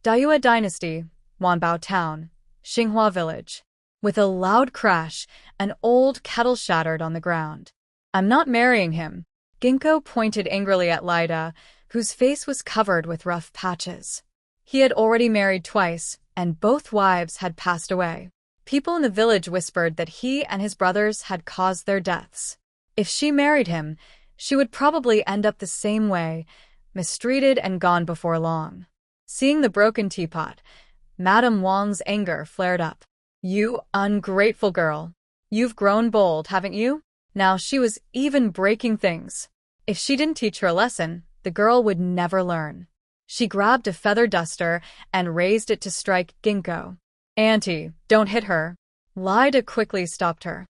Dayue Dynasty, Wanbao Town, Xinghua Village. With a loud crash, an old kettle shattered on the ground. I'm not marrying him. Ginkgo pointed angrily at Lida, whose face was covered with rough patches. He had already married twice, and both wives had passed away. People in the village whispered that he and his brothers had caused their deaths. If she married him, she would probably end up the same way, mistreated and gone before long. Seeing the broken teapot, Madame Wang's anger flared up. You ungrateful girl. You've grown bold, haven't you? Now she was even breaking things. If she didn't teach her a lesson, the girl would never learn. She grabbed a feather duster and raised it to strike Ginkgo. Auntie, don't hit her. Lida quickly stopped her.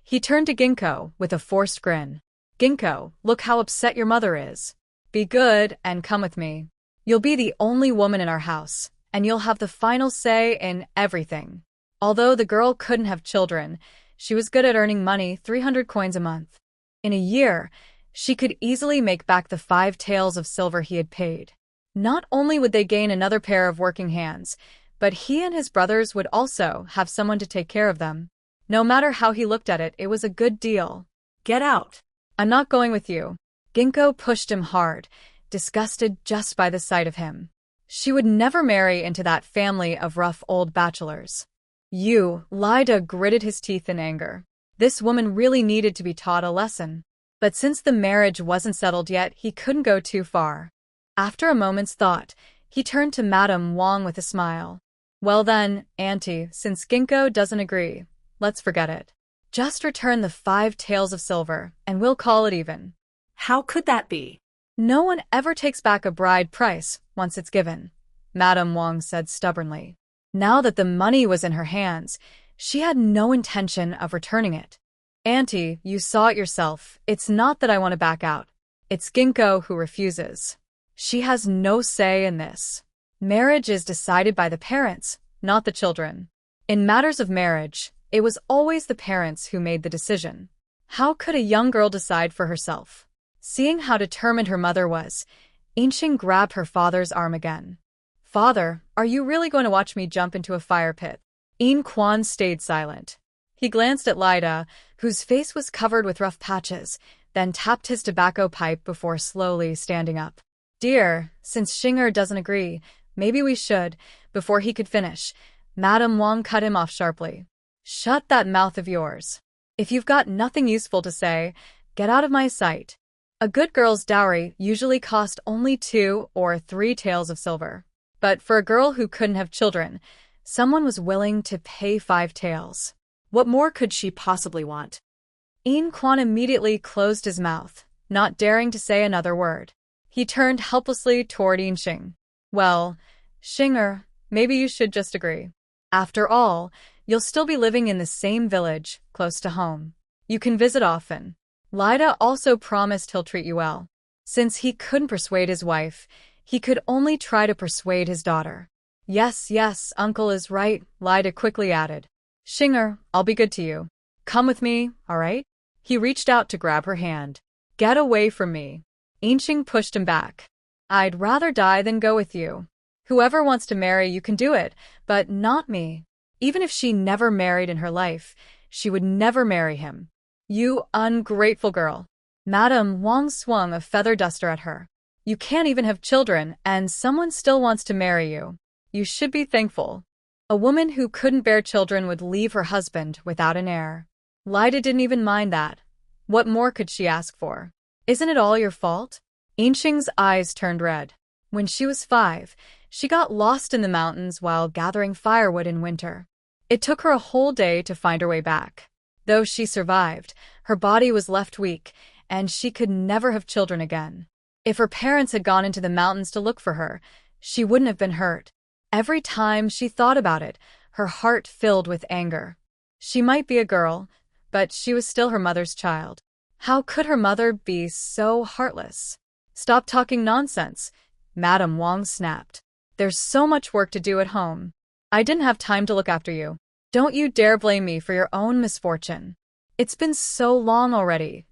He turned to Ginkgo with a forced grin. Ginkgo, look how upset your mother is. Be good and come with me. You'll be the only woman in our house, and you'll have the final say in everything. Although the girl couldn't have children, she was good at earning money, 300 coins a month. In a year, she could easily make back the 5 taels of silver he had paid. Not only would they gain another pair of working hands, but he and his brothers would also have someone to take care of them. No matter how he looked at it, it was a good deal. Get out. I'm not going with you. Ginkgo pushed him hard, disgusted just by the sight of him. She would never marry into that family of rough old bachelors. Lida gritted his teeth in anger. This woman really needed to be taught a lesson. But since the marriage wasn't settled yet, he couldn't go too far. After a moment's thought, he turned to Madame Wang with a smile. Well then, Auntie, since Ginkgo doesn't agree, let's forget it. Just return the 5 taels of silver, and we'll call it even. How could that be? No one ever takes back a bride price once it's given, Madame Wang said stubbornly. Now that the money was in her hands, she had no intention of returning it. Auntie, you saw it yourself. It's not that I want to back out. It's Ginkgo who refuses. She has no say in this. Marriage is decided by the parents, not the children. In matters of marriage, it was always the parents who made the decision. How could a young girl decide for herself? Seeing how determined her mother was, Inxing grabbed her father's arm again. Father, are you really going to watch me jump into a fire pit? Yin Quan stayed silent. He glanced at Lida, whose face was covered with rough patches, then tapped his tobacco pipe before slowly standing up. Dear, since Xinger doesn't agree, maybe we should. Before he could finish, Madame Wang cut him off sharply. Shut that mouth of yours. If you've got nothing useful to say, get out of my sight. A good girl's dowry usually cost only 2 or 3 taels of silver. But for a girl who couldn't have children, someone was willing to pay 5 taels. What more could she possibly want? Yin Quan immediately closed his mouth, not daring to say another word. He turned helplessly toward Yinxing. Well, Xinger, maybe you should just agree. After all, you'll still be living in the same village, close to home. You can visit often. Lida also promised he'll treat you well. Since he couldn't persuade his wife, he could only try to persuade his daughter. Yes, uncle is right, Lida quickly added. Xinger, I'll be good to you. Come with me, all right? He reached out to grab her hand. Get away from me. Yinxing pushed him back. I'd rather die than go with you. Whoever wants to marry you can do it, but not me. Even if she never married in her life, she would never marry him. You ungrateful girl. Madame Wang swung a feather duster at her. You can't even have children, and someone still wants to marry you. You should be thankful. A woman who couldn't bear children would leave her husband without an heir. Lida didn't even mind that. What more could she ask for? Isn't it all your fault? Yinxing's eyes turned red. When she was 5, she got lost in the mountains while gathering firewood in winter. It took her a whole day to find her way back. Though she survived, her body was left weak, and she could never have children again. If her parents had gone into the mountains to look for her, she wouldn't have been hurt. Every time she thought about it, her heart filled with anger. She might be a girl, but she was still her mother's child. How could her mother be so heartless? Stop talking nonsense, Madame Wang snapped. There's so much work to do at home. I didn't have time to look after you. Don't you dare blame me for your own misfortune. It's been so long already.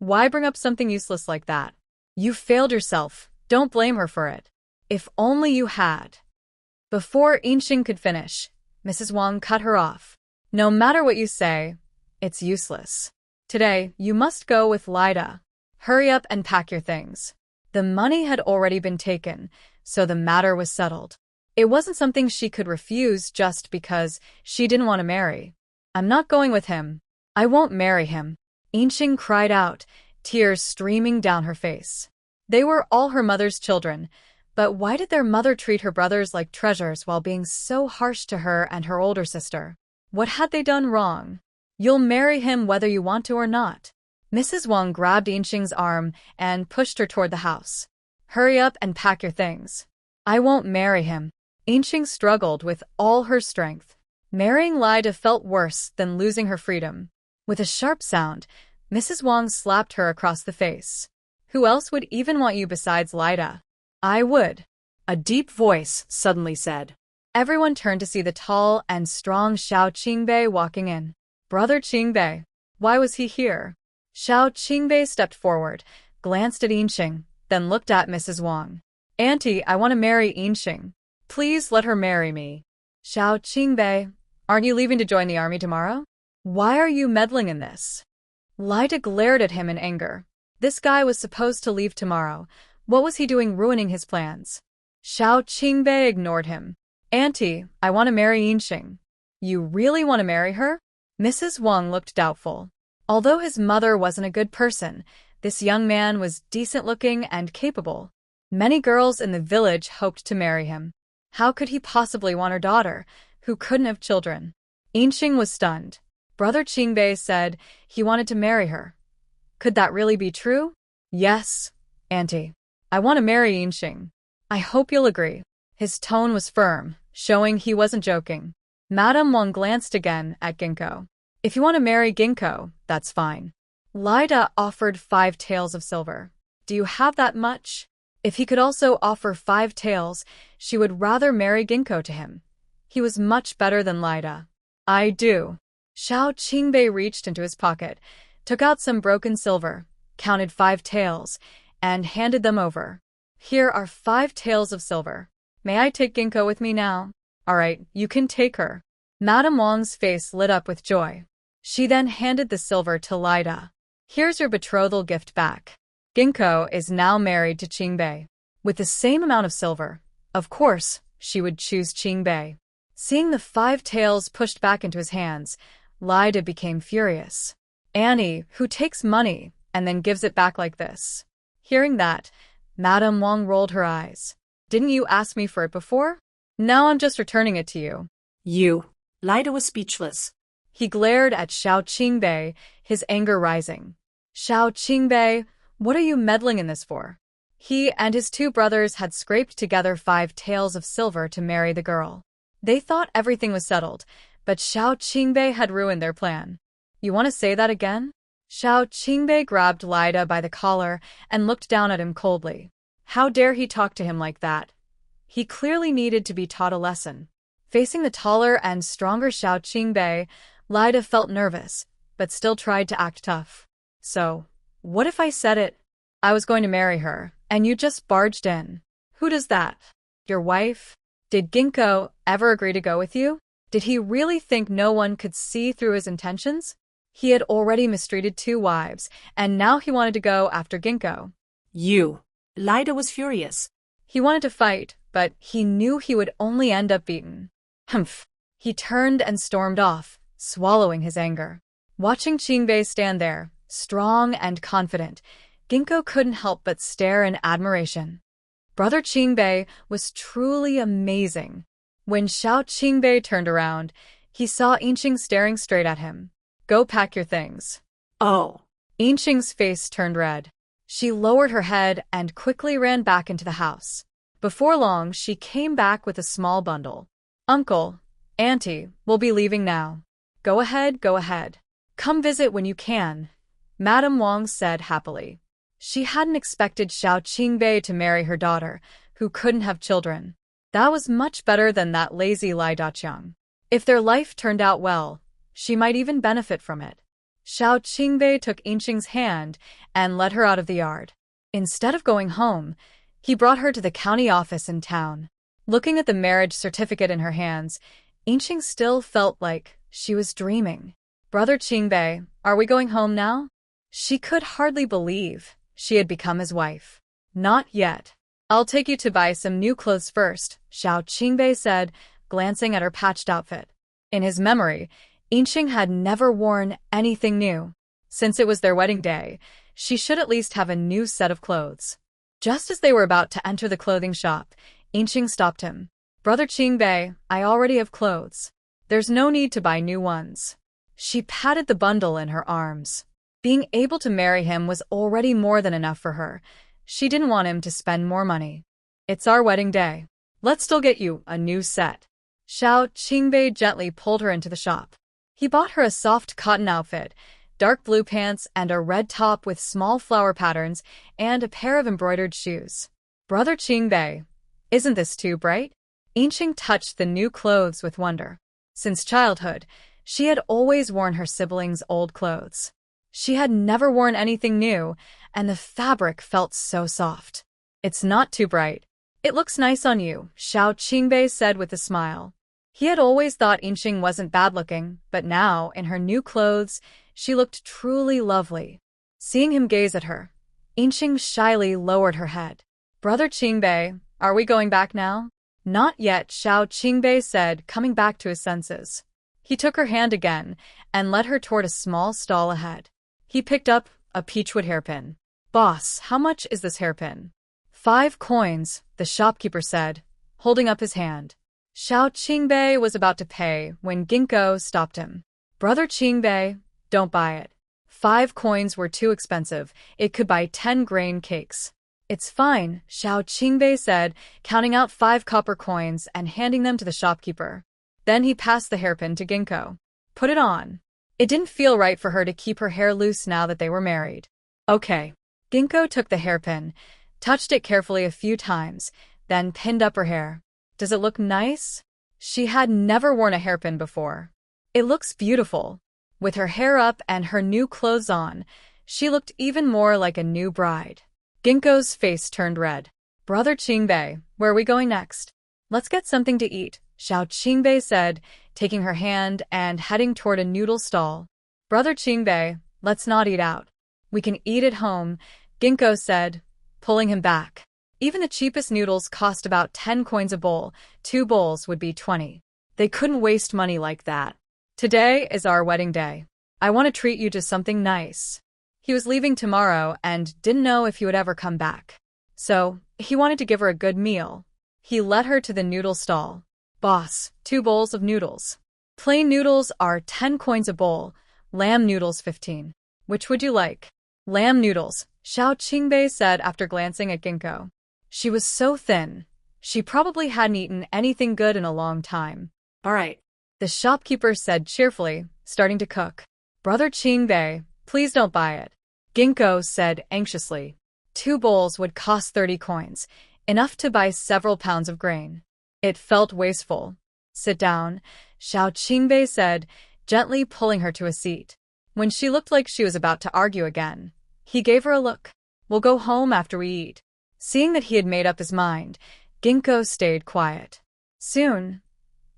Why bring up something useless like that? You failed yourself. Don't blame her for it. If only you had. Before Yinxing could finish, Mrs. Wang cut her off. No matter what you say, it's useless. Today, you must go with Lida. Hurry up and pack your things. The money had already been taken, so the matter was settled. It wasn't something she could refuse just because she didn't want to marry. I'm not going with him. I won't marry him. Yinxing cried out, tears streaming down her face. They were all her mother's children, but why did their mother treat her brothers like treasures while being so harsh to her and her older sister? What had they done wrong? You'll marry him whether you want to or not. Mrs. Wang grabbed Yinxing's arm and pushed her toward the house. Hurry up and pack your things. I won't marry him. Yinxing struggled with all her strength. Marrying Lida felt worse than losing her freedom. With a sharp sound, Mrs. Wang slapped her across the face. Who else would even want you besides Lida? I would. A deep voice suddenly said. Everyone turned to see the tall and strong Xiao Qingbei walking in. Brother Qingbei. Why was he here? Xiao Qingbei stepped forward, glanced at Yinxing, then looked at Mrs. Wang. Auntie, I want to marry Yinxing. Please let her marry me. Xiao Qingbei, aren't you leaving to join the army tomorrow? Why are you meddling in this? Lida glared at him in anger. This guy was supposed to leave tomorrow. What was he doing ruining his plans? Xiao Qingbei ignored him. Auntie, I want to marry Yinxing. You really want to marry her? Mrs. Wang looked doubtful. Although his mother wasn't a good person, this young man was decent-looking and capable. Many girls in the village hoped to marry him. How could he possibly want her daughter, who couldn't have children? Yinxing was stunned. Brother Qingbei said he wanted to marry her. Could that really be true? Yes, Auntie. I want to marry Yinxing. I hope you'll agree. His tone was firm, showing he wasn't joking. Madame Wang glanced again at Ginkgo. If you want to marry Ginkgo, that's fine. Lida offered 5 taels of silver. Do you have that much? If he could also offer 5 taels, she would rather marry Ginkgo to him. He was much better than Lida. I do. Xiao Qingbei reached into his pocket, took out some broken silver, counted 5 taels, and handed them over. Here are 5 taels of silver. May I take Ginkgo with me now? All right, you can take her. Madame Wang's face lit up with joy. She then handed the silver to Lida. Here's your betrothal gift back. Ginkgo is now married to Qingbei. With the same amount of silver, of course, she would choose Qingbei. Seeing the 5 taels pushed back into his hands, Lida became furious. Annie, who takes money and then gives it back like this? Hearing that, Madame Wang rolled her eyes. Didn't you ask me for it before? Now I'm just returning it to you. You. Lida was speechless. He glared at Xiao Qingbei, his anger rising. Xiao Qingbei, what are you meddling in this for? He and his 2 brothers had scraped together 5 taels of silver to marry the girl. They thought everything was settled, but Xiao Qingbei had ruined their plan. You want to say that again? Xiao Qingbei grabbed Lida by the collar and looked down at him coldly. How dare he talk to him like that? He clearly needed to be taught a lesson. Facing the taller and stronger Xiao Qingbei, Lida felt nervous, but still tried to act tough. So, what if I said it? I was going to marry her, and you just barged in. Who does that? Your wife? Did Ginkgo ever agree to go with you? Did he really think no one could see through his intentions? He had already mistreated 2 wives, and now he wanted to go after Ginkgo. You. Lida was furious. He wanted to fight, but he knew he would only end up beaten. Humph. He turned and stormed off, swallowing his anger. Watching Qingbei stand there, strong and confident, Ginkgo couldn't help but stare in admiration. Brother Qingbei was truly amazing. When Xiao Qingbei turned around, he saw Yinxing staring straight at him. Go pack your things. Oh. Yinxing's face turned red. She lowered her head and quickly ran back into the house. Before long, she came back with a small bundle. Uncle, Auntie, we'll be leaving now. Go ahead, go ahead. Come visit when you can, Madame Wang said happily. She hadn't expected Xiao Qingbei to marry her daughter, who couldn't have children. That was much better than that lazy Lai Daqiang. If their life turned out well, she might even benefit from it. Xiao Qingbei took Yinxing's hand and led her out of the yard. Instead of going home, he brought her to the county office in town. Looking at the marriage certificate in her hands, Inqing still felt like she was dreaming. Brother Qingbei, are we going home now? She could hardly believe she had become his wife. Not yet. I'll take you to buy some new clothes first, Xiao Qingbei said, glancing at her patched outfit. In his memory, Inqing had never worn anything new. Since it was their wedding day, she should at least have a new set of clothes. Just as they were about to enter the clothing shop, Inqing stopped him. Brother Qingbei, I already have clothes. There's no need to buy new ones. She patted the bundle in her arms. Being able to marry him was already more than enough for her. She didn't want him to spend more money. It's our wedding day. Let's still get you a new set. Xiao Qingbei gently pulled her into the shop. He bought her a soft cotton outfit, dark blue pants and a red top with small flower patterns, and a pair of embroidered shoes. Brother Qingbei, isn't this too bright? Inqing touched the new clothes with wonder. Since childhood, she had always worn her siblings' old clothes. She had never worn anything new, and the fabric felt so soft. It's not too bright. It looks nice on you, Xiao Qingbei said with a smile. He had always thought Inqing wasn't bad-looking, but now, in her new clothes, she looked truly lovely. Seeing him gaze at her, Inqing shyly lowered her head. Brother Qingbei, are we going back now? Not yet, Xiao Qingbei said, coming back to his senses. He took her hand again and led her toward a small stall ahead. He picked up a peachwood hairpin. Boss, how much is this hairpin? 5 coins, the shopkeeper said, holding up his hand. Xiao Qingbei was about to pay when Ginkgo stopped him. Brother Qingbei, don't buy it. 5 coins were too expensive. It could buy 10 grain cakes. It's fine, Xiao Qingbei said, counting out 5 copper coins and handing them to the shopkeeper. Then he passed the hairpin to Ginkgo. Put it on. It didn't feel right for her to keep her hair loose now that they were married. Okay. Ginkgo took the hairpin, touched it carefully a few times, then pinned up her hair. Does it look nice? She had never worn a hairpin before. It looks beautiful. With her hair up and her new clothes on, she looked even more like a new bride. Ginkgo's face turned red. Brother Qingbei, where are we going next? Let's get something to eat, Xiao Qingbei said, taking her hand and heading toward a noodle stall. Brother Qingbei, let's not eat out. We can eat at home, Ginkgo said, pulling him back. Even the cheapest noodles cost about 10 coins a bowl. 2 bowls would be 20. They couldn't waste money like that. Today is our wedding day. I want to treat you to something nice. He was leaving tomorrow and didn't know if he would ever come back. So, he wanted to give her a good meal. He led her to the noodle stall. Boss, 2 bowls of noodles. Plain noodles are 10 coins a bowl, lamb noodles 15. Which would you like? Lamb noodles, Xiao Qingbei said after glancing at Ginkgo. She was so thin. She probably hadn't eaten anything good in a long time. All right. The shopkeeper said cheerfully, starting to cook. Brother Qingbei, please don't buy it. Ginkgo said anxiously. 2 bowls would cost 30 coins, enough to buy several pounds of grain. It felt wasteful. Sit down, Xiao Qingbei said, gently pulling her to a seat. When she looked like she was about to argue again, he gave her a look. We'll go home after we eat. Seeing that he had made up his mind, Ginkgo stayed quiet. Soon,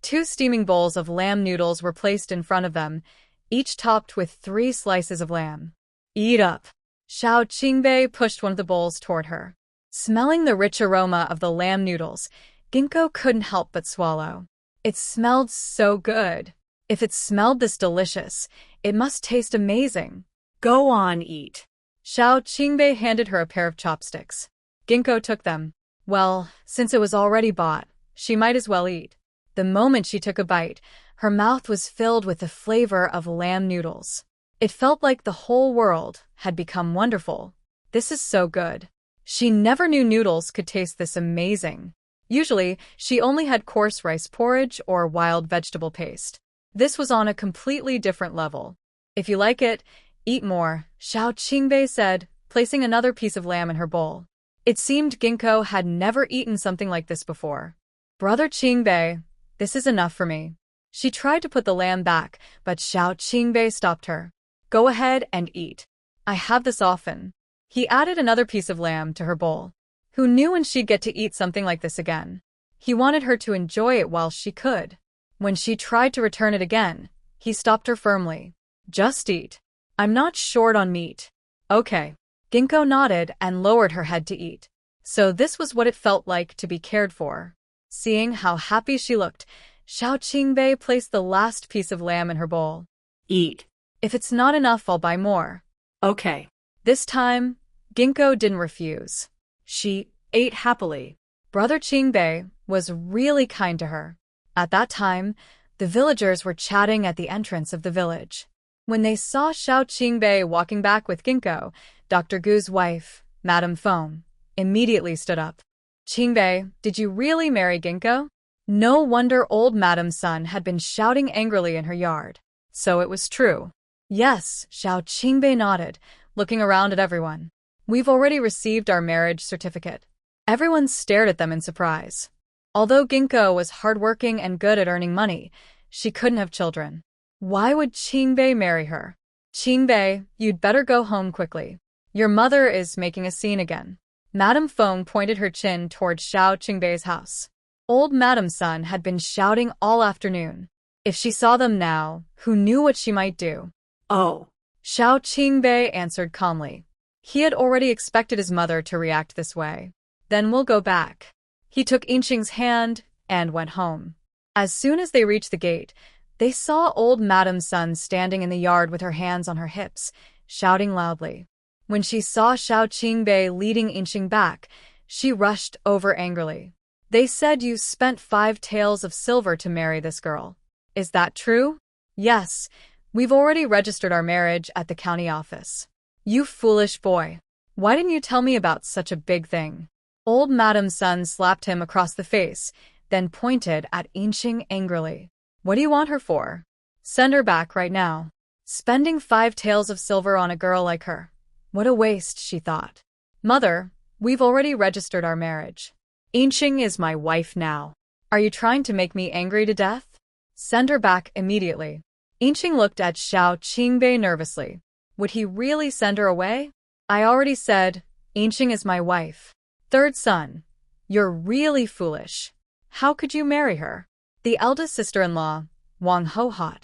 2 steaming bowls of lamb noodles were placed in front of them, each topped with 3 slices of lamb. Eat up. Xiao Qingbei pushed one of the bowls toward her. Smelling the rich aroma of the lamb noodles, Ginkgo couldn't help but swallow. It smelled so good. If it smelled this delicious, it must taste amazing. Go on, eat. Xiao Qingbei handed her a pair of chopsticks. Ginkgo took them. Well, since it was already bought, she might as well eat. The moment she took a bite, her mouth was filled with the flavor of lamb noodles. It felt like the whole world had become wonderful. This is so good. She never knew noodles could taste this amazing. Usually, she only had coarse rice porridge or wild vegetable paste. This was on a completely different level. If you like it, eat more, Xiao Qingbei said, placing another piece of lamb in her bowl. It seemed Ginkgo had never eaten something like this before. Brother Qingbei, this is enough for me. She tried to put the lamb back, but Xiao Qingbei stopped her. Go ahead and eat. I have this often. He added another piece of lamb to her bowl. Who knew when she'd get to eat something like this again? He wanted her to enjoy it while she could. When she tried to return it again, he stopped her firmly. Just eat. I'm not short on meat. Okay. Ginkgo nodded and lowered her head to eat. So this was what it felt like to be cared for. Seeing how happy she looked, Xiao Qingbei placed the last piece of lamb in her bowl. Eat. If it's not enough, I'll buy more. Okay. This time, Ginkgo didn't refuse. She ate happily. Brother Qingbei was really kind to her. At that time, the villagers were chatting at the entrance of the village. When they saw Xiao Qingbei walking back with Ginkgo, Dr. Gu's wife, Madame Feng, immediately stood up. Qingbei, did you really marry Ginkgo? No wonder old Madame's son had been shouting angrily in her yard. So it was true. Yes, Xiao Qingbei nodded, looking around at everyone. We've already received our marriage certificate. Everyone stared at them in surprise. Although Ginkgo was hardworking and good at earning money, she couldn't have children. Why would Qingbei marry her? Qingbei, you'd better go home quickly. Your mother is making a scene again. Madame Feng pointed her chin toward Xiao Qingbei's house. Old Madame's son had been shouting all afternoon. If she saw them now, who knew what she might do? Oh. Xiao Qingbei answered calmly. He had already expected his mother to react this way. Then we'll go back. He took Yinxing's hand and went home. As soon as they reached the gate, they saw old Madame's son standing in the yard with her hands on her hips, shouting loudly. When she saw Xiao Qingbei leading Yinxing back, she rushed over angrily. They said you spent 5 taels of silver to marry this girl. Is that true? Yes, we've already registered our marriage at the county office. You foolish boy. Why didn't you tell me about such a big thing? Old Madame's son slapped him across the face, then pointed at Yinxing angrily. What do you want her for? Send her back right now. Spending 5 taels of silver on a girl like her. What a waste, she thought. Mother, we've already registered our marriage. Yinxing is my wife now. Are you trying to make me angry to death? Send her back immediately. Yinxing looked at Xiao Qingbei nervously. Would he really send her away? I already said, Yinxing is my wife. Third son, you're really foolish. How could you marry her? The eldest sister-in-law, Wang Hohot,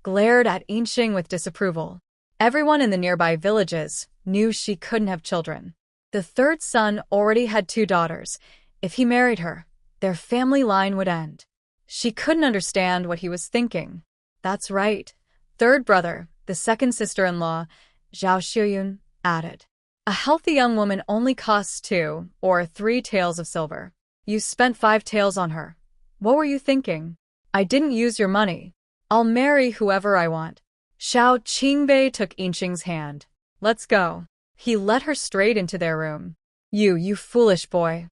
glared at Yinxing with disapproval. Everyone in the nearby villages knew she couldn't have children. The third son already had 2 daughters. If he married her, their family line would end. She couldn't understand what he was thinking. That's right. Third brother, the second sister-in-law, Zhao Shiyun, added. A healthy young woman only costs 2 or 3 taels of silver. You spent 5 taels on her. What were you thinking? I didn't use your money. I'll marry whoever I want. Xiao Qingbei took Yinxing's hand. Let's go. He led her straight into their room. You foolish boy.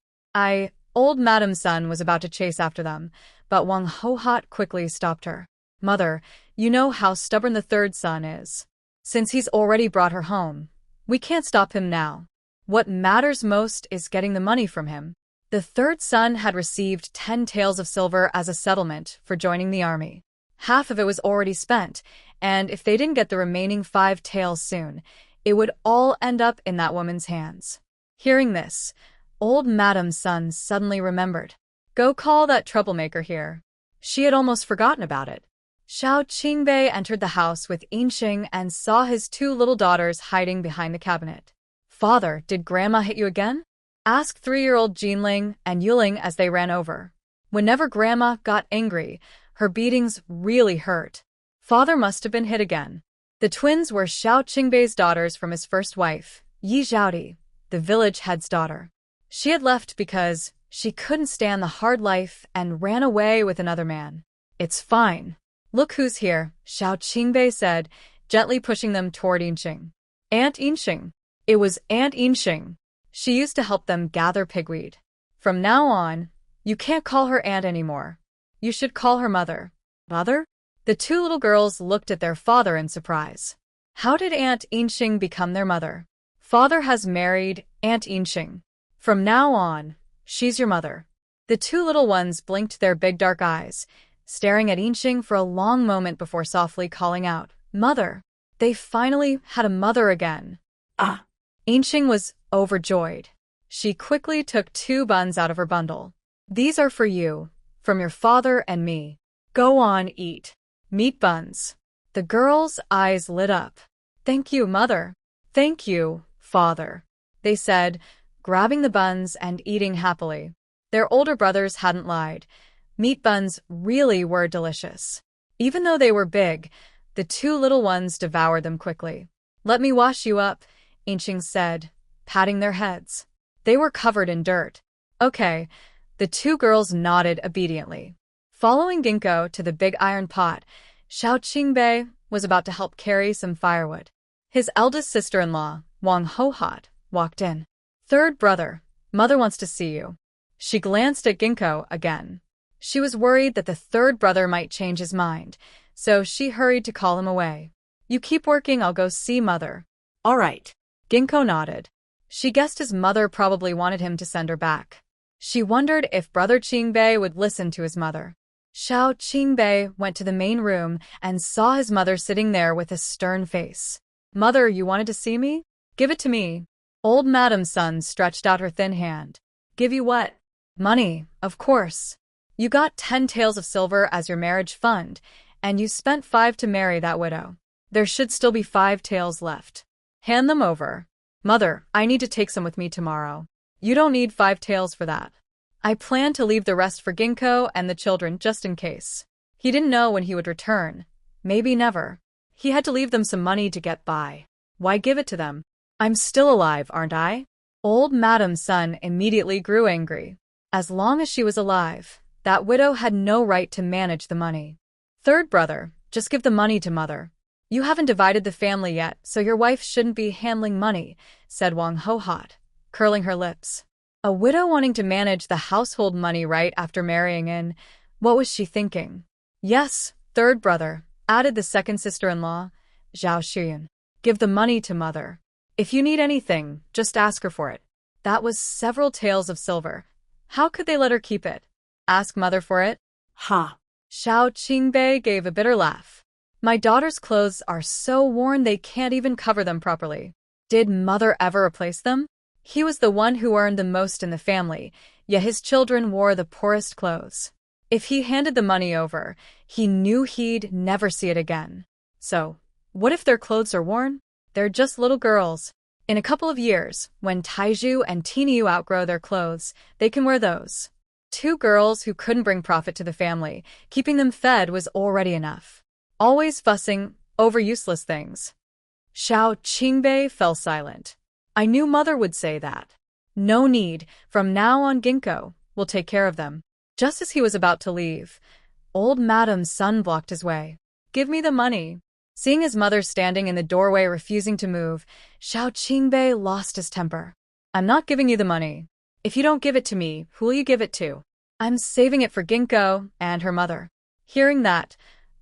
Old Madame's son was about to chase after them, but Wang Hohot quickly stopped her. Mother, you know how stubborn the third son is. Since he's already brought her home, we can't stop him now. What matters most is getting the money from him. The third son had received 10 taels of silver as a settlement for joining the army. Half of it was already spent, and if they didn't get the remaining 5 taels soon, it would all end up in that woman's hands. Hearing this, old Madame's son suddenly remembered. Go call that troublemaker here. She had almost forgotten about it. Xiao Qingbei entered the house with Yinxing and saw his 2 little daughters hiding behind the cabinet. Father, did Grandma hit you again? Asked 3-year-old Jinling and Yuling as they ran over. Whenever Grandma got angry, her beatings really hurt. Father must have been hit again. The twins were Xiao Qingbei's daughters from his first wife, Yi Zhaodi, the village head's daughter. She had left because she couldn't stand the hard life and ran away with another man. It's fine. Look who's here, Xiao Qingbei said, gently pushing them toward Yinxing. Aunt Yinxing. It was Aunt Yinxing. She used to help them gather pigweed. From now on, you can't call her aunt anymore. You should call her mother. Mother? The 2 little girls looked at their father in surprise. How did Aunt Yinxing become their mother? Father has married Aunt Yinxing. From now on, she's your mother. The 2 little ones blinked their big dark eyes, staring at Yinxing for a long moment before softly calling out, Mother! They finally had a mother again. Ah! Yinxing was overjoyed. She quickly took 2 buns out of her bundle. These are for you, from your father and me. Go on, eat. Meat buns. The girls' eyes lit up. Thank you, mother. Thank you, father, they said, grabbing the buns and eating happily. Their older brothers hadn't lied. Meat buns really were delicious. Even though they were big, the two little ones devoured them quickly. Let me wash you up, Inching said, patting their heads. They were covered in dirt. Okay, the two girls nodded obediently. Following Ginkgo to the big iron pot, Xiao Qingbei was about to help carry some firewood. His eldest sister-in-law, Wang Hohot, walked in. Third brother, mother wants to see you. She glanced at Ginkgo again. She was worried that the third brother might change his mind, so she hurried to call him away. You keep working, I'll go see mother. All right. Ginkgo nodded. She guessed his mother probably wanted him to send her back. She wondered if brother Qingbei would listen to his mother. Xiao Qingbei went to the main room and saw his mother sitting there with a stern face. Mother, you wanted to see me? Give it to me. Old Madam Sun stretched out her thin hand. Give you what? Money, of course. You got 10 taels of silver as your marriage fund, and you spent 5 to marry that widow. There should still be 5 taels left. Hand them over. Mother, I need to take some with me tomorrow. You don't need 5 taels for that. I plan to leave the rest for Ginkgo and the children just in case. He didn't know when he would return. Maybe never. He had to leave them some money to get by. Why give it to them? I'm still alive, aren't I? Old Madam Sun immediately grew angry. As long as she was alive, that widow had no right to manage the money. Third brother, just give the money to mother. You haven't divided the family yet, so your wife shouldn't be handling money, said Wang Hohot, curling her lips. A widow wanting to manage the household money right after marrying in. What was she thinking? Yes, third brother, added the second sister-in-law, Zhao Xuyun. Give the money to mother. If you need anything, just ask her for it. That was several taels of silver. How could they let her keep it? Ask mother for it? Ha. Xiao Qingbei gave a bitter laugh. My daughter's clothes are so worn they can't even cover them properly. Did mother ever replace them? He was the one who earned the most in the family, yet his children wore the poorest clothes. If he handed the money over, he knew he'd never see it again. So, what if their clothes are worn? They're just little girls. In a couple of years, when Taiju and Tiniu outgrow their clothes, they can wear those. 2 girls who couldn't bring profit to the family, keeping them fed was already enough. Always fussing over useless things. Xiao Qingbei fell silent. I knew mother would say that. No need, from now on Ginkgo will take care of them. Just as he was about to leave, old Madam Sun blocked his way. Give me the money. Seeing his mother standing in the doorway refusing to move, Xiao Qingbei lost his temper. I'm not giving you the money. If you don't give it to me, who will you give it to? I'm saving it for Ginkgo and her mother. Hearing that,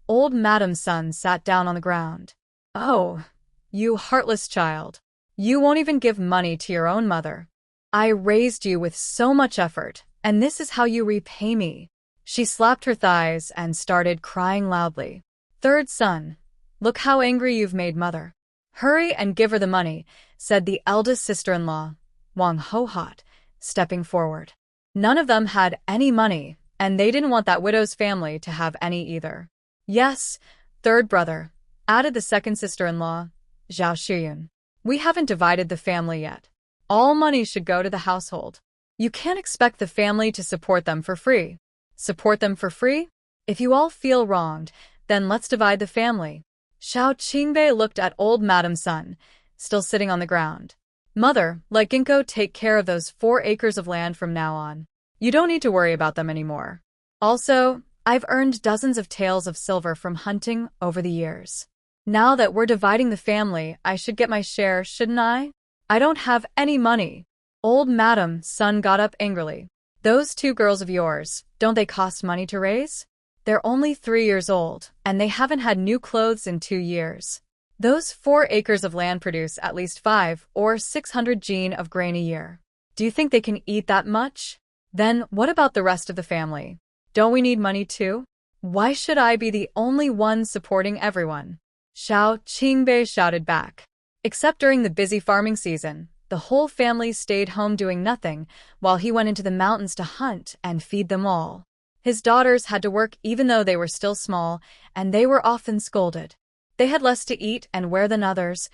old Madam Sun sat down on the ground. Oh, you heartless child. You won't even give money to your own mother. I raised you with so much effort, and this is how you repay me. She slapped her thighs and started crying loudly. Third son, look how angry you've made mother. Hurry and give her the money, said the eldest sister-in-law, Wang Hohot, stepping forward. None of them had any money, and they didn't want that widow's family to have any either. Yes, third brother, added the second sister-in-law, Zhao Xuyun. We haven't divided the family yet. All money should go to the household. You can't expect the family to support them for free. Support them for free? If you all feel wronged, then let's divide the family. Xiao Qingbei looked at old Madam Sun, still sitting on the ground. Mother, let Ginkgo take care of those 4 acres of land from now on. You don't need to worry about them anymore. Also, I've earned dozens of taels of silver from hunting over the years. Now that we're dividing the family, I should get my share, shouldn't I? I don't have any money. Old Madam Sun got up angrily. Those 2 girls of yours, don't they cost money to raise? They're only 3 years old, and they haven't had new clothes in 2 years. Those 4 acres of land produce at least 5 or 600 jin of grain a year. Do you think they can eat that much? Then what about the rest of the family? Don't we need money too? Why should I be the only one supporting everyone? Xiao Qingbei shouted back. Except during the busy farming season, The whole family stayed home doing nothing, while he went into the mountains to hunt and feed them all. His daughters had to work even though they were still small, and they were often scolded. They had less to eat and wear than others.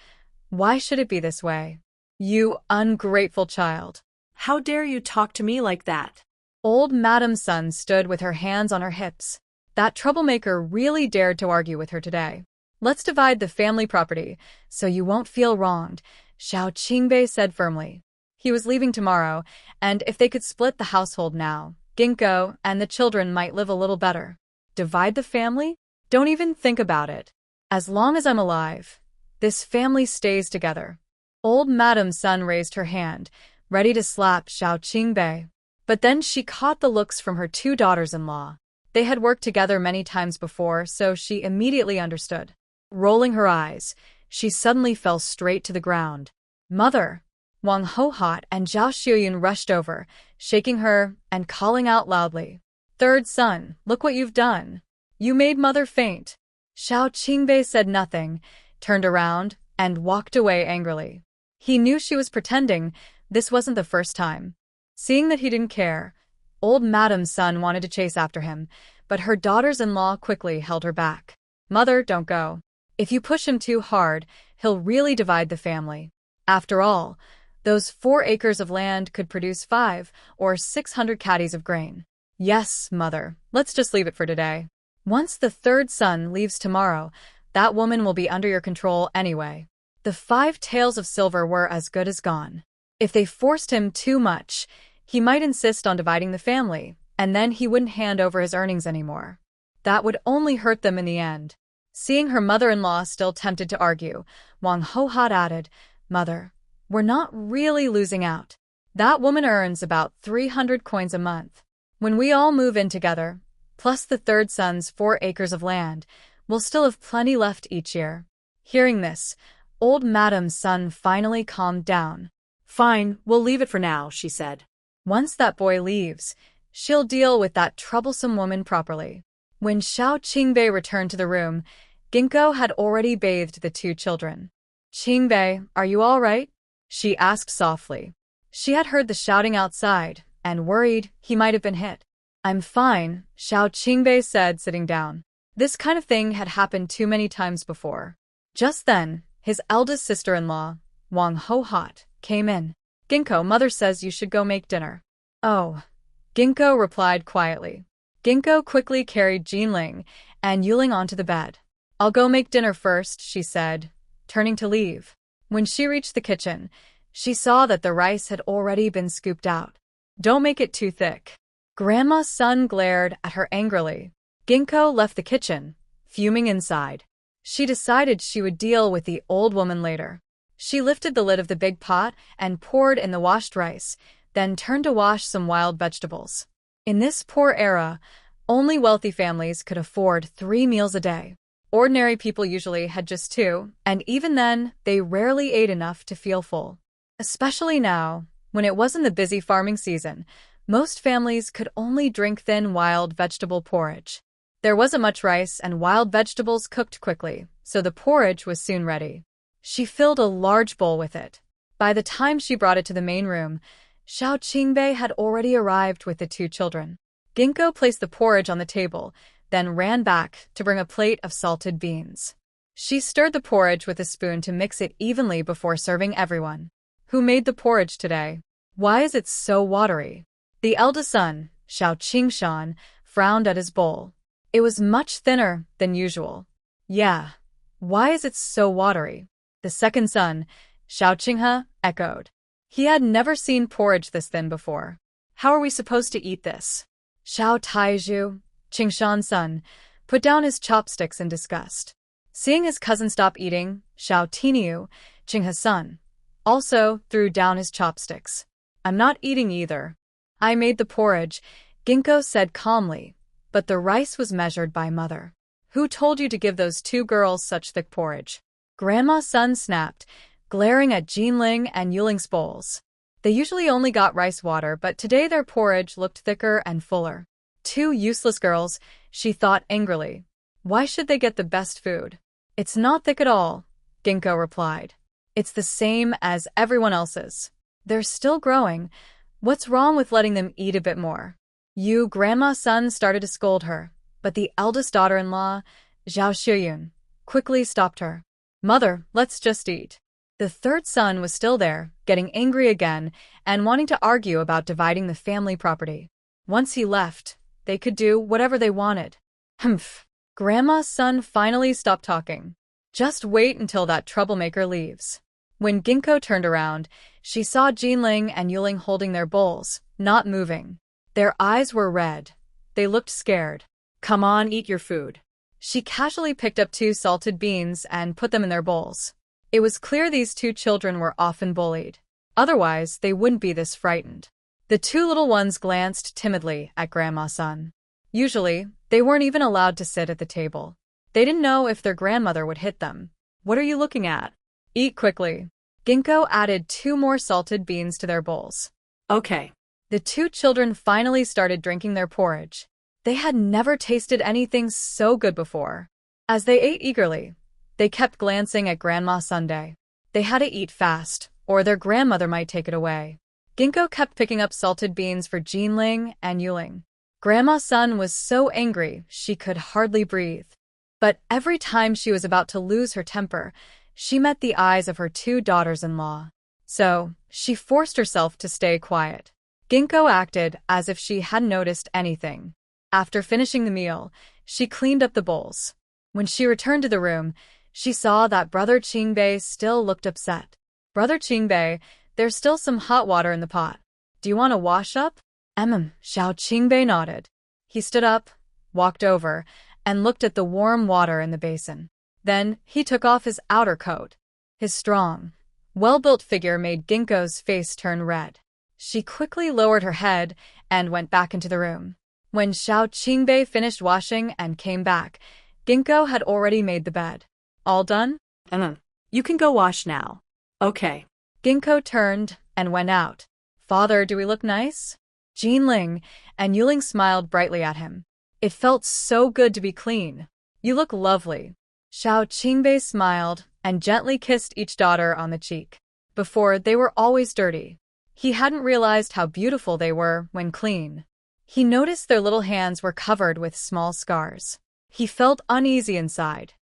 Why should it be this way? You ungrateful child. How dare you talk to me like that? Old Madam Sun stood with her hands on her hips. That troublemaker really dared to argue with her today. Let's divide the family property, so you won't feel wronged, Xiao Qingbei said firmly. He was leaving tomorrow, and if they could split the household now, Ginkgo and the children might live a little better. Divide the family? Don't even think about it. As long as I'm alive, this family stays together. Old Madam Sun raised her hand, ready to slap Xiao Qingbei. But then she caught the looks from her two daughters-in-law. They had worked together many times before, so she immediately understood. Rolling her eyes, she suddenly fell straight to the ground. Mother! Wang Hohot and Zhao Xiuyun rushed over, shaking her and calling out loudly. Third son, look what you've done. You made mother faint. Xiao Qingbei said nothing, turned around, and walked away angrily. He knew she was pretending. This wasn't the first time. Seeing that he didn't care, old Madam Sun wanted to chase after him, but her daughters-in-law quickly held her back. Mother, don't go. If you push him too hard, he'll really divide the family. After all, those 4 acres of land could produce 5 or 600 caddies of grain. Yes, mother, let's just leave it for today. Once the third son leaves tomorrow, that woman will be under your control anyway. The 5 taels of silver were as good as gone. If they forced him too much, he might insist on dividing the family, and then he wouldn't hand over his earnings anymore. That would only hurt them in the end. Seeing her mother-in-law still tempted to argue, Wang Hohot added, Mother, we're not really losing out. That woman earns about 300 coins a month. When we all move in together, plus the third son's 4 acres of land, we'll still have plenty left each year. Hearing this, old Madam Sun finally calmed down. Fine, we'll leave it for now, she said. Once that boy leaves, she'll deal with that troublesome woman properly. When Xiao Qingbei returned to the room, Ginkgo had already bathed the 2 children. Qingbei, are you all right? She asked softly. She had heard the shouting outside, and worried he might have been hit. I'm fine, Xiao Qingbei said, sitting down. This kind of thing had happened too many times before. Just then, his eldest sister-in-law, Wang Hohot, came in. Ginkgo, mother says you should go make dinner. Oh. Ginkgo replied quietly. Ginkgo quickly carried Jinling and Yuling onto the bed. I'll go make dinner first, she said, turning to leave. When she reached the kitchen, she saw that the rice had already been scooped out. Don't make it too thick. Grandma's son glared at her angrily. Ginkgo left the kitchen, fuming inside. She decided she would deal with the old woman later. She lifted the lid of the big pot and poured in the washed rice, then turned to wash some wild vegetables. In this poor era, only wealthy families could afford 3 meals a day. Ordinary people usually had just 2, and even then, they rarely ate enough to feel full. Especially now, when it wasn't the busy farming season, most families could only drink thin wild vegetable porridge. There wasn't much rice, and wild vegetables cooked quickly, so the porridge was soon ready. She filled a large bowl with it. By the time she brought it to the main room, Xiao Qingbei had already arrived with the 2 children. Ginkgo placed the porridge on the table, then ran back to bring a plate of salted beans. She stirred the porridge with a spoon to mix it evenly before serving everyone. Who made the porridge today? Why is it so watery? The eldest son, Xiao Qingshan, frowned at his bowl. It was much thinner than usual. Yeah. Why is it so watery? The second son, Xiao Qinghe, echoed. He had never seen porridge this thin before. How are we supposed to eat this? Xiao Taizhu, Qingshan's son, put down his chopsticks in disgust. Seeing his cousin stop eating, Xiao Tiniu, Qinghe's son, also threw down his chopsticks. I'm not eating either. I made the porridge, Ginkgo said calmly, but the rice was measured by mother. Who told you to give those 2 girls such thick porridge? Grandma's son snapped, glaring at Jinling and Yuling's bowls. They usually only got rice water, but today their porridge looked thicker and fuller. 2 useless girls, she thought angrily. Why should they get the best food? It's not thick at all, Ginkgo replied. It's the same as everyone else's. They're still growing. What's wrong with letting them eat a bit more? Grandma's son started to scold her, but the eldest daughter-in-law, Zhao Shiyun, quickly stopped her. Mother, let's just eat. The third son was still there, getting angry again and wanting to argue about dividing the family property. Once he left, they could do whatever they wanted. Humph. Grandma's son finally stopped talking. Just wait until that troublemaker leaves. When Ginkgo turned around, she saw Jinling and Yuling holding their bowls, not moving. Their eyes were red. They looked scared. Come on, eat your food. She casually picked up 2 salted beans and put them in their bowls. It was clear these 2 children were often bullied. Otherwise, they wouldn't be this frightened. The 2 little ones glanced timidly at Grandma's son. Usually, they weren't even allowed to sit at the table. They didn't know if their grandmother would hit them. What are you looking at? Eat quickly. Ginkgo added 2 more salted beans to their bowls. Okay. The 2 children finally started drinking their porridge. They had never tasted anything so good before. As they ate eagerly, they kept glancing at Grandma Sunday. They had to eat fast, or their grandmother might take it away. Ginkgo kept picking up salted beans for Jinling and Yuling. Grandma's son was so angry she could hardly breathe. But every time she was about to lose her temper, she met the eyes of her 2 daughters-in-law. So, she forced herself to stay quiet. Ginkgo acted as if she hadn't noticed anything. After finishing the meal, she cleaned up the bowls. When she returned to the room, she saw that Brother Qingbei still looked upset. Brother Qingbei, there's still some hot water in the pot. Do you want to wash up? Xiao Qingbei nodded. He stood up, walked over, and looked at the warm water in the basin. Then, he took off his outer coat. His strong, well-built figure made Ginkgo's face turn red. She quickly lowered her head and went back into the room. When Xiao Qingbei finished washing and came back, Ginkgo had already made the bed. All done? You can go wash now. Okay. Ginkgo turned and went out. Father, do we look nice? Jinling and Yuling smiled brightly at him. It felt so good to be clean. You look lovely. Xiao Qingbei smiled and gently kissed each daughter on the cheek. Before, they were always dirty. He hadn't realized how beautiful they were when clean. He noticed their little hands were covered with small scars. He felt uneasy inside.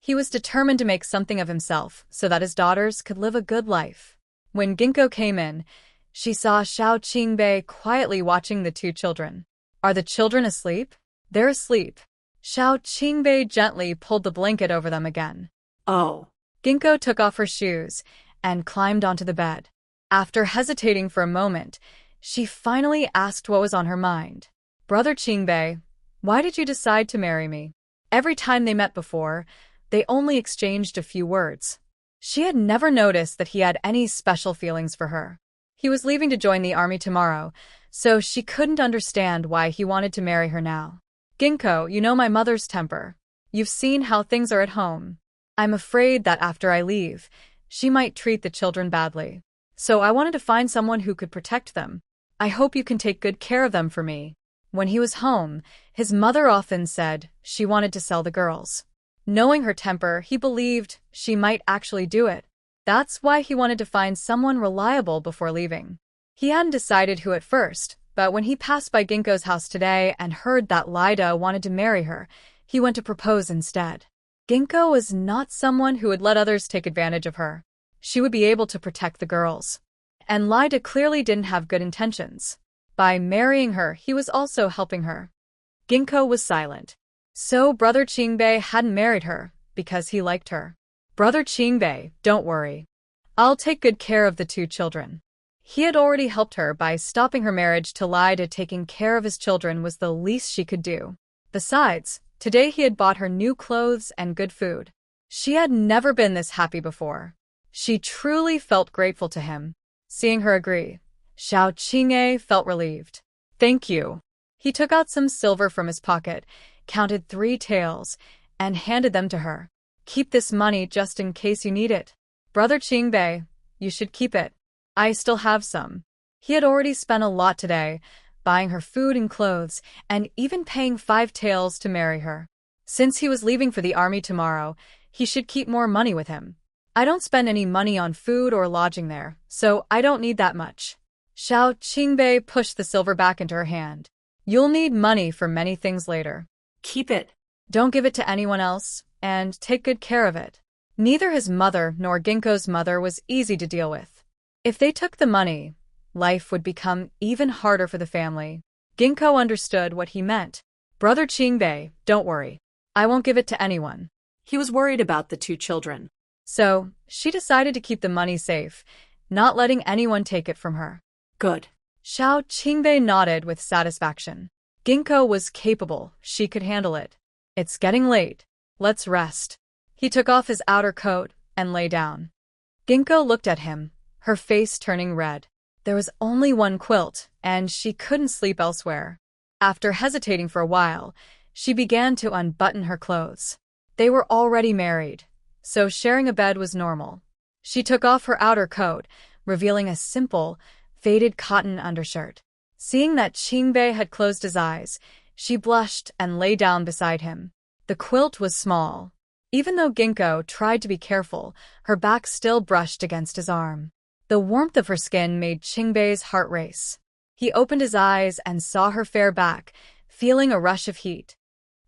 He was determined to make something of himself so that his daughters could live a good life. When Ginkgo came in, she saw Xiao Qingbei quietly watching the 2 children. Are the children asleep? They're asleep. Xiao Qingbei gently pulled the blanket over them again. Oh. Ginkgo took off her shoes and climbed onto the bed. After hesitating for a moment, she finally asked what was on her mind. Brother Qingbei, why did you decide to marry me? Every time they met before, they only exchanged a few words. She had never noticed that he had any special feelings for her. He was leaving to join the army tomorrow, so she couldn't understand why he wanted to marry her now. Ginkgo, you know my mother's temper. You've seen how things are at home. I'm afraid that after I leave, she might treat the children badly. So I wanted to find someone who could protect them. I hope you can take good care of them for me. When he was home, his mother often said she wanted to sell the girls. Knowing her temper, he believed she might actually do it. That's why he wanted to find someone reliable before leaving. He hadn't decided who at first, but when he passed by Ginkgo's house today and heard that Lida wanted to marry her, he went to propose instead. Ginkgo was not someone who would let others take advantage of her. She would be able to protect the girls. And Lida clearly didn't have good intentions. By marrying her, he was also helping her. Ginkgo was silent. So Brother Qingbei hadn't married her because he liked her. Brother Qingbei, don't worry. I'll take good care of the 2 children. He had already helped her by stopping her marriage to Lida. Taking care of his children was the least she could do. Besides, today he had bought her new clothes and good food. She had never been this happy before. She truly felt grateful to him. Seeing her agree, Xiao Qingbei felt relieved. Thank you. He took out some silver from his pocket, counted 3 taels, and handed them to her. Keep this money just in case you need it. Brother Qingbei, you should keep it. I still have some. He had already spent a lot today, buying her food and clothes, and even paying 5 taels to marry her. Since he was leaving for the army tomorrow, he should keep more money with him. I don't spend any money on food or lodging there, so I don't need that much. Xiao Qingbei pushed the silver back into her hand. You'll need money for many things later. Keep it. Don't give it to anyone else, and take good care of it. Neither his mother nor Ginkgo's mother was easy to deal with. If they took the money, life would become even harder for the family. Ginkgo understood what he meant. Brother Qingbei, don't worry. I won't give it to anyone. He was worried about the two children. So, she decided to keep the money safe, not letting anyone take it from her. Good. Xiao Qingbei nodded with satisfaction. Ginkgo was capable, she could handle it. It's getting late. Let's rest. He took off his outer coat and lay down. Ginkgo looked at him, her face turning red. There was only one quilt, and she couldn't sleep elsewhere. After hesitating for a while, she began to unbutton her clothes. They were already married, so sharing a bed was normal. She took off her outer coat, revealing a simple, faded cotton undershirt. Seeing that Qingbei had closed his eyes, she blushed and lay down beside him. The quilt was small. Even though Ginkgo tried to be careful, her back still brushed against his arm. The warmth of her skin made Qingbei's heart race. He opened his eyes and saw her fair back, feeling a rush of heat.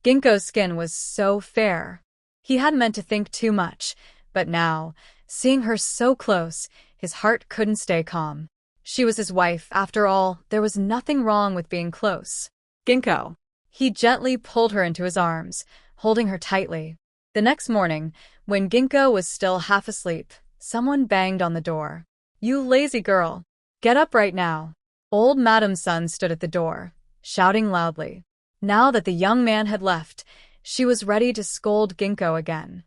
Ginkgo's skin was so fair. He hadn't meant to think too much, but now, seeing her so close, his heart couldn't stay calm. She was his wife, after all. There was nothing wrong with being close. Ginkgo. He gently pulled her into his arms, holding her tightly. The next morning, when Ginkgo was still half asleep, someone banged on the door. You lazy girl. Get up right now. Old Madam's son stood at the door, shouting loudly. Now that the young man had left, she was ready to scold Ginkgo again.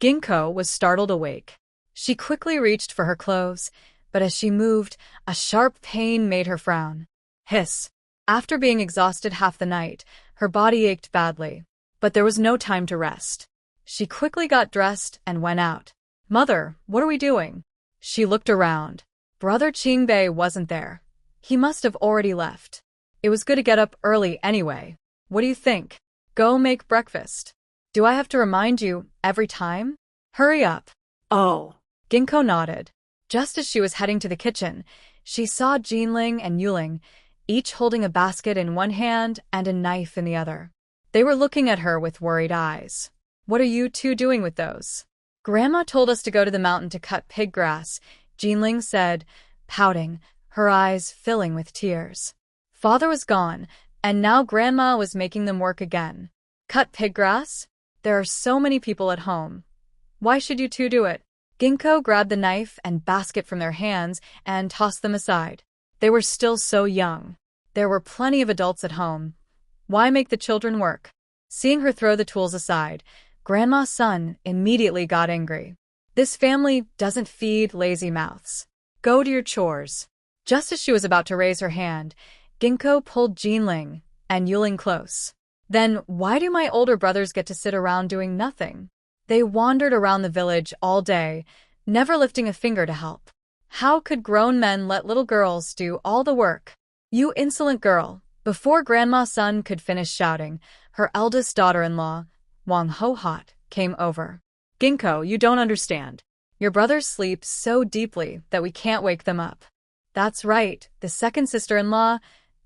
Ginkgo was startled awake. She quickly reached for her clothes, but as she moved, a sharp pain made her frown. Hiss. After being exhausted half the night, her body ached badly. But there was no time to rest. She quickly got dressed and went out. Mother, what are we doing? She looked around. Brother Qingbei wasn't there. He must have already left. It was good to get up early anyway. What do you think? Go make breakfast. Do I have to remind you every time? Hurry up. Oh. Ginkgo nodded. Just as she was heading to the kitchen, she saw Jinling and Yuling, each holding a basket in one hand and a knife in the other. They were looking at her with worried eyes. What are you two doing with those? Grandma told us to go to the mountain to cut pig grass, Jinling said, pouting, her eyes filling with tears. Father was gone, and now Grandma was making them work again. Cut pig grass? There are so many people at home. Why should you two do it? Ginkgo grabbed the knife and basket from their hands and tossed them aside. They were still so young. There were plenty of adults at home. Why make the children work? Seeing her throw the tools aside, Grandma's son immediately got angry. This family doesn't feed lazy mouths. Go to your chores. Just as she was about to raise her hand, Ginkgo pulled Jinling and Yuling close. Then why do my older brothers get to sit around doing nothing? They wandered around the village all day, never lifting a finger to help. How could grown men let little girls do all the work? You insolent girl! Before Grandma's son could finish shouting, her eldest daughter-in-law, Wang Ho-hot, came over. Ginkgo, you don't understand. Your brothers sleep so deeply that we can't wake them up. That's right, the second sister-in-law,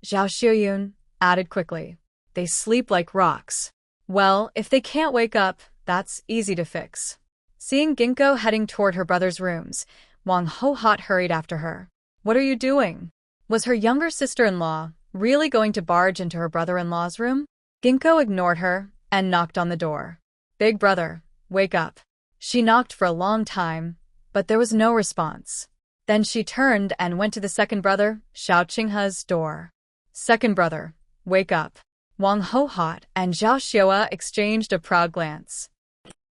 Zhao Xiuyun, added quickly. They sleep like rocks. Well, if they can't wake up, that's easy to fix. Seeing Ginkgo heading toward her brother's rooms, Wang Ho-hot hurried after her. What are you doing? Was her younger sister-in-law really going to barge into her brother-in-law's room? Ginkgo ignored her and knocked on the door. Big brother, wake up. She knocked for a long time, but there was no response. Then she turned and went to the second brother, Xiao Qinghe's door. Second brother, wake up. Wang Ho-hot and Zhao Xiua exchanged a proud glance.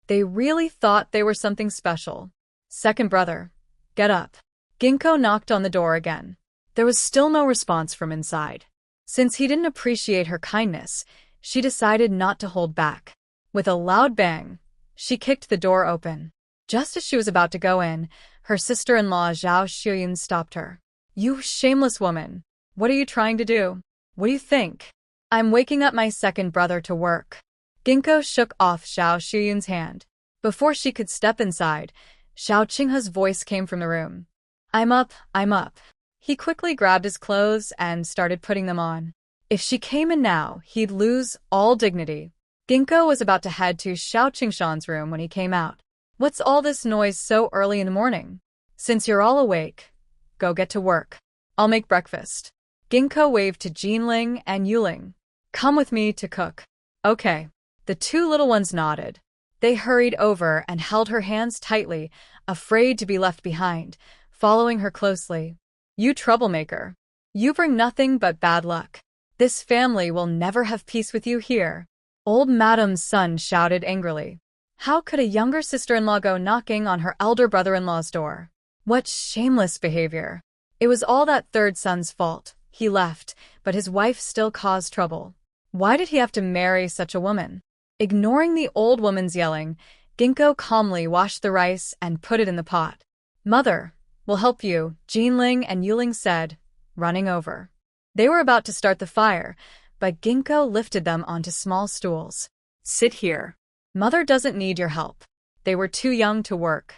They really thought they were something special. Second brother, get up. Ginkgo knocked on the door again. There was still no response from inside. Since he didn't appreciate her kindness, she decided not to hold back. With a loud bang, she kicked the door open. Just as she was about to go in, her sister-in-law Zhao Xiuyun stopped her. You shameless woman! What are you trying to do? What do you think? I'm waking up my second brother to work. Ginkgo shook off Zhao Xiuyun's hand. Before she could step inside, Xiao Qinghe's voice came from the room. I'm up, I'm up. He quickly grabbed his clothes and started putting them on. If she came in now, he'd lose all dignity. Ginkgo was about to head to Xiao Qingshan's room when he came out. What's all this noise so early in the morning? Since you're all awake, go get to work. I'll make breakfast. Ginkgo waved to Jinling and Yuling. Come with me to cook. Okay. The two little ones nodded. They hurried over and held her hands tightly, afraid to be left behind, following her closely. You troublemaker. You bring nothing but bad luck. This family will never have peace with you here. Old Madam's son shouted angrily. How could a younger sister-in-law go knocking on her elder brother-in-law's door? What shameless behavior. It was all that third son's fault. He left, but his wife still caused trouble. Why did he have to marry such a woman? Ignoring the old woman's yelling, Ginkgo calmly washed the rice and put it in the pot. Mother, we'll help you, Jinling and Yuling said, running over. They were about to start the fire, but Ginkgo lifted them onto small stools. Sit here. Mother doesn't need your help. They were too young to work.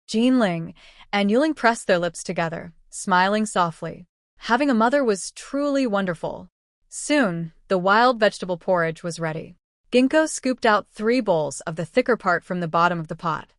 Jinling and Yuling pressed their lips together, smiling softly. Having a mother was truly wonderful. Soon, the wild vegetable porridge was ready. Ginkgo scooped out 3 bowls of the thicker part from the bottom of the pot.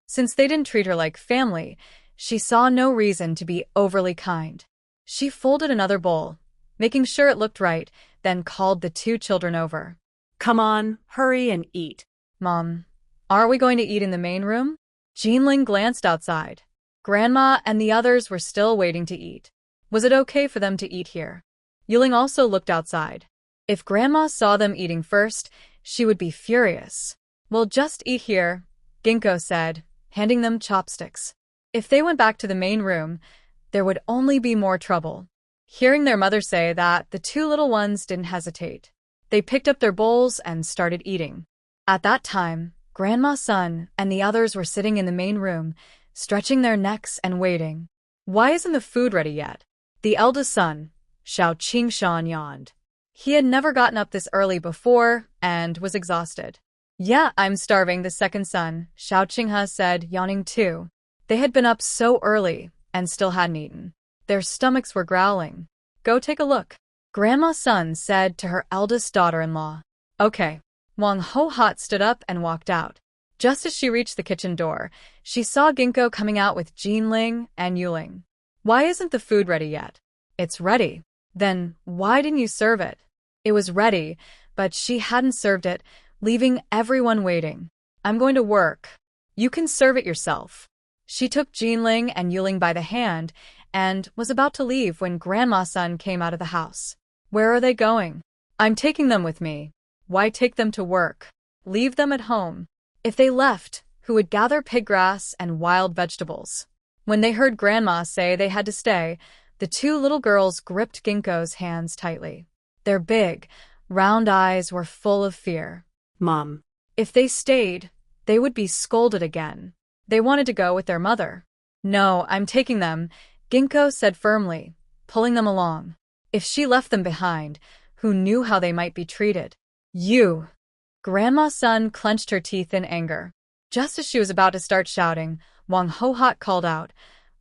Since they didn't treat her like family, she saw no reason to be overly kind. She folded another bowl, making sure it looked right, then called the 2 children over. Come on, hurry and eat. Mom, are we going to eat in the main room? Jinling glanced outside. Grandma and the others were still waiting to eat. Was it okay for them to eat here? Yuling also looked outside. If Grandma saw them eating first, she would be furious. We'll just eat here, Ginkgo said, handing them chopsticks. If they went back to the main room, there would only be more trouble. Hearing their mother say that, the 2 little ones didn't hesitate. They picked up their bowls and started eating. At that time, Grandma's son and the others were sitting in the main room, stretching their necks and waiting. Why isn't the food ready yet? The eldest son, Xiao Qingshan, yawned. He had never gotten up this early before and was exhausted. Yeah, I'm starving, the second son, Xiao Qinghe said, yawning too. They had been up so early and still hadn't eaten. Their stomachs were growling. Go take a look, Grandma's son said to her eldest daughter-in-law. Okay. Wang Ho-hot stood up and walked out. Just as she reached the kitchen door, she saw Ginkgo coming out with Jinling and Yuling. Why isn't the food ready yet? It's ready. Then why didn't you serve it? It was ready, but she hadn't served it, leaving everyone waiting. I'm going to work. You can serve it yourself. She took Jinling and Yuling by the hand and was about to leave when Grandma's son came out of the house. Where are they going? I'm taking them with me. Why take them to work? Leave them at home. If they left, who would gather pig grass and wild vegetables? When they heard Grandma say they had to stay, the 2 little girls gripped Ginkgo's hands tightly. Their big, round eyes were full of fear. Mom. If they stayed, they would be scolded again. They wanted to go with their mother. No, I'm taking them, Ginkgo said firmly, pulling them along. If she left them behind, who knew how they might be treated? You! Grandma's son clenched her teeth in anger. Just as she was about to start shouting, Wang Ho-hot called out,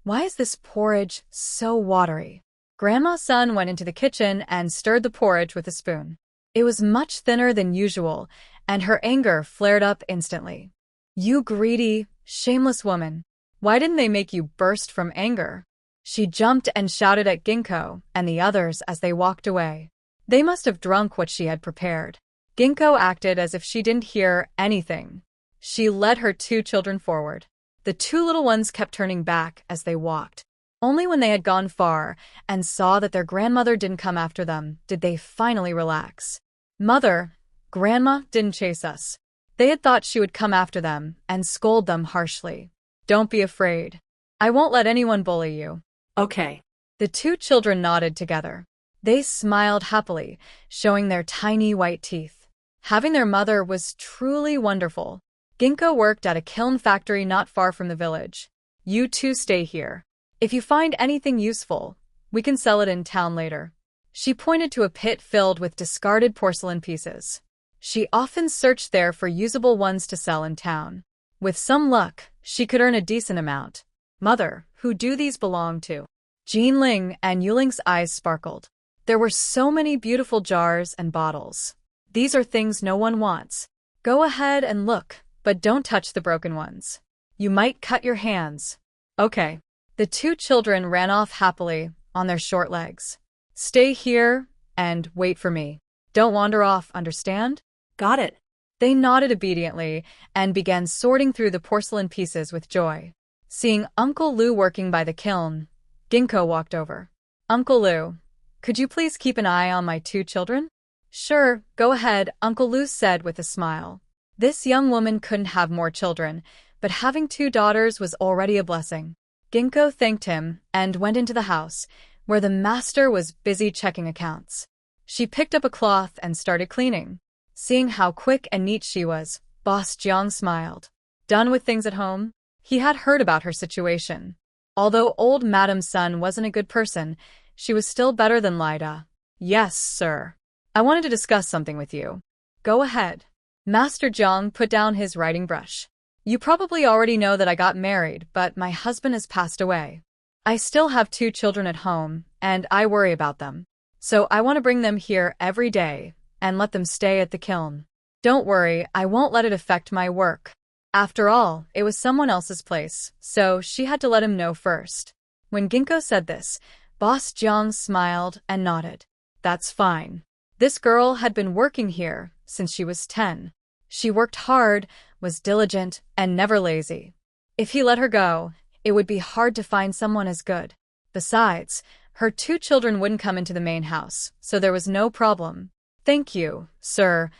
Why is this porridge so watery? Grandma's son went into the kitchen and stirred the porridge with a spoon. It was much thinner than usual, and her anger flared up instantly. You greedy, shameless woman. Why didn't they make you burst from anger? She jumped and shouted at Ginkgo and the others as they walked away. They must have drunk what she had prepared. Ginkgo acted as if she didn't hear anything. She led her 2 children forward. The 2 little ones kept turning back as they walked. Only when they had gone far and saw that their grandmother didn't come after them did they finally relax. Mother, Grandma didn't chase us. They had thought she would come after them and scold them harshly. Don't be afraid. I won't let anyone bully you. Okay. The 2 children nodded together. They smiled happily, showing their tiny white teeth. Having their mother was truly wonderful. Ginkgo worked at a kiln factory not far from the village. You 2 stay here. If you find anything useful, we can sell it in town later. She pointed to a pit filled with discarded porcelain pieces. She often searched there for usable ones to sell in town. With some luck, she could earn a decent amount. Mother, who do these belong to? Jinling and Yuling's eyes sparkled. There were so many beautiful jars and bottles. These are things no one wants. Go ahead and look, but don't touch the broken ones. You might cut your hands. Okay. The two children ran off happily on their short legs. Stay here and wait for me. Don't wander off, understand? Got it. They nodded obediently and began sorting through the porcelain pieces with joy. Seeing Uncle Lu working by the kiln, Ginkgo walked over. Uncle Lu, could you please keep an eye on my two children? Sure, go ahead, Uncle Lu said with a smile. This young woman couldn't have more children, but having two daughters was already a blessing. Ginkgo thanked him and went into the house, where the master was busy checking accounts. She picked up a cloth and started cleaning. Seeing how quick and neat she was, Boss Jiang smiled. Done with things at home? He had heard about her situation. Although old Madam's son wasn't a good person, she was still better than Lida. Yes, sir. I wanted to discuss something with you. Go ahead. Master Jiang put down his writing brush. You probably already know that I got married, but my husband has passed away. I still have two children at home, and I worry about them. So I want to bring them here every day and let them stay at the kiln. Don't worry, I won't let it affect my work. After all, it was someone else's place, so she had to let him know first. When Ginkgo said this, Boss Jiang smiled and nodded. That's fine. This girl had been working here since she was 10. She worked hard, was diligent, and never lazy. If he let her go, it would be hard to find someone as good. Besides, her two children wouldn't come into the main house, so there was no problem. Thank you, sir,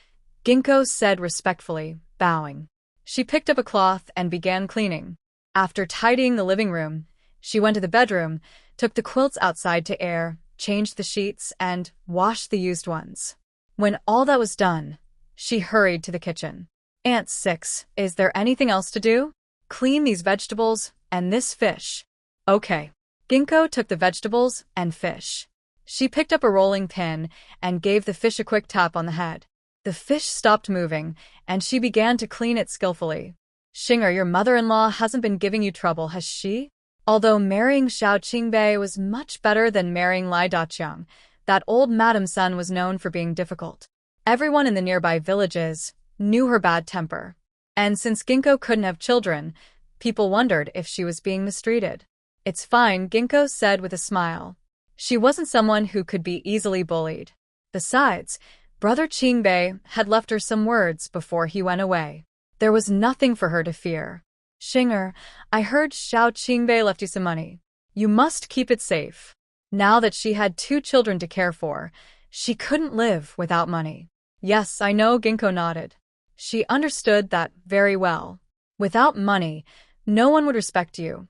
Ginkgo said respectfully, bowing. She picked up a cloth and began cleaning. After tidying the living room, she went to the bedroom, took the quilts outside to air, changed the sheets, and washed the used ones. When all that was done, she hurried to the kitchen. Aunt Six, is there anything else to do? Clean these vegetables and this fish. Okay. Ginkgo took the vegetables and fish. She picked up a rolling pin and gave the fish a quick tap on the head. The fish stopped moving, and she began to clean it skillfully. Xinger, your mother-in-law hasn't been giving you trouble, has she? Although marrying Xiao Qingbei was much better than marrying Lai Daqiang, that old madam's son was known for being difficult. Everyone in the nearby villages knew her bad temper. And since Ginkgo couldn't have children, people wondered if she was being mistreated. It's fine, Ginkgo said with a smile. She wasn't someone who could be easily bullied. Besides, Brother Qingbei had left her some words before he went away. There was nothing for her to fear. Xinger, I heard Xiao Qingbei left you some money. You must keep it safe. Now that she had two children to care for, she couldn't live without money. Yes, I know, Ginkgo nodded. She understood that very well. Without money, no one would respect you.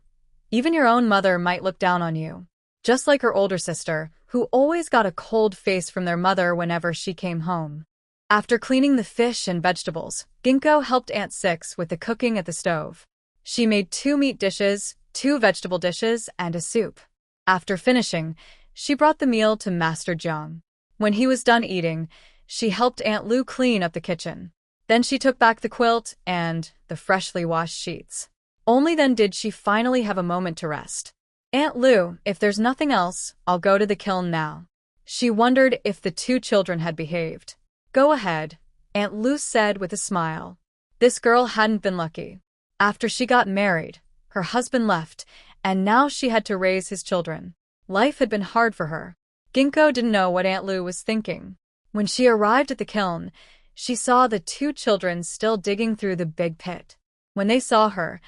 Even your own mother might look down on you. Just like her older sister, who always got a cold face from their mother whenever she came home. After cleaning the fish and vegetables, Ginkgo helped Aunt Six with the cooking at the stove. She made 2 meat dishes, 2 vegetable dishes, and a soup. After finishing, she brought the meal to Master Jiang. When he was done eating, she helped Aunt Lu clean up the kitchen. Then she took back the quilt and the freshly washed sheets. Only then did she finally have a moment to rest. Aunt Lu, if there's nothing else, I'll go to the kiln now. She wondered if the two children had behaved. Go ahead, Aunt Lu said with a smile. This girl hadn't been lucky. After she got married, her husband left, and now she had to raise his children. Life had been hard for her. Ginkgo didn't know what Aunt Lu was thinking. When she arrived at the kiln, she saw the two children still digging through the big pit. When they saw her,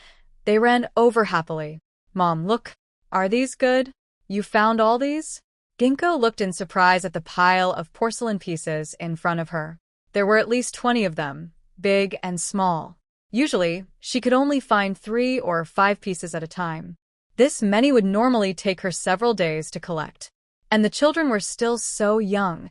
they ran over happily. Mom, look. Are these good? You found all these? Ginkgo looked in surprise at the pile of porcelain pieces in front of her. There were at least 20 of them, big and small. Usually, she could only find 3 or 5 pieces at a time. This many would normally take her several days to collect. And the children were still so young.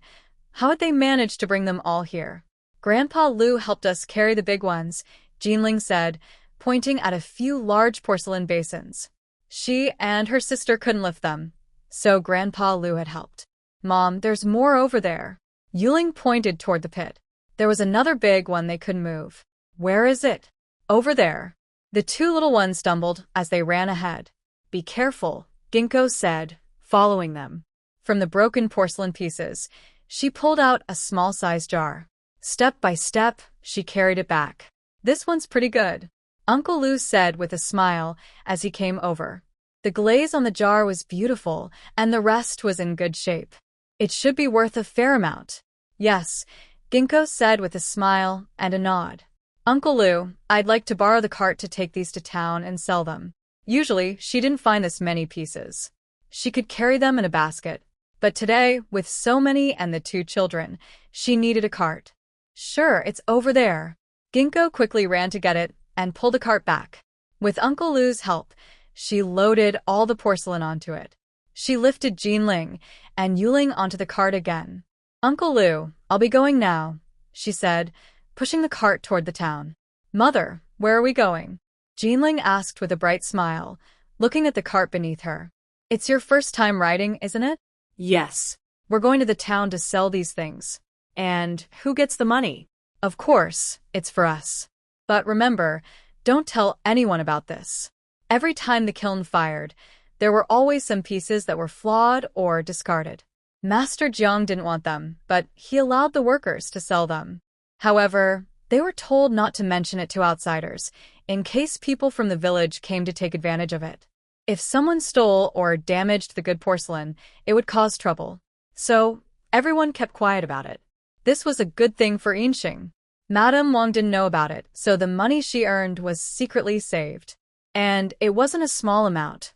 How had they managed to bring them all here? Grandpa Lu helped us carry the big ones, Jinling said, pointing at a few large porcelain basins. She and her sister couldn't lift them, so Grandpa Lu had helped. Mom, there's more over there. Yuling pointed toward the pit. There was another big one they couldn't move. Where is it? Over there. The two little ones stumbled as they ran ahead. Be careful, Ginkgo said, following them. From the broken porcelain pieces, she pulled out a small-sized jar. Step by step, she carried it back. This one's pretty good, Uncle Lou said with a smile as he came over. The glaze on the jar was beautiful, and the rest was in good shape. It should be worth a fair amount. Yes, Ginkgo said with a smile and a nod. Uncle Lou, I'd like to borrow the cart to take these to town and sell them. Usually, she didn't find this many pieces. She could carry them in a basket. But today, with so many and the two children, she needed a cart. Sure, it's over there. Ginkgo quickly ran to get it and pulled the cart back. With Uncle Lou's help, she loaded all the porcelain onto it. She lifted Jinling and Yuling onto the cart again. Uncle Lou, I'll be going now, she said, pushing the cart toward the town. Mother, where are we going? Jinling asked with a bright smile, looking at the cart beneath her. It's your first time riding, isn't it? Yes. We're going to the town to sell these things. And who gets the money? Of course, it's for us. But remember, don't tell anyone about this. Every time the kiln fired, there were always some pieces that were flawed or discarded. Master Jiang didn't want them, but he allowed the workers to sell them. However, they were told not to mention it to outsiders, in case people from the village came to take advantage of it. If someone stole or damaged the good porcelain, it would cause trouble. So, everyone kept quiet about it. This was a good thing for Yinxing. Madame Wang didn't know about it, so the money she earned was secretly saved. And it wasn't a small amount,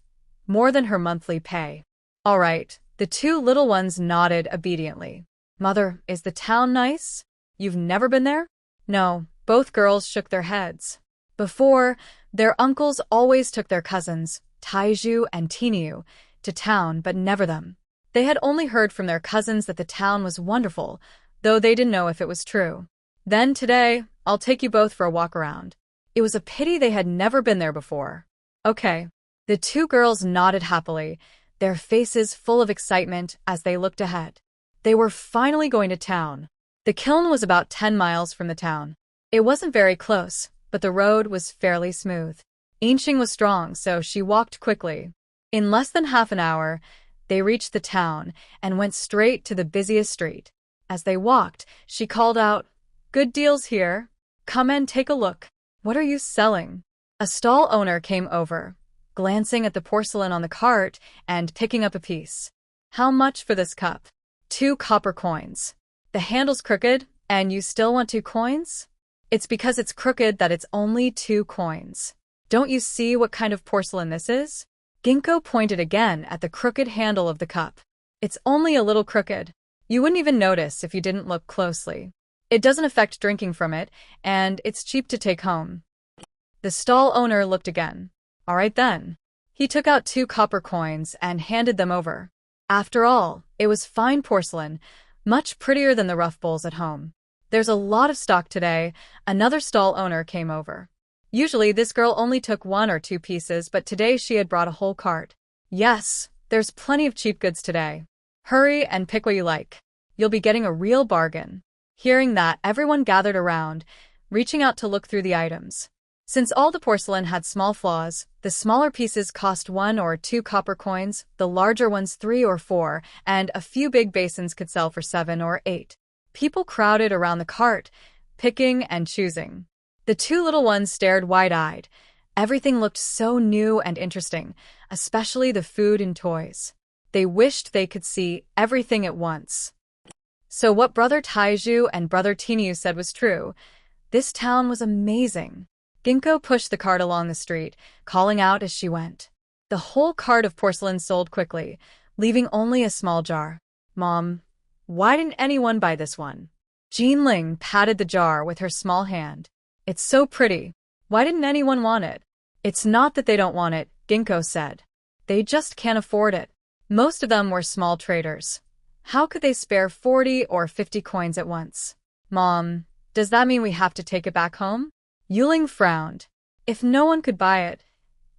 more than her monthly pay. All right, the two little ones nodded obediently. Mother, is the town nice? You've never been there? No, both girls shook their heads. Before, their uncles always took their cousins, Taiju and Tiniu, to town, but never them. They had only heard from their cousins that the town was wonderful, though they didn't know if it was true. Then today, I'll take you both for a walk around. It was a pity they had never been there before. Okay. The two girls nodded happily, their faces full of excitement as they looked ahead. They were finally going to town. The kiln was about 10 miles from the town. It wasn't very close, but the road was fairly smooth. Yinxing was strong, so she walked quickly. In less than half an hour, they reached the town and went straight to the busiest street. As they walked, she called out, "Good deals here. Come and take a look. What are you selling?" A stall owner came over, glancing at the porcelain on the cart and picking up a piece. How much for this cup? 2 copper coins. The handle's crooked, and you still want 2 coins? It's because it's crooked that it's only 2 coins. Don't you see what kind of porcelain this is? Ginkgo pointed again at the crooked handle of the cup. It's only a little crooked. You wouldn't even notice if you didn't look closely. It doesn't affect drinking from it, and it's cheap to take home. The stall owner looked again. All right then. He took out 2 copper coins and handed them over. After all, it was fine porcelain, much prettier than the rough bowls at home. There's a lot of stock today. Another stall owner came over. Usually this girl only took 1 or 2 pieces, but today she had brought a whole cart. Yes, there's plenty of cheap goods today. Hurry and pick what you like. You'll be getting a real bargain. Hearing that, everyone gathered around, reaching out to look through the items. Since all the porcelain had small flaws, the smaller pieces cost 1 or 2 copper coins, the larger ones 3 or 4, and a few big basins could sell for 7 or 8. People crowded around the cart, picking and choosing. The two little ones stared wide-eyed. Everything looked so new and interesting, especially the food and toys. They wished they could see everything at once. So what Brother Taiju and Brother Tiniu said was true. This town was amazing. Ginkgo pushed the cart along the street, calling out as she went. The whole cart of porcelain sold quickly, leaving only a small jar. Mom, why didn't anyone buy this one? Jinling patted the jar with her small hand. It's so pretty. Why didn't anyone want it? It's not that they don't want it, Ginkgo said. They just can't afford it. Most of them were small traders. How could they spare 40 or 50 coins at once? Mom, does that mean we have to take it back home? Yuling frowned. If no one could buy it,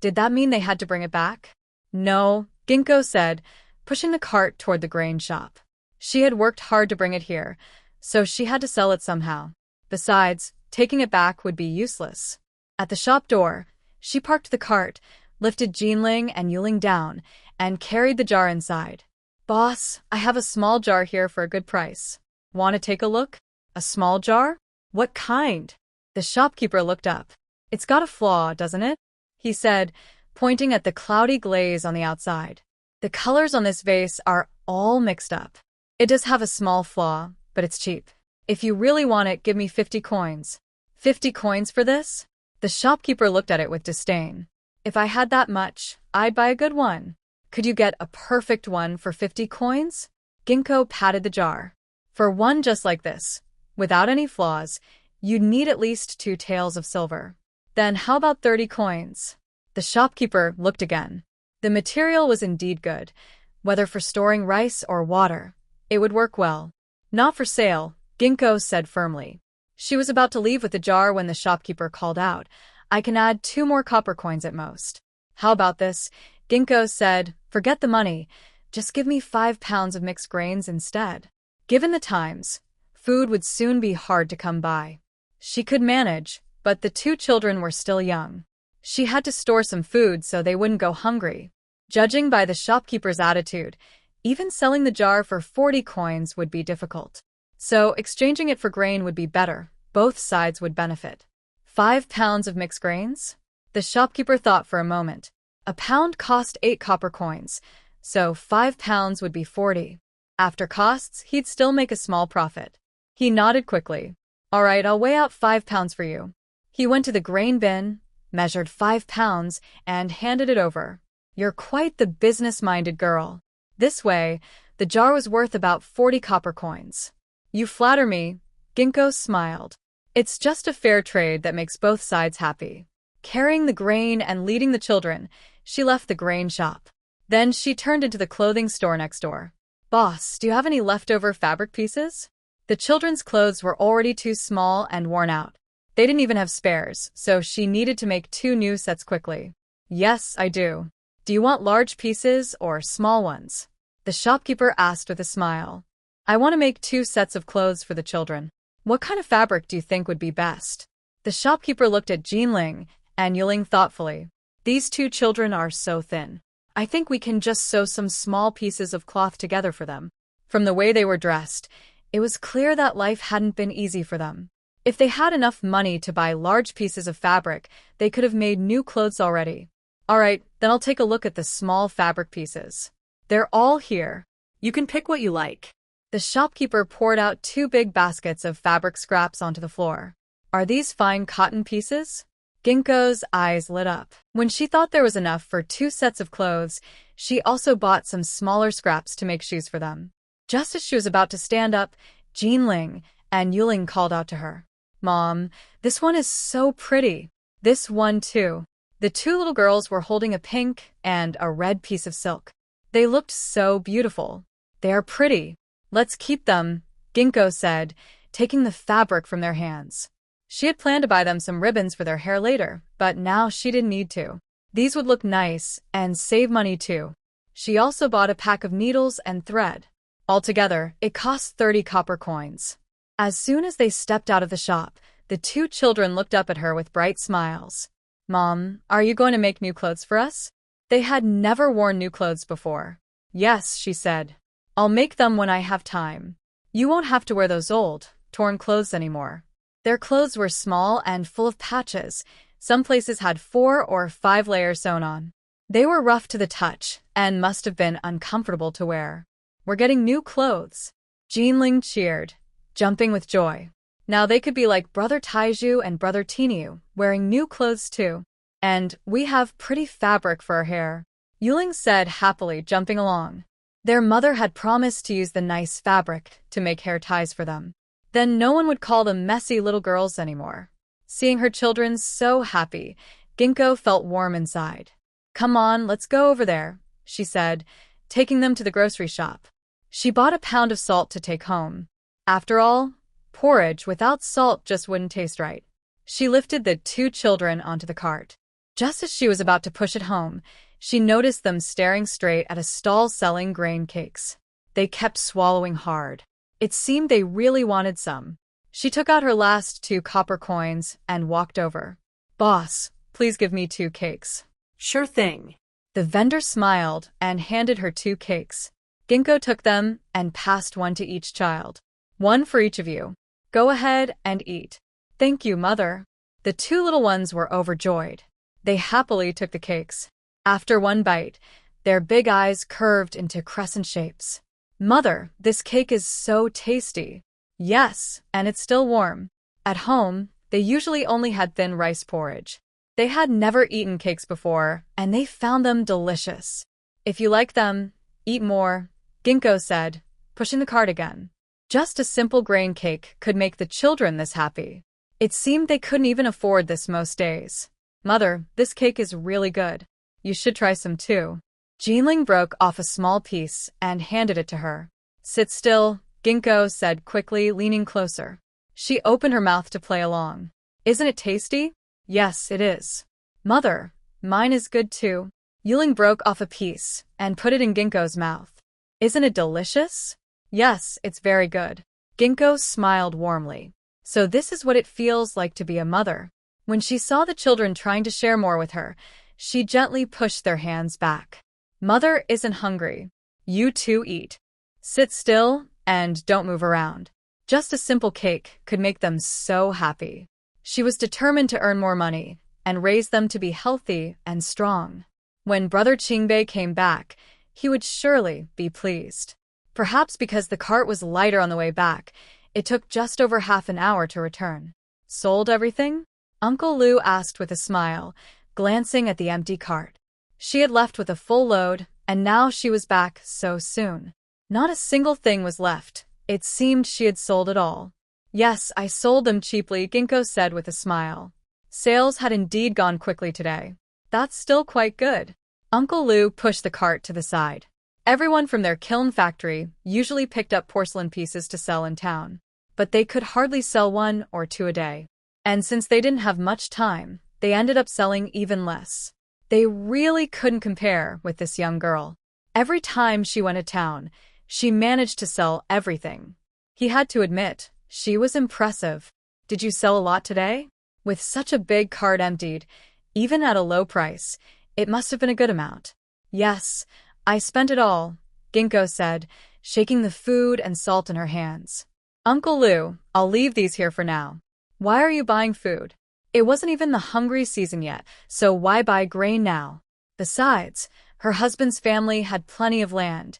did that mean they had to bring it back? No, Ginkgo said, pushing the cart toward the grain shop. She had worked hard to bring it here, so she had to sell it somehow. Besides, taking it back would be useless. At the shop door, She parked the cart, lifted Jinling and Yuling down, and carried the jar inside. "Boss, I have a small jar here for a good price. Want to take a look?" "A small jar? What kind?" The shopkeeper looked up. "It's got a flaw, doesn't it?" he said, pointing at the cloudy glaze on the outside. "The colors on this vase are all mixed up. It does have a small flaw, but it's cheap. If you really want it, give me 50 coins. 50 coins for this?" The shopkeeper looked at it with disdain. "If I had that much, I'd buy a good one. Could you get a perfect one for 50 coins? Ginkgo patted the jar. "For one just like this, without any flaws, you'd need at least 2 taels of silver." "Then how about 30 coins? The shopkeeper looked again. The material was indeed good. Whether for storing rice or water, it would work well. "Not for sale," Ginkgo said firmly. She was about to leave with the jar when the shopkeeper called out, "I can add 2 more copper coins at most." "How about this?" Ginkgo said. "Forget the money. Just give me 5 pounds of mixed grains instead." Given the times, food would soon be hard to come by. She could manage, but the 2 children were still young. She had to store some food so they wouldn't go hungry. Judging by the shopkeeper's attitude, even selling the jar for 40 coins would be difficult. So exchanging it for grain would be better. Both sides would benefit. 5 pounds of mixed grains? The shopkeeper thought for a moment. A pound cost 8 copper coins, so 5 pounds would be 40. After costs, he'd still make a small profit. He nodded quickly. "All right, I'll weigh out 5 pounds for you." He went to the grain bin, measured 5 pounds, and handed it over. "You're quite the business-minded girl." This way, the jar was worth about 40 copper coins. "You flatter me," Ginkgo smiled. "It's just a fair trade that makes both sides happy." Carrying the grain and leading the children, she left the grain shop. Then she turned into the clothing store next door. "Boss, do you have any leftover fabric pieces?" The children's clothes were already too small and worn out. They didn't even have spares, so she needed to make 2 new sets quickly. "Yes, I do. Do you want large pieces or small ones?" The shopkeeper asked with a smile. "I want to make 2 sets of clothes for the children. What kind of fabric do you think would be best?" The shopkeeper looked at Jinling and Yuling thoughtfully. "These 2 children are so thin. I think we can just sew some small pieces of cloth together for them." From the way they were dressed, it was clear that life hadn't been easy for them. If they had enough money to buy large pieces of fabric, they could have made new clothes already. "All right, then I'll take a look at the small fabric pieces. They're all here. You can pick what you like." The shopkeeper poured out 2 big baskets of fabric scraps onto the floor. "Are these fine cotton pieces?" Ginkgo's eyes lit up. When she thought there was enough for 2 sets of clothes, she also bought some smaller scraps to make shoes for them. Just as she was about to stand up, Jinling and Yuling called out to her. "Mom, this one is so pretty." "This one too." The 2 little girls were holding a pink and a red piece of silk. They looked so beautiful. "They are pretty. Let's keep them," Ginkgo said, taking the fabric from their hands. She had planned to buy them some ribbons for their hair later, but now she didn't need to. These would look nice and save money too. She also bought a pack of needles and thread. Altogether, it cost 30 copper coins. As soon as they stepped out of the shop, the 2 children looked up at her with bright smiles. "Mom, are you going to make new clothes for us?" They had never worn new clothes before. "Yes," she said. "I'll make them when I have time. You won't have to wear those old, torn clothes anymore." Their clothes were small and full of patches. Some places had 4 or 5 layers sewn on. They were rough to the touch and must have been uncomfortable to wear. "We're getting new clothes." Jinling cheered, jumping with joy. Now they could be like Brother Taiju and Brother Tiniu, wearing new clothes too. "And we have pretty fabric for our hair," Yuling said happily, jumping along. Their mother had promised to use the nice fabric to make hair ties for them. Then no one would call them messy little girls anymore. Seeing her children so happy, Ginkgo felt warm inside. "Come on, let's go over there," she said, taking them to the grocery shop. She bought a pound of salt to take home. After all, porridge without salt just wouldn't taste right. She lifted the 2 children onto the cart. Just as she was about to push it home, she noticed them staring straight at a stall selling grain cakes. They kept swallowing hard. It seemed they really wanted some. She took out her last 2 copper coins and walked over. "Boss, please give me 2 cakes. Sure thing. The vendor smiled and handed her 2 cakes. Ginkgo took them and passed one to each child. One for each of you. Go ahead and eat. Thank you, mother. The 2 little ones were overjoyed. They happily took the cakes. After one bite, their big eyes curved into crescent shapes. Mother, this cake is so tasty. Yes, and it's still warm. At home, they usually only had thin rice porridge. They had never eaten cakes before, and they found them delicious. If you like them, eat more, Ginkgo said, pushing the cart again. Just a simple grain cake could make the children this happy. It seemed they couldn't even afford this most days. Mother, this cake is really good. You should try some too. Jinling broke off a small piece and handed it to her. Sit still, Ginkgo said quickly, leaning closer. She opened her mouth to play along. Isn't it tasty? Yes, it is. Mother, mine is good too. Yuling broke off a piece and put it in Ginkgo's mouth. Isn't it delicious? Yes, it's very good. Ginkgo smiled warmly. So this is what it feels like to be a mother. When she saw the children trying to share more with her, she gently pushed their hands back. Mother isn't hungry. You too eat. Sit still and don't move around. Just a simple cake could make them so happy. She was determined to earn more money and raise them to be healthy and strong. When Brother Qingbei came back, he would surely be pleased. Perhaps because the cart was lighter on the way back, it took just over half an hour to return. Sold everything? Uncle Lu asked with a smile, glancing at the empty cart. She had left with a full load, and now she was back so soon. Not a single thing was left. It seemed she had sold it all. Yes, I sold them cheaply, Ginkgo said with a smile. Sales had indeed gone quickly today. That's still quite good. Uncle Lu pushed the cart to the side. Everyone from their kiln factory usually picked up porcelain pieces to sell in town, but they could hardly sell 1 or 2 a day. And since they didn't have much time, they ended up selling even less. They really couldn't compare with this young girl. Every time she went to town, she managed to sell everything. He had to admit, she was impressive. Did you sell a lot today? With such a big cart emptied, even at a low price, it must have been a good amount. Yes, I spent it all, Ginkgo said, shaking the food and salt in her hands. Uncle Lu, I'll leave these here for now. Why are you buying food? It wasn't even the hungry season yet, so why buy grain now? Besides, her husband's family had plenty of land.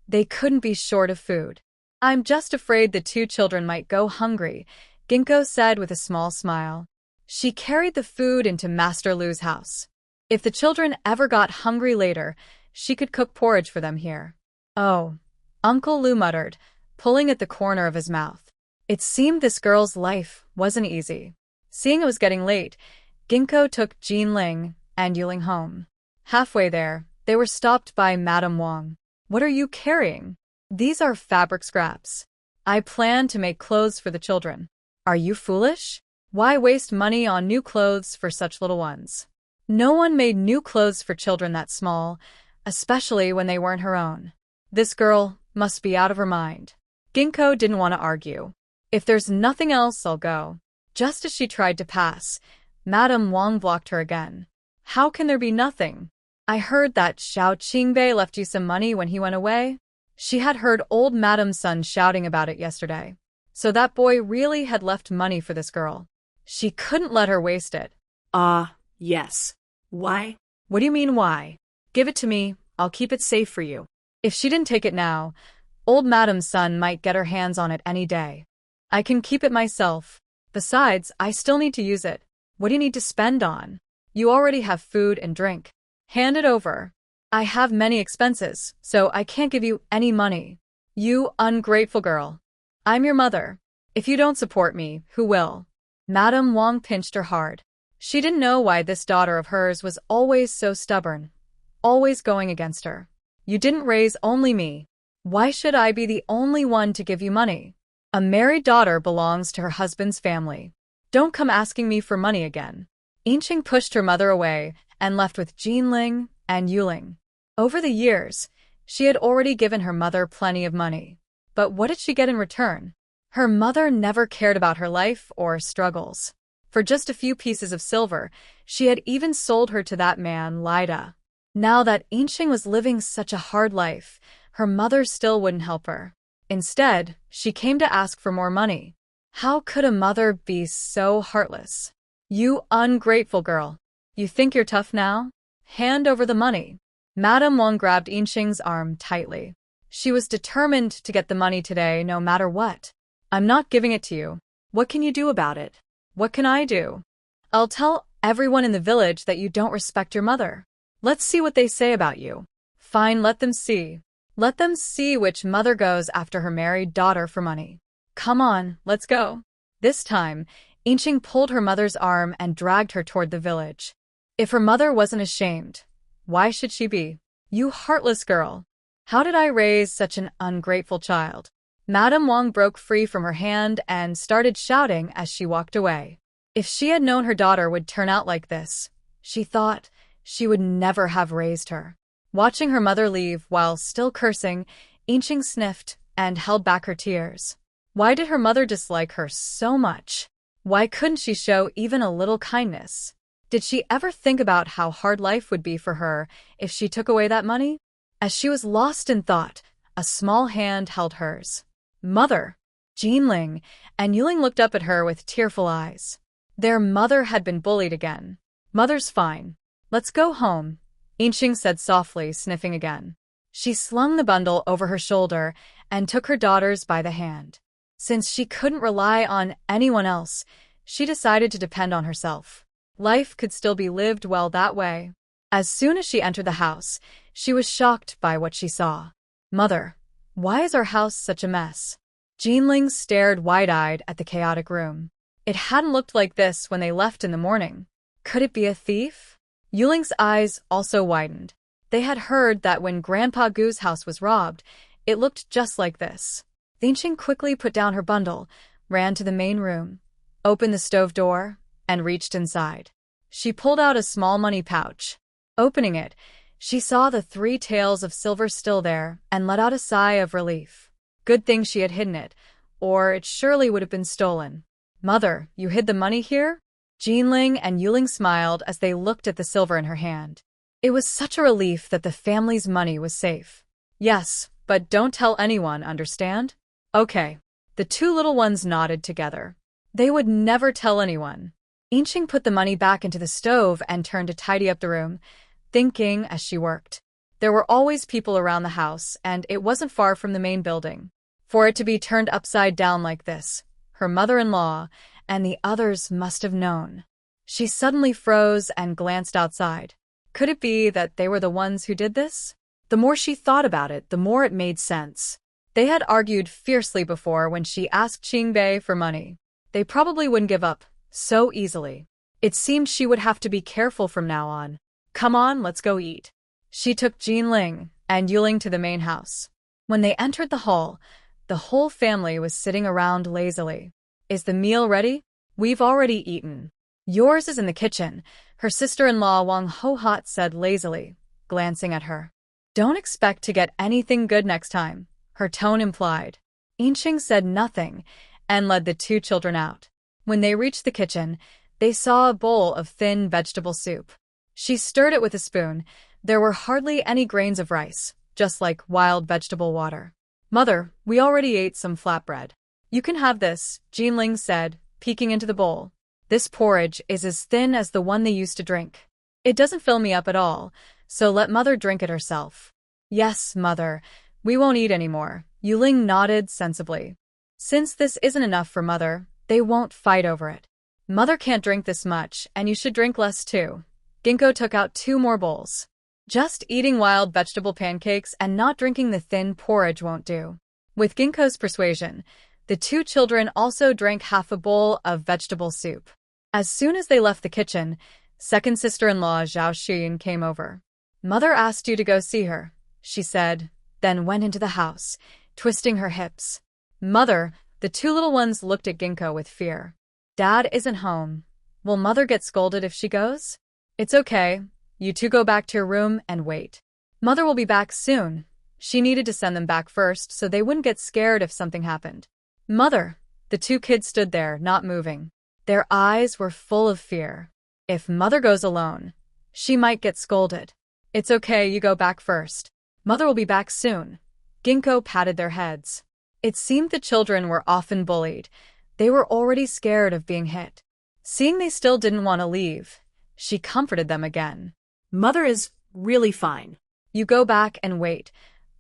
They couldn't be short of food. I'm just afraid the 2 children might go hungry, Ginkgo said with a small smile. She carried the food into Master Lu's house. If the children ever got hungry later, she could cook porridge for them here. Oh, Uncle Lu muttered, pulling at the corner of his mouth. It seemed this girl's life wasn't easy. Seeing it was getting late, Ginkgo took Jinling and Yuling home. Halfway there, they were stopped by Madame Wang. What are you carrying? These are fabric scraps. I plan to make clothes for the children. Are you foolish? Why waste money on new clothes for such little ones? No one made new clothes for children that small, especially when they weren't her own. This girl must be out of her mind. Ginkgo didn't want to argue. If there's nothing else, I'll go. Just as she tried to pass, Madame Wang blocked her again. How can there be nothing? I heard that Xiao Qingbei left you some money when he went away. She had heard old Madame's son shouting about it yesterday. So that boy really had left money for this girl. She couldn't let her waste it. Yes. Why? What do you mean why? Give it to me, I'll keep it safe for you. If she didn't take it now, old Madame's son might get her hands on it any day. I can keep it myself. Besides, I still need to use it. What do you need to spend on? You already have food and drink. Hand it over. I have many expenses, so I can't give you any money. You ungrateful girl. I'm your mother. If you don't support me, who will? Madame Wang pinched her hard. She didn't know why this daughter of hers was always so stubborn, always going against her. You didn't raise only me. Why should I be the only one to give you money? A married daughter belongs to her husband's family. Don't come asking me for money again. Yinqing pushed her mother away and left with Jinling and Yuling. Over the years, she had already given her mother plenty of money. But what did she get in return? Her mother never cared about her life or struggles. For just a few pieces of silver, she had even sold her to that man, Lida. Now that Inching was living such a hard life, her mother still wouldn't help her. Instead, she came to ask for more money. How could a mother be so heartless? You ungrateful girl. You think you're tough now? Hand over the money. Madame Wang grabbed Inching's arm tightly. She was determined to get the money today no matter what. I'm not giving it to you. What can you do about it? What can I do? I'll tell everyone in the village that you don't respect your mother. Let's see what they say about you. Fine, let them see. Let them see which mother goes after her married daughter for money. Come on, let's go. This time, Inching pulled her mother's arm and dragged her toward the village. If her mother wasn't ashamed, why should she be? You heartless girl. How did I raise such an ungrateful child? Madame Wang broke free from her hand and started shouting as she walked away. If she had known her daughter would turn out like this, she thought she would never have raised her. Watching her mother leave while still cursing, Inching sniffed and held back her tears. Why did her mother dislike her so much? Why couldn't she show even a little kindness? Did she ever think about how hard life would be for her if she took away that money? As she was lost in thought, a small hand held hers. Mother! Jinling and Yuling looked up at her with tearful eyes. Their mother had been bullied again. Mother's fine. Let's go home, Inching said softly, sniffing again. She slung the bundle over her shoulder and took her daughters by the hand. Since she couldn't rely on anyone else, she decided to depend on herself. Life could still be lived well that way. As soon as she entered the house, she was shocked by what she saw. Mother, why is our house such a mess? Jinling stared wide-eyed at the chaotic room. It hadn't looked like this when they left in the morning. Could it be a thief? Yuling's eyes also widened. They had heard that when Grandpa Gu's house was robbed, it looked just like this. Inching quickly put down her bundle, ran to the main room, opened the stove door, and reached inside. She pulled out a small money pouch. Opening it, she saw the 3 taels of silver still there and let out a sigh of relief. Good thing she had hidden it, or it surely would have been stolen. Mother, you hid the money here? Jinling and Yuling smiled as they looked at the silver in her hand. It was such a relief that the family's money was safe. Yes, but don't tell anyone, understand? Okay. The 2 little ones nodded together. They would never tell anyone. Inching put the money back into the stove and turned to tidy up the room, thinking as she worked. There were always people around the house, and it wasn't far from the main building. For it to be turned upside down like this, her mother-in-law and the others must have known. She suddenly froze and glanced outside. Could it be that they were the ones who did this? The more she thought about it, the more it made sense. They had argued fiercely before when she asked Qingbei for money. They probably wouldn't give up so easily. It seemed she would have to be careful from now on. Come on, let's go eat. She took Jinling and Yuling to the main house. When they entered the hall, the whole family was sitting around lazily. Is the meal ready? We've already eaten. Yours is in the kitchen, her sister-in-law Wang Hohot said lazily, glancing at her. Don't expect to get anything good next time, her tone implied. Inching said nothing and led the 2 children out. When they reached the kitchen, they saw a bowl of thin vegetable soup. She stirred it with a spoon. There were hardly any grains of rice, just like wild vegetable water. Mother, we already ate some flatbread. You can have this, Jinling said, peeking into the bowl. This porridge is as thin as the one they used to drink. It doesn't fill me up at all, so let Mother drink it herself. Yes, Mother, we won't eat anymore. Yuling nodded sensibly. Since this isn't enough for Mother, they won't fight over it. Mother can't drink this much, and you should drink less too. Ginkgo took out 2 more bowls. Just eating wild vegetable pancakes and not drinking the thin porridge won't do. With Ginkgo's persuasion, the 2 children also drank half a bowl of vegetable soup. As soon as they left the kitchen, second sister-in-law Zhao Xin came over. Mother asked you to go see her, she said, then went into the house, twisting her hips. Mother, the 2 little ones looked at Ginkgo with fear. Dad isn't home. Will Mother get scolded if she goes? It's okay. You 2 go back to your room and wait. Mother will be back soon. She needed to send them back first so they wouldn't get scared if something happened. Mother, the 2 kids stood there, not moving. Their eyes were full of fear. If mother goes alone, she might get scolded. It's okay, you go back first. Mother will be back soon. Ginkgo patted their heads. It seemed the children were often bullied. They were already scared of being hit. Seeing they still didn't want to leave, she comforted them again. Mother is really fine. You go back and wait.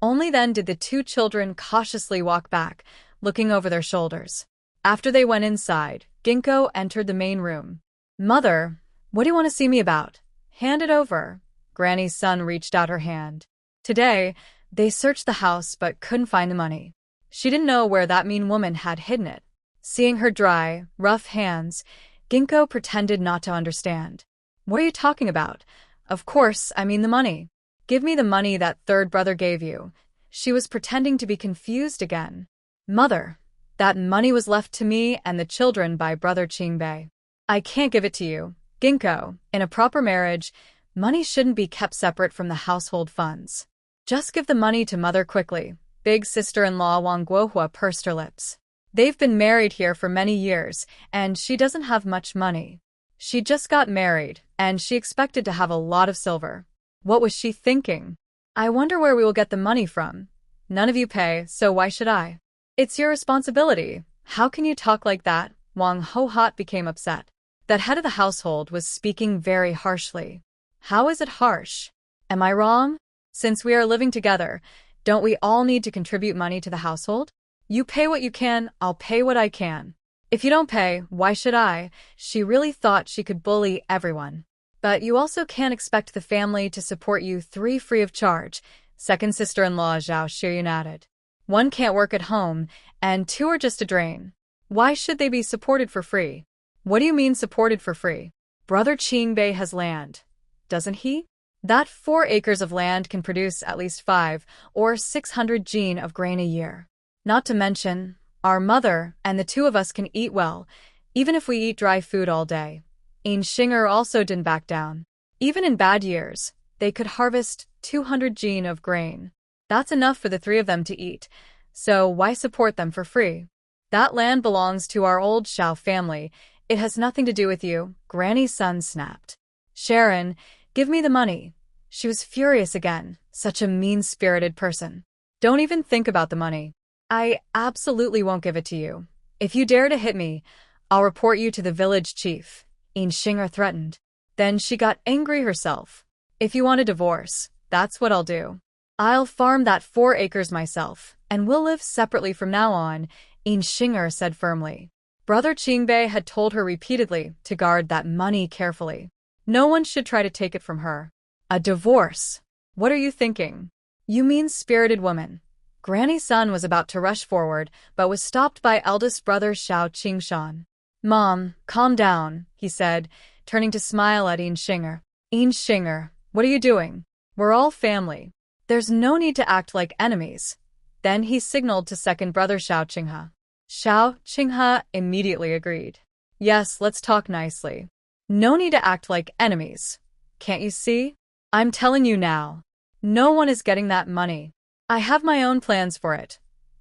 Only then did the two children cautiously walk back, looking over their shoulders. After they went inside, Ginkgo entered the main room. Mother, what do you want to see me about? Hand it over. Granny's son reached out her hand. Today, they searched the house but couldn't find the money. She didn't know where that mean woman had hidden it. Seeing her dry, rough hands, Ginkgo pretended not to understand. What are you talking about? Of course, I mean the money. Give me the money that third brother gave you. She was pretending to be confused again. Mother, that money was left to me and the children by brother Qingbei. I can't give it to you. Ginkgo, in a proper marriage, money shouldn't be kept separate from the household funds. Just give the money to mother quickly. Big sister-in-law Wang Guohua pursed her lips. They've been married here for many years, and she doesn't have much money. She just got married, and she expected to have a lot of silver. What was she thinking? I wonder where we will get the money from. None of you pay, so why should I? It's your responsibility. How can you talk like that? Wang Hohot became upset. That head of the household was speaking very harshly. How is it harsh? Am I wrong? Since we are living together, don't we all need to contribute money to the household? You pay what you can, I'll pay what I can. If you don't pay, why should I? She really thought she could bully everyone. But you also can't expect the family to support you three free of charge, second sister-in-law Zhao Shiyun added. One can't work at home, and two are just a drain. Why should they be supported for free? What do you mean supported for free? Brother Qingbei has land, doesn't he? That 4 acres of land can produce at least 5 or 600 jin of grain a year. Not to mention, our mother and the two of us can eat well, even if we eat dry food all day. Yin Xinger also didn't back down. Even in bad years, they could harvest 200 jin of grain. That's enough for the 3 of them to eat, so why support them for free? That land belongs to our old Shao family. It has nothing to do with you, Granny's son snapped. Sharon, give me the money. She was furious again, such a mean-spirited person. Don't even think about the money. I absolutely won't give it to you. If you dare to hit me, I'll report you to the village chief, Yin Xinger threatened. Then she got angry herself. If you want a divorce, that's what I'll do. I'll farm that 4 acres myself, and we'll live separately from now on, Yin Xinger said firmly. Brother Qingbei had told her repeatedly to guard that money carefully. No one should try to take it from her. A divorce? What are you thinking? You mean-spirited woman. Granny's son was about to rush forward, but was stopped by eldest brother Xiao Qingshan. Mom, calm down, he said, turning to smile at Yin Xinger. Yin Xinger, what are you doing? We're all family. There's no need to act like enemies. Then he signaled to second brother Xiao Qinghe. Xiao Qinghe immediately agreed. Yes, let's talk nicely. No need to act like enemies. Can't you see? I'm telling you now. No one is getting that money. I have my own plans for it.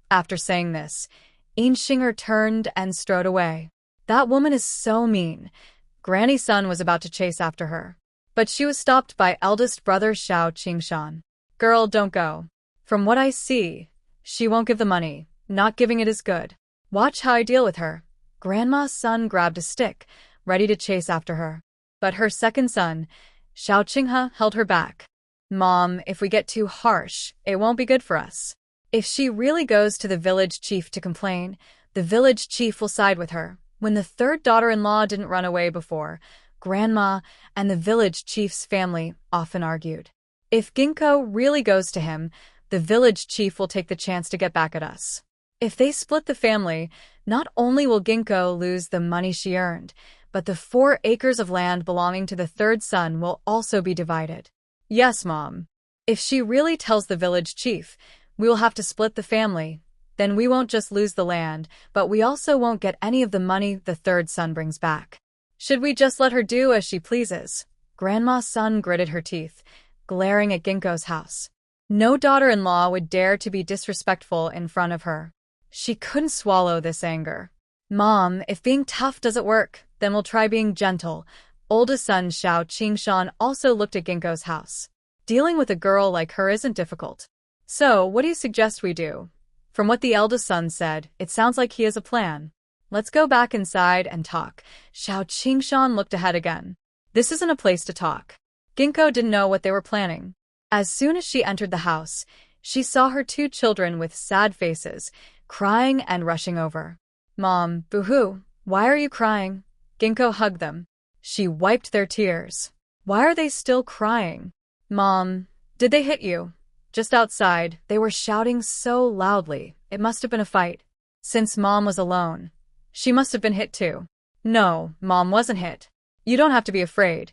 After saying this, Yin Xinger turned and strode away. That woman is so mean. Granny's son was about to chase after her. But she was stopped by eldest brother Xiao Qingshan. Girl, don't go. From what I see, she won't give the money. Not giving it is good. Watch how I deal with her. Grandma's son grabbed a stick, ready to chase after her. But her second son, Xiao Qinghe, held her back. Mom, if we get too harsh, it won't be good for us. If she really goes to the village chief to complain, the village chief will side with her. When the third daughter-in-law didn't run away before, Grandma and the village chief's family often argued. If Ginkgo really goes to him, the village chief will take the chance to get back at us. If they split the family, not only will Ginkgo lose the money she earned, but the 4 acres of land belonging to the third son will also be divided. Yes, Mom. If she really tells the village chief, we will have to split the family. Then we won't just lose the land, but we also won't get any of the money the third son brings back. Should we just let her do as she pleases? Grandma's son gritted her teeth, glaring at Ginkgo's house. No daughter-in-law would dare to be disrespectful in front of her. She couldn't swallow this anger. Mom, if being tough doesn't work, Then we'll try being gentle. Oldest son Xiao Qingshan also looked at Ginkgo's house. Dealing with a girl like her isn't difficult. So, what do you suggest we do? From what the eldest son said, it sounds like he has a plan. Let's go back inside and talk. Xiao Qingshan looked ahead again. This isn't a place to talk. Ginkgo didn't know what they were planning. As soon as she entered the house, she saw her two children with sad faces, crying and rushing over. Mom, boo-hoo, why are you crying? Ginkgo hugged them. She wiped their tears. Why are they still crying? Mom, did they hit you? Just outside, they were shouting so loudly, it must have been a fight. Since Mom was alone, she must have been hit too. No, Mom wasn't hit. You don't have to be afraid.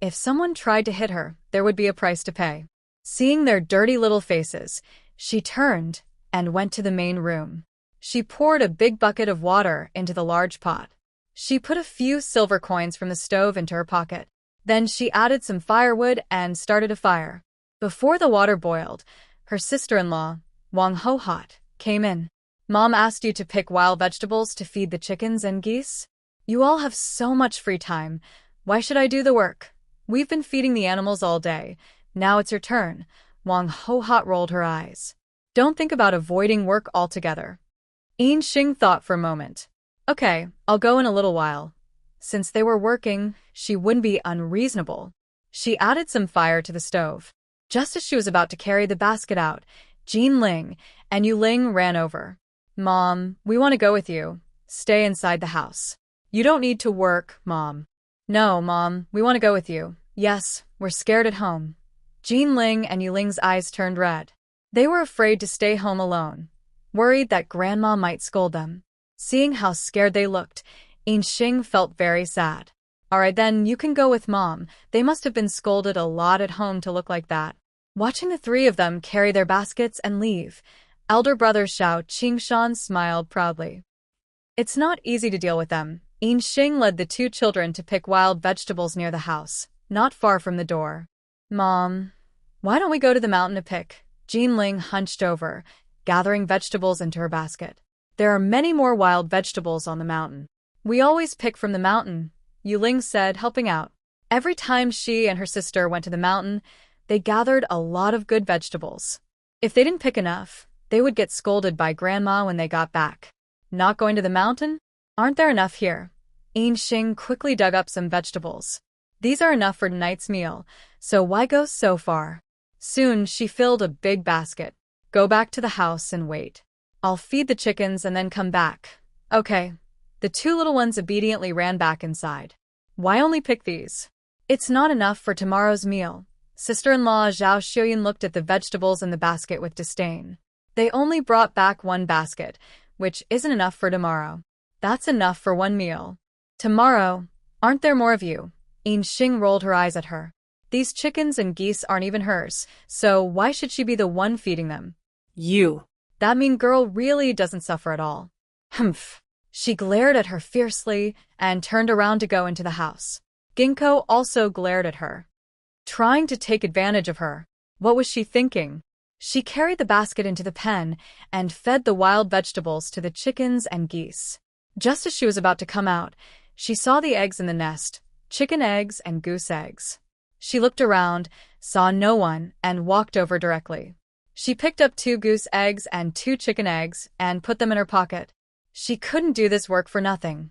If someone tried to hit her, there would be a price to pay. Seeing their dirty little faces, she turned and went to the main room. She poured a big bucket of water into the large pot. She put a few silver coins from the stove into her pocket. Then she added some firewood and started a fire. Before the water boiled, her sister-in-law, Wang Ho-hot, came in. Mom asked you to pick wild vegetables to feed the chickens and geese? You all have so much free time. Why should I do the work? We've been feeding the animals all day. Now it's your turn. Wang Ho-hot rolled her eyes. Don't think about avoiding work altogether. Yin Xing thought for a moment. Okay, I'll go in a little while. Since they were working, she wouldn't be unreasonable. She added some fire to the stove. Just as she was about to carry the basket out, Jean Ling and Yu Ling ran over. Mom, we want to go with you. Stay inside the house. You don't need to work, Mom. No, Mom, we want to go with you. Yes, we're scared at home. Jean Ling and Yu Ling's eyes turned red. They were afraid to stay home alone, worried that Grandma might scold them. Seeing how scared they looked, Yin Xing felt very sad. Alright then, you can go with Mom. They must have been scolded a lot at home to look like that. Watching the three of them carry their baskets and leave, elder brother Xiao Qingshan smiled proudly. It's not easy to deal with them. Yin Xing led the two children to pick wild vegetables near the house, not far from the door. Mom, why don't we go to the mountain to pick? Jean Ling hunched over, gathering vegetables into her basket. There are many more wild vegetables on the mountain. We always pick from the mountain, Yu Ling said, helping out. Every time she and her sister went to the mountain, they gathered a lot of good vegetables. If they didn't pick enough, they would get scolded by Grandma when they got back. Not going to the mountain? Aren't there enough here? Yin Xing quickly dug up some vegetables. These are enough for tonight's meal, so why go so far? Soon she filled a big basket. Go back to the house and wait. I'll feed the chickens and then come back. Okay. The two little ones obediently ran back inside. Why only pick these? It's not enough for tomorrow's meal. Sister-in-law Zhao Xiuyan looked at the vegetables in the basket with disdain. They only brought back one basket, which isn't enough for tomorrow. That's enough for one meal. Tomorrow, aren't there more of you? Yin Xing rolled her eyes at her. These chickens and geese aren't even hers, so why should she be the one feeding them? You. That mean girl really doesn't suffer at all. Humph. She glared at her fiercely and turned around to go into the house. Ginkgo also glared at her, trying to take advantage of her. What was she thinking? She carried the basket into the pen and fed the wild vegetables to the chickens and geese. Just as she was about to come out, she saw the eggs in the nest, chicken eggs and goose eggs. She looked around, saw no one, and walked over directly. She picked up 2 goose eggs and 2 chicken eggs and put them in her pocket. She couldn't do this work for nothing.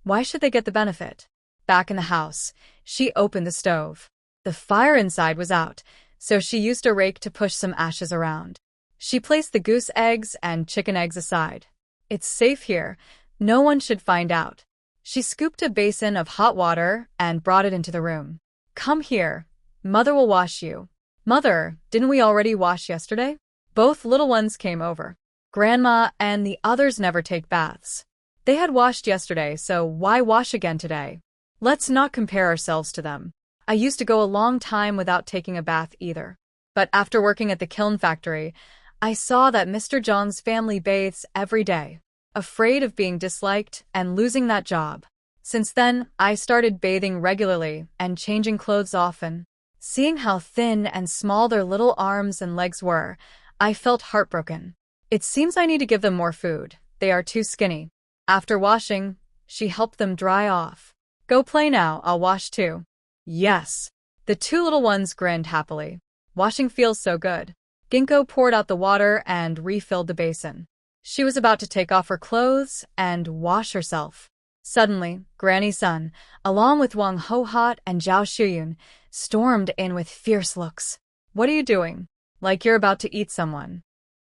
Why should they get the benefit? Back in the house, she opened the stove. The fire inside was out, so she used a rake to push some ashes around. She placed the goose eggs and chicken eggs aside. It's safe here. No one should find out. She scooped a basin of hot water and brought it into the room. Come here. Mother will wash you. Mother, didn't we already wash yesterday? Both little ones came over. Grandma and the others never take baths. They had washed yesterday, so why wash again today? Let's not compare ourselves to them. I used to go a long time without taking a bath either. But after working at the kiln factory, I saw that Mr. Zhang's family bathes every day, afraid of being disliked and losing that job. Since then, I started bathing regularly and changing clothes often. Seeing how thin and small their little arms and legs were, I felt heartbroken. It seems I need to give them more food. They are too skinny. After washing, she helped them dry off. Go play now, I'll wash too. Yes. The two little ones grinned happily. Washing feels so good. Ginkgo poured out the water and refilled the basin. She was about to take off her clothes and wash herself. Suddenly, Granny's son, along with Wang Hohot and Zhao Shiyun, stormed in with fierce looks. What are you doing? Like you're about to eat someone.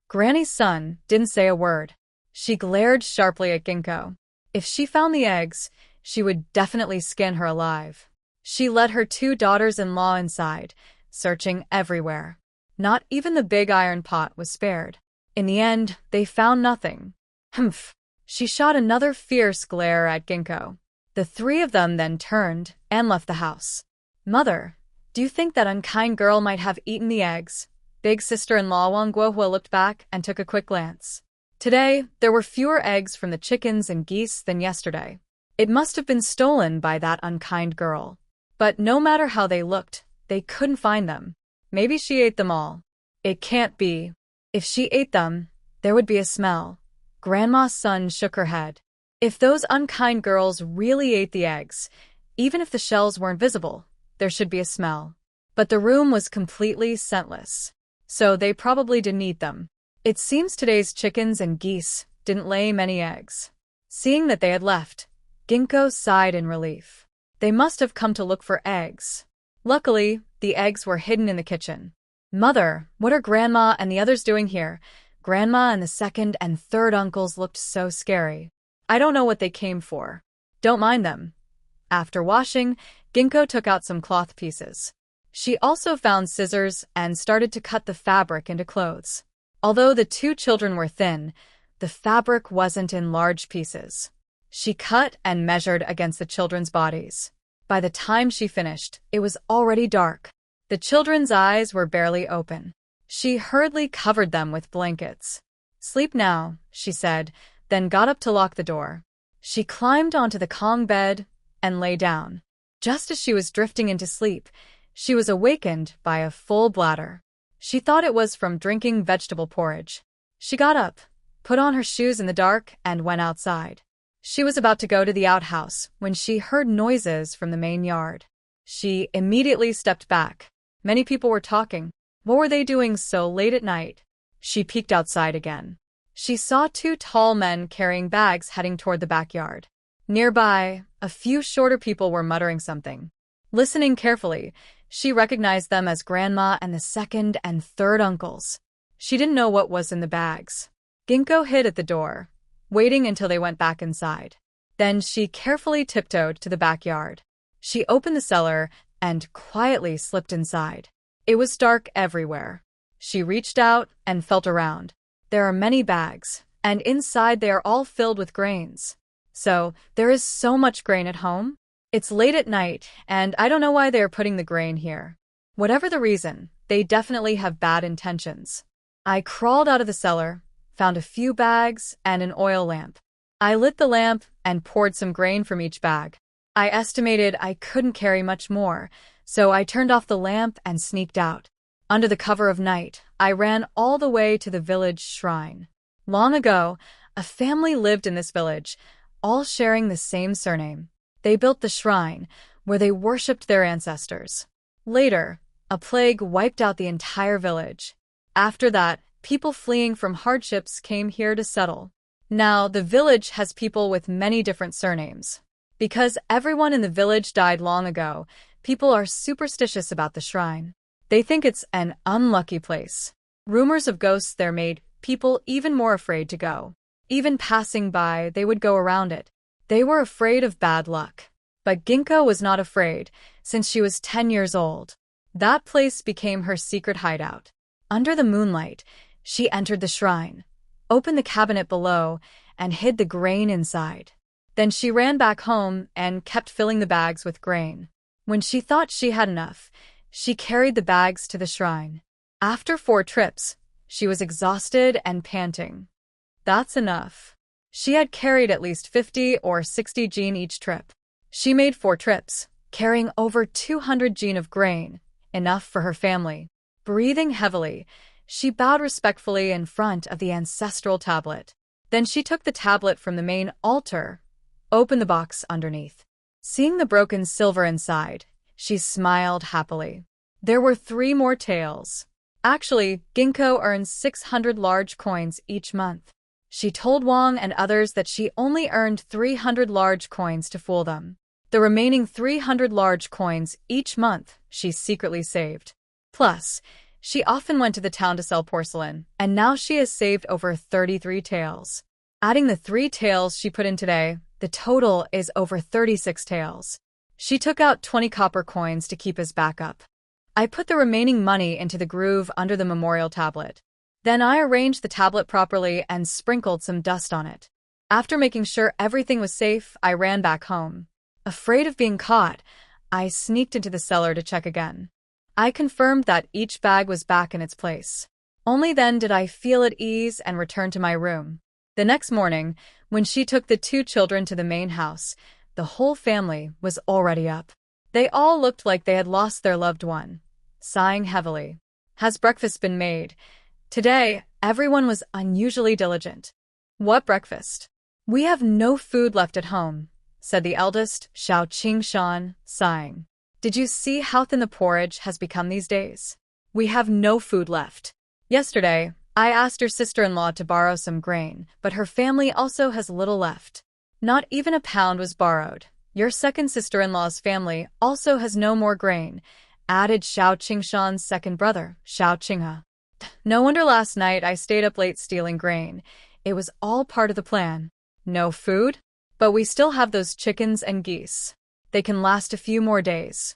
Granny's son didn't say a word. She glared sharply at Ginkgo. If she found the eggs, she would definitely skin her alive. She led her two daughters-in-law inside, searching everywhere. Not even the big iron pot was spared. In the end, they found nothing. Humph! She shot another fierce glare at Ginkgo. The three of them then turned and left the house. Mother, do you think that unkind girl might have eaten the eggs? Big sister-in-law Wang Guohua looked back and took a quick glance. Today, there were fewer eggs from the chickens and geese than yesterday. It must have been stolen by that unkind girl. But no matter how they looked, they couldn't find them. Maybe she ate them all. It can't be. If she ate them, there would be a smell. Grandma's son shook her head. If those unkind girls really ate the eggs, even if the shells weren't visible, there should be a smell. But the room was completely scentless, so they probably didn't eat them. It seems today's chickens and geese didn't lay many eggs. Seeing that they had left, Ginkgo sighed in relief. They must have come to look for eggs. Luckily, the eggs were hidden in the kitchen. Mother, what are Grandma and the others doing here? Grandma and the second and third uncles looked so scary. I don't know what they came for. Don't mind them. After washing, Ginkgo took out some cloth pieces. She also found scissors and started to cut the fabric into clothes. Although the two children were thin, the fabric wasn't in large pieces. She cut and measured against the children's bodies. By the time she finished, it was already dark. The children's eyes were barely open. She hurriedly covered them with blankets. Sleep now, she said, then got up to lock the door. She climbed onto the Kong bed and lay down. Just as she was drifting into sleep, she was awakened by a full bladder. She thought it was from drinking vegetable porridge. She got up, put on her shoes in the dark, and went outside. She was about to go to the outhouse when she heard noises from the main yard. She immediately stepped back. Many people were talking. What were they doing so late at night? She peeked outside again. She saw two tall men carrying bags heading toward the backyard. Nearby, a few shorter people were muttering something. Listening carefully, she recognized them as Grandma and the second and third uncles. She didn't know what was in the bags. Ginkgo hid at the door, waiting until they went back inside. Then she carefully tiptoed to the backyard. She opened the cellar and quietly slipped inside. It was dark everywhere. She reached out and felt around. There are many bags, and inside they are all filled with grains. So, there is so much grain at home? It's late at night, and I don't know why they are putting the grain here. Whatever the reason, they definitely have bad intentions. I crawled out of the cellar, found a few bags and an oil lamp. I lit the lamp and poured some grain from each bag. I estimated I couldn't carry much more, so I turned off the lamp and sneaked out. Under the cover of night, I ran all the way to the village shrine. Long ago, a family lived in this village, all sharing the same surname. They built the shrine, where they worshipped their ancestors. Later, a plague wiped out the entire village. After that, people fleeing from hardships came here to settle. Now, the village has people with many different surnames. Because everyone in the village died long ago, people are superstitious about the shrine. They think it's an unlucky place. Rumors of ghosts there made people even more afraid to go. Even passing by, they would go around it. They were afraid of bad luck. But Ginkgo was not afraid, since she was 10 years old. That place became her secret hideout. Under the moonlight, she entered the shrine, opened the cabinet below, and hid the grain inside. Then she ran back home and kept filling the bags with grain. When she thought she had enough, she carried the bags to the shrine. After 4 trips, she was exhausted and panting. That's enough. She had carried at least 50 or 60 jin each trip. She made 4 trips, carrying over 200 jin of grain, enough for her family. Breathing heavily, she bowed respectfully in front of the ancestral tablet. Then she took the tablet from the main altar, opened the box underneath. Seeing the broken silver inside, she smiled happily. There were 3 more taels. Actually, Ginkgo earns 600 large coins each month. She told Wang and others that she only earned 300 large coins to fool them. The remaining 300 large coins each month she secretly saved. Plus, she often went to the town to sell porcelain, and now she has saved over 33 taels. Adding the 3 taels she put in today, the total is over 36 taels. She took out 20 copper coins to keep as backup. I put the remaining money into the groove under the memorial tablet. Then I arranged the tablet properly and sprinkled some dust on it. After making sure everything was safe, I ran back home. Afraid of being caught, I sneaked into the cellar to check again. I confirmed that each bag was back in its place. Only then did I feel at ease and return to my room. The next morning, when she took the 2 children to the main house, the whole family was already up. They all looked like they had lost their loved one. Sighing heavily. Has breakfast been made? Today, everyone was unusually diligent. What breakfast? We have no food left at home, said the eldest, Xiao Qingshan, sighing. Did you see how thin the porridge has become these days? We have no food left. Yesterday, I asked your sister-in-law to borrow some grain, but her family also has little left. Not even a pound was borrowed. Your second sister-in-law's family also has no more grain, added Xiao Qingshan's second brother, Xiao Qinghe. No wonder last night I stayed up late stealing grain. It was all part of the plan. No food? But we still have those chickens and geese. They can last a few more days.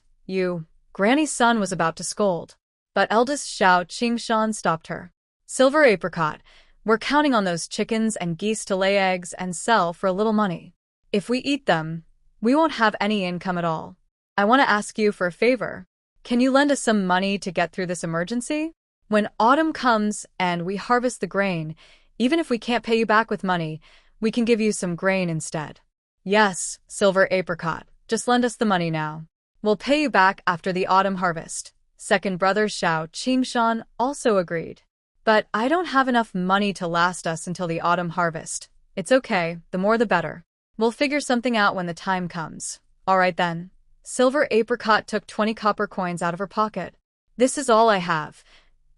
Granny's son was about to scold. But eldest Xiao Qingshan stopped her. Silver apricot, we're counting on those chickens and geese to lay eggs and sell for a little money. If we eat them, we won't have any income at all. I want to ask you for a favor. Can you lend us some money to get through this emergency? When autumn comes and we harvest the grain, even if we can't pay you back with money, we can give you some grain instead. Yes, silver apricot, just lend us the money now. We'll pay you back after the autumn harvest. Second brother Xiao Qingshan also agreed. But I don't have enough money to last us until the autumn harvest. It's okay, the more the better. We'll figure something out when the time comes. All right then. Silver apricot took 20 copper coins out of her pocket. This is all I have.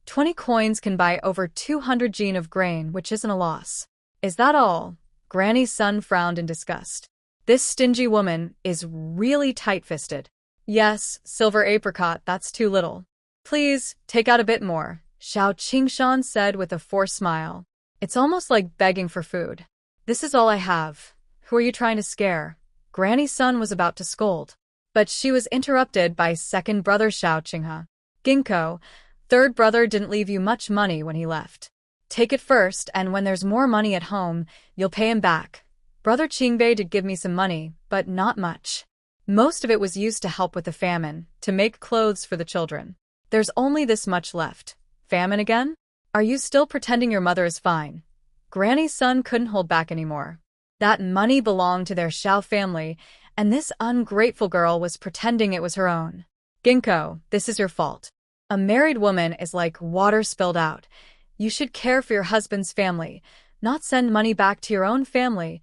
20 coins can buy over 200 jin of grain, which isn't a loss. Is that all? Granny's son frowned in disgust. This stingy woman is really tight-fisted. Yes, silver apricot, that's too little. Please, take out a bit more, Xiao Qingshan said with a forced smile. It's almost like begging for food. This is all I have. Who are you trying to scare? Granny's son was about to scold. But she was interrupted by second brother Xiao Qinghe. Ginkgo, third brother didn't leave you much money when he left. Take it first, and when there's more money at home, you'll pay him back. Brother Qingbei did give me some money, but not much. Most of it was used to help with the famine, to make clothes for the children. There's only this much left. Famine again? Are you still pretending your mother is fine? Granny's son couldn't hold back anymore. That money belonged to their Xiao family, and this ungrateful girl was pretending it was her own. Ginkgo, this is your fault. A married woman is like water spilled out. You should care for your husband's family, not send money back to your own family.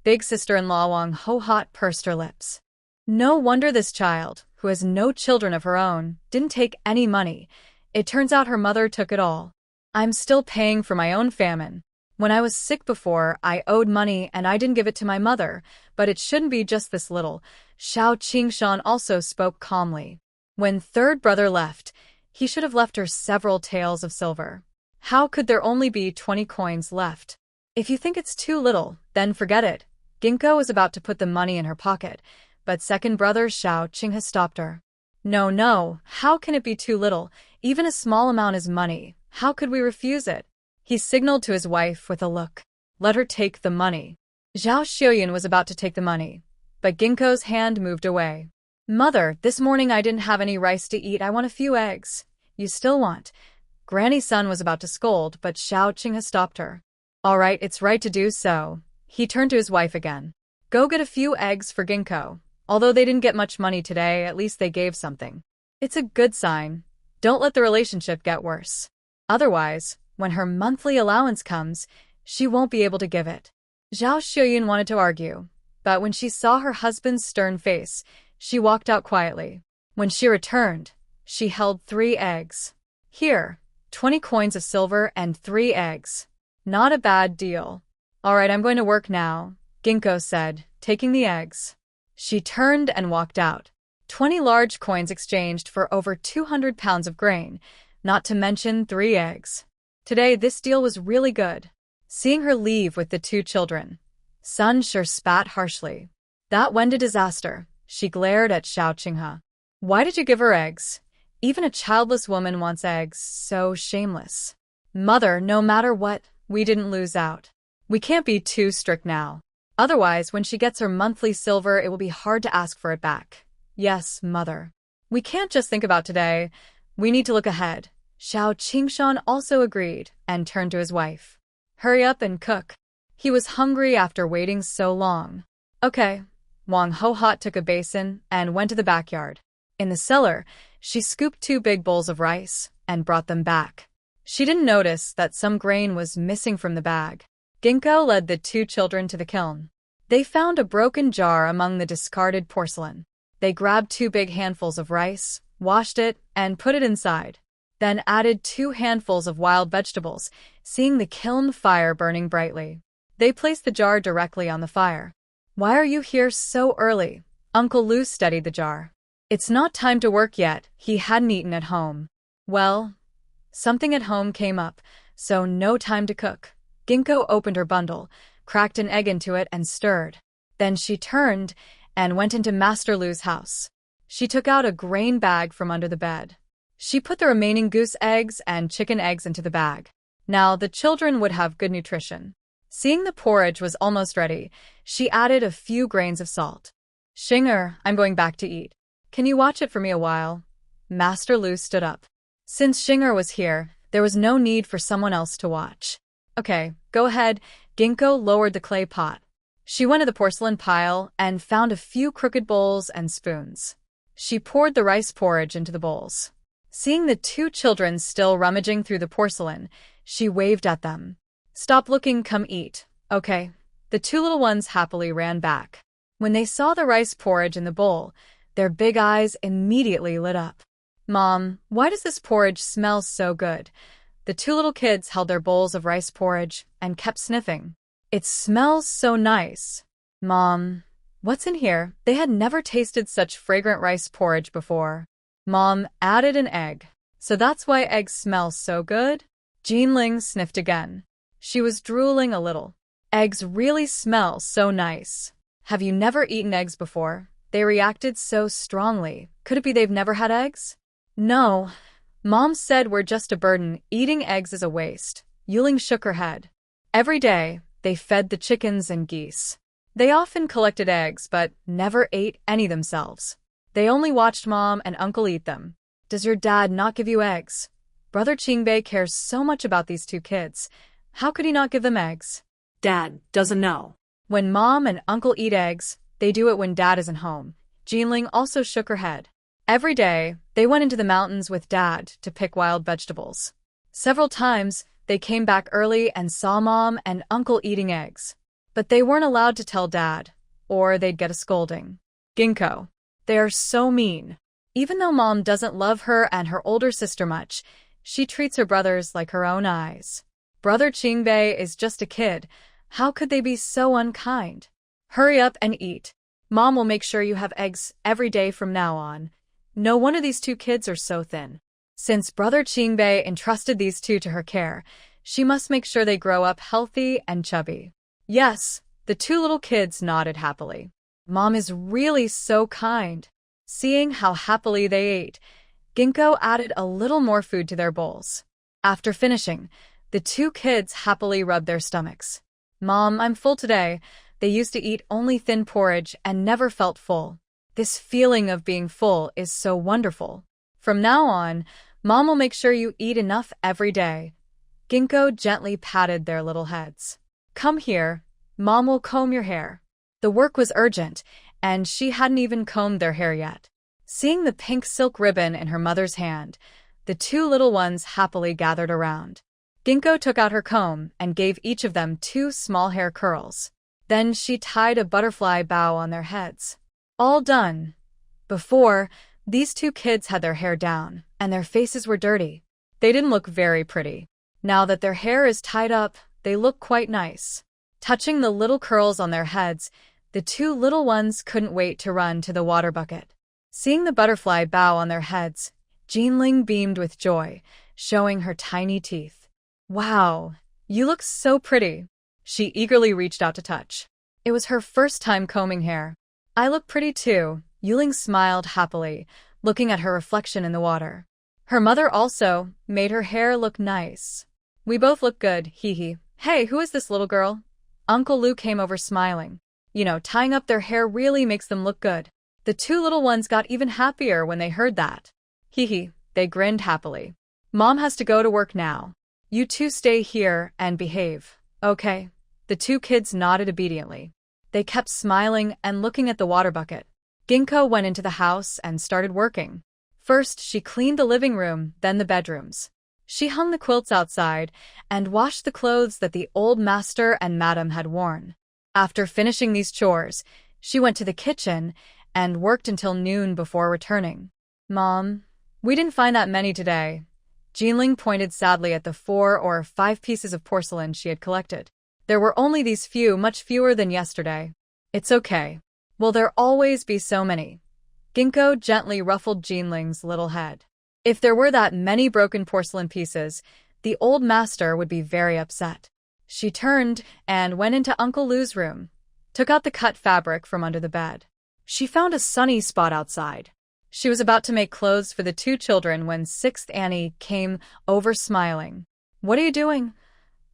Big sister-in-law Wang Ho-hot pursed her lips. No wonder this child, who has no children of her own, didn't take any money. It turns out her mother took it all. I'm still paying for my own famine. When I was sick before, I owed money and I didn't give it to my mother, but it shouldn't be just this little. Xiao Qingshan also spoke calmly. When third brother left, he should have left her several taels of silver. How could there only be 20 coins left? If you think it's too little, then forget it. Ginkgo was about to put the money in her pocket, but second brother Xiao Qinghe stopped her. No, how can it be too little? Even a small amount is money. How could we refuse it? He signaled to his wife with a look. Let her take the money. Zhao Xiaoyun was about to take the money, but Ginkgo's hand moved away. Mother, this morning I didn't have any rice to eat. I want a few eggs. You still want? Granny's son was about to scold, but Xiao Qinghe stopped her. All right, it's right to do so. He turned to his wife again. Go get a few eggs for Ginkgo. Although they didn't get much money today, at least they gave something. It's a good sign. Don't let the relationship get worse. Otherwise, when her monthly allowance comes, she won't be able to give it. Zhao Xiaoyun wanted to argue, but when she saw her husband's stern face, she walked out quietly. When she returned, she held 3 eggs. Here, 20 coins of silver and 3 eggs. Not a bad deal. All right, I'm going to work now, Ginkgo said, taking the eggs. She turned and walked out. 20 large coins exchanged for over 200 pounds of grain, not to mention 3 eggs. Today, this deal was really good. Seeing her leave with the 2 children, Sun sure spat harshly. That went a disaster. She glared at Xiao Qinghe. Why did you give her eggs? Even a childless woman wants eggs, so shameless. Mother, no matter what, we didn't lose out. We can't be too strict now. Otherwise, when she gets her monthly silver, it will be hard to ask for it back. Yes, Mother. We can't just think about today. We need to look ahead. Xiao Qingshan also agreed and turned to his wife. Hurry up and cook. He was hungry after waiting so long. Okay. Wang Hohot took a basin and went to the backyard. In the cellar, she scooped 2 big bowls of rice and brought them back. She didn't notice that some grain was missing from the bag. Ginkgo led the 2 children to the kiln. They found a broken jar among the discarded porcelain. They grabbed 2 big handfuls of rice, washed it, and put it inside. Then added 2 handfuls of wild vegetables, seeing the kiln fire burning brightly. They placed the jar directly on the fire. Why are you here so early? Uncle Lu steadied the jar. It's not time to work yet. He hadn't eaten at home. Well, something at home came up, so no time to cook. Ginkgo opened her bundle, cracked an egg into it, and stirred. Then she turned and went into Master Lu's house. She took out a grain bag from under the bed. She put the remaining goose eggs and chicken eggs into the bag. Now the children would have good nutrition. Seeing the porridge was almost ready, she added a few grains of salt. Xinger, I'm going back to eat. Can you watch it for me a while? Master Lu stood up. Since Xinger was here, there was no need for someone else to watch. Okay, go ahead. Ginkgo lowered the clay pot. She went to the porcelain pile and found a few crooked bowls and spoons. She poured the rice porridge into the bowls. Seeing the 2 children still rummaging through the porcelain, she waved at them. Stop looking, come eat. Okay. The 2 little ones happily ran back. When they saw the rice porridge in the bowl, their big eyes immediately lit up. Mom, why does this porridge smell so good? The 2 little kids held their bowls of rice porridge and kept sniffing. It smells so nice. Mom, what's in here? They had never tasted such fragrant rice porridge before. Mom added an egg. So that's why eggs smell so good? Jinling sniffed again. She was drooling a little. Eggs really smell so nice. Have you never eaten eggs before? They reacted so strongly. Could it be they've never had eggs? No. Mom said we're just a burden. Eating eggs is a waste. Yuling shook her head. Every day, they fed the chickens and geese. They often collected eggs, but never ate any themselves. They only watched Mom and Uncle eat them. Does your dad not give you eggs? Brother Qingbei cares so much about these 2 kids. How could he not give them eggs? Dad doesn't know. When Mom and Uncle eat eggs, they do it when Dad isn't home. Jinling also shook her head. Every day, they went into the mountains with Dad to pick wild vegetables. Several times, they came back early and saw Mom and Uncle eating eggs. But they weren't allowed to tell Dad, or they'd get a scolding. Ginkgo. They are so mean. Even though Mom doesn't love her and her older sister much, she treats her brothers like her own eyes. Brother Qingbei is just a kid. How could they be so unkind? Hurry up and eat. Mom will make sure you have eggs every day from now on. No wonder these 2 kids are so thin. Since Brother Qingbei entrusted these 2 to her care, she must make sure they grow up healthy and chubby. Yes, the 2 little kids nodded happily. Mom is really so kind. Seeing how happily they ate, Ginkgo added a little more food to their bowls. After finishing, the 2 kids happily rubbed their stomachs. Mom, I'm full today. They used to eat only thin porridge and never felt full. This feeling of being full is so wonderful. From now on, Mom will make sure you eat enough every day. Ginkgo gently patted their little heads. Come here. Mom will comb your hair. The work was urgent, and she hadn't even combed their hair yet. Seeing the pink silk ribbon in her mother's hand, the 2 little ones happily gathered around. Ginkgo took out her comb and gave each of them 2 small hair curls. Then she tied a butterfly bow on their heads. All done. Before, these two kids had their hair down, and their faces were dirty. They didn't look very pretty. Now that their hair is tied up, they look quite nice. Touching the little curls on their heads, the two little ones couldn't wait to run to the water bucket. Seeing the butterfly bow on their heads, Jinling beamed with joy, showing her tiny teeth. Wow, you look so pretty. She eagerly reached out to touch. It was her first time combing hair. I look pretty too, Yuling smiled happily, looking at her reflection in the water. Her mother also made her hair look nice. We both look good, hee hee. Hey, who is this little girl? Uncle Lu came over smiling. You know, tying up their hair really makes them look good. The two little ones got even happier when they heard that. Hee hee, they grinned happily. Mom has to go to work now. You two stay here and behave, okay? The two kids nodded obediently. They kept smiling and looking at the water bucket. Ginkgo went into the house and started working. First, she cleaned the living room, then the bedrooms. She hung the quilts outside and washed the clothes that the old master and madam had worn. After finishing these chores, she went to the kitchen and worked until noon before returning. Mom, we didn't find that many today. Jinling pointed sadly at the 4 or 5 pieces of porcelain she had collected. There were only these few, much fewer than yesterday. It's okay. Will there always be so many? Ginkgo gently ruffled Jinling's little head. If there were that many broken porcelain pieces, the old master would be very upset. She turned and went into Uncle Lu's room, took out the cut fabric from under the bed. She found a sunny spot outside. She was about to make clothes for the two children when 6th Annie came over smiling. What are you doing?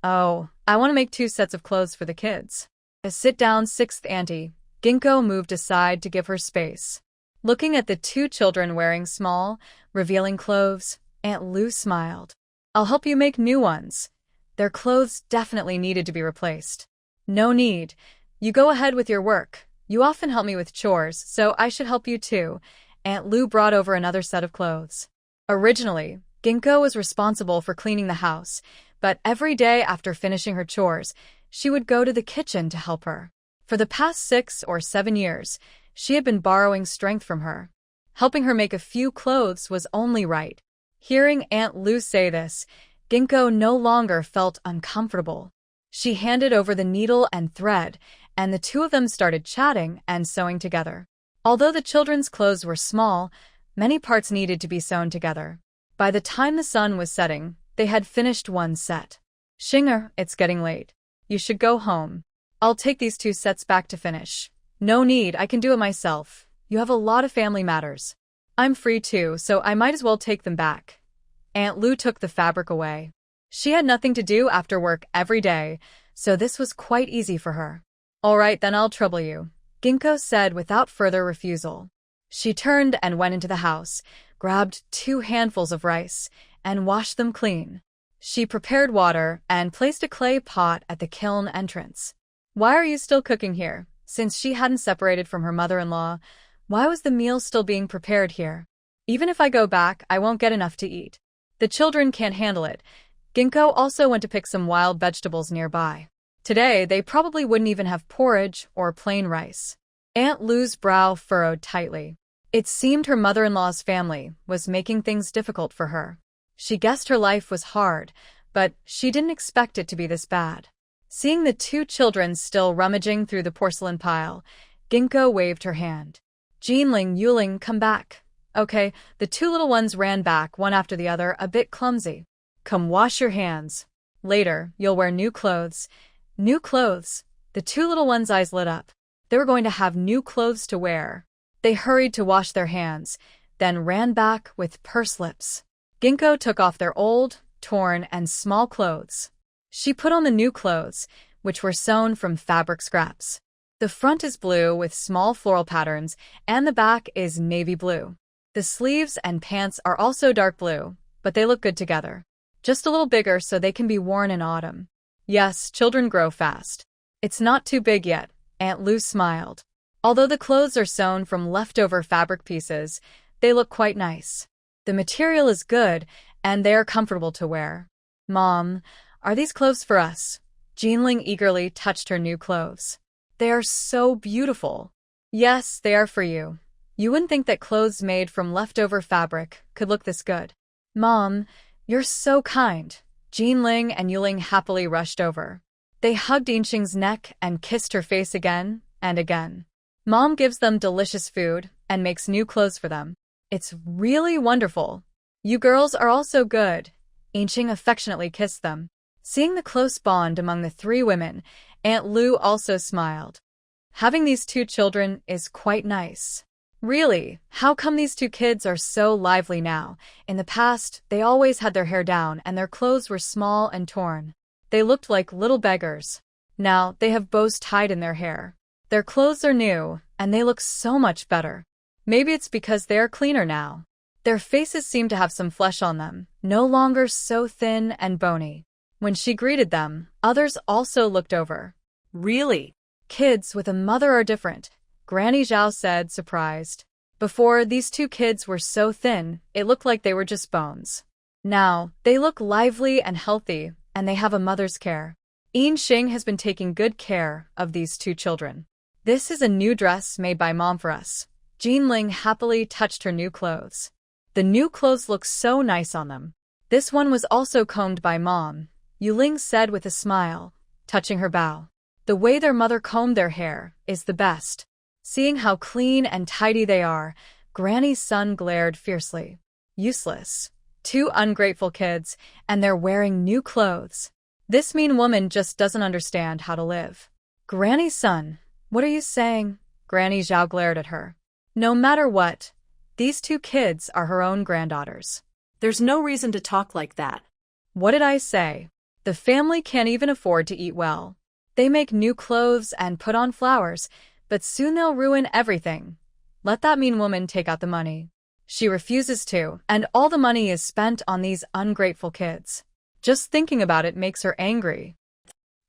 Oh, I want to make 2 sets of clothes for the kids. Sit down, 6th Auntie. Ginkgo moved aside to give her space. Looking at the two children wearing small, revealing clothes, Aunt Lu smiled. I'll help you make new ones. Their clothes definitely needed to be replaced. No need. You go ahead with your work. You often help me with chores, so I should help you too. Aunt Lu brought over another set of clothes. Originally, Ginkgo was responsible for cleaning the house, but every day after finishing her chores, she would go to the kitchen to help her. For the past 6 or 7 years, she had been borrowing strength from her. Helping her make a few clothes was only right. Hearing Aunt Lu say this, Ginkgo no longer felt uncomfortable. She handed over the needle and thread, and the two of them started chatting and sewing together. Although the children's clothes were small, many parts needed to be sewn together. By the time the sun was setting, they had finished one set. Shinger, it's getting late. You should go home. I'll take these 2 sets back to finish. No need, I can do it myself. You have a lot of family matters. I'm free too, so I might as well take them back. Aunt Lu took the fabric away. She had nothing to do after work every day, so this was quite easy for her. All right, then I'll trouble you, Ginkgo said without further refusal. She turned and went into the house, grabbed 2 handfuls of rice, and washed them clean. She prepared water and placed a clay pot at the kiln entrance. Why are you still cooking here? Since she hadn't separated from her mother-in-law, why was the meal still being prepared here? Even if I go back, I won't get enough to eat. The children can't handle it. Ginkgo also went to pick some wild vegetables nearby. Today, they probably wouldn't even have porridge or plain rice. Aunt Lu's brow furrowed tightly. It seemed her mother-in-law's family was making things difficult for her. She guessed her life was hard, but she didn't expect it to be this bad. Seeing the 2 children still rummaging through the porcelain pile, Ginkgo waved her hand. Jinling, Yuling, come back. Okay, the 2 little ones ran back, one after the other, a bit clumsy. Come wash your hands. Later, you'll wear new clothes. New clothes. The 2 little ones' eyes lit up. They were going to have new clothes to wear. They hurried to wash their hands, then ran back with pursed lips. Ginkgo took off their old, torn, and small clothes. She put on the new clothes, which were sewn from fabric scraps. The front is blue with small floral patterns, and the back is navy blue. The sleeves and pants are also dark blue, but they look good together. Just a little bigger so they can be worn in autumn. Yes, children grow fast. It's not too big yet, Aunt Lu smiled. Although the clothes are sewn from leftover fabric pieces, they look quite nice. The material is good, and they are comfortable to wear. Mom, are these clothes for us? Jinling eagerly touched her new clothes. They are so beautiful. Yes, they are for you. You wouldn't think that clothes made from leftover fabric could look this good. Mom, you're so kind. Jinling and Yuling happily rushed over. They hugged Yinxing's neck and kissed her face again and again. Mom gives them delicious food and makes new clothes for them. It's really wonderful. You girls are all so good. Yinxing affectionately kissed them. Seeing the close bond among the three women, Aunt Lu also smiled. Having these two children is quite nice. Really, how come these two kids are so lively now? In the past, they always had their hair down and their clothes were small and torn. They looked like little beggars. Now, they have bows tied in their hair. Their clothes are new, and they look so much better. Maybe it's because they are cleaner now. Their faces seem to have some flesh on them, no longer so thin and bony. When she greeted them, others also looked over. Really? Kids with a mother are different, Granny Zhao said, surprised. Before, these two kids were so thin, it looked like they were just bones. Now, they look lively and healthy, and they have a mother's care. Yinxing has been taking good care of these two children. This is a new dress made by Mom for us. Jinling happily touched her new clothes. The new clothes look so nice on them. This one was also combed by Mom, Yuling said with a smile, touching her bow. The way their mother combed their hair is the best. Seeing how clean and tidy they are, Granny's son glared fiercely. Useless. Two ungrateful kids, and they're wearing new clothes. This mean woman just doesn't understand how to live. Granny's son, what are you saying? Granny Zhao glared at her. No matter what, these two kids are her own granddaughters. There's no reason to talk like that. What did I say? The family can't even afford to eat well. They make new clothes and put on flowers, but soon they'll ruin everything. Let that mean woman take out the money. She refuses to, and all the money is spent on these ungrateful kids. Just thinking about it makes her angry.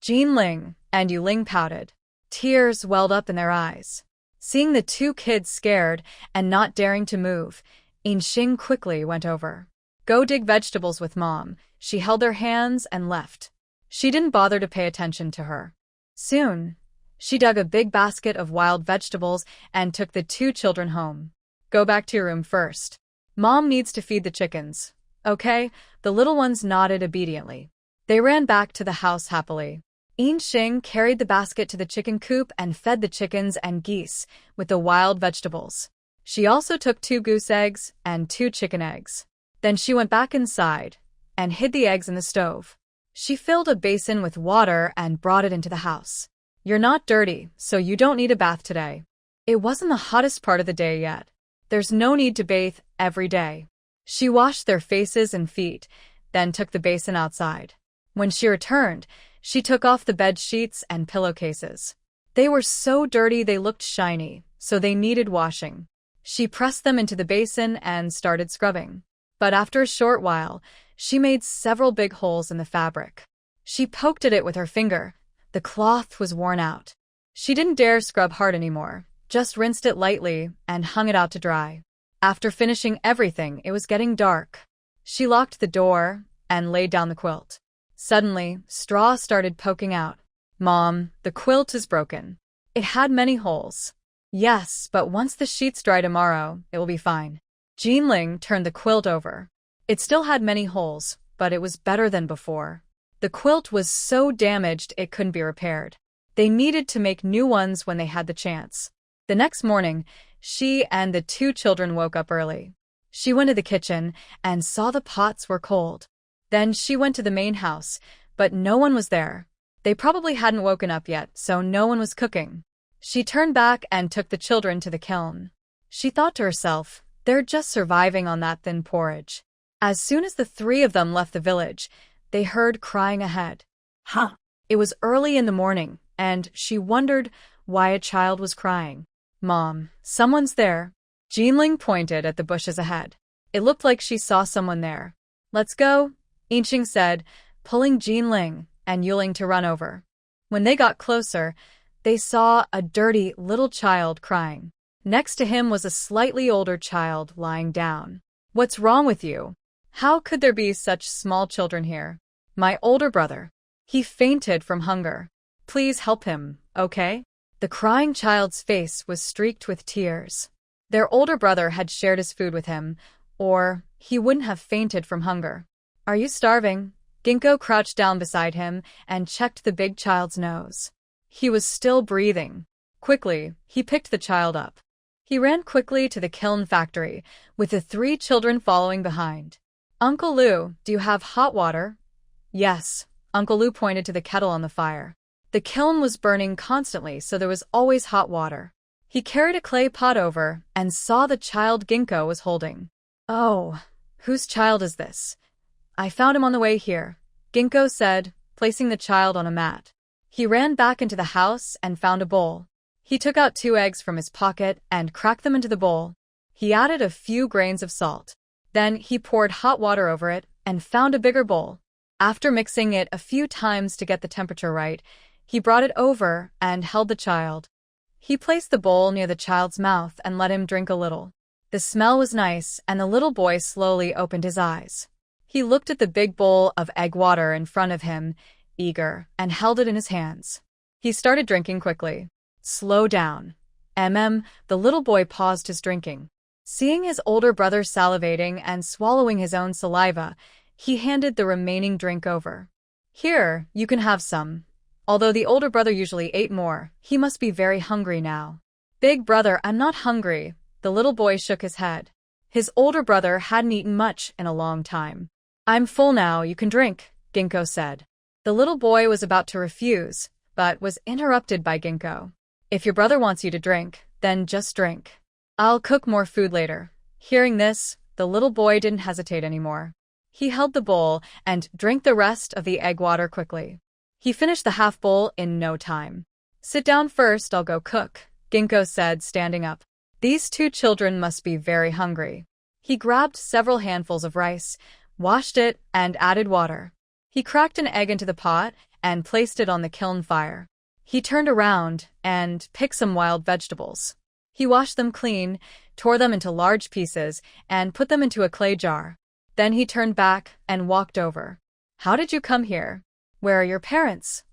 Jinling and Yuling pouted. Tears welled up in their eyes. Seeing the two kids scared and not daring to move, Yinxing quickly went over. Go dig vegetables with Mom. She held their hands and left. She didn't bother to pay attention to her. Soon, she dug a big basket of wild vegetables and took the two children home. Go back to your room first. Mom needs to feed the chickens. Okay? The little ones nodded obediently. They ran back to the house happily. Yinxing carried the basket to the chicken coop and fed the chickens and geese with the wild vegetables. She also took 2 goose eggs and 2 chicken eggs. Then she went back inside and hid the eggs in the stove. She filled a basin with water and brought it into the house. You're not dirty, so you don't need a bath today. It wasn't the hottest part of the day yet. There's no need to bathe every day. She washed their faces and feet, then took the basin outside. When she returned, she took off the bed sheets and pillowcases. They were so dirty they looked shiny, so they needed washing. She pressed them into the basin and started scrubbing. But after a short while, she made several big holes in the fabric. She poked at it with her finger. The cloth was worn out. She didn't dare scrub hard anymore, just rinsed it lightly and hung it out to dry. After finishing everything, it was getting dark. She locked the door and laid down the quilt. Suddenly, straw started poking out. Mom, the quilt is broken. It had many holes. Yes, but once the sheets dry tomorrow, it will be fine. Jinling turned the quilt over. It still had many holes, but it was better than before. The quilt was so damaged it couldn't be repaired. They needed to make new ones when they had the chance. The next morning, she and the two children woke up early. She went to the kitchen and saw the pots were cold. Then she went to the main house, but no one was there. They probably hadn't woken up yet, so no one was cooking. She turned back and took the children to the kiln. She thought to herself, they're just surviving on that thin porridge. As soon as the 3 of them left the village, they heard crying ahead. It was early in the morning, and she wondered why a child was crying. Mom, someone's there. Jinling pointed at the bushes ahead. It looked like she saw someone there. Let's go, Yinxing said, pulling Jinling and Yuling to run over. When they got closer, they saw a dirty little child crying. Next to him was a slightly older child lying down. What's wrong with you? How could there be such small children here? My older brother. He fainted from hunger. Please help him, okay? The crying child's face was streaked with tears. Their older brother had shared his food with him, or he wouldn't have fainted from hunger. Are you starving? Ginkgo crouched down beside him and checked the big child's nose. He was still breathing. Quickly, he picked the child up. He ran quickly to the kiln factory, with the 3 children following behind. Uncle Lu, do you have hot water? Yes. Uncle Lu pointed to the kettle on the fire. The kiln was burning constantly, so there was always hot water. He carried a clay pot over and saw the child Ginkgo was holding. Oh, whose child is this? I found him on the way here, Ginkgo said, placing the child on a mat. He ran back into the house and found a bowl. He took out 2 eggs from his pocket and cracked them into the bowl. He added a few grains of salt. Then he poured hot water over it and found a bigger bowl. After mixing it a few times to get the temperature right, he brought it over and held the child. He placed the bowl near the child's mouth and let him drink a little. The smell was nice, and the little boy slowly opened his eyes. He looked at the big bowl of egg water in front of him, eager, and held it in his hands. He started drinking quickly. Slow down. The little boy paused his drinking. Seeing his older brother salivating and swallowing his own saliva, he handed the remaining drink over. Here, you can have some. Although the older brother usually ate more, he must be very hungry now. Big brother, I'm not hungry. The little boy shook his head. His older brother hadn't eaten much in a long time. I'm full now, you can drink, Ginkgo said. The little boy was about to refuse, but was interrupted by Ginkgo. If your brother wants you to drink, then just drink. I'll cook more food later. Hearing this, the little boy didn't hesitate anymore. He held the bowl and drank the rest of the egg water quickly. He finished the half bowl in no time. Sit down first, I'll go cook, Ginkgo said, standing up. These 2 children must be very hungry. He grabbed several handfuls of rice, washed it, and added water. He cracked an egg into the pot and placed it on the kiln fire. He turned around and picked some wild vegetables. He washed them clean, tore them into large pieces, and put them into a clay jar. Then he turned back and walked over. How did you come here? Where are your parents?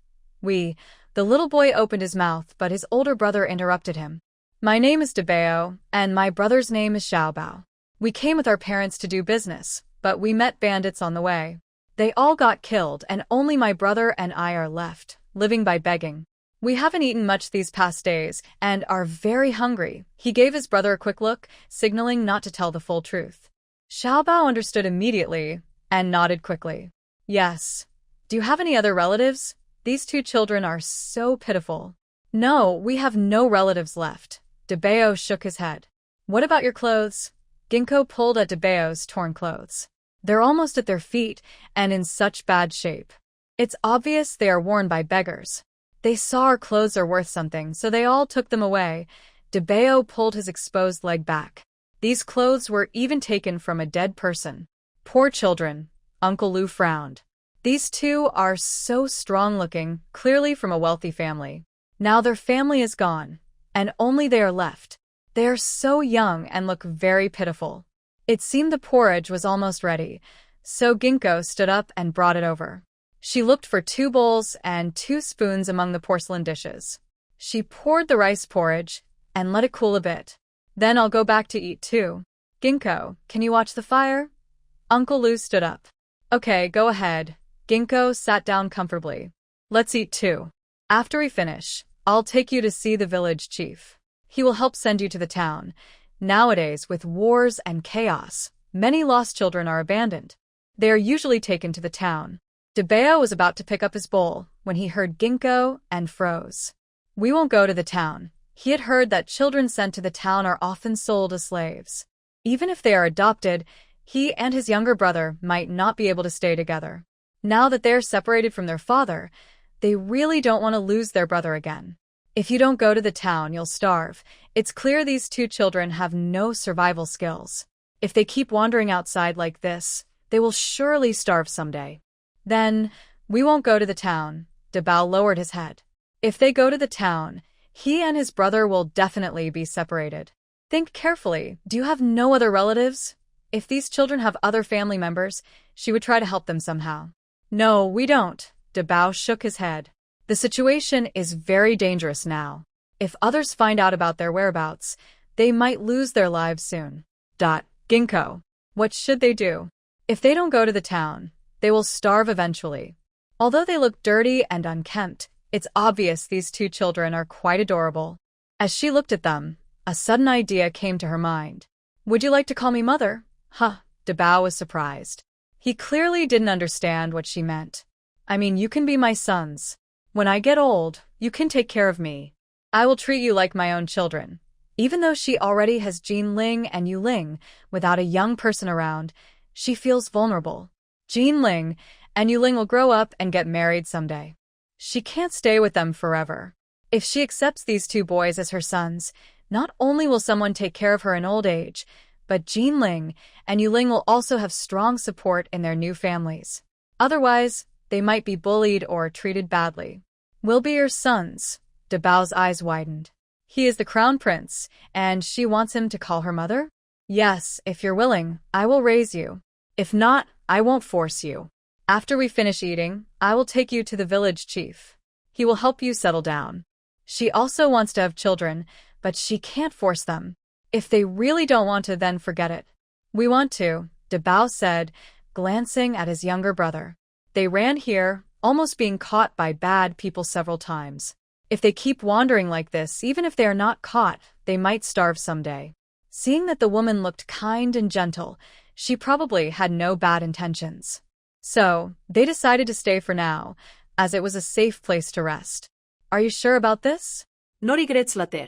The little boy opened his mouth, but his older brother interrupted him. My name is Debao, and my brother's name is Xiaobao. We came with our parents to do business, but we met bandits on the way. They all got killed, and only my brother and I are left, living by begging. We haven't eaten much these past days, and are very hungry. He gave his brother a quick look, signaling not to tell the full truth. Xiaobao understood immediately, and nodded quickly. Yes. Do you have any other relatives? These 2 children are so pitiful. No, we have no relatives left. Debao shook his head. What about your clothes? Ginkgo pulled at Debao's torn clothes. They're almost at their feet, and in such bad shape. It's obvious they are worn by beggars. They saw our clothes are worth something, so they all took them away. Debao pulled his exposed leg back. These clothes were even taken from a dead person. Poor children, Uncle Lu frowned. These 2 are so strong-looking, clearly from a wealthy family. Now their family is gone, and only they are left. They are so young and look very pitiful. It seemed the porridge was almost ready, so Ginkgo stood up and brought it over. She looked for 2 bowls and 2 spoons among the porcelain dishes. She poured the rice porridge and let it cool a bit. Then I'll go back to eat too. Ginkgo, can you watch the fire? Uncle Lu stood up. Okay, go ahead. Ginkgo sat down comfortably. Let's eat too. After we finish, I'll take you to see the village chief. He will help send you to the town. Nowadays, with wars and chaos, many lost children are abandoned. They are usually taken to the town. Debao was about to pick up his bowl when he heard Ginkgo and froze. We won't go to the town. He had heard that children sent to the town are often sold as slaves. Even if they are adopted, he and his younger brother might not be able to stay together. Now that they're separated from their father, they really don't want to lose their brother again. If you don't go to the town, you'll starve. It's clear these 2 children have no survival skills. If they keep wandering outside like this, they will surely starve someday. Then, we won't go to the town. Debao lowered his head. If they go to the town, he and his brother will definitely be separated. Think carefully. Do you have no other relatives? If these children have other family members, she would try to help them somehow. No, we don't. Debao shook his head. The situation is very dangerous now. If others find out about their whereabouts, they might lose their lives soon. Ginkgo. What should they do? If they don't go to the town, they will starve eventually. Although they look dirty and unkempt, it's obvious these two children are quite adorable. As she looked at them, a sudden idea came to her mind. Would you like to call me mother? Dabao was surprised. He clearly didn't understand what she meant. I mean, you can be my sons. When I get old, you can take care of me. I will treat you like my own children. Even though she already has Jinling and Yuling, without a young person around, she feels vulnerable. Jinling and Yuling will grow up and get married someday. She can't stay with them forever. If she accepts these two boys as her sons, not only will someone take care of her in old age, but Jinling and Yuling will also have strong support in their new families. Otherwise, they might be bullied or treated badly. We'll be your sons. Dabao's eyes widened. He is the crown prince, and she wants him to call her mother? Yes, if you're willing, I will raise you. If not, I won't force you. After we finish eating, I will take you to the village chief. He will help you settle down. She also wants to have children, but she can't force them. If they really don't want to, then forget it. We want to, Dabao said, glancing at his younger brother. They ran here, almost being caught by bad people several times. If they keep wandering like this, even if they are not caught, they might starve someday. Seeing that the woman looked kind and gentle, she probably had no bad intentions. So, they decided to stay for now, as it was a safe place to rest. Are you sure about this? No regrets later.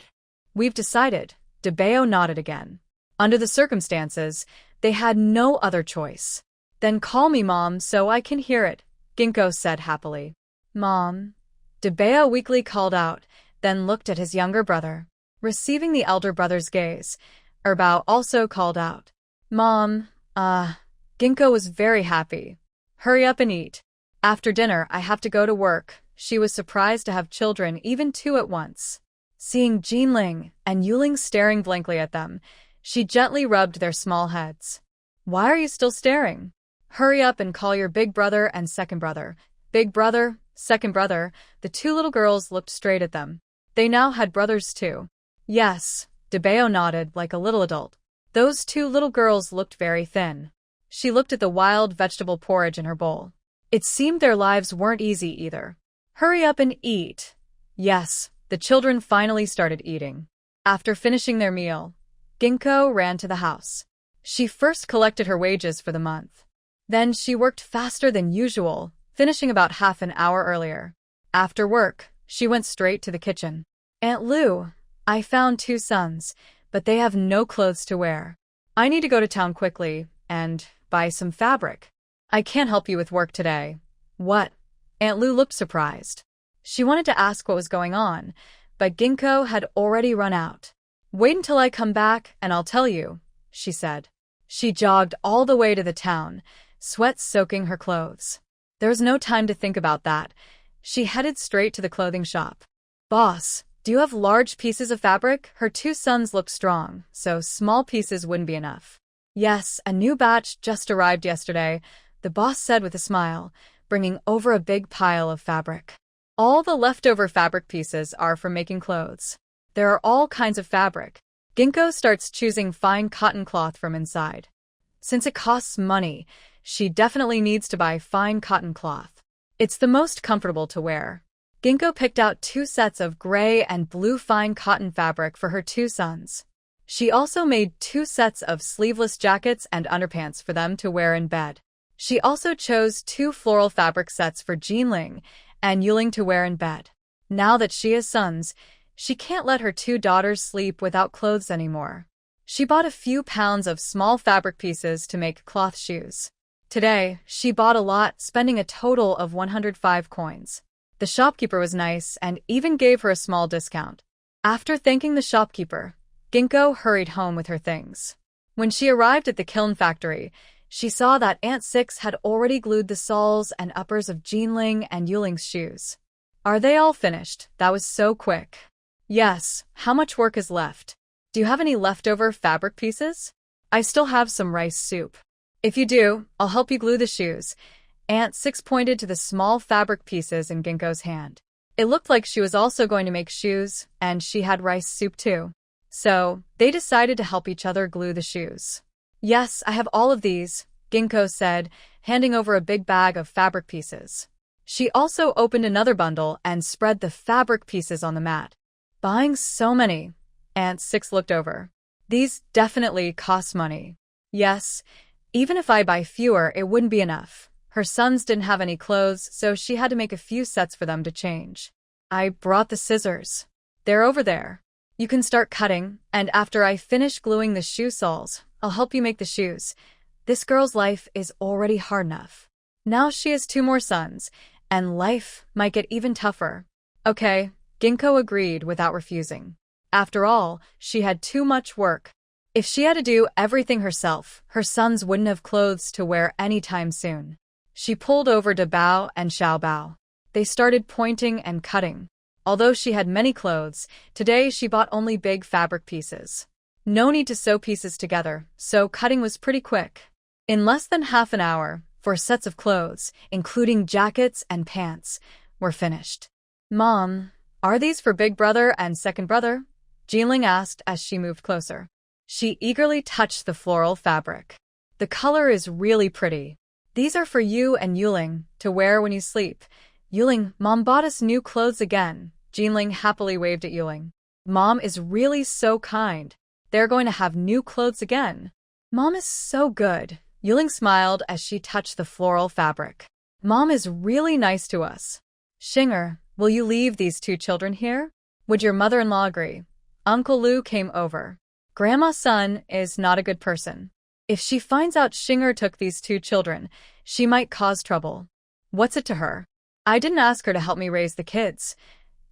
We've decided. Dabao nodded again. Under the circumstances, they had no other choice. Then call me Mom so I can hear it, Ginkgo said happily. Mom. Dabao weakly called out, then looked at his younger brother. Receiving the elder brother's gaze, Erbao also called out. Mom, Ginkgo was very happy. Hurry up and eat. After dinner, I have to go to work. She was surprised to have children, even two at once. Seeing Jinling and Yuling staring blankly at them, she gently rubbed their small heads. Why are you still staring? Hurry up and call your big brother and second brother. Big brother, second brother, the two little girls looked straight at them. They now had brothers too. Yes, Dabao nodded like a little adult. Those two little girls looked very thin. She looked at the wild vegetable porridge in her bowl. It seemed their lives weren't easy either. Hurry up and eat. Yes, the children finally started eating. After finishing their meal, Ginkgo ran to the house. She first collected her wages for the month. Then she worked faster than usual, finishing about half an hour earlier. After work, she went straight to the kitchen. Aunt Lu, I found two sons, but they have no clothes to wear. I need to go to town quickly and buy some fabric. I can't help you with work today. What? Aunt Lu looked surprised. She wanted to ask what was going on, but Ginkgo had already run out. Wait until I come back and I'll tell you, she said. She jogged all the way to the town, sweat soaking her clothes. There was no time to think about that. She headed straight to the clothing shop. Boss, do you have large pieces of fabric? Her two sons looked strong, so small pieces wouldn't be enough. Yes, a new batch just arrived yesterday, the boss said with a smile, bringing over a big pile of fabric. All the leftover fabric pieces are for making clothes. There are all kinds of fabric. Ginkgo starts choosing fine cotton cloth from inside. Since it costs money, she definitely needs to buy fine cotton cloth. It's the most comfortable to wear. Ginkgo picked out 2 sets of gray and blue fine cotton fabric for her 2 sons. She also made 2 sets of sleeveless jackets and underpants for them to wear in bed. She also chose 2 floral fabric sets for Jinling and Yuling to wear in bed. Now that she has sons, she can't let her 2 daughters sleep without clothes anymore. She bought a few pounds of small fabric pieces to make cloth shoes. Today, she bought a lot, spending a total of 105 coins. The shopkeeper was nice and even gave her a small discount. After thanking the shopkeeper, Ginkgo hurried home with her things. When she arrived at the kiln factory, she saw that Aunt Six had already glued the soles and uppers of Jinling and Yuling's shoes. Are they all finished? That was so quick. Yes, how much work is left? Do you have any leftover fabric pieces? I still have some rice soup. If you do, I'll help you glue the shoes. Aunt Six pointed to the small fabric pieces in Ginkgo's hand. It looked like she was also going to make shoes, and she had rice soup too. So, they decided to help each other glue the shoes. Yes, I have all of these, Ginkgo said, handing over a big bag of fabric pieces. She also opened another bundle and spread the fabric pieces on the mat. Buying so many. Aunt Six looked over. These definitely cost money. Yes, even if I buy fewer, it wouldn't be enough. Her sons didn't have any clothes, so she had to make a few sets for them to change. I brought the scissors. They're over there. You can start cutting, and after I finish gluing the shoe soles, I'll help you make the shoes. This girl's life is already hard enough. Now she has 2 more sons, and life might get even tougher. Okay, Ginkgo agreed without refusing. After all, she had too much work. If she had to do everything herself, her sons wouldn't have clothes to wear anytime soon. She pulled over to Bao and Xiaobao. They started pointing and cutting. Although she had many clothes, today she bought only big fabric pieces. No need to sew pieces together, so cutting was pretty quick. In less than half an hour, 4 sets of clothes, including jackets and pants, were finished. Mom, are these for big brother and second brother? Jinling asked as she moved closer. She eagerly touched the floral fabric. The color is really pretty. These are for you and Yuling, to wear when you sleep. Yuling, Mom bought us new clothes again. Jinling happily waved at Yuling. Mom is really so kind. They're going to have new clothes again. Mom is so good. Yuling smiled as she touched the floral fabric. Mom is really nice to us. Xinger, will you leave these 2 children here? Would your mother-in-law agree? Uncle Lu came over. Grandma's son is not a good person. If she finds out Xinger took these 2 children, she might cause trouble. What's it to her? I didn't ask her to help me raise the kids.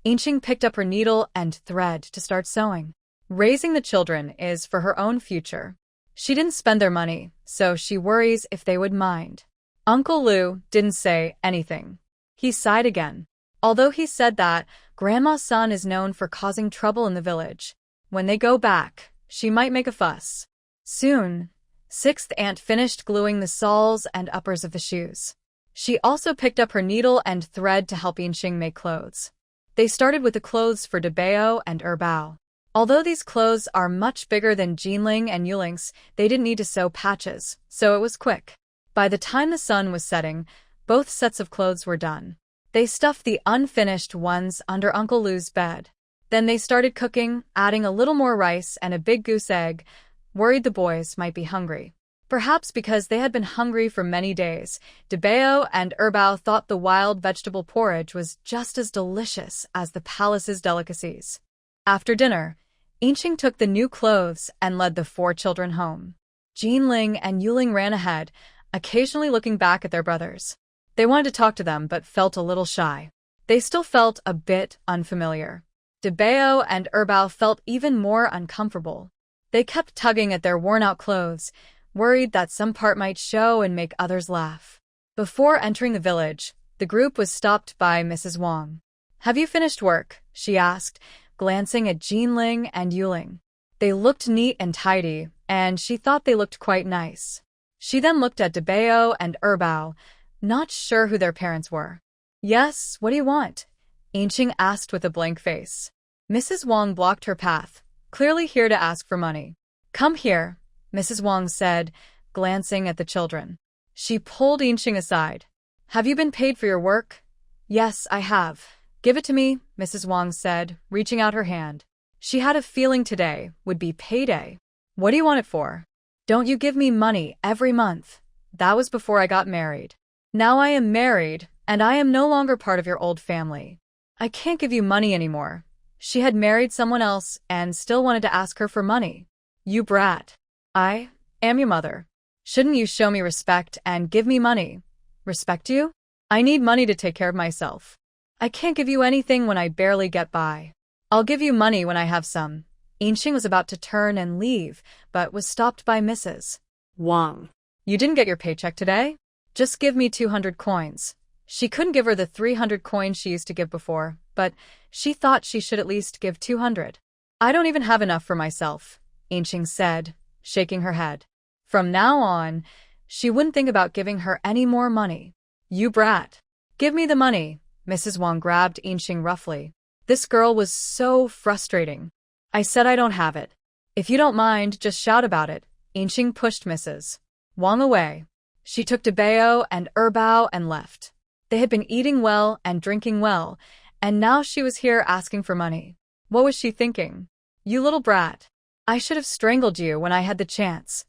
Yinxing picked up her needle and thread to start sewing. Raising the children is for her own future. She didn't spend their money, so she worries if they would mind. Uncle Lu didn't say anything. He sighed again. Although he said that, Grandma's son is known for causing trouble in the village. When they go back, she might make a fuss. Soon, 6th aunt finished gluing the soles and uppers of the shoes. She also picked up her needle and thread to help Yinxing make clothes. They started with the clothes for Debao and Erbao. Although these clothes are much bigger than Jinling and Yuling's, they didn't need to sew patches, so it was quick. By the time the sun was setting, both sets of clothes were done. They stuffed the unfinished ones under Uncle Lu's bed. Then they started cooking, adding a little more rice and a big goose egg, worried the boys might be hungry. Perhaps because they had been hungry for many days, Debao and Erbao thought the wild vegetable porridge was just as delicious as the palace's delicacies. After dinner, Yinxing took the new clothes and led the 4 children home. Jinling and Yuling ran ahead, occasionally looking back at their brothers. They wanted to talk to them but felt a little shy. They still felt a bit unfamiliar. Debao and Erbao felt even more uncomfortable. They kept tugging at their worn-out clothes, worried that some part might show and make others laugh. Before entering the village, the group was stopped by Mrs. Wang. "Have you finished work?" she asked, glancing at Jinling and Yuling. They looked neat and tidy, and she thought they looked quite nice. She then looked at Debao and Erbao, not sure who their parents were. "Yes, what do you want?" Yinxing asked with a blank face. Mrs. Wang blocked her path, clearly here to ask for money. "Come here," Mrs. Wang said, glancing at the children. She pulled Yinxing aside. "Have you been paid for your work?" "Yes, I have. Give it to me," Mrs. Wang said, reaching out her hand. She had a feeling today would be payday. "What do you want it for?" "Don't you give me money every month?" "That was before I got married. Now I am married, and I am no longer part of your old family. I can't give you money anymore." She had married someone else and still wanted to ask her for money. "You brat. I am your mother. Shouldn't you show me respect and give me money?" "Respect you? I need money to take care of myself. I can't give you anything when I barely get by. I'll give you money when I have some." Yinxing was about to turn and leave, but was stopped by Mrs. Wang. "You didn't get your paycheck today? Just give me 200 coins. She couldn't give her the 300 coins she used to give before, but she thought she should at least give 200. "I don't even have enough for myself," Yinxing said, shaking her head. From now on, she wouldn't think about giving her any more money. "You brat. Give me the money," Mrs. Wang grabbed Yinxing roughly. This girl was so frustrating. I said I don't have it. If you don't mind, just shout about it. Yinxing pushed Mrs. Wang away. She took Debao and Erbao and left. They had been eating well and drinking well, and now she was here asking for money. What was she thinking? You little brat. I should have strangled you when I had the chance,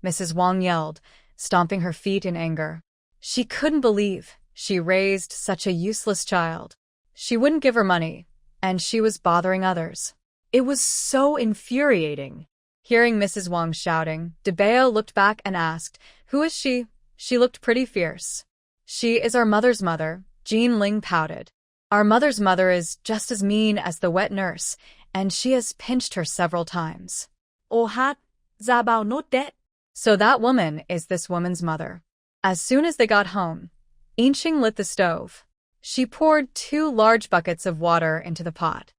Mrs. Wang yelled, stomping her feet in anger. She couldn't believe she raised such a useless child. She wouldn't give her money, and she was bothering others. It was so infuriating. Hearing Mrs. Wang shouting, Debao looked back and asked, "Who is she?" She looked pretty fierce. "She is our mother's mother," Jean Ling pouted. "Our mother's mother is just as mean as the wet nurse, and she has pinched her several times." Oh hat, Zabao not that. So that woman is this woman's mother. As soon as they got home, Yinxing lit the stove. She poured 2 large buckets of water into the pot.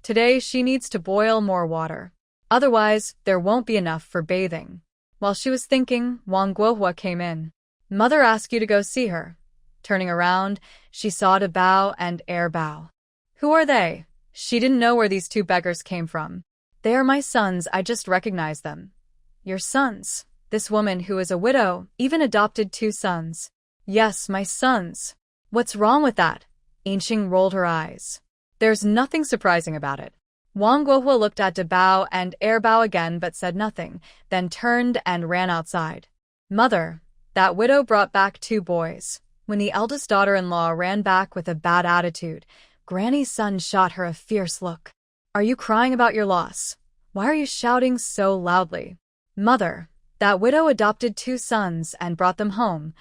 Today she needs to boil more water. Otherwise, there won't be enough for bathing. While she was thinking, Wang Guohua came in. Mother asked you to go see her. Turning around, she saw Debao and Erbao. Who are they? She didn't know where these 2 beggars came from. They are my sons, I just recognized them. Your sons? This woman who is a widow even adopted 2 sons. Yes, my sons. What's wrong with that? Yinxing rolled her eyes. There's nothing surprising about it. Wang Guohua looked at Debao and Erbao again but said nothing, then turned and ran outside. Mother, that widow brought back 2 boys. When the eldest daughter-in-law ran back with a bad attitude, Granny's son shot her a fierce look. Are you crying about your loss? Why are you shouting so loudly? Mother, that widow adopted 2 sons and brought them home,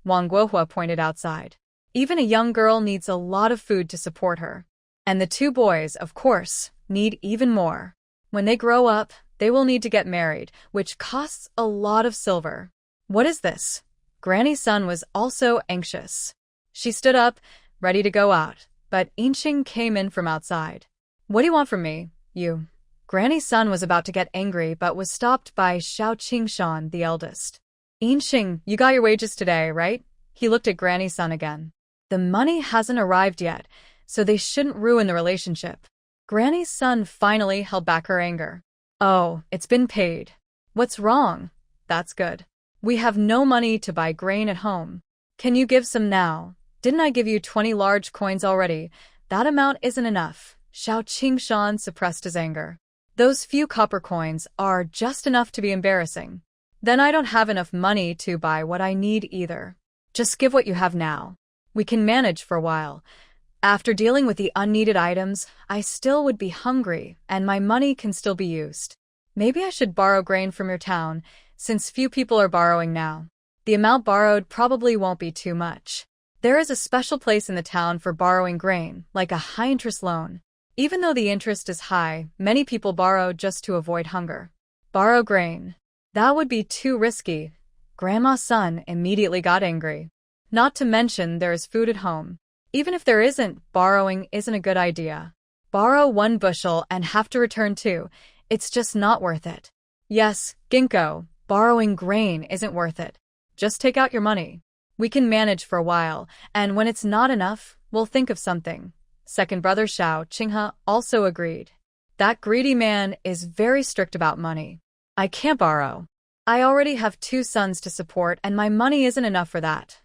Wang Guohua pointed outside. Even a young girl needs a lot of food to support her. And the 2 boys, of course, need even more. When they grow up, they will need to get married, which costs a lot of silver. What is this? Granny's son was also anxious. She stood up, ready to go out, but Yinxing came in from outside. What do you want from me, you? Granny's son was about to get angry but was stopped by Xiao Qingshan, the eldest. Yinxing, you got your wages today, right? He looked at Granny's son again. The money hasn't arrived yet, so they shouldn't ruin the relationship. Granny's son finally held back her anger. Oh, it's been paid. What's wrong? That's good. We have no money to buy grain at home. Can you give some now? Didn't I give you 20 large coins already? That amount isn't enough. Xiao Qingshan suppressed his anger. Those few copper coins are just enough to be embarrassing. Then I don't have enough money to buy what I need either. Just give what you have now. We can manage for a while. After dealing with the unneeded items, I still would be hungry, and my money can still be used. Maybe I should borrow grain from your town, since few people are borrowing now. The amount borrowed probably won't be too much. There is a special place in the town for borrowing grain, like a high-interest loan. Even though the interest is high, many people borrow just to avoid hunger. Borrow grain. That would be too risky. Grandma's son immediately got angry. Not to mention there is food at home. Even if there isn't, borrowing isn't a good idea. Borrow 1 bushel and have to return 2. It's just not worth it. Yes, Ginkgo, borrowing grain isn't worth it. Just take out your money. We can manage for a while, and when it's not enough, we'll think of something. Second brother Xiao Qinghe also agreed. That greedy man is very strict about money. I can't borrow. I already have 2 sons to support and my money isn't enough for that.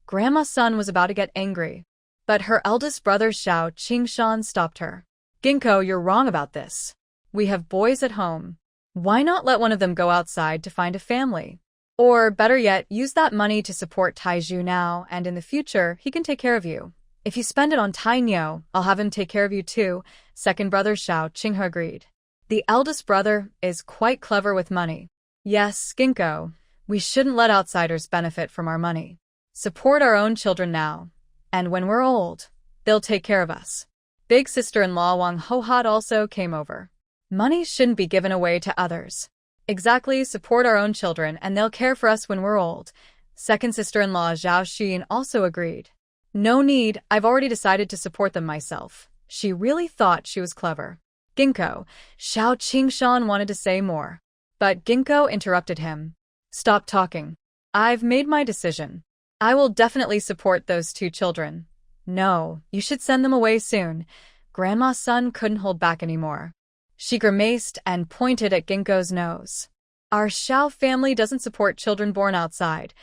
Grandma's son was about to get angry. But her eldest brother Xiao Qingshan stopped her. Ginkgo, you're wrong about this. We have boys at home. Why not let one of them go outside to find a family? Or, better yet, use that money to support Taizhu now, and in the future, he can take care of you. If you spend it on Tainyo, I'll have him take care of you too, second brother Xiao Qinghe agreed. The eldest brother is quite clever with money. Yes, Ginkgo, we shouldn't let outsiders benefit from our money. Support our own children now, and when we're old, they'll take care of us. Big sister-in-law Wang Hohat also came over. Money shouldn't be given away to others. Exactly, support our own children and they'll care for us when we're old. Second sister-in-law Zhao Xin also agreed. No need, I've already decided to support them myself. She really thought she was clever. Ginkgo, Xiao Qingshan wanted to say more. But Ginkgo interrupted him. Stop talking. I've made my decision. I will definitely support those 2 children. No, you should send them away soon. Grandma's son couldn't hold back anymore. She grimaced and pointed at Ginkgo's nose. Our Xiao family doesn't support children born outside.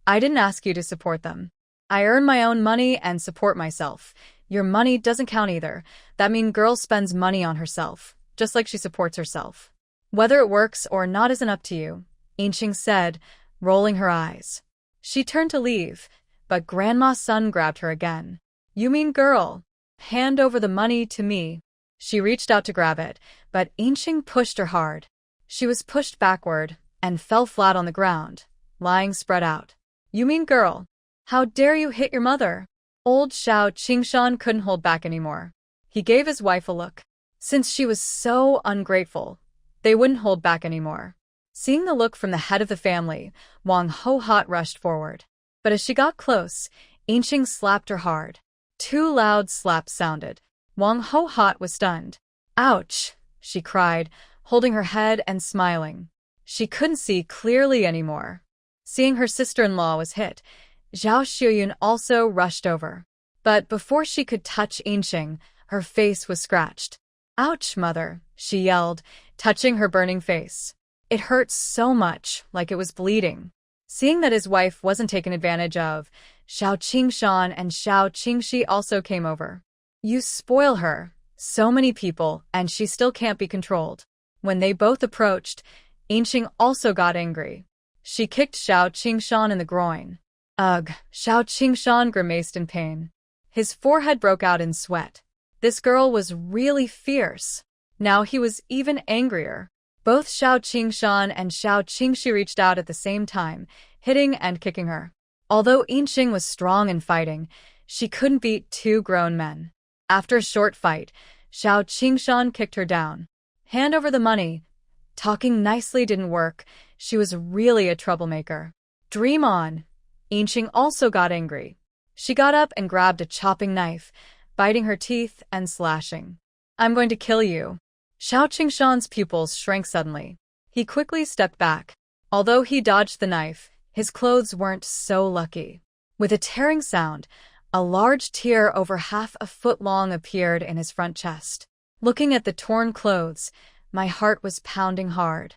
I didn't ask you to support them. I earn my own money and support myself. Your money doesn't count either. That means girl spends money on herself, just like she supports herself. Whether it works or not isn't up to you, Inqing said, rolling her eyes. She turned to leave, but Grandma's son grabbed her again. You mean girl? Hand over the money to me. She reached out to grab it, but Inqing pushed her hard. She was pushed backward and fell flat on the ground, lying spread out. You mean girl? How dare you hit your mother? Old Xiao Qingshan couldn't hold back anymore. He gave his wife a look. Since she was so ungrateful, they wouldn't hold back anymore. Seeing the look from the head of the family, Wang Ho-Hot rushed forward. But as she got close, Inqing slapped her hard. 2 loud slaps sounded. Wang Ho-Hot was stunned. Ouch, she cried, holding her head and smiling. She couldn't see clearly anymore. Seeing her sister-in-law was hit, Zhao Shuyun also rushed over. But before she could touch Inqing, her face was scratched. Ouch, mother, she yelled, touching her burning face. It hurt so much, like it was bleeding. Seeing that his wife wasn't taken advantage of, Xiao Qingshan and Xiao Qingxi also came over. You spoil her. So many people, and she still can't be controlled. When they both approached, Inqing also got angry. She kicked Xiao Qingshan in the groin. Ugh, Xiao Qingshan grimaced in pain. His forehead broke out in sweat. This girl was really fierce. Now he was even angrier. Both Xiao Qingshan and Xiao Qingxi reached out at the same time, hitting and kicking her. Although Inqing was strong in fighting, she couldn't beat 2 grown men. After a short fight, Xiao Qingshan kicked her down. Hand over the money. Talking nicely didn't work. She was really a troublemaker. Dream on. Inqing also got angry. She got up and grabbed a chopping knife, biting her teeth and slashing. I'm going to kill you. Xiao Qingshan's pupils shrank suddenly. He quickly stepped back. Although he dodged the knife, his clothes weren't so lucky. With a tearing sound, a large tear over half a foot long appeared in his front chest. Looking at the torn clothes, my heart was pounding hard.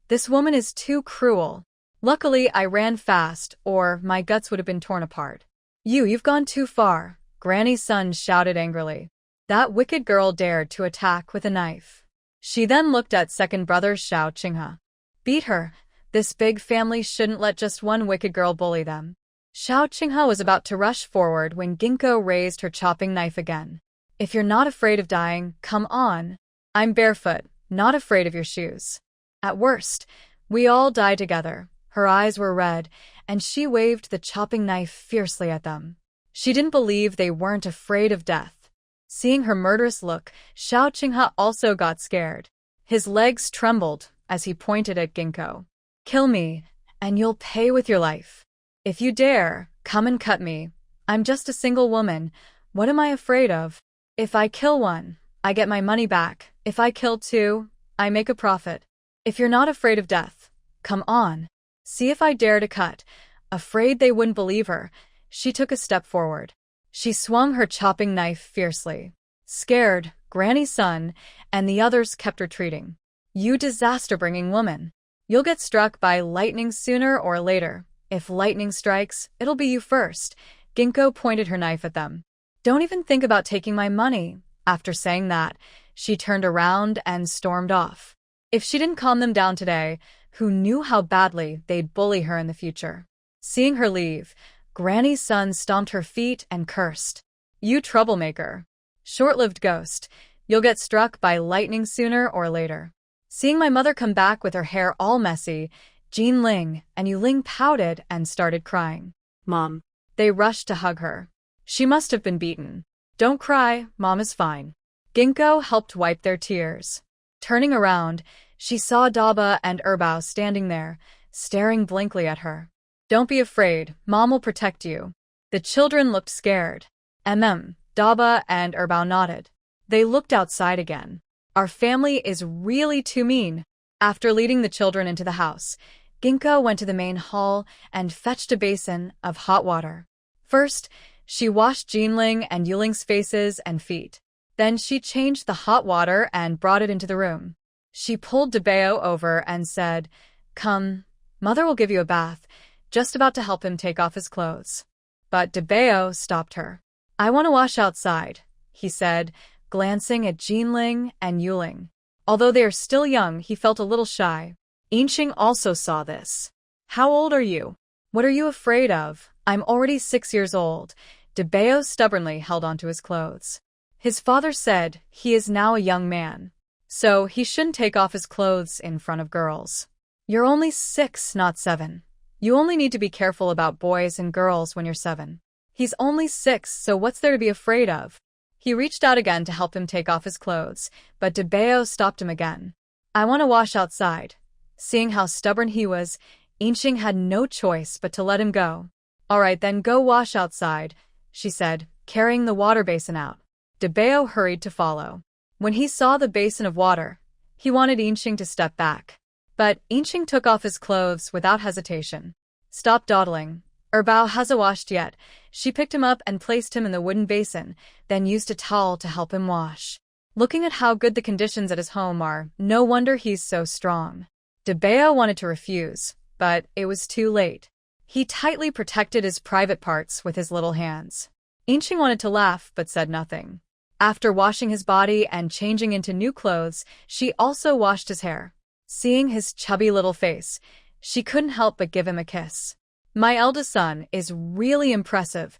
This woman is too cruel. Luckily, I ran fast, or my guts would have been torn apart. You've gone too far, Granny's son shouted angrily. That wicked girl dared to attack with a knife. She then looked at second brother Xiao Qinghe. Beat her. This big family shouldn't let just one wicked girl bully them. Xiao Qinghe was about to rush forward when Ginkgo raised her chopping knife again. If you're not afraid of dying, come on. I'm barefoot, not afraid of your shoes. At worst, we all die together. Her eyes were red, and she waved the chopping knife fiercely at them. She didn't believe they weren't afraid of death. Seeing her murderous look, Xiao Qinghe also got scared. His legs trembled as he pointed at Ginkgo. Kill me, and you'll pay with your life. If you dare, come and cut me. I'm just a single woman. What am I afraid of? If I kill one, I get my money back. If I kill 2, I make a profit. If you're not afraid of death, come on. See if I dare to cut. Afraid they wouldn't believe her, she took a step forward. She swung her chopping knife fiercely. Scared, Granny's son and the others kept retreating. You disaster-bringing woman. You'll get struck by lightning sooner or later. If lightning strikes, it'll be you first. Ginkgo pointed her knife at them. Don't even think about taking my money. After saying that, she turned around and stormed off. If she didn't calm them down today, who knew how badly they'd bully her in the future? Seeing her leave, Granny's son stomped her feet and cursed. You troublemaker. Short-lived ghost. You'll get struck by lightning sooner or later. Seeing my mother come back with her hair all messy, Jean Ling and Yu Ling pouted and started crying. Mom. They rushed to hug her. She must have been beaten. Don't cry, Mom is fine. Ginkgo helped wipe their tears. Turning around, she saw Daba and Erbao standing there, staring blankly at her. Don't be afraid, Mom will protect you. The children looked scared. Daba and Erbao nodded. They looked outside again. Our family is really too mean. After leading the children into the house, Ginkgo went to the main hall and fetched a basin of hot water. First, She washed Jinling and Yuling's faces and feet. Then she changed the hot water and brought it into the room. She pulled Debeo over and said, "Come, mother will give you a bath," just about to help him take off his clothes. But Debeo stopped her. "I want to wash outside," he said, glancing at Jinling and Yuling. Although they are still young, he felt a little shy. Inxing also saw this. "How old are you? What are you afraid of? I'm already 6 years old." Debeo stubbornly held onto his clothes. His father said he is now a young man, so he shouldn't take off his clothes in front of girls. "You're only 6, not 7. You only need to be careful about boys and girls when you're 7. He's only 6, so what's there to be afraid of?" He reached out again to help him take off his clothes, but Debeo stopped him again. "I want to wash outside." Seeing how stubborn he was, Inxing had no choice but to let him go. "All right, then go wash outside," she said, carrying the water basin out. Debeo hurried to follow. When he saw the basin of water, he wanted Inxing to step back. But Inxing took off his clothes without hesitation. "Stop dawdling. Erbao hasn't washed yet." She picked him up and placed him in the wooden basin, then used a towel to help him wash. Looking at how good the conditions at his home are, no wonder he's so strong. Debeo wanted to refuse, but it was too late. He tightly protected his private parts with his little hands. Inxing wanted to laugh, but said nothing. After washing his body and changing into new clothes, she also washed his hair. Seeing his chubby little face, she couldn't help but give him a kiss. "My eldest son is really impressive.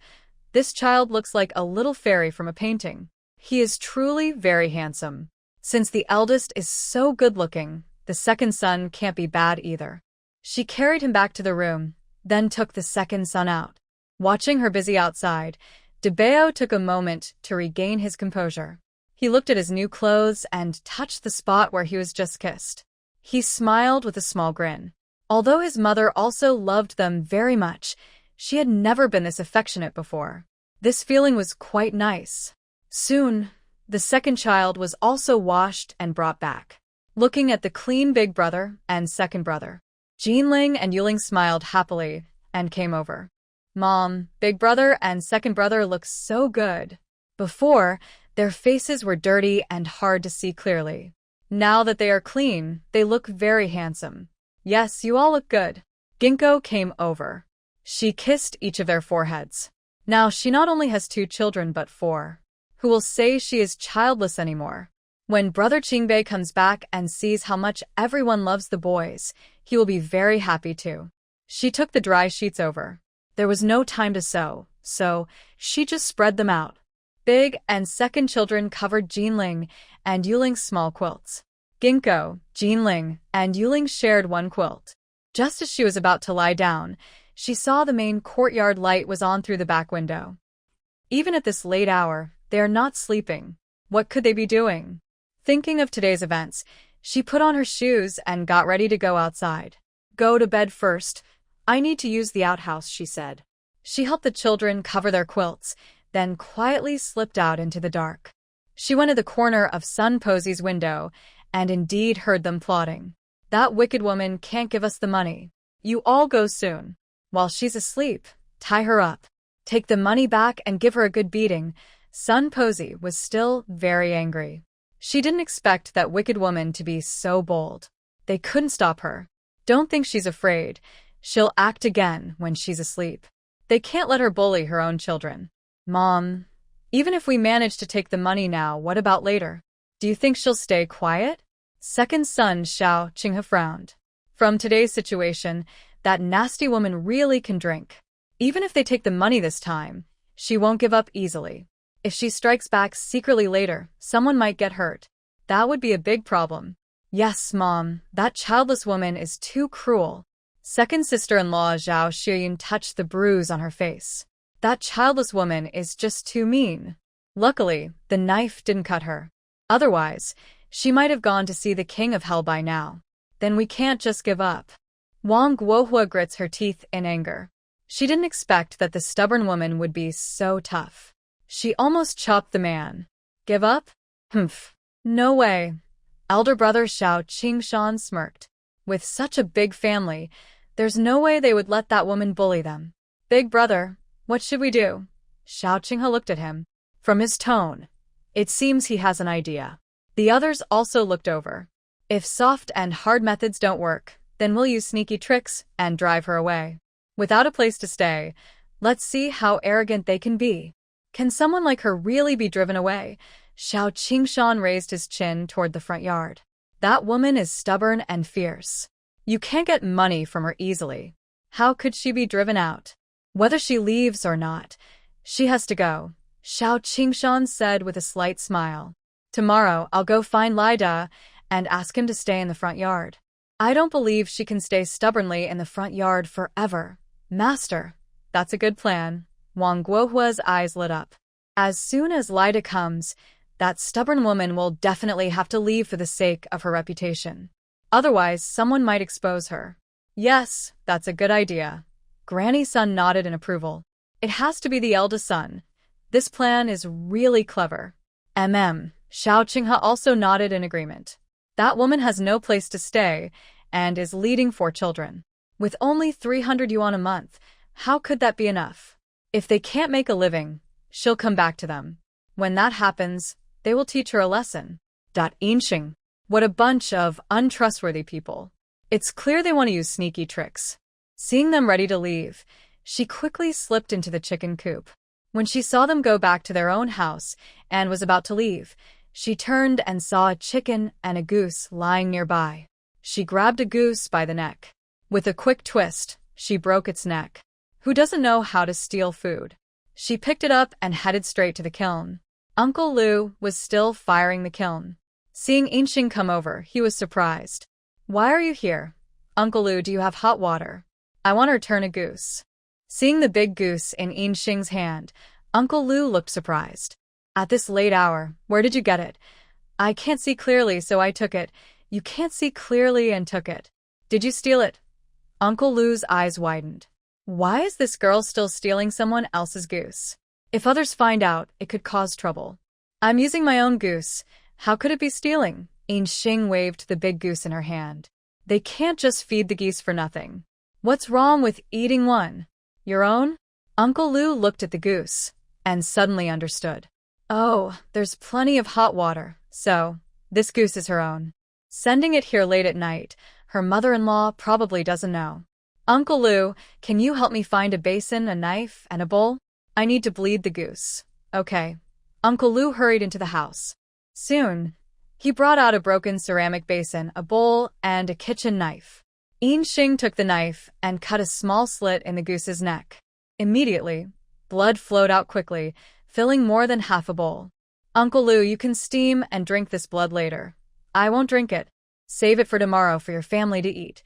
This child looks like a little fairy from a painting. He is truly very handsome. Since the eldest is so good-looking, the second son can't be bad either." She carried him back to the room, then took the second son out. Watching her busy outside, Debeo took a moment to regain his composure. He looked at his new clothes and touched the spot where he was just kissed. He smiled with a small grin. Although his mother also loved them very much, she had never been this affectionate before. This feeling was quite nice. Soon, the second child was also washed and brought back. Looking at the clean big brother and second brother, Jinling and Yuling smiled happily and came over. "Mom, big brother and second brother look so good." Before, their faces were dirty and hard to see clearly. Now that they are clean, they look very handsome. "Yes, you all look good." Ginkgo came over. She kissed each of their foreheads. Now she not only has 2 children but 4. Who will say she is childless anymore? When Brother Qingbei comes back and sees how much everyone loves the boys, he will be very happy too. She took the dry sheets over. There was no time to sew, so she just spread them out. Big and second children covered Jinling and Yuling's small quilts. Ginkgo, Jinling, and Yuling shared one quilt. Just as she was about to lie down, she saw the main courtyard light was on through the back window. Even at this late hour, they are not sleeping. What could they be doing? Thinking of today's events, she put on her shoes and got ready to go outside. "Go to bed first. I need to use the outhouse," she said. She helped the children cover their quilts, then quietly slipped out into the dark. She went to the corner of Sun Posey's window and indeed heard them plotting. "That wicked woman can't give us the money. You all go soon. While she's asleep, tie her up. Take the money back and give her a good beating." Sun Posey was still very angry. She didn't expect that wicked woman to be so bold. They couldn't stop her. Don't think she's afraid. She'll act again when she's asleep. They can't let her bully her own children. "Mom, even if we manage to take the money now, what about later? Do you think she'll stay quiet?" Second son Xiao Qinghe frowned. From today's situation, that nasty woman really can drink. Even if they take the money this time, she won't give up easily. If she strikes back secretly later, someone might get hurt. That would be a big problem. "Yes, Mom, that childless woman is too cruel." Second sister-in-law Zhao Xiyun touched the bruise on her face. "That childless woman is just too mean." Luckily, the knife didn't cut her. Otherwise, she might have gone to see the king of hell by now. Then we can't just give up. Wang Guohua grits her teeth in anger. She didn't expect that the stubborn woman would be so tough. She almost chopped the man. "Give up? Humph. No way." Elder brother Xiao Qingshan smirked. With such a big family, there's no way they would let that woman bully them. "Big brother, what should we do?" Xiao Qinghe looked at him. From his tone, it seems he has an idea. The others also looked over. If soft and hard methods don't work, then we'll use sneaky tricks and drive her away. Without a place to stay, let's see how arrogant they can be. Can someone like her really be driven away? Xiao Qingshan raised his chin toward the front yard. That woman is stubborn and fierce. You can't get money from her easily. How could she be driven out? Whether she leaves or not, she has to go, Xiao Qingshan said with a slight smile. Tomorrow I'll go find Lida and ask him to stay in the front yard. I don't believe she can stay stubbornly in the front yard forever. Master, that's a good plan. Wang Guohua's eyes lit up. As soon as Lida comes, that stubborn woman will definitely have to leave for the sake of her reputation. Otherwise, someone might expose her. Yes, that's a good idea. Granny Sun nodded in approval. It has to be the eldest son. This plan is really clever. Xiao Qinghe also nodded in agreement. That woman has no place to stay and is leading 4 children. With only 300 yuan a month, how could that be enough? If they can't make a living, she'll come back to them. When that happens, they will teach her a lesson. Yinxing. What a bunch of untrustworthy people. It's clear they want to use sneaky tricks. Seeing them ready to leave, she quickly slipped into the chicken coop. When she saw them go back to their own house and was about to leave, she turned and saw a chicken and a goose lying nearby. She grabbed a goose by the neck. With a quick twist, she broke its neck. Who doesn't know how to steal food? She picked it up and headed straight to the kiln. Uncle Lu was still firing the kiln. Seeing Yinxing come over, he was surprised. Why are you here? Uncle Lu, do you have hot water? I want to return a goose. Seeing the big goose in Yinxing's hand, Uncle Lu looked surprised. At this late hour, where did you get it? I can't see clearly, so I took it. You can't see clearly and took it. Did you steal it? Uncle Lu's eyes widened. Why is this girl still stealing someone else's goose? If others find out, it could cause trouble. I'm using my own goose. How could it be stealing? Yinxing waved the big goose in her hand. They can't just feed the geese for nothing. What's wrong with eating one? Your own? Uncle Lu looked at the goose and suddenly understood. Oh, there's plenty of hot water, so this goose is her own. Sending it here late at night, her mother-in-law probably doesn't know. Uncle Lu, can you help me find a basin, a knife, and a bowl? I need to bleed the goose. Okay. Uncle Lu hurried into the house. Soon, he brought out a broken ceramic basin, a bowl, and a kitchen knife. Yinxing took the knife and cut a small slit in the goose's neck. Immediately, blood flowed out quickly, filling more than half a bowl. Uncle Lu, you can steam and drink this blood later. I won't drink it. Save it for tomorrow for your family to eat.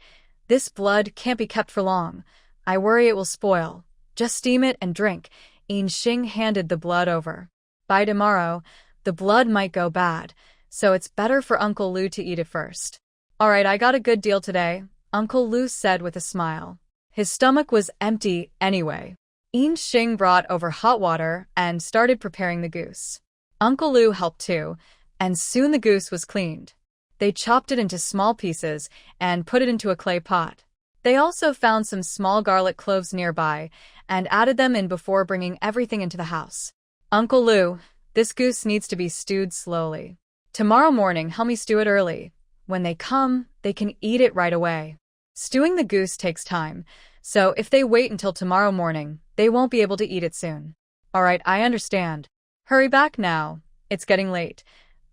This blood can't be kept for long. I worry it will spoil. Just steam it and drink. Yinxing handed the blood over. By tomorrow, the blood might go bad, so it's better for Uncle Lu to eat it first. All right, I got a good deal today, Uncle Lu said with a smile. His stomach was empty anyway. Yinxing brought over hot water and started preparing the goose. Uncle Lu helped too, and soon the goose was cleaned. They chopped it into small pieces and put it into a clay pot. They also found some small garlic cloves nearby and added them in before bringing everything into the house. Uncle Lu, this goose needs to be stewed slowly. Tomorrow morning, help me stew it early. When they come, they can eat it right away. Stewing the goose takes time, so if they wait until tomorrow morning, they won't be able to eat it soon. All right, I understand. Hurry back now. It's getting late.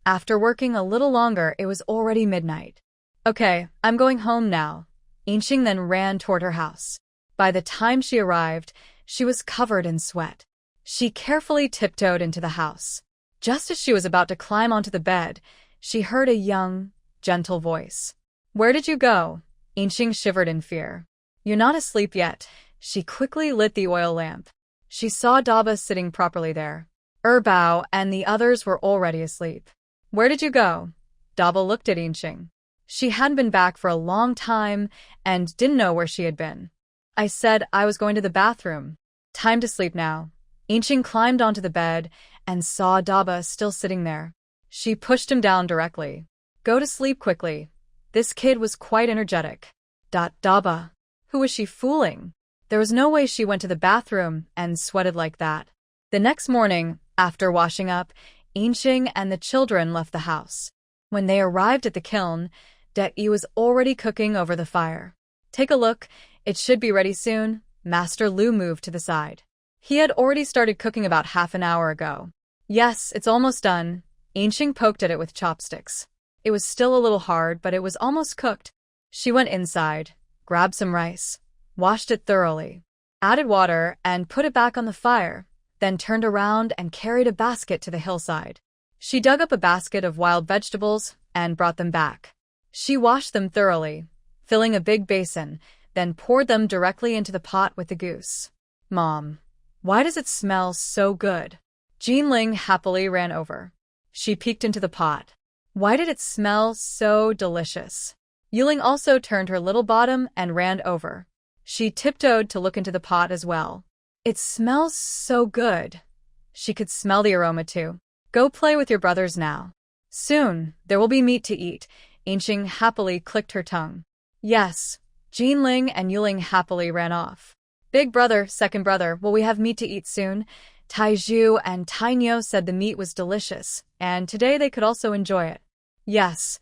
After working a little longer, it was already midnight. Okay, I'm going home now. Yinxing then ran toward her house. By the time she arrived, she was covered in sweat. She carefully tiptoed into the house. Just as she was about to climb onto the bed, she heard a young, gentle voice. Where did you go? Yinxing shivered in fear. You're not asleep yet. She quickly lit the oil lamp. She saw Daba sitting properly there. Bao and the others were already asleep. Where did you go? Daba looked at Yinxing. She hadn't been back for a long time and didn't know where she had been. I said I was going to the bathroom. Time to sleep now. Yinxing climbed onto the bed and saw Daba still sitting there. She pushed him down directly. Go to sleep quickly. This kid was quite energetic. Daba. Who was she fooling? There was no way she went to the bathroom and sweated like that. The next morning, after washing up, Inxing and the children left the house. When they arrived at the kiln, De-yi was already cooking over the fire. Take a look, it should be ready soon. Master Lu moved to the side. He had already started cooking about half an hour ago. Yes, it's almost done. Inxing poked at it with chopsticks. It was still a little hard, but it was almost cooked. She went inside, grabbed some rice, washed it thoroughly, added water, and put it back on the fire, then turned around and carried a basket to the hillside. She dug up a basket of wild vegetables and brought them back. She washed them thoroughly, filling a big basin, then poured them directly into the pot with the goose. Mom, why does it smell so good? Jinling happily ran over. She peeked into the pot. Why did it smell so delicious? Yuling also turned her little bottom and ran over. She tiptoed to look into the pot as well. It smells so good. She could smell the aroma too. Go play with your brothers now. Soon, there will be meat to eat. Inxing happily clicked her tongue. Yes. Jinling and Yuling happily ran off. Big brother, second brother, will we have meat to eat soon? Taizhu and Tainyo said the meat was delicious, and today they could also enjoy it. Yes.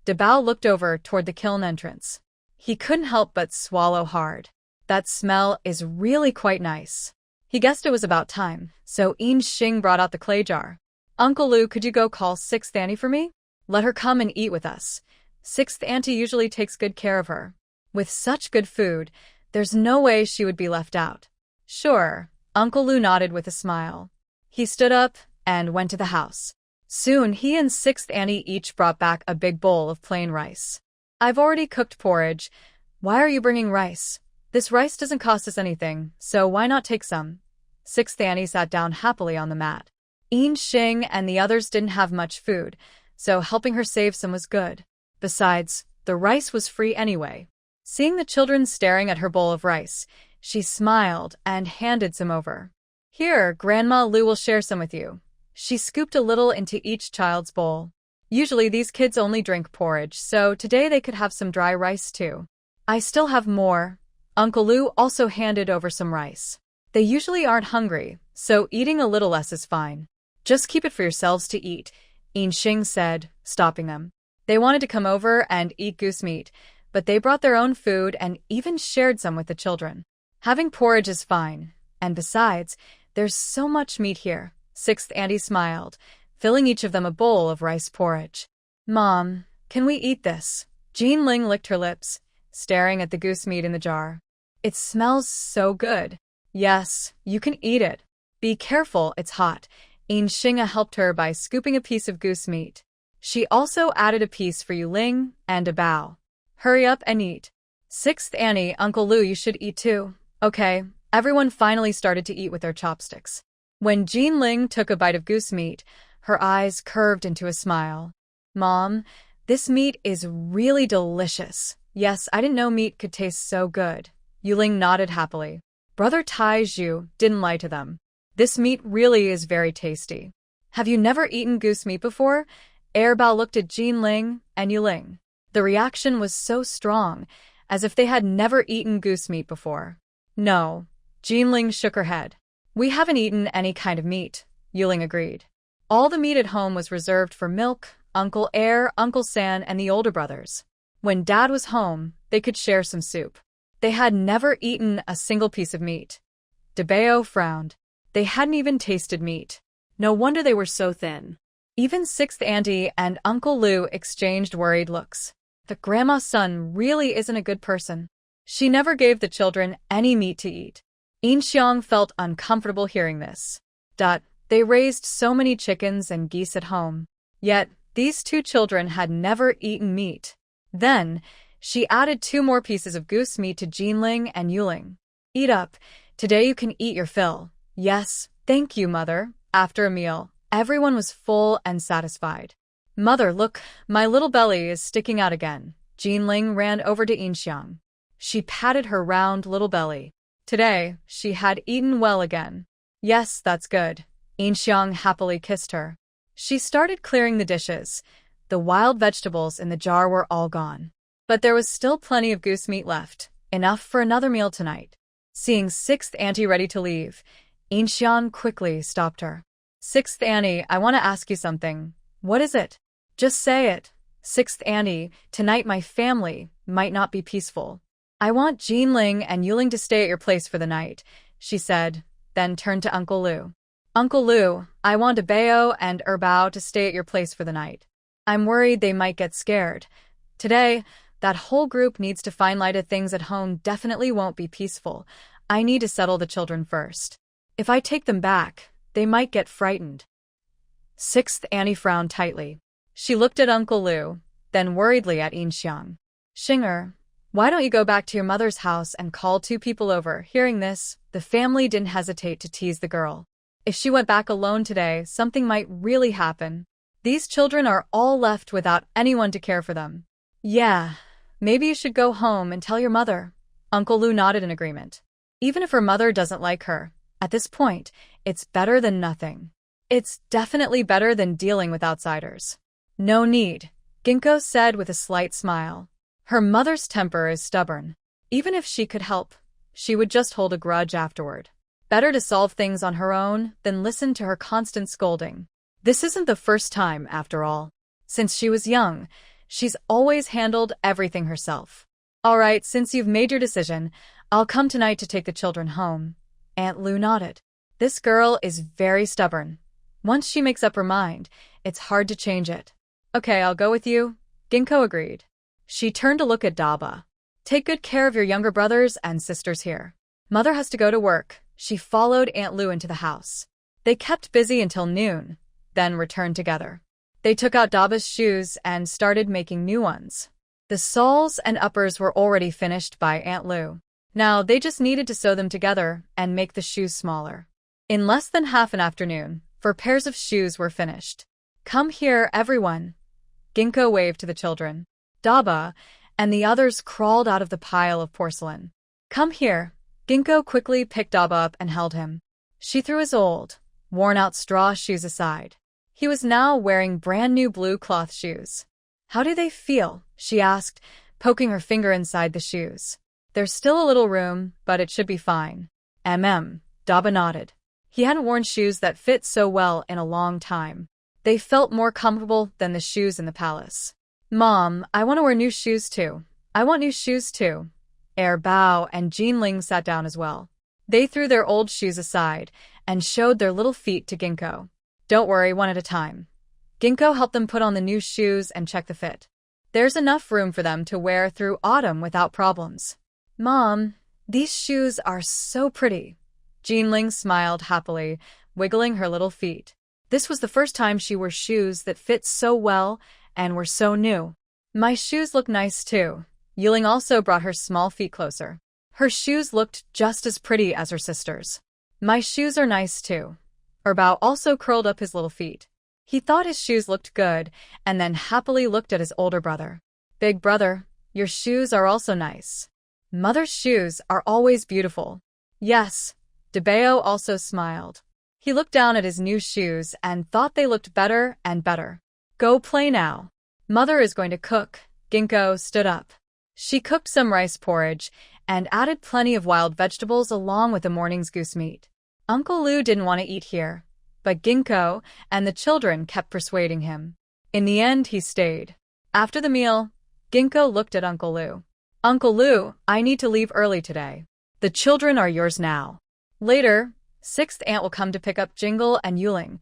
Dabao looked over toward the kiln entrance. He couldn't help but swallow hard. That smell is really quite nice. He guessed it was about time, so Inxing brought out the clay jar. Uncle Lu, could you go call Sixth Auntie for me? Let her come and eat with us. Sixth Auntie usually takes good care of her. With such good food, there's no way she would be left out. Sure, Uncle Lu nodded with a smile. He stood up and went to the house. Soon, he and Sixth Auntie each brought back a big bowl of plain rice. I've already cooked porridge. Why are you bringing rice? This rice doesn't cost us anything, so why not take some? Sixth Auntie sat down happily on the mat. Inxing and the others didn't have much food, so helping her save some was good. Besides, the rice was free anyway. Seeing the children staring at her bowl of rice, she smiled and handed some over. Here, Grandma Lu will share some with you. She scooped a little into each child's bowl. Usually these kids only drink porridge, so today they could have some dry rice too. I still have more. Uncle Lu also handed over some rice. They usually aren't hungry, so eating a little less is fine. Just keep it for yourselves to eat, Inxing said, stopping them. They wanted to come over and eat goose meat, but they brought their own food and even shared some with the children. Having porridge is fine, and besides, there's so much meat here. Sixth Auntie smiled, filling each of them a bowl of rice porridge. Mom, can we eat this? Jinling licked her lips, staring at the goose meat in the jar. It smells so good. Yes, you can eat it. Be careful, it's hot. Inxing helped her by scooping a piece of goose meat. She also added a piece for Yuling and a bao. Hurry up and eat. Sixth Auntie, Uncle Lu, you should eat too. Okay, everyone finally started to eat with their chopsticks. When Jinling took a bite of goose meat, her eyes curved into a smile. Mom, this meat is really delicious. Yes, I didn't know meat could taste so good. Yuling nodded happily. Brother Taizhu didn't lie to them. This meat really is very tasty. Have you never eaten goose meat before? Airbao looked at Jinling and Yuling. The reaction was so strong, as if they had never eaten goose meat before. No. Jinling shook her head. We haven't eaten any kind of meat, Yuling agreed. All the meat at home was reserved for Milk, Uncle Air, Uncle San, and the older brothers. When Dad was home, they could share some soup. They had never eaten a single piece of meat. Dabao frowned. They hadn't even tasted meat. No wonder they were so thin. Even Sixth Auntie and Uncle Lu exchanged worried looks. The grandma's son really isn't a good person. She never gave the children any meat to eat. Inxiang felt uncomfortable hearing this. They raised so many chickens and geese at home. Yet, these two children had never eaten meat. Then, she added 2 more pieces of goose meat to Jinling and Yuling. Eat up. Today you can eat your fill. Yes, thank you, Mother. After a meal, everyone was full and satisfied. Mother, look, my little belly is sticking out again. Jinling ran over to Inxiang. She patted her round little belly. Today, she had eaten well again. Yes, that's good. Inxiang happily kissed her. She started clearing the dishes. The wild vegetables in the jar were all gone. But there was still plenty of goose meat left, enough for another meal tonight. Seeing Sixth Auntie ready to leave, Incheon quickly stopped her. Sixth Annie, I want to ask you something. What is it? Just say it. Sixth Annie, tonight my family might not be peaceful. I want Jinling and Yuling to stay at your place for the night, she said, then turned to Uncle Lu. Uncle Lu, I want Bao and Bao to stay at your place for the night. I'm worried they might get scared. Today, that whole group needs to find lighted things at home definitely won't be peaceful. I need to settle the children first. If I take them back, they might get frightened. Sixth Annie frowned tightly. She looked at Uncle Lu, then worriedly at Incheon. Shinger, why don't you go back to your mother's house and call 2 people over? Hearing this, the family didn't hesitate to tease the girl. If she went back alone today, something might really happen. These children are all left without anyone to care for them. Yeah, maybe you should go home and tell your mother. Uncle Lu nodded in agreement. Even if her mother doesn't like her, at this point, it's better than nothing. It's definitely better than dealing with outsiders. No need, Ginkgo said with a slight smile. Her mother's temper is stubborn. Even if she could help, she would just hold a grudge afterward. Better to solve things on her own than listen to her constant scolding. This isn't the first time, after all. Since she was young, she's always handled everything herself. All right, since you've made your decision, I'll come tonight to take the children home. Aunt Lu nodded. This girl is very stubborn. Once she makes up her mind, it's hard to change it. Okay, I'll go with you. Ginkgo agreed. She turned to look at Daba. Take good care of your younger brothers and sisters here. Mother has to go to work. She followed Aunt Lu into the house. They kept busy until noon, then returned together. They took out Daba's shoes and started making new ones. The soles and uppers were already finished by Aunt Lu. Now they just needed to sew them together and make the shoes smaller. In less than half an afternoon, 4 pairs of shoes were finished. Come here, everyone. Ginkgo waved to the children. Daba and the others crawled out of the pile of porcelain. Come here. Ginkgo quickly picked Daba up and held him. She threw his old, worn-out straw shoes aside. He was now wearing brand-new blue cloth shoes. How do they feel? She asked, poking her finger inside the shoes. There's still a little room, but it should be fine. Daba nodded. He hadn't worn shoes that fit so well in a long time. They felt more comfortable than the shoes in the palace. Mom, I want to wear new shoes too. I want new shoes too. Bao and Jinling sat down as well. They threw their old shoes aside and showed their little feet to Ginkgo. Don't worry, one at a time. Ginkgo helped them put on the new shoes and check the fit. There's enough room for them to wear through autumn without problems. Mom, these shoes are so pretty. Jinling smiled happily, wiggling her little feet. This was the first time she wore shoes that fit so well and were so new. My shoes look nice too. Yuling also brought her small feet closer. Her shoes looked just as pretty as her sister's. My shoes are nice too. Bao also curled up his little feet. He thought his shoes looked good and then happily looked at his older brother. Big brother, your shoes are also nice. Mother's shoes are always beautiful. Yes. Bao also smiled. He looked down at his new shoes and thought they looked better and better. Go play now. Mother is going to cook. Ginkgo stood up. She cooked some rice porridge and added plenty of wild vegetables along with the morning's goose meat. Uncle Lu didn't want to eat here, but Ginkgo and the children kept persuading him. In the end, he stayed. After the meal, Ginkgo looked at Uncle Lu. Uncle Lu, I need to leave early today. The children are yours now. Later, 6th aunt will come to pick up Jingle and Yuling.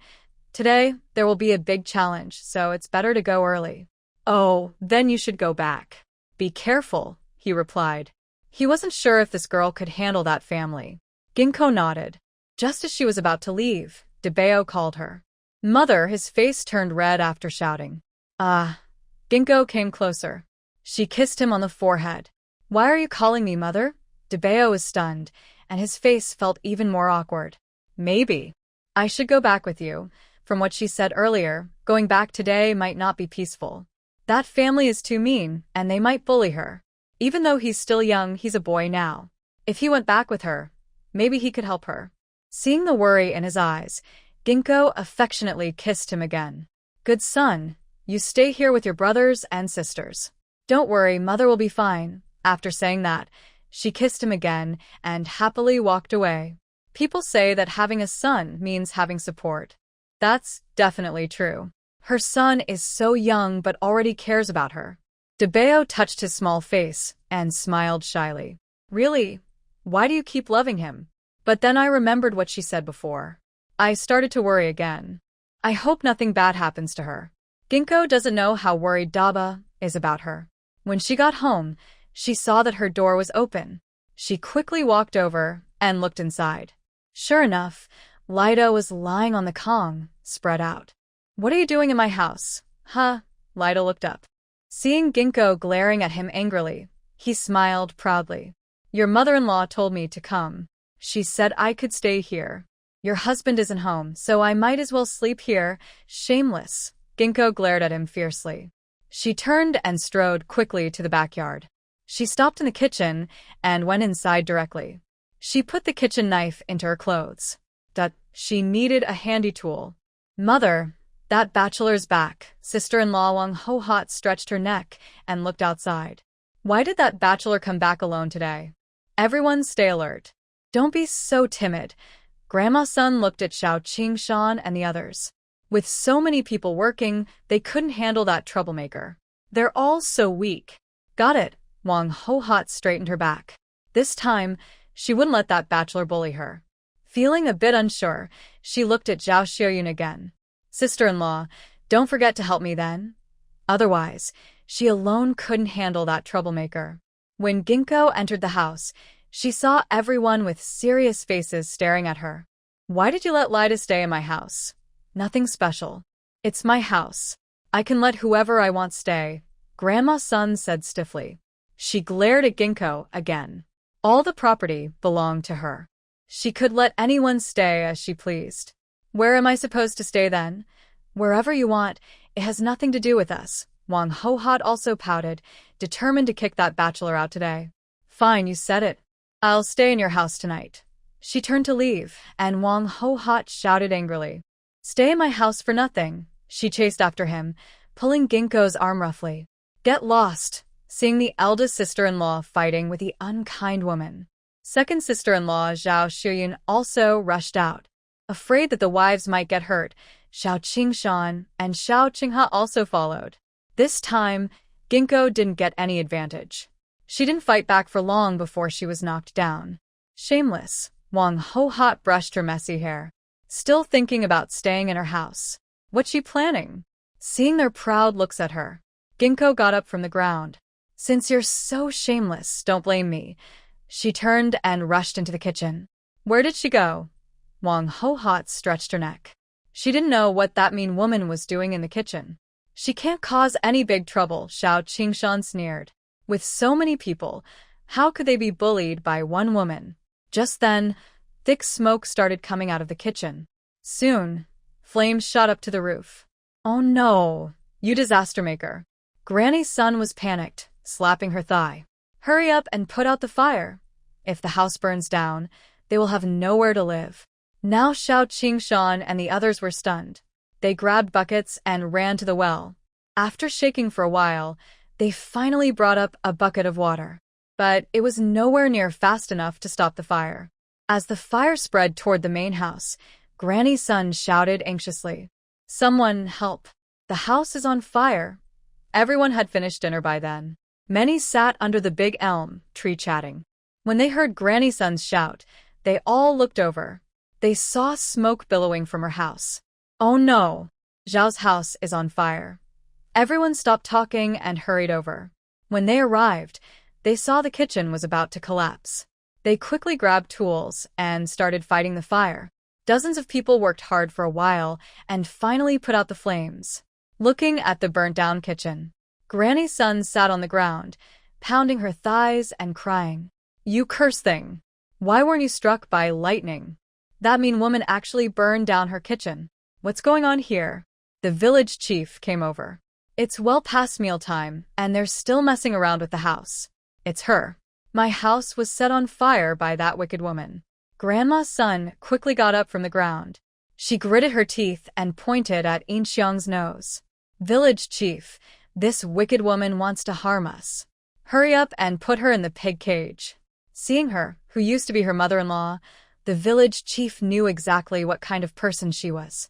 Today, there will be a big challenge, so it's better to go early. Oh, then you should go back. Be careful, he replied. He wasn't sure if this girl could handle that family. Ginkgo nodded. Just as she was about to leave, Bao called her. Mother, his face turned red after shouting. Ginkgo came closer. She kissed him on the forehead. Why are you calling me mother? Bao was stunned, and his face felt even more awkward. Maybe. I should go back with you. From what she said earlier, going back today might not be peaceful. That family is too mean, and they might bully her. Even though he's still young, he's a boy now. If he went back with her, maybe he could help her. Seeing the worry in his eyes, Ginkgo affectionately kissed him again. Good son, you stay here with your brothers and sisters. Don't worry, mother will be fine. After saying that, she kissed him again and happily walked away. People say that having a son means having support. That's definitely true. Her son is so young but already cares about her. DeBeo touched his small face and smiled shyly. Really? Why do you keep loving him? But then I remembered what she said before. I started to worry again. I hope nothing bad happens to her. Ginkgo doesn't know how worried Daba is about her. When she got home, she saw that her door was open. She quickly walked over and looked inside. Sure enough, Lido was lying on the Kong, spread out. What are you doing in my house? Huh? Lido looked up. Seeing Ginkgo glaring at him angrily, he smiled proudly. Your mother-in-law told me to come. She said I could stay here. Your husband isn't home, so I might as well sleep here. Shameless. Ginkgo glared at him fiercely. She turned and strode quickly to the backyard. She stopped in the kitchen and went inside directly. She put the kitchen knife into her clothes. She needed a handy tool. Mother, that bachelor's back. Sister-in-law Wang Ho-hot stretched her neck and looked outside. Why did that bachelor come back alone today? Everyone stay alert. Don't be so timid. Grandma's son looked at Xiao Qingshan and the others. With so many people working, they couldn't handle that troublemaker. They're all so weak. Got it. Wang Ho-hot straightened her back. This time, she wouldn't let that bachelor bully her. Feeling a bit unsure, she looked at Zhao Xiaoyun again. Sister-in-law, don't forget to help me then. Otherwise, she alone couldn't handle that troublemaker. When Ginkgo entered the house, she saw everyone with serious faces staring at her. Why did you let Lida stay in my house? Nothing special. It's my house. I can let whoever I want stay, Grandma's son said stiffly. She glared at Ginkgo again. All the property belonged to her. She could let anyone stay as she pleased. Where am I supposed to stay then? Wherever you want. It has nothing to do with us. Wang Ho-hot also pouted, determined to kick that bachelor out today. Fine, you said it. I'll stay in your house tonight. She turned to leave, and Wang Ho-hot shouted angrily. Stay in my house for nothing. She chased after him, pulling Ginkgo's arm roughly. Get lost. Seeing the eldest sister-in-law fighting with the unkind woman. Second sister-in-law Zhao Xiaoyun also rushed out. Afraid that the wives might get hurt, Xiao Qingshan and Xiao Qinghe also followed. This time, Ginkgo didn't get any advantage. She didn't fight back for long before she was knocked down. Shameless. Wang Ho-hot brushed her messy hair. Still thinking about staying in her house. What's she planning? Seeing their proud looks at her, Ginkgo got up from the ground. Since you're so shameless, don't blame me. She turned and rushed into the kitchen. Where did she go? Wang Ho-hot stretched her neck. She didn't know what that mean woman was doing in the kitchen. She can't cause any big trouble, Xiao Qingshan sneered. With so many people, how could they be bullied by one woman? Just then, thick smoke started coming out of the kitchen. Soon, flames shot up to the roof. Oh no, you disaster maker. Granny's son was panicked, slapping her thigh. Hurry up and put out the fire. If the house burns down, they will have nowhere to live. Now Xiao Qingshan and the others were stunned. They grabbed buckets and ran to the well. After shaking for a while, they finally brought up a bucket of water. But it was nowhere near fast enough to stop the fire. As the fire spread toward the main house, Granny's son shouted anxiously. Someone help. The house is on fire. Everyone had finished dinner by then. Many sat under the big elm tree chatting. When they heard Granny's son's shout, they all looked over. They saw smoke billowing from her house. Oh no! Zhao's house is on fire. Everyone stopped talking and hurried over. When they arrived, they saw the kitchen was about to collapse. They quickly grabbed tools and started fighting the fire. Dozens of people worked hard for a while and finally put out the flames. Looking at the burnt-down kitchen, Granny's son sat on the ground, pounding her thighs and crying. You cursed thing! Why weren't you struck by lightning? That mean woman actually burned down her kitchen. What's going on here? The village chief came over. It's well past mealtime, and they're still messing around with the house. It's her. My house was set on fire by that wicked woman. Grandma's son quickly got up from the ground. She gritted her teeth and pointed at Inxiang's nose. Village chief, this wicked woman wants to harm us. Hurry up and put her in the pig cage. Seeing her, who used to be her mother-in-law, The village chief knew exactly what kind of person she was.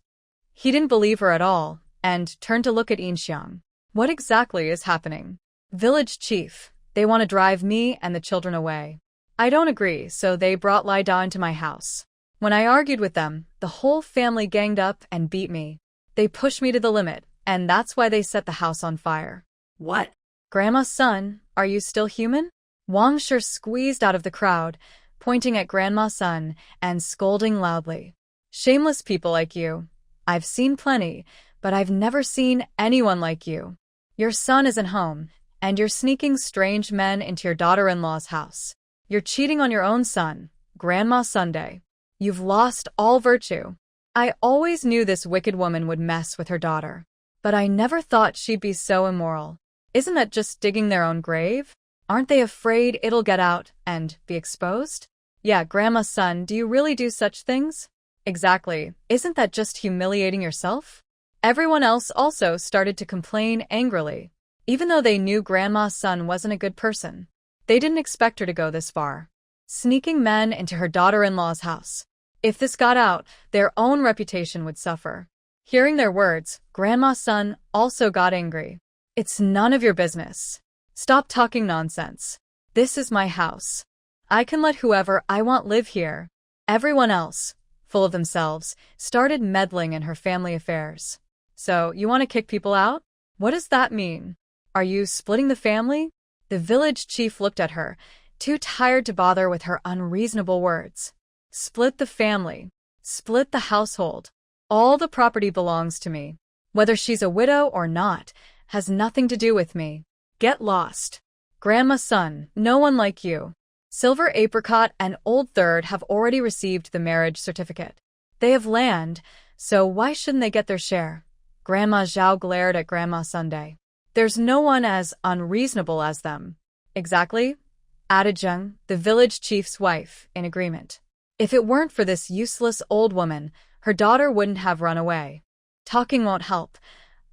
He didn't believe her at all, and turned to look at Inxiang. What exactly is happening? Village chief, they want to drive me and the children away. I don't agree, so they brought Lai Da into my house. When I argued with them, the whole family ganged up and beat me. They pushed me to the limit, and that's why they set the house on fire. What? Grandma's son, are you still human? Wang Shi squeezed out of the crowd, pointing at Grandma's son and scolding loudly. Shameless people like you. I've seen plenty, but I've never seen anyone like you. Your son isn't home, and you're sneaking strange men into your daughter-in-law's house. You're cheating on your own son, Grandma Sunday. You've lost all virtue. I always knew this wicked woman would mess with her daughter, but I never thought she'd be so immoral. Isn't that just digging their own grave? Aren't they afraid it'll get out and be exposed? Yeah, Grandma's son, do you really do such things? Exactly. Isn't that just humiliating yourself? Everyone else also started to complain angrily, even though they knew Grandma's son wasn't a good person. They didn't expect her to go this far. Sneaking men into her daughter-in-law's house. If this got out, their own reputation would suffer. Hearing their words, Grandma's son also got angry. It's none of your business. Stop talking nonsense. This is my house. I can let whoever I want live here. Everyone else, full of themselves, started meddling in her family affairs. So, you want to kick people out? What does that mean? Are you splitting the family? The village chief looked at her, too tired to bother with her unreasonable words. Split the family. Split the household. All the property belongs to me. Whether she's a widow or not, has nothing to do with me. Get lost. Grandma's son, no one like you. Silver Apricot and Old Third have already received the marriage certificate. They have land, so why shouldn't they get their share? Grandma Zhao glared at Grandma Sunday. There's no one as unreasonable as them. Exactly, added Zheng, the village chief's wife, in agreement. If it weren't for this useless old woman, her daughter wouldn't have run away. Talking won't help.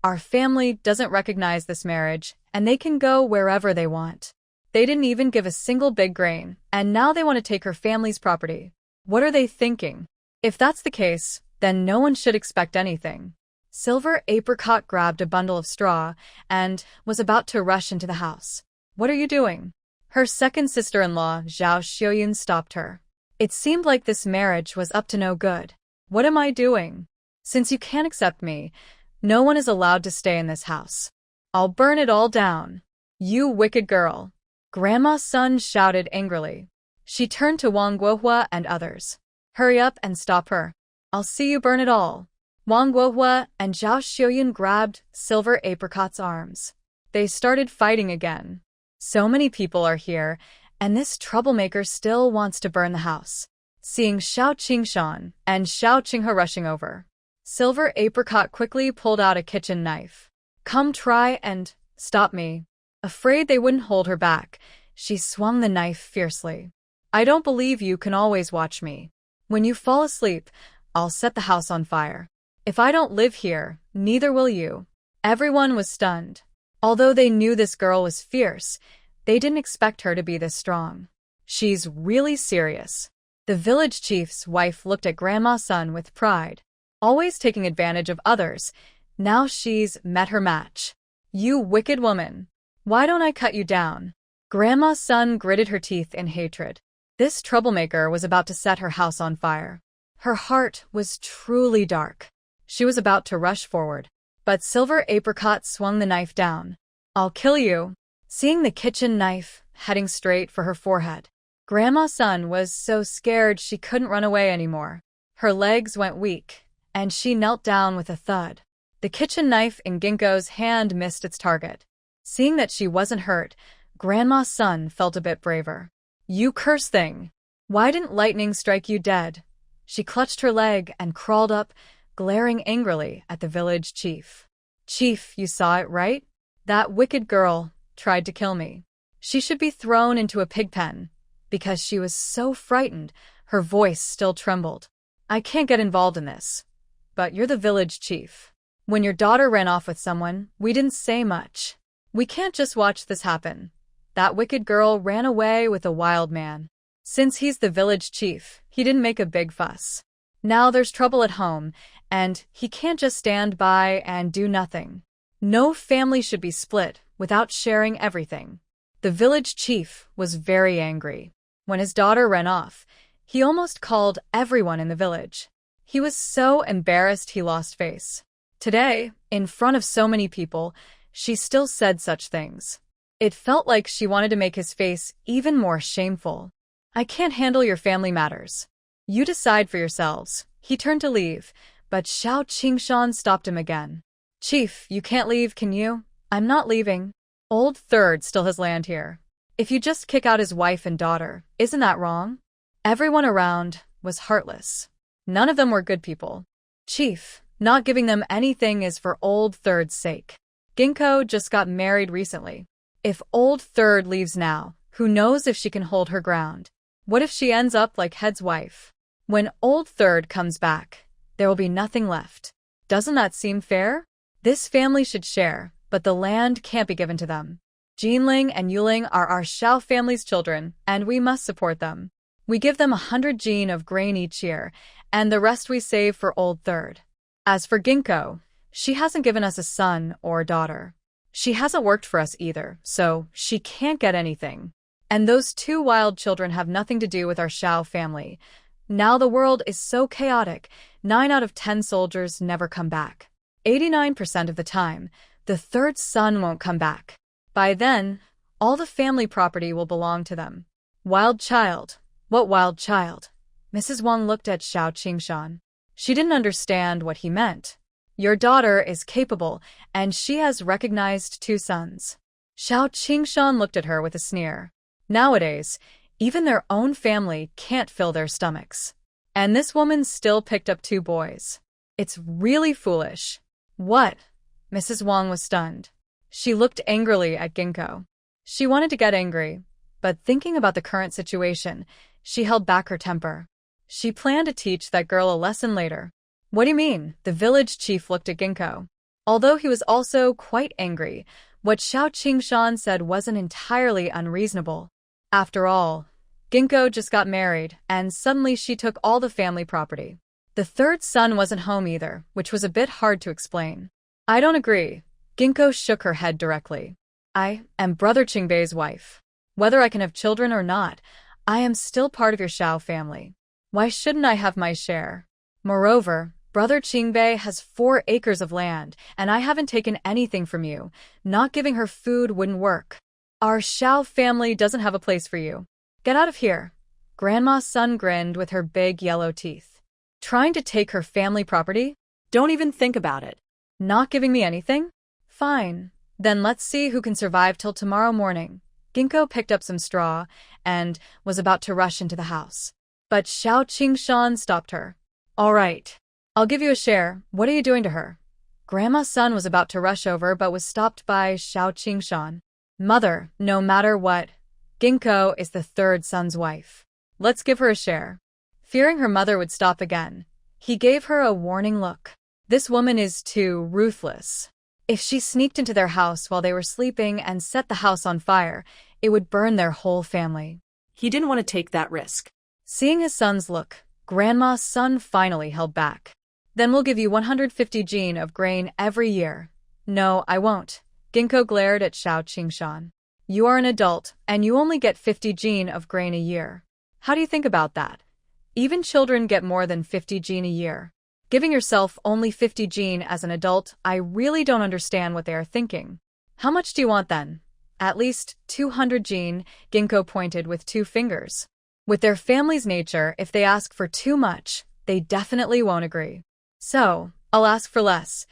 Our family doesn't recognize this marriage, and they can go wherever they want. They didn't even give a single big grain, and now they want to take her family's property. What are they thinking? If that's the case, then no one should expect anything. Silver Apricot grabbed a bundle of straw and was about to rush into the house. What are you doing? Her second sister-in-law, Zhao Xiuyun, stopped her. It seemed like this marriage was up to no good. What am I doing? Since you can't accept me, no one is allowed to stay in this house. I'll burn it all down. You wicked girl. Grandma's son shouted angrily. She turned to Wang Guohua and others. Hurry up and stop her. I'll see you burn it all. Wang Guohua and Zhao Xiuyun grabbed Silver Apricot's arms. They started fighting again. So many people are here, and this troublemaker still wants to burn the house. Seeing Xiao Qingshan and Xiao Qinghe rushing over, Silver Apricot quickly pulled out a kitchen knife. Come try and stop me. Afraid they wouldn't hold her back, she swung the knife fiercely. I don't believe you can always watch me. When you fall asleep, I'll set the house on fire. If I don't live here, neither will you. Everyone was stunned. Although they knew this girl was fierce, they didn't expect her to be this strong. She's really serious. The village chief's wife looked at Grandma's son with pride. Always taking advantage of others, now she's met her match. You wicked woman. Why don't I cut you down? Grandma's son gritted her teeth in hatred. This troublemaker was about to set her house on fire. Her heart was truly dark. She was about to rush forward, but Silver Apricot swung the knife down. I'll kill you. Seeing the kitchen knife heading straight for her forehead, Grandma's son was so scared she couldn't run away anymore. Her legs went weak, and she knelt down with a thud. The kitchen knife in Ginkgo's hand missed its target. Seeing that she wasn't hurt, Grandma's son felt a bit braver. You cursed thing! Why didn't lightning strike you dead? She clutched her leg and crawled up, glaring angrily at the village chief. Chief, you saw it, right? That wicked girl tried to kill me. She should be thrown into a pig pen. Because she was so frightened, her voice still trembled. I can't get involved in this. But you're the village chief. When your daughter ran off with someone, we didn't say much. We can't just watch this happen. That wicked girl ran away with a wild man. Since he's the village chief, he didn't make a big fuss. Now there's trouble at home, and he can't just stand by and do nothing. No family should be split without sharing everything. The village chief was very angry. When his daughter ran off, he almost called everyone in the village. He was so embarrassed he lost face. Today, in front of so many people, she still said such things. It felt like she wanted to make his face even more shameful. I can't handle your family matters. You decide for yourselves. He turned to leave, but Xiao Qingshan stopped him again. Chief, you can't leave, can you? I'm not leaving. Old Third still has land here. If you just kick out his wife and daughter, isn't that wrong? Everyone around was heartless. None of them were good people. Chief, not giving them anything is for Old Third's sake. Ginkgo just got married recently. If Old Third leaves now, who knows if she can hold her ground? What if she ends up like Head's wife? When Old Third comes back, there will be nothing left. Doesn't that seem fair? This family should share, but the land can't be given to them. Jinling and Yuling are our Xiao family's children, and we must support them. We give them 100 jin of grain each year, and the rest we save for Old Third. As for Ginkgo, she hasn't given us a son or a daughter. She hasn't worked for us either, so she can't get anything. And those 2 wild children have nothing to do with our Xiao family. Now the world is so chaotic, 9 out of 10 soldiers never come back. 89% of the time, the 3rd son won't come back. By then, all the family property will belong to them. Wild child. What wild child? Mrs. Wang looked at Xiao Qingshan. She didn't understand what he meant. Your daughter is capable, and she has recognized 2 sons. Xiao Qingshan looked at her with a sneer. Nowadays, even their own family can't fill their stomachs. And this woman still picked up 2 boys. It's really foolish. What? Mrs. Wang was stunned. She looked angrily at Ginkgo. She wanted to get angry, but thinking about the current situation, she held back her temper. She planned to teach that girl a lesson later. What do you mean? The village chief looked at Ginkgo. Although he was also quite angry, what Xiao Qingshan said wasn't entirely unreasonable. After all, Ginkgo just got married, and suddenly she took all the family property. The 3rd son wasn't home either, which was a bit hard to explain. I don't agree. Ginkgo shook her head directly. I am Brother Qingbei's wife. Whether I can have children or not, I am still part of your Xiao family. Why shouldn't I have my share? Moreover, Brother Qingbei has 4 acres of land, and I haven't taken anything from you. Not giving her food wouldn't work. Our Xiao family doesn't have a place for you. Get out of here. Grandma's son grinned with her big yellow teeth. Trying to take her family property? Don't even think about it. Not giving me anything? Fine. Then let's see who can survive till tomorrow morning. Ginkgo picked up some straw and was about to rush into the house. But Xiao Qingshan stopped her. All right. I'll give you a share. What are you doing to her? Grandma's son was about to rush over but was stopped by Xiao Qingshan. Mother, no matter what, Ginkgo is the 3rd son's wife. Let's give her a share. Fearing her mother would stop again, he gave her a warning look. This woman is too ruthless. If she sneaked into their house while they were sleeping and set the house on fire, it would burn their whole family. He didn't want to take that risk. Seeing his son's look, Grandma's son finally held back. Then we'll give you 150 jin of grain every year. No, I won't. Ginkgo glared at Xiao Qingshan. You are an adult, and you only get 50 jin of grain a year. How do you think about that? Even children get more than 50 jin a year. Giving yourself only 50 jin as an adult, I really don't understand what they are thinking. How much do you want then? At least 200 jin, Ginkgo pointed with 2 fingers. With their family's nature, if they ask for too much, they definitely won't agree. So, I'll ask for less.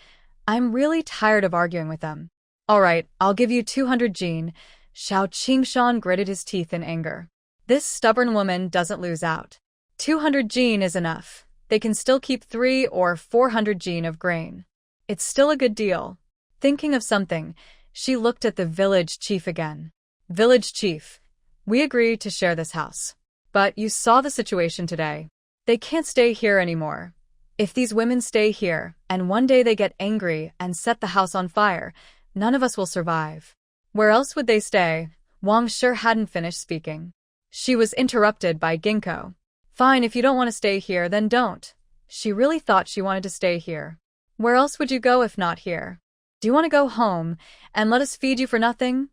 I'm really tired of arguing with them. All right, I'll give you 200 jin. Xiao Qingshan gritted his teeth in anger. This stubborn woman doesn't lose out. 200 jin is enough. They can still keep 300 or 400 jin of grain. It's still a good deal. Thinking of something, she looked at the village chief again. Village chief, we agreed to share this house. But you saw the situation today. They can't stay here anymore. If these women stay here, and one day they get angry and set the house on fire, none of us will survive. Where else would they stay? Wang sure hadn't finished speaking. She was interrupted by Ginkgo. Fine, if you don't want to stay here, then don't. She really thought she wanted to stay here. Where else would you go if not here? Do you want to go home and let us feed you for nothing?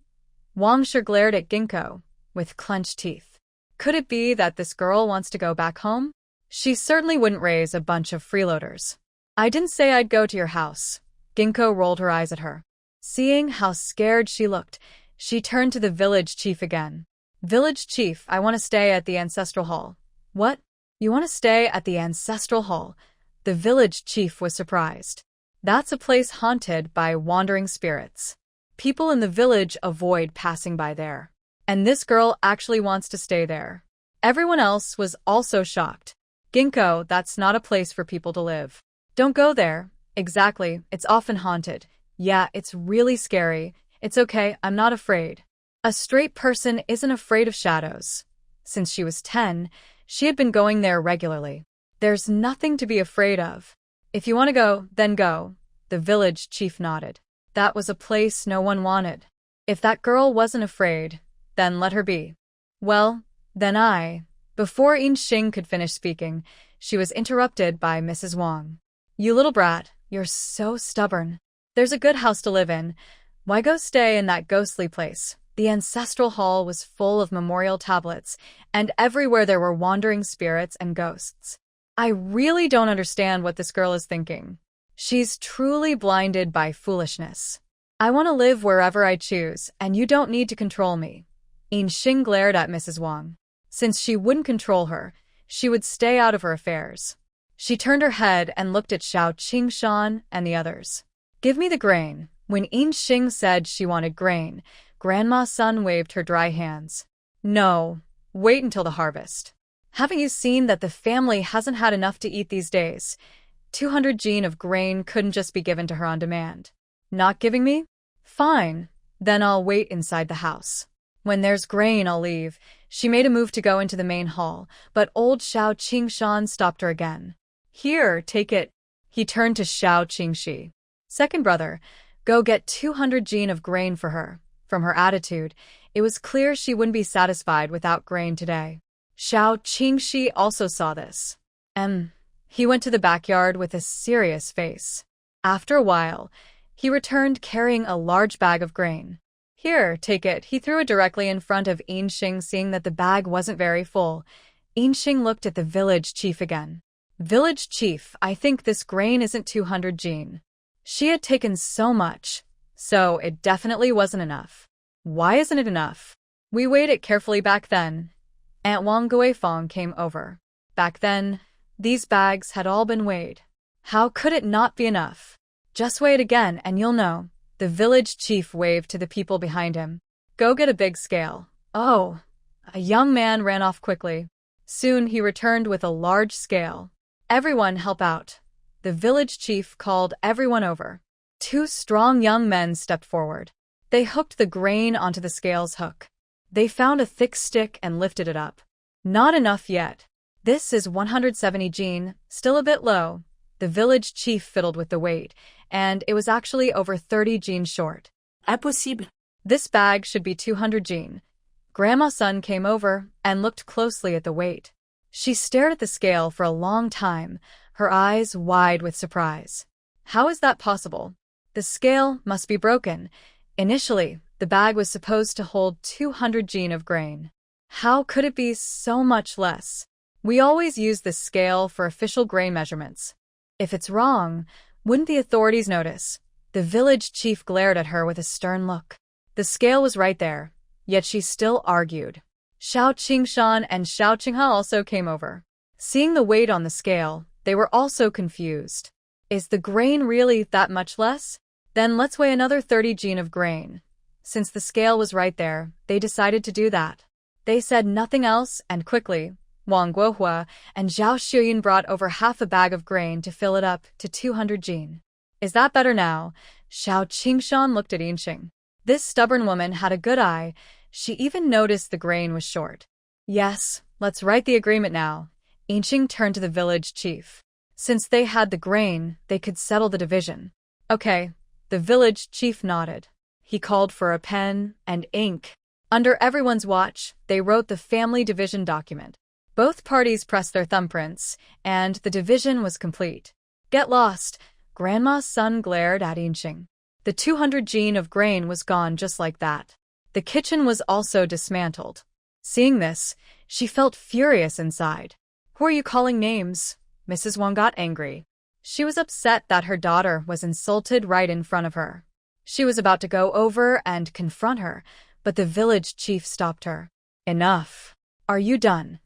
Wang Shi glared at Ginkgo with clenched teeth. Could it be that this girl wants to go back home? She certainly wouldn't raise a bunch of freeloaders. I didn't say I'd go to your house. Ginkgo rolled her eyes at her. Seeing how scared she looked, she turned to the village chief again. Village chief, I want to stay at the ancestral hall. What? You want to stay at the ancestral hall? The village chief was surprised. That's a place haunted by wandering spirits. People in the village avoid passing by there. And this girl actually wants to stay there. Everyone else was also shocked. Ginkgo, that's not a place for people to live. Don't go there. Exactly, it's often haunted. Yeah, it's really scary. It's okay, I'm not afraid. A straight person isn't afraid of shadows. Since she was 10, she had been going there regularly. There's nothing to be afraid of. If you want to go, then go. The village chief nodded. That was a place no one wanted. If that girl wasn't afraid, then let her be. Well, then Before Yinxing could finish speaking, she was interrupted by Mrs. Wang. You little brat, you're so stubborn. There's a good house to live in. Why go stay in that ghostly place? The ancestral hall was full of memorial tablets, and everywhere there were wandering spirits and ghosts. I really don't understand what this girl is thinking. She's truly blinded by foolishness. I want to live wherever I choose, and you don't need to control me. Yinxing glared at Mrs. Wang. Since she wouldn't control her, she would stay out of her affairs. She turned her head and looked at Xiao Qingshan and the others. Give me the grain. When Yinxing said she wanted grain, Grandma Sun waved her dry hands. No, wait until the harvest. Haven't you seen that the family hasn't had enough to eat these days? 200 jin of grain couldn't just be given to her on demand. Not giving me? Fine. Then I'll wait inside the house. When there's grain, I'll leave. She made a move to go into the main hall, but old Xiao Qingshan stopped her again. Here, take it. He turned to Xiao Qingxi. Second brother, go get 200 jin of grain for her. From her attitude, it was clear she wouldn't be satisfied without grain today. Xiao Qingxi also saw this. He went to the backyard with a serious face. After a while, he returned carrying a large bag of grain. Here, take it. He threw it directly in front of Yinxing, seeing that the bag wasn't very full. Yinxing looked at the village chief again. Village chief, I think this grain isn't 200 jin. She had taken so much, so it definitely wasn't enough. Why isn't it enough? We weighed it carefully back then. Aunt Wang Guifeng came over. Back then, these bags had all been weighed. How could it not be enough? Just weigh it again and you'll know. The village chief waved to the people behind him. Go get a big scale. Oh. A young man ran off quickly. Soon he returned with a large scale. Everyone help out. The village chief called everyone over. 2 strong young men stepped forward. They hooked the grain onto the scale's hook. They found a thick stick and lifted it up. Not enough yet. This is 170 jin, still a bit low. The village chief fiddled with the weight, and it was actually over 30 jin short. Impossible. This bag should be 200 jin. Grandma Sun came over and looked closely at the weight. She stared at the scale for a long time, her eyes wide with surprise. How is that possible? The scale must be broken. Initially, the bag was supposed to hold 200 jin of grain. How could it be so much less? We always use this scale for official grain measurements. If it's wrong, wouldn't the authorities notice? The village chief glared at her with a stern look. The scale was right there, yet she still argued. Xiao Qingshan and Xiao Qingha also came over. Seeing the weight on the scale, they were also confused. Is the grain really that much less? Then let's weigh another 30 jin of grain. Since the scale was right there, they decided to do that. They said nothing else, and quickly, Wang Guohua and Zhao Xuyin brought over half a bag of grain to fill it up to 200 jin. Is that better now? Xiao Qingshan looked at Yinxing. This stubborn woman had a good eye. She even noticed the grain was short. Yes, let's write the agreement now. Yinxing turned to the village chief. Since they had the grain, they could settle the division. Okay, the village chief nodded. He called for a pen and ink. Under everyone's watch, they wrote the family division document. Both parties pressed their thumbprints, and the division was complete. Get lost, Grandma's son glared at Inching. The 200 gene of grain was gone just like that. The kitchen was also dismantled. Seeing this, she felt furious inside. Who are you calling names? Mrs. Wang got angry. She was upset that her daughter was insulted right in front of her. She was about to go over and confront her, but the village chief stopped her. Enough. Are you done?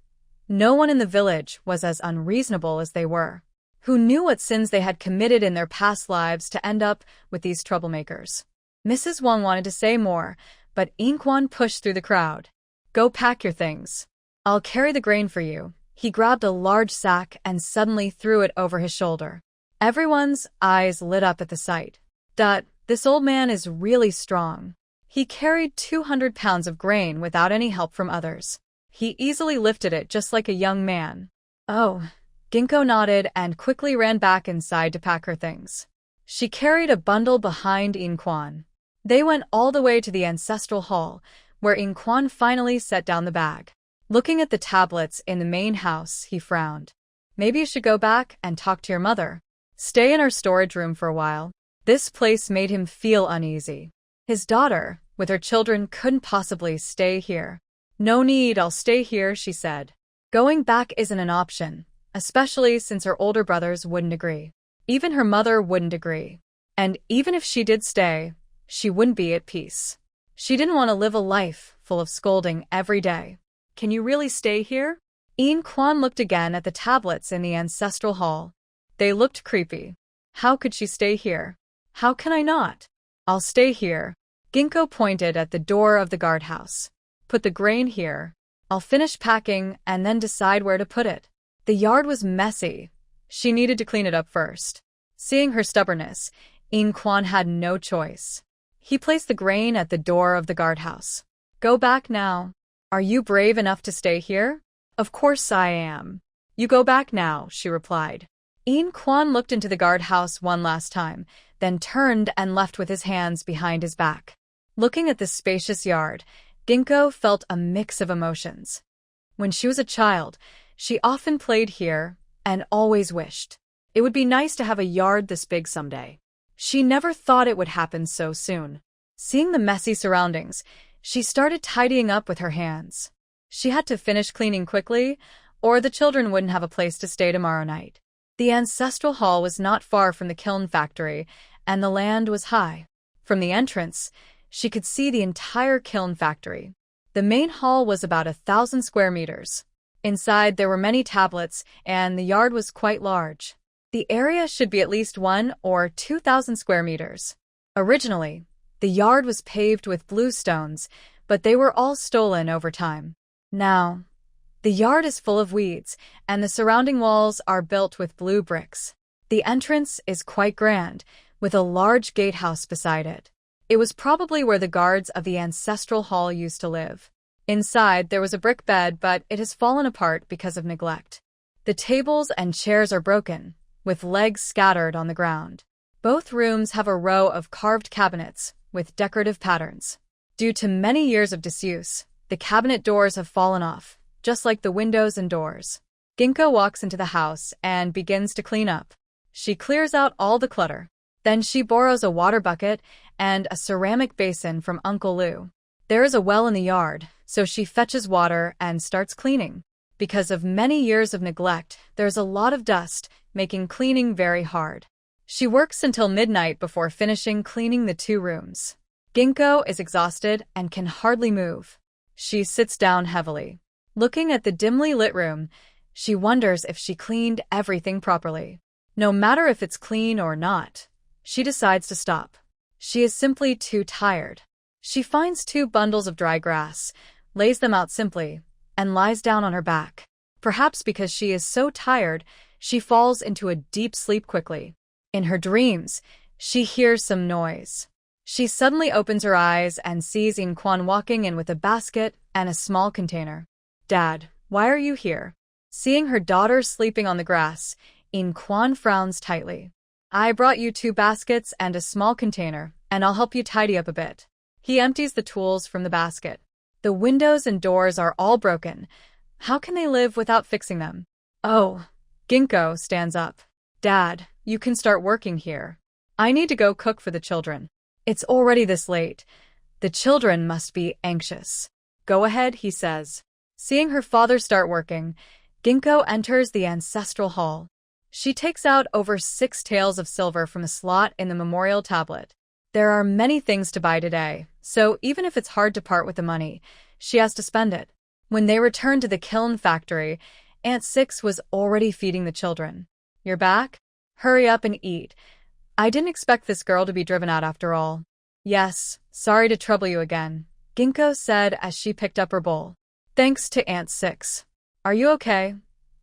No one in the village was as unreasonable as they were. Who knew what sins they had committed in their past lives to end up with these troublemakers? Mrs. Wang wanted to say more, but Inquan pushed through the crowd. Go pack your things. I'll carry the grain for you. He grabbed a large sack and suddenly threw it over his shoulder. Everyone's eyes lit up at the sight. This old man is really strong. He carried 200 pounds of grain without any help from others. He easily lifted it just like a young man. Oh, Ginkgo nodded and quickly ran back inside to pack her things. She carried a bundle behind Inquan. They went all the way to the ancestral hall, where Inquan finally set down the bag. Looking at the tablets in the main house, he frowned. Maybe you should go back and talk to your mother. Stay in our storage room for a while. This place made him feel uneasy. His daughter, with her children, couldn't possibly stay here. No need, I'll stay here, she said. Going back isn't an option, especially since her older brothers wouldn't agree. Even her mother wouldn't agree. And even if she did stay, she wouldn't be at peace. She didn't want to live a life full of scolding every day. Can you really stay here? Inquan looked again at the tablets in the ancestral hall. They looked creepy. How could she stay here? How can I not? I'll stay here. Ginkgo pointed at the door of the guardhouse. Put the grain here. I'll finish packing and then decide where to put it. The yard was messy. She needed to clean it up first. Seeing her stubbornness, Inquan had no choice. He placed the grain at the door of the guardhouse. Go back now. Are you brave enough to stay here? Of course I am. You go back now, she replied. Inquan looked into the guardhouse one last time, then turned and left with his hands behind his back. Looking at the spacious yard, Ginkgo felt a mix of emotions. When she was a child, she often played here and always wished it would be nice to have a yard this big someday. She never thought it would happen so soon. Seeing the messy surroundings, she started tidying up with her hands. She had to finish cleaning quickly, or the children wouldn't have a place to stay tomorrow night. The ancestral hall was not far from the kiln factory, and the land was high. From the entrance, she could see the entire kiln factory. The main hall was about 1,000 square meters. Inside, there were many tablets, and the yard was quite large. The area should be at least 1 or 2,000 square meters. Originally, the yard was paved with blue stones, but they were all stolen over time. Now, the yard is full of weeds, and the surrounding walls are built with blue bricks. The entrance is quite grand, with a large gatehouse beside it. It was probably where the guards of the ancestral hall used to live. Inside, there was a brick bed, but it has fallen apart because of neglect. The tables and chairs are broken, with legs scattered on the ground. Both rooms have a row of carved cabinets with decorative patterns. Due to many years of disuse, the cabinet doors have fallen off, just like the windows and doors. Ginkgo walks into the house and begins to clean up. She clears out all the clutter. Then she borrows a water bucket and a ceramic basin from Uncle Lou. There is a well in the yard, so she fetches water and starts cleaning. Because of many years of neglect, there's a lot of dust, making cleaning very hard. She works until midnight before finishing cleaning the 2 rooms. Ginkgo is exhausted and can hardly move. She sits down heavily. Looking at the dimly lit room, she wonders if she cleaned everything properly. No matter if it's clean or not, she decides to stop. She is simply too tired. She finds 2 bundles of dry grass, lays them out simply, and lies down on her back. Perhaps because she is so tired, she falls into a deep sleep quickly. In her dreams, she hears some noise. She suddenly opens her eyes and sees Inquan walking in with a basket and a small container. Dad, why are you here? Seeing her daughter sleeping on the grass, Inquan frowns tightly. I brought you 2 baskets and a small container, and I'll help you tidy up a bit. He empties the tools from the basket. The windows and doors are all broken. How can they live without fixing them? Oh, Ginkgo stands up. Dad, you can start working here. I need to go cook for the children. It's already this late. The children must be anxious. Go ahead, he says. Seeing her father start working, Ginkgo enters the ancestral hall. She takes out over 6 taels of silver from a slot in the memorial tablet. There are many things to buy today, so even if it's hard to part with the money, she has to spend it. When they return to the kiln factory, Aunt Six was already feeding the children. You're back? Hurry up and eat. I didn't expect this girl to be driven out after all. Yes, sorry to trouble you again, Ginkgo said as she picked up her bowl. Thanks to Aunt Six. Are you okay?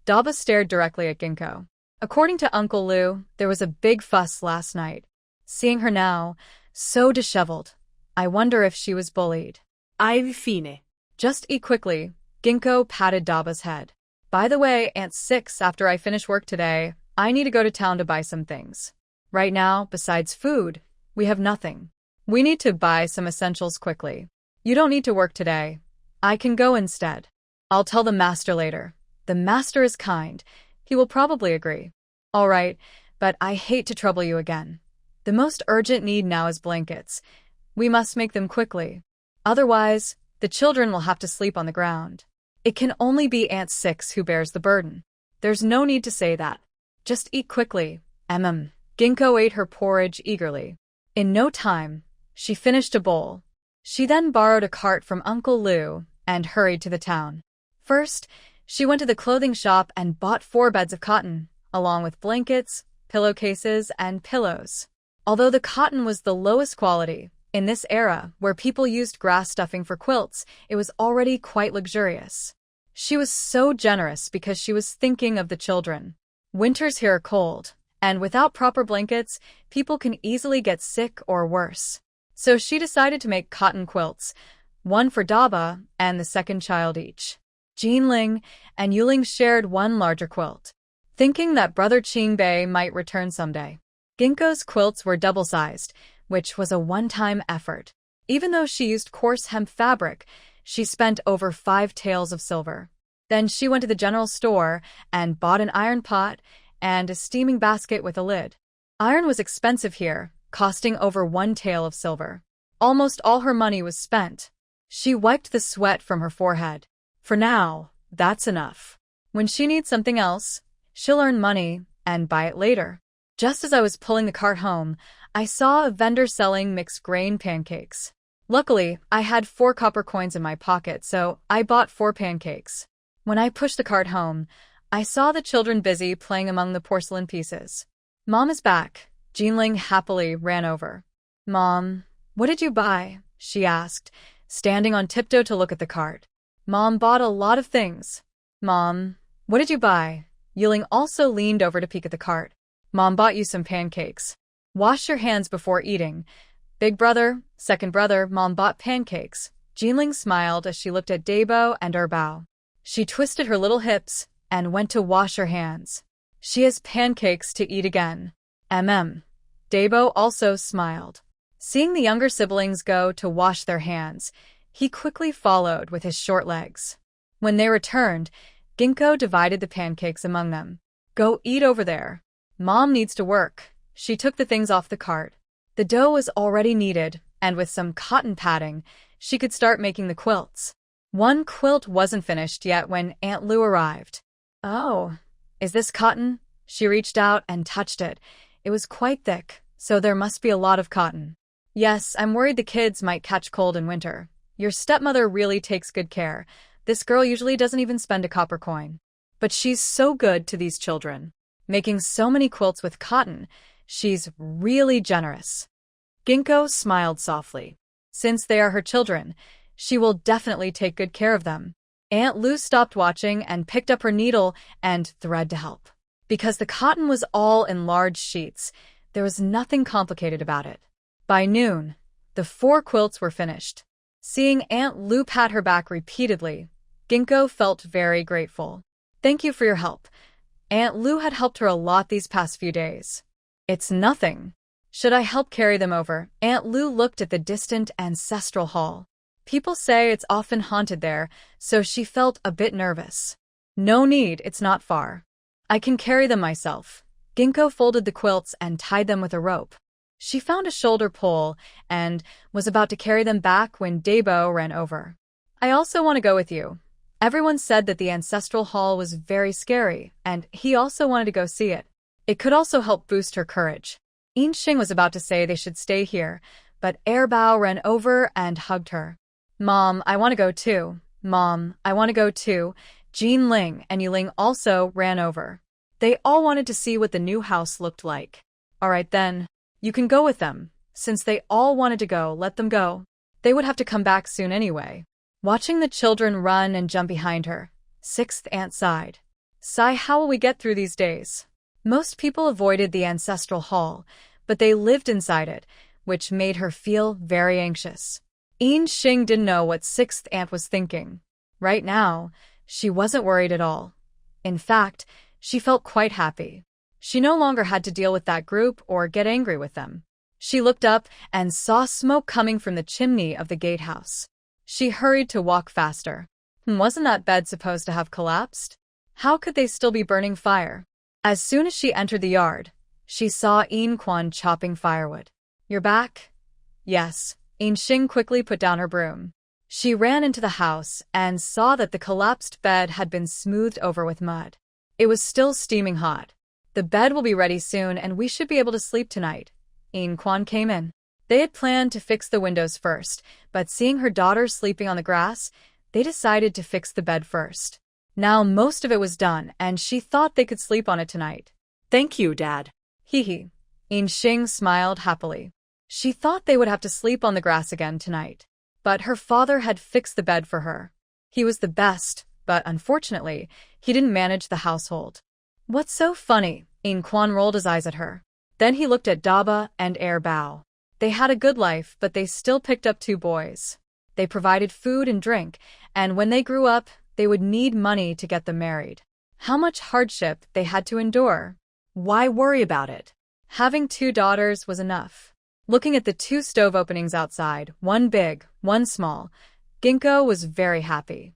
Daba stared directly at Ginkgo. According to Uncle Lou, there was a big fuss last night. Seeing her now, so disheveled, I wonder if she was bullied. I've fine. Just eat quickly, Ginkgo patted Daba's head. By the way, Aunt Six, after I finish work today, I need to go to town to buy some things. Right now, besides food, we have nothing. We need to buy some essentials quickly. You don't need to work today. I can go instead. I'll tell the master later. The master is kind. He will probably agree. All right, but I hate to trouble you again. The most urgent need now is blankets. We must make them quickly. Otherwise, the children will have to sleep on the ground. It can only be Aunt Six who bears the burden. There's no need to say that. Just eat quickly. Ginkgo ate her porridge eagerly. In no time, she finished a bowl. She then borrowed a cart from Uncle Lou and hurried to the town. First, she went to the clothing shop and bought 4 beds of cotton, along with blankets, pillowcases, and pillows. Although the cotton was the lowest quality, in this era, where people used grass stuffing for quilts, it was already quite luxurious. She was so generous because she was thinking of the children. Winters here are cold, and without proper blankets, people can easily get sick or worse. So she decided to make cotton quilts, one for Daba and the second child each. Jinling and Yuling shared one larger quilt, thinking that brother Qingbei might return someday. Ginkgo's quilts were double-sized, which was a one-time effort. Even though she used coarse hemp fabric, she spent over 5 taels of silver. Then she went to the general store and bought an iron pot and a steaming basket with a lid. Iron was expensive here, costing over 1 tael of silver. Almost all her money was spent. She wiped the sweat from her forehead. For now, that's enough. When she needs something else, she'll earn money and buy it later. Just as I was pulling the cart home, I saw a vendor selling mixed grain pancakes. Luckily, I had 4 copper coins in my pocket, so I bought 4 pancakes. When I pushed the cart home, I saw the children busy playing among the porcelain pieces. Mom is back. Jinling happily ran over. Mom, what did you buy? She asked, standing on tiptoe to look at the cart. Mom bought a lot of things. Mom, what did you buy? Yuling also leaned over to peek at the cart. Mom bought you some pancakes. Wash your hands before eating. Big brother, second brother, Mom bought pancakes. Jinling smiled as she looked at Dabo and Erbao. She twisted her little hips and went to wash her hands. She has pancakes to eat again. Dabo also smiled. Seeing the younger siblings go to wash their hands, he quickly followed with his short legs. When they returned, Ginkgo divided the pancakes among them. Go eat over there. Mom needs to work. She took the things off the cart. The dough was already kneaded, and with some cotton padding, she could start making the quilts. One quilt wasn't finished yet when Aunt Lou arrived. Oh, is this cotton? She reached out and touched it. It was quite thick, so there must be a lot of cotton. Yes, I'm worried the kids might catch cold in winter. Your stepmother really takes good care. This girl usually doesn't even spend a copper coin. But she's so good to these children. Making so many quilts with cotton, she's really generous. Ginkgo smiled softly. Since they are her children, she will definitely take good care of them. Aunt Lou stopped watching and picked up her needle and thread to help. Because the cotton was all in large sheets, there was nothing complicated about it. By noon, the 4 quilts were finished. Seeing Aunt Lou pat her back repeatedly, Ginkgo felt very grateful. Thank you for your help. Aunt Lou had helped her a lot these past few days. It's nothing. Should I help carry them over? Aunt Lou looked at the distant ancestral hall. People say it's often haunted there, so she felt a bit nervous. No need, it's not far. I can carry them myself. Ginkgo folded the quilts and tied them with a rope. She found a shoulder pole and was about to carry them back when Debo ran over. I also want to go with you. Everyone said that the ancestral hall was very scary, and he also wanted to go see it. It could also help boost her courage. Xing was about to say they should stay here, but Bao ran over and hugged her. Mom, I want to go too. Mom, I want to go too. Jinling and Yuling also ran over. They all wanted to see what the new house looked like. All right then, you can go with them. Since they all wanted to go, let them go. They would have to come back soon anyway. Watching the children run and jump behind her, sixth aunt sighed. Sigh, how will we get through these days? Most people avoided the ancestral hall, but they lived inside it, which made her feel very anxious. Xing didn't know what sixth aunt was thinking. Right now, she wasn't worried at all. In fact, she felt quite happy. She no longer had to deal with that group or get angry with them. She looked up and saw smoke coming from the chimney of the gatehouse. She hurried to walk faster. Wasn't that bed supposed to have collapsed? How could they still be burning fire? As soon as she entered the yard, she saw Quan chopping firewood. You're back? Yes. Xing quickly put down her broom. She ran into the house and saw that the collapsed bed had been smoothed over with mud. It was still steaming hot. The bed will be ready soon and we should be able to sleep tonight. Quan came in. They had planned to fix the windows first, but seeing her daughter sleeping on the grass, they decided to fix the bed first. Now most of it was done and she thought they could sleep on it tonight. Thank you, Dad. Hee. Xing smiled happily. She thought they would have to sleep on the grass again tonight. But her father had fixed the bed for her. He was the best, but unfortunately, he didn't manage the household. What's so funny? Quan rolled his eyes at her. Then he looked at Daba and Bao. They had a good life, but they still picked up 2 boys. They provided food and drink, and when they grew up, they would need money to get them married. How much hardship they had to endure. Why worry about it? Having 2 daughters was enough. Looking at the 2 stove openings outside, one big, one small, Ginkgo was very happy.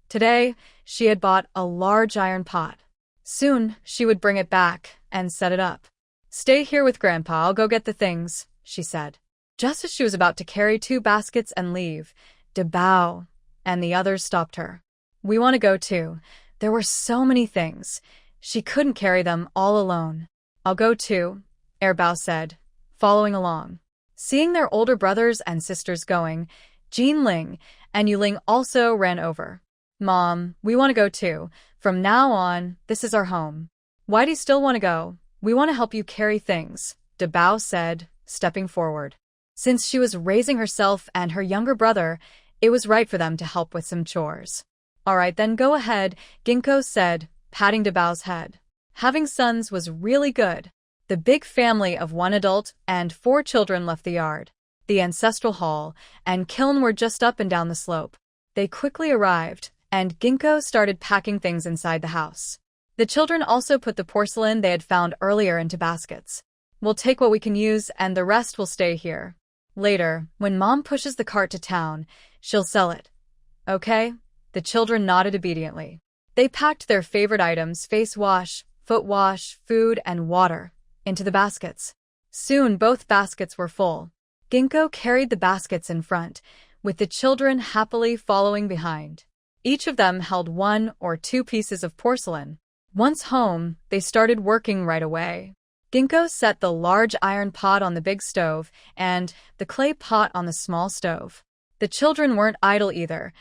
Today, she had bought a large iron pot. Soon, she would bring it back and set it up. Stay here with Grandpa, I'll go get the things, she said. Just as she was about to carry 2 baskets and leave, Bao and the others stopped her. We want to go too. There were so many things. She couldn't carry them all alone. I'll go too, Bao said, following along. Seeing their older brothers and sisters going, Jinling and Yuling also ran over. Mom, we want to go too. From now on, this is our home. Why do you still want to go? We want to help you carry things, Bao said, stepping forward. Since she was raising herself and her younger brother, it was right for them to help with some chores. All right, then go ahead, Ginkgo said, patting Bao's head. Having sons was really good. The big family of 1 adult and 4 children left the yard. The ancestral hall and kiln were just up and down the slope. They quickly arrived, and Ginkgo started packing things inside the house. The children also put the porcelain they had found earlier into baskets. We'll take what we can use and the rest will stay here. Later, when Mom pushes the cart to town, she'll sell it. Okay? The children nodded obediently. They packed their favorite items, face wash, foot wash, food, and water, into the baskets. Soon both baskets were full. Ginkgo carried the baskets in front, with the children happily following behind. Each of them held 1 or 2 pieces of porcelain. Once home, they started working right away. Ginkgo set the large iron pot on the big stove and the clay pot on the small stove. The children weren't idle either.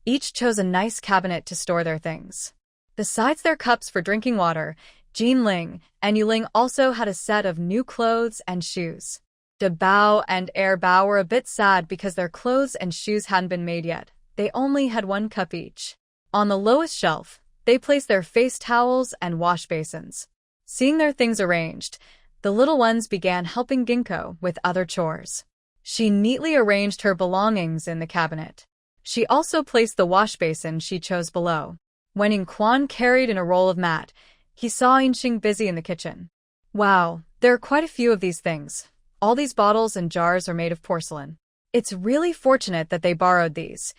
Each chose a nice cabinet to store their things. Besides their cups for drinking water, Jinling and Yuling also had a set of new clothes and shoes. Bao and Bao were a bit sad because their clothes and shoes hadn't been made yet. They only had 1 cup each. On the lowest shelf, they placed their face towels and wash basins. Seeing their things arranged, the little ones began helping Ginkgo with other chores. She neatly arranged her belongings in the cabinet. She also placed the wash basin she chose below. When Quan carried in a roll of mat, he saw Xing busy in the kitchen. Wow, there are quite a few of these things. All these bottles and jars are made of porcelain. It's really fortunate that they borrowed these.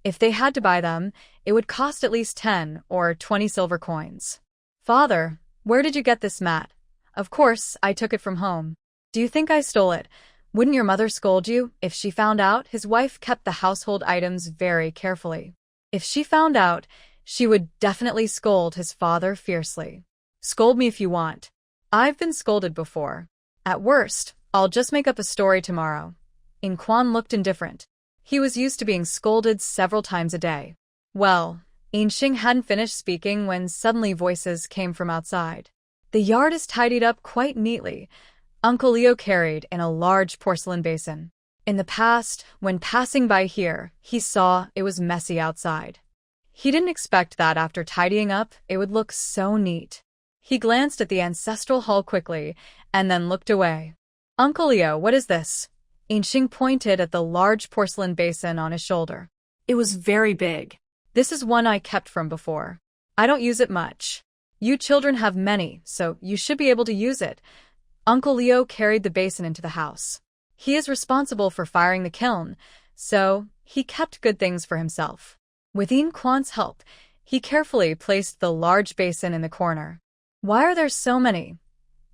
If they had to buy them, it would cost at least 10 or 20 silver coins. Father, where did you get this mat? Of course, I took it from home. Do you think I stole it? Wouldn't your mother scold you if she found out? His wife kept the household items very carefully. If she found out, she would definitely scold his father fiercely. Scold me if you want. I've been scolded before. At worst, I'll just make up a story tomorrow. In Quan looked indifferent. He was used to being scolded several times a day. Well, Inxing hadn't finished speaking when suddenly voices came from outside. The yard is tidied up quite neatly. Uncle Leo carried in a large porcelain basin. In the past, when passing by here, he saw it was messy outside. He didn't expect that after tidying up, it would look so neat. He glanced at the ancestral hall quickly and then looked away. Uncle Leo, what is this? Inxing pointed at the large porcelain basin on his shoulder. It was very big. This is one I kept from before. I don't use it much. You children have many, so you should be able to use it. Uncle Leo carried the basin into the house. He is responsible for firing the kiln, so he kept good things for himself. With Yin Quan's help, he carefully placed the large basin in the corner. Why are there so many?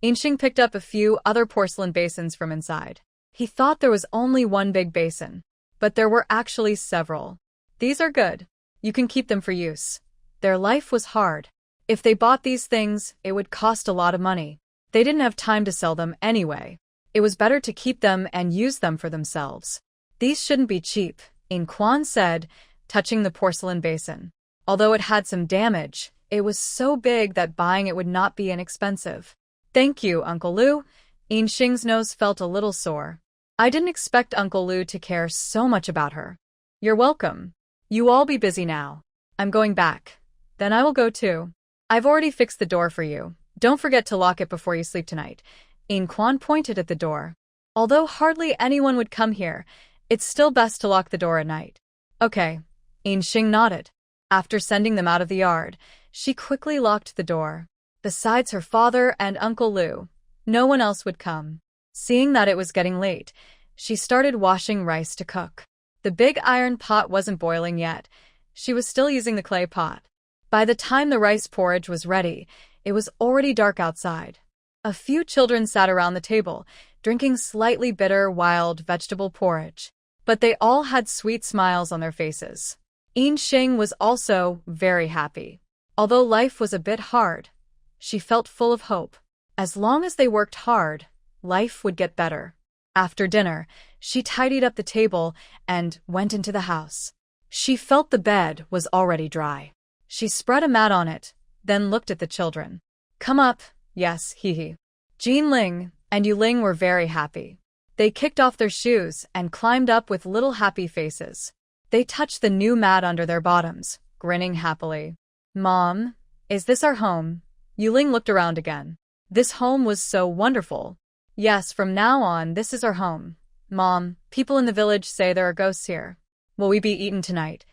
Inxing picked up a few other porcelain basins from inside. He thought there was only one big basin, but there were actually several. These are good. You can keep them for use. Their life was hard. If they bought these things, it would cost a lot of money. They didn't have time to sell them anyway. It was better to keep them and use them for themselves. These shouldn't be cheap, In Quan said, touching the porcelain basin. Although it had some damage, it was so big that buying it would not be inexpensive. Thank you, Uncle Lu. Inxing's nose felt a little sore. I didn't expect Uncle Lu to care so much about her. You're welcome. You all be busy now. I'm going back. Then I will go too. I've already fixed the door for you. Don't forget to lock it before you sleep tonight. In Quan pointed at the door. Although hardly anyone would come here, it's still best to lock the door at night. Okay. Inxing nodded. After sending them out of the yard, she quickly locked the door. Besides her father and Uncle Lu, no one else would come. Seeing that it was getting late, she started washing rice to cook. The big iron pot wasn't boiling yet. She was still using the clay pot. By the time the rice porridge was ready, it was already dark outside. A few children sat around the table, drinking slightly bitter wild vegetable porridge. But they all had sweet smiles on their faces. Inxing was also very happy. Although life was a bit hard, she felt full of hope. As long as they worked hard, life would get better. After dinner, she tidied up the table and went into the house. She felt the bed was already dry. She spread a mat on it, then looked at the children. Come up, yes, hee. Jinling and Yuling were very happy. They kicked off their shoes and climbed up with little happy faces. They touched the new mat under their bottoms, grinning happily. Mom, is this our home? Yuling looked around again. This home was so wonderful. Yes, from now on, this is our home. Mom, people in the village say there are ghosts here. Will we be eaten tonight?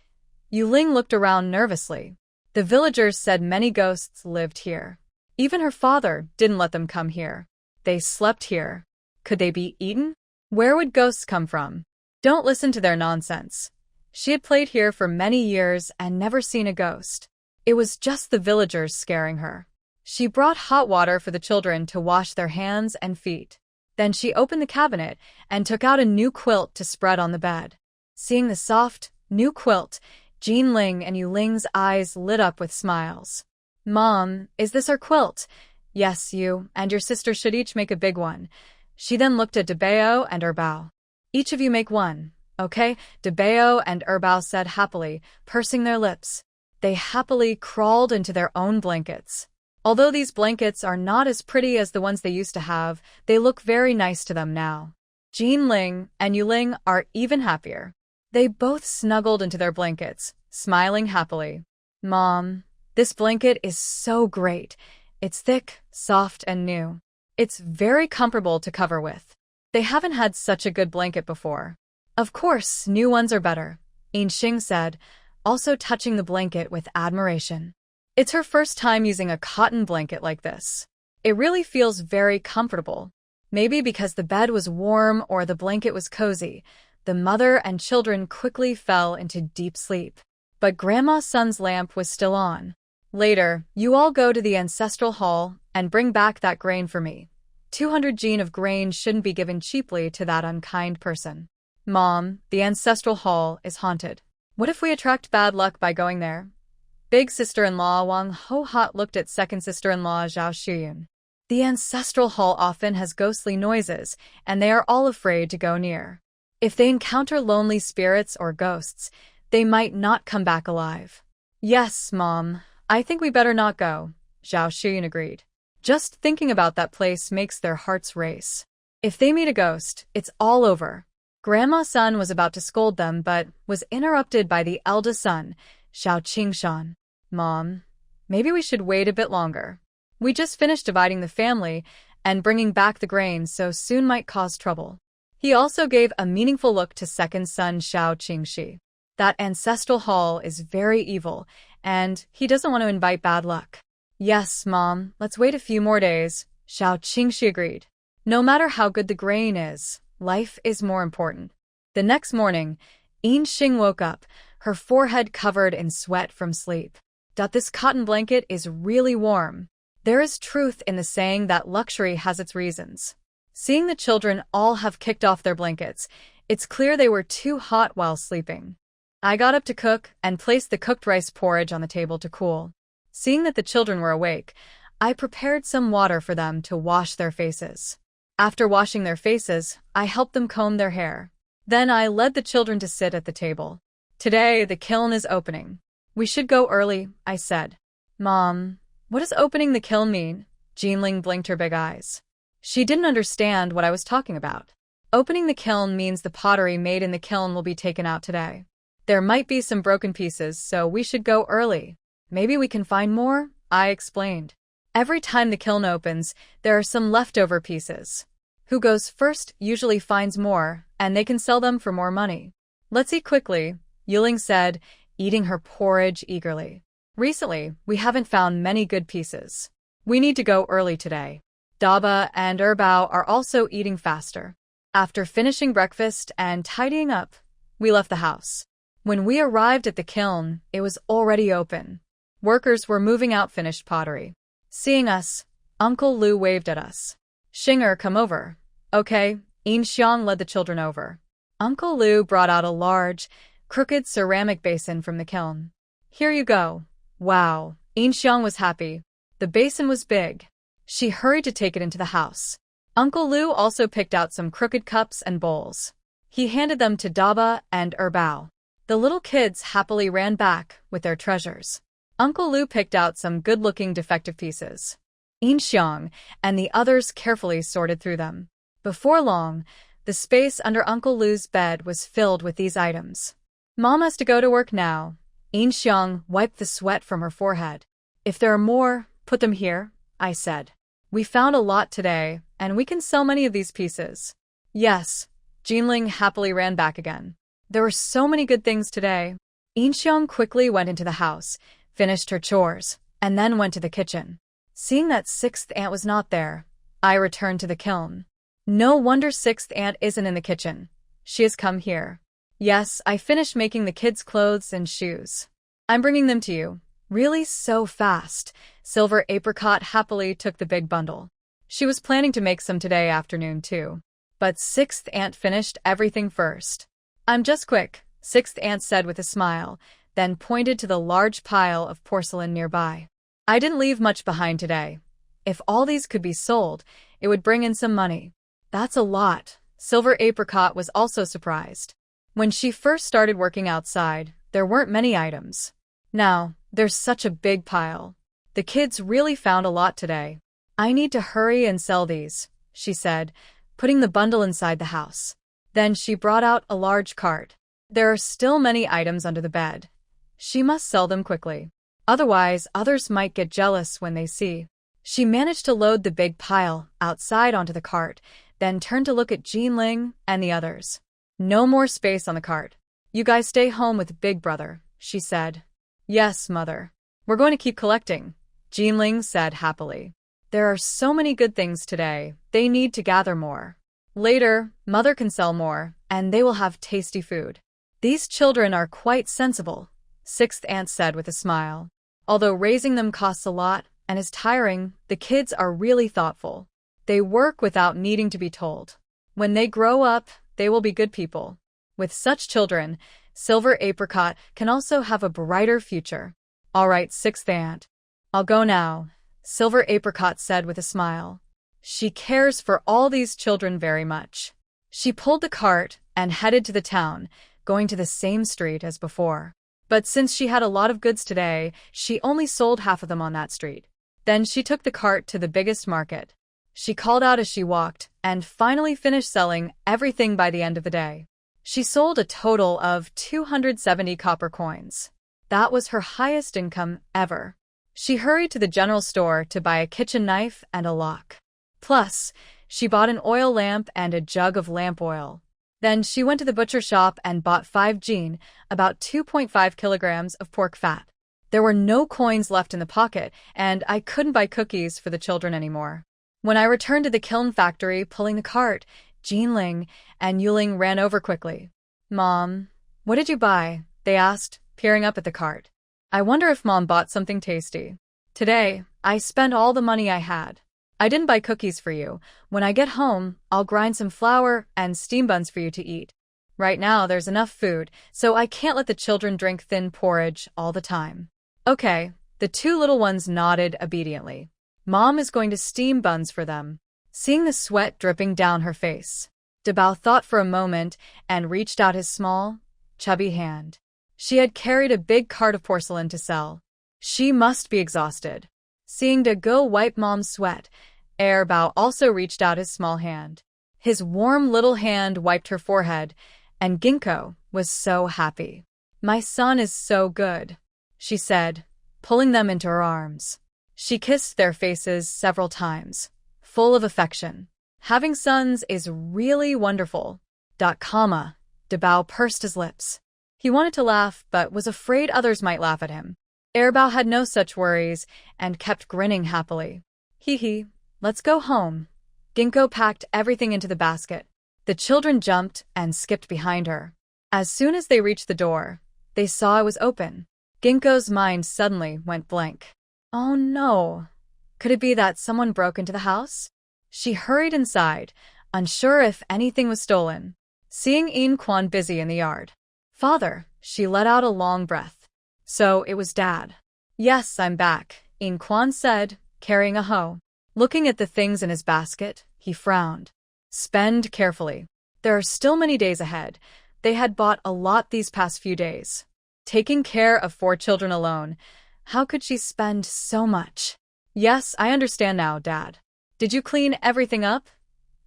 Yuling looked around nervously. The villagers said many ghosts lived here. Even her father didn't let them come here. They slept here. Could they be eaten? Where would ghosts come from? Don't listen to their nonsense. She had played here for many years and never seen a ghost. It was just the villagers scaring her. She brought hot water for the children to wash their hands and feet. Then she opened the cabinet and took out a new quilt to spread on the bed. Seeing the soft, new quilt, Jinling and Yuling's eyes lit up with smiles. Mom, is this our quilt? Yes, you and your sister should each make a big one. She then looked at Debao and Erbao. Each of you make one, okay? Debao and Erbao said happily, pursing their lips. They happily crawled into their own blankets. Although these blankets are not as pretty as the ones they used to have, they look very nice to them now. Jinling and Yuling are even happier. They both snuggled into their blankets, smiling happily. Mom, this blanket is so great. It's thick, soft, and new. It's very comfortable to cover with. They haven't had such a good blanket before. Of course, new ones are better, Inxing said, also touching the blanket with admiration. It's her first time using a cotton blanket like this. It really feels very comfortable. Maybe because the bed was warm or the blanket was cozy, The mother and children quickly fell into deep sleep. But Grandma Sun's lamp was still on. Later, you all go to the ancestral hall and bring back that grain for me. 200 gene of grain shouldn't be given cheaply to that unkind person. Mom, the ancestral hall is haunted. What if we attract bad luck by going there? Big sister-in-law Wang Ho-hot looked at second sister-in-law Zhao Shuyun. The ancestral hall often has ghostly noises, and they are all afraid to go near. If they encounter lonely spirits or ghosts, they might not come back alive. Yes, Mom, I think we better not go, Zhao Shuyun agreed. Just thinking about that place makes their hearts race. If they meet a ghost, it's all over. Grandma Sun was about to scold them but was interrupted by the eldest son, Xiao Qingshan. Mom, maybe we should wait a bit longer. We just finished dividing the family, and bringing back the grain so soon might cause trouble. He also gave a meaningful look to second son Xiao Qingshi. That ancestral hall is very evil, and he doesn't want to invite bad luck. Yes, Mom, let's wait a few more days, Xiao Qingshi agreed. No matter how good the grain is, life is more important. The next morning, Yin Xing woke up, her forehead covered in sweat from sleep. This cotton blanket is really warm. There is truth in the saying that luxury has its reasons. Seeing the children all have kicked off their blankets, it's clear they were too hot while sleeping. I got up to cook and placed the cooked rice porridge on the table to cool. Seeing that the children were awake, I prepared some water for them to wash their faces. After washing their faces, I helped them comb their hair. Then I led the children to sit at the table. Today, the kiln is opening. We should go early, I said. Mom, what does opening the kiln mean? Jinling blinked her big eyes. She didn't understand what I was talking about. Opening the kiln means the pottery made in the kiln will be taken out today. There might be some broken pieces, so we should go early. Maybe we can find more, I explained. Every time the kiln opens, there are some leftover pieces. Who goes first usually finds more, and they can sell them for more money. Let's eat quickly, Yuling said, eating her porridge eagerly. Recently, we haven't found many good pieces. We need to go early today. Daba and Erbao are also eating faster. After finishing breakfast and tidying up, we left the house. When we arrived at the kiln, it was already open. Workers were moving out finished pottery. Seeing us, Uncle Lu waved at us. Xinger, come over. Okay, Yin Xiang led the children over. Uncle Lu brought out a large, crooked ceramic basin from the kiln. Here you go. Wow, Yin Xiang was happy. The basin was big. She hurried to take it into the house. Uncle Lu also picked out some crooked cups and bowls. He handed them to Daba and Erbao. The little kids happily ran back with their treasures. Uncle Lu picked out some good-looking defective pieces. Yin Xiang and the others carefully sorted through them. Before long, the space under Uncle Lu's bed was filled with these items. Mom has to go to work now. Yin Xiang wiped the sweat from her forehead. If there are more, put them here, I said. We found a lot today, and we can sell many of these pieces. Yes, Jinling happily ran back again. There were so many good things today. Yin Xiang quickly went into the house, finished her chores, and then went to the kitchen. Seeing that sixth aunt was not there, I returned to the kiln. No wonder sixth aunt isn't in the kitchen. She has come here. Yes, I finished making the kids' clothes and shoes. I'm bringing them to you. Really so fast. Silver Apricot happily took the big bundle. She was planning to make some today afternoon too. But sixth aunt finished everything first. I'm just quick, sixth aunt said with a smile, then pointed to the large pile of porcelain nearby. I didn't leave much behind today. If all these could be sold, it would bring in some money. That's a lot. Silver Apricot was also surprised. When she first started working outside, there weren't many items. Now, there's such a big pile. The kids really found a lot today. I need to hurry and sell these, she said, putting the bundle inside the house. Then she brought out a large cart. There are still many items under the bed. She must sell them quickly. Otherwise, others might get jealous when they see. She managed to load the big pile outside onto the cart, then turned to look at Jinling and the others. No more space on the cart. You guys stay home with Big Brother, she said. Yes, Mother. We're going to keep collecting, Jinling said happily. There are so many good things today, they need to gather more. Later, mother can sell more, and they will have tasty food. These children are quite sensible, sixth aunt said with a smile. Although raising them costs a lot and is tiring, the kids are really thoughtful. They work without needing to be told. When they grow up, they will be good people. With such children, Silver Apricot can also have a brighter future. All right, sixth aunt. I'll go now, Silver Apricot said with a smile. She cares for all these children very much. She pulled the cart and headed to the town, going to the same street as before. But since she had a lot of goods today, she only sold half of them on that street. Then she took the cart to the biggest market. She called out as she walked and finally finished selling everything by the end of the day. She sold a total of 270 copper coins. That was her highest income ever. She hurried to the general store to buy a kitchen knife and a lock. Plus, she bought an oil lamp and a jug of lamp oil. Then she went to the butcher shop and bought 5 jin, about 2.5 kilograms of pork fat. There were no coins left in the pocket, and I couldn't buy cookies for the children anymore. When I returned to the kiln factory pulling the cart, Jinling and Yuling ran over quickly. Mom, what did you buy? They asked, peering up at the cart. I wonder if Mom bought something tasty. Today, I spent all the money I had. I didn't buy cookies for you. When I get home, I'll grind some flour and steam buns for you to eat. Right now, there's enough food, so I can't let the children drink thin porridge all the time. Okay, the 2 little ones nodded obediently. Mom is going to steam buns for them. Seeing the sweat dripping down her face, Debao thought for a moment and reached out his small, chubby hand. She had carried a big cart of porcelain to sell. She must be exhausted. Seeing Dego wipe Mom's sweat, Bao also reached out his small hand. His warm little hand wiped her forehead, and Ginkgo was so happy. My son is so good, she said, pulling them into her arms. She kissed their faces several times, full of affection. Having sons is really wonderful. Debao pursed his lips. He wanted to laugh, but was afraid others might laugh at him. Bao had no such worries and kept grinning happily. Hee, let's go home. Ginkgo packed everything into the basket. The children jumped and skipped behind her. As soon as they reached the door, they saw it was open. Ginkgo's mind suddenly went blank. Oh no! Could it be that someone broke into the house? She hurried inside, unsure if anything was stolen. Seeing In Quan busy in the yard. Father, she let out a long breath. So it was Dad. Yes, I'm back, In Quan said, carrying a hoe. Looking at the things in his basket, he frowned. Spend carefully. There are still many days ahead. They had bought a lot these past few days. Taking care of 4 children alone. How could she spend so much? Yes, I understand now, Dad. Did you clean everything up?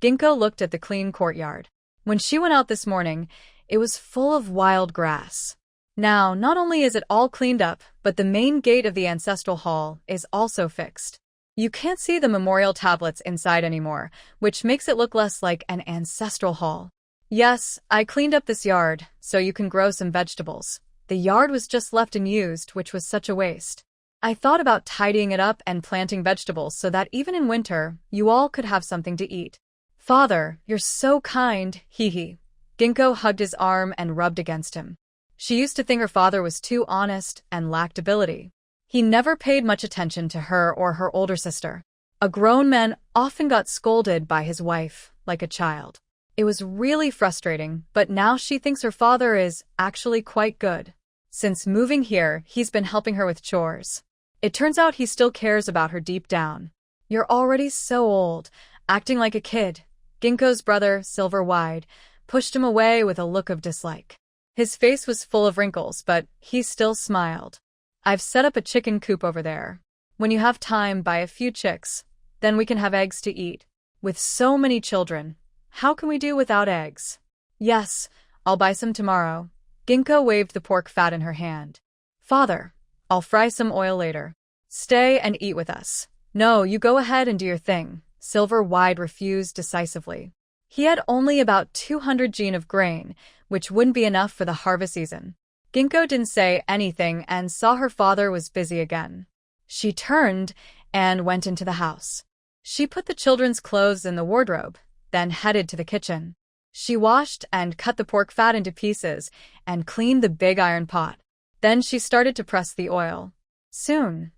Ginkgo looked at the clean courtyard. When she went out this morning, it was full of wild grass. Now, not only is it all cleaned up, but the main gate of the ancestral hall is also fixed. You can't see the memorial tablets inside anymore, which makes it look less like an ancestral hall. Yes, I cleaned up this yard, so you can grow some vegetables. The yard was just left unused, which was such a waste. I thought about tidying it up and planting vegetables so that even in winter, you all could have something to eat. Father, you're so kind, hee. Ginkgo hugged his arm and rubbed against him. She used to think her father was too honest and lacked ability. He never paid much attention to her or her older sister. A grown man often got scolded by his wife, like a child. It was really frustrating, but now she thinks her father is actually quite good. Since moving here, he's been helping her with chores. It turns out he still cares about her deep down. You're already so old, acting like a kid. Ginkgo's brother, Silver Wide, pushed him away with a look of dislike. His face was full of wrinkles, but he still smiled. I've set up a chicken coop over there. When you have time, buy a few chicks. Then we can have eggs to eat. With so many children, how can we do without eggs? Yes, I'll buy some tomorrow. Ginkgo waved the pork fat in her hand. Father, I'll fry some oil later. Stay and eat with us. No, you go ahead and do your thing. Silver Wide refused decisively. He had only about 200 jin of grain, which wouldn't be enough for the harvest season. Ginkgo didn't say anything and saw her father was busy again. She turned and went into the house. She put the children's clothes in the wardrobe, then headed to the kitchen. She washed and cut the pork fat into pieces and cleaned the big iron pot. Then she started to press the oil. Soon,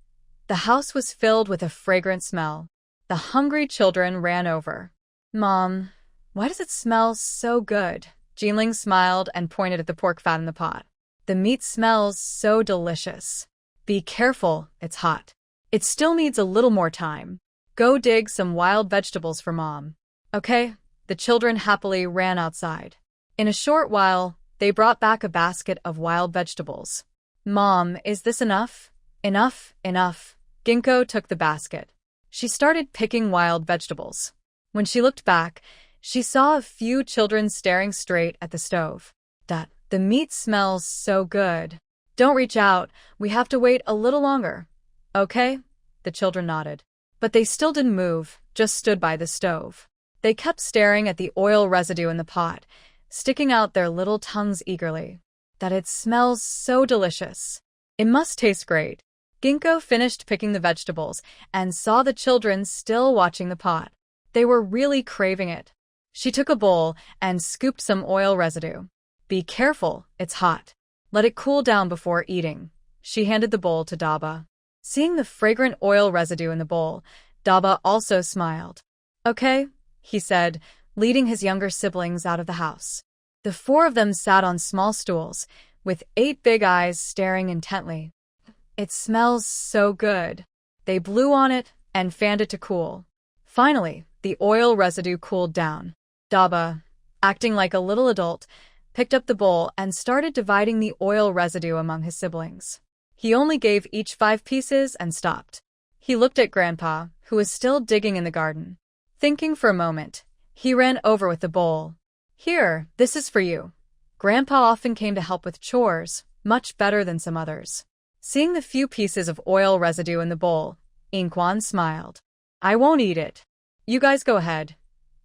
the house was filled with a fragrant smell. The hungry children ran over. "Mom, why does it smell so good?" Jinling smiled and pointed at the pork fat in the pot. "The meat smells so delicious." "Be careful, it's hot. It still needs a little more time. Go dig some wild vegetables for Mom." "Okay." The children happily ran outside. In a short while, they brought back a basket of wild vegetables. "Mom, is this enough?" "Enough, enough." Ginkgo took the basket. She started picking wild vegetables. When she looked back, she saw a few children staring straight at the stove. "The meat smells so good." "Don't reach out. We have to wait a little longer." "Okay." The children nodded. But they still didn't move, just stood by the stove. They kept staring at the oil residue in the pot, sticking out their little tongues eagerly. "It smells so delicious. It must taste great." Ginkgo finished picking the vegetables and saw the children still watching the pot. They were really craving it. She took a bowl and scooped some oil residue. "Be careful, it's hot. Let it cool down before eating." She handed the bowl to Daba. Seeing the fragrant oil residue in the bowl, Daba also smiled. "Okay," he said, leading his younger siblings out of the house. The four of them sat on small stools, with 8 big eyes staring intently. "It smells so good." They blew on it and fanned it to cool. Finally, the oil residue cooled down. Daba, acting like a little adult, picked up the bowl and started dividing the oil residue among his siblings. He only gave each 5 pieces and stopped. He looked at Grandpa, who was still digging in the garden. Thinking for a moment, he ran over with the bowl. "Here, this is for you." Grandpa often came to help with chores, much better than some others. Seeing the few pieces of oil residue in the bowl, Inquan smiled. "I won't eat it. You guys go ahead.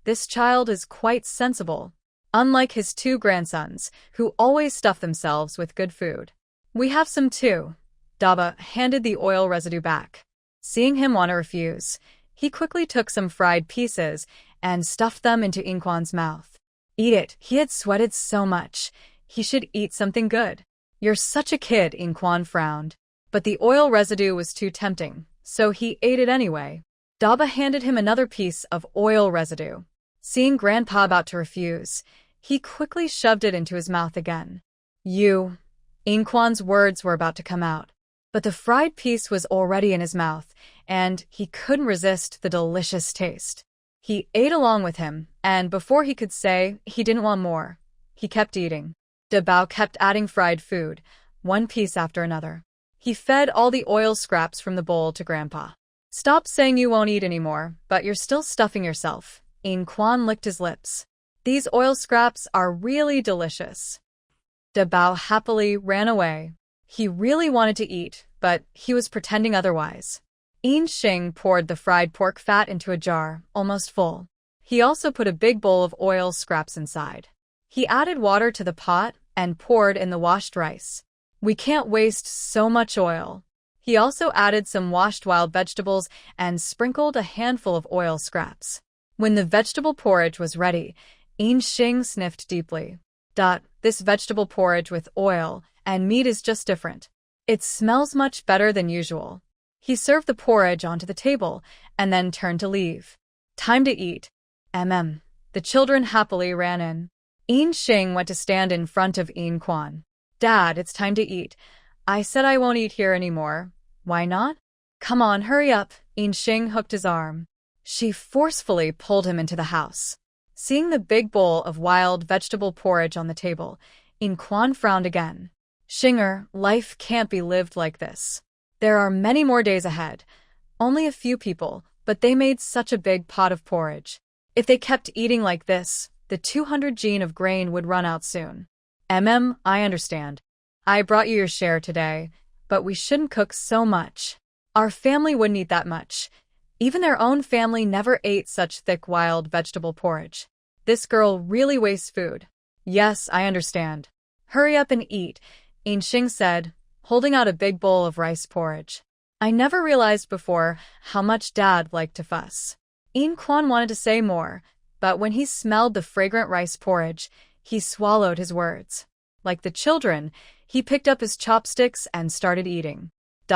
This child is quite sensible, unlike his 2 grandsons, who always stuff themselves with good food." "We have some too." Daba handed the oil residue back. Seeing him want to refuse, he quickly took some fried pieces and stuffed them into Inquan's mouth. "Eat it." He had sweated so much. He should eat something good. "You're such a kid," Inquan frowned. But the oil residue was too tempting, so he ate it anyway. Daba handed him another piece of oil residue. Seeing Grandpa about to refuse, he quickly shoved it into his mouth again. "You." Inquan's words were about to come out, but the fried piece was already in his mouth, and he couldn't resist the delicious taste. He ate along with him, and before he could say he didn't want more, he kept eating. Dabao kept adding fried food, one piece after another. He fed all the oil scraps from the bowl to Grandpa. "Stop saying you won't eat anymore, but you're still stuffing yourself." Inquan licked his lips. "These oil scraps are really delicious." Dabao happily ran away. He really wanted to eat, but he was pretending otherwise. Xing poured the fried pork fat into a jar, almost full. He also put a big bowl of oil scraps inside. He added water to the pot and poured in the washed rice. "We can't waste so much oil." He also added some washed wild vegetables and sprinkled a handful of oil scraps. When the vegetable porridge was ready, Xing sniffed deeply. "This vegetable porridge with oil and meat is just different. It smells much better than usual." He served the porridge onto the table and then turned to leave. "Time to eat." The children happily ran in. Xing went to stand in front of Inquan. "Dad, it's time to eat. I said I won't eat here anymore." "Why not?" "Come on, hurry up." Xing hooked his arm. She forcefully pulled him into the house. Seeing the big bowl of wild vegetable porridge on the table, Inquan frowned again. "Xinger, life can't be lived like this. There are many more days ahead. Only a few people, but they made such a big pot of porridge. If they kept eating like this, the 200 gene of grain would run out soon." I understand. I brought you your share today, but we shouldn't cook so much. Our family wouldn't eat that much. Even their own family never ate such thick wild vegetable porridge. This girl really wastes food." "Yes, I understand. Hurry up and eat," Xing said, holding out a big bowl of rice porridge. "I never realized before how much Dad liked to fuss." Inquan wanted to say more, but when he smelled the fragrant rice porridge, he swallowed his words. Like the children, he picked up his chopsticks and started eating.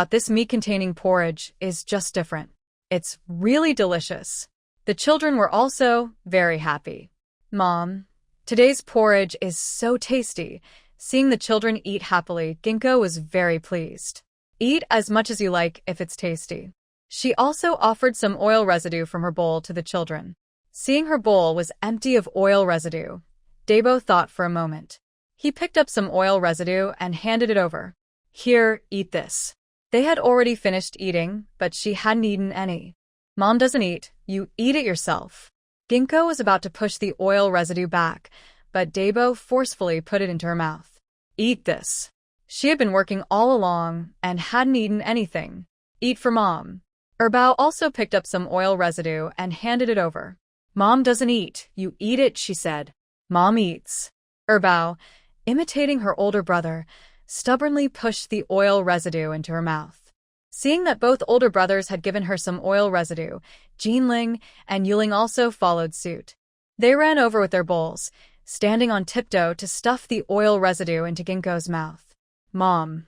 This meat-containing porridge is just different. It's really delicious. The children were also very happy. Mom, today's porridge is so tasty. Seeing the children eat happily, Ginkgo was very pleased. Eat as much as you like if it's tasty. She also offered some oil residue from her bowl to the children. Seeing her bowl was empty of oil residue, Debo thought for a moment. He picked up some oil residue and handed it over. Here, eat this. They had already finished eating, but she hadn't eaten any. Mom doesn't eat, you eat it yourself. Ginkgo was about to push the oil residue back, but Debo forcefully put it into her mouth. Eat this. She had been working all along and hadn't eaten anything. Eat for Mom. Erbao also picked up some oil residue and handed it over. Mom doesn't eat, you eat it, she said. Mom eats. Erbao, imitating her older brother, stubbornly pushed the oil residue into her mouth. Seeing that both older brothers had given her some oil residue, Jinling and Yuling also followed suit. They ran over with their bowls, standing on tiptoe to stuff the oil residue into Ginkgo's mouth. Mom,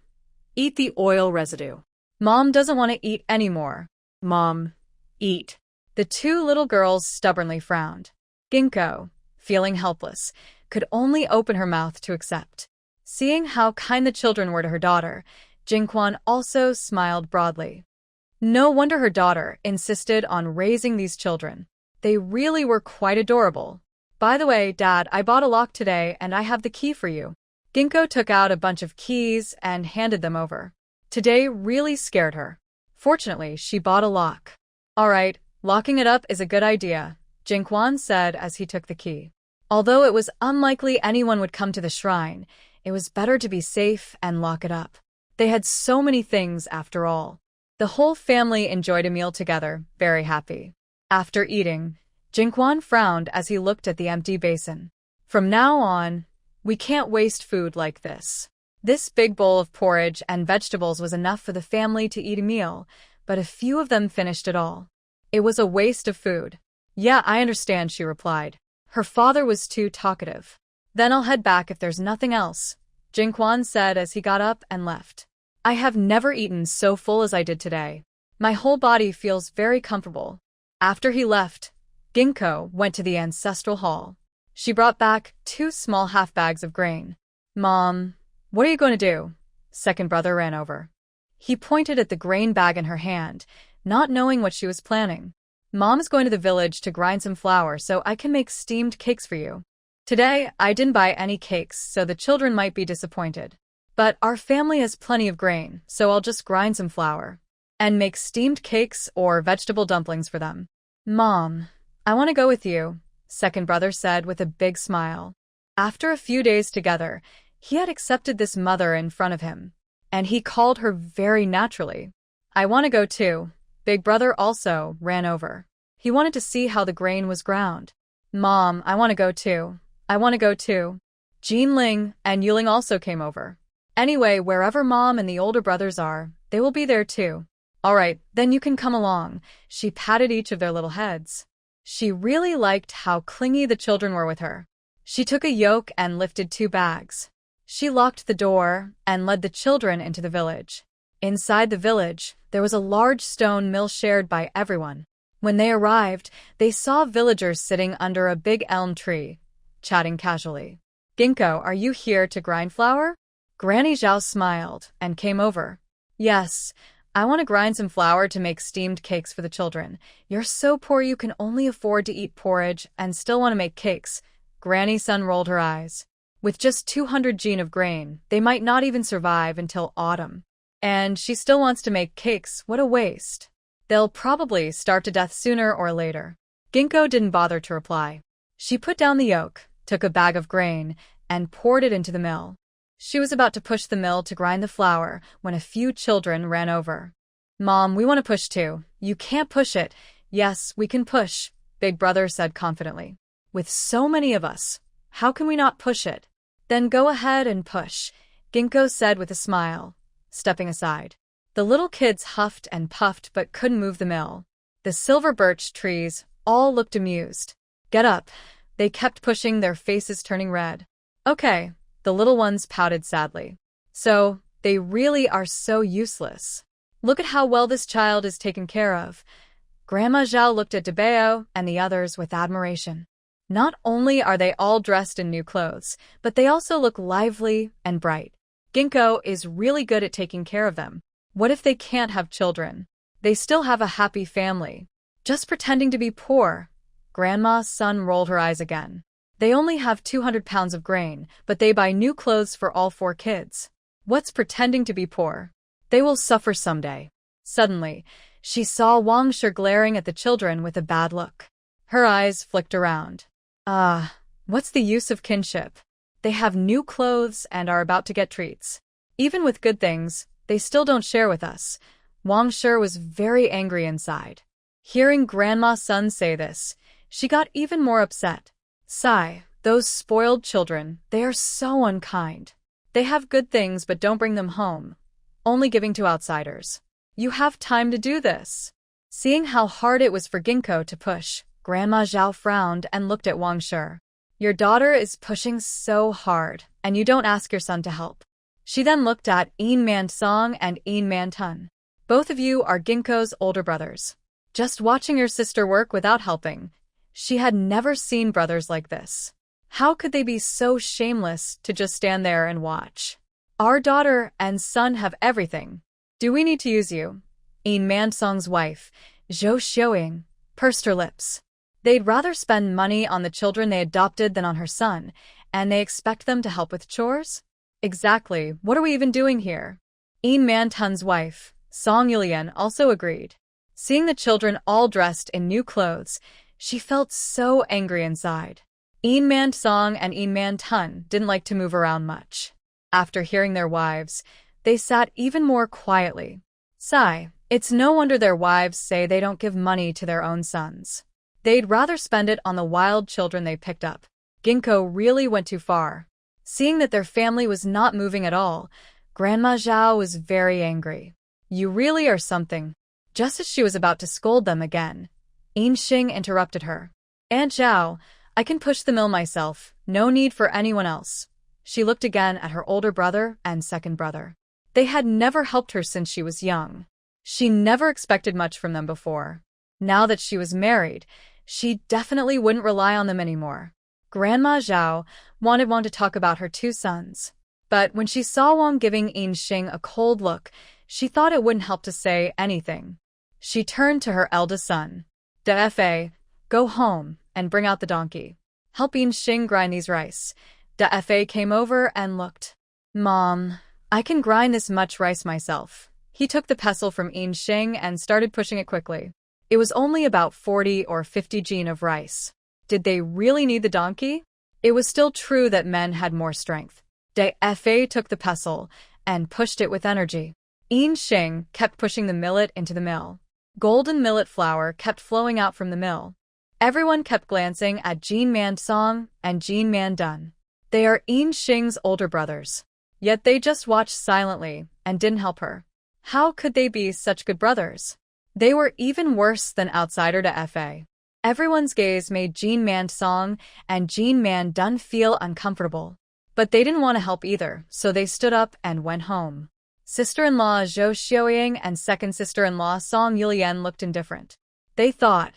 eat the oil residue. Mom doesn't want to eat anymore. Mom, eat. The two little girls stubbornly frowned. Ginkgo, feeling helpless, could only open her mouth to accept. Seeing how kind the children were to her daughter, Jingquan also smiled broadly. No wonder her daughter insisted on raising these children. They really were quite adorable. By the way, Dad, I bought a lock today and I have the key for you. Ginkgo took out a bunch of keys and handed them over. Today really scared her. Fortunately, she bought a lock. All right, locking it up is a good idea, Jingquan said as he took the key. Although it was unlikely anyone would come to the shrine, it was better to be safe and lock it up. They had so many things after all. The whole family enjoyed a meal together, very happy. After eating, Jingquan frowned as he looked at the empty basin. From now on, we can't waste food like this. This big bowl of porridge and vegetables was enough for the family to eat a meal, but a few of them finished it all. It was a waste of food. Yeah, I understand, she replied. Her father was too talkative. Then I'll head back if there's nothing else, Jingquan said as he got up and left. I have never eaten so full as I did today. My whole body feels very comfortable. After he left, Ginkgo went to the ancestral hall. She brought back 2 small half bags of grain. Mom, what are you going to do? Second brother ran over. He pointed at the grain bag in her hand, not knowing what she was planning. Mom's going to the village to grind some flour so I can make steamed cakes for you. Today, I didn't buy any cakes, so the children might be disappointed. But our family has plenty of grain, so I'll just grind some flour and make steamed cakes or vegetable dumplings for them. Mom, I want to go with you, second brother said with a big smile. After a few days together, he had accepted this mother in front of him, and he called her very naturally. I want to go too. Big brother also ran over. He wanted to see how the grain was ground. Mom, I want to go too. I want to go too. Jinling and Yuling also came over. Anyway, wherever Mom and the older brothers are, they will be there too. All right, then you can come along. She patted each of their little heads. She really liked how clingy the children were with her. She took a yoke and lifted 2 bags. She locked the door and led the children into the village. Inside the village, there was a large stone mill shared by everyone. When they arrived, they saw villagers sitting under a big elm tree, chatting casually. Ginkgo, are you here to grind flour? Granny Zhao smiled and came over. Yes, I want to grind some flour to make steamed cakes for the children. You're so poor you can only afford to eat porridge and still want to make cakes. Granny Sun rolled her eyes. With just 200 jin of grain, they might not even survive until autumn. And she still wants to make cakes, what a waste. They'll probably starve to death sooner or later. Ginkgo didn't bother to reply. She put down the yoke, took a bag of grain, and poured it into the mill. She was about to push the mill to grind the flour when a few children ran over. Mom, we want to push too. You can't push it. Yes, we can push, Big Brother said confidently. With so many of us, how can we not push it? Then go ahead and push, Ginkgo said with a smile, stepping aside. The little kids huffed and puffed but couldn't move the mill. The silver birch trees all looked amused. Get up. They kept pushing, their faces turning red. Okay, the little ones pouted sadly. So, they really are so useless. Look at how well this child is taken care of. Grandma Zhao looked at Debeo and the others with admiration. Not only are they all dressed in new clothes, but they also look lively and bright. Ginkgo is really good at taking care of them. What if they can't have children? They still have a happy family. Just pretending to be poor. Grandma's son rolled her eyes again. They only have 200 pounds of grain, but they buy new clothes for all 4 kids. What's pretending to be poor? They will suffer someday. Suddenly, she saw Wang Shi glaring at the children with a bad look. Her eyes flicked around. What's the use of kinship? They have new clothes and are about to get treats. Even with good things, they still don't share with us. Wang Shi was very angry inside. Hearing Grandma's son say this, she got even more upset. Sigh, those spoiled children, they are so unkind. They have good things but don't bring them home, only giving to outsiders. You have time to do this. Seeing how hard it was for Ginkgo to push, Grandma Zhao frowned and looked at Wang Shi. Your daughter is pushing so hard, and you don't ask your son to help. She then looked at Yin Man Song and Yin Man Tun. Both of you are Ginkgo's older brothers. Just watching your sister work without helping. She had never seen brothers like this. How could they be so shameless to just stand there and watch? Our daughter and son have everything. Do we need to use you? Yin Man Song's wife, Zhou Xiaoying, pursed her lips. They'd rather spend money on the children they adopted than on her son, and they expect them to help with chores? Exactly, what are we even doing here? Yin Man Tun's wife, Song Yulian, also agreed. Seeing the children all dressed in new clothes, she felt so angry inside. Yin Man Song and Yin Man Tun didn't like to move around much. After hearing their wives, they sat even more quietly. Sigh, it's no wonder their wives say they don't give money to their own sons. They'd rather spend it on the wild children they picked up. Ginkgo really went too far. Seeing that their family was not moving at all, Grandma Zhao was very angry. You really are something. Just as she was about to scold them again, Yin Xing interrupted her. Aunt Zhao, I can push the mill myself, no need for anyone else. She looked again at her older brother and second brother. They had never helped her since she was young. She never expected much from them before. Now that she was married, she definitely wouldn't rely on them anymore. Grandma Zhao wanted Wang to talk about her 2 sons. But when she saw Wang giving Yin Xing a cold look, she thought it wouldn't help to say anything. She turned to her eldest son. Da-fa, go home and bring out the donkey. Help Yin Xing grind these rice. Da-fa came over and looked. Mom, I can grind this much rice myself. He took the pestle from Yin Xing and started pushing it quickly. It was only about 40 or 50 jin of rice. Did they really need the donkey? It was still true that men had more strength. Da-fa took the pestle and pushed it with energy. Yin Xing kept pushing the millet into the mill. Golden millet flour kept flowing out from the mill. Everyone kept glancing at Jin Man Song and Jin Man Dun. They are Yin Xing's older brothers. Yet they just watched silently and didn't help her. How could they be such good brothers? They were even worse than outsider Da-fa. Everyone's gaze made Jin Man Song and Jin Man Dun feel uncomfortable. But they didn't want to help either, so they stood up and went home. Sister-in-law Zhou Xiaoying and second sister-in-law Song Yulian looked indifferent. They thought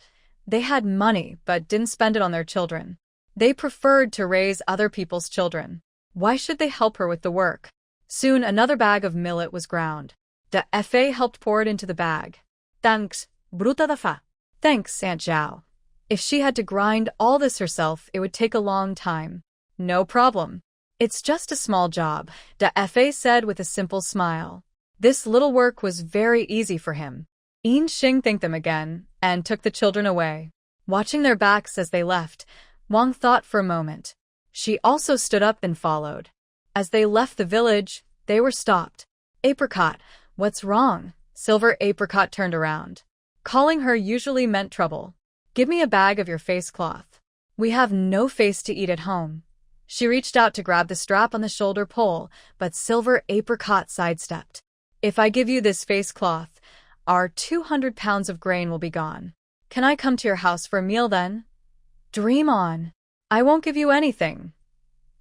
they had money but didn't spend it on their children. They preferred to raise other people's children. Why should they help her with the work? Soon another bag of millet was ground. Da-fa helped pour it into the bag. Thanks, bruta da fa. Thanks, Aunt Zhao. If she had to grind all this herself, it would take a long time. No problem. It's just a small job, Da-fa said with a simple smile. This little work was very easy for him. Yin Xing thanked them again and took the children away. Watching their backs as they left, Wang thought for a moment. She also stood up and followed. As they left the village, they were stopped. Apricot, what's wrong? Silver Apricot turned around. Calling her usually meant trouble. Give me a bag of your face cloth. We have no face to eat at home. She reached out to grab the strap on the shoulder pole, but Silver Apricot sidestepped. If I give you this face cloth, our 200 pounds of grain will be gone. Can I come to your house for a meal then? Dream on. I won't give you anything.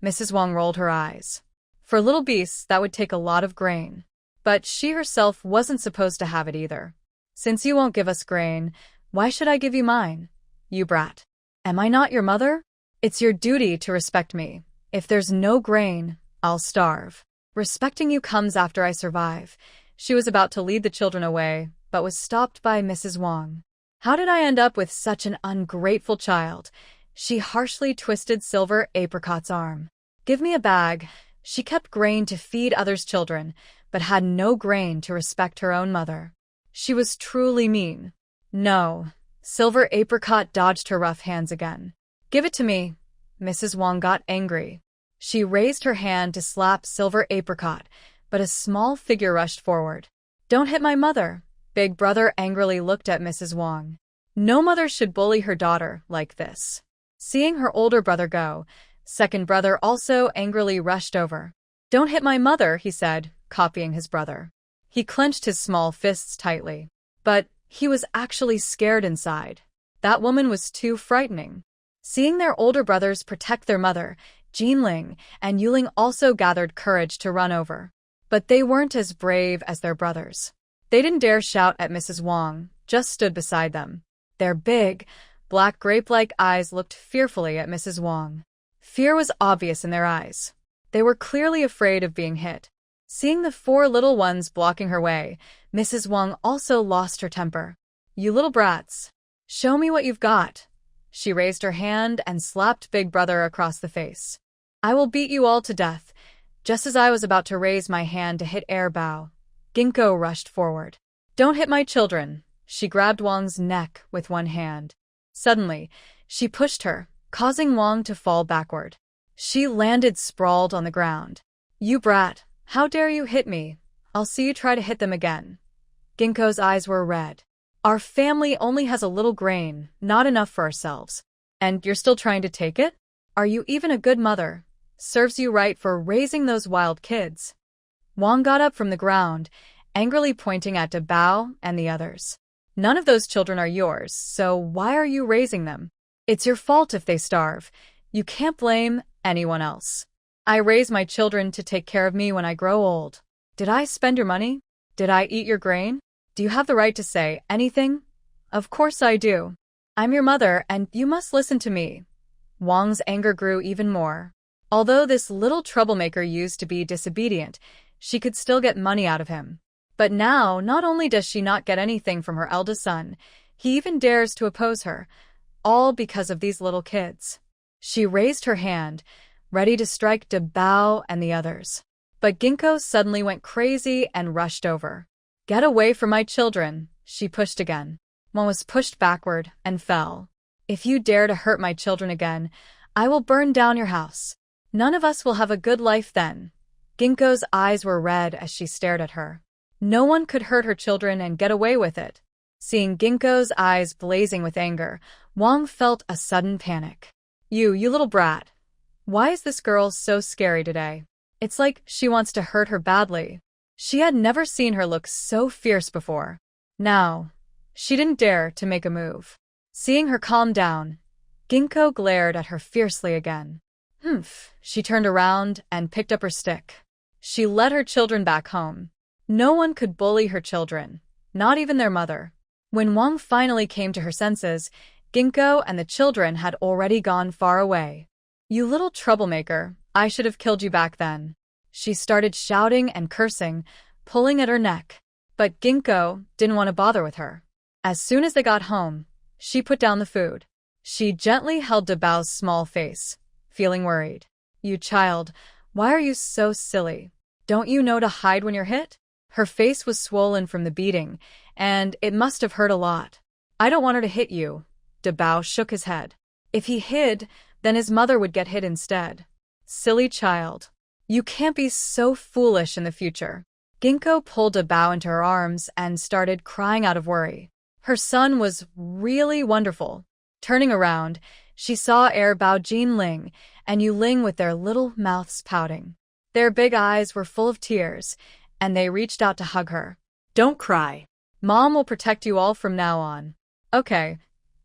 Mrs. Wang rolled her eyes. For little beasts, that would take a lot of grain. But she herself wasn't supposed to have it either. Since you won't give us grain, why should I give you mine? You brat. Am I not your mother? It's your duty to respect me. If there's no grain, I'll starve. Respecting you comes after I survive. She was about to lead the children away, but was stopped by Mrs. Wang. How did I end up with such an ungrateful child? She harshly twisted Silver Apricot's arm. Give me a bag. She kept grain to feed others' children, but had no grain to respect her own mother. She was truly mean. No. Silver Apricot dodged her rough hands again. Give it to me. Mrs. Wang got angry. She raised her hand to slap Silver Apricot, but a small figure rushed forward. Don't hit my mother. Big brother angrily looked at Mrs. Wang. No mother should bully her daughter like this. Seeing her older brother go, second brother also angrily rushed over. Don't hit my mother, he said, copying his brother. He clenched his small fists tightly. But he was actually scared inside. That woman was too frightening. Seeing their older brothers protect their mother, Jinling and Yuling also gathered courage to run over. But they weren't as brave as their brothers. They didn't dare shout at Mrs. Wang, just stood beside them. Their big, black grape-like eyes looked fearfully at Mrs. Wang. Fear was obvious in their eyes. They were clearly afraid of being hit. Seeing the four little ones blocking her way, Mrs. Wang also lost her temper. You little brats. Show me what you've got. She raised her hand and slapped Big Brother across the face. I will beat you all to death. Just as I was about to raise my hand to hit Air Bao, Ginkgo rushed forward. Don't hit my children. She grabbed Wang's neck with one hand. Suddenly, she pushed her, causing Wang to fall backward. She landed sprawled on the ground. You brat, how dare you hit me? I'll see you try to hit them again. Ginkgo's eyes were red. Our family only has a little grain, not enough for ourselves. And you're still trying to take it? Are you even a good mother? Serves you right for raising those wild kids. Wang got up from the ground, angrily pointing at Bao and the others. None of those children are yours, so why are you raising them? It's your fault if they starve. You can't blame anyone else. I raise my children to take care of me when I grow old. Did I spend your money? Did I eat your grain? Do you have the right to say anything? Of course I do. I'm your mother, and you must listen to me. Wang's anger grew even more. Although this little troublemaker used to be disobedient, she could still get money out of him. But now, not only does she not get anything from her eldest son, he even dares to oppose her, all because of these little kids. She raised her hand, ready to strike Bao and the others. But Ginkgo suddenly went crazy and rushed over. Get away from my children, she pushed again. One was pushed backward and fell. If you dare to hurt my children again, I will burn down your house. None of us will have a good life then. Ginkgo's eyes were red as she stared at her. No one could hurt her children and get away with it. Seeing Ginkgo's eyes blazing with anger, Wang felt a sudden panic. You little brat. Why is this girl so scary today? It's like she wants to hurt her badly. She had never seen her look so fierce before. Now, she didn't dare to make a move. Seeing her calm down, Ginkgo glared at her fiercely again. She turned around and picked up her stick. She led her children back home. No one could bully her children, not even their mother. When Wang finally came to her senses, Ginkgo and the children had already gone far away. You little troublemaker, I should have killed you back then. She started shouting and cursing, pulling at her neck. But Ginkgo didn't want to bother with her. As soon as they got home, she put down the food. She gently held Bao's small face, feeling worried. You child, why are you so silly? Don't you know to hide when you're hit? Her face was swollen from the beating, and it must have hurt a lot. I don't want her to hit you. Bao shook his head. If he hid, then his mother would get hit instead. Silly child. You can't be so foolish in the future. Ginkgo pulled Bao into her arms and started crying out of worry. Her son was really wonderful. Turning around, she saw Air Bao Jinling and Yuling with their little mouths pouting. Their big eyes were full of tears, and they reached out to hug her. Don't cry. Mom will protect you all from now on. Okay.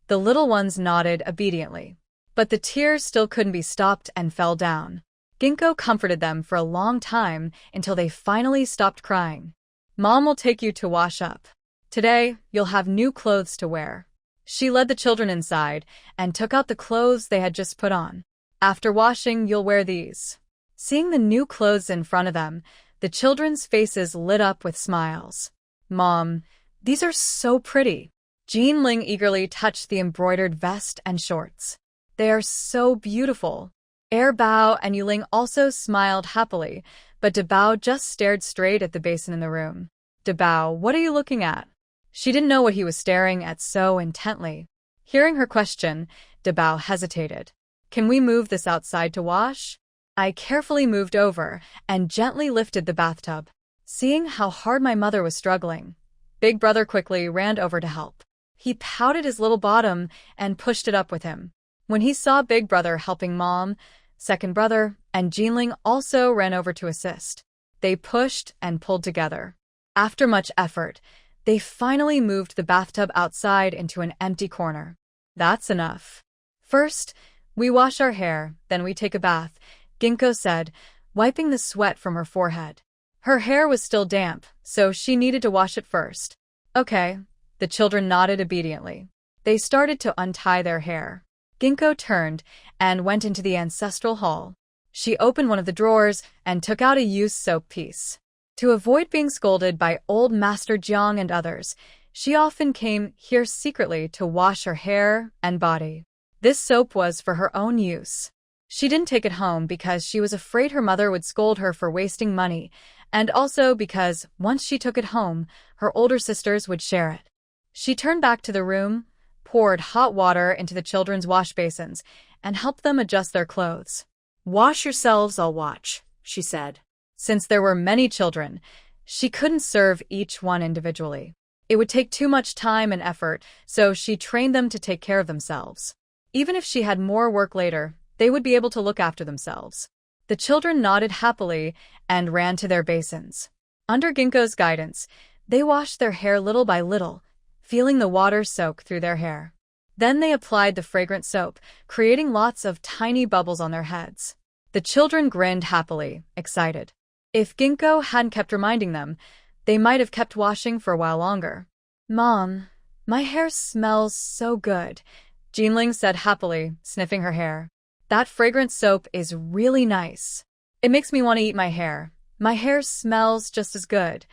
The little ones nodded obediently. But the tears still couldn't be stopped and fell down. Ginkgo comforted them for a long time until they finally stopped crying. Mom will take you to wash up. Today, you'll have new clothes to wear. She led the children inside and took out the clothes they had just put on. After washing, you'll wear these. Seeing the new clothes in front of them, the children's faces lit up with smiles. Mom, these are so pretty. Jinling eagerly touched the embroidered vest and shorts. They are so beautiful. Bao and Yuling also smiled happily, but Dabao just stared straight at the basin in the room. Dabao, what are you looking at? She didn't know what he was staring at so intently. Hearing her question, Dabao hesitated. Can we move this outside to wash? I carefully moved over and gently lifted the bathtub. Seeing how hard my mother was struggling, Big Brother quickly ran over to help. He pouted his little bottom and pushed it up with him. When he saw Big Brother helping Mom, Second Brother, and Jinling also ran over to assist. They pushed and pulled together. After much effort, they finally moved the bathtub outside into an empty corner. That's enough. First, we wash our hair, then we take a bath, Ginkgo said, wiping the sweat from her forehead. Her hair was still damp, so she needed to wash it first. Okay, the children nodded obediently. They started to untie their hair. Ginkgo turned and went into the ancestral hall. She opened one of the drawers and took out a used soap piece. To avoid being scolded by old Master Jiang and others, she often came here secretly to wash her hair and body. This soap was for her own use. She didn't take it home because she was afraid her mother would scold her for wasting money, and also because once she took it home, her older sisters would share it. She turned back to the room, poured hot water into the children's wash basins, and helped them adjust their clothes. Wash yourselves, I'll watch, she said. Since there were many children, she couldn't serve each one individually. It would take too much time and effort, so she trained them to take care of themselves. Even if she had more work later, they would be able to look after themselves. The children nodded happily and ran to their basins. Under Ginkgo's guidance, they washed their hair little by little, feeling the water soak through their hair. Then they applied the fragrant soap, creating lots of tiny bubbles on their heads. The children grinned happily, excited. If Ginkgo hadn't kept reminding them, they might have kept washing for a while longer. Mom, my hair smells so good, Jinling said happily, sniffing her hair. That fragrant soap is really nice. It makes me want to eat my hair. My hair smells just as good.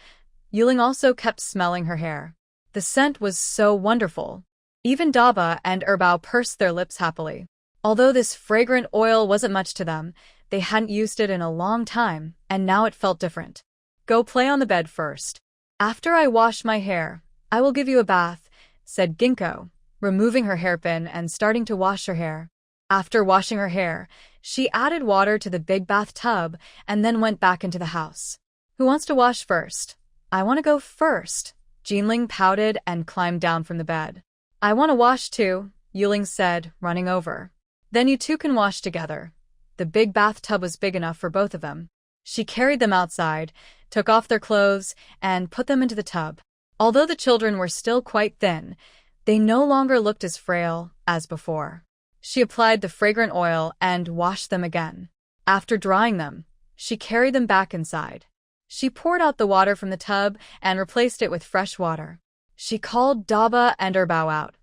Yuling also kept smelling her hair. The scent was so wonderful. Even Daba and Bao pursed their lips happily. Although this fragrant oil wasn't much to them, they hadn't used it in a long time, and now it felt different. Go play on the bed first. After I wash my hair, I will give you a bath, said Ginkgo, removing her hairpin and starting to wash her hair. After washing her hair, she added water to the big bathtub and then went back into the house. Who wants to wash first? I want to go first. Jinling pouted and climbed down from the bed. I want to wash too, Yuling said, running over. Then you two can wash together. The big bathtub was big enough for both of them. She carried them outside, took off their clothes, and put them into the tub. Although the children were still quite thin, they no longer looked as frail as before. She applied the fragrant oil and washed them again. After drying them, she carried them back inside. She poured out the water from the tub and replaced it with fresh water. She called Daba and Bao out.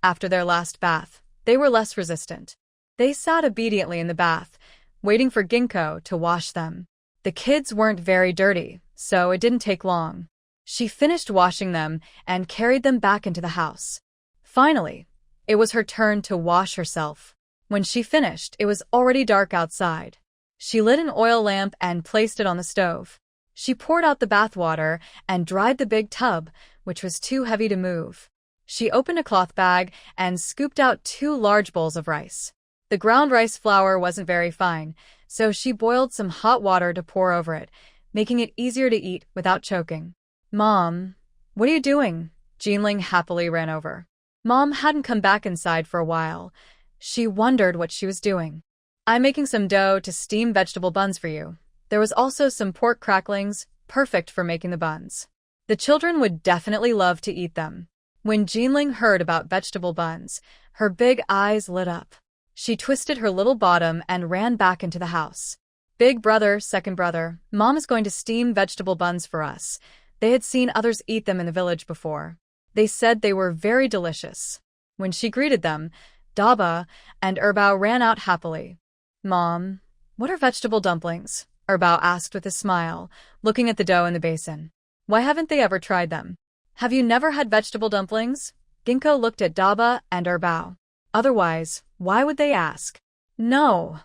After their last bath, they were less resistant. They sat obediently in the bath, waiting for Ginkgo to wash them. The kids weren't very dirty, so it didn't take long. She finished washing them and carried them back into the house. Finally, it was her turn to wash herself. When she finished, it was already dark outside. She lit an oil lamp and placed it on the stove. She poured out the bath water and dried the big tub, which was too heavy to move. She opened a cloth bag and scooped out 2 large bowls of rice. The ground rice flour wasn't very fine, so she boiled some hot water to pour over it, making it easier to eat without choking. Mom, what are you doing? Jinling happily ran over. Mom hadn't come back inside for a while. She wondered what she was doing. I'm making some dough to steam vegetable buns for you. There was also some pork cracklings, perfect for making the buns. The children would definitely love to eat them. When Jinling heard about vegetable buns, her big eyes lit up. She twisted her little bottom and ran back into the house. Big brother, second brother, Mom is going to steam vegetable buns for us. They had seen others eat them in the village before. They said they were very delicious. When she greeted them, Daba and Erbao ran out happily. Mom, what are vegetable dumplings? Erbao asked with a smile, looking at the dough in the basin. Why haven't they ever tried them? Have you never had vegetable dumplings? Ginkgo looked at Daba and Erbao. Otherwise, why would they ask? No.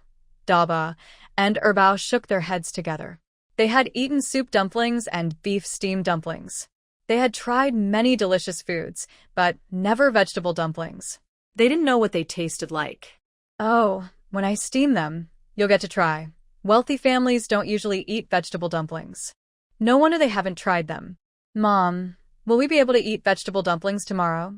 Daba and Erbao shook their heads together. They had eaten soup dumplings and beef steamed dumplings. They had tried many delicious foods, but never vegetable dumplings. They didn't know what they tasted like. Oh, when I steam them, you'll get to try. Wealthy families don't usually eat vegetable dumplings. No wonder they haven't tried them. Mom, will we be able to eat vegetable dumplings tomorrow?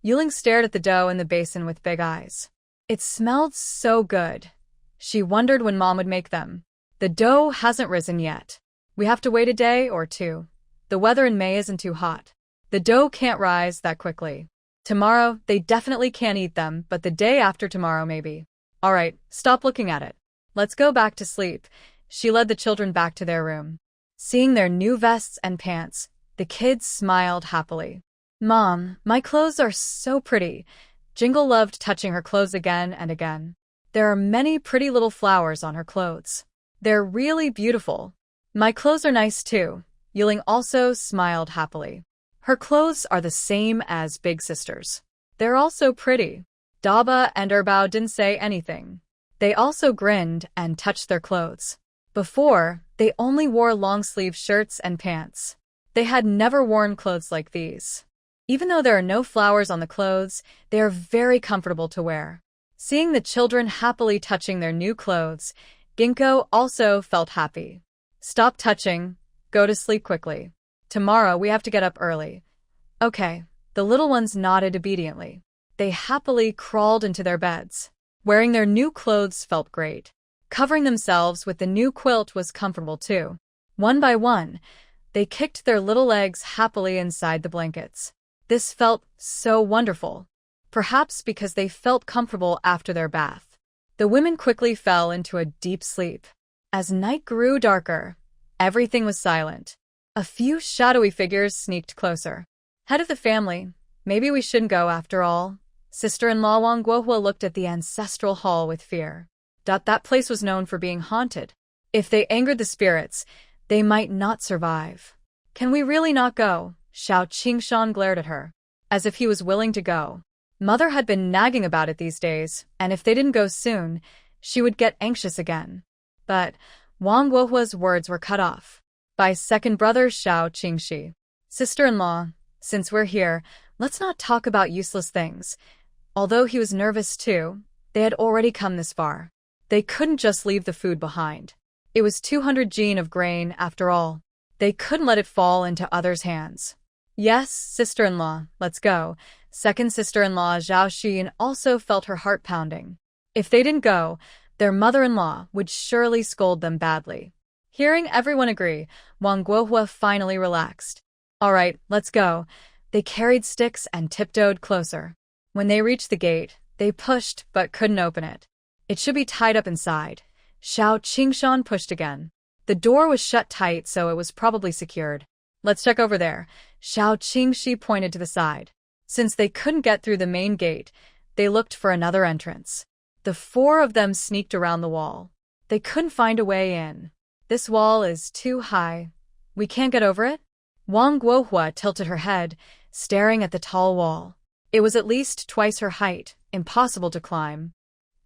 Yuling stared at the dough in the basin with big eyes. It smelled so good. She wondered when Mom would make them. The dough hasn't risen yet. We have to wait a day or two. The weather in May isn't too hot. The dough can't rise that quickly. Tomorrow, they definitely can't eat them, but the day after tomorrow maybe. All right, stop looking at it. Let's go back to sleep. She led the children back to their room. Seeing their new vests and pants, the kids smiled happily. Mom, my clothes are so pretty. Jingle loved touching her clothes again and again. There are many pretty little flowers on her clothes. They're really beautiful. My clothes are nice too. Yuling also smiled happily. Her clothes are the same as Big Sister's. They're also pretty. Daba and Erbao didn't say anything. They also grinned and touched their clothes. Before, they only wore long-sleeve shirts and pants. They had never worn clothes like these. Even though there are no flowers on the clothes, they are very comfortable to wear. Seeing the children happily touching their new clothes, Ginkgo also felt happy. Stop touching. Go to sleep quickly. Tomorrow we have to get up early. Okay, the little ones nodded obediently. They happily crawled into their beds. Wearing their new clothes felt great. Covering themselves with the new quilt was comfortable too. One by one, they kicked their little legs happily inside the blankets. This felt so wonderful. Perhaps because they felt comfortable after their bath. The women quickly fell into a deep sleep. As night grew darker, everything was silent. A few shadowy figures sneaked closer. Head of the family, maybe we shouldn't go after all. Sister-in-law Wang Guohua looked at the ancestral hall with fear. That place was known for being haunted. If they angered the spirits, they might not survive. Can we really not go? Xiao Qingshan glared at her, as if he was willing to go. Mother had been nagging about it these days, and if they didn't go soon, she would get anxious again. But Wang Guohua's words were cut off by second brother Xiao Qingshi. Sister-in-law, since we're here, let's not talk about useless things. Although he was nervous too, they had already come this far. They couldn't just leave the food behind. It was 200 jin of grain after all. They couldn't let it fall into others' hands. Yes, sister-in-law, let's go. Second sister-in-law Zhao Xin also felt her heart pounding. If they didn't go, their mother-in-law would surely scold them badly. Hearing everyone agree, Wang Guohua finally relaxed. All right, let's go. They carried sticks and tiptoed closer. When they reached the gate, they pushed but couldn't open it. It should be tied up inside. Xiao Qingshan pushed again. The door was shut tight, so it was probably secured. Let's check over there. Xiao Qingshi pointed to the side. Since they couldn't get through the main gate, they looked for another entrance. The four of them sneaked around the wall. They couldn't find a way in. This wall is too high. We can't get over it? Wang Guohua tilted her head, staring at the tall wall. It was at least twice her height, impossible to climb.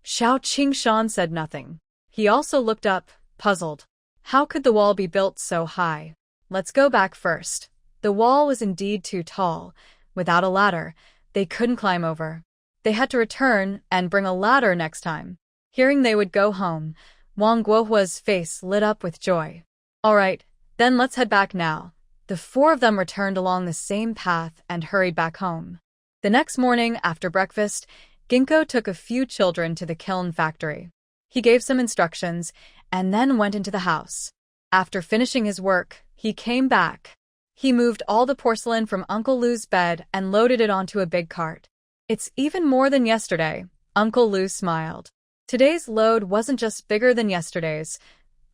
Xiao Qingshan said nothing. He also looked up, puzzled. How could the wall be built so high? Let's go back first. The wall was indeed too tall. Without a ladder, they couldn't climb over. They had to return and bring a ladder next time. Hearing they would go home, Wang Guohua's face lit up with joy. All right, then let's head back now. The four of them returned along the same path and hurried back home. The next morning, after breakfast, Ginkgo took a few children to the kiln factory. He gave some instructions and then went into the house. After finishing his work, he came back. He moved all the porcelain from Uncle Lu's bed and loaded it onto a big cart. It's even more than yesterday. Uncle Lu smiled. Today's load wasn't just bigger than yesterday's.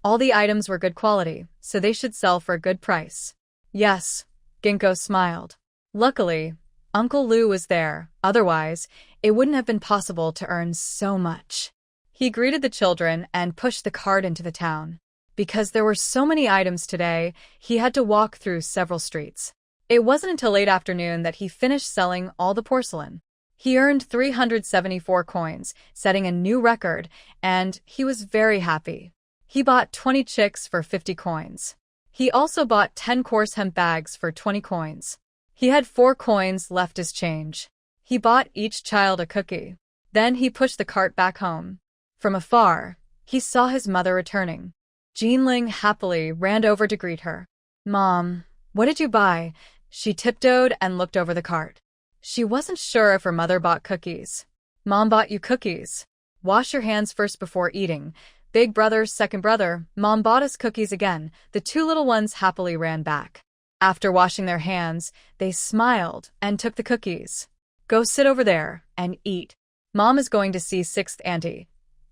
All the items were good quality, so they should sell for a good price. Yes, Ginkgo smiled. Luckily, Uncle Lu was there, otherwise, it wouldn't have been possible to earn so much. He greeted the children and pushed the cart into the town. Because there were so many items today, he had to walk through several streets. It wasn't until late afternoon that he finished selling all the porcelain. He earned 374 coins, setting a new record, and he was very happy. He bought 20 chicks for 50 coins. He also bought 10 coarse hemp bags for 20 coins. He had 4 coins left as change. He bought each child a cookie. Then he pushed the cart back home. From afar, he saw his mother returning. Jinling happily ran over to greet her. "Mom, what did you buy?" She tiptoed and looked over the cart. She wasn't sure if her mother bought cookies. "Mom bought you cookies. Wash your hands first before eating. Big brother, second brother, Mom bought us cookies again." The 2 little ones happily ran back. After washing their hands, they smiled and took the cookies. "Go sit over there and eat. Mom is going to see 6th Auntie."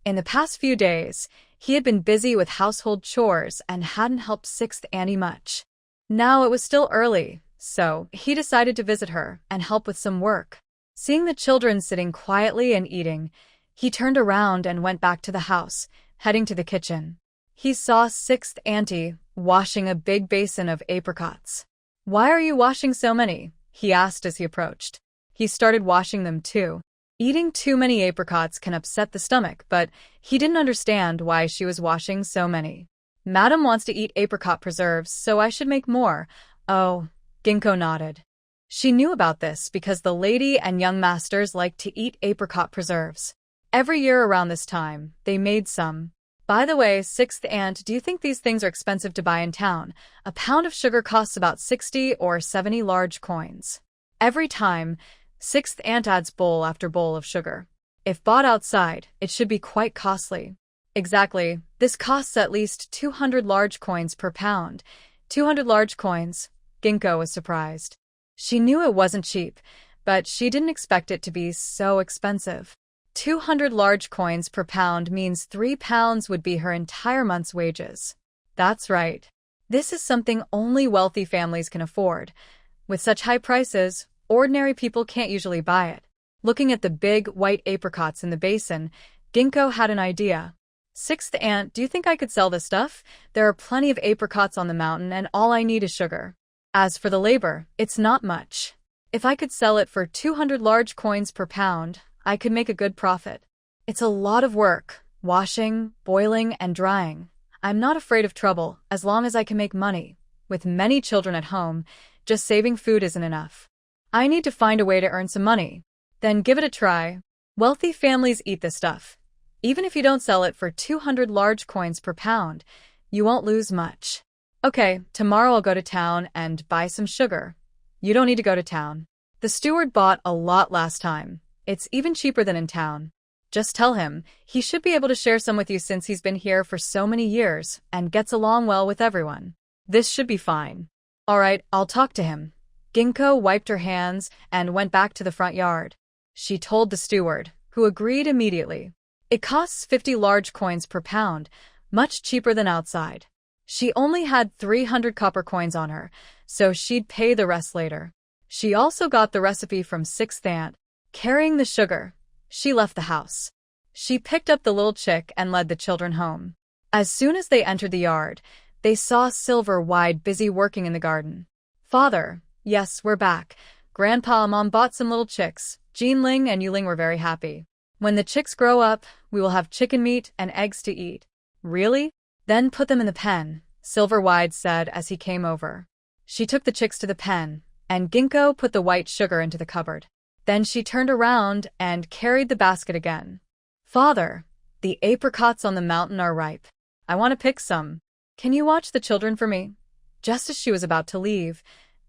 In the past few days, he had been busy with household chores and hadn't helped 6th Auntie much. Now it was still early, so he decided to visit her and help with some work. Seeing the children sitting quietly and eating, he turned around and went back to the house, heading to the kitchen. He saw 6th Auntie washing a big basin of apricots. "Why are you washing so many?" he asked as he approached. He started washing them too. Eating too many apricots can upset the stomach, but he didn't understand why she was washing so many. "Madam wants to eat apricot preserves, so I should make more." "Oh," Ginkgo nodded. She knew about this because the lady and young masters liked to eat apricot preserves. Every year around this time, they made some. "By the way, 6th Aunt, do you think these things are expensive to buy in town? A pound of sugar costs about 60 or 70 large coins. Every time, 6th Aunt adds bowl after bowl of sugar. If bought outside, it should be quite costly." "Exactly. This costs at least 200 large coins per pound." 200 large coins? Ginkgo was surprised. She knew it wasn't cheap, but she didn't expect it to be so expensive. 200 large coins per pound means 3 pounds would be her entire month's wages. That's right. This is something only wealthy families can afford. With such high prices, ordinary people can't usually buy it. Looking at the big, white apricots in the basin, Ginkgo had an idea. 6th Aunt, do you think I could sell this stuff? There are plenty of apricots on the mountain and all I need is sugar. As for the labor, it's not much. If I could sell it for 200 large coins per pound, I could make a good profit. It's a lot of work, washing, boiling, and drying. I'm not afraid of trouble, as long as I can make money. With many children at home, just saving food isn't enough. I need to find a way to earn some money. Then give it a try. Wealthy families eat this stuff. Even if you don't sell it for 200 large coins per pound, you won't lose much. Okay, tomorrow I'll go to town and buy some sugar. You don't need to go to town. The steward bought a lot last time. It's even cheaper than in town. Just tell him, he should be able to share some with you since he's been here for so many years and gets along well with everyone. This should be fine. Alright, I'll talk to him. Ginkgo wiped her hands and went back to the front yard. She told the steward, who agreed immediately. It costs 50 large coins per pound, much cheaper than outside. She only had 300 copper coins on her, so she'd pay the rest later. She also got the recipe from 6th Aunt. Carrying the sugar, she left the house. She picked up the little chick and led the children home. As soon as they entered the yard, they saw Silver Wide busy working in the garden. "Father, yes, we're back. Grandpa and Mom bought some little chicks. Jinling and Yuling were very happy. When the chicks grow up, we will have chicken meat and eggs to eat." "Really? Then put them in the pen," Silver Wide said as he came over. She took the chicks to the pen, and Ginkgo put the white sugar into the cupboard. Then she turned around and carried the basket again. "Father, the apricots on the mountain are ripe. I want to pick some. Can you watch the children for me?" Just as she was about to leave,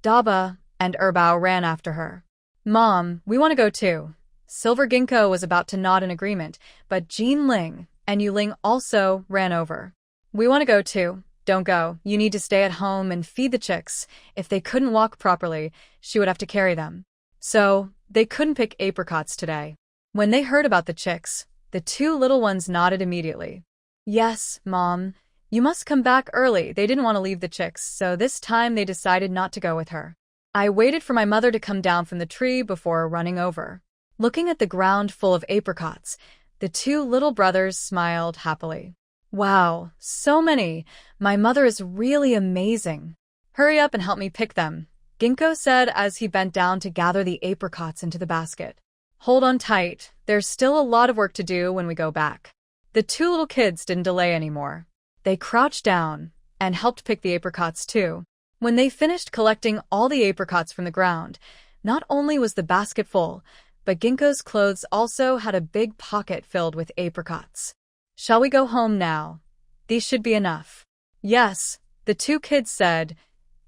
Daba and Erbao ran after her. "Mom, we want to go too." Silver Ginkgo was about to nod in agreement, but Jinling and Yuling also ran over. "We want to go too." "Don't go. You need to stay at home and feed the chicks. If they couldn't walk properly, she would have to carry them. So, they couldn't pick apricots today. When they heard about the chicks, the two little ones nodded immediately. Yes, Mom. You must come back early. They didn't want to leave the chicks, so this time they decided not to go with her. I waited for my mother to come down from the tree before running over. Looking at the ground full of apricots, the two little brothers smiled happily. Wow, so many. My mother is really amazing. Hurry up and help me pick them, Ginkgo said as he bent down to gather the apricots into the basket. Hold on tight. There's still a lot of work to do when we go back. The two little kids didn't delay anymore. They crouched down and helped pick the apricots too. When they finished collecting all the apricots from the ground, not only was the basket full, but Ginkgo's clothes also had a big pocket filled with apricots. Shall we go home now? These should be enough. Yes, the two kids said,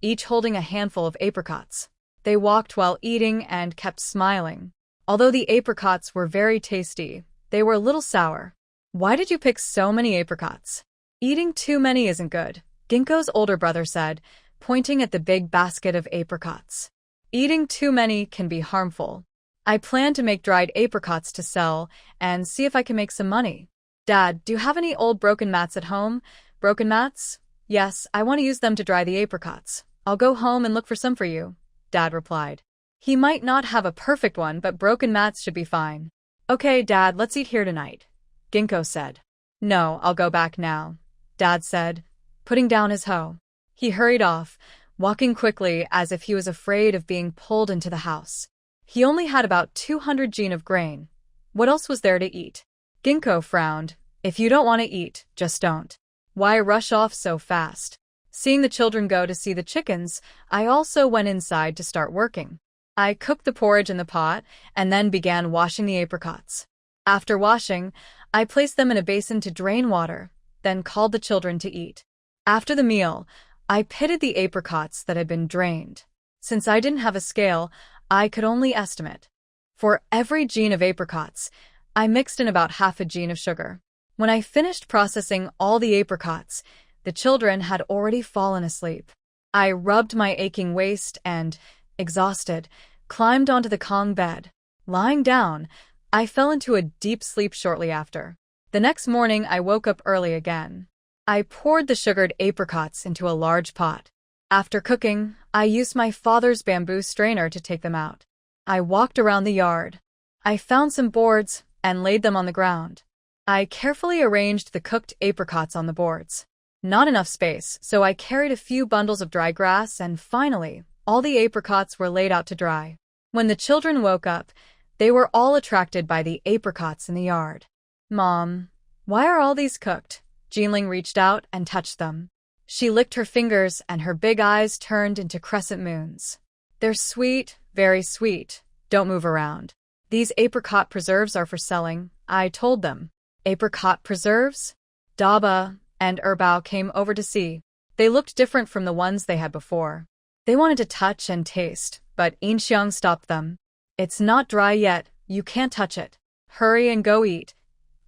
each holding a handful of apricots. They walked while eating and kept smiling. Although the apricots were very tasty, they were a little sour. Why did you pick so many apricots? Eating too many isn't good, Ginkgo's older brother said, pointing at the big basket of apricots. Eating too many can be harmful. I plan to make dried apricots to sell and see if I can make some money. Dad, do you have any old broken mats at home? Broken mats? Yes, I want to use them to dry the apricots. I'll go home and look for some for you, Dad replied. He might not have a perfect one, but broken mats should be fine. Okay, Dad, let's eat here tonight, Ginkgo said. No, I'll go back now, Dad said, putting down his hoe. He hurried off, walking quickly as if he was afraid of being pulled into the house. He only had about 200 jin of grain. What else was there to eat? Ginkgo frowned. If you don't want to eat, just don't. Why rush off so fast? Seeing the children go to see the chickens, I also went inside to start working. I cooked the porridge in the pot and then began washing the apricots. After washing, I placed them in a basin to drain water, then called the children to eat. After the meal, I pitted the apricots that had been drained. Since I didn't have a scale, I could only estimate. For every jin of apricots, I mixed in about half a jin of sugar. When I finished processing all the apricots, the children had already fallen asleep. I rubbed my aching waist and, exhausted, climbed onto the Kong bed. Lying down, I fell into a deep sleep shortly after. The next morning, I woke up early again. I poured the sugared apricots into a large pot. After cooking, I used my father's bamboo strainer to take them out. I walked around the yard. I found some boards and laid them on the ground. I carefully arranged the cooked apricots on the boards. Not enough space, so I carried a few bundles of dry grass and finally, all the apricots were laid out to dry. When the children woke up, they were all attracted by the apricots in the yard. Mom, why are all these cooked? Jinling reached out and touched them. She licked her fingers and her big eyes turned into crescent moons. They're sweet, very sweet. Don't move around. These apricot preserves are for selling, I told them. Apricot preserves? Daba and Erbao came over to see. They looked different from the ones they had before. They wanted to touch and taste, but Inxiang stopped them. It's not dry yet, you can't touch it. Hurry and go eat.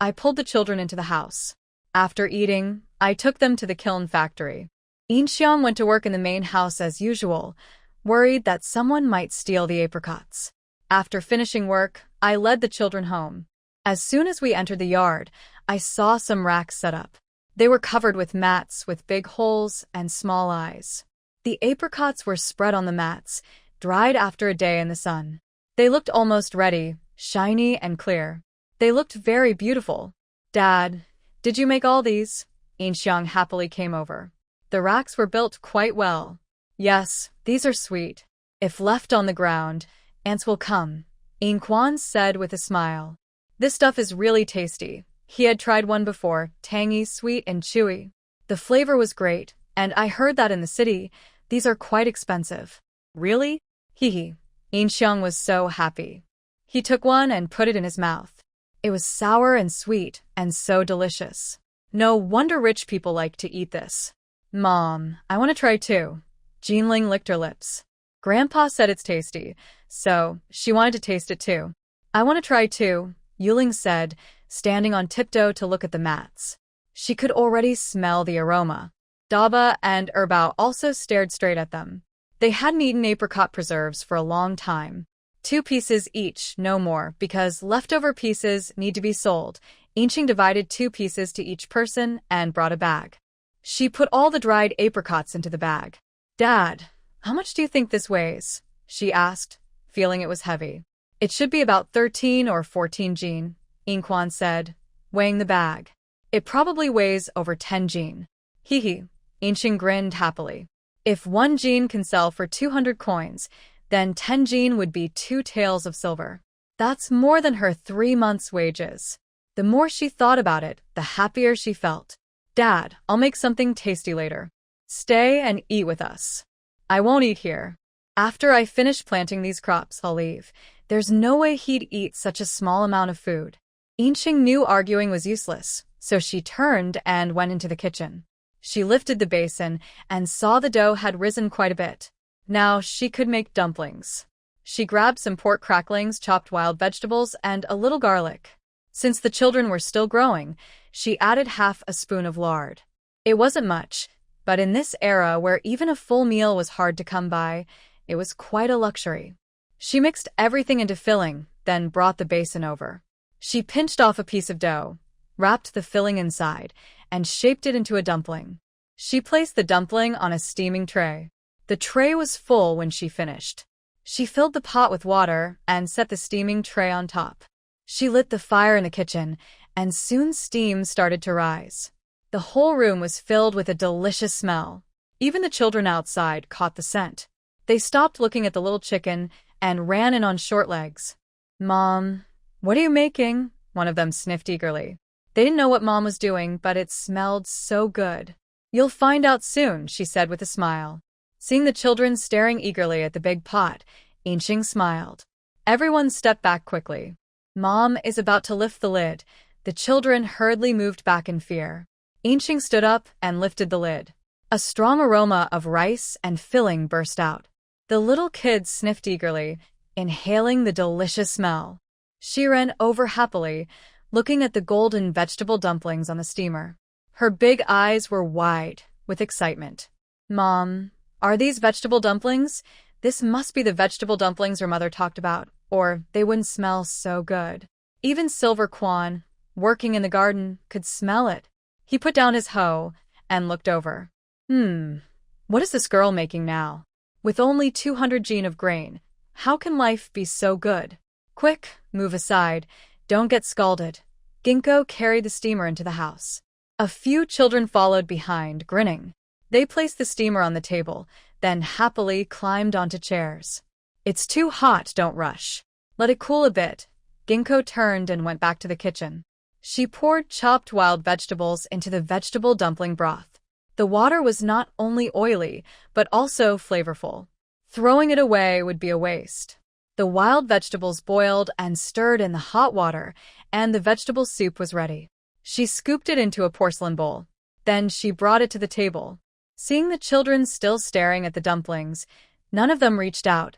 I pulled the children into the house. After eating, I took them to the kiln factory. Inxiang went to work in the main house as usual, worried that someone might steal the apricots. After finishing work, I led the children home. As soon as we entered the yard, I saw some racks set up. They were covered with mats with big holes and small eyes. The apricots were spread on the mats, dried after a day in the sun. They looked almost ready, shiny and clear. They looked very beautiful. Dad, did you make all these? Inxiang happily came over. The racks were built quite well. Yes, these are sweet. If left on the ground, ants will come, In Quan said with a smile. This stuff is really tasty. He had tried one before, tangy, sweet, and chewy. The flavor was great, and I heard that in the city, these are quite expensive. Really? Hee. Inxiang was so happy. He took one and put it in his mouth. It was sour and sweet, and so delicious. No wonder rich people like to eat this. Mom, I want to try too. Jinling licked her lips. Grandpa said it's tasty, so she wanted to taste it too. I want to try too, Yuling said, standing on tiptoe to look at the mats. She could already smell the aroma. Daba and Erbao also stared straight at them. They hadn't eaten apricot preserves for a long time. 2 pieces each, no more, because leftover pieces need to be sold. Inching divided 2 pieces to each person and brought a bag. She put all the dried apricots into the bag. Dad, how much do you think this weighs? She asked, feeling it was heavy. It should be about 13 or 14 jin, Inquan said, weighing the bag. It probably weighs over 10 jin. Hee. Inching grinned happily. If 1 jin can sell for 200 coins, then 10 jin would be 2 taels of silver. That's more than her 3 months' wages. The more she thought about it, the happier she felt. Dad, I'll make something tasty later. Stay and eat with us. I won't eat here. After I finish planting these crops, I'll leave. There's no way he'd eat such a small amount of food. Inching knew arguing was useless, so she turned and went into the kitchen. She lifted the basin and saw the dough had risen quite a bit. Now she could make dumplings. She grabbed some pork cracklings, chopped wild vegetables, and a little garlic. Since the children were still growing, she added half a spoon of lard. It wasn't much, but in this era where even a full meal was hard to come by, it was quite a luxury. She mixed everything into filling, then brought the basin over. She pinched off a piece of dough, wrapped the filling inside, and shaped it into a dumpling. She placed the dumpling on a steaming tray. The tray was full when she finished. She filled the pot with water and set the steaming tray on top. She lit the fire in the kitchen, and soon steam started to rise. The whole room was filled with a delicious smell. Even the children outside caught the scent. They stopped looking at the little chicken and ran in on short legs. Mom, what are you making? One of them sniffed eagerly. They didn't know what Mom was doing, but it smelled so good. You'll find out soon, she said with a smile. Seeing the children staring eagerly at the big pot, Inching smiled. Everyone stepped back quickly. Mom is about to lift the lid. The children hurriedly moved back in fear. Inching stood up and lifted the lid. A strong aroma of rice and filling burst out. The little kids sniffed eagerly, inhaling the delicious smell. She ran over happily, looking at the golden vegetable dumplings on the steamer. Her big eyes were wide with excitement. Mom, are these vegetable dumplings? This must be the vegetable dumplings her mother talked about, or they wouldn't smell so good. Even Silver Quan, working in the garden, could smell it. He put down his hoe and looked over. What is this girl making now? With only 200 jin of grain, how can life be so good? Quick, move aside. Don't get scalded. Ginkgo carried the steamer into the house. A few children followed behind, grinning. They placed the steamer on the table, then happily climbed onto chairs. It's too hot, don't rush. Let it cool a bit. Ginkgo turned and went back to the kitchen. She poured chopped wild vegetables into the vegetable dumpling broth. The water was not only oily, but also flavorful. Throwing it away would be a waste. The wild vegetables boiled and stirred in the hot water, and the vegetable soup was ready. She scooped it into a porcelain bowl. Then she brought it to the table. Seeing the children still staring at the dumplings, none of them reached out,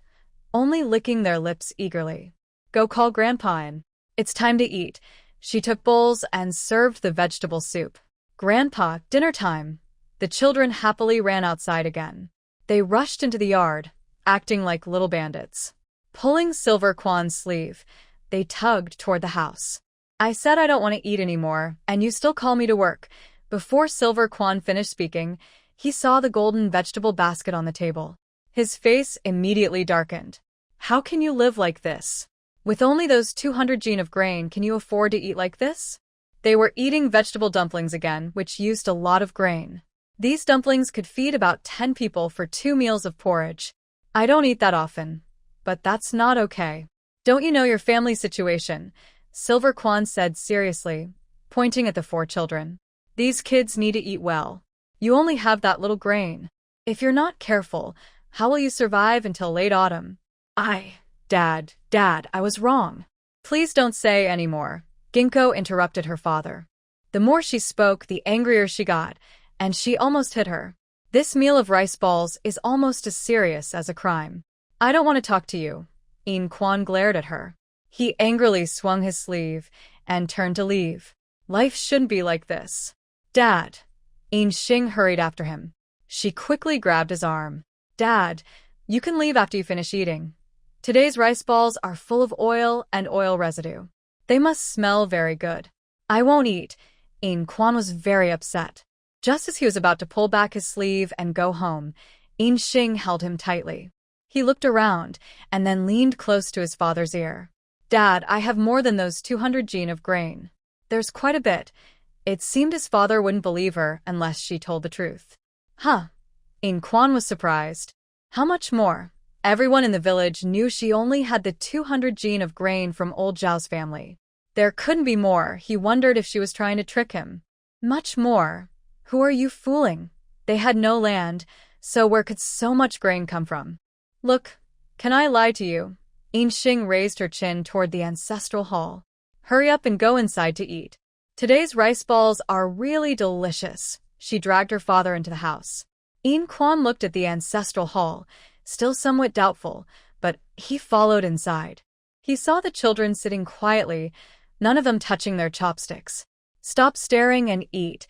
only licking their lips eagerly. Go call Grandpa in. It's time to eat. She took bowls and served the vegetable soup. Grandpa, dinner time. The children happily ran outside again. They rushed into the yard, acting like little bandits. Pulling Silver Quan's sleeve, they tugged toward the house. I said I don't want to eat anymore, and you still call me to work. Before Silver Quan finished speaking, he saw the golden vegetable basket on the table. His face immediately darkened. How can you live like this? With only those 200 jin of grain, can you afford to eat like this? They were eating vegetable dumplings again, which used a lot of grain. These dumplings could feed about 10 people for 2 meals of porridge. I don't eat that often, but that's not okay. Don't you know your family situation? Silver Quan said seriously, pointing at the 4 children. These kids need to eat well. You only have that little grain. If you're not careful, how will you survive until late autumn? Dad, I was wrong. Please don't say any more. Ginkgo interrupted her father. The more she spoke, the angrier she got, and she almost hit her. This meal of rice balls is almost as serious as a crime. I don't want to talk to you. In Quan glared at her. He angrily swung his sleeve and turned to leave. Life shouldn't be like this. Dad. In Xing hurried after him. She quickly grabbed his arm. Dad, you can leave after you finish eating. Today's rice balls are full of oil and oil residue. They must smell very good. I won't eat. In Kwan was very upset. Just as he was about to pull back his sleeve and go home, In Xing held him tightly. He looked around and then leaned close to his father's ear. Dad, I have more than those 200 gene of grain. There's quite a bit. It seemed his father wouldn't believe her unless she told the truth. Huh. In Kwan was surprised. How much more? Everyone in the village knew she only had the 200 gene of grain from old Zhao's family. There couldn't be more. He wondered if she was trying to trick him. Much more? Who are you fooling? They had no land, so where could so much grain come from? Look, can I lie to you? In Xing raised her chin toward the ancestral hall. Hurry up and go inside to eat. Today's rice balls are really delicious. She dragged her father into the house. In Kwan looked at the ancestral hall, still somewhat doubtful, but he followed inside. He saw the children sitting quietly, none of them touching their chopsticks. Stop staring and eat.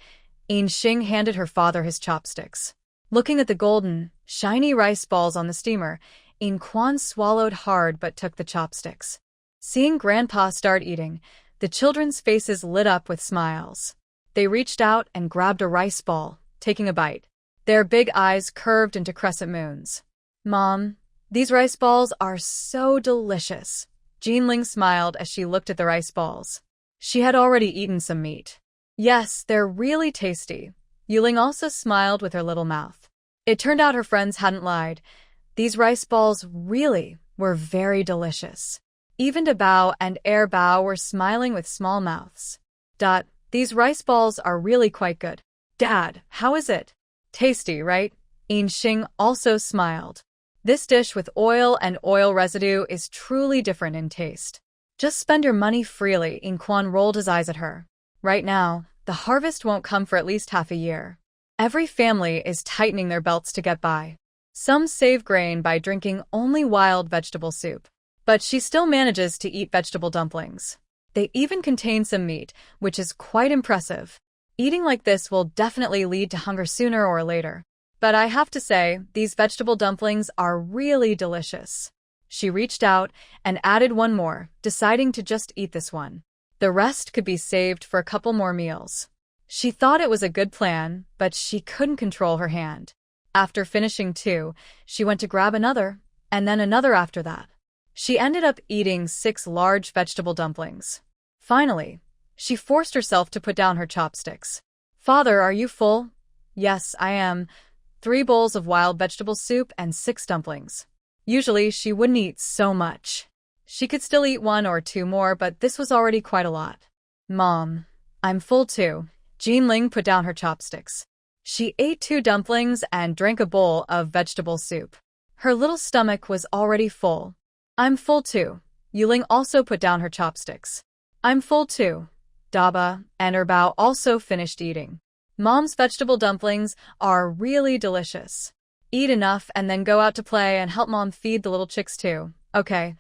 In Xing handed her father his chopsticks. Looking at the golden, shiny rice balls on the steamer, In Kwan swallowed hard but took the chopsticks. Seeing Grandpa start eating, the children's faces lit up with smiles. They reached out and grabbed a rice ball, taking a bite. Their big eyes curved into crescent moons. Mom, these rice balls are so delicious. Jinling smiled as she looked at the rice balls. She had already eaten some meat. Yes, they're really tasty. Yuling also smiled with her little mouth. It turned out her friends hadn't lied. These rice balls really were very delicious. Even Da Bao and Air Bao were smiling with small mouths. These rice balls are really quite good. Dad, how is it? Tasty, right? In Xing also smiled. This dish with oil and oil residue is truly different in taste. Just spend your money freely. In Kwan rolled his eyes at her. Right now, the harvest won't come for at least half a year. Every family is tightening their belts to get by. Some save grain by drinking only wild vegetable soup. But she still manages to eat vegetable dumplings. They even contain some meat, which is quite impressive. Eating like this will definitely lead to hunger sooner or later. But I have to say, these vegetable dumplings are really delicious. She reached out and added one more, deciding to just eat this one. The rest could be saved for a couple more meals. She thought it was a good plan, but she couldn't control her hand. After finishing 2, she went to grab another, and then another after that. She ended up eating 6 large vegetable dumplings. Finally, she forced herself to put down her chopsticks. Father, are you full? Yes, I am. 3 bowls of wild vegetable soup and 6 dumplings. Usually, she wouldn't eat so much. She could still eat 1 or 2 more, but this was already quite a lot. Mom, I'm full too. Jinling put down her chopsticks. She ate 2 dumplings and drank a bowl of vegetable soup. Her little stomach was already full. I'm full too. Yuling also put down her chopsticks. I'm full too. Daba and Erbao also finished eating. Mom's vegetable dumplings are really delicious. Eat enough and then go out to play and help Mom feed the little chicks too. Okay.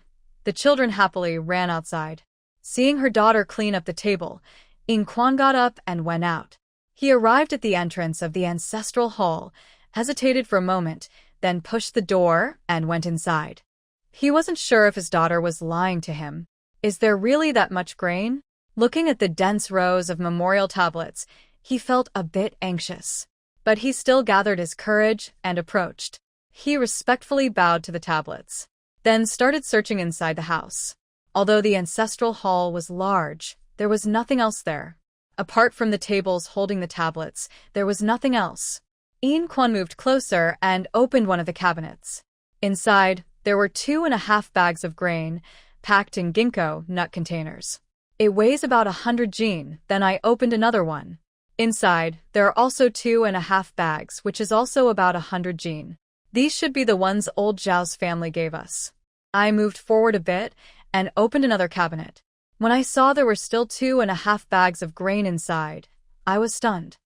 The children happily ran outside. Seeing her daughter clean up the table, In Kwan got up and went out. He arrived at the entrance of the ancestral hall, hesitated for a moment, then pushed the door and went inside. He wasn't sure if his daughter was lying to him. Is there really that much grain? Looking at the dense rows of memorial tablets, he felt a bit anxious. But he still gathered his courage and approached. He respectfully bowed to the tablets, then started searching inside the house. Although the ancestral hall was large, there was nothing else there. Apart from the tables holding the tablets, there was nothing else. In Kwan moved closer and opened one of the cabinets. Inside, there were 2.5 bags of grain, packed in ginkgo nut containers. It weighs about 100 jin. Then I opened another one. Inside, there are also 2.5 bags, which is also about 100 jin. These should be the ones old Zhao's family gave us. I moved forward a bit and opened another cabinet. When I saw there were still 2.5 bags of grain inside, I was stunned.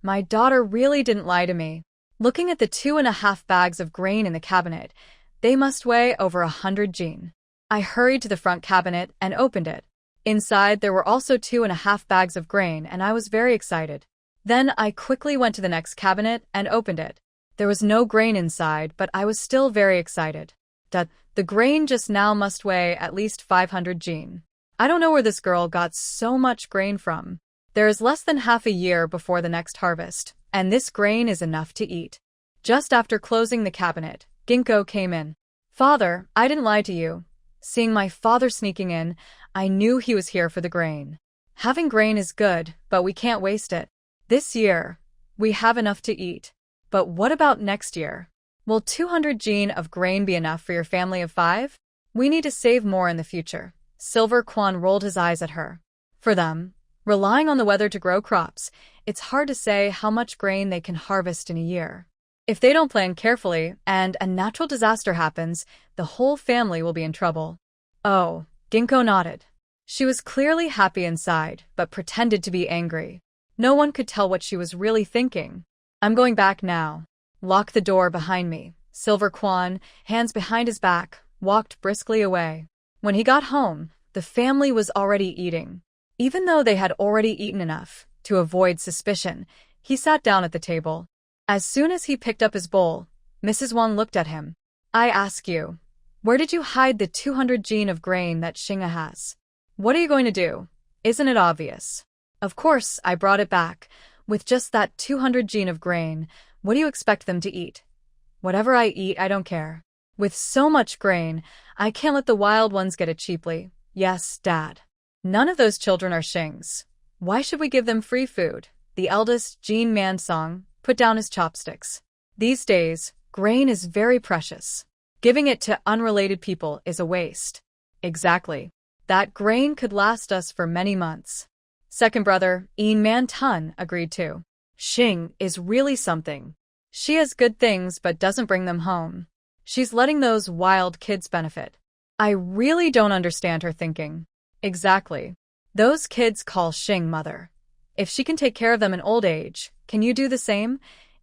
My daughter really didn't lie to me. Looking at the 2.5 bags of grain in the cabinet, they must weigh over 100 jin. I hurried to the front cabinet and opened it. Inside, there were also 2.5 bags of grain, and I was very excited. Then I quickly went to the next cabinet and opened it. There was no grain inside, but I was still very excited. The grain just now must weigh at least 500 jin. I don't know where this girl got so much grain from. There is less than half a year before the next harvest, and this grain is enough to eat. Just after closing the cabinet, Ginkgo came in. Father, I didn't lie to you. Seeing my father sneaking in, I knew he was here for the grain. Having grain is good, but we can't waste it. This year, we have enough to eat. But what about next year? Will 200 jin of grain be enough for your family of 5? We need to save more in the future. Silver Quan rolled his eyes at her. For them, relying on the weather to grow crops, it's hard to say how much grain they can harvest in a year. If they don't plan carefully and a natural disaster happens, the whole family will be in trouble. Oh, Ginkgo nodded. She was clearly happy inside, but pretended to be angry. No one could tell what she was really thinking. I'm going back now. Lock the door behind me. Silver Quan, hands behind his back, walked briskly away. When he got home, the family was already eating. Even though they had already eaten enough to avoid suspicion, he sat down at the table. As soon as he picked up his bowl, Mrs. Wang looked at him. I ask you, where did you hide the 200 jin of grain that Xinga has? What are you going to do? Isn't it obvious? Of course, I brought it back. With just that 200 jin of grain, what do you expect them to eat? Whatever I eat, I don't care. With so much grain, I can't let the wild ones get it cheaply. Yes, Dad. None of those children are Xing's. Why should we give them free food? The eldest, Jean Mansong, put down his chopsticks. These days, grain is very precious. Giving it to unrelated people is a waste. Exactly. That grain could last us for many months. Second brother, Een Man Tun, agreed too. Xing is really something. She has good things but doesn't bring them home. She's letting those wild kids benefit. I really don't understand her thinking. Exactly. Those kids call Xing mother. If she can take care of them in old age, can you do the same?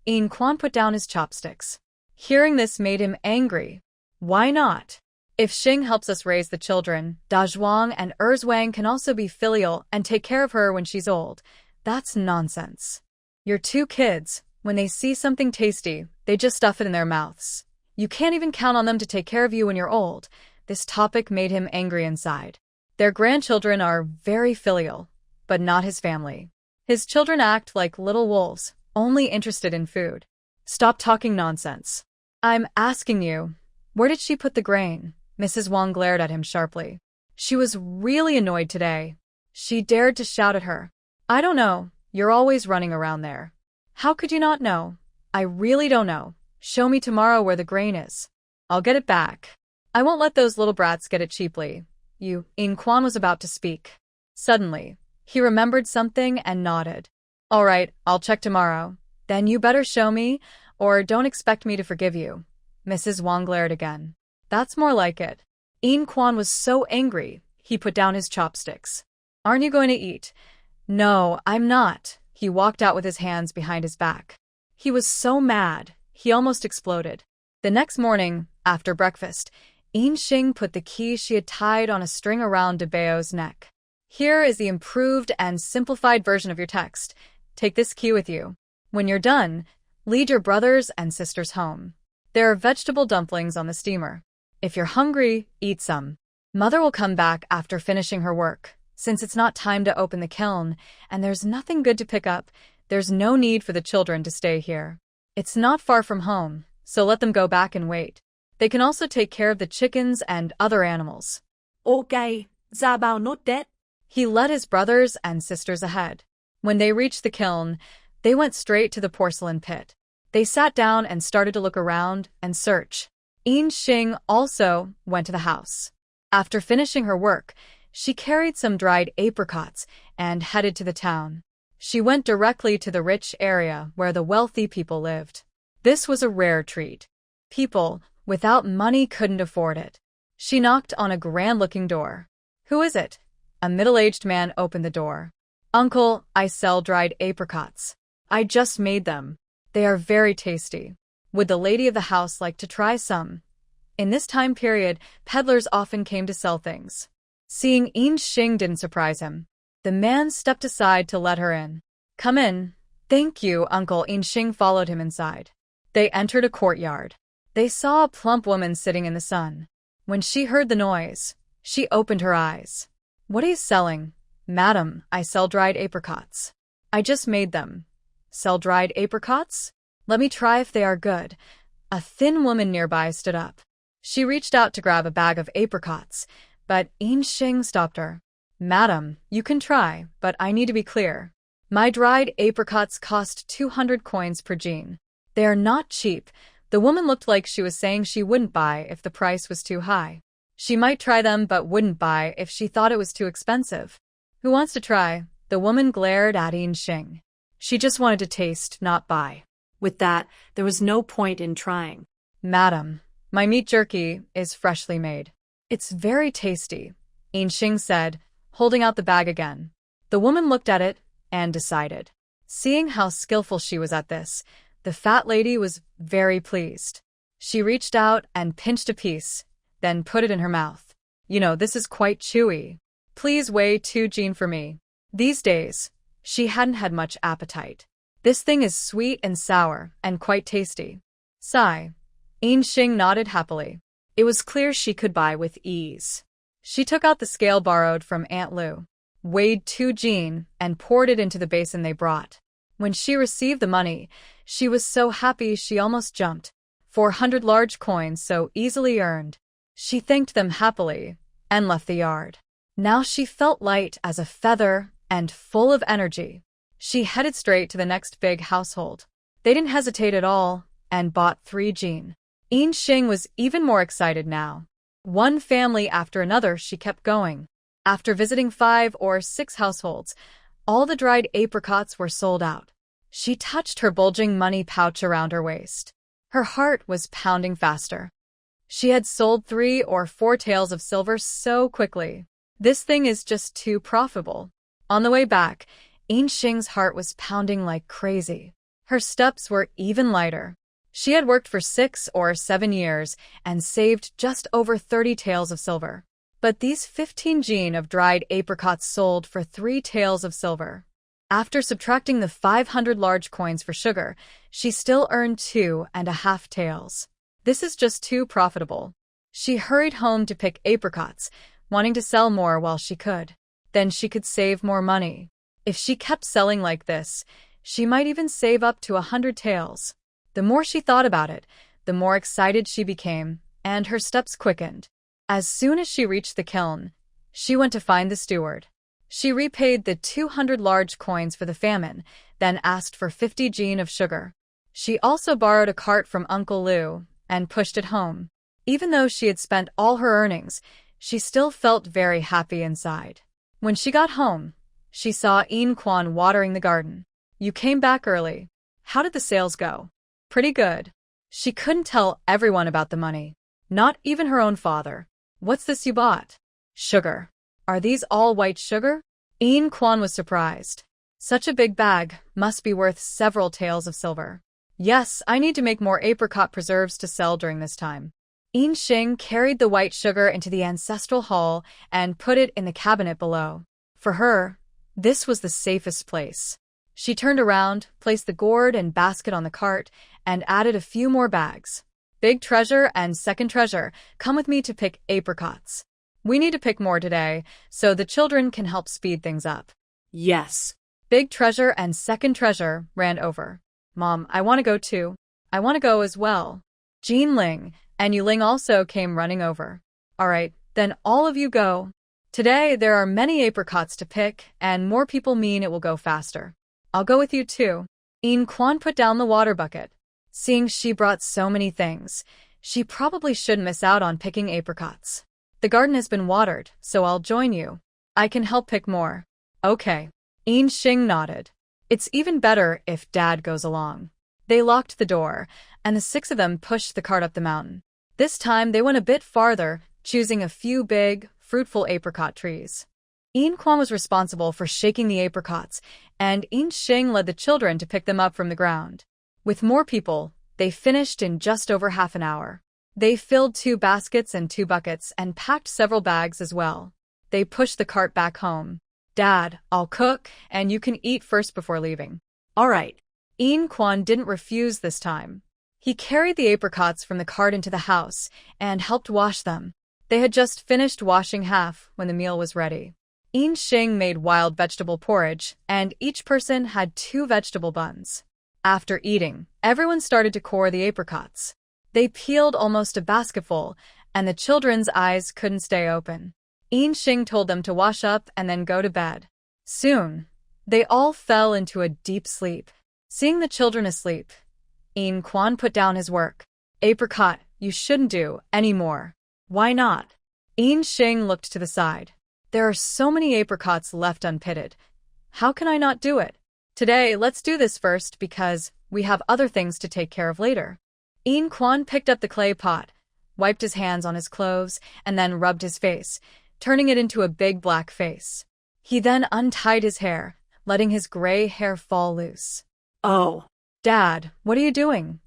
Een Quan put down his chopsticks. Hearing this made him angry. Why not? If Xing helps us raise the children, Da Zhuang and Erzwang can also be filial and take care of her when she's old. That's nonsense. Your 2 kids, when they see something tasty, they just stuff it in their mouths. You can't even count on them to take care of you when you're old. This topic made him angry inside. Their grandchildren are very filial, but not his family. His children act like little wolves, only interested in food. Stop talking nonsense. I'm asking you, where did she put the grain? Mrs. Wang glared at him sharply. She was really annoyed today. She dared to shout at her. I don't know. You're always running around there. How could you not know? I really don't know. Show me tomorrow where the grain is. I'll get it back. I won't let those little brats get it cheaply. Een Quan was about to speak. Suddenly, he remembered something and nodded. All right, I'll check tomorrow. Then you better show me, or don't expect me to forgive you. Mrs. Wang glared again. That's more like it. Een Quan was so angry, he put down his chopsticks. Aren't you going to eat? No, I'm not. He walked out with his hands behind his back. He was so mad, he almost exploded. The next morning, after breakfast, Een Xing put the key she had tied on a string around De Bao's neck. Here is the improved and simplified version of your text. Take this key with you. When you're done, lead your brothers and sisters home. There are vegetable dumplings on the steamer. If you're hungry, eat some. Mother will come back after finishing her work. Since it's not time to open the kiln, and there's nothing good to pick up, there's no need for the children to stay here. It's not far from home, so let them go back and wait. They can also take care of the chickens and other animals. Okay, Gia Bao note that. He led his brothers and sisters ahead. When they reached the kiln, they went straight to the porcelain pit. They sat down and started to look around and search. Een Xing also went to the house. After finishing her work, she carried some dried apricots and headed to the town. She went directly to the rich area where the wealthy people lived. This was a rare treat. People without money couldn't afford it. She knocked on a grand-looking door. Who is it? A middle-aged man opened the door. Uncle, I sell dried apricots. I just made them. They are very tasty. Would the lady of the house like to try some? In this time period, peddlers often came to sell things. Seeing Een Xing didn't surprise him. The man stepped aside to let her in. Come in. Thank you, Uncle. Een Xing followed him inside. They entered a courtyard. They saw a plump woman sitting in the sun. When she heard the noise, she opened her eyes. What are you selling? Madam, I sell dried apricots. I just made them. Sell dried apricots? Let me try if they are good. A thin woman nearby stood up. She reached out to grab a bag of apricots, but Yin Xing stopped her. Madam, you can try, but I need to be clear. My dried apricots cost 200 coins per jean. They are not cheap. The woman looked like she was saying she wouldn't buy if the price was too high. She might try them but wouldn't buy if she thought it was too expensive. Who wants to try? The woman glared at Yin Xing. She just wanted to taste, not buy. With that, there was no point in trying. Madam, my meat jerky is freshly made. It's very tasty, Yin Xing said, holding out the bag again. The woman looked at it and decided. Seeing how skillful she was at this, the fat lady was very pleased. She reached out and pinched a piece, then put it in her mouth. You know, this is quite chewy. Please weigh 2 jean for me. These days, she hadn't had much appetite. This thing is sweet and sour and quite tasty. Sigh. Yin Xing nodded happily. It was clear she could buy with ease. She took out the scale borrowed from Aunt Lu, weighed 2 jean, and poured it into the basin they brought. When she received the money, she was so happy she almost jumped. 400 large coins so easily earned. She thanked them happily and left the yard. Now she felt light as a feather and full of energy. She headed straight to the next big household. They didn't hesitate at all and bought 3 jean. Yin Xing was even more excited now. One family after another she kept going. After visiting 5 or 6 households, all the dried apricots were sold out. She touched her bulging money pouch around her waist. Her heart was pounding faster. She had sold 3 or 4 taels of silver so quickly. This thing is just too profitable. On the way back, Yin Xing's heart was pounding like crazy. Her steps were even lighter. She had worked for 6 or 7 years and saved just over 30 taels of silver. But these 15 jean of dried apricots sold for 3 taels of silver. After subtracting the 500 large coins for sugar, she still earned 2.5 taels. This is just too profitable. She hurried home to pick apricots, wanting to sell more while she could. Then she could save more money. If she kept selling like this, she might even save up to 100 taels. The more she thought about it, the more excited she became, and her steps quickened. As soon as she reached the kiln, she went to find the steward. She repaid the 200 large coins for the famine, then asked for 50 jean of sugar. She also borrowed a cart from Uncle Lu and pushed it home. Even though she had spent all her earnings, she still felt very happy inside. When she got home, she saw Yin Quan watering the garden. You came back early. How did the sales go? Pretty good. She couldn't tell everyone about the money. Not even her own father. What's this you bought? Sugar. Are these all white sugar? Yin Quan was surprised. Such a big bag must be worth several taels of silver. Yes, I need to make more apricot preserves to sell during this time. Yin Xing carried the white sugar into the ancestral hall and put it in the cabinet below. For her, this was the safest place. She turned around, placed the gourd and basket on the cart, and added a few more bags. Big treasure and second treasure, come with me to pick apricots. We need to pick more today, so the children can help speed things up. Yes. Big treasure and second treasure ran over. Mom, I want to go too. I want to go as well. Jean Ling and Yuling also came running over. All right, then all of you go. Today there are many apricots to pick, and more people mean it will go faster. I'll go with you too. Yin Quan put down the water bucket. Seeing she brought so many things, she probably shouldn't miss out on picking apricots. The garden has been watered, so I'll join you. I can help pick more. Okay. Yin Xing nodded. It's even better if Dad goes along. They locked the door, and the 6 of them pushed the cart up the mountain. This time they went a bit farther, choosing a few big, fruitful apricot trees. Yin Quan was responsible for shaking the apricots, and Yin Xing led the children to pick them up from the ground. With more people, they finished in just over half an hour. They filled 2 baskets and 2 buckets and packed several bags as well. They pushed the cart back home. Dad, I'll cook, and you can eat first before leaving. All right. Yin Quan didn't refuse this time. He carried the apricots from the cart into the house and helped wash them. They had just finished washing half when the meal was ready. In Xing made wild vegetable porridge, and each person had 2 vegetable buns. After eating, everyone started to core the apricots. They peeled almost a basketful, and the children's eyes couldn't stay open. In Xing told them to wash up and then go to bed. Soon, they all fell into a deep sleep. Seeing the children asleep, In Quan put down his work. Apricot, you shouldn't do any more. Why not? In Xing looked to the side. There are so many apricots left unpitted. How can I not do it? Today, let's do this first because we have other things to take care of later. In Quan picked up the clay pot, wiped his hands on his clothes, and then rubbed his face, turning it into a big black face. He then untied his hair, letting his gray hair fall loose. Oh. Dad, what are you doing?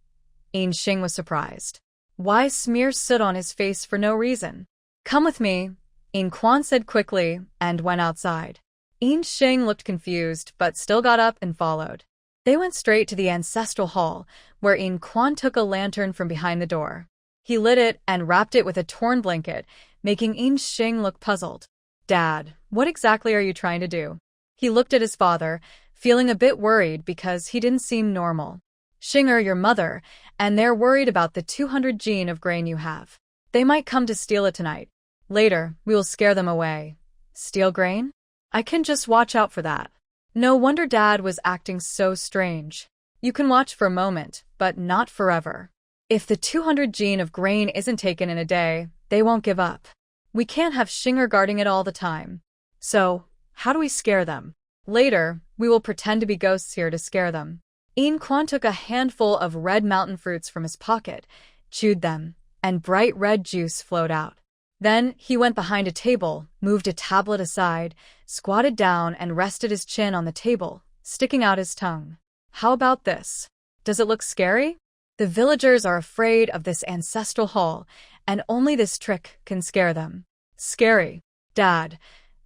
In Xing was surprised. Why smear soot on his face for no reason? Come with me, In Quan said quickly, and went outside. In Xing looked confused, but still got up and followed. They went straight to the ancestral hall, where In Quan took a lantern from behind the door. He lit it and wrapped it with a torn blanket, making In Xing look puzzled. Dad, what exactly are you trying to do? He looked at his father, feeling a bit worried because he didn't seem normal. Xing are your mother, and they're worried about the 200 gene of grain you have. They might come to steal it tonight. Later, we will scare them away. Steal grain? I can just watch out for that. No wonder Dad was acting so strange. You can watch for a moment, but not forever. If the 200 gene of grain isn't taken in a day, they won't give up. We can't have Xinger guarding it all the time. So, how do we scare them? Later, we will pretend to be ghosts here to scare them. In Quan took a handful of red mountain fruits from his pocket, chewed them, and bright red juice flowed out. Then he went behind a table, moved a tablet aside, squatted down and rested his chin on the table, sticking out his tongue. How about this? Does it look scary? The villagers are afraid of this ancestral hall, and only this trick can scare them. Scary. Dad,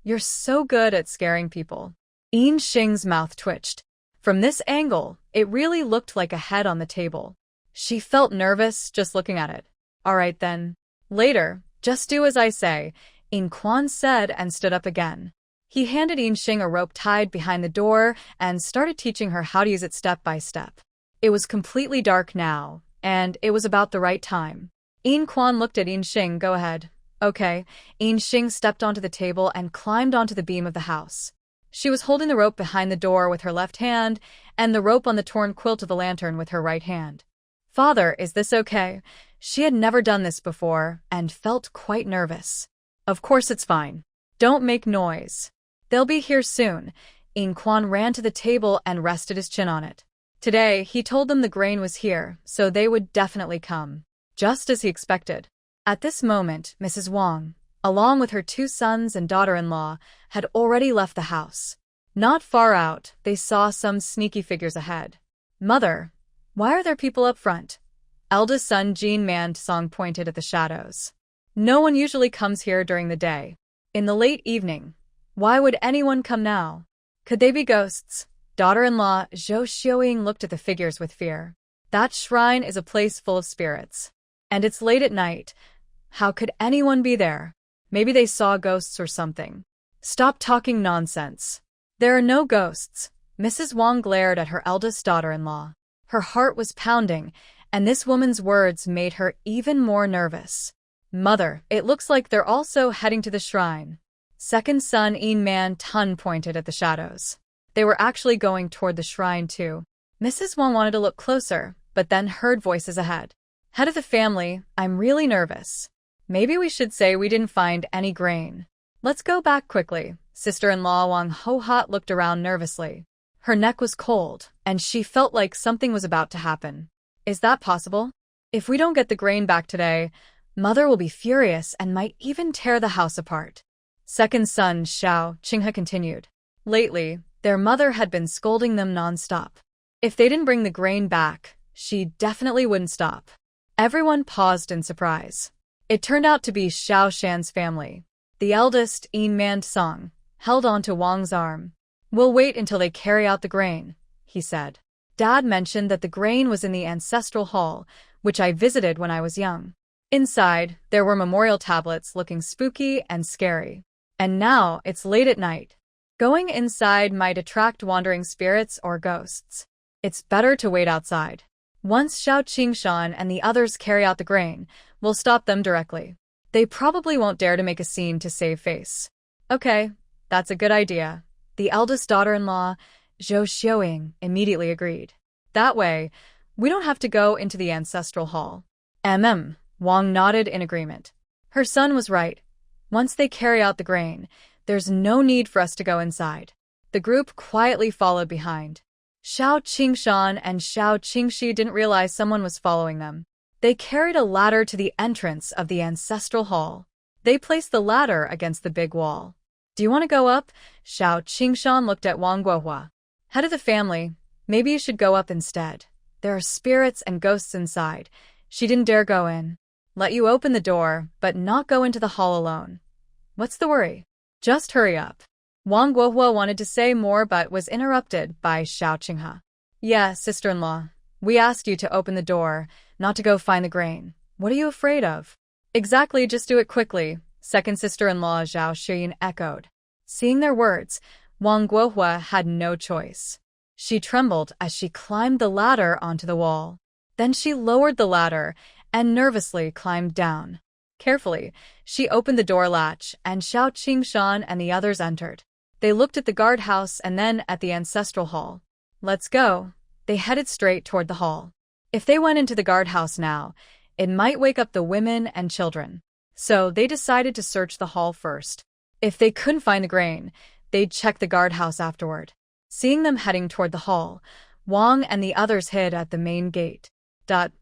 you're so good at scaring people. In Xing's mouth twitched. From this angle, it really looked like a head on the table. She felt nervous just looking at it. All right then. Later, just do as I say, In Quan said and stood up again. He handed In Xing a rope tied behind the door and started teaching her how to use it step by step. It was completely dark now, and it was about the right time. In Quan looked at In Xing. Go ahead. Okay. In Xing stepped onto the table and climbed onto the beam of the house. She was holding the rope behind the door with her left hand and the rope on the torn quilt of the lantern with her right hand. Father, is this okay? She had never done this before and felt quite nervous. Of course it's fine. Don't make noise. They'll be here soon. In Quan ran to the table and rested his chin on it. Today, he told them the grain was here, so they would definitely come. Just as he expected. At this moment, Mrs. Wang, along with her 2 sons and daughter-in-law, had already left the house. Not far out, they saw some sneaky figures ahead. Mother, why are there people up front? Eldest son Jean Man-song pointed at the shadows. No one usually comes here during the day. In the late evening, why would anyone come now? Could they be ghosts? Daughter-in-law Zhou Xiaoying looked at the figures with fear. That shrine is a place full of spirits. And it's late at night. How could anyone be there? Maybe they saw ghosts or something. Stop talking nonsense. There are no ghosts. Mrs. Wang glared at her eldest daughter-in-law. Her heart was pounding, and this woman's words made her even more nervous. Mother, it looks like they're also heading to the shrine. Second son In Man Tun pointed at the shadows. They were actually going toward the shrine too. Mrs. Wang wanted to look closer, but then heard voices ahead. Head of the family, I'm really nervous. Maybe we should say we didn't find any grain. Let's go back quickly. Sister-in-law Wang Ho-Hot looked around nervously. Her neck was cold, and she felt like something was about to happen. Is that possible? If we don't get the grain back today, Mother will be furious and might even tear the house apart. Second son Xiao Qinghe continued. Lately, their mother had been scolding them non-stop. If they didn't bring the grain back, she definitely wouldn't stop. Everyone paused in surprise. It turned out to be Xiao Shan's family. The eldest, In Man Song, held on to Wang's arm. We'll wait until they carry out the grain, he said. Dad mentioned that the grain was in the ancestral hall, which I visited when I was young. Inside, there were memorial tablets looking spooky and scary. And now, it's late at night. Going inside might attract wandering spirits or ghosts. It's better to wait outside. Once Xiao Qingshan and the others carry out the grain, we'll stop them directly. They probably won't dare to make a scene to save face. Okay, that's a good idea. The eldest daughter-in-law, Zhou Xiaoying, immediately agreed. That way, we don't have to go into the ancestral hall. Wang nodded in agreement. Her son was right. Once they carry out the grain, there's no need for us to go inside. The group quietly followed behind. Xiao Qingshan and Xiao Qingxi didn't realize someone was following them. They carried a ladder to the entrance of the ancestral hall. They placed the ladder against the big wall. Do you want to go up? Xiao Qingshan looked at Wang Guohua. Head of the family, maybe you should go up instead. There are spirits and ghosts inside. She didn't dare go in. Let you open the door, but not go into the hall alone. What's the worry? Just hurry up. Wang Guohua wanted to say more but was interrupted by Xiao Qinghe. Yeah, sister-in-law. We asked you to open the door, not to go find the grain. What are you afraid of? Exactly, just do it quickly, second sister-in-law Zhao Xuyin echoed. Seeing their words, Wang Guohua had no choice. She trembled as she climbed the ladder onto the wall. Then she lowered the ladder and nervously climbed down. Carefully, she opened the door latch, and Xiao Qingshan and the others entered. They looked at the guardhouse and then at the ancestral hall. Let's go. They headed straight toward the hall. If they went into the guardhouse now, it might wake up the women and children. So they decided to search the hall first. If they couldn't find the grain, they'd check the guardhouse afterward. Seeing them heading toward the hall, Wang and the others hid at the main gate.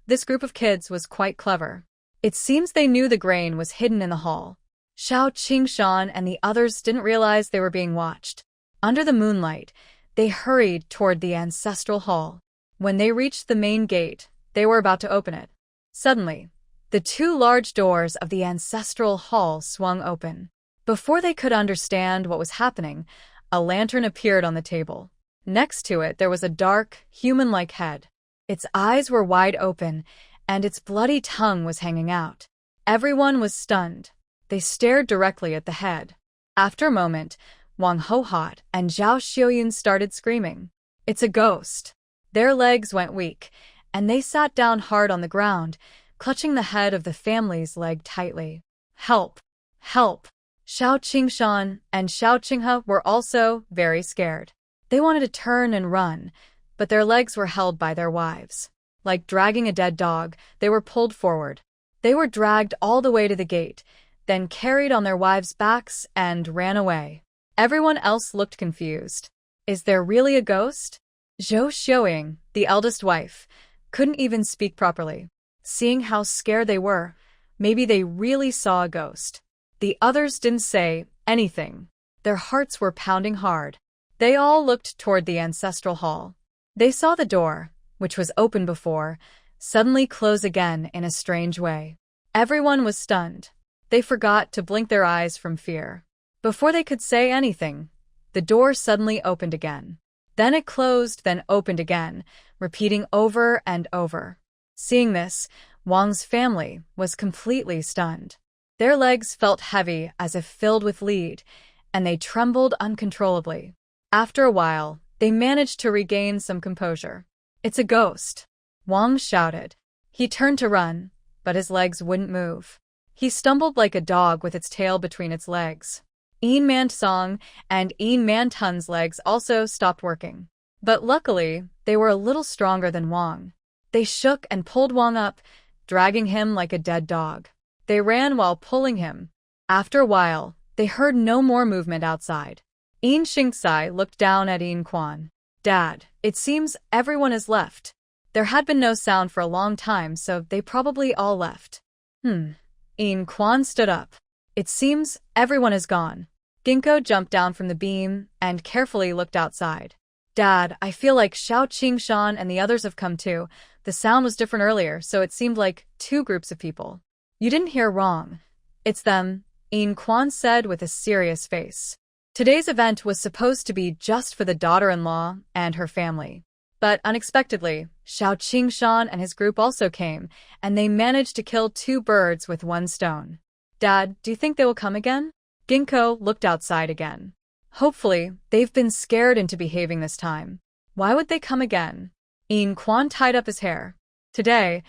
This group of kids was quite clever. It seems they knew the grain was hidden in the hall. Xiao Qingshan and the others didn't realize they were being watched. Under the moonlight, they hurried toward the ancestral hall. When they reached the main gate, they were about to open it. Suddenly, the two large doors of the ancestral hall swung open. Before they could understand what was happening, a lantern appeared on the table. Next to it, there was a dark, human-like head. Its eyes were wide open, and its bloody tongue was hanging out. Everyone was stunned. They stared directly at the head. After a moment, Wang Hohot and Zhao Xiaoyun started screaming. It's a ghost. Their legs went weak, and they sat down hard on the ground, clutching the head of the family's leg tightly. Help! Help! Xiao Qingshan and Xiao Qinghe were also very scared. They wanted to turn and run, but their legs were held by their wives. Like dragging a dead dog, they were pulled forward. They were dragged all the way to the gate, then carried on their wives' backs and ran away. Everyone else looked confused. Is there really a ghost? Zhou Xiaoying, the eldest wife, couldn't even speak properly. Seeing how scared they were, maybe they really saw a ghost. The others didn't say anything. Their hearts were pounding hard. They all looked toward the ancestral hall. They saw the door, which was open before, suddenly close again in a strange way. Everyone was stunned. They forgot to blink their eyes from fear. Before they could say anything, the door suddenly opened again. Then it closed, then opened again, repeating over and over. Seeing this, Wang's family was completely stunned. Their legs felt heavy as if filled with lead, and they trembled uncontrollably. After a while, they managed to regain some composure. It's a ghost, Wang shouted. He turned to run, but his legs wouldn't move. He stumbled like a dog with its tail between its legs. Een Man Song and Een Man Tun's legs also stopped working. But luckily, they were a little stronger than Wang. They shook and pulled Wang up, dragging him like a dead dog. They ran while pulling him. After a while, they heard no more movement outside. Een Xingxai looked down at Een Quan. Dad, it seems everyone has left. There had been no sound for a long time, so they probably all left. Een Quan stood up. It seems everyone is gone. Ginkgo jumped down from the beam and carefully looked outside. Dad, I feel like Xiao Qingshan and the others have come too. The sound was different earlier, so it seemed like two groups of people. You didn't hear wrong. It's them, Een Quan said with a serious face. Today's event was supposed to be just for the daughter-in-law and her family. But unexpectedly, Xiao Qingshan and his group also came, and they managed to kill 2 birds with 1 stone. Dad, do you think they will come again? Ginkgo looked outside again. Hopefully, they've been scared into behaving this time. Why would they come again? Yin Quan tied up his hair. Today,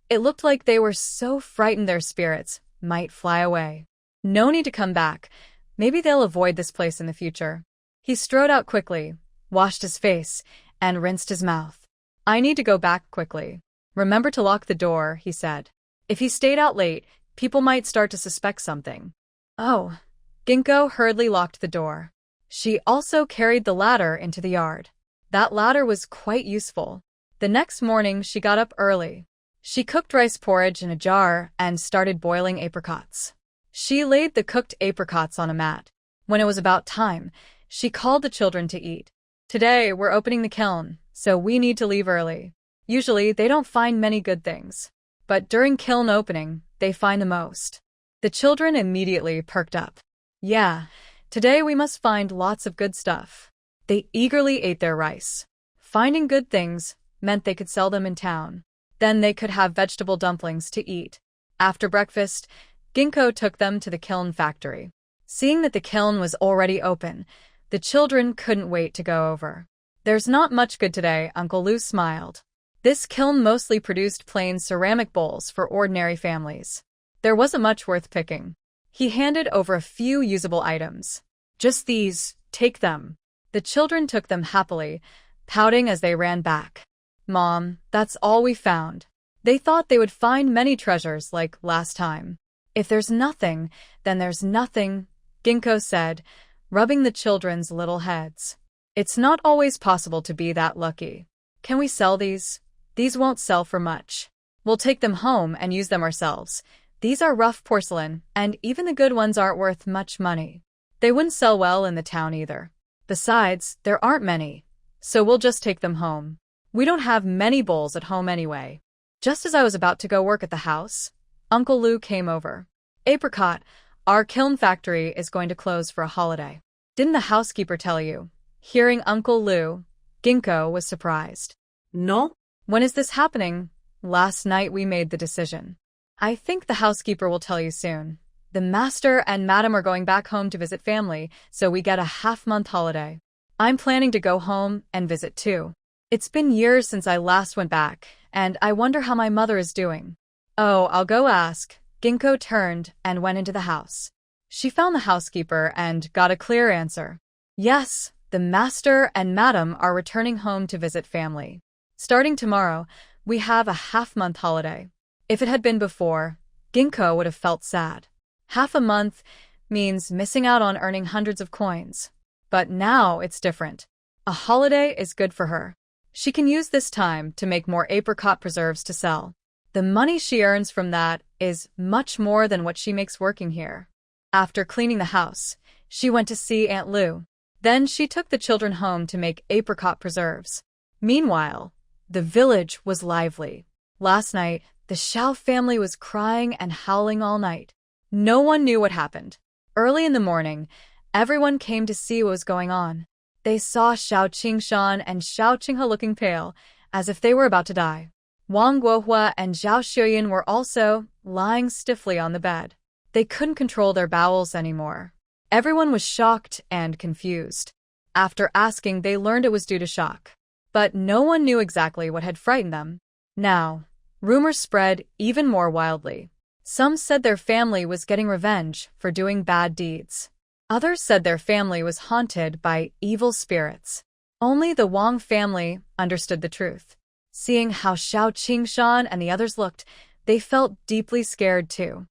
it looked like they were so frightened their spirits might fly away. No need to come back. Maybe they'll avoid this place in the future. He strode out quickly, washed his face, and rinsed his mouth. I need to go back quickly. Remember to lock the door, he said. If he stayed out late, people might start to suspect something. Oh. Ginkgo hurriedly locked the door. She also carried the ladder into the yard. That ladder was quite useful. The next morning, she got up early. She cooked rice porridge in a jar and started boiling apricots. She laid the cooked apricots on a mat. When it was about time, she called the children to eat. Today, we're opening the kiln, so we need to leave early. Usually, they don't find many good things. But during kiln opening, they find the most. The children immediately perked up. Yeah, today we must find lots of good stuff. They eagerly ate their rice. Finding good things meant they could sell them in town. Then they could have vegetable dumplings to eat. After breakfast, Ginkgo took them to the kiln factory. Seeing that the kiln was already open, the children couldn't wait to go over. There's not much good today, Uncle Lu smiled. This kiln mostly produced plain ceramic bowls for ordinary families. There wasn't much worth picking. He handed over a few usable items. Just these, take them. The children took them happily, pouting as they ran back. Mom, that's all we found. They thought they would find many treasures like last time. If there's nothing, then there's nothing, Ginkgo said, rubbing the children's little heads. It's not always possible to be that lucky. Can we sell these? These won't sell for much. We'll take them home and use them ourselves. These are rough porcelain, and even the good ones aren't worth much money. They wouldn't sell well in the town either. Besides, there aren't many, so we'll just take them home. We don't have many bowls at home anyway. Just as I was about to go work at the house, Uncle Lu came over. Apricot, our kiln factory is going to close for a holiday. Didn't the housekeeper tell you? Hearing Uncle Lu, Ginkgo was surprised. No? When is this happening? Last night we made the decision. I think the housekeeper will tell you soon. The master and madam are going back home to visit family, so we get a half-month holiday. I'm planning to go home and visit too. It's been years since I last went back, and I wonder how my mother is doing. Oh, I'll go ask. Ginkgo turned and went into the house. She found the housekeeper and got a clear answer. Yes, the master and madam are returning home to visit family. Starting tomorrow, we have a half-month holiday. If it had been before, Ginkgo would have felt sad. Half a month means missing out on earning hundreds of coins. But now it's different. A holiday is good for her. She can use this time to make more apricot preserves to sell. The money she earns from that is much more than what she makes working here. After cleaning the house, she went to see Aunt Lu. Then she took the children home to make apricot preserves. Meanwhile, the village was lively. Last night, the Xiao family was crying and howling all night. No one knew what happened. Early in the morning, everyone came to see what was going on. They saw Xiao Qingshan and Xiao Qinghe looking pale, as if they were about to die. Wang Guohua and Zhao Xuyin were also lying stiffly on the bed. They couldn't control their bowels anymore. Everyone was shocked and confused. After asking, they learned it was due to shock. But no one knew exactly what had frightened them. Now, rumors spread even more wildly. Some said their family was getting revenge for doing bad deeds. Others said their family was haunted by evil spirits. Only the Wang family understood the truth. Seeing how Xiao Qingshan and the others looked, they felt deeply scared too.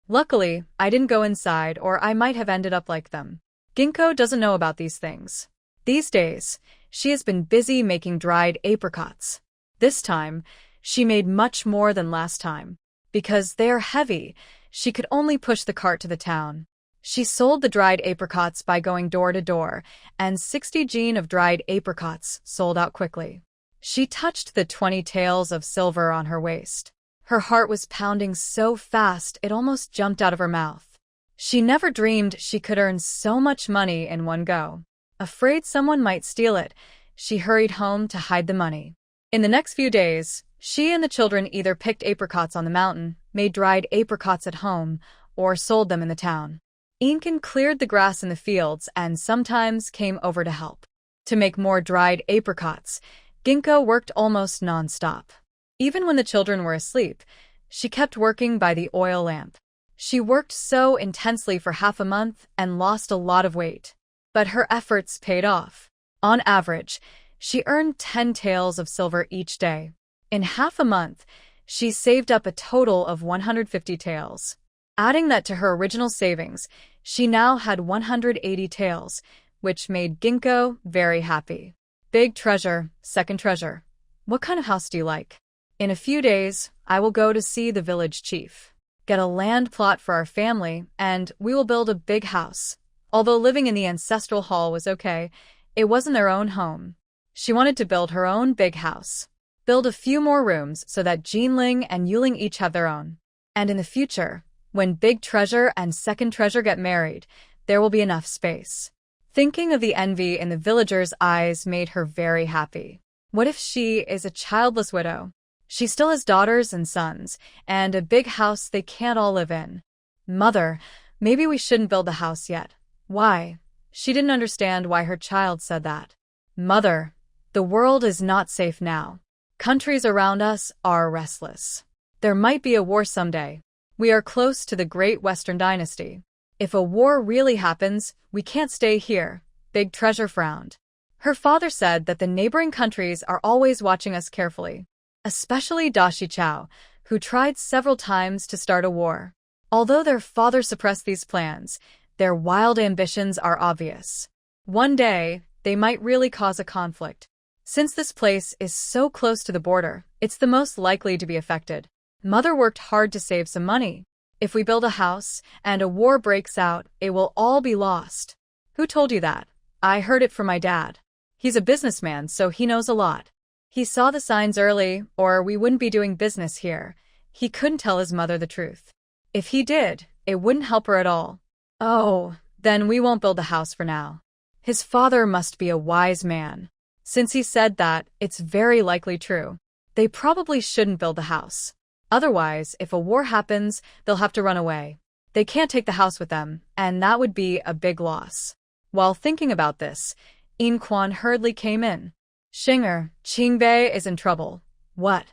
Luckily, I didn't go inside, or I might have ended up like them. Ginkgo doesn't know about these things. These days, she has been busy making dried apricots. This time, she made much more than last time. Because they are heavy, she could only push the cart to the town. She sold the dried apricots by going door to door, and 60 jin of dried apricots sold out quickly. She touched the 20 taels of silver on her waist. Her heart was pounding so fast it almost jumped out of her mouth. She never dreamed she could earn so much money in one go. Afraid someone might steal it, she hurried home to hide the money. In the next few days, she and the children either picked apricots on the mountain, made dried apricots at home, or sold them in the town. Incan cleared the grass in the fields and sometimes came over to help. To make more dried apricots, Ginkgo worked almost non-stop. Even when the children were asleep, she kept working by the oil lamp. She worked so intensely for half a month and lost a lot of weight. But her efforts paid off. On average, she earned 10 taels of silver each day. In half a month, she saved up a total of 150 taels. Adding that to her original savings, she now had 180 taels, which made Ginkgo very happy. Big treasure, second treasure. What kind of house do you like? In a few days, I will go to see the village chief, get a land plot for our family, and we will build a big house. Although living in the ancestral hall was okay, it wasn't their own home. She wanted to build her own big house. Build a few more rooms so that Jinling and Yuling each have their own. And in the future, when Big Treasure and Second Treasure get married, there will be enough space. Thinking of the envy in the villagers' eyes made her very happy. What if she is a childless widow? She still has daughters and sons, and a big house they can't all live in. Mother, maybe we shouldn't build the house yet. Why? She didn't understand why her child said that. Mother, the world is not safe now. Countries around us are restless. There might be a war someday. We are close to the Great Western Dynasty. If a war really happens, we can't stay here. Big Treasure frowned. Her father said that the neighboring countries are always watching us carefully, especially Dashi Chao, who tried several times to start a war. Although their father suppressed these plans, their wild ambitions are obvious. One day, they might really cause a conflict. Since this place is so close to the border, it's the most likely to be affected. Mother worked hard to save some money. If we build a house and a war breaks out, it will all be lost. Who told you that? I heard it from my dad. He's a businessman, so he knows a lot. He saw the signs early, or we wouldn't be doing business here. He couldn't tell his mother the truth. If he did, it wouldn't help her at all. Oh, then we won't build a house for now. His father must be a wise man. Since he said that, it's very likely true. They probably shouldn't build the house. Otherwise, if a war happens, they'll have to run away. They can't take the house with them, and that would be a big loss. While thinking about this, In Quan hurriedly came in. Xinger, Qingbei is in trouble. What?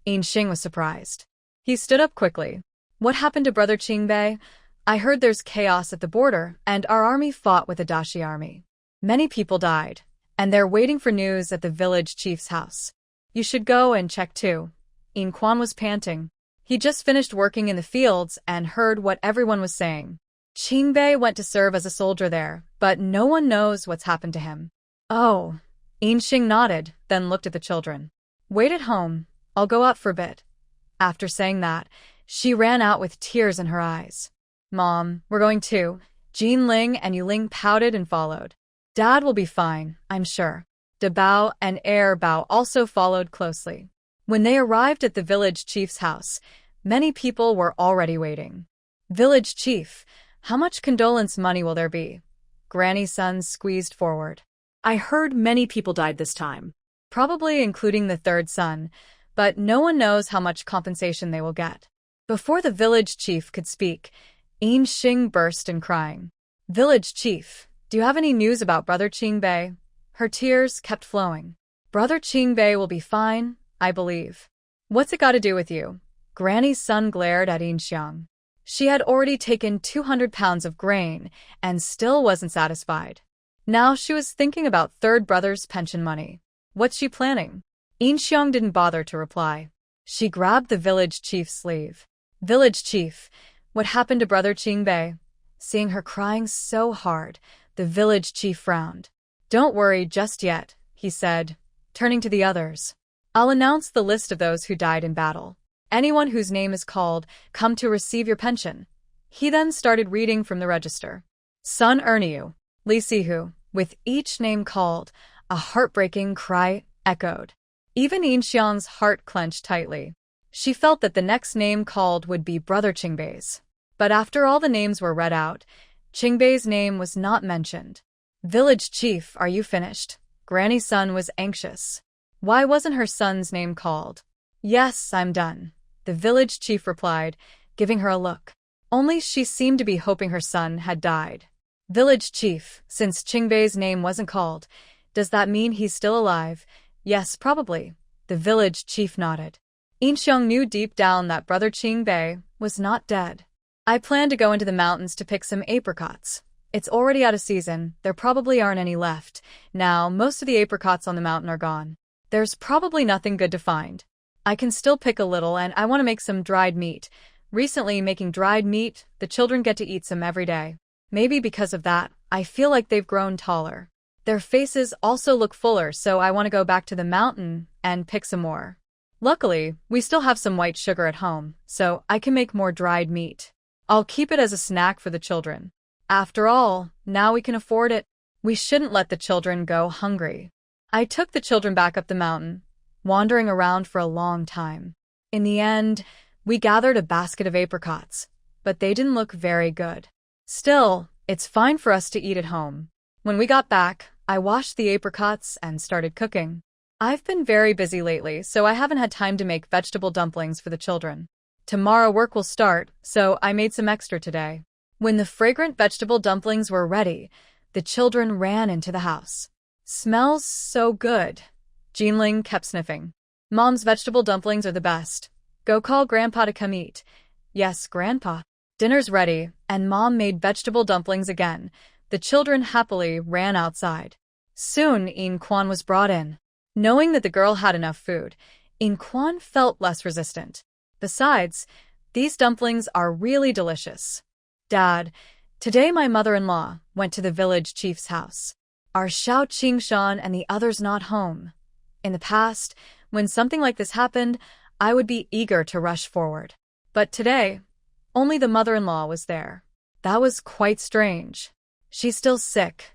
In Xing was surprised. He stood up quickly. What happened to Brother Qingbei? I heard there's chaos at the border, and our army fought with the Dashi army. Many people died, and they're waiting for news at the village chief's house. You should go and check too. In Quan was panting. He just finished working in the fields and heard what everyone was saying. Qingbei went to serve as a soldier there, but no one knows what's happened to him. Oh. In Xing nodded, then looked at the children. Wait at home. I'll go out for a bit. After saying that, she ran out with tears in her eyes. Mom, we're going too. Jinling and Yuling pouted and followed. Dad will be fine, I'm sure. De Bao and Air Bao also followed closely. When they arrived at the village chief's house, many people were already waiting. Village chief, how much condolence money will there be? Granny's son squeezed forward. I heard many people died this time. Probably including the third son, but no one knows how much compensation they will get. Before the village chief could speak, In Xing burst in crying. Village chief, do you have any news about Brother Qingbei? Her tears kept flowing. Brother Qingbei will be fine, I believe. What's it got to do with you? Granny's son glared at In Xiang. She had already taken 200 pounds of grain and still wasn't satisfied. Now she was thinking about third brother's pension money. What's she planning? In Xiang didn't bother to reply. She grabbed the village chief's sleeve. Village chief, what happened to Brother Qingbei? Seeing her crying so hard, the village chief frowned. Don't worry just yet, he said, turning to the others. I'll announce the list of those who died in battle. Anyone whose name is called, come to receive your pension. He then started reading from the register. Sun Erniu, Li Sihu. With each name called, a heartbreaking cry echoed. Even In Xiang's heart clenched tightly. She felt that the next name called would be Brother Qingbei's. But after all the names were read out, Qingbei's name was not mentioned. Village chief, are you finished? Granny's son was anxious. Why wasn't her son's name called? Yes, I'm done, the village chief replied, giving her a look. Only she seemed to be hoping her son had died. Village chief, since Qingbei's name wasn't called, does that mean he's still alive? Yes, probably. The village chief nodded. Inxiong knew deep down that brother Qingbei was not dead. I plan to go into the mountains to pick some apricots. It's already out of season, there probably aren't any left. Now, most of the apricots on the mountain are gone. There's probably nothing good to find. I can still pick a little, and I want to make some dried meat. Recently, making dried meat, the children get to eat some every day. Maybe because of that, I feel like they've grown taller. Their faces also look fuller, so I want to go back to the mountain and pick some more. Luckily, we still have some white sugar at home, so I can make more dried meat. I'll keep it as a snack for the children. After all, now we can afford it. We shouldn't let the children go hungry. I took the children back up the mountain, wandering around for a long time. In the end, we gathered a basket of apricots, but they didn't look very good. Still, it's fine for us to eat at home. When we got back, I washed the apricots and started cooking. I've been very busy lately, so I haven't had time to make vegetable dumplings for the children. Tomorrow work will start, so I made some extra today. When the fragrant vegetable dumplings were ready, the children ran into the house. Smells so good. Jinling kept sniffing. Mom's vegetable dumplings are the best. Go call Grandpa to come eat. Yes, Grandpa. Dinner's ready, and Mom made vegetable dumplings again. The children happily ran outside. Soon, In Quan was brought in. Knowing that the girl had enough food, In Quan felt less resistant. Besides, these dumplings are really delicious. Dad, today my mother-in-law went to the village chief's house. Are Xiao Qingshan and the others not home? In the past, when something like this happened, I would be eager to rush forward. But today, only the mother-in-law was there. That was quite strange. She's still sick,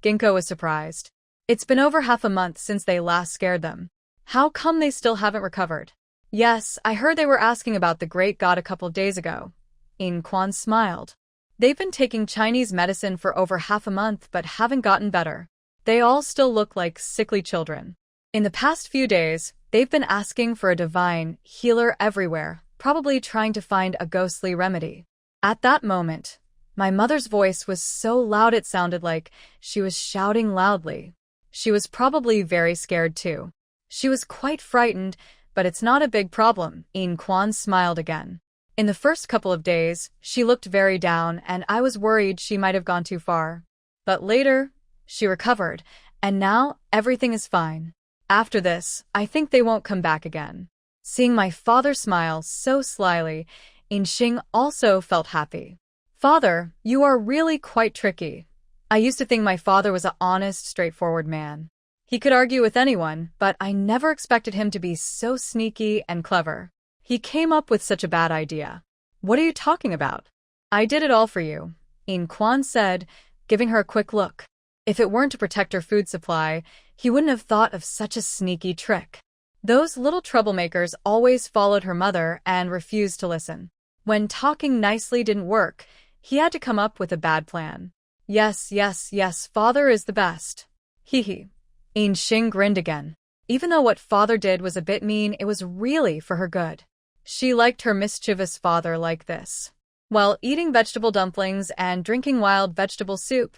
Ginkgo was surprised. It's been over half a month since they last scared them. How come they still haven't recovered? Yes, I heard they were asking about the great god a couple days ago. In Quan smiled. They've been taking Chinese medicine for over half a month but haven't gotten better. They all still look like sickly children. In the past few days, they've been asking for a divine healer everywhere, probably trying to find a ghostly remedy. At that moment, my mother's voice was so loud it sounded like she was shouting loudly. She was probably very scared too. She was quite frightened, but it's not a big problem. In Quan smiled again. In the first couple of days, she looked very down and I was worried she might have gone too far. But later, she recovered, and now everything is fine. After this, I think they won't come back again. Seeing my father smile so slyly, In Xing also felt happy. Father, you are really quite tricky. I used to think my father was an honest, straightforward man. He could argue with anyone, but I never expected him to be so sneaky and clever. He came up with such a bad idea. What are you talking about? I did it all for you, In Quan said, giving her a quick look. If it weren't to protect her food supply, he wouldn't have thought of such a sneaky trick. Those little troublemakers always followed her mother and refused to listen. When talking nicely didn't work, he had to come up with a bad plan. Yes, father is the best. Hee. In Xing grinned again. Even though what father did was a bit mean, it was really for her good. She liked her mischievous father like this. While eating vegetable dumplings and drinking wild vegetable soup,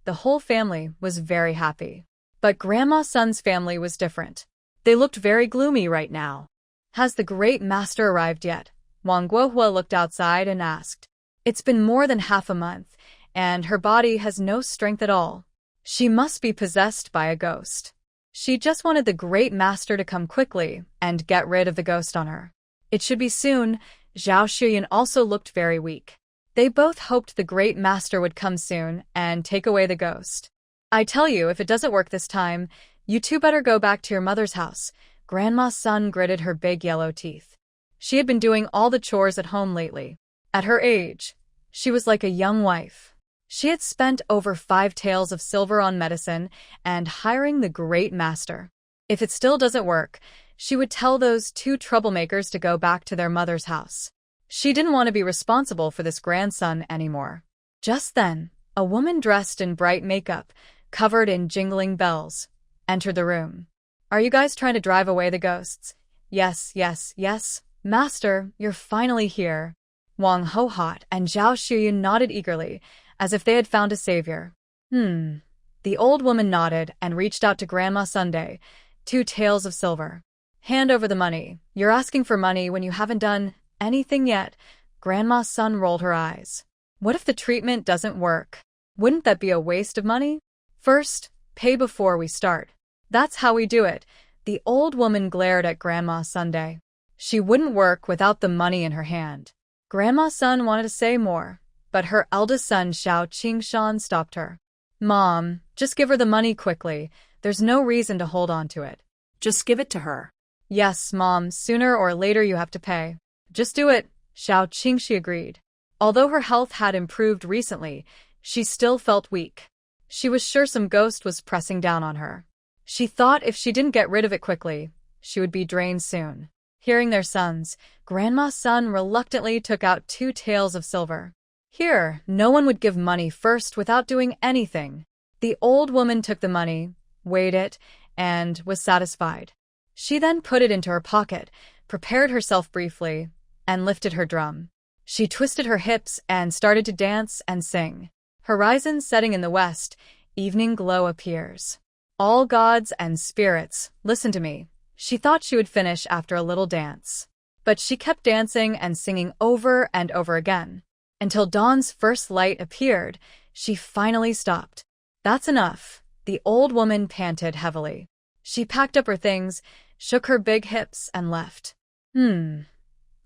the whole family was very happy. But Grandma Sun's family was different. They looked very gloomy right now. Has the great master arrived yet? Wang Guohua looked outside and asked. It's been more than half a month, and her body has no strength at all. She must be possessed by a ghost. She just wanted the great master to come quickly and get rid of the ghost on her. It should be soon. Zhao Xuyan also looked very weak. They both hoped the great master would come soon and take away the ghost. I tell you, if it doesn't work this time, you two better go back to your mother's house. Grandma Sun gritted her big yellow teeth. She had been doing all the chores at home lately. At her age, she was like a young wife. She had spent over 5 taels of silver on medicine and hiring the great master. If it still doesn't work, she would tell those 2 troublemakers to go back to their mother's house. She didn't want to be responsible for this grandson anymore. Just then, a woman dressed in bright makeup covered in jingling bells, entered the room. Are you guys trying to drive away the ghosts? Yes, yes, yes. Master, you're finally here. Wang Hohot and Zhao Shuyun nodded eagerly, as if they had found a savior. The old woman nodded and reached out to Grandma Sunday, 2 taels of silver. Hand over the money. You're asking for money when you haven't done anything yet. Grandma Sun rolled her eyes. What if the treatment doesn't work? Wouldn't that be a waste of money? First, pay before we start. That's how we do it. The old woman glared at Grandma Sunday. She wouldn't work without the money in her hand. Grandma Sun wanted to say more, but her eldest son Xiao Qingshan stopped her. Mom, just give her the money quickly. There's no reason to hold on to it. Just give it to her. Yes, Mom, sooner or later you have to pay. Just do it, Xiao Qingshi agreed. Although her health had improved recently, she still felt weak. She was sure some ghost was pressing down on her. She thought if she didn't get rid of it quickly, she would be drained soon. Hearing their sons, Grandma Sun reluctantly took out 2 taels of silver. Here, no one would give money first without doing anything. The old woman took the money, weighed it, and was satisfied. She then put it into her pocket, prepared herself briefly, and lifted her drum. She twisted her hips and started to dance and sing. Horizon setting in the west, evening glow appears. All gods and spirits, listen to me. She thought she would finish after a little dance. But she kept dancing and singing over and over again. Until dawn's first light appeared, she finally stopped. That's enough. The old woman panted heavily. She packed up her things, shook her big hips, and left.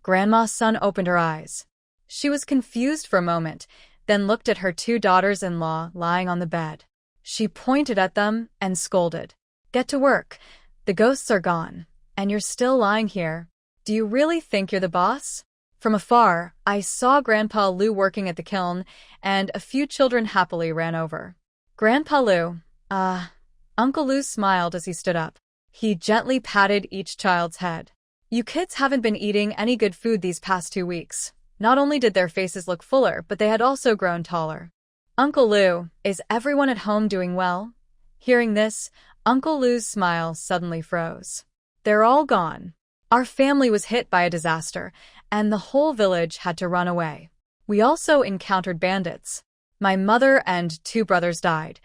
Grandma Sun opened her eyes. She was confused for a moment, then looked at her 2 daughters-in-law lying on the bed. She pointed at them and scolded. Get to work. The ghosts are gone, and you're still lying here. Do you really think you're the boss? From afar, I saw Grandpa Lu working at the kiln, and a few children happily ran over. Grandpa Lu, Uncle Lu smiled as he stood up. He gently patted each child's head. You kids haven't been eating any good food these past 2 weeks. Not only did their faces look fuller, but they had also grown taller. Uncle Lu, is everyone at home doing well? Hearing this, Uncle Lu's smile suddenly froze. They're all gone. Our family was hit by a disaster, and the whole village had to run away. We also encountered bandits. My mother and 2 brothers died.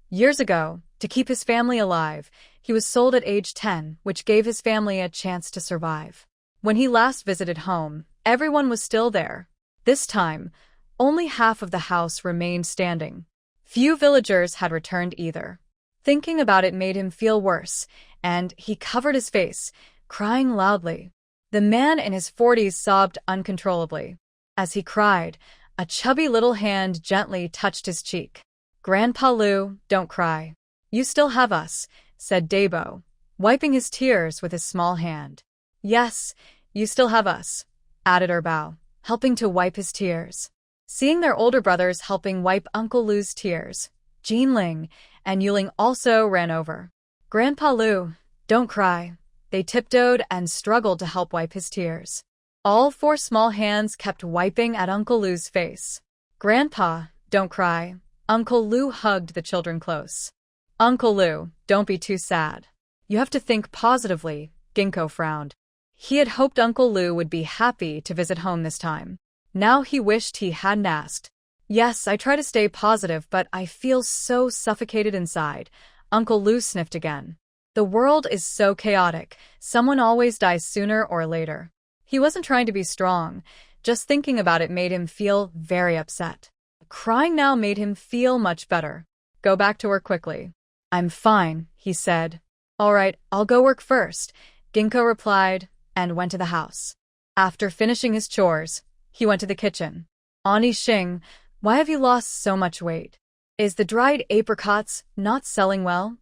Years ago, to keep his family alive, he was sold at age 10, which gave his family a chance to survive. When he last visited home, everyone was still there. This time, only half of the house remained standing. Few villagers had returned either. Thinking about it made him feel worse, and he covered his face, crying loudly. The man in his 40s sobbed uncontrollably. As he cried, a chubby little hand gently touched his cheek. Grandpa Lu, don't cry. You still have us, said Dabo, wiping his tears with his small hand. Yes, you still have us, added Erbao, helping to wipe his tears. Seeing their older brothers helping wipe Uncle Lu's tears, Jinling and Yuling also ran over. Grandpa Lu, don't cry. They tiptoed and struggled to help wipe his tears. All 4 small hands kept wiping at Uncle Lu's face. Grandpa, don't cry. Uncle Lu hugged the children close. Uncle Lu, don't be too sad. You have to think positively, Ginkgo frowned. He had hoped Uncle Lu would be happy to visit home this time. Now he wished he hadn't asked. Yes, I try to stay positive, but I feel so suffocated inside. Uncle Lu sniffed again. The world is so chaotic. Someone always dies sooner or later. He wasn't trying to be strong. Just thinking about it made him feel very upset. Crying now made him feel much better. Go back to work quickly. I'm fine, he said. All right, I'll go work first, Ginkgo replied, and went to the house. After finishing his chores, he went to the kitchen. Ani Xing, why have you lost so much weight? Is the dried apricots not selling well?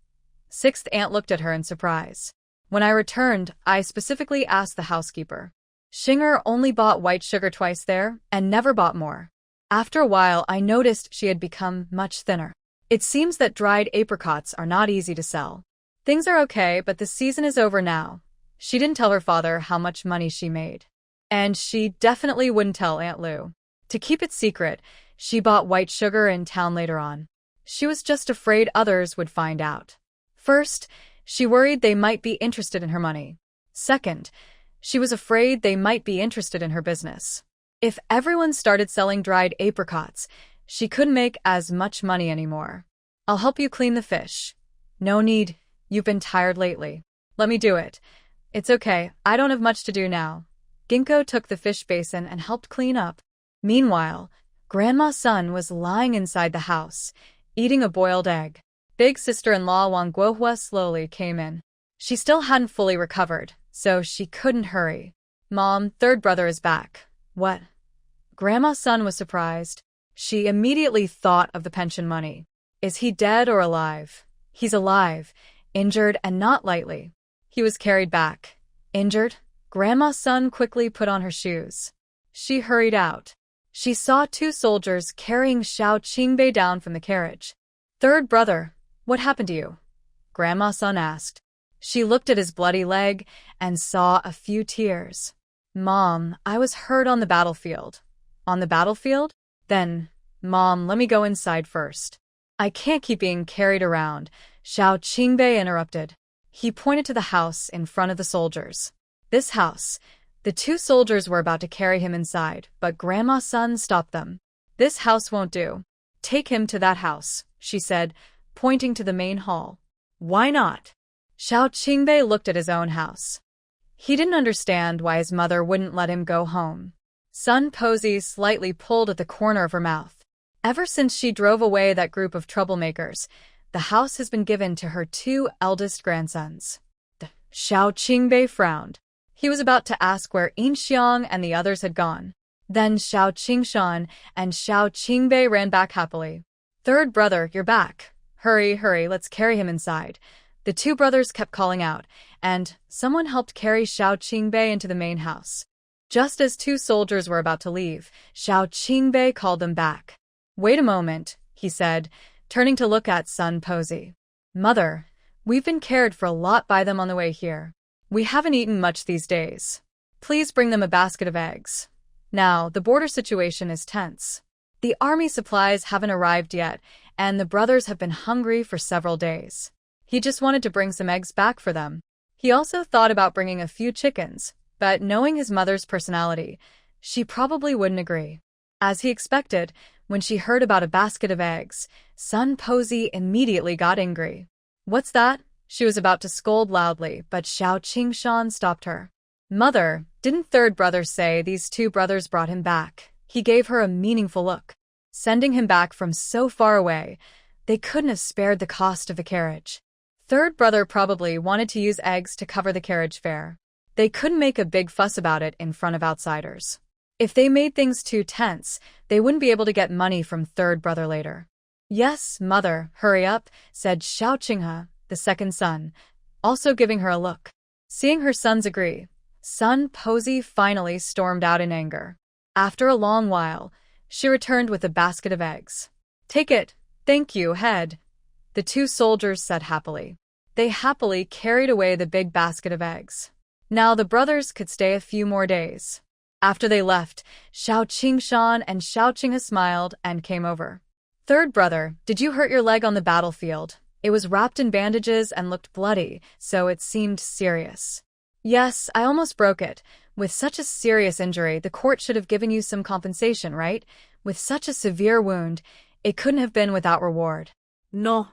6th aunt looked at her in surprise. When I returned, I specifically asked the housekeeper. Xinger only bought white sugar twice there, and never bought more. After a while, I noticed she had become much thinner. It seems that dried apricots are not easy to sell. Things are okay, but the season is over now. She didn't tell her father how much money she made. And she definitely wouldn't tell Aunt Lu. To keep it secret, she bought white sugar in town later on. She was just afraid others would find out. First, she worried they might be interested in her money. Second, she was afraid they might be interested in her business. If everyone started selling dried apricots, she couldn't make as much money anymore. I'll help you clean the fish. No need, you've been tired lately. Let me do it. It's okay, I don't have much to do now. Ginkgo took the fish basin and helped clean up. Meanwhile, Grandma's son was lying inside the house, eating a boiled egg. Big sister-in-law Wang Guohua slowly came in. She still hadn't fully recovered, so she couldn't hurry. Mom, third brother is back. What? Grandma's son was surprised. She immediately thought of the pension money. Is he dead or alive? He's alive, injured and not lightly. He was carried back. Injured? Grandma's son quickly put on her shoes. She hurried out. She saw 2 soldiers carrying Xiao Qingbei down from the carriage. Third brother, what happened to you? Grandma's son asked. She looked at his bloody leg and saw a few tears. Mom, I was hurt on the battlefield. On the battlefield? Then, Mom, let me go inside first. I can't keep being carried around, Xiao Qingbei interrupted. He pointed to the house in front of the soldiers. This house. The 2 soldiers were about to carry him inside, but Grandma's son stopped them. This house won't do. Take him to that house, she said, pointing to the main hall. Why not? Xiao Qingbei looked at his own house. He didn't understand why his mother wouldn't let him go home. Sun Posey slightly pulled at the corner of her mouth. Ever since she drove away that group of troublemakers, the house has been given to her 2 eldest grandsons. Xiao Qingbei frowned. He was about to ask where Yinxiang and the others had gone. Then Xiao Qingshan and Xiao Qingbei ran back happily. Third brother, you're back. Hurry, hurry, let's carry him inside. The 2 brothers kept calling out, and someone helped carry Xiao Qingbei into the main house. Just as 2 soldiers were about to leave, Xiao Qingbei called them back. Wait a moment, he said, turning to look at Sun Posey. Mother, we've been cared for a lot by them on the way here. We haven't eaten much these days. Please bring them a basket of eggs. Now, the border situation is tense. The army supplies haven't arrived yet, and the brothers have been hungry for several days. He just wanted to bring some eggs back for them. He also thought about bringing a few chickens, but knowing his mother's personality, she probably wouldn't agree. As he expected, when she heard about a basket of eggs, Sun Posey immediately got angry. What's that? She was about to scold loudly, but Xiao Qingshan stopped her. Mother, didn't third brother say these 2 brothers brought him back? He gave her a meaningful look. Sending him back from so far away, they couldn't have spared the cost of the carriage. Third brother probably wanted to use eggs to cover the carriage fare. They couldn't make a big fuss about it in front of outsiders. If they made things too tense, they wouldn't be able to get money from third brother later. Yes, mother, hurry up, said Xiao Qinghe, the second son, also giving her a look. Seeing her sons agree, Sun Posey finally stormed out in anger. After a long while, she returned with a basket of eggs. Take it, thank you, head, the 2 soldiers said happily. They happily carried away the big basket of eggs. Now the brothers could stay a few more days. After they left, Xiao Qingshan and Xiao Qinghe smiled and came over. Third brother, did you hurt your leg on the battlefield? It was wrapped in bandages and looked bloody, so it seemed serious. Yes, I almost broke it. With such a serious injury, the court should have given you some compensation, right? With such a severe wound, it couldn't have been without reward. No.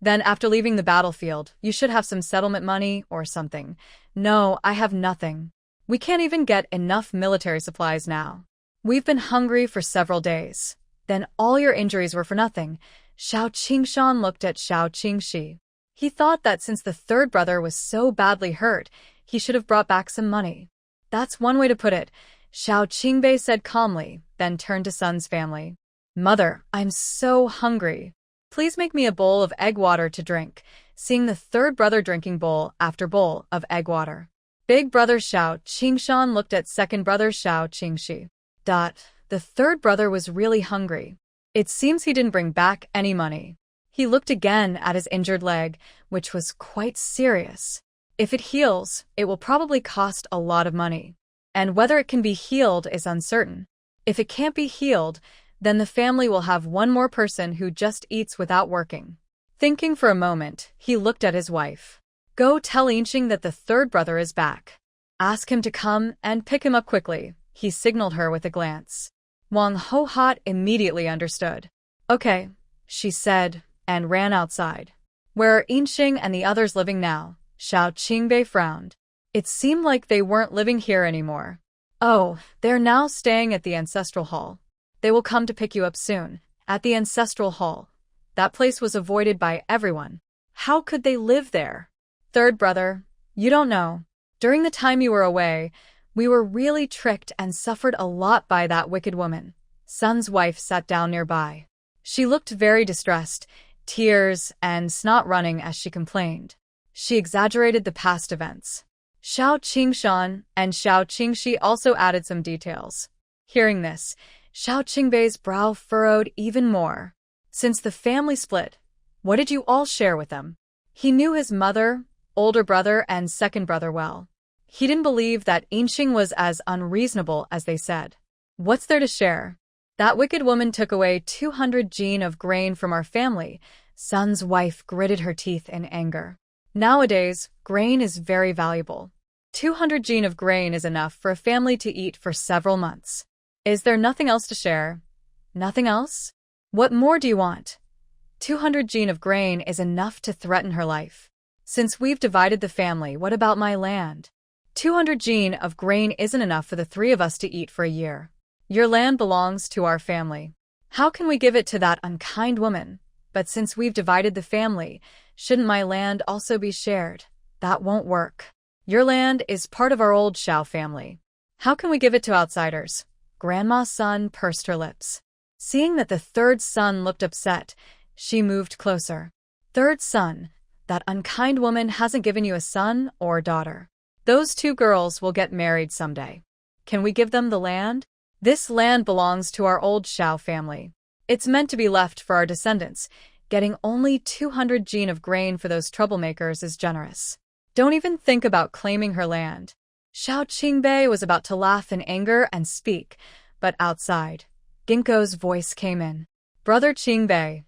Then after leaving the battlefield, you should have some settlement money or something. No, I have nothing. We can't even get enough military supplies now. We've been hungry for several days. Then all your injuries were for nothing. Xiao Qingshan looked at Xiao Qingshi. He thought that since the third brother was so badly hurt, he should have brought back some money. That's one way to put it, Xiao Qingbei said calmly, then turned to Sun's family. Mother, I'm so hungry. Please make me a bowl of egg water to drink, seeing the third brother drinking bowl after bowl of egg water. Big brother Xiao Qingshan looked at second brother Xiao Qingshi. The third brother was really hungry. It seems he didn't bring back any money. He looked again at his injured leg, which was quite serious. If it heals, it will probably cost a lot of money. And whether it can be healed is uncertain. If it can't be healed, Then the family will have one more person who just eats without working. Thinking for a moment, he looked at his wife. Go tell Inxing that the third brother is back. Ask him to come and pick him up quickly, he signaled her with a glance. Wang Hohot immediately understood. Okay, she said, and ran outside. Where are Inxing and the others living now? Xiao Qingbei frowned. It seemed like they weren't living here anymore. Oh, they're now staying at the ancestral hall. They will come to pick you up soon. At the ancestral hall. That place was avoided by everyone. How could they live there? Third brother, you don't know. During the time you were away, we were really tricked and suffered a lot by that wicked woman. Sun's wife sat down nearby. She looked very distressed, tears and snot running as she complained. She exaggerated the past events. Xiao Qingshan and Xiao Qingxi also added some details. Hearing this, Xiao Qingbei's brow furrowed even more. Since the family split, what did you all share with them? He knew his mother, older brother, and second brother well. He didn't believe that Inxing was as unreasonable as they said. What's there to share? That wicked woman took away 200 jin of grain from our family. Sun's wife gritted her teeth in anger. Nowadays, grain is very valuable. 200 jin of grain is enough for a family to eat for several months. Is there nothing else to share? Nothing else? What more do you want? 200 jin of grain is enough to threaten her life. Since we've divided the family, what about my land? 200 jin of grain isn't enough for the three of us to eat for a year. Your land belongs to our family. How can we give it to that unkind woman? But since we've divided the family, shouldn't my land also be shared? That won't work. Your land is part of our old Xiao family. How can we give it to outsiders? Grandma's son pursed her lips. Seeing that the third son looked upset, she moved closer. Third son, that unkind woman hasn't given you a son or a daughter. Those two girls will get married someday. Can we give them the land? This land belongs to our old Xiao family. It's meant to be left for our descendants. Getting only 200 jin of grain for those troublemakers is generous. Don't even think about claiming her land. Xiao Qingbei was about to laugh in anger and speak, but outside, Ginkgo's voice came in. Brother Qingbei.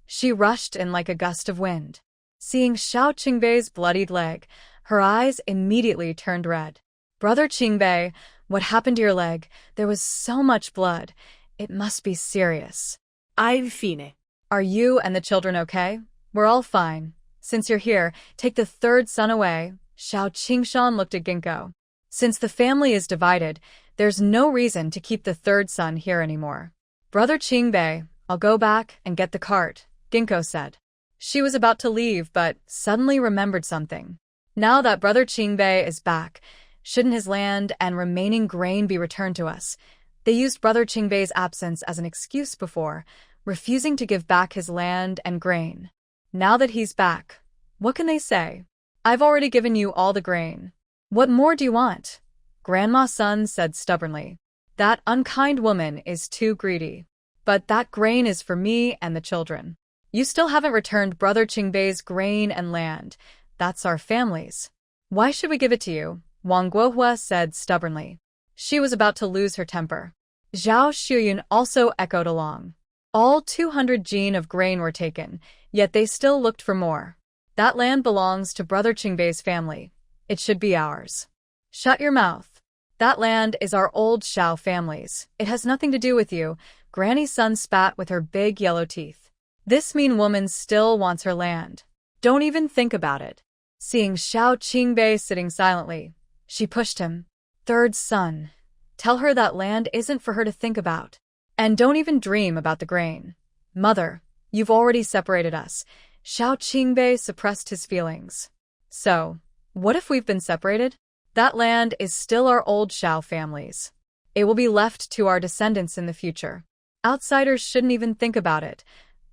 She rushed in like a gust of wind. Seeing Xiao Qingbei's bloodied leg, her eyes immediately turned red. Brother Qingbei, what happened to your leg? There was so much blood. It must be serious. I've fine. Are you and the children okay? We're all fine. Since you're here, take the third son away. Xiao Qingshan looked at Ginkgo. Since the family is divided, there's no reason to keep the third son here anymore. Brother Qingbei, I'll go back and get the cart, Ginkgo said. She was about to leave but suddenly remembered something. Now that Brother Qingbei is back, shouldn't his land and remaining grain be returned to us? They used Brother Qingbei's absence as an excuse before, refusing to give back his land and grain. Now that he's back, what can they say? I've already given you all the grain. What more do you want? Grandma's son said stubbornly. That unkind woman is too greedy. But that grain is for me and the children. You still haven't returned Brother Qingbei's grain and land. That's our family's. Why should we give it to you? Wang Guohua said stubbornly. She was about to lose her temper. Zhao Shuyun also echoed along. All 200 jin of grain were taken, yet they still looked for more. That land belongs to Brother Qingbei's family. It should be ours. Shut your mouth. That land is our old Xiao family's. It has nothing to do with you, Granny's son spat with her big yellow teeth. This mean woman still wants her land. Don't even think about it. Seeing Xiao Qingbei sitting silently, she pushed him. Third son, tell her that land isn't for her to think about. And don't even dream about the grain. Mother, you've already separated us. Xiao Qingbei suppressed his feelings. So, what if we've been separated? That land is still our old Xiao family's. It will be left to our descendants in the future. Outsiders shouldn't even think about it.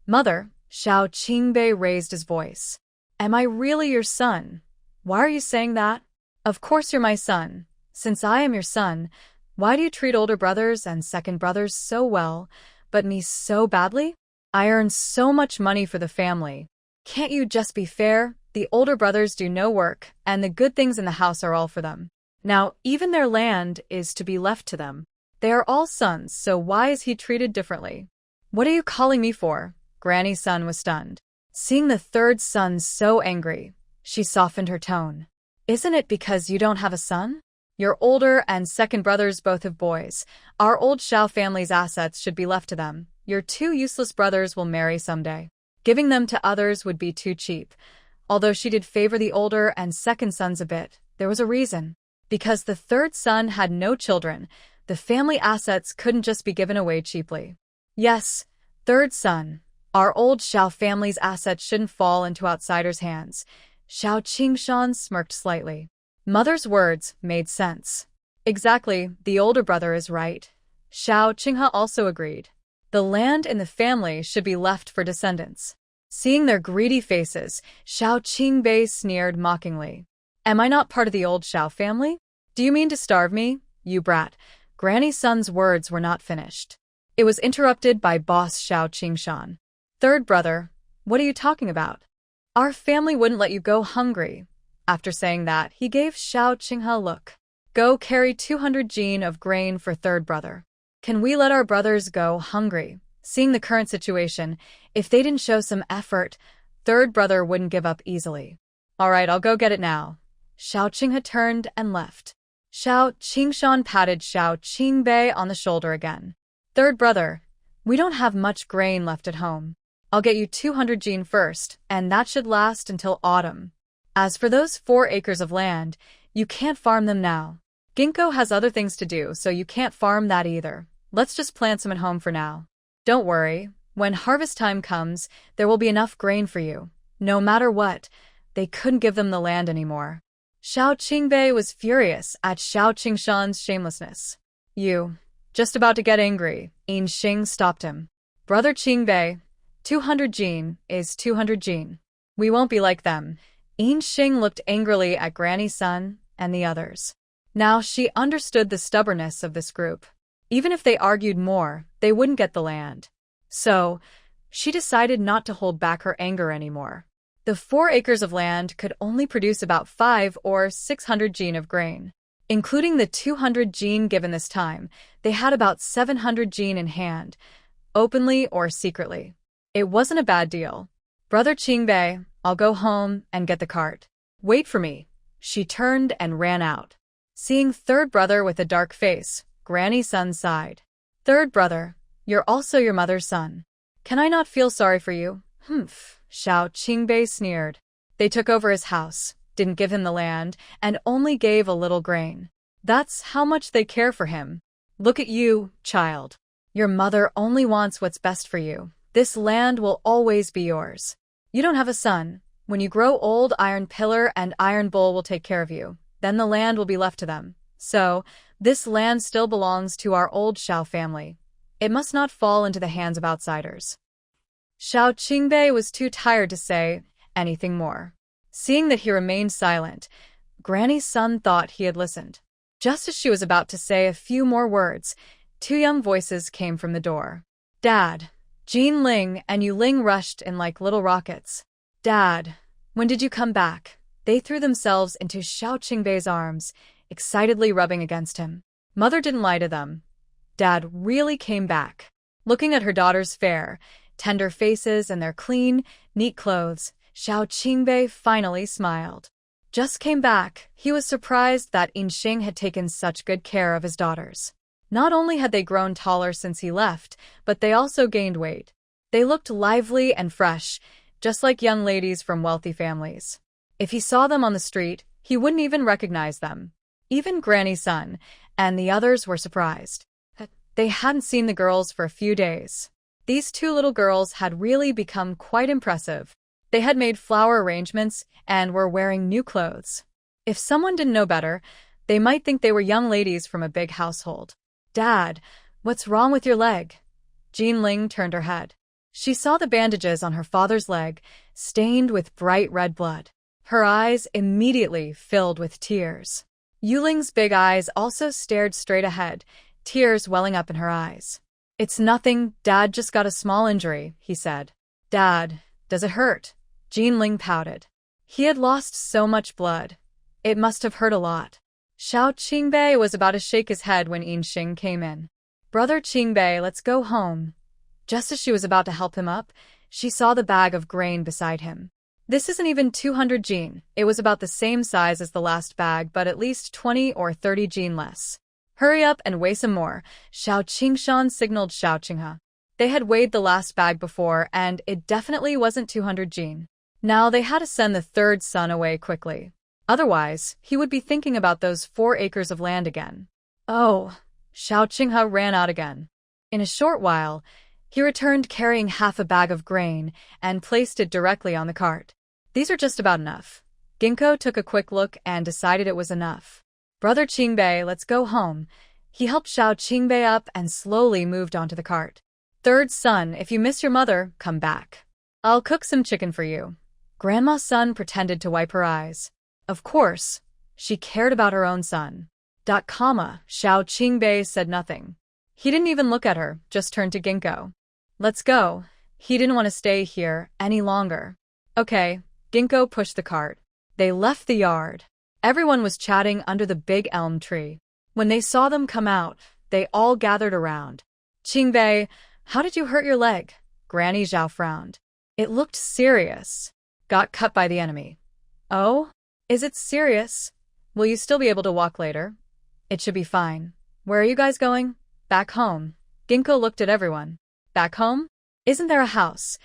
Mother, Xiao Qingbei raised his voice. Am I really your son? Why are you saying that? Of course you're my son. Since I am your son, why do you treat older brothers and second brothers so well, but me so badly? I earn so much money for the family. Can't you just be fair? The older brothers do no work, and the good things in the house are all for them. Now, even their land is to be left to them. They are all sons, so why is he treated differently? What are you calling me for? Granny's son was stunned. Seeing the third son so angry, she softened her tone. Isn't it because you don't have a son? Your older and second brothers both have boys. Our old Shao family's assets should be left to them. Your two useless brothers will marry someday. Giving them to others would be too cheap. Although she did favor the older and second sons a bit, there was a reason. Because the third son had no children, the family assets couldn't just be given away cheaply. Yes, third son, our old Shao family's assets shouldn't fall into outsiders' hands. Shao Qingshan smirked slightly. Mother's words made sense. Exactly, the older brother is right. Shao Qinghe also agreed. The land in the family should be left for descendants. Seeing their greedy faces, Shao Qingbei sneered mockingly. Am I not part of the old Shao family? Do you mean to starve me, you brat? Granny's son's words were not finished. It was interrupted by boss Shao Qingshan. Third brother, what are you talking about? Our family wouldn't let you go hungry. After saying that, he gave Shao Qinghe a look. Go carry 200 jin of grain for third brother. Can we let our brothers go hungry? Seeing the current situation, if they didn't show some effort, third brother wouldn't give up easily. All right, I'll go get it now. Shao Qinghe turned and left. Shao Qingshan patted Shao Qingbei on the shoulder again. Third brother, we don't have much grain left at home. I'll get you 200 jin first, and that should last until autumn. As for those 4 acres of land, you can't farm them now. Ginkgo has other things to do, so you can't farm that either. Let's just plant some at home for now. Don't worry, when harvest time comes, there will be enough grain for you. No matter what, they couldn't give them the land anymore. Shao Qingbei was furious at Shao Qingshan's shamelessness. You, just about to get angry, Yin Xing stopped him. Brother Qingbei, 200 jin is 200 jin. We won't be like them. Yin Xing looked angrily at Granny's son and the others. Now she understood the stubbornness of this group. Even if they argued more, they wouldn't get the land. So, she decided not to hold back her anger anymore. The 4 acres of land could only produce about 5 or 600 jin of grain. Including the 200 jin given this time, they had about 700 jin in hand, openly or secretly. It wasn't a bad deal. Brother Qingbei, I'll go home and get the cart. Wait for me. She turned and ran out. Seeing third brother with a dark face, Granny's son sighed. Third brother, you're also your mother's son. Can I not feel sorry for you? Humph, Shao Qingbei sneered. They took over his house, didn't give him the land, and only gave a little grain. That's how much they care for him. Look at you, child. Your mother only wants what's best for you. This land will always be yours. You don't have a son. When you grow old, Iron Pillar and Iron Bull will take care of you. Then the land will be left to them. So, this land still belongs to our old Shao family. It must not fall into the hands of outsiders. Shao Qingbei was too tired to say anything more. Seeing that he remained silent, Granny's son thought he had listened. Just as she was about to say a few more words, 2 young voices came from the door. Dad! Jean Ling and Yu Ling rushed in like little rockets. Dad! When did you come back? They threw themselves into Shao Qingbei's arms, excitedly rubbing against him. Mother didn't lie to them. Dad really came back. Looking at her daughter's fair, tender faces and their clean, neat clothes, Shao Qingbei finally smiled. Just came back. He was surprised that Yin Xing had taken such good care of his daughters. Not only had they grown taller since he left, but they also gained weight. They looked lively and fresh, just like young ladies from wealthy families. If he saw them on the street, he wouldn't even recognize them. Even Granny's son and the others were surprised. They hadn't seen the girls for a few days. These 2 little girls had really become quite impressive. They had made flower arrangements and were wearing new clothes. If someone didn't know better, they might think they were young ladies from a big household. Dad, what's wrong with your leg? Jean Ling turned her head. She saw the bandages on her father's leg, stained with bright red blood. Her eyes immediately filled with tears. Yu Ling's big eyes also stared straight ahead, tears welling up in her eyes. It's nothing, Dad just got a small injury, he said. Dad, does it hurt? Jean Ling pouted. He had lost so much blood. It must have hurt a lot. Shao Qingbei was about to shake his head when Yin Xing came in. Brother Qingbei, let's go home. Just as she was about to help him up, she saw the bag of grain beside him. This isn't even 200 jin. It was about the same size as the last bag, but at least 20 or 30 jin less. Hurry up and weigh some more, Xiao Qingshan signaled Xiao Qinghe. They had weighed the last bag before, and it definitely wasn't 200 jin. Now they had to send the third son away quickly. Otherwise, he would be thinking about those 4 acres of land again. Oh, Xiao Qinghe ran out again. In a short while, he returned carrying half a bag of grain and placed it directly on the cart. These are just about enough. Ginkgo took a quick look and decided it was enough. Brother Qingbei, let's go home. He helped Xiao Qingbei up and slowly moved onto the cart. Third son, if you miss your mother, come back. I'll cook some chicken for you. Grandma's son pretended to wipe her eyes. Of course, she cared about her own son. Xiao Qingbei said nothing. He didn't even look at her, just turned to Ginkgo. Let's go. He didn't want to stay here any longer. Okay, Ginkgo pushed the cart. They left the yard. Everyone was chatting under the big elm tree. When they saw them come out, they all gathered around. Qingbei, how did you hurt your leg? Granny Zhao frowned. It looked serious. Got cut by the enemy. Oh? Is it serious? Will you still be able to walk later? It should be fine. Where are you guys going? Back home. Ginkgo looked at everyone. Back home? Isn't there a house?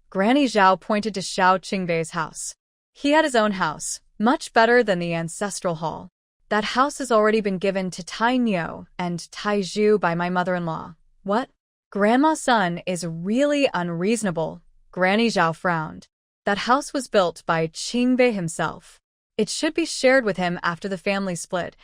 Granny Zhao pointed to Xiao Qingbei's house. He had his own house, much better than the ancestral hall. That house has already been given to Tai Niu and Tai Zhu by my mother-in-law. What? Grandma's son is really unreasonable. Granny Zhao frowned. That house was built by Qingbei himself. It should be shared with him after the family split.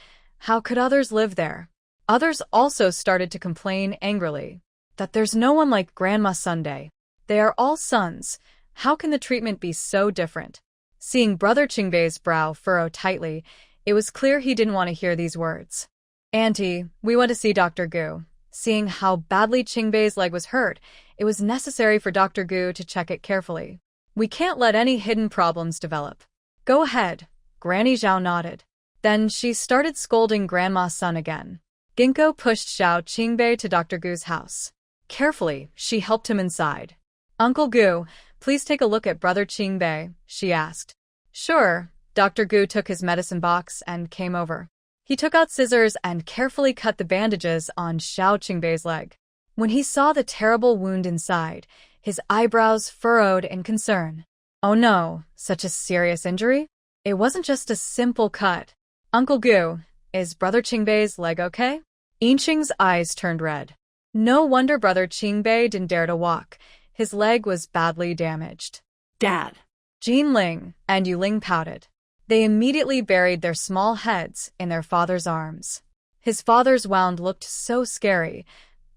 How could others live there? Others also started to complain angrily that there's no one like Grandma Sunday. They are all sons. How can the treatment be so different? Seeing Brother Qingbei's brow furrow tightly, it was clear he didn't want to hear these words. Auntie, we went to see Dr. Gu. Seeing how badly Qingbei's leg was hurt, it was necessary for Dr. Gu to check it carefully. We can't let any hidden problems develop. Go ahead. Granny Zhao nodded. Then she started scolding Grandma's son again. Ginkgo pushed Xiao Qingbei to Dr. Gu's house. Carefully, she helped him inside. Uncle Gu, please take a look at Brother Qingbei, she asked. Sure. Dr. Gu took his medicine box and came over. He took out scissors and carefully cut the bandages on Xiao Qingbei's leg. When he saw the terrible wound inside, his eyebrows furrowed in concern. Oh no, such a serious injury? It wasn't just a simple cut. Uncle Gu, is Brother Qingbei's leg okay? Yinqing's eyes turned red. No wonder Brother Qingbei didn't dare to walk. His leg was badly damaged. Dad. Jinling and Yuling pouted. They immediately buried their small heads in their father's arms. His father's wound looked so scary,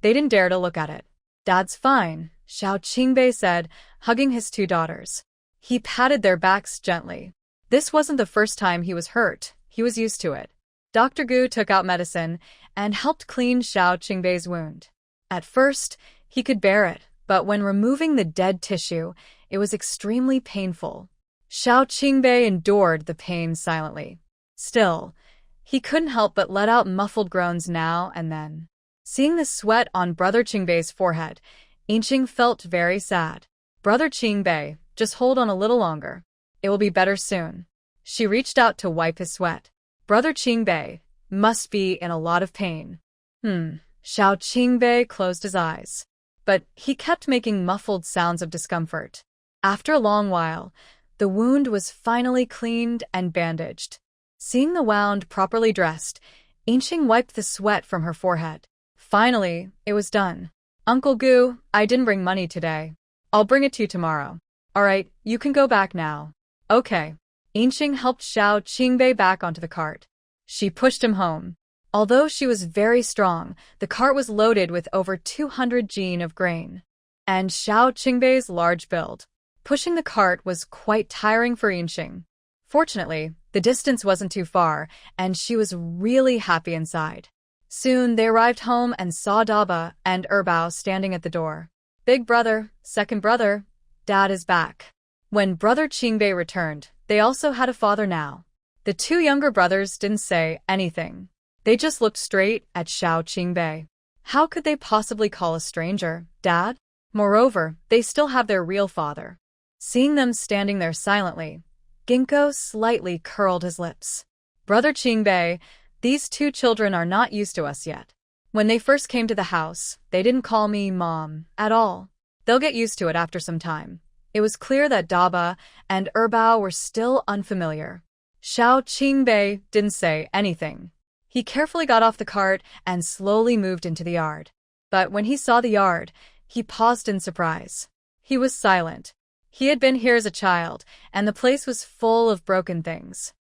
they didn't dare to look at it. Dad's fine, Xiao Qingbei said, hugging his 2 daughters. He patted their backs gently. This wasn't the first time he was hurt. He was used to it. Dr. Gu took out medicine and helped clean Xiao Qingbei's wound. At first, he could bear it, but when removing the dead tissue, it was extremely painful. Xiao Qingbei endured the pain silently. Still, he couldn't help but let out muffled groans now and then. Seeing the sweat on Brother Qingbei's forehead, Yinqing felt very sad. Brother Qingbei, just hold on a little longer. It will be better soon. She reached out to wipe his sweat. Brother Qingbei must be in a lot of pain. Xiao Qingbei closed his eyes. But he kept making muffled sounds of discomfort. After a long while, the wound was finally cleaned and bandaged. Seeing the wound properly dressed, Yinqing wiped the sweat from her forehead. Finally, it was done. Uncle Gu, I didn't bring money today. I'll bring it to you tomorrow. All right, you can go back now. Okay. Yinqing helped Xiao Qingbei back onto the cart. She pushed him home. Although she was very strong, the cart was loaded with over 200 jin of grain. And Xiao Qingbei's large build. Pushing the cart was quite tiring for Yinqing. Fortunately, the distance wasn't too far, and she was really happy inside. Soon, they arrived home and saw Daba and Erbao standing at the door. Big brother, second brother, Dad is back. When Brother Qingbei returned, they also had a father now. The 2 younger brothers didn't say anything. They just looked straight at Xiao Qingbei. How could they possibly call a stranger Dad? Moreover, they still have their real father. Seeing them standing there silently, Ginkgo slightly curled his lips. Brother Qingbei, these two children are not used to us yet. When they first came to the house, they didn't call me Mom at all. They'll get used to it after some time. It was clear that Daba and Erbao were still unfamiliar. Xiao Qingbei didn't say anything. He carefully got off the cart and slowly moved into the yard. But when he saw the yard, he paused in surprise. He was silent. He had been here as a child, and the place was full of broken things.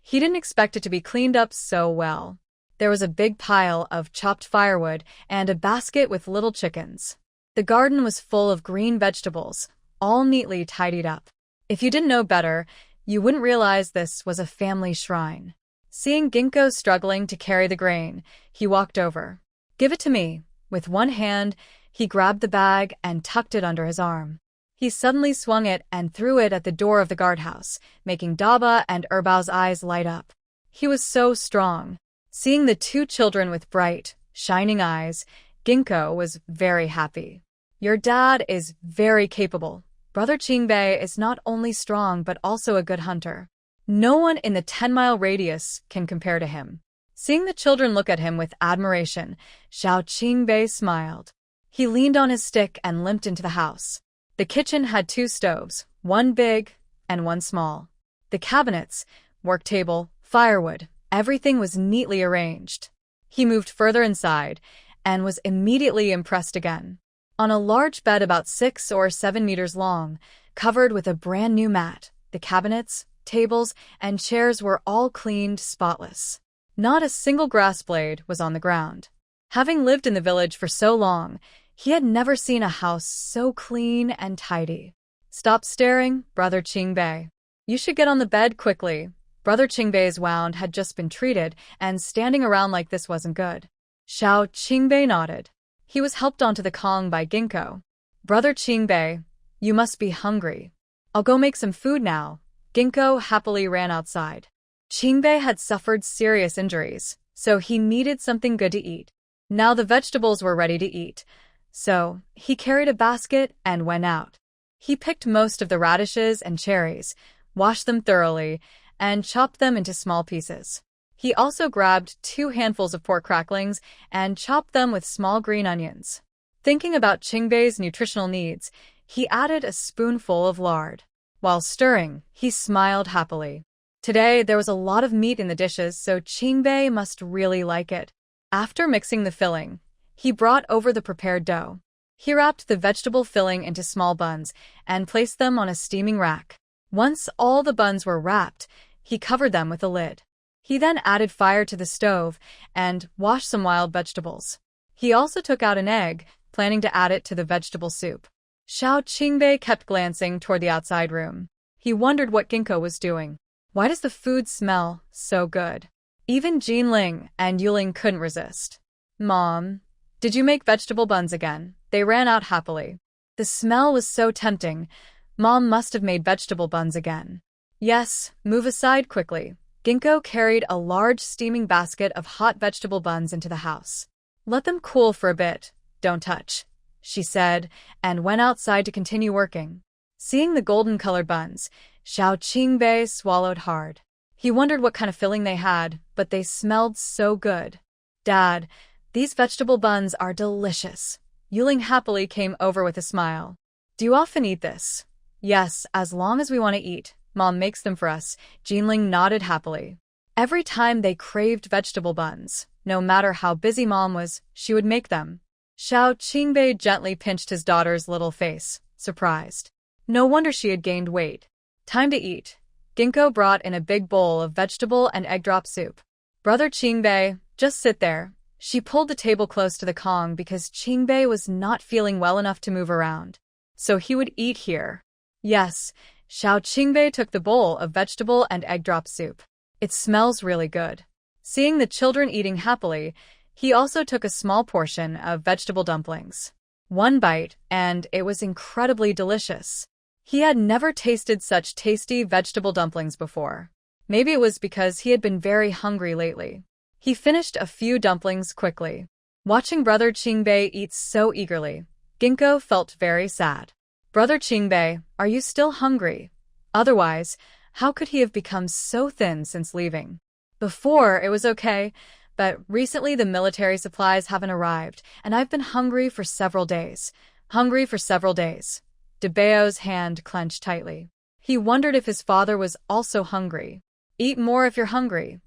He didn't expect it to be cleaned up so well. There was a big pile of chopped firewood and a basket with little chickens. The garden was full of green vegetables, all neatly tidied up. If you didn't know better, you wouldn't realize this was a family shrine. Seeing Ginkgo struggling to carry the grain, he walked over. "Give it to me." With one hand, he grabbed the bag and tucked it under his arm. He suddenly swung it and threw it at the door of the guardhouse, making Daba and Erbao's eyes light up. He was so strong. Seeing the two children with bright, shining eyes, Ginkgo was very happy. "Your dad is very capable. Brother Qingbei is not only strong but also a good hunter. No one in the 10-mile radius can compare to him." Seeing the children look at him with admiration, Xiao Qingbei smiled. He leaned on his stick and limped into the house. The kitchen had two stoves, one big and one small. The cabinets, work table, firewood, everything was neatly arranged. He moved further inside and was immediately impressed again. On a large bed about 6 or 7 meters long, covered with a brand new mat, the cabinets, tables, and chairs were all cleaned spotless. Not a single grass blade was on the ground. Having lived in the village for so long, he had never seen a house so clean and tidy. "Stop staring, Brother Qingbei. You should get on the bed quickly." Brother Qingbei's wound had just been treated, and standing around like this wasn't good. Xiao Qingbei nodded. He was helped onto the Kong by Ginkgo. "Brother Qingbei, you must be hungry. I'll go make some food now." Ginkgo happily ran outside. Qingbei had suffered serious injuries, so he needed something good to eat. Now the vegetables were ready to eat, so he carried a basket and went out. He picked most of the radishes and cherries, washed them thoroughly, and chopped them into small pieces. He also grabbed 2 handfuls of pork cracklings and chopped them with small green onions. Thinking about Qingbei's nutritional needs, he added a spoonful of lard. While stirring, he smiled happily. Today, there was a lot of meat in the dishes, so Qingbei must really like it. After mixing the filling, he brought over the prepared dough. He wrapped the vegetable filling into small buns and placed them on a steaming rack. Once all the buns were wrapped, he covered them with a lid. He then added fire to the stove and washed some wild vegetables. He also took out an egg, planning to add it to the vegetable soup. Xiao Qingbei kept glancing toward the outside room. He wondered what Ginkgo was doing. Why does the food smell so good? Even Jinling and Yuling couldn't resist. "Mom, did you make vegetable buns again?" They ran out happily. The smell was so tempting. Mom must have made vegetable buns again. "Yes, move aside quickly." Ginkgo carried a large steaming basket of hot vegetable buns into the house. "Let them cool for a bit. Don't touch," she said, and went outside to continue working. Seeing the golden-colored buns, Xiao Qingbei swallowed hard. He wondered what kind of filling they had, but they smelled so good. "Dad, these vegetable buns are delicious." Yuling happily came over with a smile. "Do you often eat this?" "Yes, as long as we want to eat. Mom makes them for us." Jinling nodded happily. Every time they craved vegetable buns, no matter how busy Mom was, she would make them. Xiao Qingbei gently pinched his daughter's little face, surprised. No wonder she had gained weight. "Time to eat." Ginkgo brought in a big bowl of vegetable and egg drop soup. "Brother Qingbei, just sit there." She pulled the table close to the Kong because Qingbei was not feeling well enough to move around. So he would eat here. "Yes." Xiao Qingbei took the bowl of vegetable and egg drop soup. "It smells really good." Seeing the children eating happily, he also took a small portion of vegetable dumplings. One bite, and it was incredibly delicious. He had never tasted such tasty vegetable dumplings before. Maybe it was because he had been very hungry lately. He finished a few dumplings quickly. Watching Brother Qingbei eat so eagerly, Ginkgo felt very sad. Brother Qingbei, are you still hungry? Otherwise, how could he have become so thin since leaving? Before, it was okay, but recently the military supplies haven't arrived, and I've been hungry for several days. Hungry for several days. DeBeo's hand clenched tightly. He wondered if his father was also hungry. Eat more if you're hungry.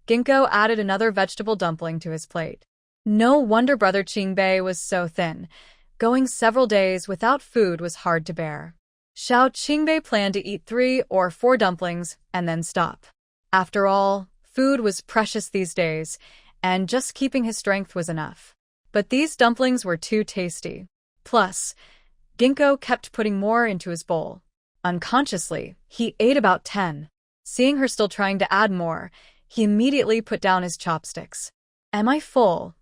Ginkgo added another vegetable dumpling to his plate. No wonder Brother Qingbei was so thin. Going several days without food was hard to bear. Xiao Qingbei planned to eat 3 or 4 dumplings and then stop. After all, food was precious these days, and just keeping his strength was enough. But these dumplings were too tasty. Plus, Ginkgo kept putting more into his bowl. Unconsciously, he ate about 10. Seeing her still trying to add more, he immediately put down his chopsticks. Am I full?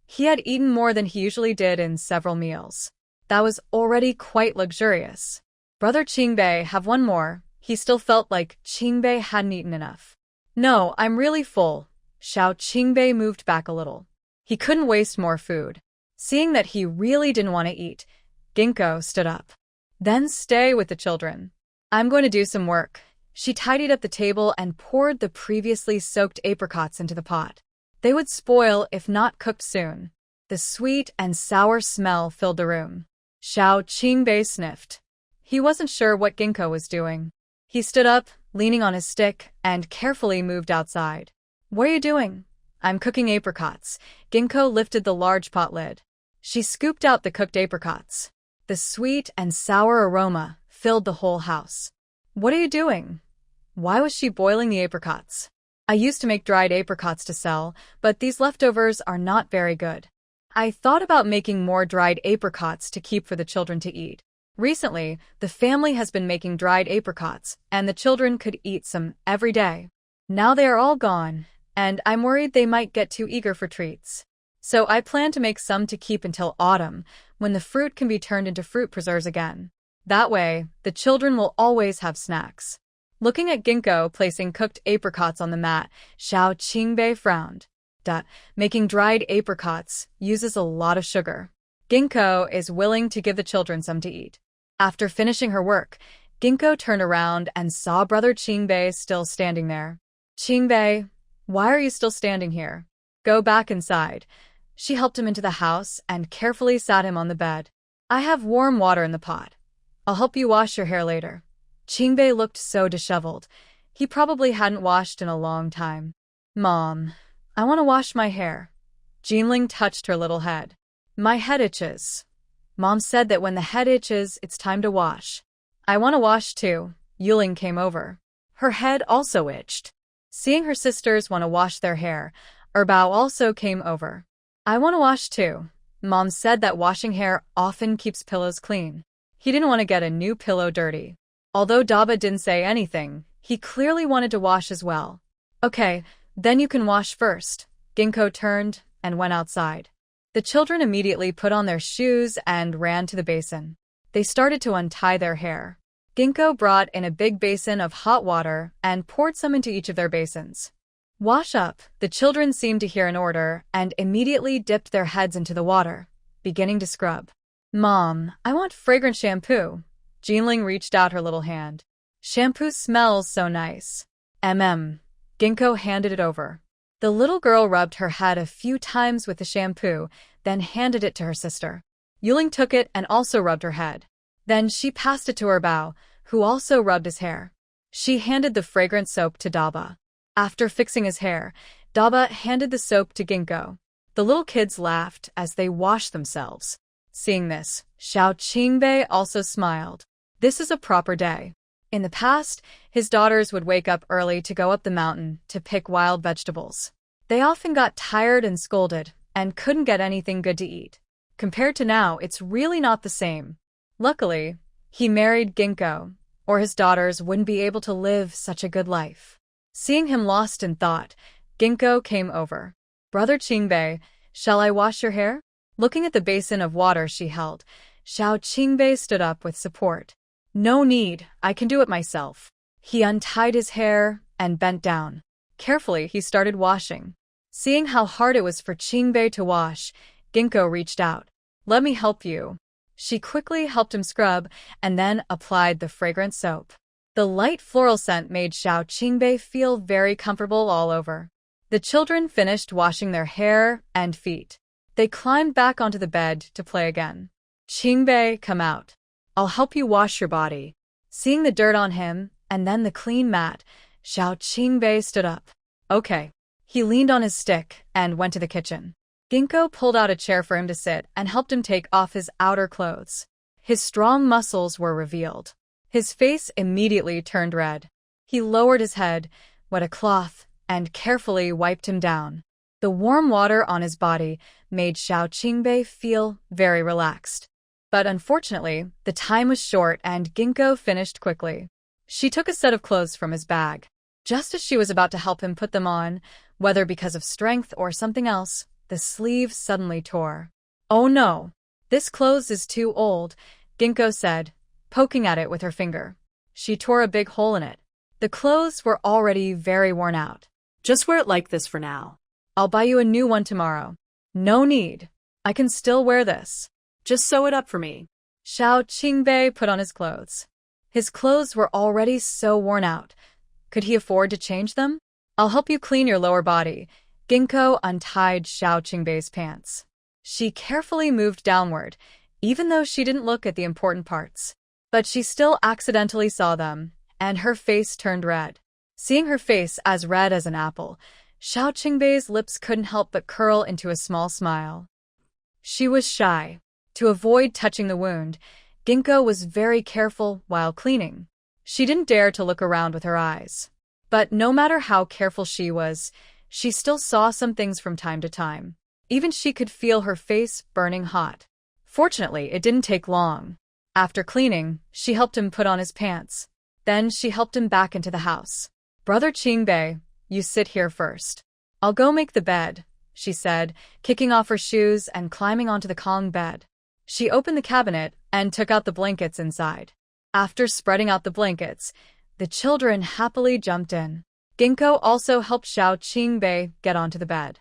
He had eaten more than he usually did in several meals. That was already quite luxurious. Brother Qingbei, have one more. He still felt like Qingbei hadn't eaten enough. No, I'm really full. Xiao Qingbei moved back a little. He couldn't waste more food. Seeing that he really didn't want to eat, Ginkgo stood up. Then stay with the children. I'm going to do some work. She tidied up the table and poured the previously soaked apricots into the pot. They would spoil if not cooked soon. The sweet and sour smell filled the room. Xiao Qingbei sniffed. He wasn't sure what Ginkgo was doing. He stood up, leaning on his stick, and carefully moved outside. What are you doing? I'm cooking apricots. Ginkgo lifted the large pot lid. She scooped out the cooked apricots. The sweet and sour aroma filled the whole house. What are you doing? Why was she boiling the apricots? I used to make dried apricots to sell, but these leftovers are not very good. I thought about making more dried apricots to keep for the children to eat. Recently, the family has been making dried apricots, and the children could eat some every day. Now they are all gone, and I'm worried they might get too eager for treats. So I plan to make some to keep until autumn, when the fruit can be turned into fruit preserves again. That way, the children will always have snacks. Looking at Ginkgo placing cooked apricots on the mat, Xiao Qingbei frowned. Making dried apricots uses a lot of sugar. Ginkgo is willing to give the children some to eat. After finishing her work, Ginkgo turned around and saw Brother Qingbei still standing there. Qingbei, why are you still standing here? Go back inside. She helped him into the house and carefully sat him on the bed. I have warm water in the pot. I'll help you wash your hair later. Qingbei looked so disheveled. He probably hadn't washed in a long time. Mom, I want to wash my hair. Jinling touched her little head. My head itches. Mom said that when the head itches, it's time to wash. I want to wash too. Yuling came over. Her head also itched. Seeing her sisters want to wash their hair, Erbao also came over. I want to wash too. Mom said that washing hair often keeps pillows clean. He didn't want to get a new pillow dirty. Although Daba didn't say anything, he clearly wanted to wash as well. Okay, then you can wash first. Ginkgo turned and went outside. The children immediately put on their shoes and ran to the basin. They started to untie their hair. Ginkgo brought in a big basin of hot water and poured some into each of their basins. Wash up. The children seemed to hear an order and immediately dipped their heads into the water, beginning to scrub. Mom, I want fragrant shampoo. Jinling reached out her little hand. Shampoo smells so nice. Ginkgo handed it over. The little girl rubbed her head a few times with the shampoo, then handed it to her sister. Yuling took it and also rubbed her head. Then she passed it to Erbao, who also rubbed his hair. She handed the fragrant soap to Daba. After fixing his hair, Daba handed the soap to Ginkgo. The little kids laughed as they washed themselves. Seeing this, Xiao Qingbei also smiled. This is a proper day. In the past, his daughters would wake up early to go up the mountain to pick wild vegetables. They often got tired and scolded and couldn't get anything good to eat. Compared to now, it's really not the same. Luckily, he married Ginkgo, or his daughters wouldn't be able to live such a good life. Seeing him lost in thought, Ginkgo came over. Brother Qingbei, shall I wash your hair? Looking at the basin of water she held, Xiao Qingbei stood up with support. No need, I can do it myself. He untied his hair and bent down. Carefully, he started washing. Seeing how hard it was for Qingbei to wash, Ginkgo reached out. Let me help you. She quickly helped him scrub and then applied the fragrant soap. The light floral scent made Xiao Qingbei feel very comfortable all over. The children finished washing their hair and feet. They climbed back onto the bed to play again. Qingbei, come out. I'll help you wash your body. Seeing the dirt on him and then the clean mat, Xiao Qingbei stood up. Okay. He leaned on his stick and went to the kitchen. Ginkgo pulled out a chair for him to sit and helped him take off his outer clothes. His strong muscles were revealed. His face immediately turned red. He lowered his head, wet a cloth, and carefully wiped him down. The warm water on his body made Xiao Qingbei feel very relaxed. But unfortunately, the time was short and Ginkgo finished quickly. She took a set of clothes from his bag. Just as she was about to help him put them on, whether because of strength or something else, the sleeve suddenly tore. Oh no! This clothes is too old, Ginkgo said, poking at it with her finger. She tore a big hole in it. The clothes were already very worn out. Just wear it like this for now. I'll buy you a new one tomorrow. No need. I can still wear this. Just sew it up for me. Xiao Qingbei put on his clothes. His clothes were already so worn out. Could he afford to change them? I'll help you clean your lower body. Ginkgo untied Xiao Qingbei's pants. She carefully moved downward, even though she didn't look at the important parts. But she still accidentally saw them, and her face turned red. Seeing her face as red as an apple, Xiao Qingbei's lips couldn't help but curl into a small smile. She was shy. To avoid touching the wound, Ginkgo was very careful while cleaning. She didn't dare to look around with her eyes. But no matter how careful she was, she still saw some things from time to time. Even she could feel her face burning hot. Fortunately, it didn't take long. After cleaning, she helped him put on his pants. Then she helped him back into the house. Brother Qingbei, you sit here first. I'll go make the bed, she said, kicking off her shoes and climbing onto the Kong bed. She opened the cabinet and took out the blankets inside. After spreading out the blankets, the children happily jumped in. Ginkgo also helped Xiao Qingbei get onto the bed.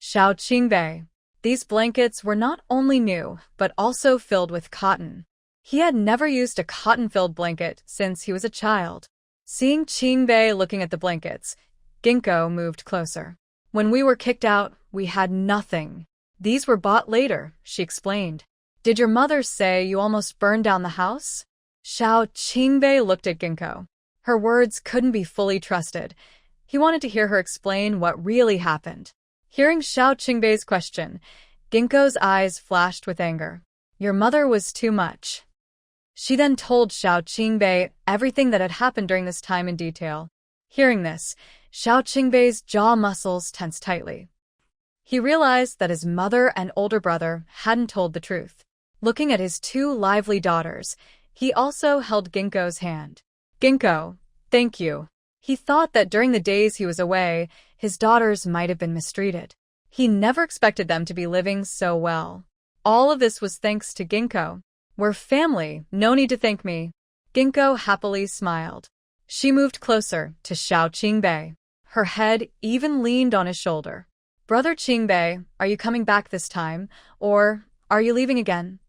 Xiao Qingbei. These blankets were not only new, but also filled with cotton. He had never used a cotton-filled blanket since he was a child. Seeing Qingbei looking at the blankets, Ginkgo moved closer. When we were kicked out, we had nothing. These were bought later, she explained. Did your mother say you almost burned down the house? Xiao Qingbei looked at Ginkgo. Her words couldn't be fully trusted. He wanted to hear her explain what really happened. Hearing Xiao Qingbei's question, Ginkgo's eyes flashed with anger. Your mother was too much. She then told Xiao Qingbei everything that had happened during this time in detail. Hearing this, Xiao Qingbei's jaw muscles tensed tightly. He realized that his mother and older brother hadn't told the truth. Looking at his two lively daughters, he also held Ginkgo's hand. Ginkgo, thank you. He thought that during the days he was away, his daughters might have been mistreated. He never expected them to be living so well. All of this was thanks to Ginkgo. We're family, no need to thank me. Ginkgo happily smiled. She moved closer to Xiao Qingbei. Her head even leaned on his shoulder. Brother Qingbei, are you coming back this time, or are you leaving again?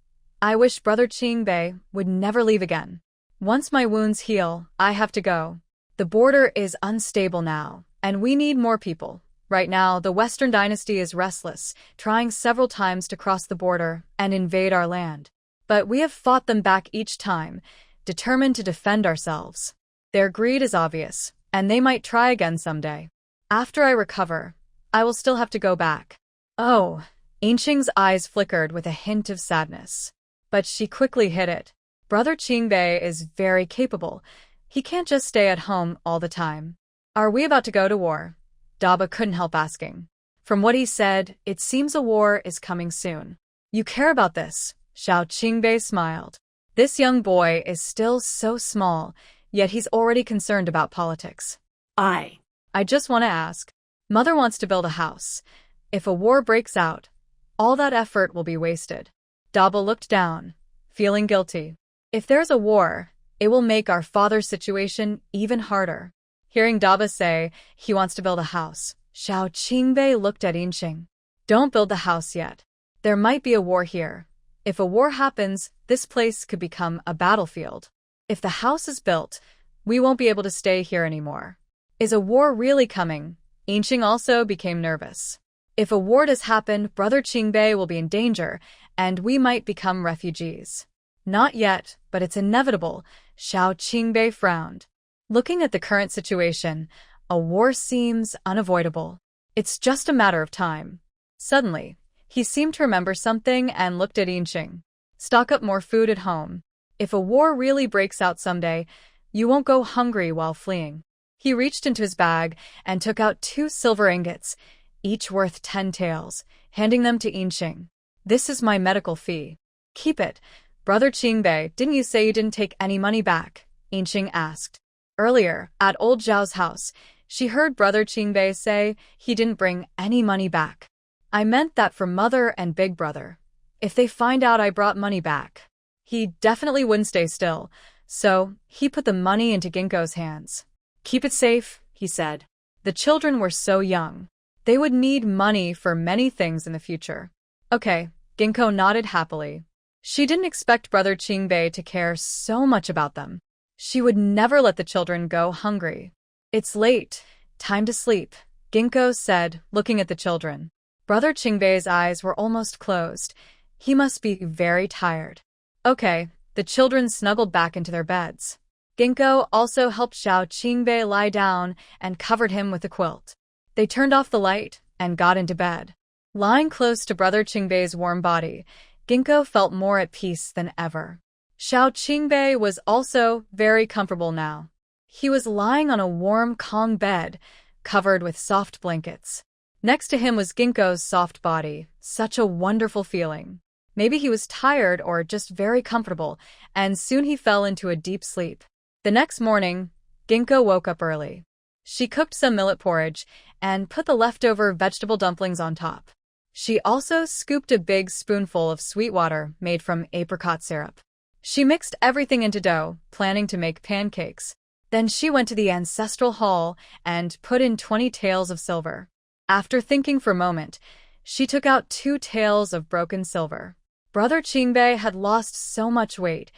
I wish Brother Qingbei would never leave again. Once my wounds heal, I have to go. The border is unstable now, and we need more people. Right now, the Western dynasty is restless, trying several times to cross the border and invade our land. But we have fought them back each time, determined to defend ourselves. Their greed is obvious, and they might try again someday. After I recover, I will still have to go back. Oh, Yinxing's eyes flickered with a hint of sadness. But she quickly hid it. Brother Qingbei is very capable. He can't just stay at home all the time. Are we about to go to war? Daba couldn't help asking. From what he said, it seems a war is coming soon. You care about this, Xiao Qingbei smiled. This young boy is still so small, yet he's already concerned about politics. I just want to ask. Mother wants to build a house. If a war breaks out, all that effort will be wasted. Daba looked down, feeling guilty. If there's a war, it will make our father's situation even harder. Hearing Daba say he wants to build a house, Xiao Qingbei looked at Yinxing. Don't build the house yet. There might be a war here. If a war happens, this place could become a battlefield. If the house is built, we won't be able to stay here anymore. Is a war really coming? Inching also became nervous. If a war does happen, Brother Qingbei will be in danger, and we might become refugees. Not yet, but it's inevitable, Xiao Qingbei frowned. Looking at the current situation, a war seems unavoidable. It's just a matter of time. Suddenly, he seemed to remember something and looked at Inching. Stock up more food at home. If a war really breaks out someday, you won't go hungry while fleeing. He reached into his bag and took out 2 silver ingots, each worth 10 taels, handing them to Inching. This is my medical fee. Keep it. Brother Qingbei, didn't you say you didn't take any money back? Inching asked. Earlier, at old Zhao's house, she heard Brother Qingbei say he didn't bring any money back. I meant that for Mother and Big Brother. If they find out I brought money back, he definitely wouldn't stay still, so he put the money into Ginkgo's hands. Keep it safe, he said. The children were so young. They would need money for many things in the future. Okay, Ginkgo nodded happily. She didn't expect Brother Qingbei to care so much about them. She would never let the children go hungry. It's late. Time to sleep, Ginkgo said, looking at the children. Brother Qingbei's eyes were almost closed. He must be very tired. Okay, the children snuggled back into their beds. Ginkgo also helped Xiao Qingbei lie down and covered him with a quilt. They turned off the light and got into bed. Lying close to Brother Qingbei's warm body, Ginkgo felt more at peace than ever. Xiao Qingbei was also very comfortable now. He was lying on a warm Kong bed, covered with soft blankets. Next to him was Ginkgo's soft body, such a wonderful feeling. Maybe he was tired or just very comfortable, and soon he fell into a deep sleep. The next morning, Ginkgo woke up early. She cooked some millet porridge and put the leftover vegetable dumplings on top. She also scooped a big spoonful of sweet water made from apricot syrup. She mixed everything into dough, planning to make pancakes. Then she went to the ancestral hall and put in 20 taels of silver. After thinking for a moment, she took out 2 taels of broken silver. Brother Qingbei had lost so much weight.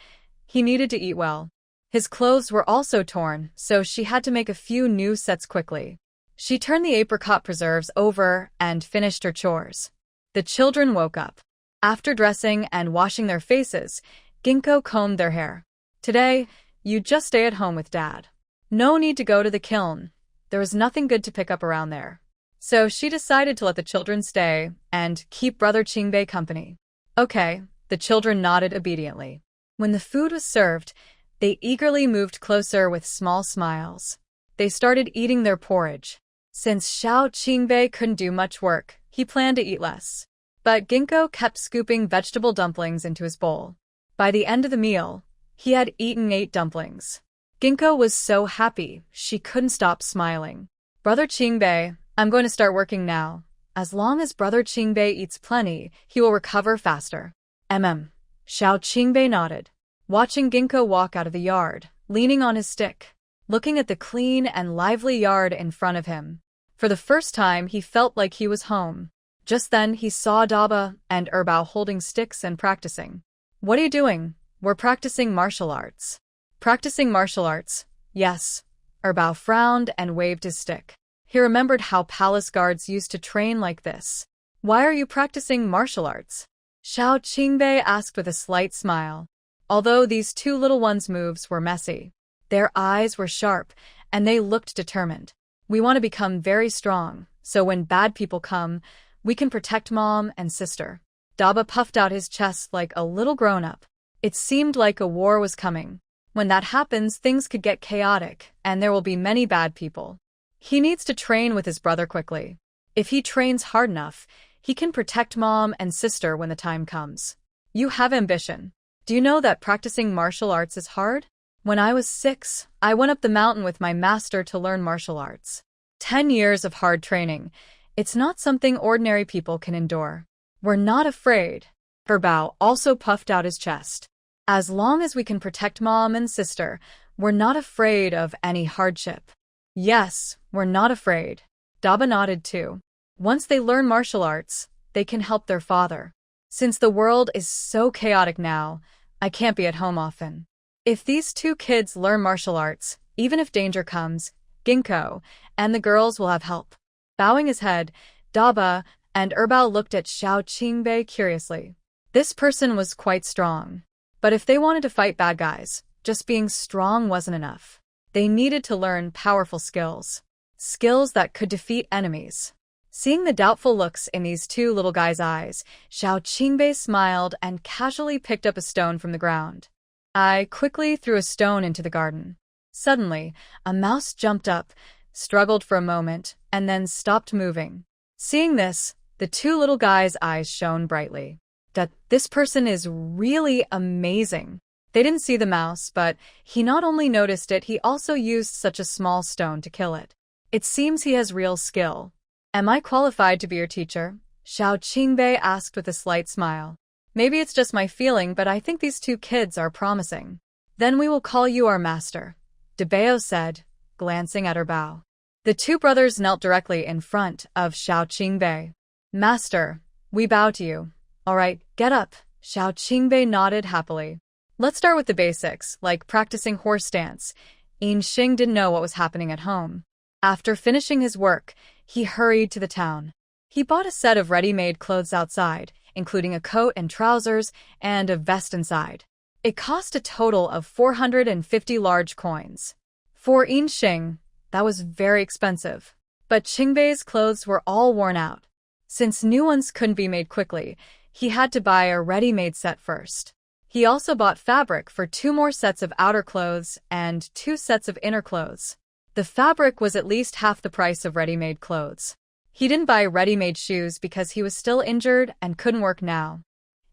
He needed to eat well. His clothes were also torn, so she had to make a few new sets quickly. She turned the apricot preserves over and finished her chores. The children woke up. After dressing and washing their faces, Ginkgo combed their hair. Today, you just stay at home with Dad. No need to go to the kiln. There was nothing good to pick up around there. So she decided to let the children stay and keep Brother Qingbei company. Okay, the children nodded obediently. When the food was served, they eagerly moved closer with small smiles. They started eating their porridge. Since Xiao Qingbei couldn't do much work, he planned to eat less. But Ginkgo kept scooping vegetable dumplings into his bowl. By the end of the meal, he had eaten 8 dumplings. Ginkgo was so happy, she couldn't stop smiling. Brother Qingbei, I'm going to start working now. As long as Brother Qingbei eats plenty, he will recover faster. Xiao Qingbei nodded, watching Ginkgo walk out of the yard, leaning on his stick, looking at the clean and lively yard in front of him. For the first time, he felt like he was home. Just then, he saw Daba and Erbao holding sticks and practicing. What are you doing? We're practicing martial arts. Practicing martial arts? Yes. Erbao frowned and waved his stick. He remembered how palace guards used to train like this. Why are you practicing martial arts? Xiao Qingbei asked with a slight smile. Although these 2 little ones' moves were messy, their eyes were sharp, and they looked determined. We want to become very strong, so when bad people come, we can protect Mom and Sister. Daba puffed out his chest like a little grown-up. It seemed like a war was coming. When that happens, things could get chaotic, and there will be many bad people. He needs to train with his brother quickly. If he trains hard enough, he can protect Mom and Sister when the time comes. You have ambition. Do you know that practicing martial arts is hard? When I was 6, I went up the mountain with my master to learn martial arts. 10 years of hard training. It's not something ordinary people can endure. We're not afraid. Erbao also puffed out his chest. As long as we can protect Mom and Sister, we're not afraid of any hardship. Yes, we're not afraid. Daba nodded too. Once they learn martial arts, they can help their father. Since the world is so chaotic now, I can't be at home often. If these two kids learn martial arts, even if danger comes, Ginkgo and the girls will have help. Bowing his head, Daba and Erbao looked at Xiao Qingbei curiously. This person was quite strong. But if they wanted to fight bad guys, just being strong wasn't enough. They needed to learn powerful skills. Skills that could defeat enemies. Seeing the doubtful looks in these two little guys' eyes, Xiao Qingbei smiled and casually picked up a stone from the ground. I quickly threw a stone into the garden. Suddenly, a mouse jumped up, struggled for a moment, and then stopped moving. Seeing this, the two little guys' eyes shone brightly. That this person is really amazing. They didn't see the mouse, but he not only noticed it, he also used such a small stone to kill it. It seems he has real skill. Am I qualified to be your teacher? Xiao Qingbei asked with a slight smile. Maybe it's just my feeling, but I think these two kids are promising. Then we will call you our master, Debao said, glancing at Erbao. The two brothers knelt directly in front of Xiao Qingbei. Master, we bow to you. All right, get up. Xiao Qingbei nodded happily. Let's start with the basics, like practicing horse dance. Yin Xing didn't know what was happening at home. After finishing his work, he hurried to the town. He bought a set of ready-made clothes outside, including a coat and trousers and a vest inside. It cost a total of 450 large coins. For Yin Xing, that was very expensive. But Qingbei's clothes were all worn out. Since new ones couldn't be made quickly, he had to buy a ready-made set first. He also bought fabric for 2 more sets of outer clothes and 2 sets of inner clothes. The fabric was at least half the price of ready-made clothes. He didn't buy ready-made shoes because he was still injured and couldn't work now.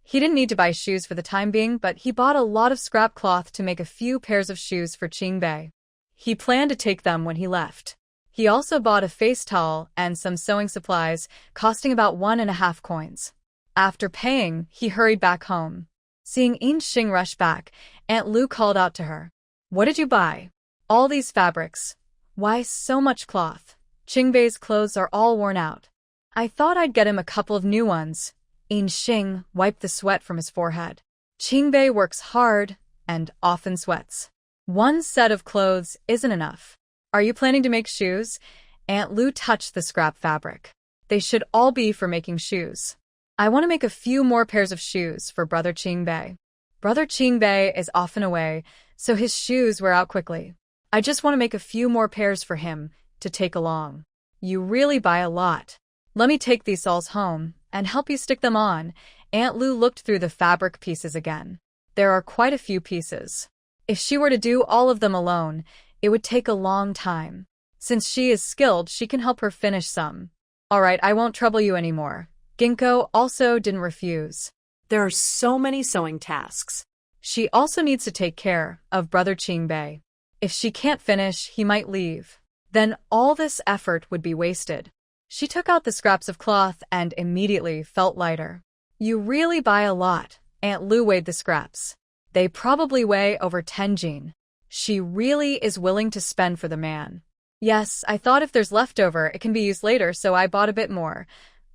He didn't need to buy shoes for the time being, but he bought a lot of scrap cloth to make a few pairs of shoes for Qingbei. He planned to take them when he left. He also bought a face towel and some sewing supplies, costing about 1.5 coins. After paying, he hurried back home. Seeing Yin Xing rush back, Aunt Lu called out to her. What did you buy? All these fabrics. Why so much cloth? Qingbei's clothes are all worn out. I thought I'd get him a couple of new ones. Yin Xing wiped the sweat from his forehead. Qingbei works hard and often sweats. 1 set of clothes isn't enough. Are you planning to make shoes? Aunt Lu touched the scrap fabric. They should all be for making shoes. I want to make a few more pairs of shoes for Brother Qingbei. Brother Qingbei is often away, so his shoes wear out quickly. I just want to make a few more pairs for him to take along. You really buy a lot. Let me take these dolls home and help you stick them on. Aunt Lu looked through the fabric pieces again. There are quite a few pieces. If she were to do all of them alone, it would take a long time. Since she is skilled, she can help her finish some. All right, I won't trouble you anymore. Ginkgo also didn't refuse. There are so many sewing tasks. She also needs to take care of Brother Qingbei. If she can't finish, he might leave. Then all this effort would be wasted. She took out the scraps of cloth and immediately felt lighter. You really buy a lot. Aunt Lu weighed the scraps. They probably weigh over 10 jin. She really is willing to spend for the man. Yes, I thought if there's leftover, it can be used later, so I bought a bit more.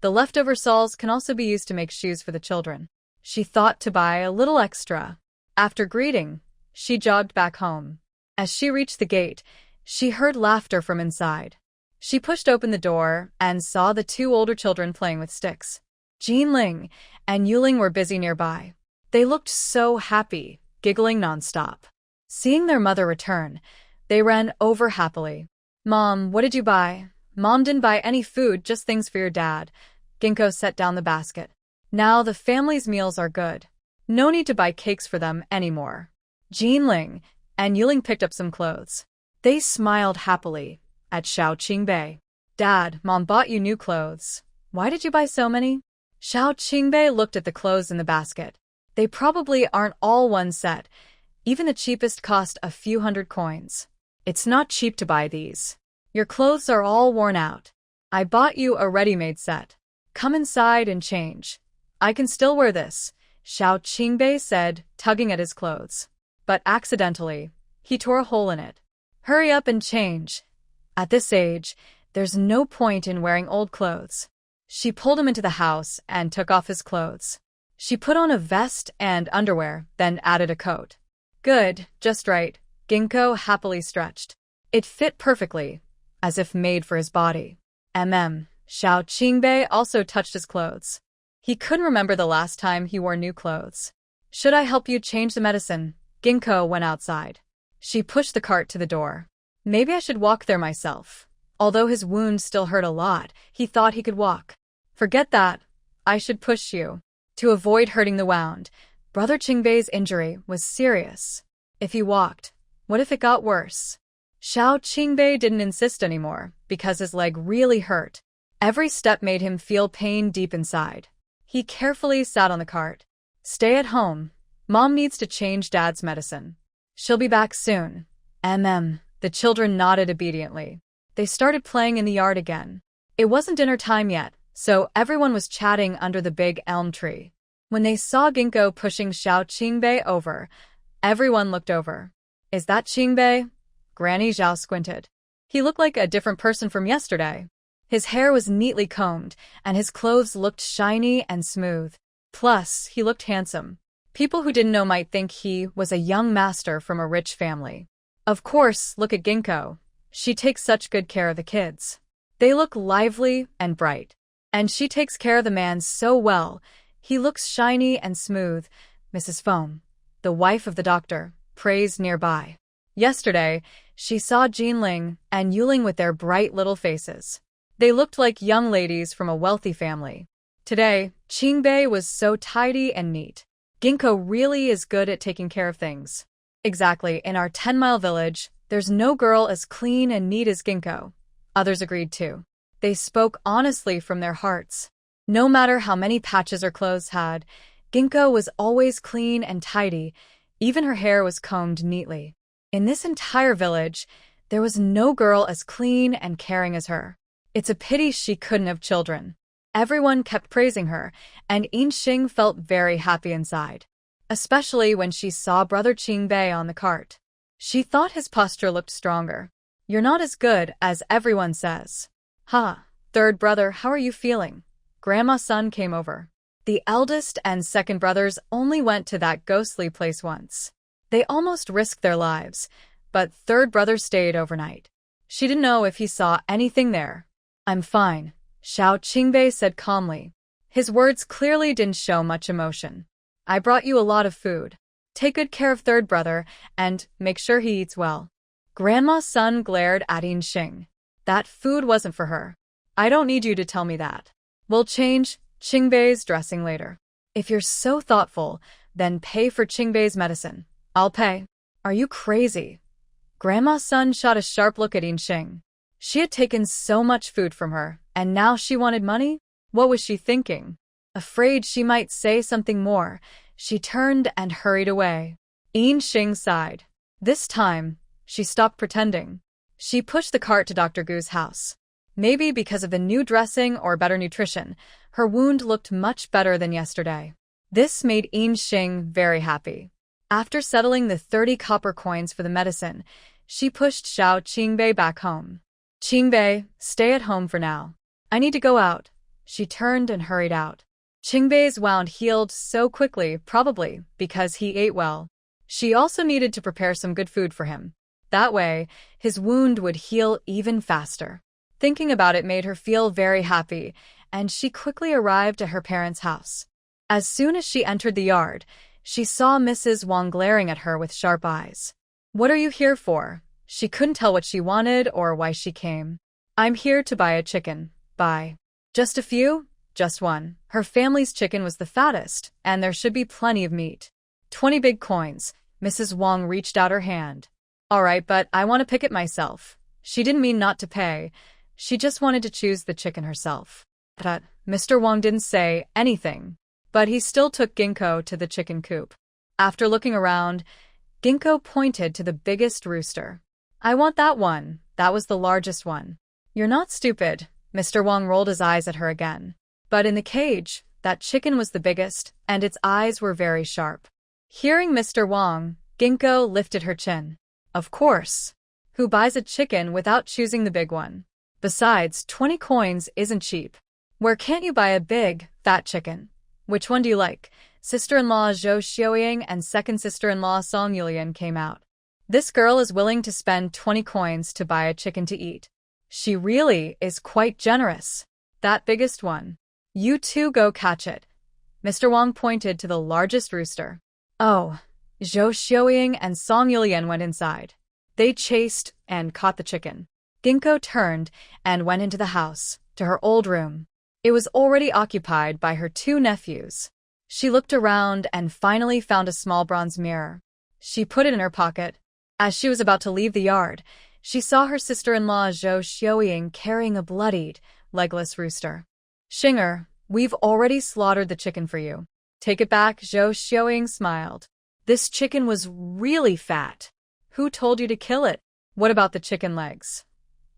The leftover soles can also be used to make shoes for the children. She thought to buy a little extra. After greeting, she jogged back home. As she reached the gate, she heard laughter from inside. She pushed open the door and saw the 2 older children playing with sticks. Jinling and Yuling were busy nearby. They looked so happy, giggling nonstop. Seeing their mother return, they ran over happily. Mom, what did you buy? Mom didn't buy any food, just things for your dad. Ginkgo set down the basket. Now the family's meals are good. No need to buy cakes for them anymore. Jinling and Yuling picked up some clothes. They smiled happily at Xiao Qingbei. Dad, Mom bought you new clothes. Why did you buy so many? Xiao Qingbei looked at the clothes in the basket. They probably aren't all one set. Even the cheapest cost a few hundred coins. It's not cheap to buy these. Your clothes are all worn out. I bought you a ready-made set. Come inside and change. I can still wear this, Xiao Qingbei said, tugging at his clothes. But accidentally, he tore a hole in it. Hurry up and change. At this age, there's no point in wearing old clothes. She pulled him into the house and took off his clothes. She put on a vest and underwear, then added a coat. Good, just right, Ginkgo happily stretched. It fit perfectly, as if made for his body. Xiao Qingbei also touched his clothes. He couldn't remember the last time he wore new clothes. Should I help you change the medicine? Ginkgo went outside. She pushed the cart to the door. Maybe I should walk there myself. Although his wound still hurt a lot, he thought he could walk. Forget that. I should push you. To avoid hurting the wound, Brother Qingbei's injury was serious. If he walked, what if it got worse? Xiao Qingbei didn't insist anymore, because his leg really hurt. Every step made him feel pain deep inside. He carefully sat on the cart. Stay at home. Mom needs to change Dad's medicine. She'll be back soon. The children nodded obediently. They started playing in the yard again. It wasn't dinner time yet, so everyone was chatting under the big elm tree. When they saw Ginkgo pushing Xiao Qingbei over, everyone looked over. Is that Qingbei? Granny Zhao squinted. He looked like a different person from yesterday. His hair was neatly combed, and his clothes looked shiny and smooth. Plus, he looked handsome. People who didn't know might think he was a young master from a rich family. Of course, look at Ginkgo. She takes such good care of the kids. They look lively and bright. And she takes care of the man so well. He looks shiny and smooth. Mrs. Foam, the wife of the doctor, praised nearby. Yesterday, she saw Jinling and Yuling with their bright little faces. They looked like young ladies from a wealthy family. Today, Qingbei was so tidy and neat. Ginkgo really is good at taking care of things. Exactly, in our 10-mile village, there's no girl as clean and neat as Ginkgo. Others agreed too. They spoke honestly from their hearts. No matter how many patches her clothes had, Ginkgo was always clean and tidy. Even her hair was combed neatly. In this entire village, there was no girl as clean and caring as her. It's a pity she couldn't have children. Everyone kept praising her, and Yinxing felt very happy inside. Especially when she saw Brother Qingbei on the cart. She thought his posture looked stronger. You're not as good as everyone says. Third brother, how are you feeling? Grandma's son came over. The eldest and second brothers only went to that ghostly place once. They almost risked their lives, but third brother stayed overnight. She didn't know if he saw anything there. I'm fine, Xiao Qingbei said calmly. His words clearly didn't show much emotion. I brought you a lot of food. Take good care of third brother, and make sure he eats well. Grandma's son glared at Yinxing. That food wasn't for her. I don't need you to tell me that. We'll change Qingbei's dressing later. If you're so thoughtful, then pay for Qingbei's medicine. I'll pay. Are you crazy? Grandma's son shot a sharp look at Yinxing. She had taken so much food from her, and now she wanted money? What was she thinking? Afraid she might say something more, she turned and hurried away. Yinxing sighed. This time, she stopped pretending. She pushed the cart to Dr. Gu's house. Maybe because of the new dressing or better nutrition, her wound looked much better than yesterday. This made Yinxing very happy. After settling the 30 copper coins for the medicine, she pushed Xiao Qingbei back home. Qingbei, stay at home for now. I need to go out. She turned and hurried out. Qingbei's wound healed so quickly, probably because he ate well. She also needed to prepare some good food for him. That way, his wound would heal even faster. Thinking about it made her feel very happy, and she quickly arrived at her parents' house. As soon as she entered the yard, she saw Mrs. Wang glaring at her with sharp eyes. What are you here for? She couldn't tell what she wanted or why she came. I'm here to buy a chicken. Buy. Just a few? Just one. Her family's chicken was the fattest, and there should be plenty of meat. 20 big coins. Mrs. Wang reached out her hand. All right, but I want to pick it myself. She didn't mean not to pay. She just wanted to choose the chicken herself. But Mr. Wang didn't say anything, but he still took Ginkgo to the chicken coop. After looking around, Ginkgo pointed to the biggest rooster. I want that one. That was the largest one. You're not stupid. Mr. Wang rolled his eyes at her again. But in the cage, that chicken was the biggest, and its eyes were very sharp. Hearing Mr. Wang, Ginkgo lifted her chin. Of course. Who buys a chicken without choosing the big one? Besides, 20 coins isn't cheap. Where can't you buy a big, fat chicken? Which one do you like? sister-in-law Zhou Xiaoying and second sister-in-law Song Yulian came out. This girl is willing to spend 20 coins to buy a chicken to eat. She really is quite generous. That biggest one. You two go catch it. Mr. Wang pointed to the largest rooster. Oh, Zhou Xiaoying and Song Yulian went inside. They chased and caught the chicken. Ginkgo turned and went into the house, to her old room. It was already occupied by her two nephews. She looked around and finally found a small bronze mirror. She put it in her pocket. As she was about to leave the yard, she saw her sister-in-law Zhou Xiaoying carrying a bloodied, legless rooster. Xinger, we've already slaughtered the chicken for you. Take it back, Zhou Xiaoying smiled. This chicken was really fat. Who told you to kill it? What about the chicken legs?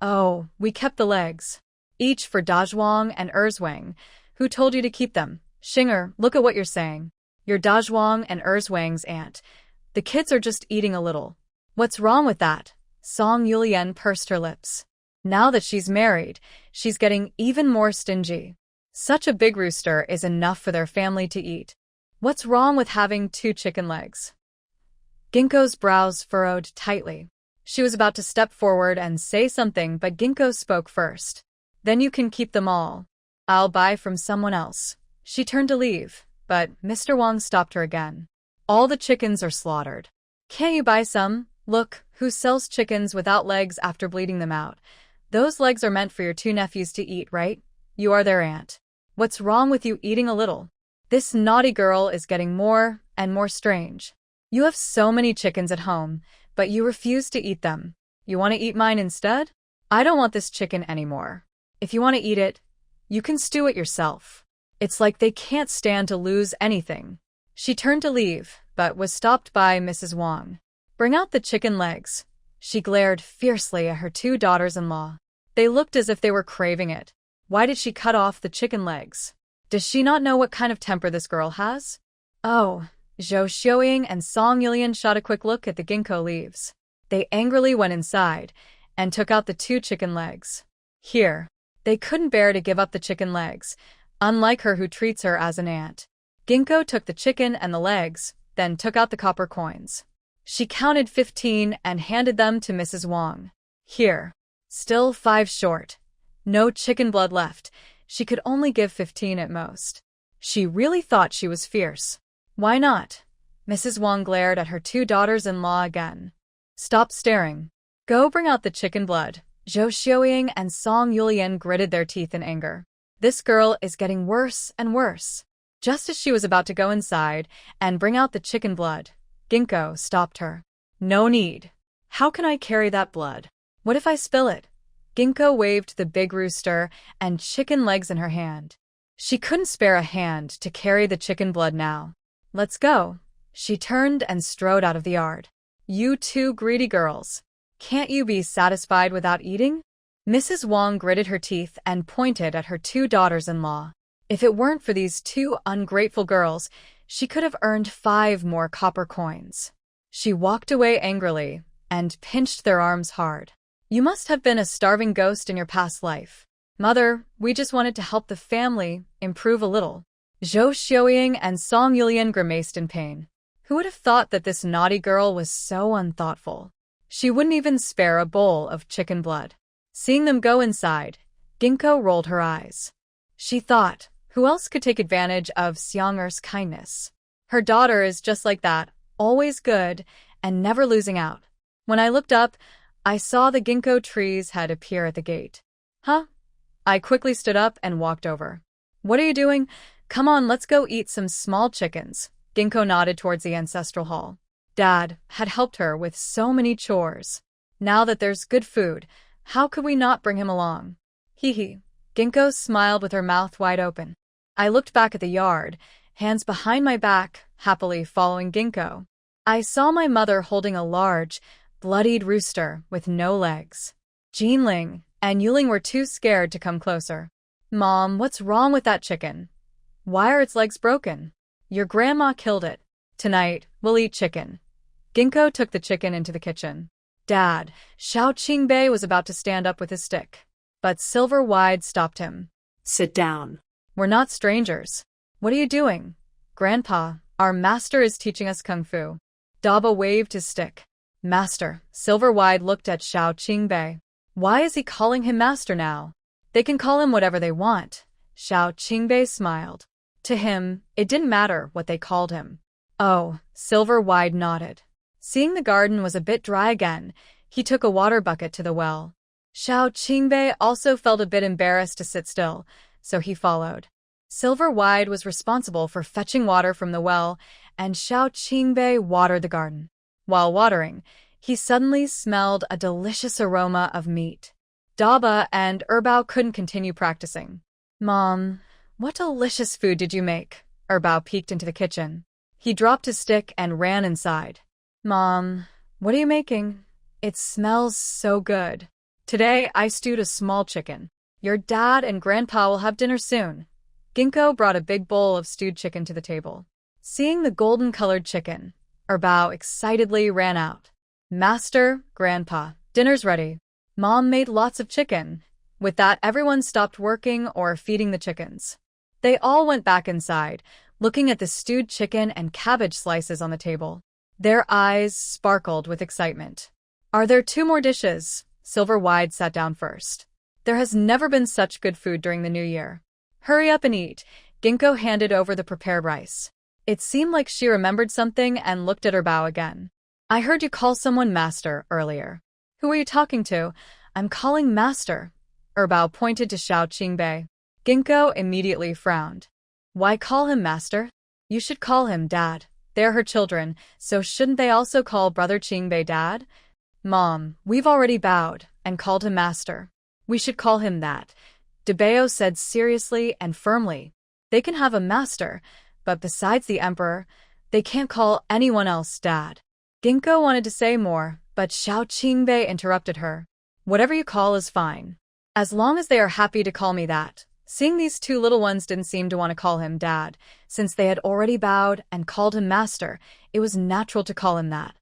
Oh, we kept the legs. Each for Dazhuang and Erzwang. Who told you to keep them? Xinger, look at what you're saying. You're Dazhuang and Erzwang's aunt. The kids are just eating a little. What's wrong with that? Song Yulian pursed her lips. Now that she's married, she's getting even more stingy. Such a big rooster is enough for their family to eat. What's wrong with having 2 chicken legs? Ginkgo's brows furrowed tightly. She was about to step forward and say something, but Ginkgo spoke first. Then you can keep them all. I'll buy from someone else. She turned to leave, but Mr. Wang stopped her again. All the chickens are slaughtered. Can't you buy some? Look, who sells chickens without legs after bleeding them out? Those legs are meant for your 2 nephews to eat, right? You are their aunt. What's wrong with you eating a little? This naughty girl is getting more and more strange. You have so many chickens at home, but you refuse to eat them. You want to eat mine instead? I don't want this chicken anymore. If you want to eat it, you can stew it yourself. It's like they can't stand to lose anything. She turned to leave, but was stopped by Mrs. Wang. Bring out the chicken legs. She glared fiercely at her 2 daughters-in-law. They looked as if they were craving it. Why did she cut off the chicken legs? Does she not know what kind of temper this girl has? Oh, Zhou Xiaoying and Song Yulian shot a quick look at the ginkgo leaves. They angrily went inside and took out the 2 chicken legs. Here. They couldn't bear to give up the chicken legs, unlike her who treats her as an aunt. Ginkgo took the chicken and the legs, then took out the copper coins. She counted 15 and handed them to Mrs. Wang. Here. Still 5 short. No chicken blood left. She could only give 15 at most. She really thought she was fierce. Why not? Mrs. Wang glared at her 2 daughters-in-law again. Stop staring. Go bring out the chicken blood. Zhou Xiaoying and Song Yulian gritted their teeth in anger. This girl is getting worse and worse. Just as she was about to go inside and bring out the chicken blood, Ginkgo stopped her. No need. How can I carry that blood? What if I spill it? Ginkgo waved the big rooster and chicken legs in her hand. She couldn't spare a hand to carry the chicken blood now. Let's go. She turned and strode out of the yard. You 2 greedy girls. Can't you be satisfied without eating? Mrs. Wang gritted her teeth and pointed at her 2 daughters-in-law. If it weren't for these 2 ungrateful girls, she could have earned 5 more copper coins. She walked away angrily and pinched their arms hard. You must have been a starving ghost in your past life. Mother, we just wanted to help the family improve a little. Zhou Xiaoying and Song Yulian grimaced in pain. Who would have thought that this naughty girl was so unthoughtful? She wouldn't even spare a bowl of chicken blood. Seeing them go inside, Ginkgo rolled her eyes. She thought, who else could take advantage of Xianger's kindness? Her daughter is just like that, always good and never losing out. When I looked up, I saw the ginkgo tree's head appear at the gate. Huh? I quickly stood up and walked over. What are you doing? Come on, let's go eat some small chickens. Ginkgo nodded towards the ancestral hall. Dad had helped her with so many chores. Now that there's good food, how could we not bring him along? Hee hee. Ginkgo smiled with her mouth wide open. I looked back at the yard, hands behind my back, happily following Ginkgo. I saw my mother holding a large, bloodied rooster with no legs. Jinling and Yuling were too scared to come closer. Mom, what's wrong with that chicken? Why are its legs broken? Your grandma killed it. Tonight, we'll eat chicken. Ginkgo took the chicken into the kitchen. Dad, Xiao Qingbei was about to stand up with his stick. But Silver Wide stopped him. Sit down. We're not strangers. What are you doing? Grandpa, our master is teaching us kung fu. Daba waved his stick. Master. Silver-Wide looked at Xiao Qingbei. Why is he calling him master now? They can call him whatever they want. Xiao Qingbei smiled. To him, it didn't matter what they called him. Oh, Silver-Wide nodded. Seeing the garden was a bit dry again, he took a water bucket to the well. Xiao Qingbei also felt a bit embarrassed to sit still, so he followed. Silver-Wide was responsible for fetching water from the well, and Xiao Qingbei watered the garden. While watering, he suddenly smelled a delicious aroma of meat. Daba and Erbao couldn't continue practicing. Mom, what delicious food did you make? Erbao peeked into the kitchen. He dropped his stick and ran inside. Mom, what are you making? It smells so good. Today, I stewed a small chicken. Your dad and Grandpa will have dinner soon. Ginkgo brought a big bowl of stewed chicken to the table. Seeing the golden-colored chicken, Erbao excitedly ran out. Master, Grandpa, dinner's ready. Mom made lots of chicken. With that, everyone stopped working or feeding the chickens. They all went back inside, looking at the stewed chicken and cabbage slices on the table. Their eyes sparkled with excitement. Are there 2 more dishes? Silver-Wide sat down first. There has never been such good food during the new year. Hurry up and eat. Ginkgo handed over the prepared rice. It seemed like she remembered something and looked at Erbao again. I heard you call someone master earlier. Who are you talking to? I'm calling master. Erbao pointed to Xiao Qingbei. Ginkgo immediately frowned. Why call him master? You should call him dad. They're her children, so shouldn't they also call brother Qingbei dad? Mom, we've already bowed and called him master. We should call him that. Debao said seriously and firmly. They can have a master, but besides the emperor, they can't call anyone else dad. Ginkgo wanted to say more, but Xiao Qingbei interrupted her. Whatever you call is fine. As long as they are happy to call me that. Seeing these 2 little ones didn't seem to want to call him dad. Since they had already bowed and called him master, it was natural to call him that.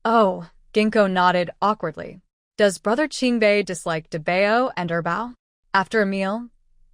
Oh, Ginkgo nodded awkwardly. Does brother Qingbei dislike Debao and Erbao? After a meal,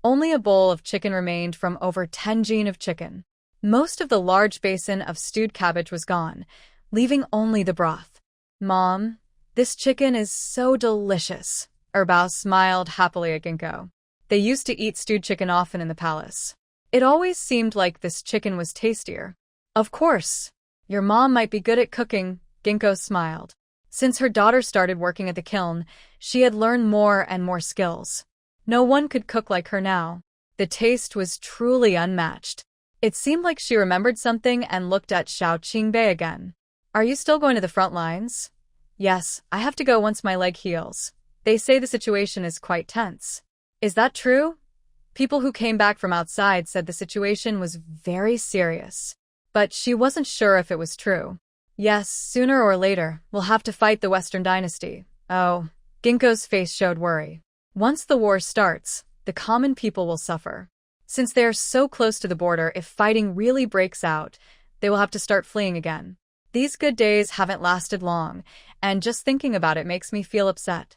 only a bowl of chicken remained from over 10 jin of chicken. Most of the large basin of stewed cabbage was gone, leaving only the broth. Mom, this chicken is so delicious. Erbao smiled happily at Ginkgo. They used to eat stewed chicken often in the palace. It always seemed like this chicken was tastier. Of course. Your mom might be good at cooking, Ginkgo smiled. Since her daughter started working at the kiln, she had learned more and more skills. No one could cook like her now. The taste was truly unmatched. It seemed like she remembered something and looked at Xiao Qingbei again. Are you still going to the front lines? Yes, I have to go once my leg heals. They say the situation is quite tense. Is that true? People who came back from outside said the situation was very serious. But she wasn't sure if it was true. Yes, sooner or later, we'll have to fight the Western dynasty. Oh, Ginkgo's face showed worry. Once the war starts, the common people will suffer. Since they are so close to the border, if fighting really breaks out, they will have to start fleeing again. These good days haven't lasted long, and just thinking about it makes me feel upset.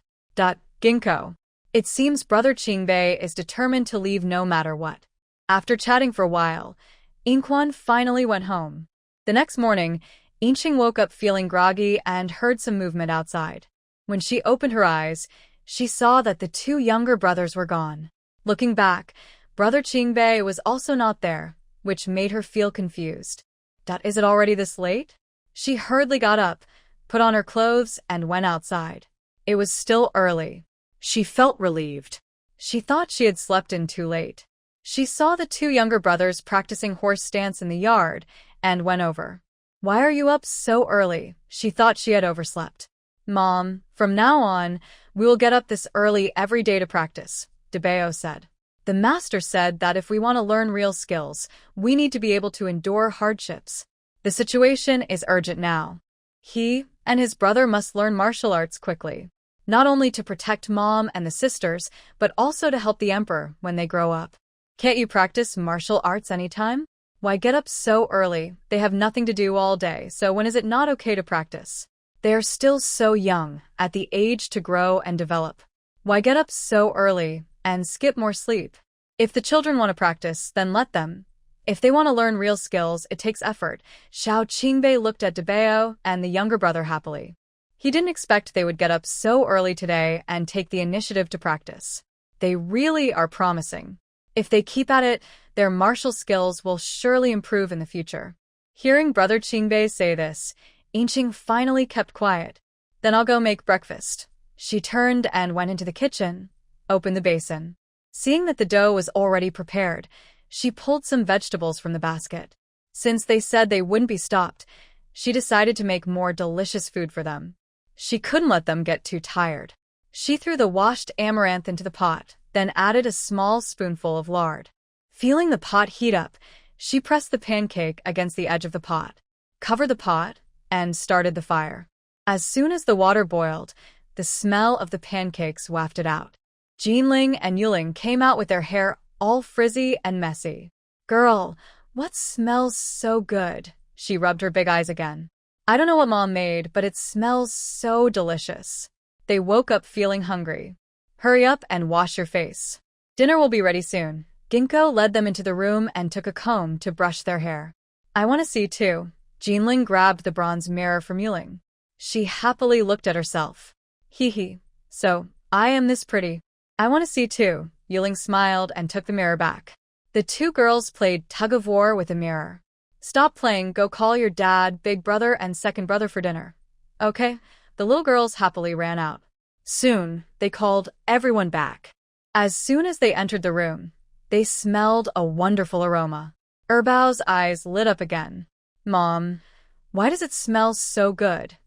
Ginkgo. It seems brother Qingbei is determined to leave no matter what. After chatting for a while, Inquan finally went home. The next morning, Inqing woke up feeling groggy and heard some movement outside. When she opened her eyes, she saw that the 2 younger brothers were gone. Looking back, brother Qingbei was also not there, which made her feel confused. Is it already this late? She hurriedly got up, put on her clothes, and went outside. It was still early. She felt relieved. She thought she had slept in too late. She saw the 2 younger brothers practicing horse dance in the yard and went over. Why are you up so early? She thought she had overslept. Mom, from now on, we will get up this early every day to practice, Debao said. The master said that if we want to learn real skills, we need to be able to endure hardships. The situation is urgent now. He and his brother must learn martial arts quickly, not only to protect Mom and the sisters, but also to help the emperor when they grow up. Can't you practice martial arts anytime? Why get up so early? They have nothing to do all day, so when is it not okay to practice? They are still so young, at the age to grow and develop. Why get up so early and skip more sleep? If the children want to practice, then let them. If they want to learn real skills, it takes effort. Xiao Qingbei looked at Debeo and the younger brother happily. He didn't expect they would get up so early today and take the initiative to practice. They really are promising. If they keep at it, their martial skills will surely improve in the future. Hearing Brother Qingbei say this, Yinqing finally kept quiet. Then I'll go make breakfast. She turned and went into the kitchen, opened the basin. Seeing that the dough was already prepared, she pulled some vegetables from the basket. Since they said they wouldn't be stopped, she decided to make more delicious food for them. She couldn't let them get too tired. She threw the washed amaranth into the pot, then added a small spoonful of lard. Feeling the pot heat up, she pressed the pancake against the edge of the pot, covered the pot, and started the fire. As soon as the water boiled, the smell of the pancakes wafted out. Jinling and Yuling came out with their hair all frizzy and messy. "Girl, what smells so good?" She rubbed her big eyes again. "I don't know what Mom made, but it smells so delicious." They woke up feeling hungry. "Hurry up and wash your face. Dinner will be ready soon." Ginkgo led them into the room and took a comb to brush their hair. "I want to see too." Jinling grabbed the bronze mirror from Yuling. She happily looked at herself. "Hee hee. So, I am this pretty. I want to see too." Yuling smiled and took the mirror back. The two girls played tug-of-war with the mirror. "Stop playing, go call your dad, big brother, and second brother for dinner." "Okay." The little girls happily ran out. Soon, they called everyone back. As soon as they entered the room, they smelled a wonderful aroma. Erbao's eyes lit up again. "Mom, why does it smell so good?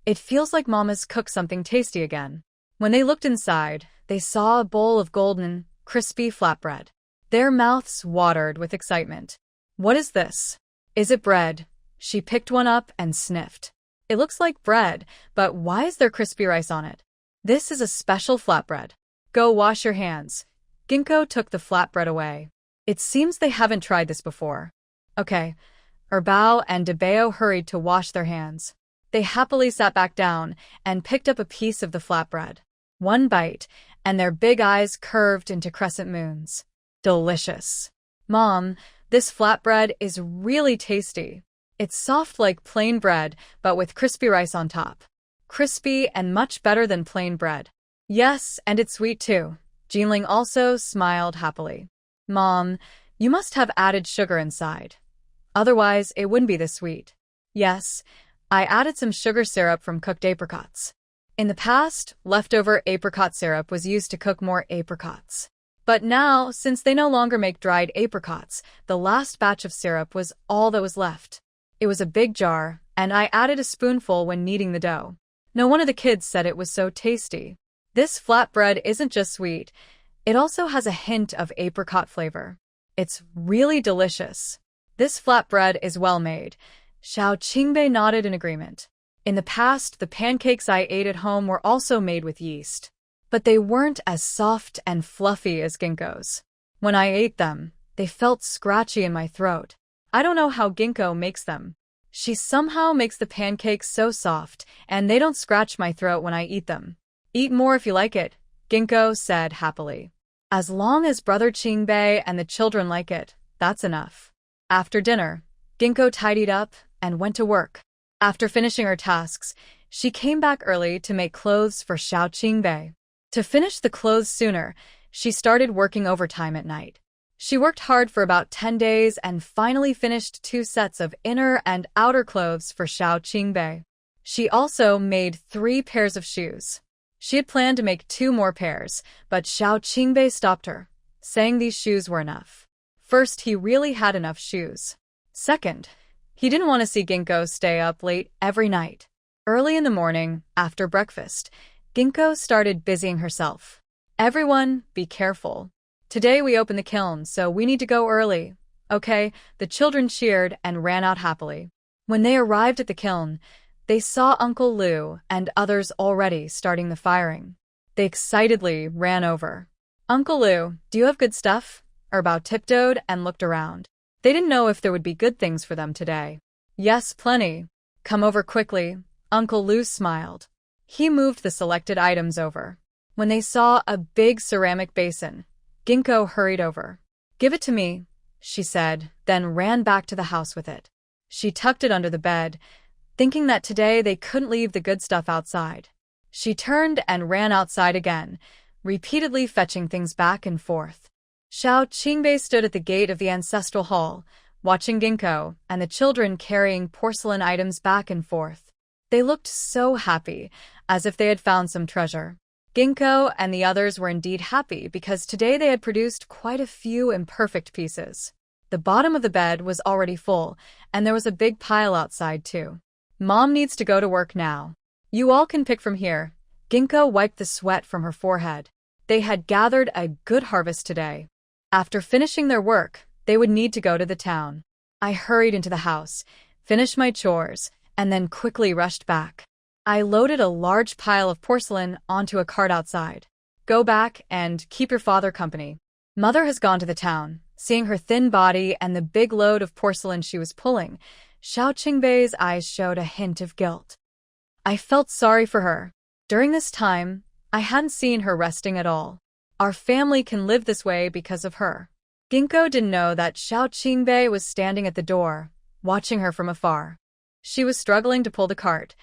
It feels like Mom has cooked something tasty again." When they looked inside, they saw a bowl of golden, crispy flatbread. Their mouths watered with excitement. "What is this? Is it bread?" She picked one up and sniffed. "It looks like bread, but why is there crispy rice on it?" "This is a special flatbread. Go wash your hands." Ginkgo took the flatbread away. "It seems they haven't tried this before." "Okay." Erbao and Debeo hurried to wash their hands. They happily sat back down and picked up a piece of the flatbread. One bite, and their big eyes curved into crescent moons. Delicious. "Mom, this flatbread is really tasty. It's soft like plain bread, but with crispy rice on top. Crispy and much better than plain bread." "Yes, and it's sweet too." Jinling also smiled happily. "Mom, you must have added sugar inside. Otherwise, it wouldn't be this sweet." "Yes, I added some sugar syrup from cooked apricots. In the past, leftover apricot syrup was used to cook more apricots. But now, since they no longer make dried apricots, the last batch of syrup was all that was left. It was a big jar, and I added a spoonful when kneading the dough. No one of the kids said it was so tasty. This flatbread isn't just sweet, it also has a hint of apricot flavor. It's really delicious. This flatbread is well made." Xiao Qingbei nodded in agreement. In the past, the pancakes I ate at home were also made with yeast. But they weren't as soft and fluffy as Ginkgo's. When I ate them, they felt scratchy in my throat. I don't know how Ginkgo makes them. She somehow makes the pancakes so soft, and they don't scratch my throat when I eat them. "Eat more if you like it," Ginkgo said happily. "As long as Brother Qingbei and the children like it, that's enough." After dinner, Ginkgo tidied up and went to work. After finishing her tasks, she came back early to make clothes for Xiao Qingbei. To finish the clothes sooner, she started working overtime at night. She worked hard for about 10 days and finally finished 2 sets of inner and outer clothes for Xiao Qingbei. She also made 3 pairs of shoes. She had planned to make 2 more pairs, but Xiao Qingbei stopped her, saying these shoes were enough. First, he really had enough shoes. Second, he didn't want to see Ginkgo stay up late every night. Early in the morning, after breakfast, Ginkgo started busying herself. "Everyone, be careful. Today we open the kiln, so we need to go early." "Okay," the children cheered and ran out happily. When they arrived at the kiln, they saw Uncle Lu and others already starting the firing. They excitedly ran over. "Uncle Lu, do you have good stuff?" Erbao tiptoed and looked around. They didn't know if there would be good things for them today. "Yes, plenty. Come over quickly." Uncle Lu smiled. He moved the selected items over. When they saw a big ceramic basin, Ginkgo hurried over. "Give it to me." she said, then ran back to the house with it. She tucked it under the bed, thinking that today they couldn't leave the good stuff outside. She turned and ran outside again, repeatedly fetching things back and forth. Xiao Qingbei stood at the gate of the ancestral hall, watching Ginkgo and the children carrying porcelain items back and forth. They looked so happy, as if they had found some treasure. Ginkgo and the others were indeed happy because today they had produced quite a few imperfect pieces. The bottom of the bed was already full, and there was a big pile outside too. Mom needs to go to work now. You all can pick from here. Ginkgo wiped the sweat from her forehead. They had gathered a good harvest today. After finishing their work, they would need to go to the town. I hurried into the house, finished my chores, and then quickly rushed back. I loaded a large pile of porcelain onto a cart outside. Go back and keep your father company. Mother has gone to the town. Seeing her thin body and the big load of porcelain she was pulling, Xiao Qingbei's eyes showed a hint of guilt. I felt sorry for her. During this time, I hadn't seen her resting at all. Our family can live this way because of her. Ginkgo didn't know that Xiao Qingbei was standing at the door, watching her from afar. She was struggling to pull the cart.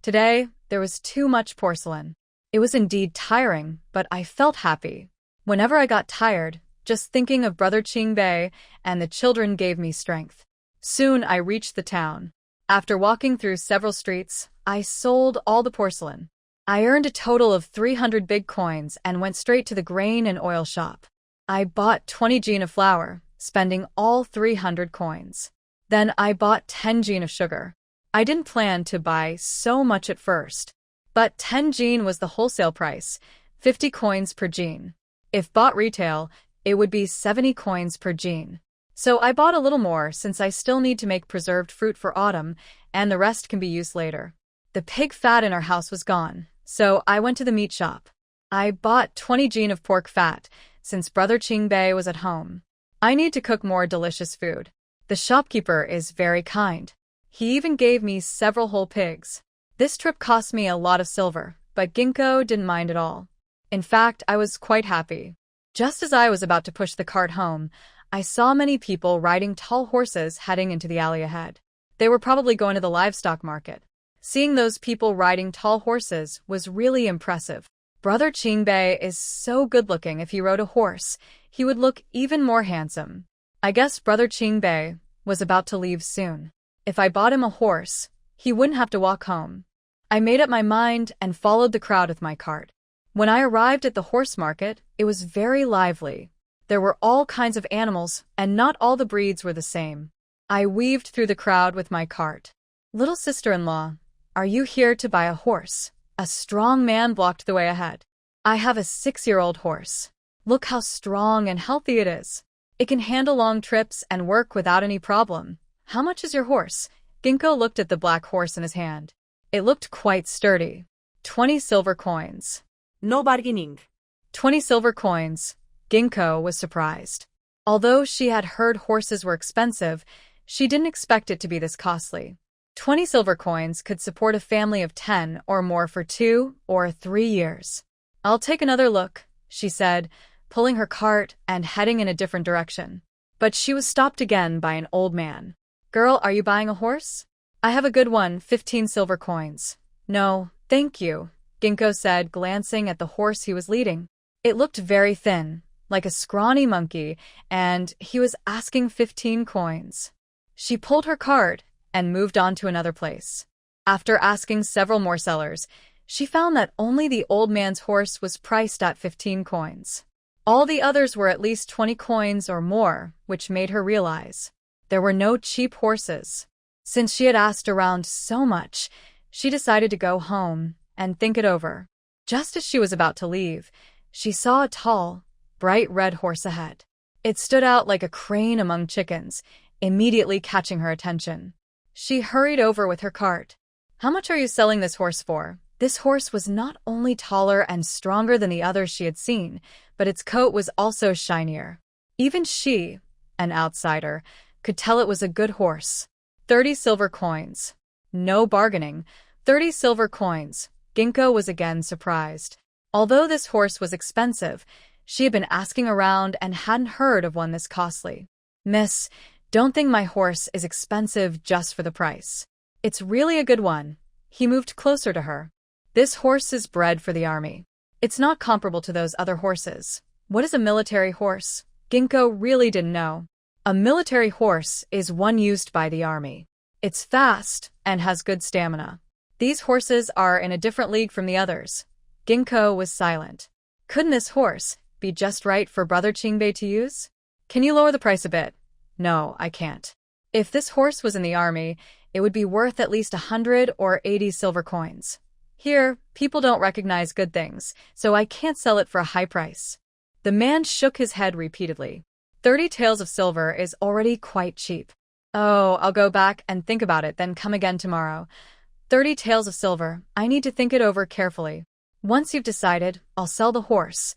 Today, there was too much porcelain. It was indeed tiring, but I felt happy. Whenever I got tired, just thinking of Brother Qingbei and the children gave me strength. Soon I reached the town. After walking through several streets, I sold all the porcelain. I earned a total of 300 big coins and went straight to the grain and oil shop. I bought 20 jin of flour, spending all 300 coins. Then I bought 10 jin of sugar. I didn't plan to buy so much at first, but 10 jin was the wholesale price, 50 coins per jin. If bought retail, it would be 70 coins per jin. So I bought a little more since I still need to make preserved fruit for autumn, and the rest can be used later. The pig fat in our house was gone, so I went to the meat shop. I bought 20 jin of pork fat, since Brother Qingbei was at home. I need to cook more delicious food. The shopkeeper is very kind. He even gave me several whole pigs. This trip cost me a lot of silver, but Ginkgo didn't mind at all. In fact, I was quite happy. Just as I was about to push the cart home, I saw many people riding tall horses heading into the alley ahead. They were probably going to the livestock market. Seeing those people riding tall horses was really impressive. Brother Qingbei is so good-looking. If he rode a horse, he would look even more handsome. I guess Brother Qingbei was about to leave soon. If I bought him a horse, he wouldn't have to walk home. I made up my mind and followed the crowd with my cart. When I arrived at the horse market, it was very lively. There were all kinds of animals, and not all the breeds were the same. I weaved through the crowd with my cart. Little sister-in-law, are you here to buy a horse? A strong man blocked the way ahead. I have a 6-year-old horse. Look how strong and healthy it is. It can handle long trips and work without any problem. How much is your horse? Ginkgo looked at the black horse in his hand. It looked quite sturdy. 20 silver coins. No bargaining. 20 silver coins. Ginkgo was surprised. Although she had heard horses were expensive, she didn't expect it to be this costly. 20 silver coins could support a family of 10 or more for 2 or 3 years. I'll take another look, she said, pulling her cart and heading in a different direction. But she was stopped again by an old man. Girl, are you buying a horse? I have a good one, 15 silver coins. No, thank you, Ginkgo said, glancing at the horse he was leading. It looked very thin, like a scrawny monkey, and he was asking 15 coins. She pulled her cart and moved on to another place. After asking several more sellers, she found that only the old man's horse was priced at 15 coins. All the others were at least 20 coins or more, which made her realize there were no cheap horses. Since she had asked around so much, she decided to go home and think it over. Just as she was about to leave, she saw a tall, bright red horse ahead. It stood out like a crane among chickens, immediately catching her attention. She hurried over with her cart. How much are you selling this horse for? This horse was not only taller and stronger than the others she had seen, but its coat was also shinier. Even she, an outsider, could tell it was a good horse. 30 silver coins. No bargaining. 30 silver coins. Ginkgo was again surprised. Although this horse was expensive, she had been asking around and hadn't heard of one this costly. Miss, don't think my horse is expensive just for the price. It's really a good one. He moved closer to her. This horse is bred for the army. It's not comparable to those other horses. What is a military horse? Ginkgo really didn't know. A military horse is one used by the army. It's fast and has good stamina. These horses are in a different league from the others. Ginkgo was silent. Couldn't this horse be just right for Brother Qingbei to use? Can you lower the price a bit? No, I can't. If this horse was in the army, it would be worth at least 100 or 80 silver coins. Here, people don't recognize good things, so I can't sell it for a high price. The man shook his head repeatedly. 30 taels of silver is already quite cheap. Oh, I'll go back and think about it, then come again tomorrow. 30 taels of silver, I need to think it over carefully. Once you've decided, I'll sell the horse.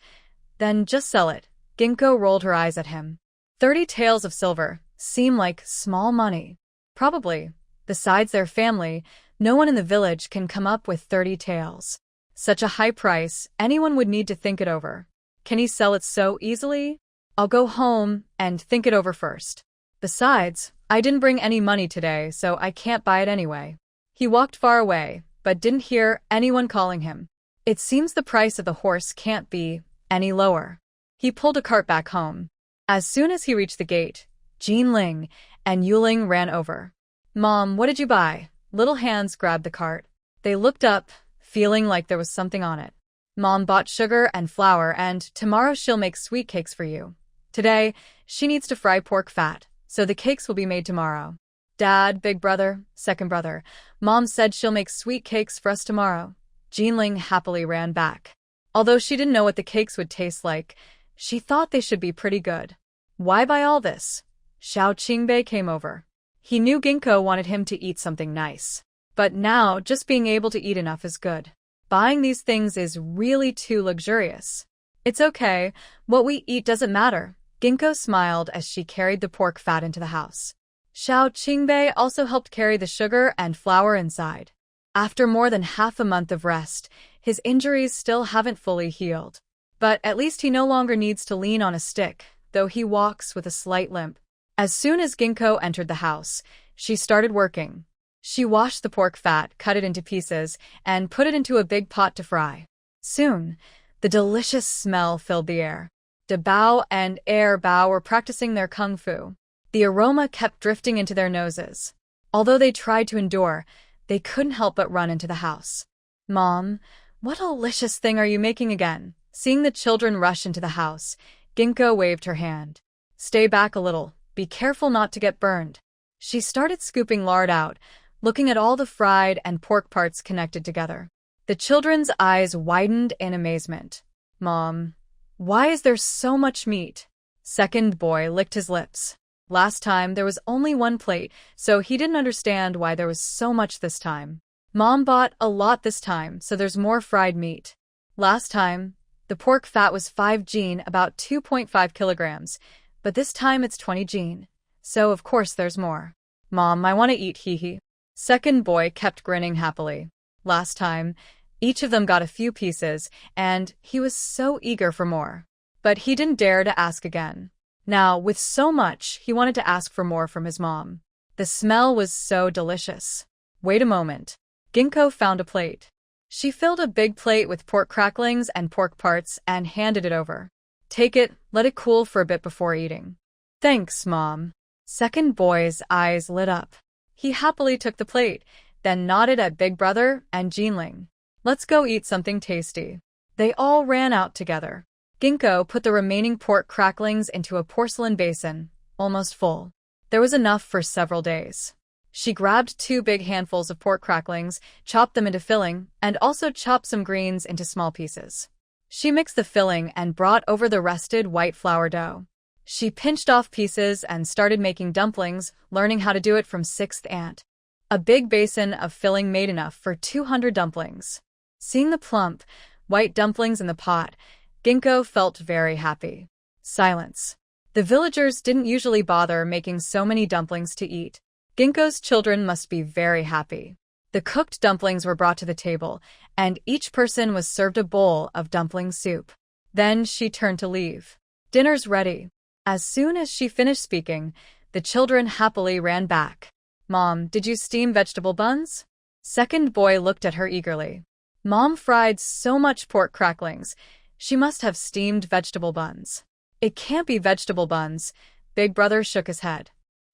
Then just sell it. Ginkgo rolled her eyes at him. 30 taels of silver seem like small money. Probably. Besides their family, no one in the village can come up with 30 taels. Such a high price, anyone would need to think it over. Can he sell it so easily? I'll go home and think it over first. Besides, I didn't bring any money today, so I can't buy it anyway. He walked far away, but didn't hear anyone calling him. It seems the price of the horse can't be any lower. He pulled a cart back home. As soon as he reached the gate, Jinling and Yuling ran over. Mom, what did you buy? Little hands grabbed the cart. They looked up, feeling like there was something on it. Mom bought sugar and flour, and tomorrow she'll make sweet cakes for you. Today, she needs to fry pork fat, so the cakes will be made tomorrow. Dad, big brother, second brother, Mom said she'll make sweet cakes for us tomorrow. Jinling happily ran back. Although she didn't know what the cakes would taste like, she thought they should be pretty good. Why buy all this? Xiao Qingbei came over. He knew Ginkgo wanted him to eat something nice. But now, just being able to eat enough is good. Buying these things is really too luxurious. It's okay, what we eat doesn't matter. Ginkgo smiled as she carried the pork fat into the house. Xiao Qingbei also helped carry the sugar and flour inside. After more than half a month of rest, his injuries still haven't fully healed. But at least he no longer needs to lean on a stick, though he walks with a slight limp. As soon as Ginkgo entered the house, she started working. She washed the pork fat, cut it into pieces, and put it into a big pot to fry. Soon, the delicious smell filled the air. De Bao and Air Bao were practicing their kung fu. The aroma kept drifting into their noses. Although they tried to endure, they couldn't help but run into the house. Mom, what delicious thing are you making again? Seeing the children rush into the house, Ginkgo waved her hand. Stay back a little. Be careful not to get burned. She started scooping lard out, looking at all the fried and pork parts connected together. The children's eyes widened in amazement. Mom, why is there so much meat? Second boy licked his lips. Last time there was only one plate, so he didn't understand why there was so much this time. Mom bought a lot this time, so there's more fried meat. Last time, the pork fat was 5 jin, about 2.5 kilograms, but this time it's 20 jin, so of course there's more. Mom, I want to eat, hee. Second boy kept grinning happily. Last time, each of them got a few pieces, and he was so eager for more. But he didn't dare to ask again. Now, with so much, he wanted to ask for more from his mom. The smell was so delicious. Wait a moment. Ginkgo found a plate. She filled a big plate with pork cracklings and pork parts and handed it over. Take it, let it cool for a bit before eating. Thanks, Mom. Second boy's eyes lit up. He happily took the plate, then nodded at Big Brother and Jinling. Let's go eat something tasty. They all ran out together. Ginkgo put the remaining pork cracklings into a porcelain basin, almost full. There was enough for several days. She grabbed 2 big handfuls of pork cracklings, chopped them into filling, and also chopped some greens into small pieces. She mixed the filling and brought over the rested white flour dough. She pinched off pieces and started making dumplings, learning how to do it from sixth aunt. A big basin of filling made enough for 200 dumplings. Seeing the plump, white dumplings in the pot, Ginkgo felt very happy. Silence. The villagers didn't usually bother making so many dumplings to eat. Ginkgo's children must be very happy. The cooked dumplings were brought to the table, and each person was served a bowl of dumpling soup. Then she turned to leave. Dinner's ready. As soon as she finished speaking, the children happily ran back. Mom, did you steam vegetable buns? Second boy looked at her eagerly. Mom fried so much pork cracklings. She must have steamed vegetable buns. It can't be vegetable buns. Big brother shook his head.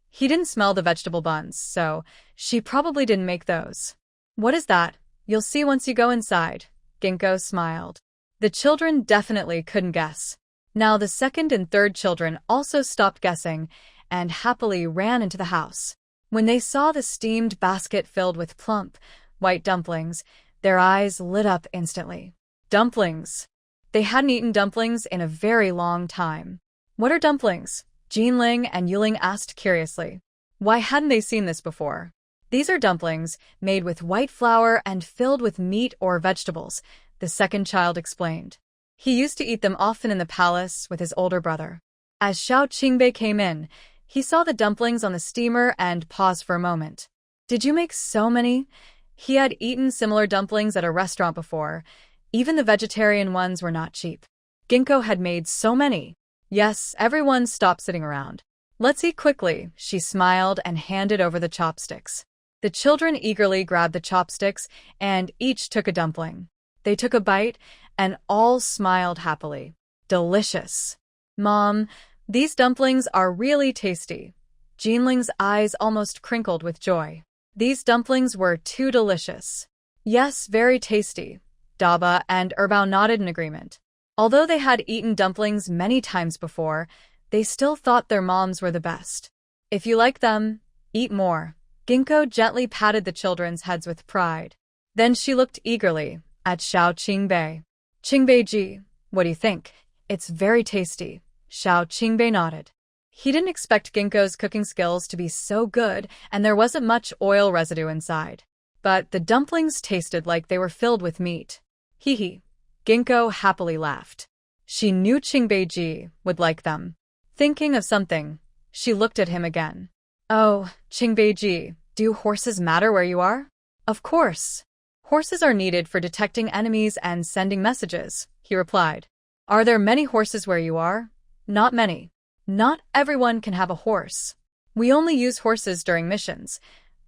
He didn't smell the vegetable buns, so she probably didn't make those. What is that? You'll see once you go inside. Ginkgo smiled. The children definitely couldn't guess. Now the second and third children also stopped guessing and happily ran into the house. When they saw the steamed basket filled with plump, white dumplings, their eyes lit up instantly. Dumplings! They hadn't eaten dumplings in a very long time. What are dumplings? Jinling and Yuling asked curiously. Why hadn't they seen this before? These are dumplings made with white flour and filled with meat or vegetables, the second child explained. He used to eat them often in the palace with his older brother. As Xiao Qingbei came in, he saw the dumplings on the steamer and paused for a moment. Did you make so many? He had eaten similar dumplings at a restaurant before. Even the vegetarian ones were not cheap. Ginkgo had made so many. Yes, everyone stopped sitting around. Let's eat quickly, she smiled and handed over the chopsticks. The children eagerly grabbed the chopsticks and each took a dumpling. They took a bite and all smiled happily. Delicious. Mom, these dumplings are really tasty. Jinling's eyes almost crinkled with joy. These dumplings were too delicious. Yes, very tasty. Daba and Erbao nodded in agreement. Although they had eaten dumplings many times before, they still thought their moms were the best. If you like them, eat more. Ginkgo gently patted the children's heads with pride. Then she looked eagerly at Xiao Qingbei. Qingbei-ji, what do you think? It's very tasty. Xiao Qingbei nodded. He didn't expect Ginkgo's cooking skills to be so good, and there wasn't much oil residue inside. But the dumplings tasted like they were filled with meat. Hee hee. Ginkgo happily laughed. She knew Qingbei-ji would like them. Thinking of something, she looked at him again. Oh, Qingbei-ji, do horses matter where you are? Of course. Horses are needed for detecting enemies and sending messages, he replied. Are there many horses where you are? Not many. Not everyone can have a horse. We only use horses during missions.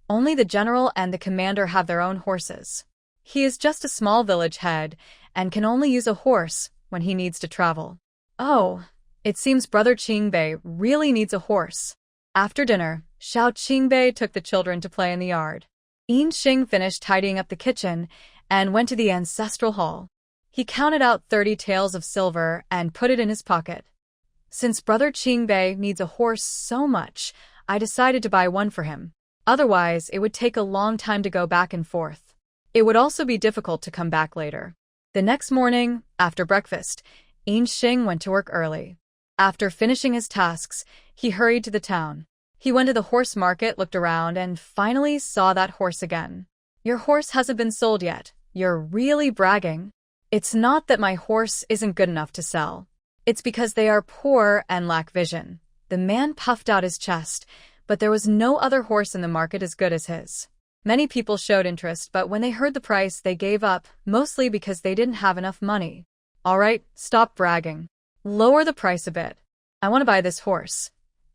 Only the general and the commander have their own horses. He is just a small village head and can only use a horse when he needs to travel. Oh, it seems Brother Qingbei really needs a horse. After dinner, Xiao Qingbei took the children to play in the yard. Yin Xing finished tidying up the kitchen and went to the ancestral hall. He counted out 30 taels of silver and put it in his pocket. Since Brother Qingbei needs a horse so much, I decided to buy one for him. Otherwise, it would take a long time to go back and forth. It would also be difficult to come back later. The next morning, after breakfast, Yin Xing went to work early. After finishing his tasks, he hurried to the town. He went to the horse market, looked around, and finally saw that horse again. Your horse hasn't been sold yet. You're really bragging. It's not that my horse isn't good enough to sell. It's because they are poor and lack vision. The man puffed out his chest, but there was no other horse in the market as good as his. Many people showed interest, but when they heard the price, they gave up, mostly because they didn't have enough money. All right, stop bragging. Lower the price a bit. I want to buy this horse.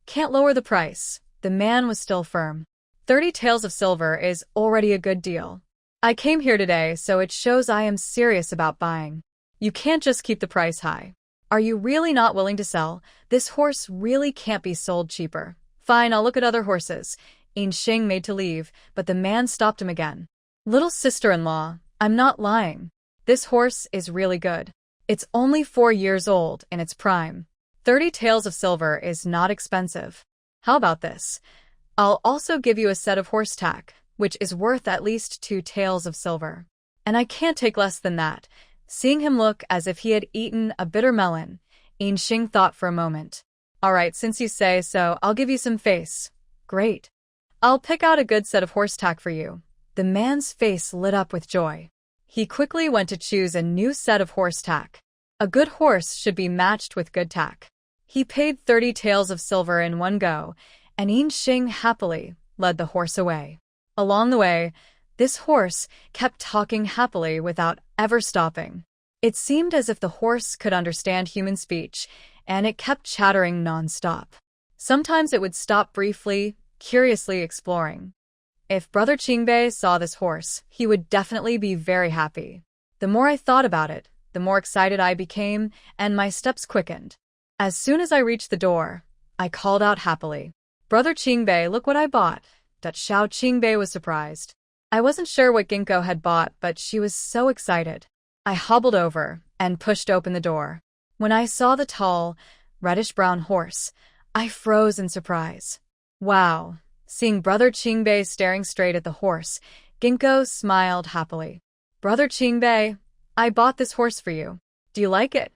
Can't lower the price. The man was still firm. 30 taels of silver is already a good deal. I came here today, so it shows I am serious about buying. You can't just keep the price high. Are you really not willing to sell? This horse really can't be sold cheaper. Fine, I'll look at other horses. Yin Xing made to leave, but the man stopped him again. Little sister-in-law, I'm not lying. This horse is really good. It's only 4 years old in its prime. 30 taels of silver is not expensive. How about this? I'll also give you a set of horse tack, which is worth at least 2 taels of silver. And I can't take less than that. Seeing him look as if he had eaten a bitter melon, Yin Xing thought for a moment. All right, since you say so, I'll give you some face. Great. I'll pick out a good set of horse tack for you. The man's face lit up with joy. He quickly went to choose a new set of horse tack. A good horse should be matched with good tack. He paid 30 taels of silver in one go, and Yin Xing happily led the horse away. Along the way, this horse kept talking happily without ever stopping. It seemed as if the horse could understand human speech, and it kept chattering nonstop. Sometimes it would stop briefly, curiously exploring. If Brother Qingbei saw this horse, he would definitely be very happy. The more I thought about it, the more excited I became, and my steps quickened. As soon as I reached the door, I called out happily, "Brother Qingbei, look what I bought." That Xiao Qingbei was surprised. I wasn't sure what Ginkgo had bought, but she was so excited. I hobbled over and pushed open the door. When I saw the tall, reddish-brown horse, I froze in surprise. Wow! Seeing Brother Qingbei staring straight at the horse, Ginkgo smiled happily. "Brother Qingbei, I bought this horse for you. Do you like it?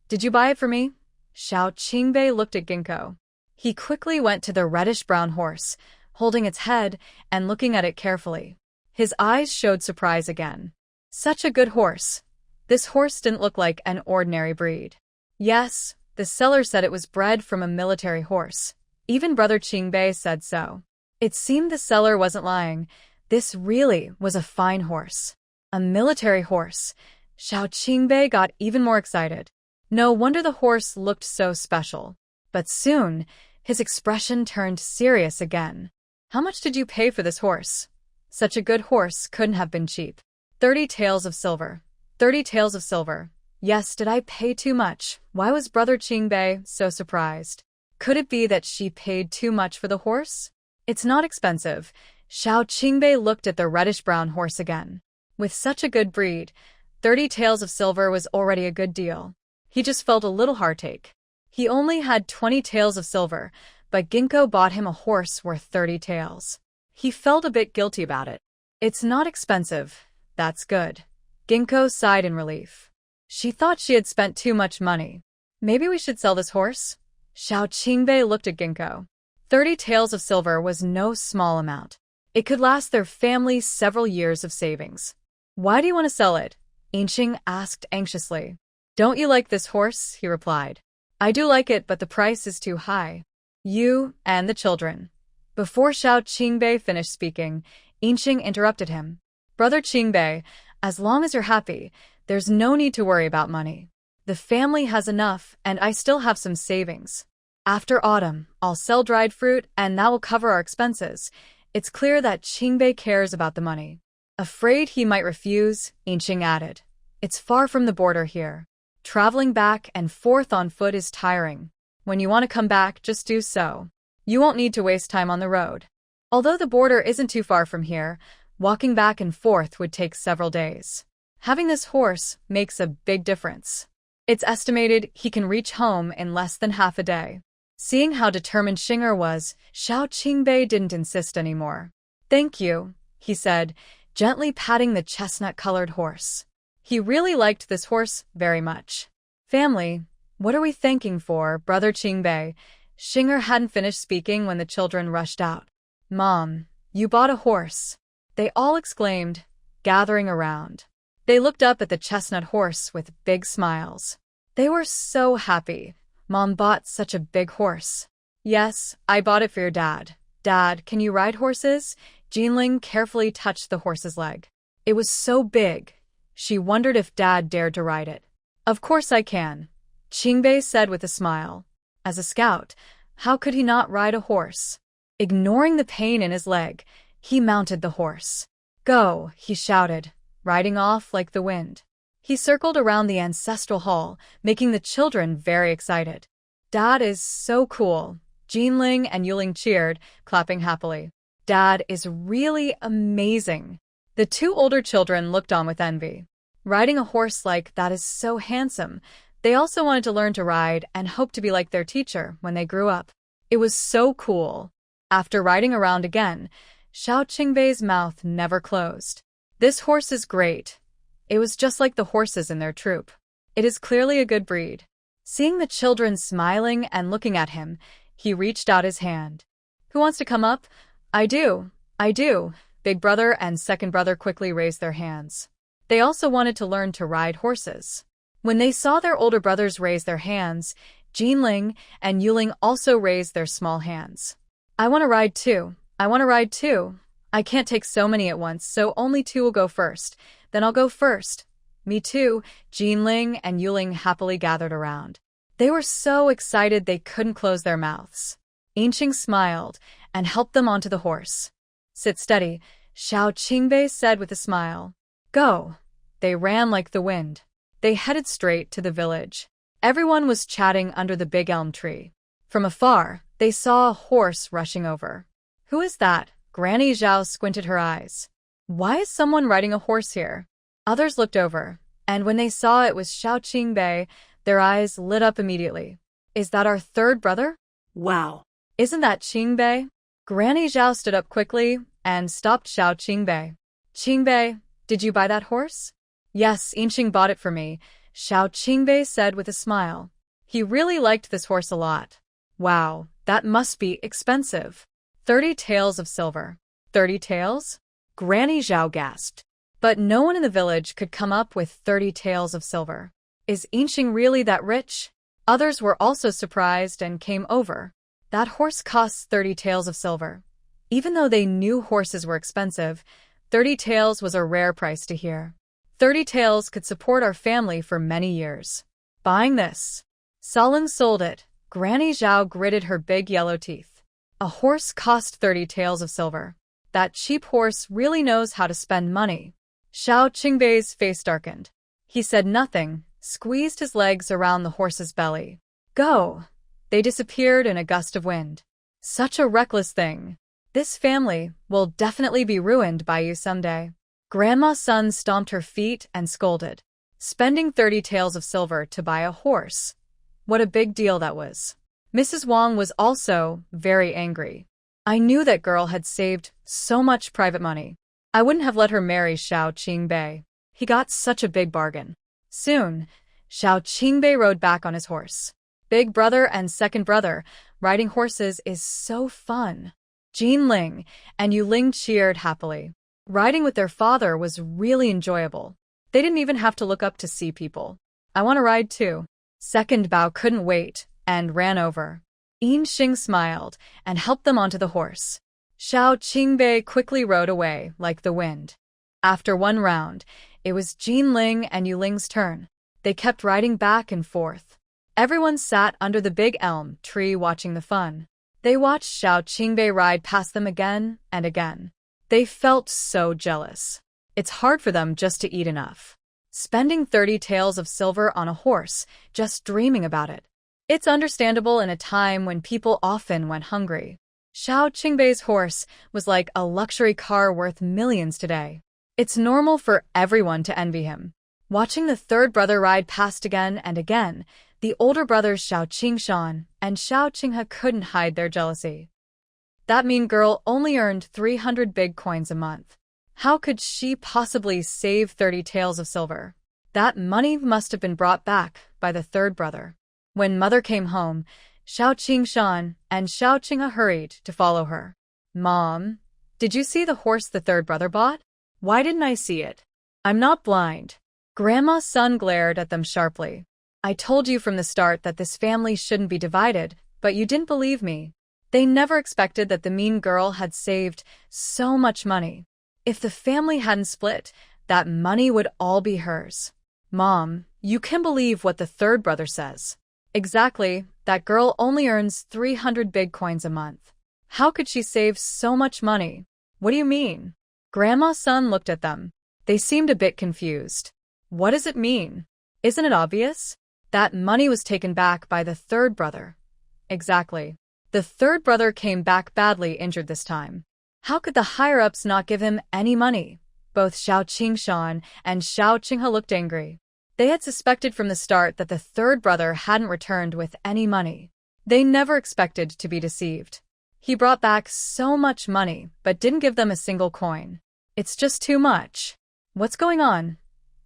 Did you buy it for me?" Xiao Qingbei looked at Ginkgo. He quickly went to the reddish-brown horse, holding its head and looking at it carefully. His eyes showed surprise again. Such a good horse. This horse didn't look like an ordinary breed. Yes, the seller said it was bred from a military horse. Even Brother Qingbei said so. It seemed the seller wasn't lying. This really was a fine horse. A military horse. Xiao Qingbei got even more excited. No wonder the horse looked so special. But soon, his expression turned serious again. "How much did you pay for this horse? Such a good horse couldn't have been cheap." 30 taels of silver. 30 taels of silver. Yes, did I pay too much? Why was Brother Qingbei so surprised? Could it be that she paid too much for the horse? It's not expensive. Xiao Qingbei looked at the reddish-brown horse again. With such a good breed, 30 taels of silver was already a good deal. He just felt a little heartache. He only had 20 taels of silver, but Ginkgo bought him a horse worth 30 taels. He felt a bit guilty about it. It's not expensive. That's good. Ginkgo sighed in relief. She thought she had spent too much money. Maybe we should sell this horse? Xiao Qingbei looked at Ginkgo. 30 taels of silver was no small amount. It could last their family several years of savings. "Why do you want to sell it?" Yinxing asked anxiously. "Don't you like this horse?" he replied. "I do like it, but the price is too high. You and the children." Before Xiao Qingbei finished speaking, Yinxing interrupted him. "Brother Qingbei, as long as you're happy, there's no need to worry about money. The family has enough, and I still have some savings. After autumn, I'll sell dried fruit, and that will cover our expenses." It's clear that Qingbei cares about the money. Afraid he might refuse, Yinxing added. "It's far from the border here. Traveling back and forth on foot is tiring. When you want to come back, just do so. You won't need to waste time on the road. Although the border isn't too far from here, walking back and forth would take several days. Having this horse makes a big difference. It's estimated he can reach home in less than half a day." Seeing how determined Xinger was, Xiao Qingbei didn't insist anymore. "Thank you," he said, gently patting the chestnut-colored horse. He really liked this horse very much. "Family, what are we thanking for, Brother Qingbei?" Xinger hadn't finished speaking when the children rushed out. "Mom, you bought a horse," they all exclaimed, gathering around. They looked up at the chestnut horse with big smiles. They were so happy. Mom bought such a big horse. "Yes, I bought it for your dad." "Dad, can you ride horses?" Jinling carefully touched the horse's leg. It was so big. She wondered if Dad dared to ride it. "Of course I can," Qingbei said with a smile. As a scout, how could he not ride a horse? Ignoring the pain in his leg, he mounted the horse. "Go," he shouted, riding off like the wind. He circled around the ancestral hall, making the children very excited. "Dad is so cool." Jinling and Yuling cheered, clapping happily. "Dad is really amazing." The two older children looked on with envy. Riding a horse like that is so handsome. They also wanted to learn to ride and hoped to be like their teacher when they grew up. It was so cool. After riding around again, Xiao Qingbei's mouth never closed. "This horse is great." It was just like the horses in their troop. It is clearly a good breed. Seeing the children smiling and looking at him, he reached out his hand. "Who wants to come up?" I do. Big brother and second brother quickly raised their hands. They also wanted to learn to ride horses. When they saw their older brothers raise their hands, Jinling and Yuling also raised their small hands. "I want to ride too. I can't take so many at once, so only 2 will go first. Then I'll go first." "Me too," Jinling and Yuling happily gathered around. They were so excited they couldn't close their mouths. Inxing smiled and helped them onto the horse. Sit steady, Xiao Qingbei said with a smile. Go. They ran like the wind. They headed straight to the village. Everyone was chatting under the big elm tree. From afar, they saw a horse rushing over. Who is that? Granny Zhao squinted her eyes. Why is someone riding a horse here? Others looked over, and when they saw it was Xiao Qingbei, their eyes lit up immediately. Is that our third brother? Wow. Isn't that Qingbei? Granny Zhao stood up quickly and stopped Xiao Qingbei. Qingbei, did you buy that horse? Yes, Inxing bought it for me, Xiao Qingbei said with a smile. He really liked this horse a lot. Wow, that must be expensive. 30 taels of silver. 30 taels? Granny Zhao gasped. But no one in the village could come up with 30 taels of silver. Is Inxing really that rich? Others were also surprised and came over. That horse costs 30 taels of silver. Even though they knew horses were expensive, 30 taels was a rare price to hear. 30 taels could support our family for many years. Buying this. Saleng sold it. Granny Zhao gritted her big yellow teeth. A horse cost 30 taels of silver. That cheap horse really knows how to spend money. Xiao Qingbei's face darkened. He said nothing, squeezed his legs around the horse's belly. Go! They disappeared in a gust of wind. Such a reckless thing. This family will definitely be ruined by you someday. Grandma Sun stomped her feet and scolded. Spending 30 taels of silver to buy a horse. What a big deal that was. Mrs. Wang was also very angry. I knew that girl had saved so much private money. I wouldn't have let her marry Xiao Qingbei. He got such a big bargain. Soon, Xiao Qingbei rode back on his horse. Big brother and second brother, riding horses is so fun. Jin Ling and Yu Ling cheered happily. Riding with their father was really enjoyable. They didn't even have to look up to see people. I want to ride too. Second Bao couldn't wait and ran over. Inxing smiled and helped them onto the horse. Xiao Qingbei quickly rode away like the wind. After one round, it was Jin Ling and Yu Ling's turn. They kept riding back and forth. Everyone sat under the big elm tree watching the fun. They watched Xiao Qingbei ride past them again and again. They felt so jealous. It's hard for them just to eat enough. Spending 30 taels of silver on a horse, just dreaming about it. It's understandable in a time when people often went hungry. Xiao Qingbei's horse was like a luxury car worth millions today. It's normal for everyone to envy him. Watching the third brother ride past again and again, the older brothers Xiao Qingshan and Xiao Qinghe couldn't hide their jealousy. That mean girl only earned 300 big coins a month. How could she possibly save 30 taels of silver? That money must have been brought back by the third brother. When mother came home, Xiao Qingshan and Xiao Qinghe hurried to follow her. Mom, did you see the horse the third brother bought? Why didn't I see it? I'm not blind. Grandma's son glared at them sharply. I told you from the start that this family shouldn't be divided, but you didn't believe me. They never expected that the mean girl had saved so much money. If the family hadn't split, that money would all be hers. Mom, you can believe what the third brother says. Exactly, that girl only earns 300 big coins a month. How could she save so much money? What do you mean? Grandma's son looked at them. They seemed a bit confused. What does it mean? Isn't it obvious? That money was taken back by the third brother. Exactly. The third brother came back badly injured this time. How could the higher-ups not give him any money? Both Xiao Qingshan and Xiao Qinghe looked angry. They had suspected from the start that the third brother hadn't returned with any money. They never expected to be deceived. He brought back so much money, but didn't give them a single coin. It's just too much. What's going on?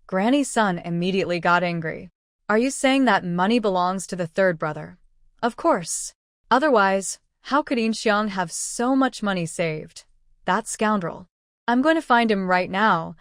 Granny's son immediately got angry. Are you saying that money belongs to the third brother? Of course. Otherwise, how could Inxiang have so much money saved? That scoundrel. I'm going to find him right now.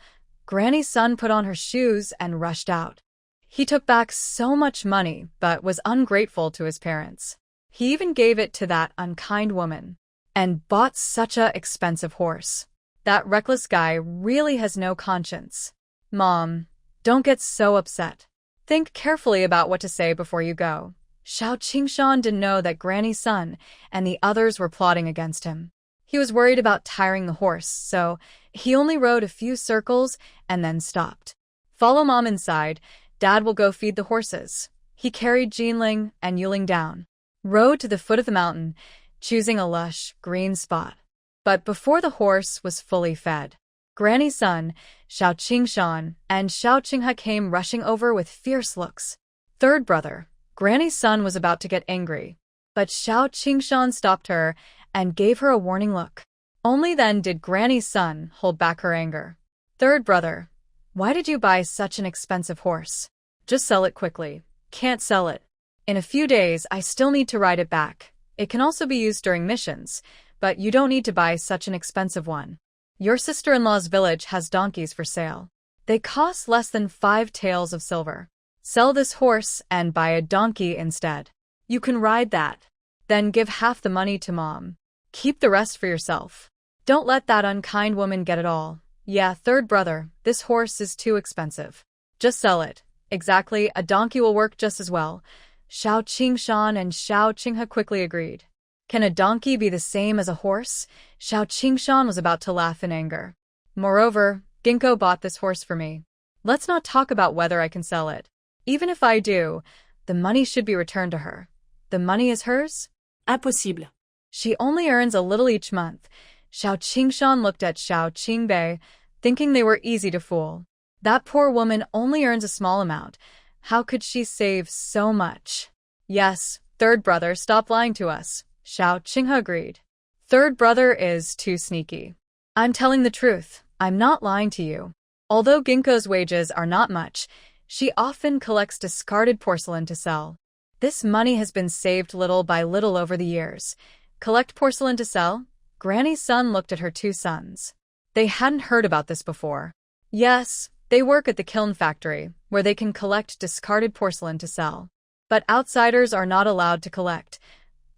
Granny's son put on her shoes and rushed out. He took back so much money, but was ungrateful to his parents. He even gave it to that unkind woman. And bought such a expensive horse. That reckless guy really has no conscience. Mom, don't get so upset. Think carefully about what to say before you go. Xiao Qingshan didn't know that Granny's son and the others were plotting against him. He was worried about tiring the horse, so he only rode a few circles and then stopped. Follow Mom inside. Dad will go feed the horses. He carried Jinling and Yuling down, rode to the foot of the mountain, choosing a lush, green spot. But before the horse was fully fed, Granny's son, Xiao Qingshan, and Xiao Qinghe came rushing over with fierce looks. Third brother, Granny's son was about to get angry, but Xiao Qingshan stopped her and gave her a warning look. Only then did Granny's son hold back her anger. Third brother, why did you buy such an expensive horse? Just sell it quickly. Can't sell it. In a few days, I still need to ride it back. It can also be used during missions, but you don't need to buy such an expensive one. Your sister-in-law's village has donkeys for sale. They cost less than 5 taels of silver. Sell this horse and buy a donkey instead. You can ride that. Then give half the money to Mom. Keep the rest for yourself. Don't let that unkind woman get it all. Yeah, third brother, this horse is too expensive. Just sell it. Exactly, a donkey will work just as well. Xiao Qingshan and Xiao Qinghe quickly agreed. Can a donkey be the same as a horse? Xiao Qingshan was about to laugh in anger. Moreover, Ginkgo bought this horse for me. Let's not talk about whether I can sell it. Even if I do, the money should be returned to her. The money is hers? Impossible. She only earns a little each month. Xiao Qingshan looked at Xiao Qingbei, thinking they were easy to fool. That poor woman only earns a small amount. How could she save so much? Yes, third brother, stop lying to us. Xiao Qinghe agreed. Third brother is too sneaky. I'm telling the truth. I'm not lying to you. Although Ginkgo's wages are not much, she often collects discarded porcelain to sell. This money has been saved little by little over the years. Collect porcelain to sell? Granny's son looked at her 2 sons. They hadn't heard about this before. Yes, they work at the kiln factory, where they can collect discarded porcelain to sell. But outsiders are not allowed to collect.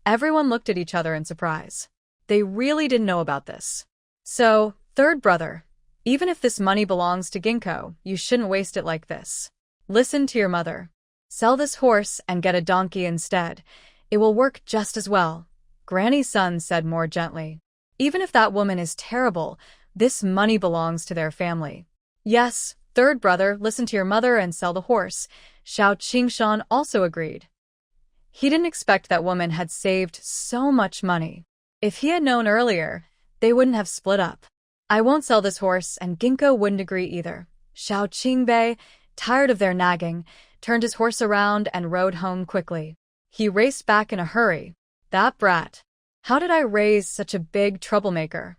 Everyone looked at each other in surprise. They really didn't know about this. So, third brother, even if this money belongs to Ginkgo, you shouldn't waste it like this. Listen to your mother. Sell this horse and get a donkey instead. It will work just as well. Granny's son said more gently. Even if that woman is terrible, this money belongs to their family. Yes, third brother, listen to your mother and sell the horse. Xiao Qingshan also agreed. He didn't expect that woman had saved so much money. If he had known earlier, they wouldn't have split up. I won't sell this horse, and Ginkgo wouldn't agree either. Xiao Qingbei, tired of their nagging, turned his horse around and rode home quickly. He raced back in a hurry. That brat. How did I raise such a big troublemaker?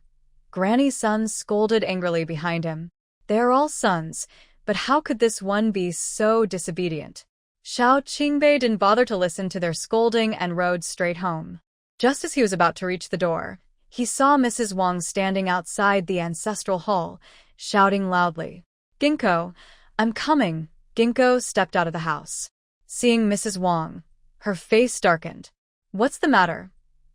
Granny's son scolded angrily behind him. They are all sons, but how could this one be so disobedient? Xiao Qingbei didn't bother to listen to their scolding and rode straight home. Just as he was about to reach the door, he saw Mrs. Wang standing outside the ancestral hall, shouting loudly. Ginkgo, I'm coming. Ginkgo stepped out of the house. Seeing Mrs. Wang, her face darkened. What's the matter?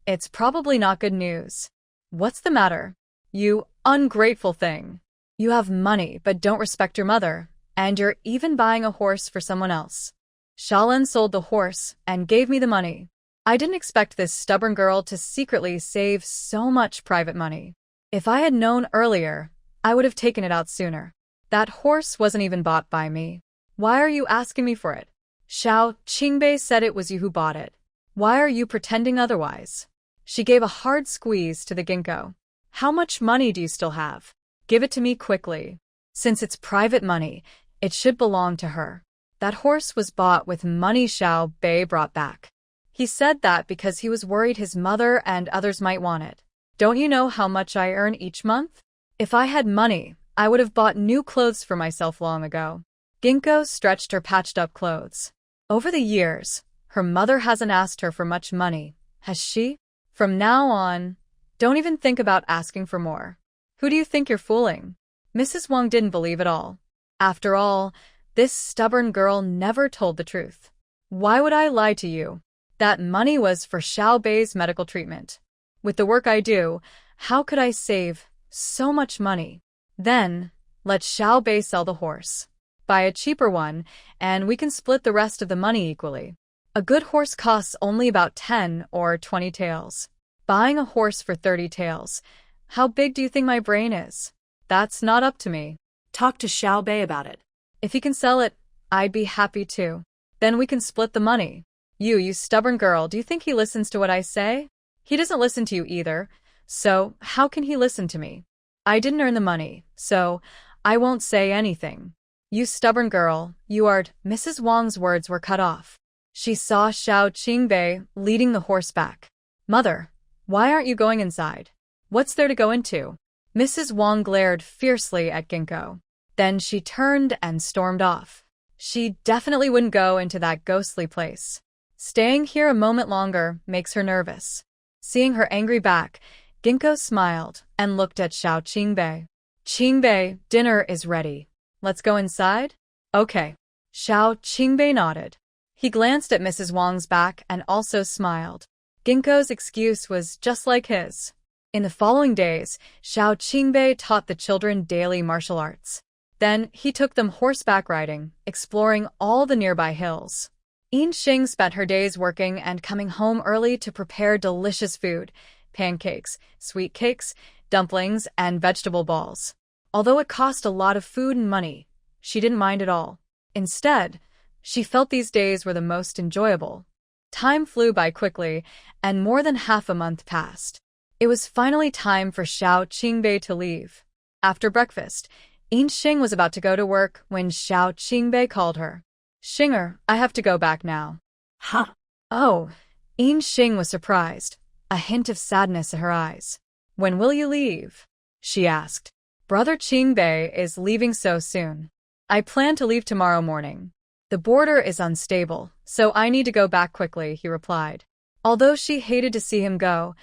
It's probably not good news. What's the matter? You ungrateful thing. You have money but don't respect your mother, and you're even buying a horse for someone else. Shaolin sold the horse and gave me the money. I didn't expect this stubborn girl to secretly save so much private money. If I had known earlier, I would have taken it out sooner. That horse wasn't even bought by me. Why are you asking me for it? Xiao Qingbei said it was you who bought it. Why are you pretending otherwise? She gave a hard squeeze to the Ginkgo. How much money do you still have? Give it to me quickly. Since it's private money, it should belong to her. That horse was bought with money Xiao Bei brought back. He said that because he was worried his mother and others might want it. Don't you know how much I earn each month? If I had money, I would have bought new clothes for myself long ago. Ginkgo stretched her patched-up clothes. Over the years, her mother hasn't asked her for much money, has she? From now on, don't even think about asking for more. Who do you think you're fooling? Mrs. Wang didn't believe it all. After all, this stubborn girl never told the truth. Why would I lie to you? That money was for Xiao Bei's medical treatment. With the work I do, how could I save so much money? Then, let Xiao Bei sell the horse. Buy a cheaper one, and we can split the rest of the money equally. A good horse costs only about 10 or 20 taels. Buying a horse for 30 taels. How big do you think my brain is? That's not up to me. Talk to Xiao Bei about it. If he can sell it, I'd be happy too. Then we can split the money. You stubborn girl, do you think he listens to what I say? He doesn't listen to you either, so how can he listen to me? I didn't earn the money, so I won't say anything. You stubborn girl, you are— Mrs. Wang's words were cut off. She saw Xiao Qingbei leading the horse back. Mother, why aren't you going inside? What's there to go into? Mrs. Wang glared fiercely at Ginkgo. Then she turned and stormed off. She definitely wouldn't go into that ghostly place. Staying here a moment longer makes her nervous. Seeing her angry back, Ginkgo smiled and looked at Xiao Qingbei. Qingbei, dinner is ready. Let's go inside? Okay. Xiao Qingbei nodded. He glanced at Mrs. Wang's back and also smiled. Ginkgo's excuse was just like his. In the following days, Xiao Qingbei taught the children daily martial arts. Then he took them horseback riding, exploring all the nearby hills. Yinxing spent her days working and coming home early to prepare delicious food: pancakes, sweet cakes, dumplings, and vegetable balls. Although it cost a lot of food and money, she didn't mind at all. Instead, she felt these days were the most enjoyable. Time flew by quickly, and more than half a month passed. It was finally time for Xiao Qingbei to leave. After breakfast, Yinxing was about to go to work when Xiao Qingbei called her. Xinger, I have to go back now. Huh? Oh, Yinxing was surprised, a hint of sadness in her eyes. When will you leave? She asked. Brother Qingbei is leaving so soon. I plan to leave tomorrow morning. The border is unstable, so I need to go back quickly, he replied. Although she hated to see him go,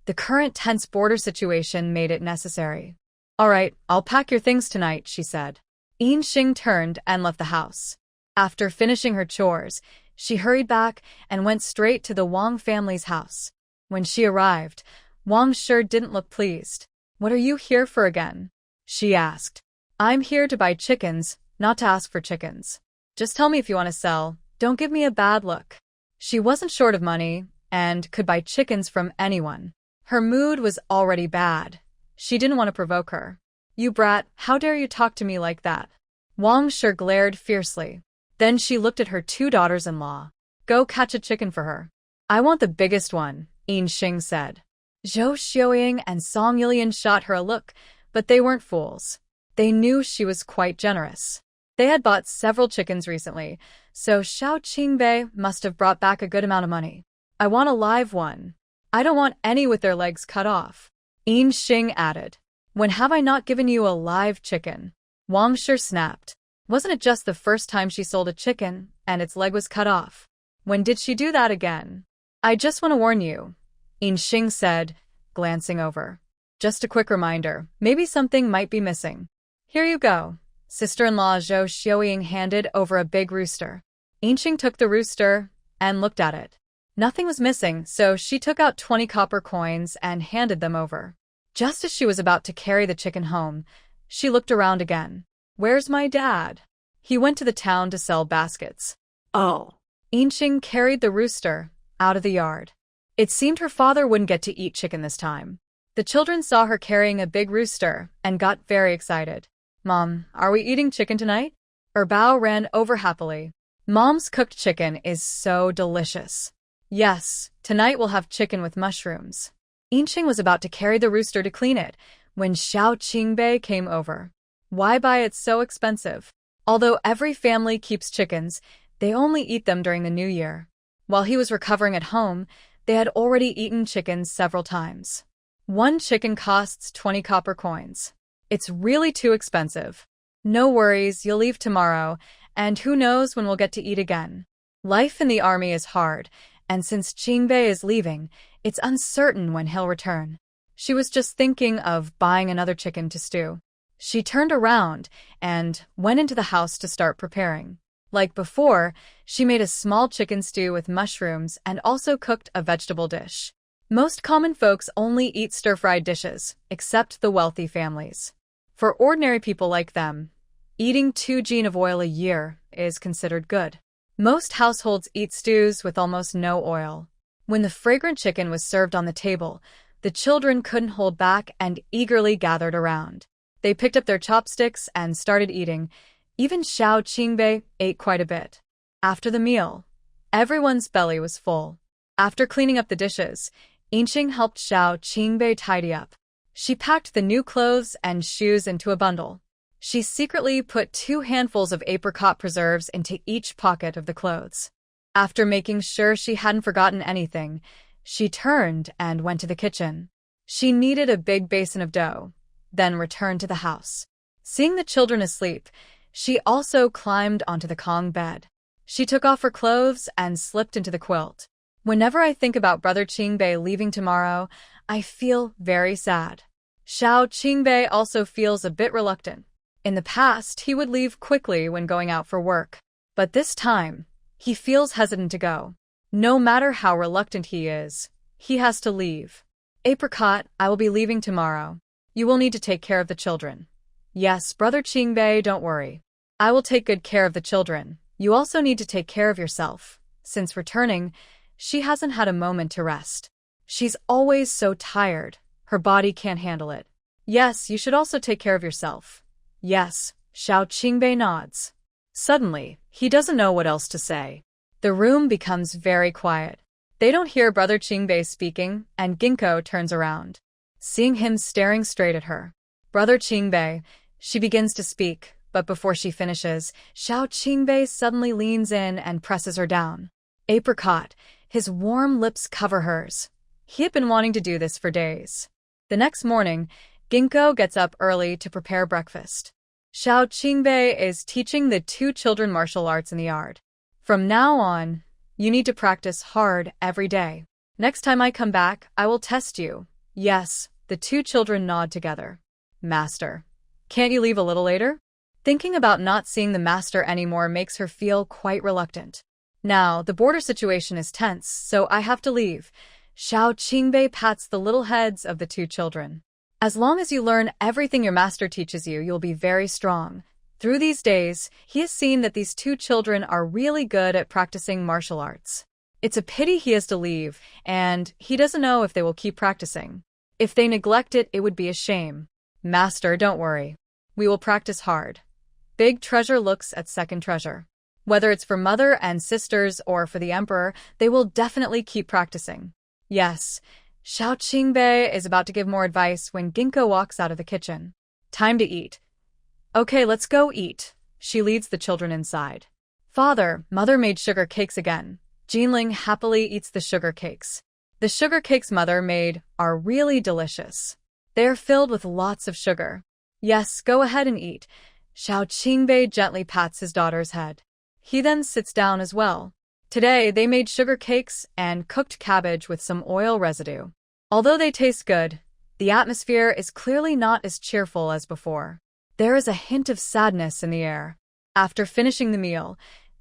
the current tense border situation made it necessary. All right, I'll pack your things tonight, she said. Yinxing turned and left the house. After finishing her chores, she hurried back and went straight to the Wang family's house. When she arrived, Wang sure didn't look pleased. What are you here for again? She asked. I'm here to buy chickens, not to ask for chickens. Just tell me if you want to sell. Don't give me a bad look. She wasn't short of money and could buy chickens from anyone. Her mood was already bad. She didn't want to provoke her. You brat, how dare you talk to me like that? Wang sure glared fiercely. Then she looked at her two daughters-in-law. Go catch a chicken for her. I want the biggest one, Yinxing said. Zhou Xiaoying and Song Yilian shot her a look, but they weren't fools. They knew she was quite generous. They had bought several chickens recently, so Xiao Qingbei must have brought back a good amount of money. I want a live one. I don't want any with their legs cut off. Yinxing added. When have I not given you a live chicken? Wang sure snapped. Wasn't it just the first time she sold a chicken, and its leg was cut off? When did she do that again? I just want to warn you, Yinxing said, glancing over. Just a quick reminder, maybe something might be missing. Here you go. Sister-in-law Zhou Xiaoying handed over a big rooster. Yinxing took the rooster and looked at it. Nothing was missing, so she took out 20 copper coins and handed them over. Just as she was about to carry the chicken home, she looked around again. Where's my dad? He went to the town to sell baskets. Oh. Yinxing carried the rooster out of the yard. It seemed her father wouldn't get to eat chicken this time. The children saw her carrying a big rooster and got very excited. Mom, are we eating chicken tonight? Bao ran over happily. Mom's cooked chicken is so delicious. Yes, tonight we'll have chicken with mushrooms. Yinxing was about to carry the rooster to clean it when Xiao Qingbei came over. Why buy it so expensive? Although every family keeps chickens, they only eat them during the New Year. While he was recovering at home, they had already eaten chickens several times. One chicken costs 20 copper coins. It's really too expensive. No worries, you'll leave tomorrow, and who knows when we'll get to eat again. Life in the army is hard, and since Qingbei is leaving, it's uncertain when he'll return. She was just thinking of buying another chicken to stew. She turned around and went into the house to start preparing. Like before, she made a small chicken stew with mushrooms and also cooked a vegetable dish. Most common folks only eat stir-fried dishes, except the wealthy families. For ordinary people like them, eating 2 gin of oil a year is considered good. Most households eat stews with almost no oil. When the fragrant chicken was served on the table, the children couldn't hold back and eagerly gathered around. They picked up their chopsticks and started eating. Even Xiao Qingbei ate quite a bit. After the meal, everyone's belly was full. After cleaning up the dishes, Yinxing helped Xiao Qingbei tidy up. She packed the new clothes and shoes into a bundle. She secretly put 2 handfuls of apricot preserves into each pocket of the clothes. After making sure she hadn't forgotten anything, she turned and went to the kitchen. She kneaded a big basin of dough, then returned to the house. Seeing the children asleep, she also climbed onto the Kong bed. She took off her clothes and slipped into the quilt. Whenever I think about Brother Qingbei leaving tomorrow, I feel very sad. Xiao Qingbei also feels a bit reluctant. In the past, he would leave quickly when going out for work. But this time, he feels hesitant to go. No matter how reluctant he is, he has to leave. Apricot, I will be leaving tomorrow. You will need to take care of the children. Yes, Brother Qingbei, don't worry. I will take good care of the children. You also need to take care of yourself. Since returning, she hasn't had a moment to rest. She's always so tired. Her body can't handle it. Yes, you should also take care of yourself. Yes, Xiao Qingbei nods. Suddenly, he doesn't know what else to say. The room becomes very quiet. They don't hear Brother Qingbei speaking, and Ginkgo turns around, seeing him staring straight at her. Brother Qingbei, she begins to speak, but before she finishes, Xiao Qingbei suddenly leans in and presses her down. Apricot, his warm lips cover hers. He had been wanting to do this for days. The next morning, Ginkgo gets up early to prepare breakfast. Xiao Qingbei is teaching the 2 children martial arts in the yard. From now on, you need to practice hard every day. Next time I come back, I will test you. Yes, the 2 children nod together. Master, can't you leave a little later? Thinking about not seeing the master anymore makes her feel quite reluctant. Now, the border situation is tense, so I have to leave. Xiao Qingbei pats the little heads of the 2 children. As long as you learn everything your master teaches you, you'll be very strong. Through these days, he has seen that these 2 children are really good at practicing martial arts. It's a pity he has to leave, and he doesn't know if they will keep practicing. If they neglect it, it would be a shame. Master, don't worry. We will practice hard. Big Treasure looks at Second Treasure. Whether it's for mother and sisters or for the emperor, they will definitely keep practicing. Yes, Xiao Qingbei is about to give more advice when Ginkgo walks out of the kitchen. Time to eat. Okay, let's go eat. She leads the children inside. Father, mother made sugar cakes again. Jinling happily eats the sugar cakes. The sugar cakes mother made are really delicious. They are filled with lots of sugar. Yes, go ahead and eat. Xiao Qingbei gently pats his daughter's head. He then sits down as well. Today, they made sugar cakes and cooked cabbage with some oil residue. Although they taste good, the atmosphere is clearly not as cheerful as before. There is a hint of sadness in the air. After finishing the meal,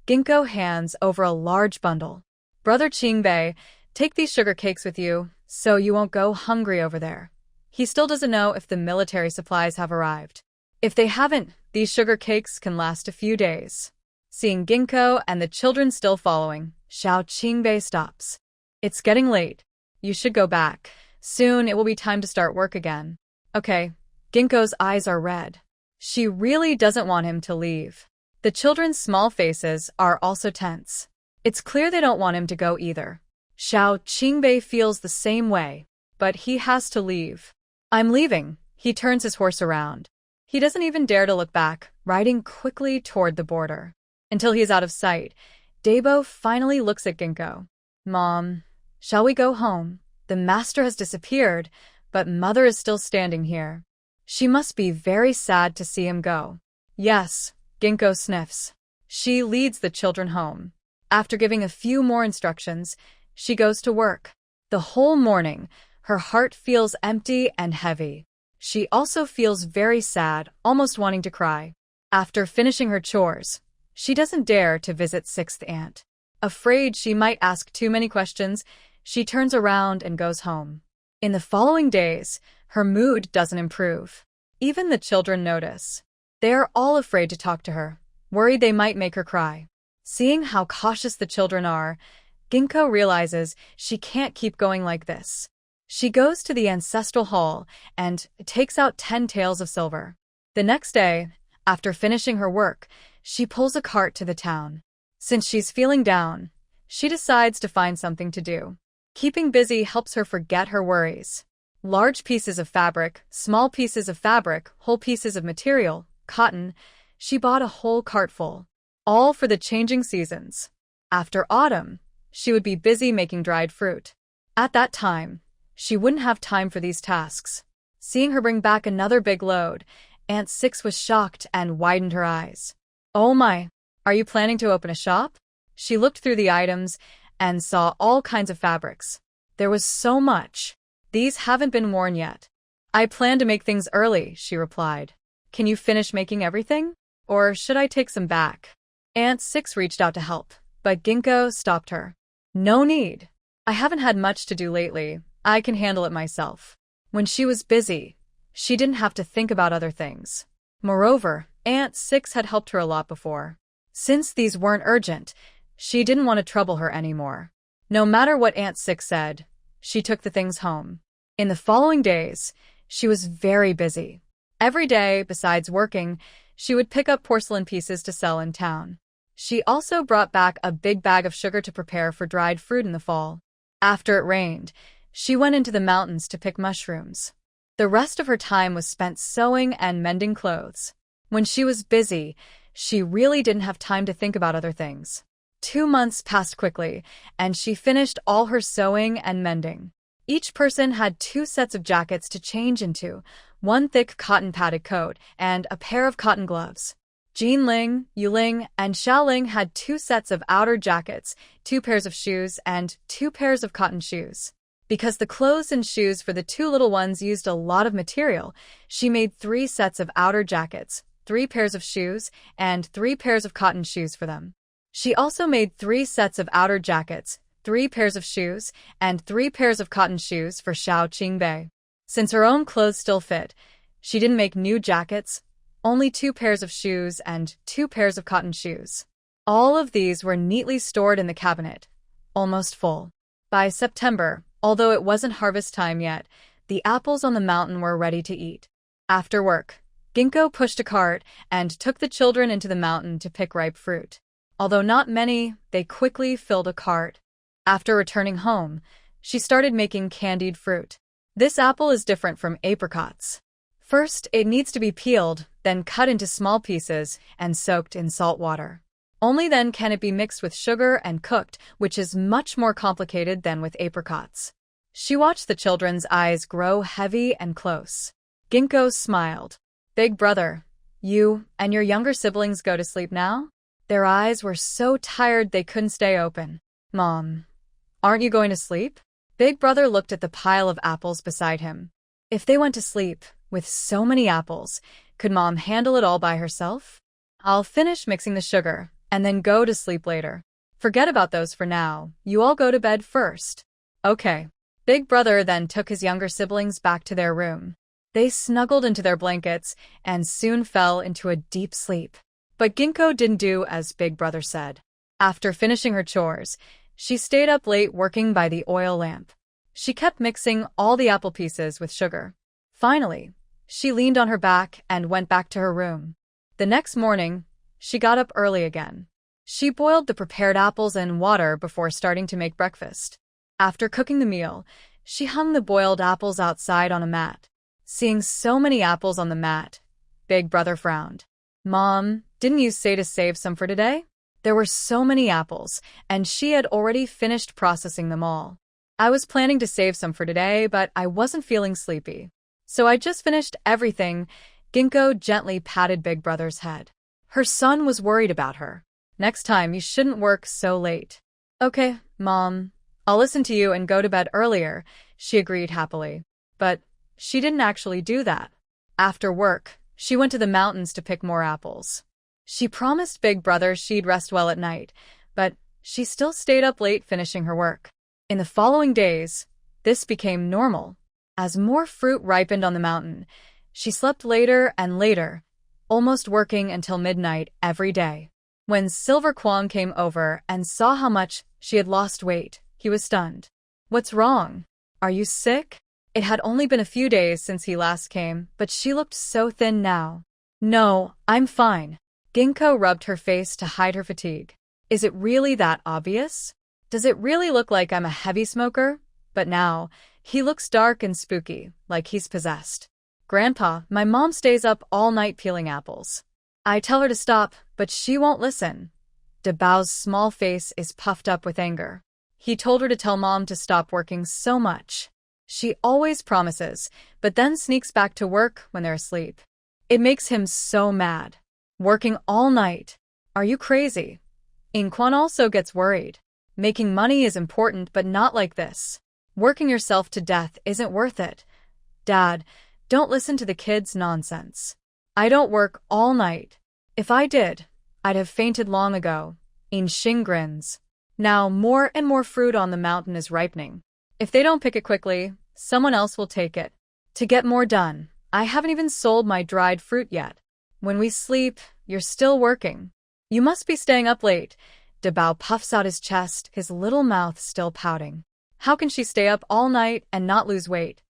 Ginkgo hands over a large bundle. Brother Qingbei, take these sugar cakes with you, so you won't go hungry over there. He still doesn't know if the military supplies have arrived. If they haven't, these sugar cakes can last a few days. Seeing Ginkgo and the children still following, Xiao Qingbei stops. It's getting late. You should go back. Soon it will be time to start work again. Okay. Ginkgo's eyes are red. She really doesn't want him to leave. The children's small faces are also tense. It's clear they don't want him to go either. Xiao Qingbei feels the same way, but he has to leave. I'm leaving. He turns his horse around. He doesn't even dare to look back, riding quickly toward the border. Until he is out of sight, Dabo finally looks at Ginkgo. Mom, shall we go home? The master has disappeared, but mother is still standing here. She must be very sad to see him go. Yes, Ginkgo sniffs. She leads the children home. After giving a few more instructions, she goes to work. The whole morning, her heart feels empty and heavy. She also feels very sad, almost wanting to cry. After finishing her chores, she doesn't dare to visit sixth aunt. Afraid she might ask too many questions, she turns around and goes home. In the following days, her mood doesn't improve. Even the children notice. They are all afraid to talk to her, worried they might make her cry. Seeing how cautious the children are, Ginkgo realizes she can't keep going like this. She goes to the ancestral hall and takes out 10 taels of silver. The next day, after finishing her work, she pulls a cart to the town. Since she's feeling down, she decides to find something to do. Keeping busy helps her forget her worries. Large pieces of fabric, small pieces of fabric, whole pieces of material, cotton, she bought a whole cart full. All for the changing seasons. After autumn, she would be busy making dried fruit. At that time, she wouldn't have time for these tasks. Seeing her bring back another big load, Aunt Six was shocked and widened her eyes. "Oh my, are you planning to open a shop?" She looked through the items and saw all kinds of fabrics. There was so much. "These haven't been worn yet." "I plan to make things early," she replied. "Can you finish making everything? Or should I take some back?" Aunt Six reached out to help, but Ginkgo stopped her. "No need. I haven't had much to do lately. I can handle it myself." When she was busy, she didn't have to think about other things. Moreover, Aunt Six had helped her a lot before. Since these weren't urgent, she didn't want to trouble her anymore. No matter what Aunt Six said, she took the things home. In the following days, she was very busy. Every day, besides working, she would pick up porcelain pieces to sell in town. She also brought back a big bag of sugar to prepare for dried fruit in the fall. After it rained, she went into the mountains to pick mushrooms. The rest of her time was spent sewing and mending clothes. When she was busy, she really didn't have time to think about other things. 2 months passed quickly, and she finished all her sewing and mending. Each person had 2 sets of jackets to change into, 1 thick cotton padded coat, and a pair of cotton gloves. Jinling, Yuling, and Xiaoling had 2 sets of outer jackets, 2 pairs of shoes, and 2 pairs of cotton shoes. Because the clothes and shoes for the 2 little ones used a lot of material, she made 3 sets of outer jackets, 3 pairs of shoes, and 3 pairs of cotton shoes for them. She also made 3 sets of outer jackets, 3 pairs of shoes, and 3 pairs of cotton shoes for Xiao Qingbei. Since her own clothes still fit, she didn't make new jackets, only 2 pairs of shoes and 2 pairs of cotton shoes. All of these were neatly stored in the cabinet, almost full. By September, although it wasn't harvest time yet, the apples on the mountain were ready to eat. After work, Ginkgo pushed a cart and took the children into the mountain to pick ripe fruit. Although not many, they quickly filled a cart. After returning home, she started making candied fruit. This apple is different from apricots. First, it needs to be peeled, then cut into small pieces and soaked in salt water. Only then can it be mixed with sugar and cooked, which is much more complicated than with apricots. She watched the children's eyes grow heavy and close. Ginkgo smiled. "Big brother, you and your younger siblings go to sleep now?" Their eyes were so tired they couldn't stay open. "Mom, aren't you going to sleep?" Big brother looked at the pile of apples beside him. If they went to sleep, with so many apples, could Mom handle it all by herself? "I'll finish mixing the sugar, and then go to sleep later. Forget about those for now. You all go to bed first." "Okay." Big brother then took his younger siblings back to their room. They snuggled into their blankets and soon fell into a deep sleep. But Ginkgo didn't do as Big brother said. After finishing her chores, she stayed up late working by the oil lamp. She kept mixing all the apple pieces with sugar. Finally, she leaned on her back and went back to her room. The next morning, she got up early again. She boiled the prepared apples in water before starting to make breakfast. After cooking the meal, she hung the boiled apples outside on a mat. Seeing so many apples on the mat, Big brother frowned. "Mom, didn't you say to save some for today?" There were so many apples, and she had already finished processing them all. "I was planning to save some for today, but I wasn't feeling sleepy. So I just finished everything." Ginkgo gently patted Big brother's head. Her son was worried about her. "Next time you shouldn't work so late." "Okay, Mom. I'll listen to you and go to bed earlier," she agreed happily. But she didn't actually do that. After work, she went to the mountains to pick more apples. She promised Big brother she'd rest well at night, but she still stayed up late finishing her work. In the following days, this became normal. As more fruit ripened on the mountain, she slept later and later, almost working until midnight every day. When Silver Kwong came over and saw how much she had lost weight, he was stunned. What's wrong? Are you sick? It had only been a few days since he last came, but she looked so thin now. No, I'm fine. Ginkgo rubbed her face to hide her fatigue. Is it really that obvious? Does it really look like I'm a heavy smoker? But now, he looks dark and spooky, like he's possessed. Grandpa, my mom stays up all night peeling apples. I tell her to stop, but she won't listen. Dabao's small face is puffed up with anger. He told her to tell Mom to stop working so much. She always promises, but then sneaks back to work when they're asleep. It makes him so mad. Working all night. Are you crazy? In-Kwon also gets worried. Making money is important, but not like this. Working yourself to death isn't worth it. Dad, don't listen to the kids' nonsense. I don't work all night. If I did, I'd have fainted long ago. In-Shing grins. Now more and more fruit on the mountain is ripening. If they don't pick it quickly, someone else will take it. To get more done, I haven't even sold my dried fruit yet. When we sleep, you're still working. You must be staying up late. Dabao puffs out his chest, his little mouth still pouting. How can she stay up all night and not lose weight?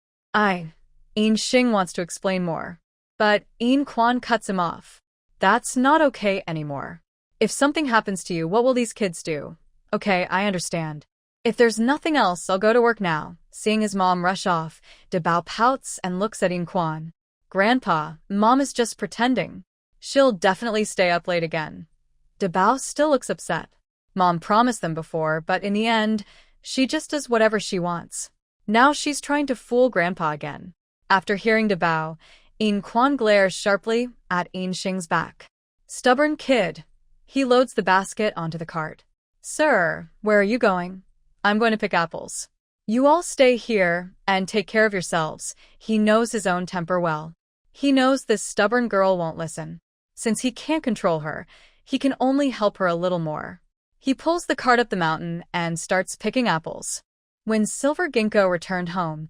In-Shing wants to explain more. But In-Kwon cuts him off. That's not okay anymore. If something happens to you, what will these kids do? Okay, I understand. If there's nothing else, I'll go to work now. Seeing his mom rush off, Dabao pouts and looks at In-Kwon. Grandpa, Mom is just pretending. She'll definitely stay up late again. Dabao still looks upset. Mom promised them before, but in the end, she just does whatever she wants. Now she's trying to fool Grandpa again. After hearing Dabao, In-Kwon glares sharply at In-Shing's back. Stubborn kid. He loads the basket onto the cart. Sir, where are you going? I'm going to pick apples. You all stay here and take care of yourselves. He knows his own temper well. He knows this stubborn girl won't listen. Since he can't control her, he can only help her a little more. He pulls the cart up the mountain and starts picking apples. When Silver Ginkgo returned home,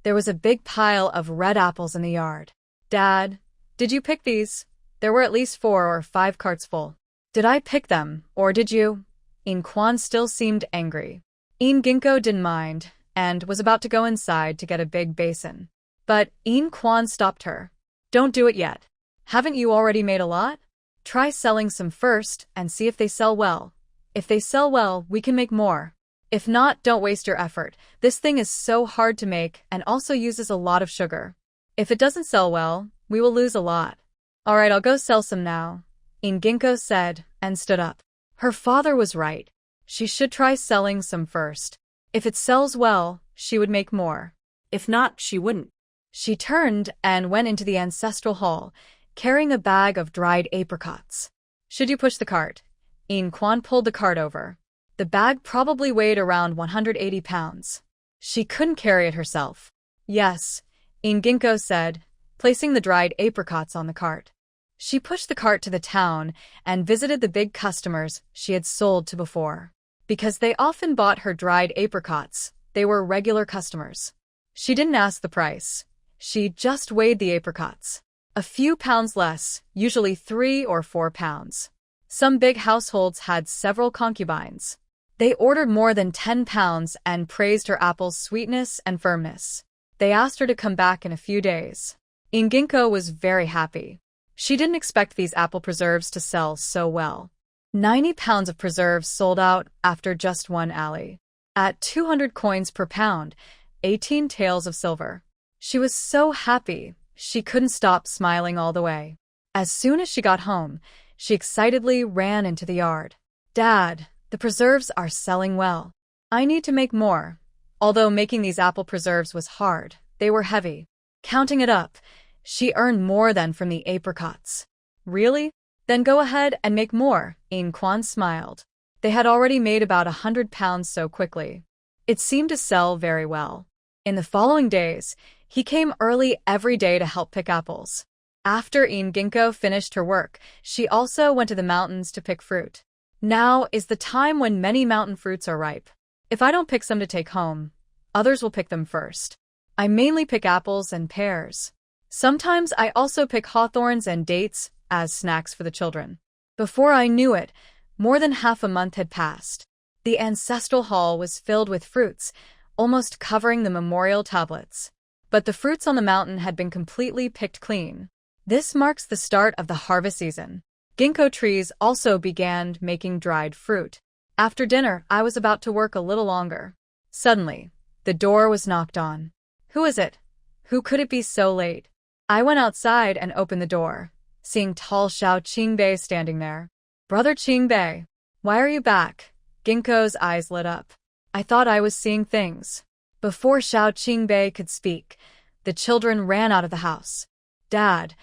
there was a big pile of red apples in the yard. Dad, did you pick these? There were at least 4 or 5 carts full. Did I pick them, or did you? In-Kwon still seemed angry. In-Ginkgo didn't mind, and was about to go inside to get a big basin. But In-Kwon stopped her. Don't do it yet. Haven't you already made a lot? Try selling some first and see if they sell well. If they sell well, we can make more. If not, don't waste your effort. This thing is so hard to make and also uses a lot of sugar. If it doesn't sell well, we will lose a lot. All right, I'll go sell some now, In-Ginkgo said and stood up. Her father was right. She should try selling some first. If it sells well, she would make more. If not, she wouldn't. She turned and went into the ancestral hall, carrying a bag of dried apricots. Should you push the cart? In-Kwon pulled the cart over. The bag probably weighed around 180 pounds. She couldn't carry it herself. Yes, In-Ginkgo said, placing the dried apricots on the cart. She pushed the cart to the town and visited the big customers she had sold to before. Because they often bought her dried apricots, they were regular customers. She didn't ask the price. She just weighed the apricots. A few pounds less, usually 3 or 4 pounds. Some big households had several concubines. They ordered more than 10 pounds and praised her apple's sweetness and firmness. They asked her to come back in a few days. In-Ginkgo was very happy. She didn't expect these apple preserves to sell so well. 90 pounds of preserves sold out after just one alley. At 200 coins per pound, 18 taels of silver. She was so happy, she couldn't stop smiling all the way. As soon as she got home, she excitedly ran into the yard. Dad, the preserves are selling well. I need to make more. Although making these apple preserves was hard, they were heavy. Counting it up, she earned more than from the apricots. Really? Then go ahead and make more, In-Kwon smiled. They had already made about 100 pounds so quickly. It seemed to sell very well. In the following days, he came early every day to help pick apples. After In-Ginkgo finished her work, she also went to the mountains to pick fruit. Now is the time when many mountain fruits are ripe. If I don't pick some to take home, others will pick them first. I mainly pick apples and pears. Sometimes I also pick hawthorns and dates as snacks for the children. Before I knew it, more than half a month had passed. The ancestral hall was filled with fruits, almost covering the memorial tablets. But the fruits on the mountain had been completely picked clean. This marks the start of the harvest season. Ginkgo trees also began making dried fruit. After dinner, I was about to work a little longer. Suddenly, the door was knocked on. Who is it? Who could it be so late? I went outside and opened the door, seeing tall Xiao Qingbei standing there. Brother Qingbei, why are you back? Ginkgo's eyes lit up. I thought I was seeing things. Before Xiao Qingbei could speak, the children ran out of the house. Dad,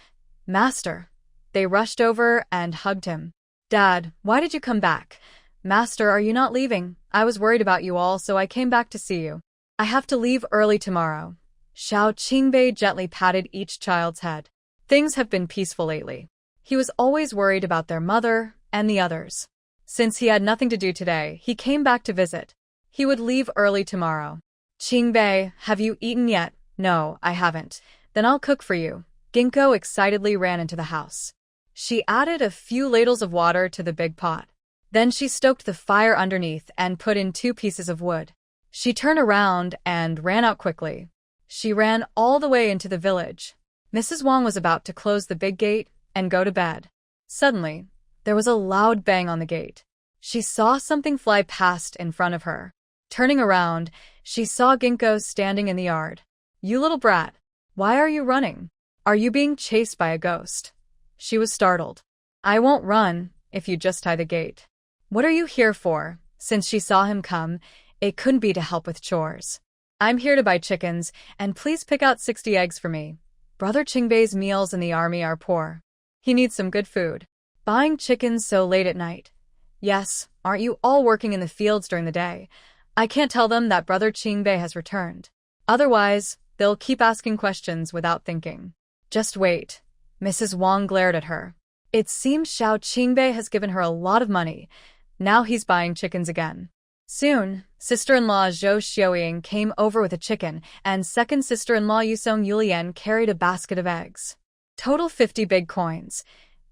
Master. They rushed over and hugged him. Dad, why did you come back? Master, are you not leaving? I was worried about you all, so I came back to see you. I have to leave early tomorrow. Xiao Qingbei gently patted each child's head. Things have been peaceful lately. He was always worried about their mother and the others. Since he had nothing to do today, he came back to visit. He would leave early tomorrow. Qingbei, have you eaten yet? No, I haven't. Then I'll cook for you. Ginkgo excitedly ran into the house. She added a few ladles of water to the big pot. Then she stoked the fire underneath and put in 2 pieces of wood. She turned around and ran out quickly. She ran all the way into the village. Mrs. Wang was about to close the big gate and go to bed. Suddenly, there was a loud bang on the gate. She saw something fly past in front of her. Turning around, she saw Ginkgo standing in the yard. You little brat, why are you running? Are you being chased by a ghost? She was startled. I won't run if you just tie the gate. What are you here for? Since she saw him come, it couldn't be to help with chores. I'm here to buy chickens, and please pick out 60 eggs for me. Brother Qingbei's meals in the army are poor. He needs some good food. Buying chickens so late at night. Yes, aren't you all working in the fields during the day? I can't tell them that Brother Qingbei has returned. Otherwise, they'll keep asking questions without thinking. Just wait. Mrs. Wang glared at her. It seems Xiao Qingbei has given her a lot of money. Now he's buying chickens again. Soon, sister-in-law Zhou Xiaoying came over with a chicken, and second sister-in-law Yusong Yulian carried a basket of eggs. Total 50 big coins.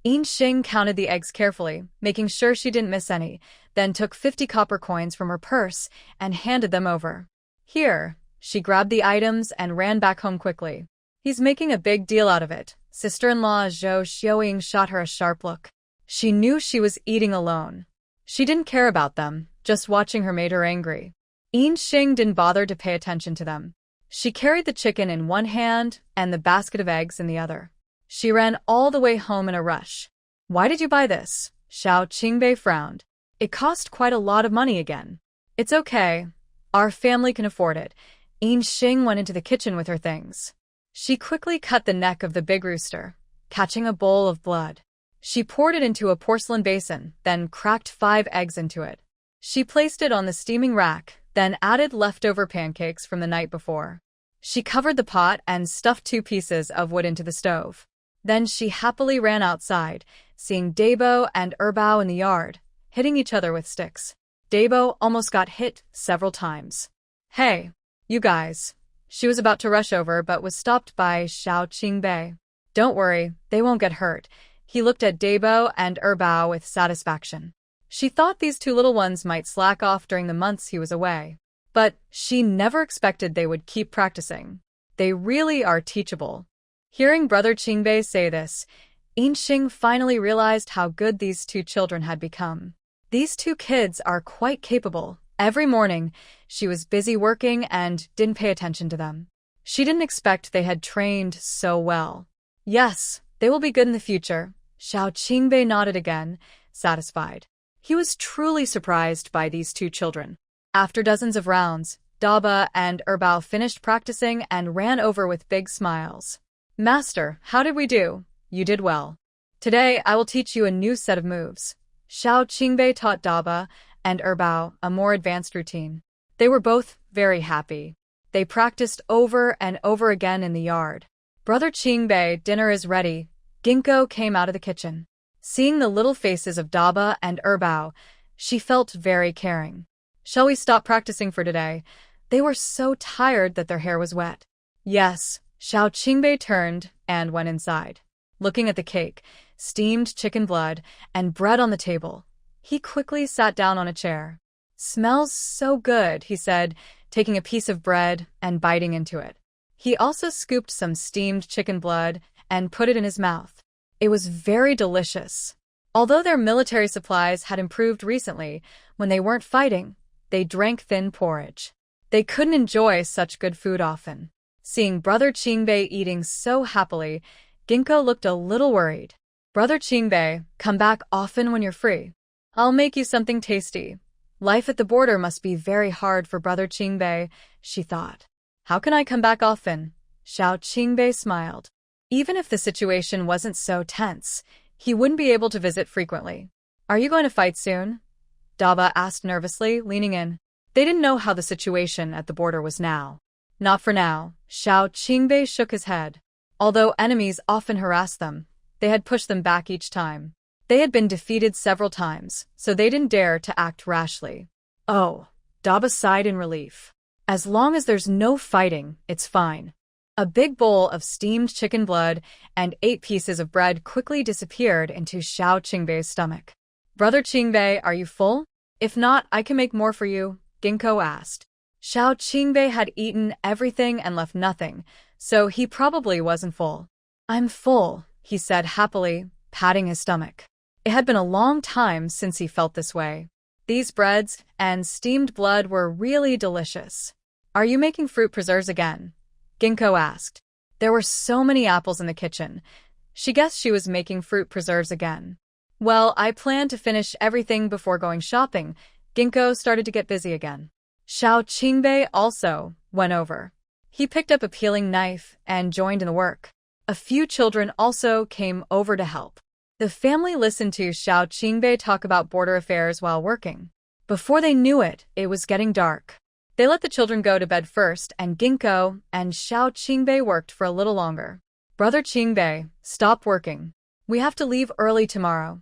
Yin Xing counted the eggs carefully, making sure she didn't miss any, then took 50 copper coins from her purse and handed them over. Here, she grabbed the items and ran back home quickly. He's making a big deal out of it. Sister-in-law Zhou Xiaoying shot her a sharp look. She knew she was eating alone. She didn't care about them, just watching her made her angry. Yin Xing didn't bother to pay attention to them. She carried the chicken in one hand and the basket of eggs in the other. She ran all the way home in a rush. Why did you buy this? Xiao Qingbei frowned. It cost quite a lot of money again. It's okay. Our family can afford it. Yin Xing went into the kitchen with her things. She quickly cut the neck of the big rooster, catching a bowl of blood. She poured it into a porcelain basin, then cracked 5 eggs into it. She placed it on the steaming rack, then added leftover pancakes from the night before. She covered the pot and stuffed 2 pieces of wood into the stove. Then she happily ran outside, seeing Dabo and Erbao in the yard, hitting each other with sticks. Dabo almost got hit several times. Hey, you guys. She was about to rush over but was stopped by Xiao Qingbei. Don't worry, they won't get hurt. He looked at Dabo and Erbao with satisfaction. She thought these 2 little ones might slack off during the months he was away. But she never expected they would keep practicing. They really are teachable. Hearing Brother Qingbei say this, Yin Xing finally realized how good these 2 children had become. These 2 kids are quite capable. Every morning, she was busy working and didn't pay attention to them. She didn't expect they had trained so well. Yes, they will be good in the future. Xiao Qingbei nodded again, satisfied. He was truly surprised by these 2 children. After dozens of rounds, Daba and Erbao finished practicing and ran over with big smiles. Master, how did we do? You did well. Today, I will teach you a new set of moves. Xiao Qingbei taught Daba and Erbao a more advanced routine. They were both very happy. They practiced over and over again in the yard. Brother Qingbei, dinner is ready. Ginkgo came out of the kitchen. Seeing the little faces of Daba and Erbao, she felt very caring. Shall we stop practicing for today? They were so tired that their hair was wet. Yes, Xiao Qingbei turned and went inside. Looking at the cake, steamed chicken blood, and bread on the table, he quickly sat down on a chair. "Smells so good," he said, taking a piece of bread and biting into it. He also scooped some steamed chicken blood and put it in his mouth. It was very delicious. Although their military supplies had improved recently, when they weren't fighting, they drank thin porridge. They couldn't enjoy such good food often. Seeing Brother Qingbei eating so happily, Ginkgo looked a little worried. "Brother Qingbei, come back often when you're free. I'll make you something tasty." Life at the border must be very hard for Brother Qingbei, she thought. "How can I come back often?" Xiao Qingbei smiled. Even if the situation wasn't so tense, he wouldn't be able to visit frequently. "Are you going to fight soon?" Daba asked nervously, leaning in. They didn't know how the situation at the border was now. "Not for now," Xiao Qingbei shook his head. Although enemies often harassed them, they had pushed them back each time. They had been defeated several times, so they didn't dare to act rashly. "Oh," Daba sighed in relief. "As long as there's no fighting, it's fine." A big bowl of steamed chicken blood and 8 pieces of bread quickly disappeared into Xiao Qingbei's stomach. "Brother Qingbei, are you full? If not, I can make more for you," Ginkgo asked. Xiao Qingbei had eaten everything and left nothing, so he probably wasn't full. "I'm full," he said happily, patting his stomach. It had been a long time since he felt this way. These breads and steamed blood were really delicious. "Are you making fruit preserves again?" Ginkgo asked. There were so many apples in the kitchen. She guessed she was making fruit preserves again. "Well, I plan to finish everything before going shopping." Ginkgo started to get busy again. Xiao Qingbei also went over. He picked up a peeling knife and joined in the work. A few children also came over to help. The family listened to Xiao Qingbei talk about border affairs while working. Before they knew it, it was getting dark. They let the children go to bed first, and Ginkgo and Xiao Qingbei worked for a little longer. "Brother Qingbei, stop working. We have to leave early tomorrow."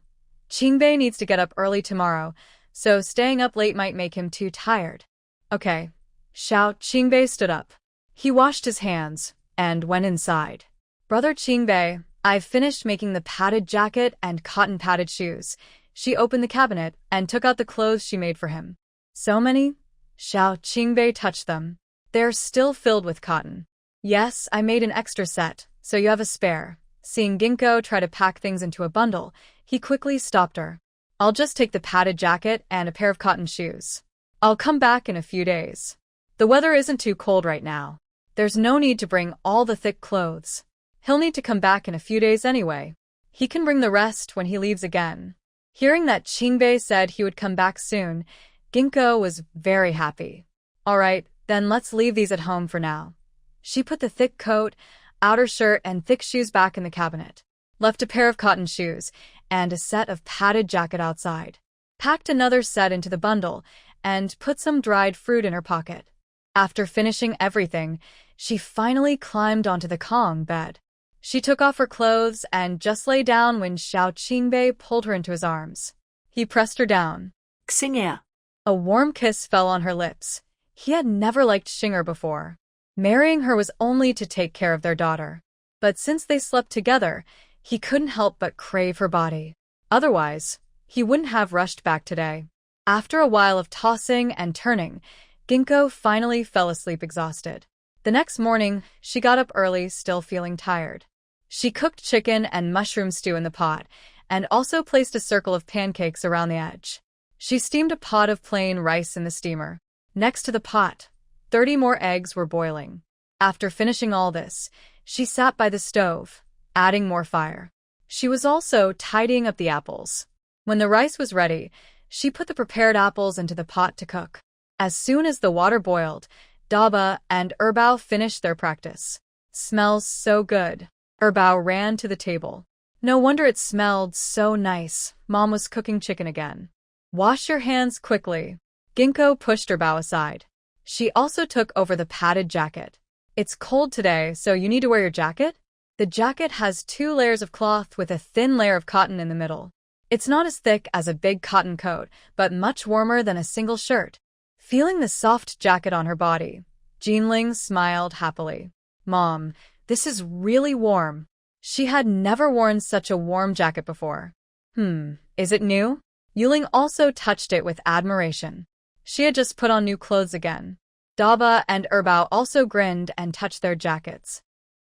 Qingbei needs to get up early tomorrow, so staying up late might make him too tired. "Okay." Xiao Qingbei stood up. He washed his hands and went inside. "Brother Qingbei, I've finished making the padded jacket and cotton padded shoes." She opened the cabinet and took out the clothes she made for him. "So many?" Xiao Qingbei touched them. "They're still filled with cotton." "Yes, I made an extra set, so you have a spare." Seeing Ginkgo try to pack things into a bundle, he quickly stopped her. "I'll just take the padded jacket and a pair of cotton shoes. I'll come back in a few days. The weather isn't too cold right now. There's no need to bring all the thick clothes. He'll need to come back in a few days anyway. He can bring the rest when he leaves again." Hearing that Qingbei said he would come back soon, Ginkgo was very happy. "All right, then let's leave these at home for now." She put the thick coat, outer shirt, and thick shoes back in the cabinet, left a pair of cotton shoes and a set of padded jacket outside, packed another set into the bundle, and put some dried fruit in her pocket. After finishing everything, she finally climbed onto the Kong bed. She took off her clothes and just lay down when Xiao Qingbei pulled her into his arms. He pressed her down. "Xinger." A warm kiss fell on her lips. He had never liked Xinger before. Marrying her was only to take care of their daughter. But since they slept together, he couldn't help but crave her body. Otherwise, he wouldn't have rushed back today. After a while of tossing and turning, Ginkgo finally fell asleep exhausted. The next morning, she got up early, still feeling tired. She cooked chicken and mushroom stew in the pot, and also placed a circle of pancakes around the edge. She steamed a pot of plain rice in the steamer. Next to the pot, 30 more eggs were boiling. After finishing all this, she sat by the stove, adding more fire. She was also tidying up the apples. When the rice was ready, she put the prepared apples into the pot to cook. As soon as the water boiled, Daba and Erbao finished their practice. "Smells so good." Erbao ran to the table. "No wonder it smelled so nice. Mom was cooking chicken again." "Wash your hands quickly." Ginkgo pushed Erbao aside. She also took over the padded jacket. "It's cold today, so you need to wear your jacket?" The jacket has 2 layers of cloth with a thin layer of cotton in the middle. It's not as thick as a big cotton coat, but much warmer than a single shirt. Feeling the soft jacket on her body, Jinling smiled happily. "Mom, this is really warm." She had never worn such a warm jacket before. Is it new? Yuling also touched it with admiration. She had just put on new clothes again. Daba and Erbao also grinned and touched their jackets.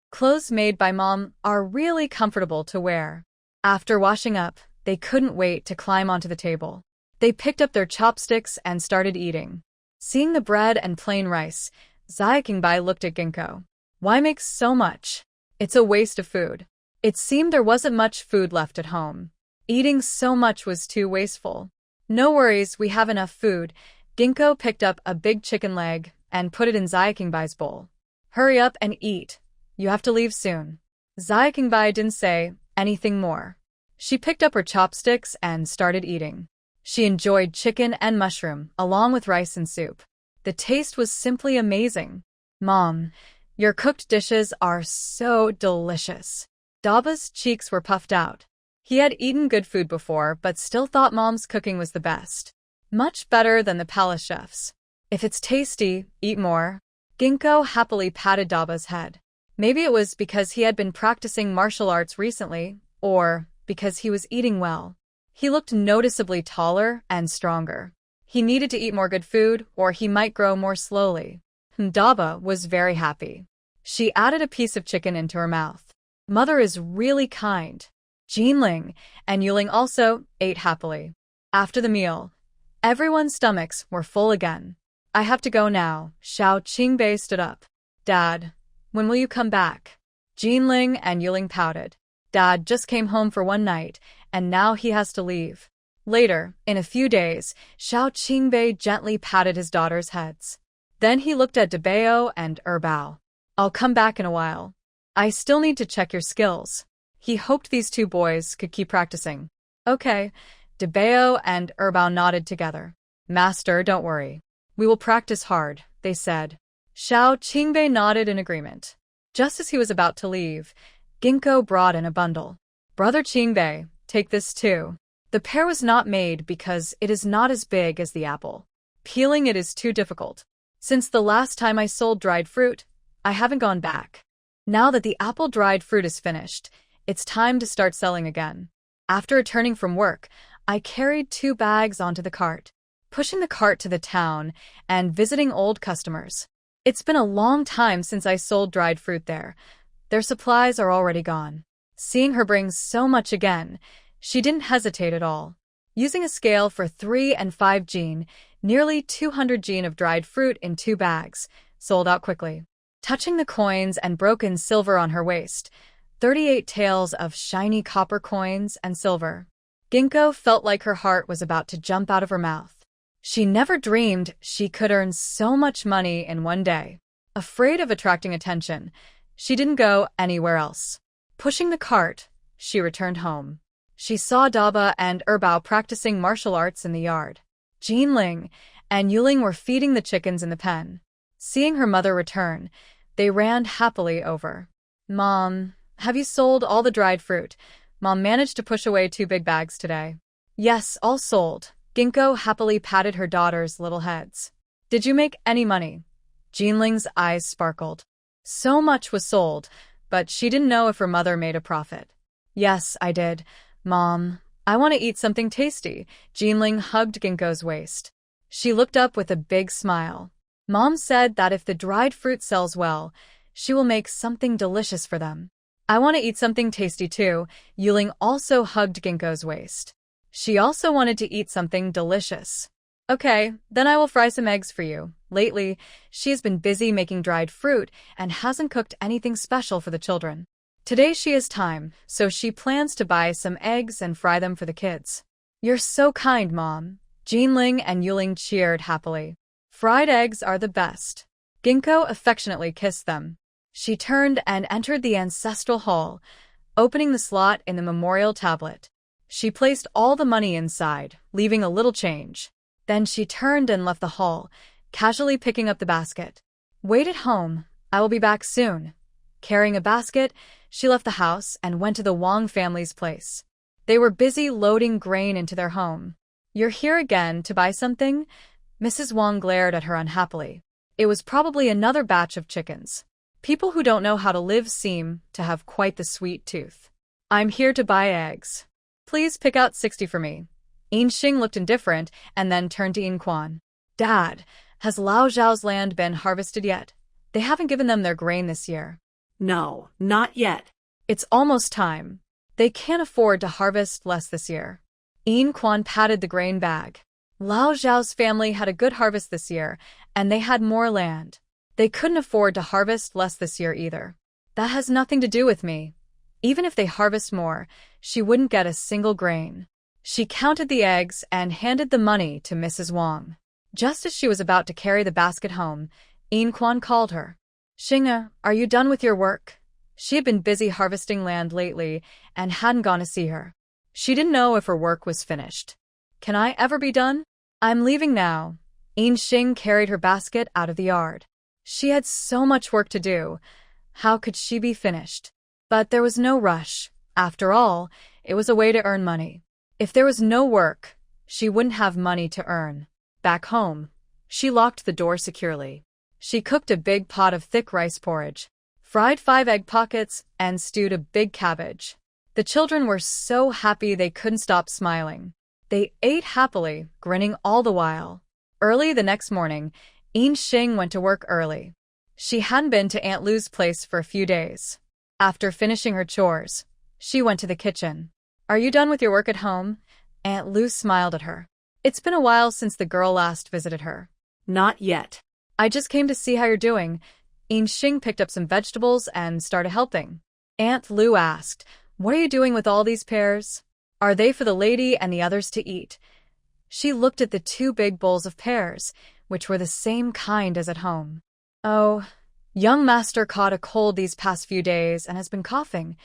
Clothes made by Mom are really comfortable to wear. After washing up, they couldn't wait to climb onto the table. They picked up their chopsticks and started eating. Seeing the bread and plain rice, Xiaokingbai looked at Ginkgo. Why make so much? It's a waste of food. It seemed there wasn't much food left at home. Eating so much was too wasteful. No worries, we have enough food. Ginkgo picked up a big chicken leg and put it in Xiaokingbai's bowl. Hurry up and eat. You have to leave soon. Xiaokingbai didn't say anything more. She picked up her chopsticks and started eating. She enjoyed chicken and mushroom, along with rice and soup. The taste was simply amazing. Mom, your cooked dishes are so delicious. Daba's cheeks were puffed out. He had eaten good food before, but still thought Mom's cooking was the best. Much better than the palace chefs. If it's tasty, eat more. Ginkgo happily patted Daba's head. Maybe it was because he had been practicing martial arts recently, or because he was eating well. He looked noticeably taller and stronger. He needed to eat more good food, or he might grow more slowly. Daba was very happy. She added a piece of chicken into her mouth. Mother is really kind. Jinling and Yuling also ate happily. After the meal, everyone's stomachs were full again. I have to go now. Xiao Qingbei stood up. Dad, when will you come back? Jinling and Yuling pouted. Dad just came home for one night, and now he has to leave. Later, in a few days, Xiao Qingbei gently patted his daughters' heads. Then he looked at Debao and Erbao. I'll come back in a while. I still need to check your skills. He hoped these two boys could keep practicing. Okay. Debao and Erbao nodded together. Master, don't worry. We will practice hard, they said. Xiao Qingbei nodded in agreement. Just as he was about to leave, Ginkgo brought in a bundle. Brother Qingbei, take this too. The pear was not made because it is not as big as the apple. Peeling it is too difficult. Since the last time I sold dried fruit, I haven't gone back. Now that the apple dried fruit is finished, it's time to start selling again. After returning from work, I carried 2 bags onto the cart, pushing the cart to the town and visiting old customers. It's been a long time since I sold dried fruit there. Their supplies are already gone. Seeing her bring so much again, she didn't hesitate at all. Using a scale for 3 and 5 jin, nearly 200 jin of dried fruit in 2 bags, sold out quickly. Touching the coins and broken silver on her waist, 38 taels of shiny copper coins and silver. Ginkgo felt like her heart was about to jump out of her mouth. She never dreamed she could earn so much money in one day. Afraid of attracting attention, she didn't go anywhere else. Pushing the cart, she returned home. She saw Daba and Erbao practicing martial arts in the yard. Jinling and Yuling were feeding the chickens in the pen. Seeing her mother return, they ran happily over. Mom, have you sold all the dried fruit? Mom managed to push away 2 big bags today. Yes, all sold. Ginkgo happily patted her daughters' little heads. Did you make any money? Jinling's eyes sparkled. So much was sold, but she didn't know if her mother made a profit. Yes, I did. Mom, I want to eat something tasty. Jinling hugged Ginkgo's waist. She looked up with a big smile. Mom said that if the dried fruit sells well, she will make something delicious for them. I want to eat something tasty too. Yuling also hugged Ginkgo's waist. She also wanted to eat something delicious. Okay, then I will fry some eggs for you. Lately, she has been busy making dried fruit and hasn't cooked anything special for the children. Today she has time, so she plans to buy some eggs and fry them for the kids. You're so kind, Mom. Jinling and Yuling cheered happily. Fried eggs are the best. Ginkgo affectionately kissed them. She turned and entered the ancestral hall, opening the slot in the memorial tablet. She placed all the money inside, leaving a little change. Then she turned and left the hall, casually picking up the basket. Wait at home. I will be back soon. Carrying a basket, she left the house and went to the Wang family's place. They were busy loading grain into their home. You're here again to buy something? Mrs. Wang glared at her unhappily. It was probably another batch of chickens. People who don't know how to live seem to have quite the sweet tooth. I'm here to buy eggs. Please pick out 60 for me. Yin Xing looked indifferent and then turned to Yin Quan. Dad, has Lao Zhao's land been harvested yet? They haven't given them their grain this year. No, not yet. It's almost time. They can't afford to harvest less this year. Yin Quan patted the grain bag. Lao Zhao's family had a good harvest this year, and they had more land. They couldn't afford to harvest less this year either. That has nothing to do with me. Even if they harvest more, she wouldn't get a single grain. She counted the eggs and handed the money to Mrs. Wang. Just as she was about to carry the basket home, Yin Quan called her. Xinga, are you done with your work? She had been busy harvesting land lately and hadn't gone to see her. She didn't know if her work was finished. Can I ever be done? I'm leaving now. Yin Xing carried her basket out of the yard. She had so much work to do. How could she be finished? But there was no rush. After all, it was a way to earn money. If there was no work, she wouldn't have money to earn. Back home, she locked the door securely. She cooked a big pot of thick rice porridge, fried 5 egg pockets, and stewed a big cabbage. The children were so happy they couldn't stop smiling. They ate happily, grinning all the while. Early the next morning, Yin Xing went to work early. She hadn't been to Aunt Lu's place for a few days. After finishing her chores, she went to the kitchen. Are you done with your work at home? Aunt Lu smiled at her. It's been a while since the girl last visited her. Not yet. I just came to see how you're doing. Yin Xing picked up some vegetables and started helping. Aunt Lu asked, What are you doing with all these pears? Are they for the lady and the others to eat? She looked at the 2 big bowls of pears, which were the same kind as at home. Oh, young master caught a cold these past few days and has been coughing.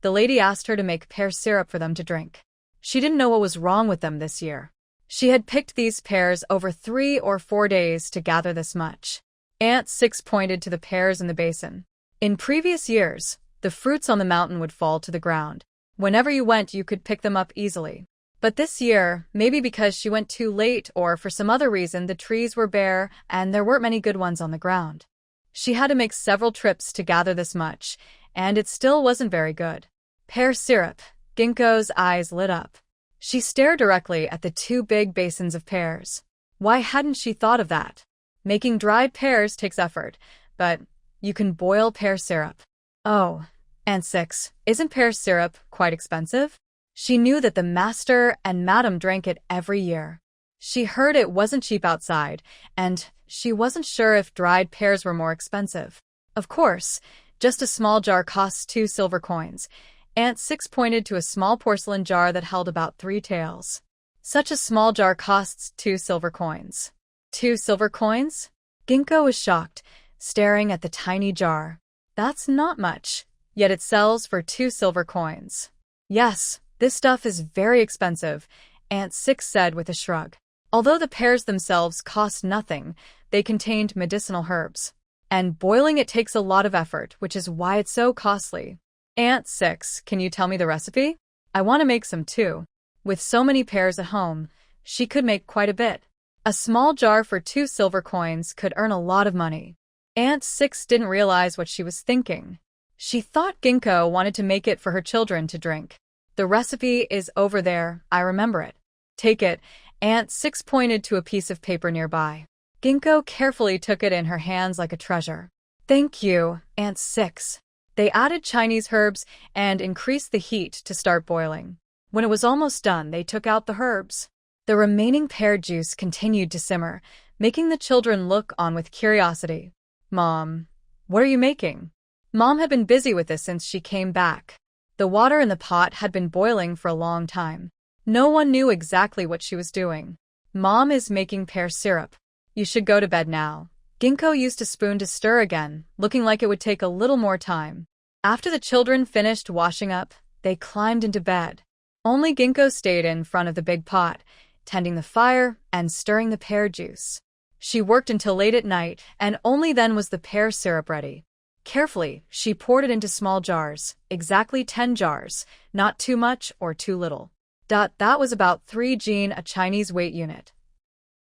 The lady asked her to make pear syrup for them to drink. She didn't know what was wrong with them this year. She had picked these pears over 3 or 4 days to gather this much. Aunt Six pointed to the pears in the basin. In previous years, the fruits on the mountain would fall to the ground. Whenever you went, you could pick them up easily. But this year, maybe because she went too late or for some other reason, the trees were bare and there weren't many good ones on the ground. She had to make several trips to gather this much, and it still wasn't very good. Pear syrup. Ginkgo's eyes lit up. She stared directly at the 2 big basins of pears. Why hadn't she thought of that? Making dried pears takes effort, but you can boil pear syrup. Oh, Aunt Six, isn't pear syrup quite expensive? She knew that the master and madam drank it every year. She heard it wasn't cheap outside, and she wasn't sure if dried pears were more expensive. Of course, just a small jar costs 2 silver coins. Aunt Six pointed to a small porcelain jar that held about 3 taels. Such a small jar costs 2 silver coins. 2 silver coins? Ginkgo was shocked, staring at the tiny jar. That's not much, yet it sells for 2 silver coins. Yes, this stuff is very expensive, Aunt Six said with a shrug. Although the pears themselves cost nothing, they contained medicinal herbs. And boiling it takes a lot of effort, which is why it's so costly. Aunt Six, can you tell me the recipe? I want to make some too. With so many pears at home, she could make quite a bit. A small jar for 2 silver coins could earn a lot of money. Aunt Six didn't realize what she was thinking. She thought Ginkgo wanted to make it for her children to drink. The recipe is over there, I remember it. Take it. Aunt Six pointed to a piece of paper nearby. Ginkgo carefully took it in her hands like a treasure. Thank you, Aunt Six. They added Chinese herbs and increased the heat to start boiling. When it was almost done, they took out the herbs. The remaining pear juice continued to simmer, making the children look on with curiosity. Mom, what are you making? Mom had been busy with this since she came back. The water in the pot had been boiling for a long time. No one knew exactly what she was doing. Mom is making pear syrup. You should go to bed now. Ginkgo used a spoon to stir again, looking like it would take a little more time. After the children finished washing up, they climbed into bed. Only Ginkgo stayed in front of the big pot, tending the fire and stirring the pear juice. She worked until late at night, and only then was the pear syrup ready. Carefully, she poured it into small jars, exactly 10 jars, not too much or too little. That was about 3 jin, a Chinese weight unit.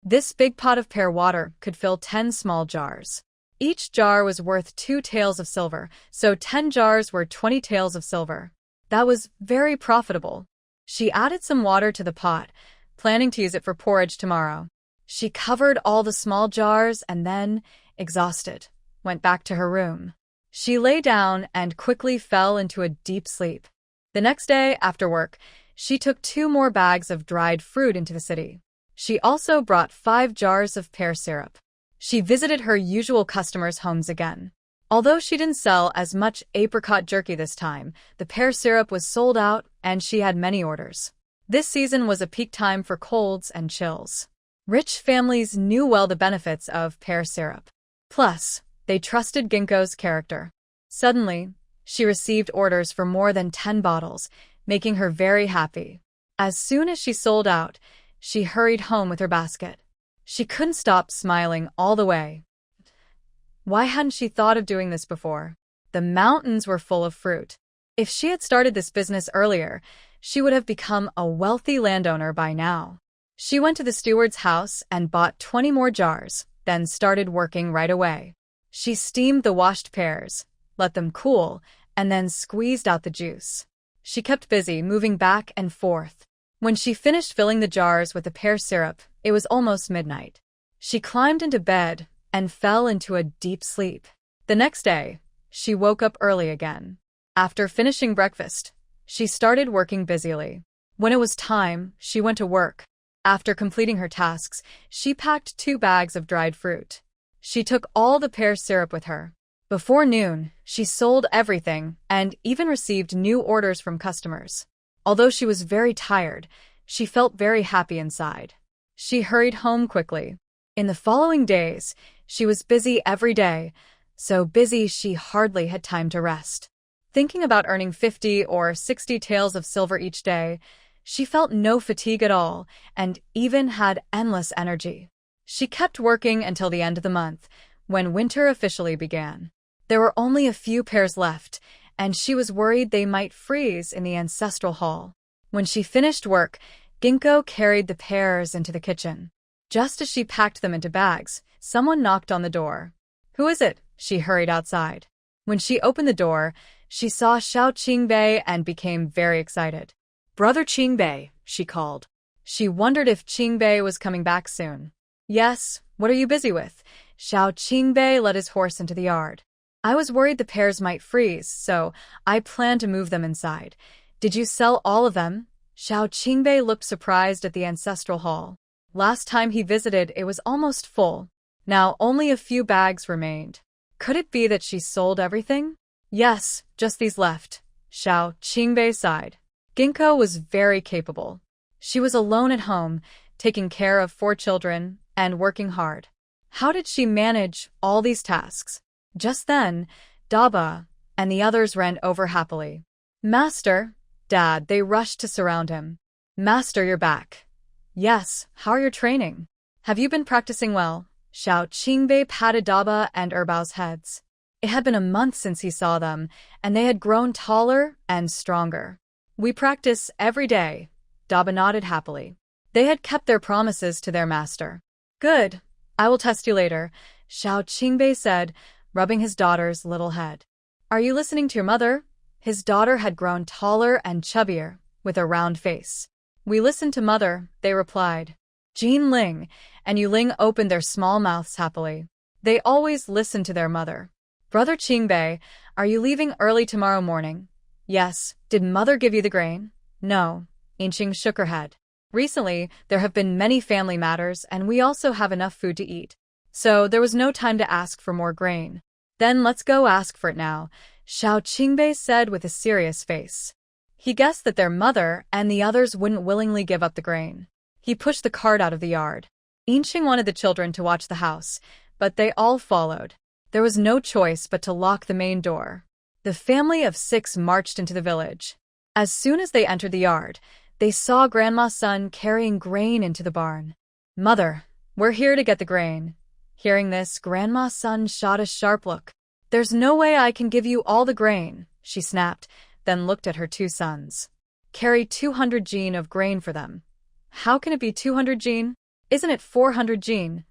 This big pot of pear water could fill 10 small jars. Each jar was worth 2 taels of silver, so 10 jars were 20 taels of silver. That was very profitable. She added some water to the pot, planning to use it for porridge tomorrow. She covered all the small jars and then, exhausted, went back to her room. She lay down and quickly fell into a deep sleep. The next day, after work, she took 2 more bags of dried fruit into the city. She also brought 5 jars of pear syrup. She visited her usual customers' homes again. Although she didn't sell as much apricot jerky this time, the pear syrup was sold out and she had many orders. This season was a peak time for colds and chills. Rich families knew well the benefits of pear syrup. Plus, they trusted Ginkgo's character. Suddenly, she received orders for more than 10 bottles, making her very happy. As soon as she sold out, she hurried home with her basket. She couldn't stop smiling all the way. Why hadn't she thought of doing this before? The mountains were full of fruit. If she had started this business earlier, she would have become a wealthy landowner by now. She went to the steward's house and bought 20 more jars, then started working right away. She steamed the washed pears, let them cool, and then squeezed out the juice. She kept busy, moving back and forth. When she finished filling the jars with the pear syrup, it was almost midnight. She climbed into bed and fell into a deep sleep. The next day, she woke up early again. After finishing breakfast, she started working busily. When it was time, she went to work. After completing her tasks, she packed 2 bags of dried fruit. She took all the pear syrup with her. Before noon, she sold everything and even received new orders from customers. Although she was very tired, she felt very happy inside. She hurried home quickly. In the following days, she was busy every day, so busy she hardly had time to rest. Thinking about earning 50 or 60 taels of silver each day, she felt no fatigue at all and even had endless energy. She kept working until the end of the month, when winter officially began. There were only a few pears left, and she was worried they might freeze in the ancestral hall. When she finished work, Ginkgo carried the pears into the kitchen. Just as she packed them into bags, someone knocked on the door. "Who is it?" She hurried outside. When she opened the door, she saw Xiao Qingbei and became very excited. "Brother Qingbei," she called. She wondered if Qingbei was coming back soon. "Yes, what are you busy with?" Xiao Qingbei led his horse into the yard. "I was worried the pears might freeze, so I planned to move them inside. Did you sell all of them?" Xiao Qingbei looked surprised at the ancestral hall. Last time he visited, it was almost full. Now only a few bags remained. Could it be that she sold everything? "Yes, just these left," Xiao Qingbei sighed. Ginkgo was very capable. She was alone at home, taking care of 4 children and working hard. How did she manage all these tasks? Just then, Daba and the others ran over happily. "Master, Dad," they rushed to surround him. "Master, you're back." "Yes, how are your training? Have you been practicing well?" Xiao Qingbei patted Daba and Erbao's heads. It had been a month since he saw them, and they had grown taller and stronger. "We practice every day," Daba nodded happily. They had kept their promises to their master. "Good. I will test you later," Xiao Qingbei said, rubbing his daughter's little head. "Are you listening to your mother?" His daughter had grown taller and chubbier, with a round face. "We listen to mother," they replied. Jin Ling and Yu Ling opened their small mouths happily. They always listened to their mother. "Brother Qingbei, are you leaving early tomorrow morning?" "Yes." "Did mother give you the grain?" "No." Yinqing shook her head. "Recently, there have been many family matters and we also have enough food to eat. So there was no time to ask for more grain." "Then let's go ask for it now," Xiao Qingbei said with a serious face. He guessed that their mother and the others wouldn't willingly give up the grain. He pushed the cart out of the yard. Yinqing wanted the children to watch the house, but they all followed. There was no choice but to lock the main door. The family of 6 marched into the village. As soon as they entered the yard, they saw Grandma's son carrying grain into the barn. "Mother, we're here to get the grain." Hearing this, Grandma's son shot a sharp look. "There's no way I can give you all the grain," she snapped, then looked at her 2 sons. "Carry 200 jin of grain for them." "How can it be 200 jin? Isn't it 400 jin?"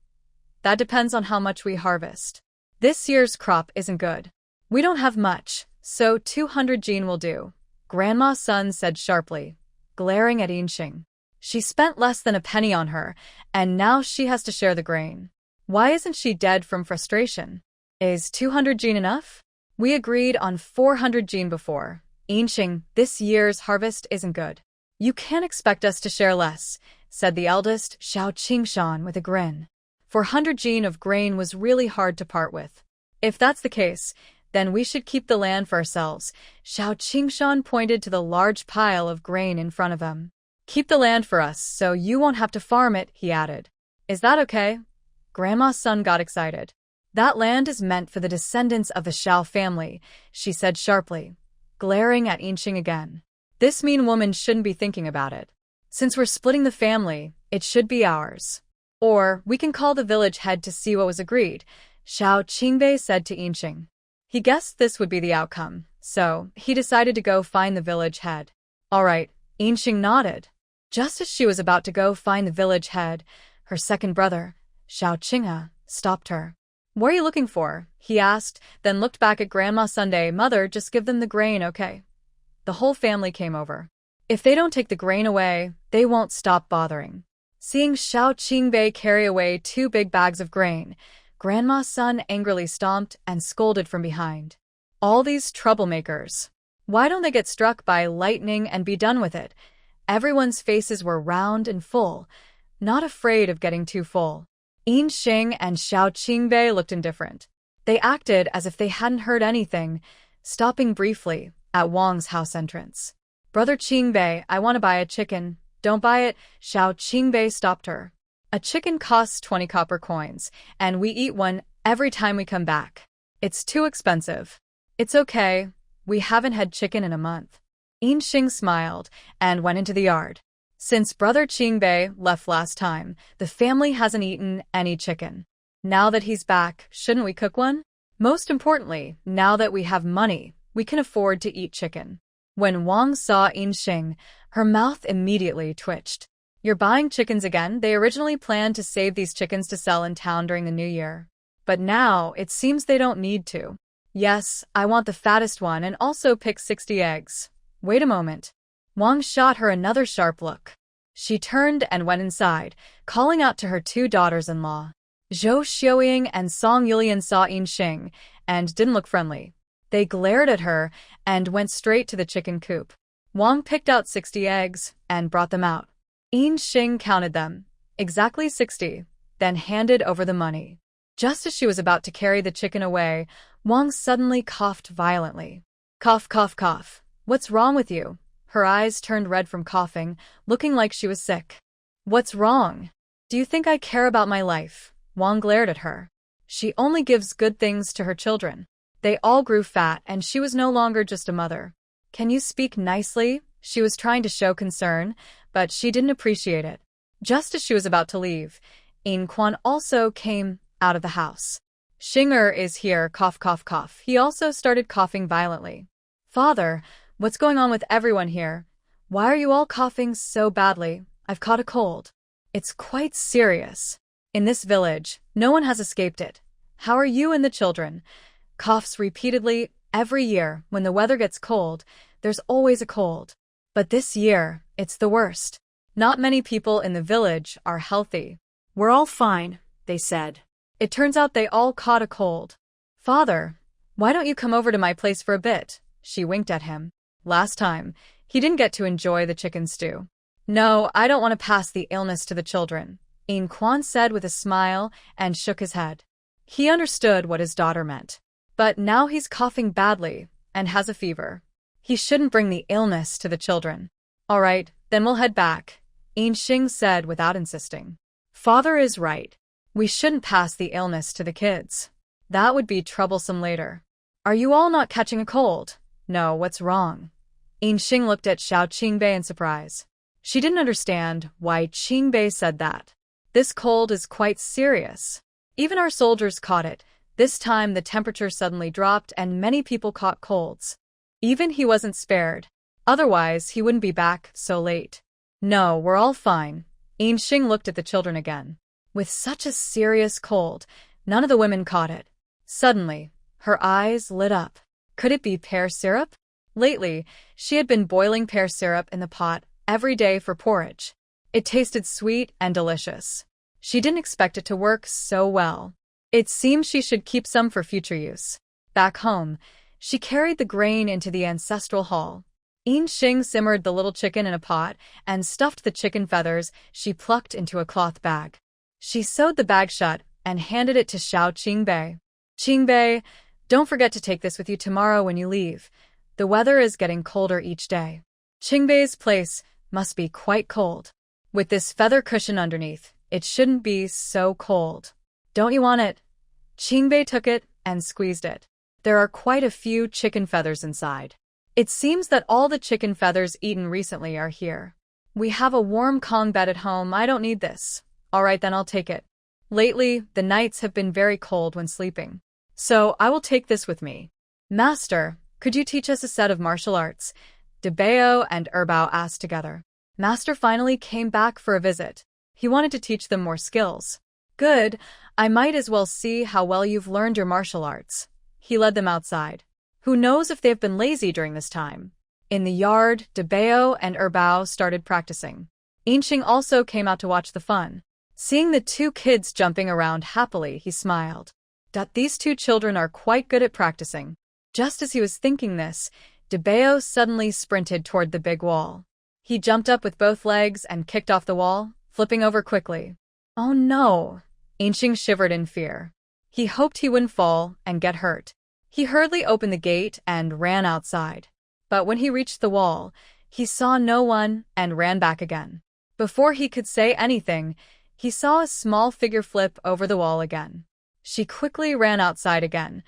"That depends on how much we harvest." This year's crop isn't good. We don't have much, so 200 jin will do, Grandma's son said sharply, glaring at Inxing. She spent less than a penny on her, and now she has to share the grain. Why isn't she dead from frustration? Is 200 jin enough? We agreed on 400 jin before. Inxing, this year's harvest isn't good. You can't expect us to share less, said the eldest, Xiao Qingshan, with a grin. 400 jin of grain was really hard to part with. If that's the case, then we should keep the land for ourselves. Xiao Qingshan pointed to the large pile of grain in front of them. Keep the land for us, so you won't have to farm it, he added. Is that okay? Grandma's son got excited. That land is meant for the descendants of the Xiao family, she said sharply, glaring at Inxing again. This mean woman shouldn't be thinking about it. Since we're splitting the family, it should be ours. Or we can call the village head to see what was agreed, Xiao Qingbei said to Inxing. He guessed this would be the outcome, so he decided to go find the village head. All right, Inxing nodded. Just as she was about to go find the village head, her second brother, Xiao Qinghe, stopped her. What are you looking for? He asked, then looked back at Grandma Sunday. Mother, just give them the grain, okay? The whole family came over. If they don't take the grain away, they won't stop bothering. Seeing Xiao Qingbei carry away 2 big bags of grain, Grandma's son angrily stomped and scolded from behind. All these troublemakers. Why don't they get struck by lightning and be done with it? Everyone's faces were round and full, not afraid of getting too full. Inxing and Xiao Qingbei looked indifferent. They acted as if they hadn't heard anything, stopping briefly at Wang's house entrance. Brother Qingbei, I want to buy a chicken. Don't buy it, Xiao Qingbei stopped her. A chicken costs 20 copper coins, and we eat one every time we come back. It's too expensive. It's okay, we haven't had chicken in a month. Inxing smiled and went into the yard. Since Brother Qingbei left last time, the family hasn't eaten any chicken. Now that he's back, shouldn't we cook one? Most importantly, now that we have money, we can afford to eat chicken. When Wang saw Inxing, her mouth immediately twitched. You're buying chickens again? They originally planned to save these chickens to sell in town during the new year. But now, it seems they don't need to. Yes, I want the fattest one and also pick 60 eggs. Wait a moment. Wang shot her another sharp look. She turned and went inside, calling out to her 2 daughters-in-law. Zhou Xiaoying and Song Yulian saw Inxing and didn't look friendly. They glared at her and went straight to the chicken coop. Wang picked out 60 eggs and brought them out. Inxing counted them, exactly 60, then handed over the money. Just as she was about to carry the chicken away, Wang suddenly coughed violently. Cough, cough, cough. What's wrong with you? Her eyes turned red from coughing, looking like she was sick. What's wrong? Do you think I care about my life? Wang glared at her. She only gives good things to her children. They all grew fat and she was no longer just a mother. Can you speak nicely? She was trying to show concern, but she didn't appreciate it. Just as she was about to leave, In Quan also came out of the house. Xinger is here, cough, cough, cough. He also started coughing violently. Father, what's going on with everyone here? Why are you all coughing so badly? I've caught a cold. It's quite serious. In this village, no one has escaped it. How are you and the children? Coughs repeatedly. Every year, when the weather gets cold, there's always a cold. But this year, it's the worst. Not many people in the village are healthy. We're all fine, they said. It turns out they all caught a cold. Father, why don't you come over to my place for a bit? She winked at him. Last time, he didn't get to enjoy the chicken stew. No, I don't want to pass the illness to the children, In Quan said with a smile and shook his head. He understood what his daughter meant. But now he's coughing badly and has a fever. He shouldn't bring the illness to the children. All right, then we'll head back, Inxing said without insisting. Father is right. We shouldn't pass the illness to the kids. That would be troublesome later. Are you all not catching a cold? No, what's wrong? Inxing looked at Xiao Qingbei in surprise. She didn't understand why Qingbei said that. This cold is quite serious. Even our soldiers caught it. This time the temperature suddenly dropped and many people caught colds. Even he wasn't spared. Otherwise, he wouldn't be back so late. No, we're all fine. Inxing looked at the children again. With such a serious cold, none of the women caught it. Suddenly, her eyes lit up. Could it be pear syrup? Lately, she had been boiling pear syrup in the pot every day for porridge. It tasted sweet and delicious. She didn't expect it to work so well. It seemed she should keep some for future use. Back home, she carried the grain into the ancestral hall. Xing simmered the little chicken in a pot and stuffed the chicken feathers she plucked into a cloth bag. She sewed the bag shut and handed it to Qingbei. Qingbei, don't forget to take this with you tomorrow when you leave. The weather is getting colder each day. Qingbei's place must be quite cold. With this feather cushion underneath, it shouldn't be so cold. Don't you want it? Qingbei took it and squeezed it. There are quite a few chicken feathers inside. It seems that all the chicken feathers eaten recently are here. We have a warm Kong bed at home. I don't need this. All right, then I'll take it. Lately, the nights have been very cold when sleeping. So I will take this with me. Master, could you teach us a set of martial arts? Debao and Erbao asked together. Master finally came back for a visit. He wanted to teach them more skills. Good, I might as well see how well you've learned your martial arts. He led them outside. Who knows if they've been lazy during this time? In the yard, Debao and Erbao started practicing. Xing also came out to watch the fun. Seeing the two kids jumping around happily, he smiled. These two children are quite good at practicing. Just as he was thinking this, Debao suddenly sprinted toward the big wall. He jumped up with both legs and kicked off the wall, flipping over quickly. Oh no! Xing shivered in fear. He hoped he wouldn't fall and get hurt. He hurriedly opened the gate and ran outside. But when he reached the wall, he saw no one and ran back again. Before he could say anything, he saw a small figure flip over the wall again. She quickly ran outside again,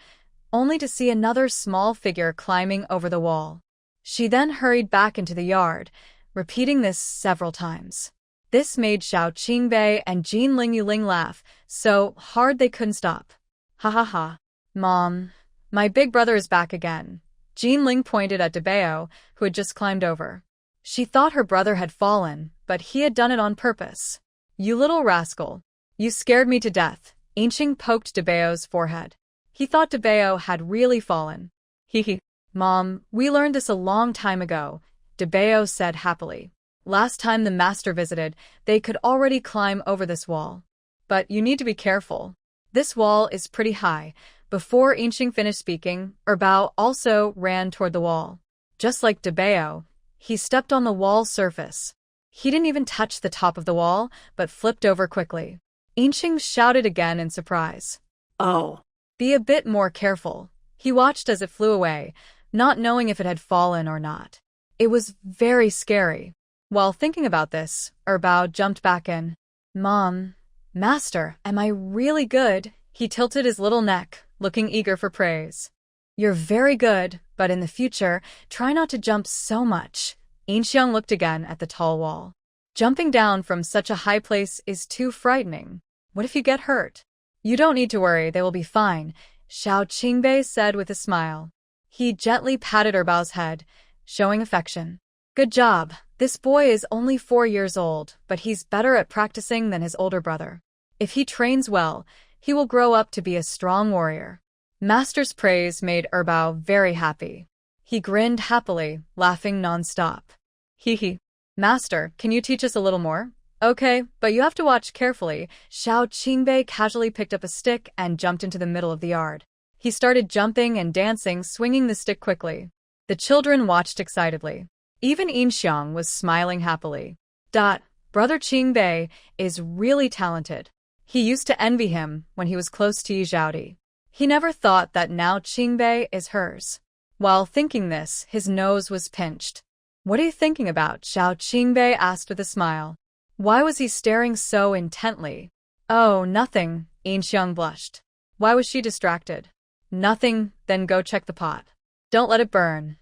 only to see another small figure climbing over the wall. She then hurried back into the yard, repeating this several times. This made Qingbei and Lingyuling laugh so hard they couldn't stop. Ha ha ha. Mom, my big brother is back again. Ling pointed at Debao, who had just climbed over. She thought her brother had fallen, but he had done it on purpose. You little rascal. You scared me to death. Xing poked Debao's forehead. He thought Debao had really fallen. Hee. Mom, we learned this a long time ago, Debao said happily. Last time the master visited, they could already climb over this wall. But you need to be careful. This wall is pretty high. Before Xing finished speaking, Erbao also ran toward the wall. Just like Debao, he stepped on the wall surface. He didn't even touch the top of the wall, but flipped over quickly. Xing shouted again in surprise. Oh. Be a bit more careful. He watched as it flew away, not knowing if it had fallen or not. It was very scary. While thinking about this, Erbao jumped back in. Mom, Master, am I really good? He tilted his little neck, looking eager for praise. You're very good, but in the future, try not to jump so much. Xing looked again at the tall wall. Jumping down from such a high place is too frightening. What if you get hurt? You don't need to worry, they will be fine, Qingbei said with a smile. He gently patted Erbao's head, showing affection. Good job. This boy is only 4 years old, but he's better at practicing than his older brother. If he trains well, he will grow up to be a strong warrior. Master's praise made Erbao very happy. He grinned happily, laughing non-stop. Hee. Master, can you teach us a little more? Okay, but you have to watch carefully. Qingbei casually picked up a stick and jumped into the middle of the yard. He started jumping and dancing, swinging the stick quickly. The children watched excitedly. Even Xing was smiling happily. Brother Qingbei is really talented. He used to envy him when he was close to Yizhaodi. He never thought that now Qingbei is hers. While thinking this, his nose was pinched. What are you thinking about? Qingbei asked with a smile. Why was he staring so intently? Oh, nothing, Xing blushed. Why was she distracted? Nothing, then go check the pot. Don't let it burn.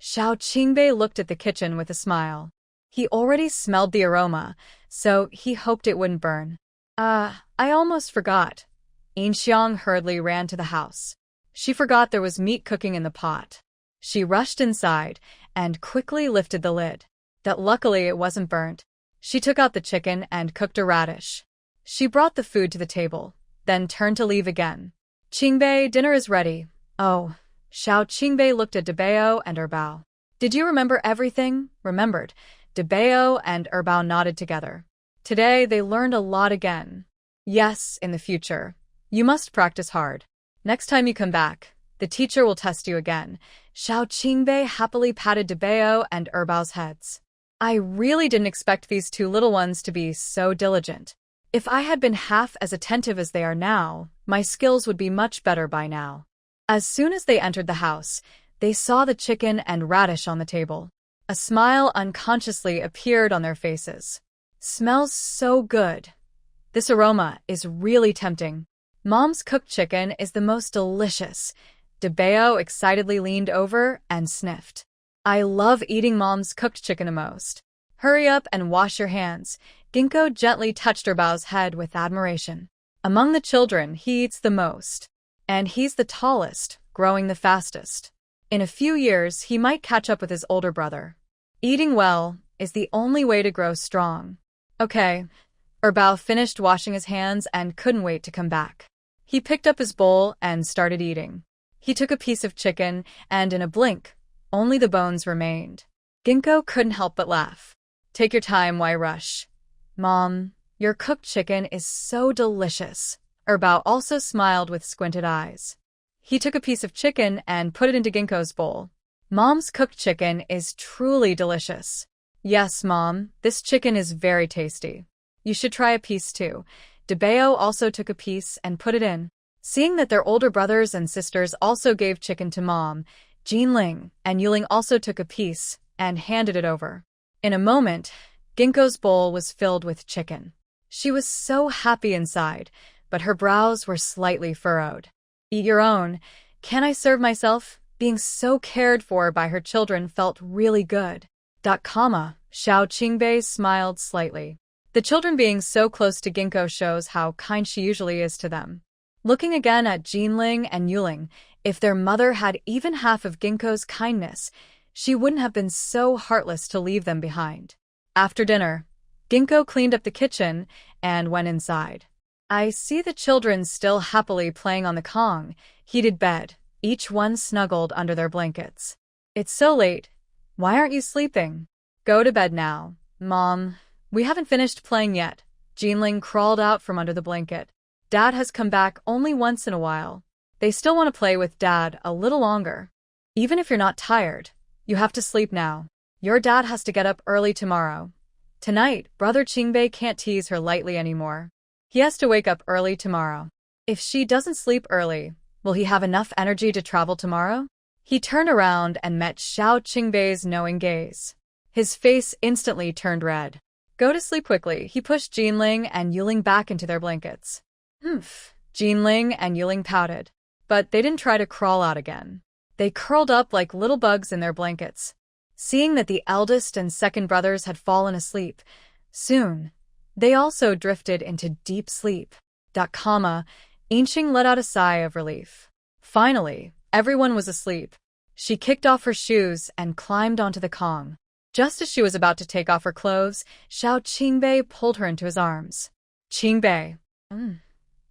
Qingbei looked at the kitchen with a smile. He already smelled the aroma, so he hoped it wouldn't burn. I almost forgot. Xing hurriedly ran to the house. She forgot there was meat cooking in the pot. She rushed inside and quickly lifted the lid. Luckily it wasn't burnt. She took out the chicken and cooked a radish. She brought the food to the table, then turned to leave again. Qingbei, dinner is ready. Oh. Xiao Qingbei looked at Debao and Erbao. Did you remember everything? Remembered. Debao and Erbao nodded together. Today they learned a lot again. Yes, in the future. You must practice hard. Next time you come back, the teacher will test you again. Xiao Qingbei happily patted Debao and Erbao's heads. I really didn't expect these two little ones to be so diligent. If I had been half as attentive as they are now, my skills would be much better by now. As soon as they entered the house, they saw the chicken and radish on the table. A smile unconsciously appeared on their faces. Smells so good. This aroma is really tempting. Mom's cooked chicken is the most delicious. Debao excitedly leaned over and sniffed. I love eating Mom's cooked chicken the most. Hurry up and wash your hands. Ginkgo gently touched Erbao's head with admiration. Among the children, he eats the most. And he's the tallest, growing the fastest. In a few years, he might catch up with his older brother. Eating well is the only way to grow strong. Okay. Erbao finished washing his hands and couldn't wait to come back. He picked up his bowl and started eating. He took a piece of chicken, and in a blink, only the bones remained. Ginkgo couldn't help but laugh. Take your time, why rush? Mom, your cooked chicken is so delicious. Erbao also smiled with squinted eyes. He took a piece of chicken and put it into Ginkgo's bowl. Mom's cooked chicken is truly delicious. Yes, Mom, this chicken is very tasty. You should try a piece too. Debao also took a piece and put it in. Seeing that their older brothers and sisters also gave chicken to Mom, Jinling and Yuling also took a piece and handed it over. In a moment, Ginkgo's bowl was filled with chicken. She was so happy inside, but her brows were slightly furrowed. Eat your own. Can I serve myself? Being so cared for by her children felt really good. Xiao Qingbei smiled slightly. The children being so close to Ginkgo shows how kind she usually is to them. Looking again at Jinling and Yuling, if their mother had even half of Ginkgo's kindness, she wouldn't have been so heartless to leave them behind. After dinner, Ginkgo cleaned up the kitchen and went inside. I see the children still happily playing on the Kong, heated bed, each one snuggled under their blankets. It's so late. Why aren't you sleeping? Go to bed now. Mom, we haven't finished playing yet. Jinling crawled out from under the blanket. Dad has come back only once in a while. They still want to play with Dad a little longer. Even if you're not tired, you have to sleep now. Your dad has to get up early tomorrow. Tonight, Brother Qingbei can't tease her lightly anymore. He has to wake up early tomorrow. If she doesn't sleep early, will he have enough energy to travel tomorrow? He turned around and met Xiao Qingbei's knowing gaze. His face instantly turned red. Go to sleep quickly. He pushed Jinling and Yuling back into their blankets. Jinling and Yuling pouted, but they didn't try to crawl out again. They curled up like little bugs in their blankets. Seeing that the eldest and second brothers had fallen asleep, soon, they also drifted into deep sleep. Inching let out a sigh of relief. Finally, everyone was asleep. She kicked off her shoes and climbed onto the Kong. Just as she was about to take off her clothes, Xiao Qingbei pulled her into his arms. Qingbei.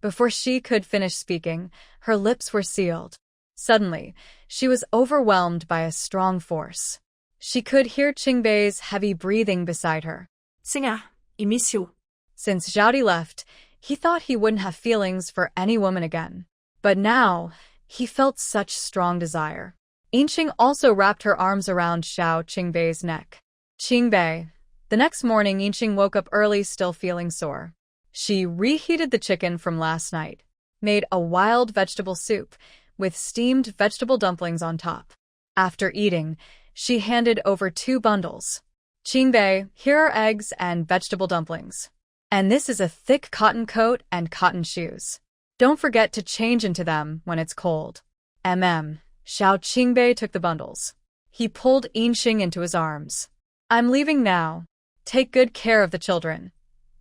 Before she could finish speaking, her lips were sealed. Suddenly, she was overwhelmed by a strong force. She could hear Qingbei's heavy breathing beside her. Singa, I miss you. Since Zhaodi left, he thought he wouldn't have feelings for any woman again. But now, he felt such strong desire. Yinxing also wrapped her arms around Xiao Qingbei's neck. Qingbei. The next morning, Yinxing woke up early still feeling sore. She reheated the chicken from last night, made a wild vegetable soup with steamed vegetable dumplings on top. After eating, she handed over 2 bundles. Qingbei, here are eggs and vegetable dumplings. And this is a thick cotton coat and cotton shoes. Don't forget to change into them when it's cold. Xiao Qingbei took the bundles. He pulled Yinxing into his arms. I'm leaving now. Take good care of the children.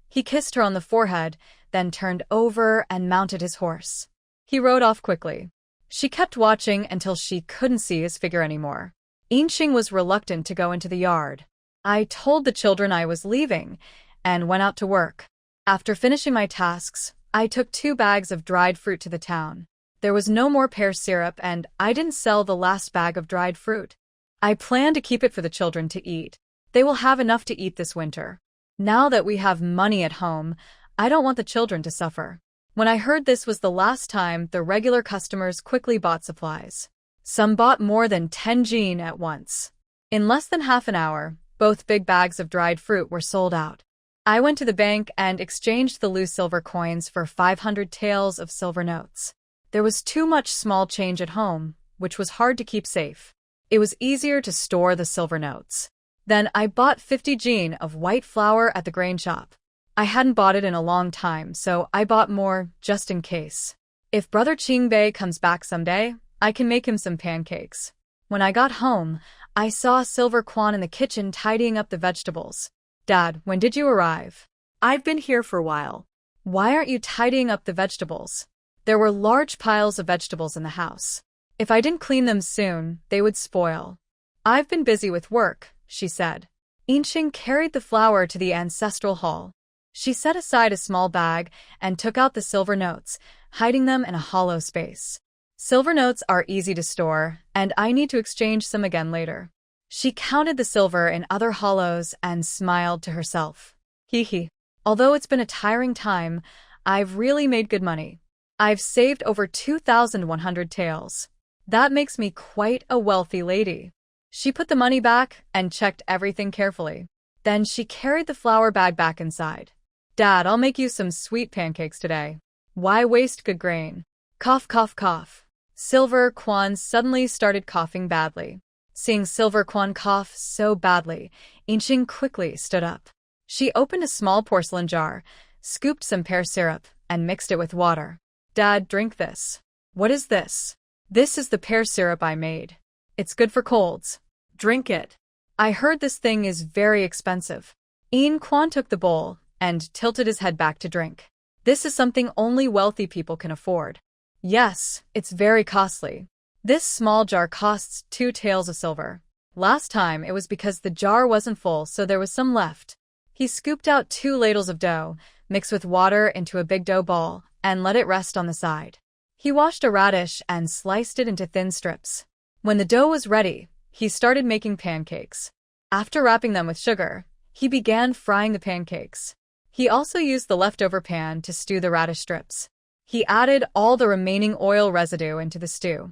He kissed her on the forehead, then turned over and mounted his horse. He rode off quickly. She kept watching until she couldn't see his figure anymore. Yinxing was reluctant to go into the yard. I told the children I was leaving and went out to work. After finishing my tasks, I took 2 bags of dried fruit to the town. There was no more pear syrup, and I didn't sell the last bag of dried fruit. I plan to keep it for the children to eat. They will have enough to eat this winter. Now that we have money at home, I don't want the children to suffer. When I heard this was the last time, the regular customers quickly bought supplies. Some bought more than 10 jean at once. In less than half an hour, both big bags of dried fruit were sold out. I went to the bank and exchanged the loose silver coins for 500 taels of silver notes. There was too much small change at home, which was hard to keep safe. It was easier to store the silver notes. Then I bought 50 jean of white flour at the grain shop. I hadn't bought it in a long time, so I bought more, just in case. If Brother Qingbei comes back someday, I can make him some pancakes. When I got home, I saw Silver Quan in the kitchen tidying up the vegetables. Dad, when did you arrive? I've been here for a while. Why aren't you tidying up the vegetables? There were large piles of vegetables in the house. If I didn't clean them soon, they would spoil. I've been busy with work, she said. Yinxing carried the flour to the ancestral hall. She set aside a small bag and took out the silver notes, hiding them in a hollow space. Silver notes are easy to store, and I need to exchange some again later. She counted the silver in other hollows and smiled to herself. Hee hee. Although it's been a tiring time, I've really made good money. I've saved over 2,100 taels. That makes me quite a wealthy lady. She put the money back and checked everything carefully. Then she carried the flour bag back inside. Dad, I'll make you some sweet pancakes today. Why waste good grain? Cough, cough, cough. Silver Quan suddenly started coughing badly. Seeing Silver Quan cough so badly, Yinxing quickly stood up. She opened a small porcelain jar, scooped some pear syrup, and mixed it with water. Dad, drink this. What is this? This is the pear syrup I made. It's good for colds. Drink it. I heard this thing is very expensive. Yin Quan took the bowl and tilted his head back to drink. This is something only wealthy people can afford. Yes, it's very costly. This small jar costs 2 taels of silver. Last time it was because the jar wasn't full, so there was some left. He scooped out 2 ladles of dough, mixed with water into a big dough ball, and let it rest on the side. He washed a radish and sliced it into thin strips. When the dough was ready, he started making pancakes. After wrapping them with sugar, he began frying the pancakes. He also used the leftover pan to stew the radish strips. He added all the remaining oil residue into the stew.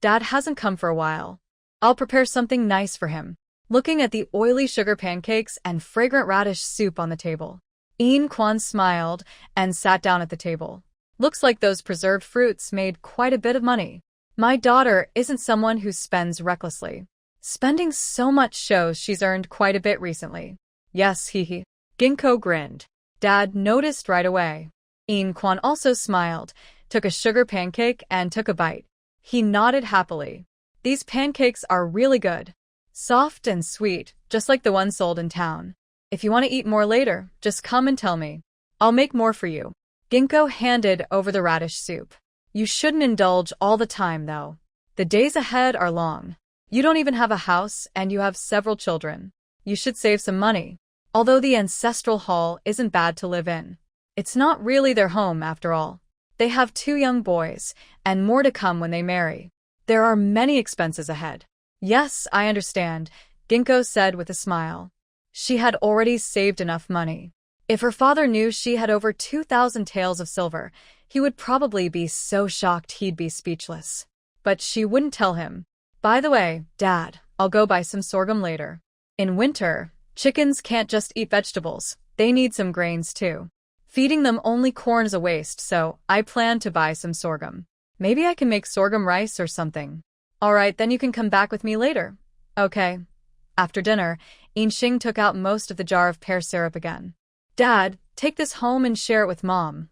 Dad hasn't come for a while. I'll prepare something nice for him. Looking at the oily sugar pancakes and fragrant radish soup on the table, Yin Quan smiled and sat down at the table. Looks like those preserved fruits made quite a bit of money. My daughter isn't someone who spends recklessly. Spending so much shows she's earned quite a bit recently. Yes, hee hee. Ginkgo grinned. Dad noticed right away. Yin Quan also smiled, took a sugar pancake and took a bite. He nodded happily. These pancakes are really good. Soft and sweet, just like the ones sold in town. If you want to eat more later, just come and tell me. I'll make more for you. Ginkgo handed over the radish soup. You shouldn't indulge all the time, though. The days ahead are long. You don't even have a house, and you have several children. You should save some money. Although the ancestral hall isn't bad to live in. It's not really their home, after all. They have 2 young boys, and more to come when they marry. There are many expenses ahead. Yes, I understand, Ginkgo said with a smile. She had already saved enough money. If her father knew she had over 2,000 taels of silver, he would probably be so shocked he'd be speechless. But she wouldn't tell him. By the way, Dad, I'll go buy some sorghum later. In winter, chickens can't just eat vegetables. They need some grains too. Feeding them only corn is a waste, so I plan to buy some sorghum. Maybe I can make sorghum rice or something. All right, then you can come back with me later. Okay. After dinner, Yinxing took out most of the jar of pear syrup again. Dad, take this home and share it with Mom.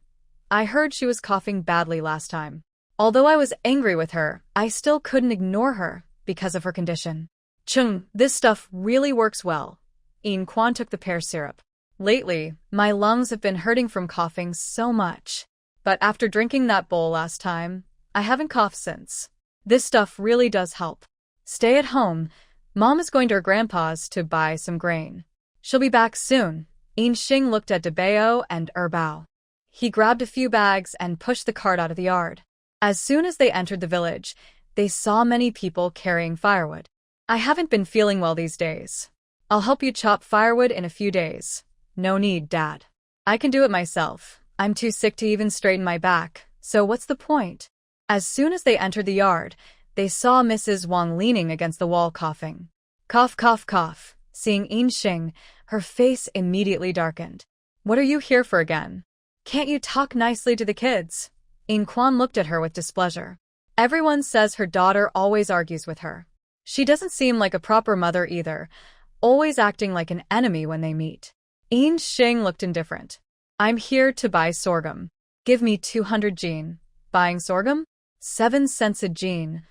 I heard she was coughing badly last time. Although I was angry with her, I still couldn't ignore her because of her condition. Chung, this stuff really works well. Yin Quan took the pear syrup. Lately, my lungs have been hurting from coughing so much. But after drinking that bowl last time, I haven't coughed since. This stuff really does help. Stay at home. Mom is going to her grandpa's to buy some grain. She'll be back soon. Yinxing looked at Debao and Erbao. He grabbed a few bags and pushed the cart out of the yard. As soon as they entered the village, they saw many people carrying firewood. I haven't been feeling well these days. I'll help you chop firewood in a few days. No need, Dad. I can do it myself. I'm too sick to even straighten my back, so what's the point? As soon as they entered the yard, they saw Mrs. Wang leaning against the wall coughing. Cough, cough, cough. Seeing In Xing, her face immediately darkened. What are you here for again? Can't you talk nicely to the kids? In Quan looked at her with displeasure. Everyone says her daughter always argues with her. She doesn't seem like a proper mother either, always acting like an enemy when they meet. In Xing looked indifferent. I'm here to buy sorghum. Give me 200 jin. Buying sorghum? 7 cents a jin.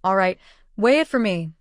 All right, weigh it for me.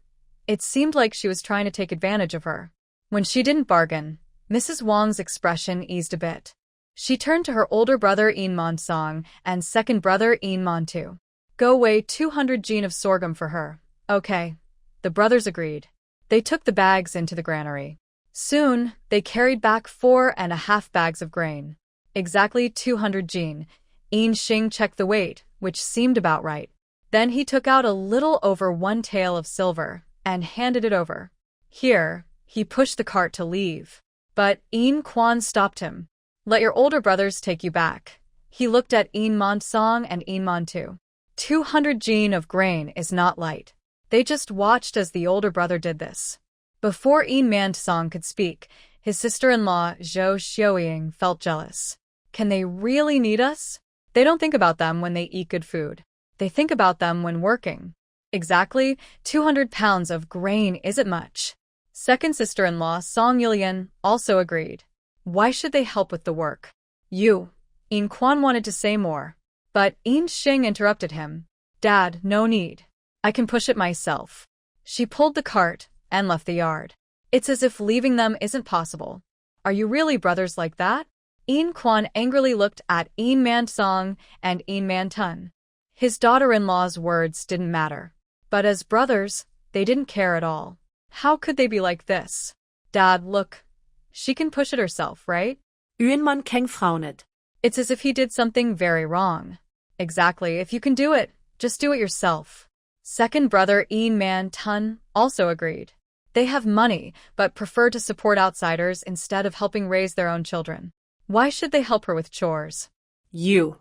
It seemed like she was trying to take advantage of her. When she didn't bargain, Mrs. Wang's expression eased a bit. She turned to her older brother In Man Song and second brother In Man Tu. Go weigh 200 jin of sorghum for her. Okay. The brothers agreed. They took the bags into the granary. Soon, they carried back 4.5 bags of grain. Exactly 200 jin. In Xing checked the weight, which seemed about right. Then he took out a little over 1 tael of silver and handed it over. Here, he pushed the cart to leave. But In Quan stopped him. Let your older brothers take you back. He looked at In Man Song and In Man Tu. 200 jin of grain is not light. They just watched as the older brother did this. Before In Man Song could speak, his sister-in-law Zhou Xiaoying felt jealous. Can they really need us? They don't think about them when they eat good food. They think about them when working. Exactly, 200 pounds of grain isn't much. Second sister-in-law Song Yulian also agreed. Why should they help with the work? In Quan wanted to say more, but In Xing interrupted him. Dad, no need. I can push it myself. She pulled the cart and left the yard. It's as if leaving them isn't possible. Are you really brothers like that? In Quan angrily looked at In Man Song and In Man Tun. His daughter-in-law's words didn't matter. But as brothers, they didn't care at all. How could they be like this? Dad, look. She can push it herself, right? Yuan Keng frownet. It's as if he did something very wrong. Exactly, if you can do it, just do it yourself. Second brother In Man Tun also agreed. They have money, but prefer to support outsiders instead of helping raise their own children. Why should they help her with chores? You.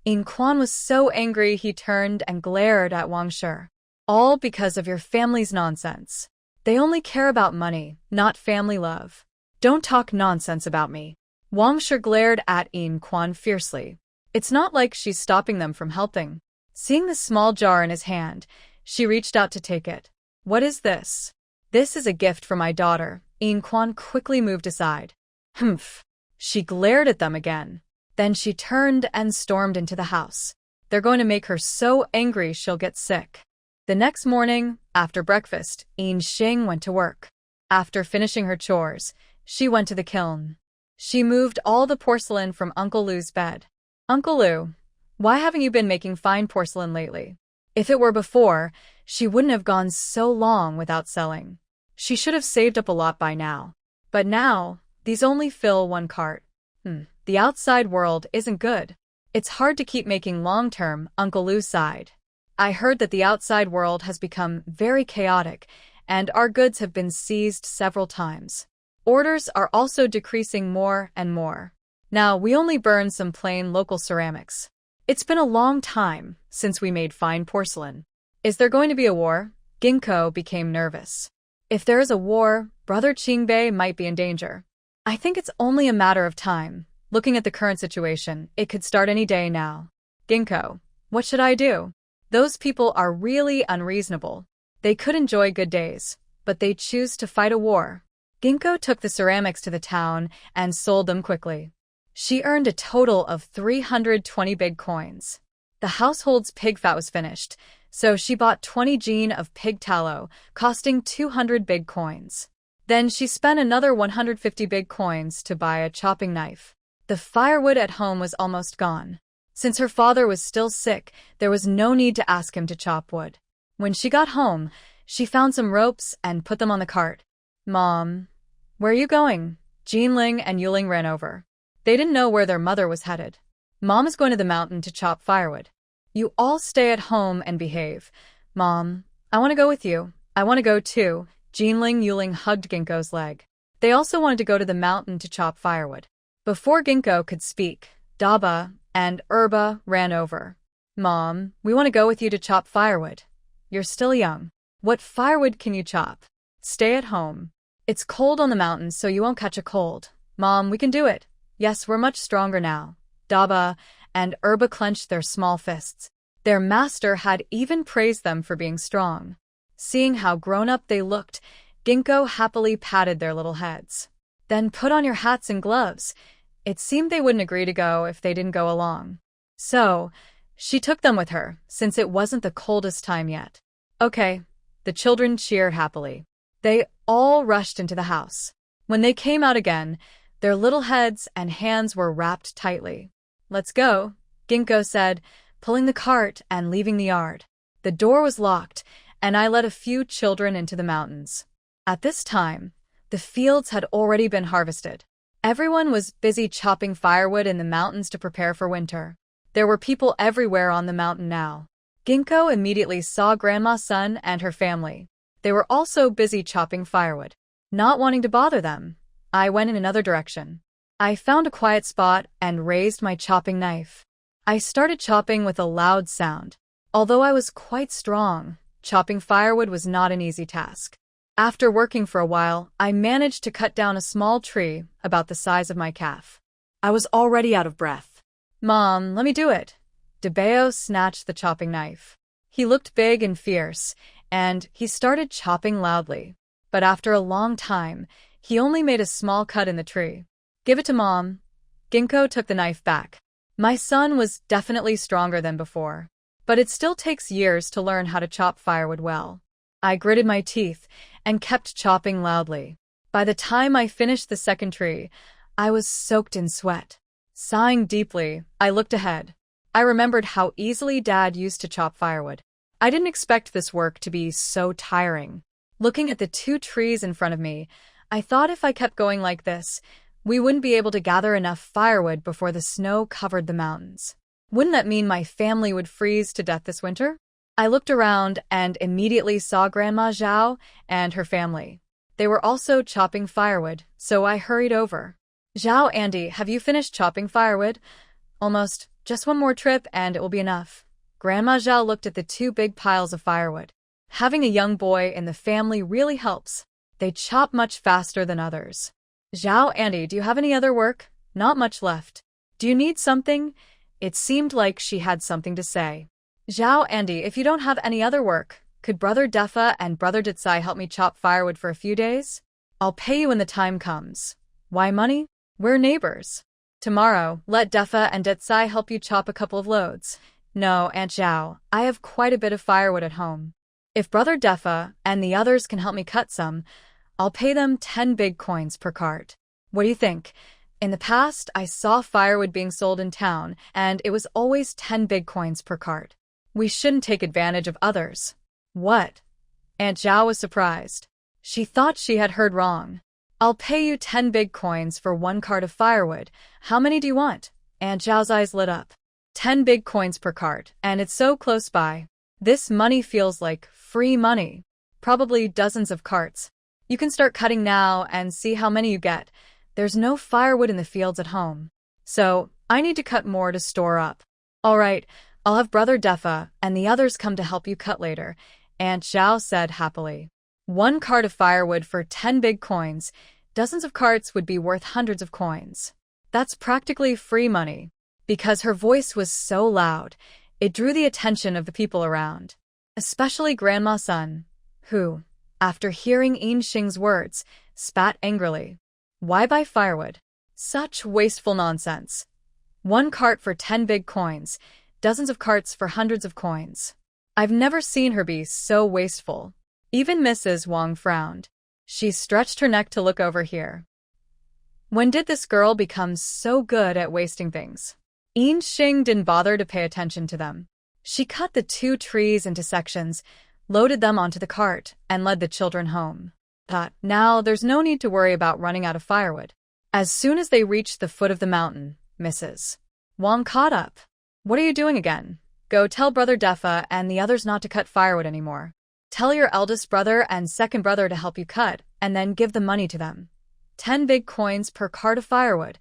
In Quan was so angry he turned and glared at Wang Shi. All because of your family's nonsense. They only care about money, not family love. Don't talk nonsense about me. Wang Shi glared at In Quan fiercely. It's not like she's stopping them from helping. Seeing the small jar in his hand, she reached out to take it. What is this? This is a gift for my daughter. In Quan quickly moved aside. Humph. She glared at them again. Then she turned and stormed into the house. They're going to make her so angry she'll get sick. The next morning, after breakfast, In Xing went to work. After finishing her chores, she went to the kiln. She moved all the porcelain from Uncle Lu's bed. Uncle Lu, why haven't you been making fine porcelain lately? If it were before, she wouldn't have gone so long without selling. She should have saved up a lot by now. But now, these only fill 1 cart. The outside world isn't good. It's hard to keep making long-term, Uncle Lu sighed. I heard that the outside world has become very chaotic, and our goods have been seized several times. Orders are also decreasing more and more. Now we only burn some plain local ceramics. It's been a long time since we made fine porcelain. Is there going to be a war? Ginkgo became nervous. If there is a war, Brother Qingbei might be in danger. I think it's only a matter of time. Looking at the current situation, it could start any day now. Ginkgo, what should I do? Those people are really unreasonable. They could enjoy good days, but they choose to fight a war. Ginkgo took the ceramics to the town and sold them quickly. She earned a total of 320 big coins. The household's pig fat was finished, so she bought 20 jin of pig tallow, costing 200 big coins. Then she spent another 150 big coins to buy a chopping knife. The firewood at home was almost gone. Since her father was still sick, there was no need to ask him to chop wood. When she got home, she found some ropes and put them on the cart. Mom, where are you going? Jinling and Yuling ran over. They didn't know where their mother was headed. Mom is going to the mountain to chop firewood. You all stay at home and behave. Mom, I want to go with you. I want to go too. Jinling Yuling hugged Ginkgo's leg. They also wanted to go to the mountain to chop firewood. Before Ginkgo could speak, Daba and Erba ran over. Mom, we want to go with you to chop firewood. You're still young. What firewood can you chop? Stay at home. It's cold on the mountains, so you won't catch a cold. Mom, we can do it. Yes, we're much stronger now. Daba and Erba clenched their small fists. Their master had even praised them for being strong. Seeing how grown-up they looked, Ginkgo happily patted their little heads. Then put on your hats and gloves. It seemed they wouldn't agree to go if they didn't go along. So, she took them with her, since it wasn't the coldest time yet. Okay, the children cheered happily. They all rushed into the house. When they came out again, their little heads and hands were wrapped tightly. Let's go, Ginkgo said, pulling the cart and leaving the yard. The door was locked, and I led a few children into the mountains. At this time, the fields had already been harvested. Everyone was busy chopping firewood in the mountains to prepare for winter. There were people everywhere on the mountain now. Ginkgo immediately saw Grandma's son and her family. They were also busy chopping firewood. Not wanting to bother them, I went in another direction. I found a quiet spot and raised my chopping knife. I started chopping with a loud sound. Although I was quite strong, chopping firewood was not an easy task. After working for a while, I managed to cut down a small tree about the size of my calf. I was already out of breath. Mom, let me do it. Debeo snatched the chopping knife. He looked big and fierce, and he started chopping loudly. But after a long time, he only made a small cut in the tree. Give it to Mom. Ginkgo took the knife back. My son was definitely stronger than before, but it still takes years to learn how to chop firewood well. I gritted my teeth and kept chopping loudly. By the time I finished the second tree, I was soaked in sweat. Sighing deeply, I looked ahead. I remembered how easily Dad used to chop firewood. I didn't expect this work to be so tiring. Looking at the two trees in front of me, I thought if I kept going like this, we wouldn't be able to gather enough firewood before the snow covered the mountains. Wouldn't that mean my family would freeze to death this winter? I looked around and immediately saw Grandma Zhao and her family. They were also chopping firewood, so I hurried over. Zhao, Andy, have you finished chopping firewood? Almost. Just one more trip and it will be enough. Grandma Zhao looked at the two big piles of firewood. Having a young boy in the family really helps. They chop much faster than others. Zhao, Andy, do you have any other work? Not much left. Do you need something? It seemed like she had something to say. Zhao, Andy, if you don't have any other work, could Brother Defa and Brother Ditsai help me chop firewood for a few days? I'll pay you when the time comes. Why money? We're neighbors. Tomorrow, let Defa and Ditsai help you chop a couple of loads. No, Aunt Zhao, I have quite a bit of firewood at home. If Brother Defa and the others can help me cut some, I'll pay them 10 big coins per cart. What do you think? In the past, I saw firewood being sold in town, and it was always 10 big coins per cart. We shouldn't take advantage of others. What? Aunt Zhao was surprised. She thought she had heard wrong. I'll pay you 10 big coins for 1 cart of firewood. How many do you want? Aunt Zhao's eyes lit up. 10 big coins per cart, and it's so close by. This money feels like free money. Probably dozens of carts. You can start cutting now and see how many you get. There's no firewood in the fields at home. So, I need to cut more to store up. All right, I'll have Brother Defa and the others come to help you cut later, Aunt Zhao said happily. 1 cart of firewood for 10 big coins. Dozens of carts would be worth hundreds of coins. That's practically free money. Because her voice was so loud, it drew the attention of the people around. Especially Grandma's son, who, after hearing Yin Xing's words, spat angrily. Why buy firewood? Such wasteful nonsense. 1 cart for 10 big coins, dozens of carts for hundreds of coins. I've never seen her be so wasteful. Even Mrs. Wang frowned. She stretched her neck to look over here. When did this girl become so good at wasting things? Yin Xing didn't bother to pay attention to them. She cut the 2 trees into sections, loaded them onto the cart, and led the children home. But now there's no need to worry about running out of firewood. As soon as they reached the foot of the mountain, Mrs. Wang caught up. What are you doing again? Go tell brother Defa and the others not to cut firewood anymore. Tell your eldest brother and second brother to help you cut, and then give the money to them. 10 big coins per cart of firewood.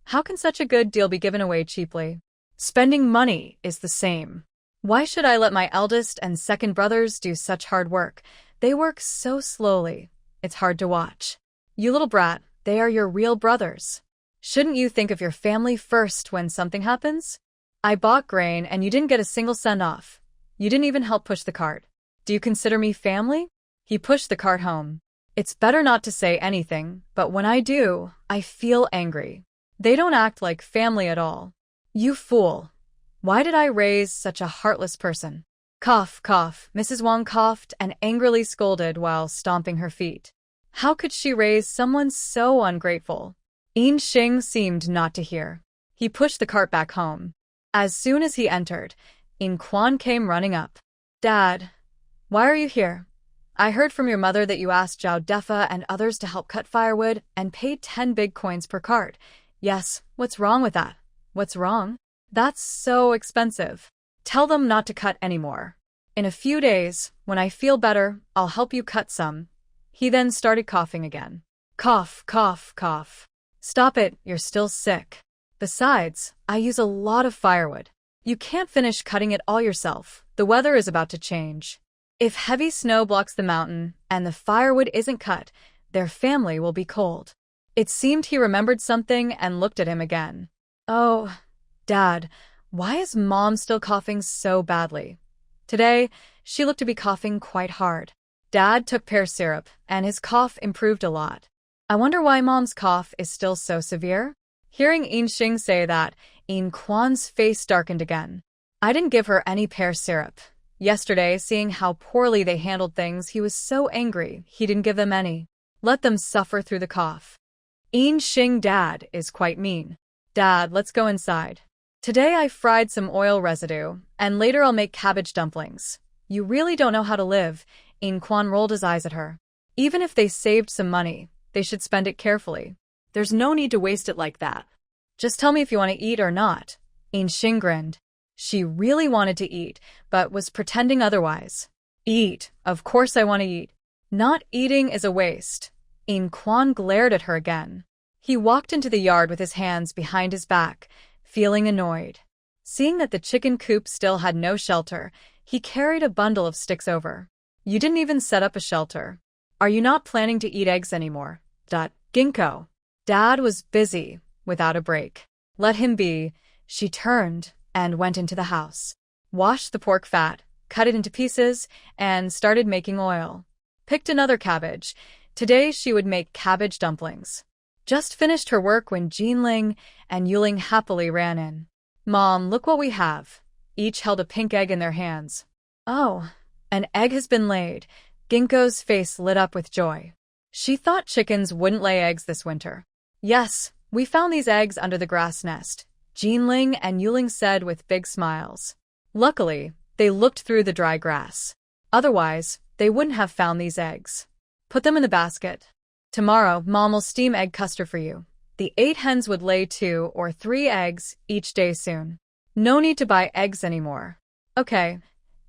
How can such a good deal be given away cheaply? Spending money is the same. Why should I let my eldest and second brothers do such hard work? They work so slowly. It's hard to watch. You little brat, they are your real brothers. Shouldn't you think of your family first when something happens? I bought grain and you didn't get a single cent off. You didn't even help push the cart. Do you consider me family? He pushed the cart home. It's better not to say anything, but when I do, I feel angry. They don't act like family at all. You fool. Why did I raise such a heartless person? Cough, cough. Mrs. Wang coughed and angrily scolded while stomping her feet. How could she raise someone so ungrateful? Yin Xing seemed not to hear. He pushed the cart back home. As soon as he entered, Yin Quan came running up. Dad, why are you here? I heard from your mother that you asked Zhao Defa and others to help cut firewood and paid 10 big coins per cart. Yes, what's wrong with that? What's wrong? That's so expensive. Tell them not to cut anymore. In a few days, when I feel better, I'll help you cut some. He then started coughing again. Cough, cough, cough. Stop it, you're still sick. Besides, I use a lot of firewood. You can't finish cutting it all yourself. The weather is about to change. If heavy snow blocks the mountain and the firewood isn't cut, their family will be cold. It seemed he remembered something and looked at him again. Oh, Dad, why is Mom still coughing so badly? Today, she looked to be coughing quite hard. Dad took pear syrup, and his cough improved a lot. I wonder why Mom's cough is still so severe? Hearing Yin Xing say that, Yin Quan's face darkened again. I didn't give her any pear syrup. Yesterday, seeing how poorly they handled things, he was so angry he didn't give them any. Let them suffer through the cough. Yin Xing Dad is quite mean. Dad, let's go inside. Today I fried some oil residue, and later I'll make cabbage dumplings. You really don't know how to live. Yin Quan rolled his eyes at her. Even if they saved some money, they should spend it carefully. There's no need to waste it like that. Just tell me if you want to eat or not. Yin Xing grinned. She really wanted to eat, but was pretending otherwise. Eat. Of course I want to eat. Not eating is a waste. Yin Quan glared at her again. He walked into the yard with his hands behind his back, feeling annoyed. Seeing that the chicken coop still had no shelter, he carried a bundle of sticks over. You didn't even set up a shelter. Are you not planning to eat eggs anymore? Ginkgo. Dad was busy, without a break. Let him be. She turned and went into the house. Washed the pork fat, cut it into pieces, and started making oil. Picked another cabbage. Today she would make cabbage dumplings. Just finished her work when Jinling and Yuling happily ran in. Mom, look what we have. Each held a pink egg in their hands. Oh, an egg has been laid. Ginkgo's face lit up with joy. She thought chickens wouldn't lay eggs this winter. Yes, we found these eggs under the grass nest, Jinling and Yuling said with big smiles. Luckily, they looked through the dry grass. Otherwise, they wouldn't have found these eggs. Put them in the basket. Tomorrow, Mom will steam egg custard for you. The 8 hens would lay 2 or 3 eggs each day soon. No need to buy eggs anymore. Okay.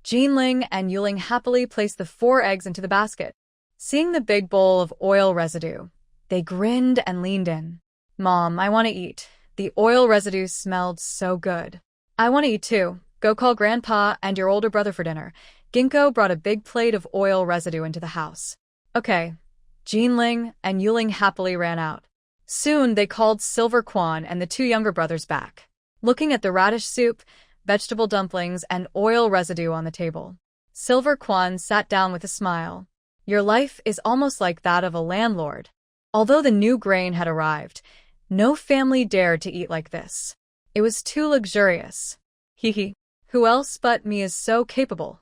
Jinling and Yuling happily placed the 4 eggs into the basket. Seeing the big bowl of oil residue, they grinned and leaned in. Mom, I want to eat. The oil residue smelled so good. I want to eat too. Go call Grandpa and your older brother for dinner. Ginkgo brought a big plate of oil residue into the house. Okay. Jinling and Yuling happily ran out. Soon they called Silver Quan and the 2 younger brothers back. Looking at the radish soup, vegetable dumplings, and oil residue on the table, Silver Quan sat down with a smile. Your life is almost like that of a landlord. Although the new grain had arrived, no family dared to eat like this. It was too luxurious. Hee. Who else but me is so capable?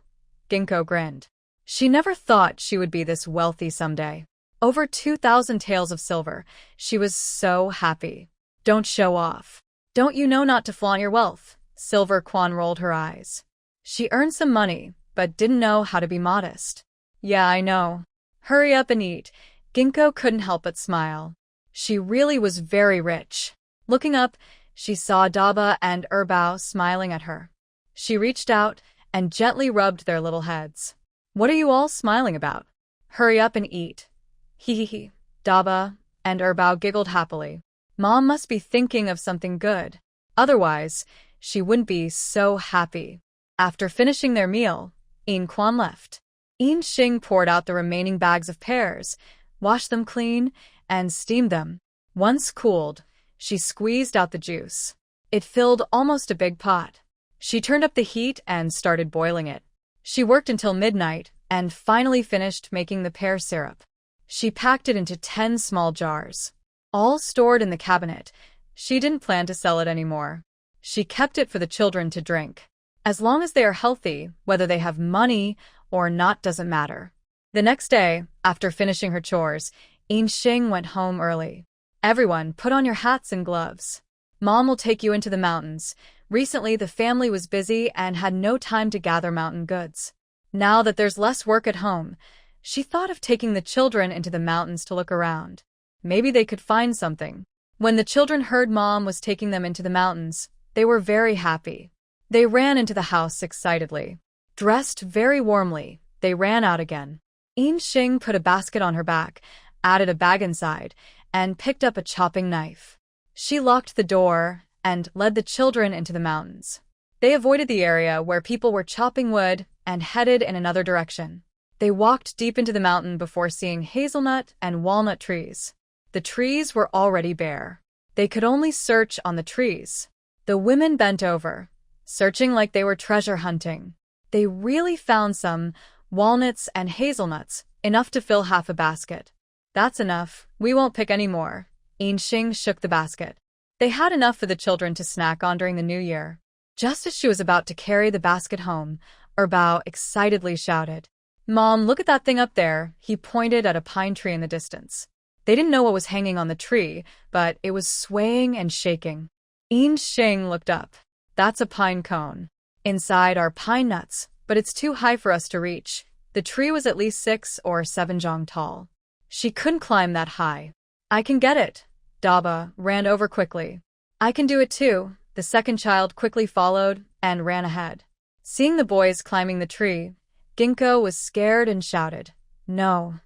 Ginkgo grinned. She never thought she would be this wealthy someday. Over 2,000 taels of silver. She was so happy. Don't show off. Don't you know not to flaunt your wealth? Silver Quan rolled her eyes. She earned some money, but didn't know how to be modest. Yeah, I know. Hurry up and eat. Ginkgo couldn't help but smile. She really was very rich. Looking up, she saw Daba and Erbao smiling at her. She reached out and gently rubbed their little heads. What are you all smiling about? Hurry up and eat. Hee hee hee. Daba and Erbao giggled happily. Mom must be thinking of something good. Otherwise, she wouldn't be so happy. After finishing their meal, In Kwan left. In Xing poured out the remaining bags of pears, washed them clean, and steamed them. Once cooled, she squeezed out the juice. It filled almost a big pot. She turned up the heat and started boiling it. She worked until midnight and finally finished making the pear syrup. She packed it into 10 small jars, all stored in the cabinet. She didn't plan to sell it anymore. She kept it for the children to drink. As long as they are healthy, whether they have money or not doesn't matter. The next day, after finishing her chores, In Xing went home early. Everyone, put on your hats and gloves. Mom will take you into the mountains. Recently, the family was busy and had no time to gather mountain goods. Now that there's less work at home, she thought of taking the children into the mountains to look around. Maybe they could find something. When the children heard Mom was taking them into the mountains, they were very happy. They ran into the house excitedly. Dressed very warmly, they ran out again. In Xing put a basket on her back, added a bag inside, and picked up a chopping knife. She locked the door and led the children into the mountains. They avoided the area where people were chopping wood and headed in another direction. They walked deep into the mountain before seeing hazelnut and walnut trees. The trees were already bare. They could only search on the trees. The women bent over, searching like they were treasure hunting. They really found some walnuts and hazelnuts, enough to fill half a basket. That's enough. We won't pick any more. In Xing shook the basket. They had enough for the children to snack on during the new year. Just as she was about to carry the basket home, Erbao excitedly shouted, "Mom, look at that thing up there." He pointed at a pine tree in the distance. They didn't know what was hanging on the tree, but it was swaying and shaking. In Xing looked up. That's a pine cone. Inside are pine nuts, but it's too high for us to reach. The tree was at least 6 or 7 zhang tall. She couldn't climb that high. I can get it. Daba ran over quickly. I can do it too. The second child quickly followed and ran ahead. Seeing the boys climbing the tree, Ginkgo was scared and shouted, "No,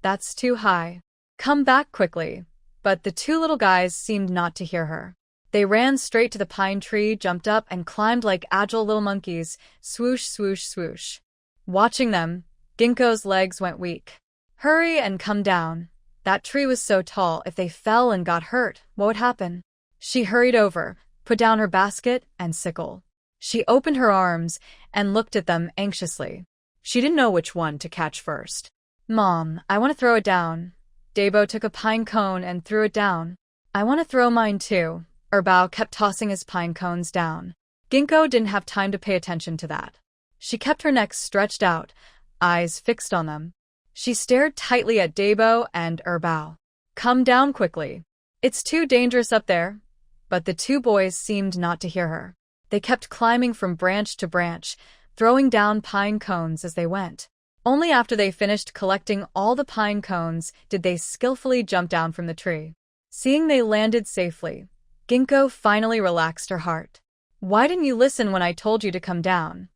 that's too high. Come back quickly." But the 2 little guys seemed not to hear her. They ran straight to the pine tree, jumped up, and climbed like agile little monkeys, swoosh, swoosh, swoosh. Watching them, Ginkgo's legs went weak. Hurry and come down. That tree was so tall, if they fell and got hurt, what would happen? She hurried over, put down her basket and sickle. She opened her arms and looked at them anxiously. She didn't know which one to catch first. "Mom, I want to throw it down." Dabo took a pine cone and threw it down. "I want to throw mine too." Erbao kept tossing his pine cones down. Ginkgo didn't have time to pay attention to that. She kept her neck stretched out, eyes fixed on them. She stared tightly at Dabo and Erbao. "Come down quickly. It's too dangerous up there." But the 2 boys seemed not to hear her. They kept climbing from branch to branch, throwing down pine cones as they went. Only after they finished collecting all the pine cones did they skillfully jump down from the tree. Seeing they landed safely, Ginkgo finally relaxed her heart. "Why didn't you listen when I told you to come down?"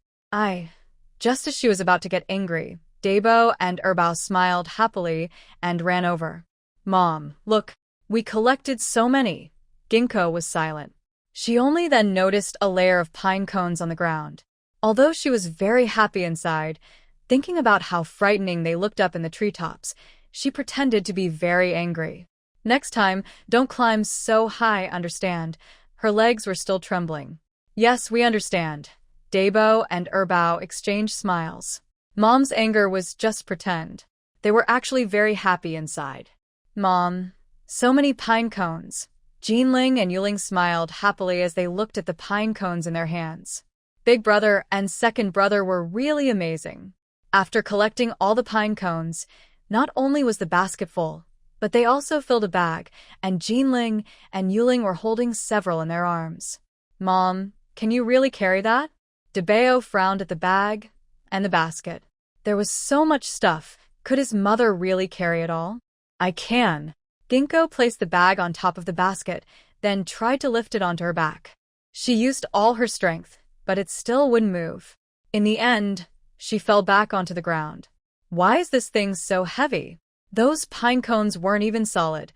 Just as she was about to get angry, Dabo and Erbao smiled happily and ran over. "Mom, look, we collected so many." Ginkgo was silent. She only then noticed a layer of pine cones on the ground. Although she was very happy inside, thinking about how frightening they looked up in the treetops, she pretended to be very angry. "Next time, don't climb so high, understand?" Her legs were still trembling. "Yes, we understand." Dabo and Erbao exchanged smiles. Mom's anger was just pretend. They were actually very happy inside. "Mom, so many pine cones." Jinling and Yuling smiled happily as they looked at the pine cones in their hands. Big brother and second brother were really amazing. After collecting all the pine cones, not only was the basket full, but they also filled a bag, and Jinling and Yuling were holding several in their arms. "Mom, can you really carry that?" Debeo frowned at the bag and the basket. There was so much stuff. Could his mother really carry it all? "I can." Ginkgo placed the bag on top of the basket, then tried to lift it onto her back. She used all her strength, but it still wouldn't move. In the end, she fell back onto the ground. Why is this thing so heavy? Those pine cones weren't even solid.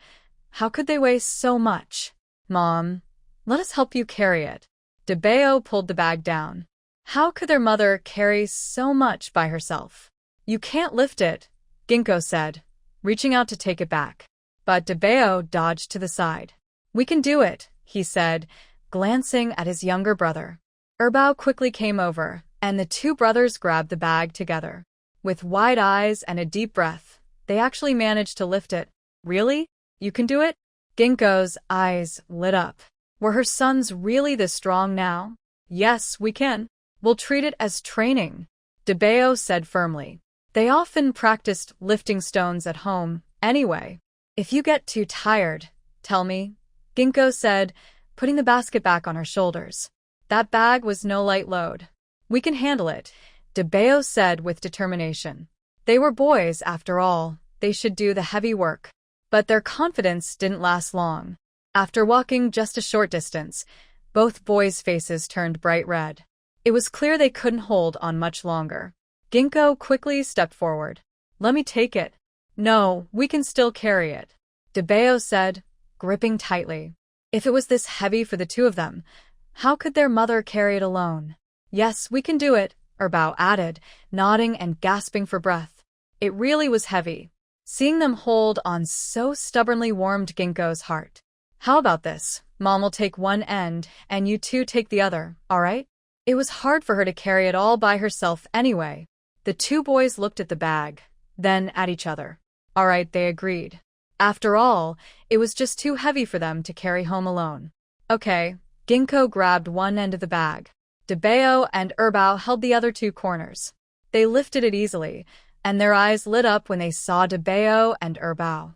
How could they weigh so much? Mom, let us help you carry it. Debeo pulled the bag down. How could their mother carry so much by herself? You can't lift it, Ginkgo said, reaching out to take it back. But Debeo dodged to the side. We can do it, he said, glancing at his younger brother. Erbao quickly came over, and the two brothers grabbed the bag together. With wide eyes and a deep breath, they actually managed to lift it. Really? You can do it? Ginkgo's eyes lit up. Were her sons really this strong now? Yes, we can. We'll treat it as training, Debeo said firmly. They often practiced lifting stones at home, anyway. If you get too tired, tell me, Ginkgo said, putting the basket back on her shoulders. That bag was no light load. We can handle it, Debeo said with determination. They were boys, after all. They should do the heavy work. But their confidence didn't last long. After walking just a short distance, both boys' faces turned bright red. It was clear they couldn't hold on much longer. Ginkgo quickly stepped forward. Let me take it. No, we can still carry it, Debeo said, gripping tightly. If it was this heavy for the two of them, how could their mother carry it alone? Yes, we can do it, Erbao added, nodding and gasping for breath. It really was heavy. Seeing them hold on so stubbornly warmed Ginkgo's heart. How about this? Mom will take one end, and you two take the other, all right? It was hard for her to carry it all by herself anyway. The two boys looked at the bag, then at each other. All right, they agreed. After all, it was just too heavy for them to carry home alone. Okay, Ginkgo grabbed one end of the bag. Debeo and Erbao held the other two corners. They lifted it easily, and their eyes lit up when they saw Debeo and Erbao.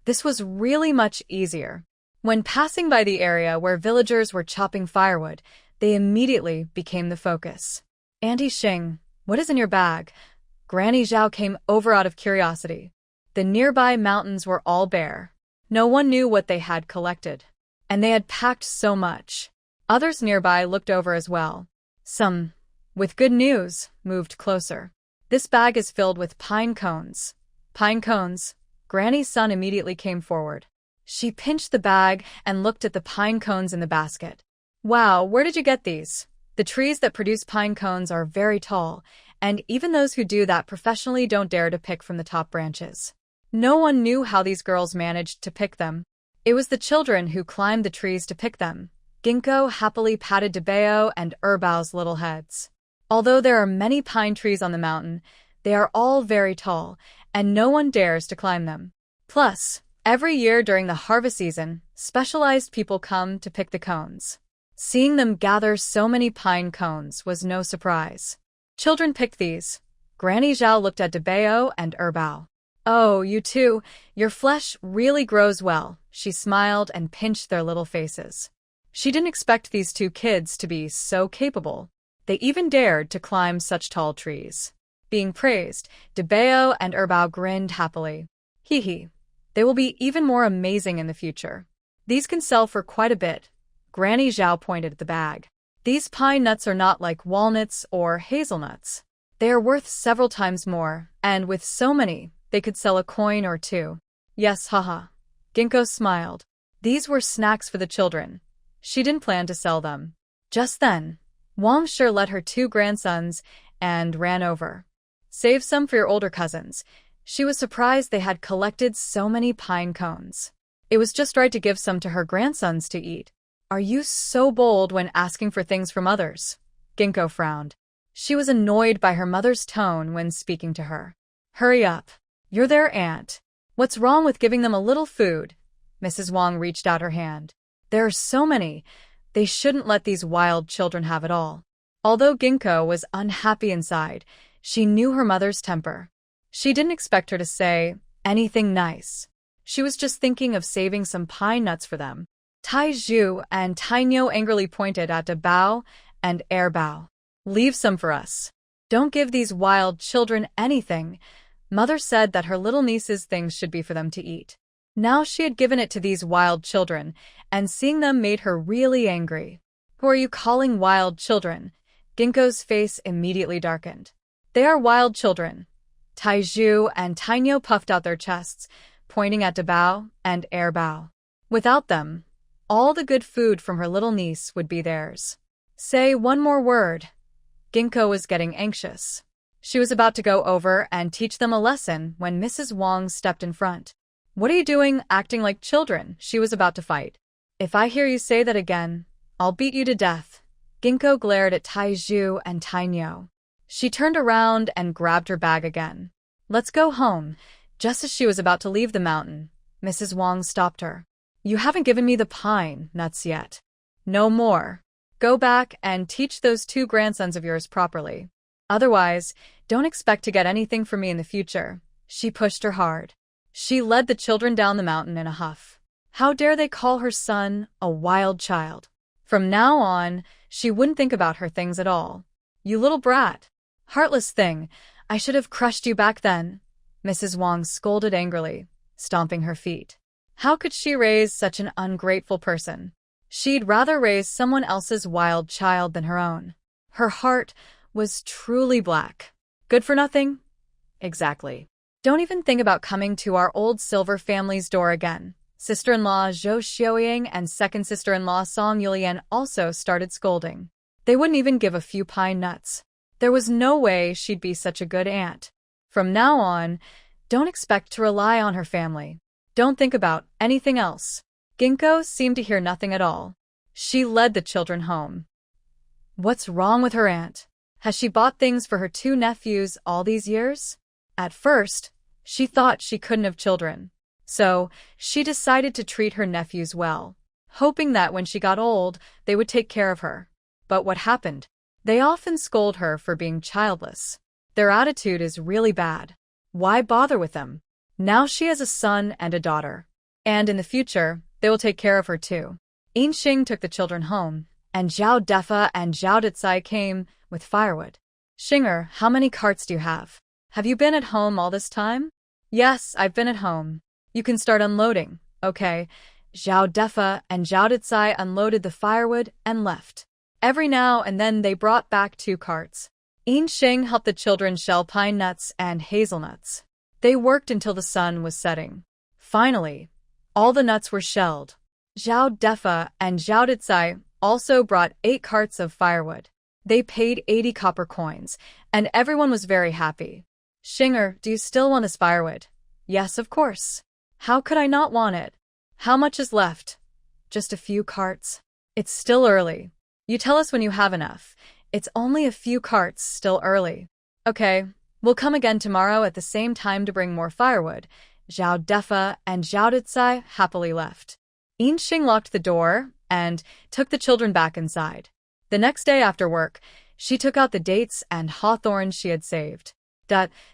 This was really much easier. When passing by the area where villagers were chopping firewood, they immediately became the focus. Auntie Xing, what is in your bag? Granny Zhao came over out of curiosity. The nearby mountains were all bare. No one knew what they had collected. And they had packed so much. Others nearby looked over as well. Some, with good news, moved closer. This bag is filled with pine cones. Pine cones? Granny's son immediately came forward. She pinched the bag and looked at the pine cones in the basket. Wow, where did you get these? The trees that produce pine cones are very tall, and even those who do that professionally don't dare to pick from the top branches. No one knew how these girls managed to pick them. It was the children who climbed the trees to pick them. Ginkgo happily patted Debeo and Erbao's little heads. Although there are many pine trees on the mountain, they are all very tall, and no one dares to climb them. Plus, every year during the harvest season, specialized people come to pick the cones. Seeing them gather so many pine cones was no surprise. Children picked these. Granny Zhao looked at Debeo and Erbao. Oh, you two, your flesh really grows well, she smiled and pinched their little faces. She didn't expect these two kids to be so capable. They even dared to climb such tall trees. Being praised, Debeo and Erbao grinned happily. Hee hee. They will be even more amazing in the future. These can sell for quite a bit. Granny Zhao pointed at the bag. These pine nuts are not like walnuts or hazelnuts. They are worth several times more, and with so many, they could sell a coin or two. Yes, haha. Ginkgo smiled. These were snacks for the children. She didn't plan to sell them. Just then, Wang Shi led her two grandsons and ran over. Save some for your older cousins. She was surprised they had collected so many pine cones. It was just right to give some to her grandsons to eat. Are you so bold when asking for things from others? Ginkgo frowned. She was annoyed by her mother's tone when speaking to her. Hurry up. You're their aunt. What's wrong with giving them a little food? Mrs. Wang reached out her hand. There are so many. They shouldn't let these wild children have it all. Although Ginkgo was unhappy inside, she knew her mother's temper. She didn't expect her to say anything nice. She was just thinking of saving some pine nuts for them. Tai Zhu and Tainyo angrily pointed at Debao and Erbao. Leave some for us. Don't give these wild children anything. Mother said that her little niece's things should be for them to eat. Now she had given it to these wild children, and seeing them made her really angry. Who are you calling wild children? Ginkgo's face immediately darkened. They are wild children. Taiju and Tainyo puffed out their chests, pointing at Dabao and Airbao. Without them, all the good food from her little niece would be theirs. Say one more word. Ginkgo was getting anxious. She was about to go over and teach them a lesson when Mrs. Wang stepped in front. What are you doing, acting like children? She was about to fight. If I hear you say that again, I'll beat you to death. Ginkgo glared at Taiju and Tainyo. She turned around and grabbed her bag again. Let's go home. Just as she was about to leave the mountain, Mrs. Wang stopped her. You haven't given me the pine nuts yet. No more. Go back and teach those 2 grandsons of yours properly. Otherwise, don't expect to get anything from me in the future. She pushed her hard. She led the children down the mountain in a huff. How dare they call her son a wild child? From now on, she wouldn't think about her things at all. You little brat. Heartless thing, I should have crushed you back then. Mrs. Wang scolded angrily, stomping her feet. How could she raise such an ungrateful person? She'd rather raise someone else's wild child than her own. Her heart was truly black. Good for nothing? Exactly. Don't even think about coming to our old silver family's door again. Sister-in-law Zhou Xiaoying and second sister-in-law Song Yulian also started scolding. They wouldn't even give a few pine nuts. There was no way she'd be such a good aunt. From now on, don't expect to rely on her family. Don't think about anything else. Ginkgo seemed to hear nothing at all. She led the children home. What's wrong with her aunt? Has she bought things for her 2 nephews all these years? At first, she thought she couldn't have children. So, she decided to treat her nephews well, hoping that when she got old, they would take care of her. But what happened? They often scold her for being childless. Their attitude is really bad. Why bother with them? Now she has a son and a daughter. And in the future, they will take care of her too. Yinxing took the children home, and Zhao Defa and Zhao Dicai came with firewood. Xinger, how many carts do you have? Have you been at home all this time? Yes, I've been at home. You can start unloading, okay? Zhao Defa and Zhao Dicai unloaded the firewood and left. Every now and then they brought back 2 carts. Yinxing helped the children shell pine nuts and hazelnuts. They worked until the sun was setting. Finally, all the nuts were shelled. Zhao Defa and Zhao Dicai also brought 8 carts of firewood. They paid 80 copper coins, and everyone was very happy. Xinger, do you still want this firewood? Yes, of course. How could I not want it? How much is left? Just a few carts. It's still early. You tell us when you have enough. It's only a few carts, still early. Okay, we'll come again tomorrow at the same time to bring more firewood. Zhao Defa and Zhao Dicai happily left. Yinxing locked the door and took the children back inside. The next day after work, she took out the dates and hawthorns she had saved.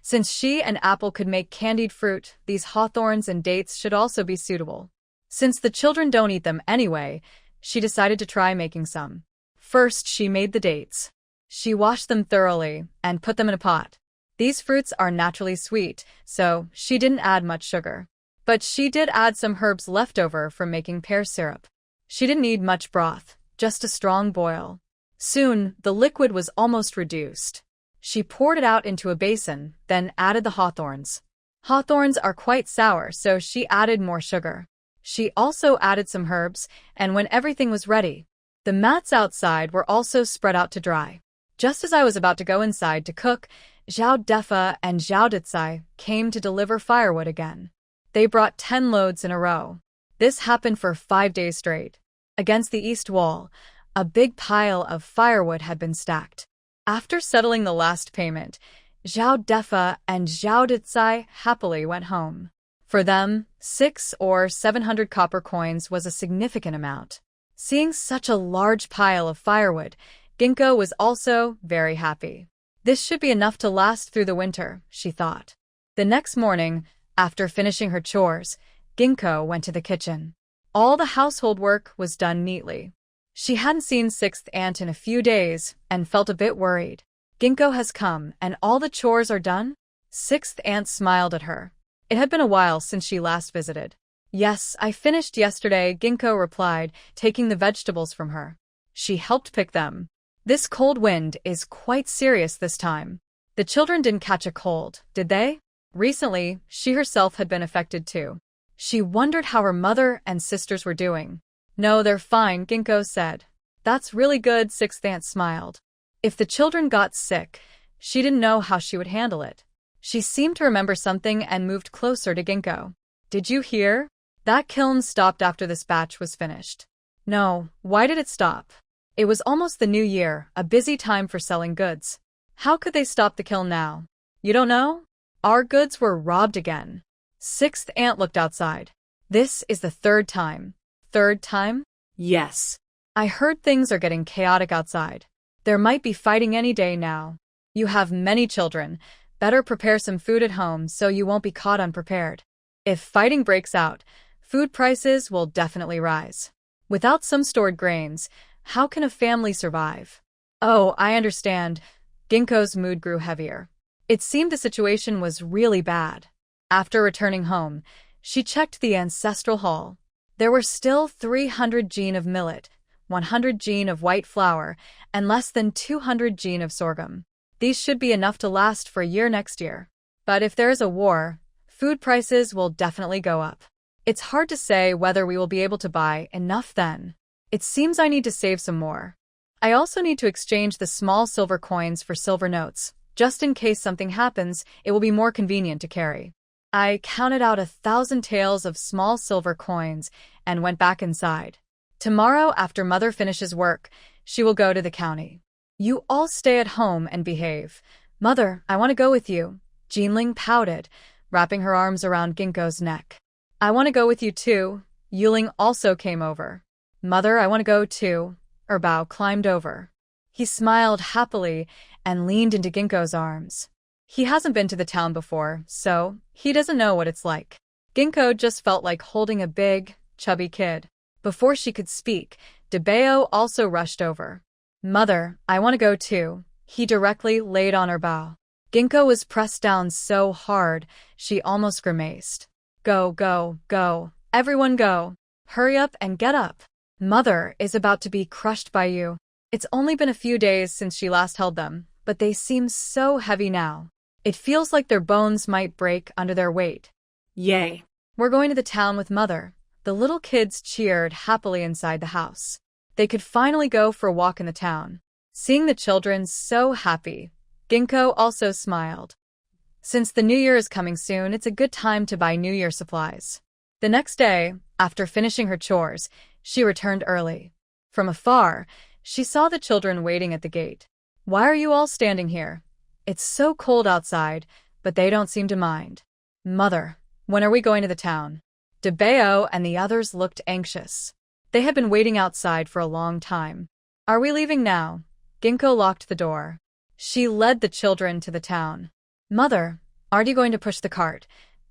Since she and Apple could make candied fruit, these hawthorns and dates should also be suitable. Since the children don't eat them anyway, she decided to try making some. First, she made the dates. She washed them thoroughly and put them in a pot. These fruits are naturally sweet, so she didn't add much sugar. But she did add some herbs left over from making pear syrup. She didn't need much broth, just a strong boil. Soon, the liquid was almost reduced. She poured it out into a basin, then added the hawthorns. Hawthorns are quite sour, so she added more sugar. She also added some herbs, and when everything was ready, the mats outside were also spread out to dry. Just as I was about to go inside to cook, Zhao Defa and Zhao Dicai came to deliver firewood again. They brought 10 loads in a row. This happened for 5 days straight. Against the east wall, a big pile of firewood had been stacked. After settling the last payment, Zhao Defa and Zhao Dicai happily went home. For them, 600 or 700 copper coins was a significant amount. Seeing such a large pile of firewood, Ginkgo was also very happy. This should be enough to last through the winter, she thought. The next morning, after finishing her chores, Ginkgo went to the kitchen. All the household work was done neatly. She hadn't seen Sixth Aunt in a few days and felt a bit worried. Ginkgo has come and all the chores are done? Sixth Aunt smiled at her. It had been a while since she last visited. Yes, I finished yesterday, Ginkgo replied, taking the vegetables from her. She helped pick them. This cold wind is quite serious this time. The children didn't catch a cold, did they? Recently, she herself had been affected too. She wondered how her mother and sisters were doing. No, they're fine, Ginkgo said. That's really good, Sixth Aunt smiled. If the children got sick, she didn't know how she would handle it. She seemed to remember something and moved closer to Ginkgo. Did you hear? That kiln stopped after this batch was finished. No, why did it stop? It was almost the new year, a busy time for selling goods. How could they stop the kiln now? You don't know? Our goods were robbed again. Sixth Aunt looked outside. This is the third time. Third time? Yes. I heard things are getting chaotic outside. There might be fighting any day now. You have many children. Better prepare some food at home so you won't be caught unprepared. If fighting breaks out, food prices will definitely rise. Without some stored grains, how can a family survive? Oh, I understand. Ginkgo's mood grew heavier. It seemed the situation was really bad. After returning home, she checked the ancestral hall. There were still 300 gen of millet, 100 gen of white flour, and less than 200 gen of sorghum. These should be enough to last for a year next year. But if there is a war, food prices will definitely go up. It's hard to say whether we will be able to buy enough then. It seems I need to save some more. I also need to exchange the small silver coins for silver notes. Just in case something happens, it will be more convenient to carry. I counted out 1,000 taels of small silver coins and went back inside. Tomorrow, after Mother finishes work, she will go to the county. You all stay at home and behave. Mother, I want to go with you. Jinling pouted, wrapping her arms around Ginkgo's neck. I want to go with you too. Yuling also came over. Mother, I want to go too. Erbao climbed over. He smiled happily and leaned into Ginkgo's arms. He hasn't been to the town before, so he doesn't know what it's like. Ginkgo just felt like holding a big, chubby kid. Before she could speak, Debeo also rushed over. Mother, I want to go too. He directly laid on her bow. Ginkgo was pressed down so hard, she almost grimaced. Go, go, go. Everyone go. Hurry up and get up. Mother is about to be crushed by you. It's only been a few days since she last held them, but they seem so heavy now. It feels like their bones might break under their weight. Yay. We're going to the town with Mother. The little kids cheered happily inside the house. They could finally go for a walk in the town. Seeing the children so happy, Ginkgo also smiled. Since the new year is coming soon, it's a good time to buy New Year supplies. The next day, after finishing her chores, she returned early. From afar, she saw the children waiting at the gate. Why are you all standing here? It's so cold outside, but they don't seem to mind. Mother, when are we going to the town? Debeo and the others looked anxious. They had been waiting outside for a long time. Are we leaving now? Ginkgo locked the door. She led the children to the town. Mother, aren't you going to push the cart?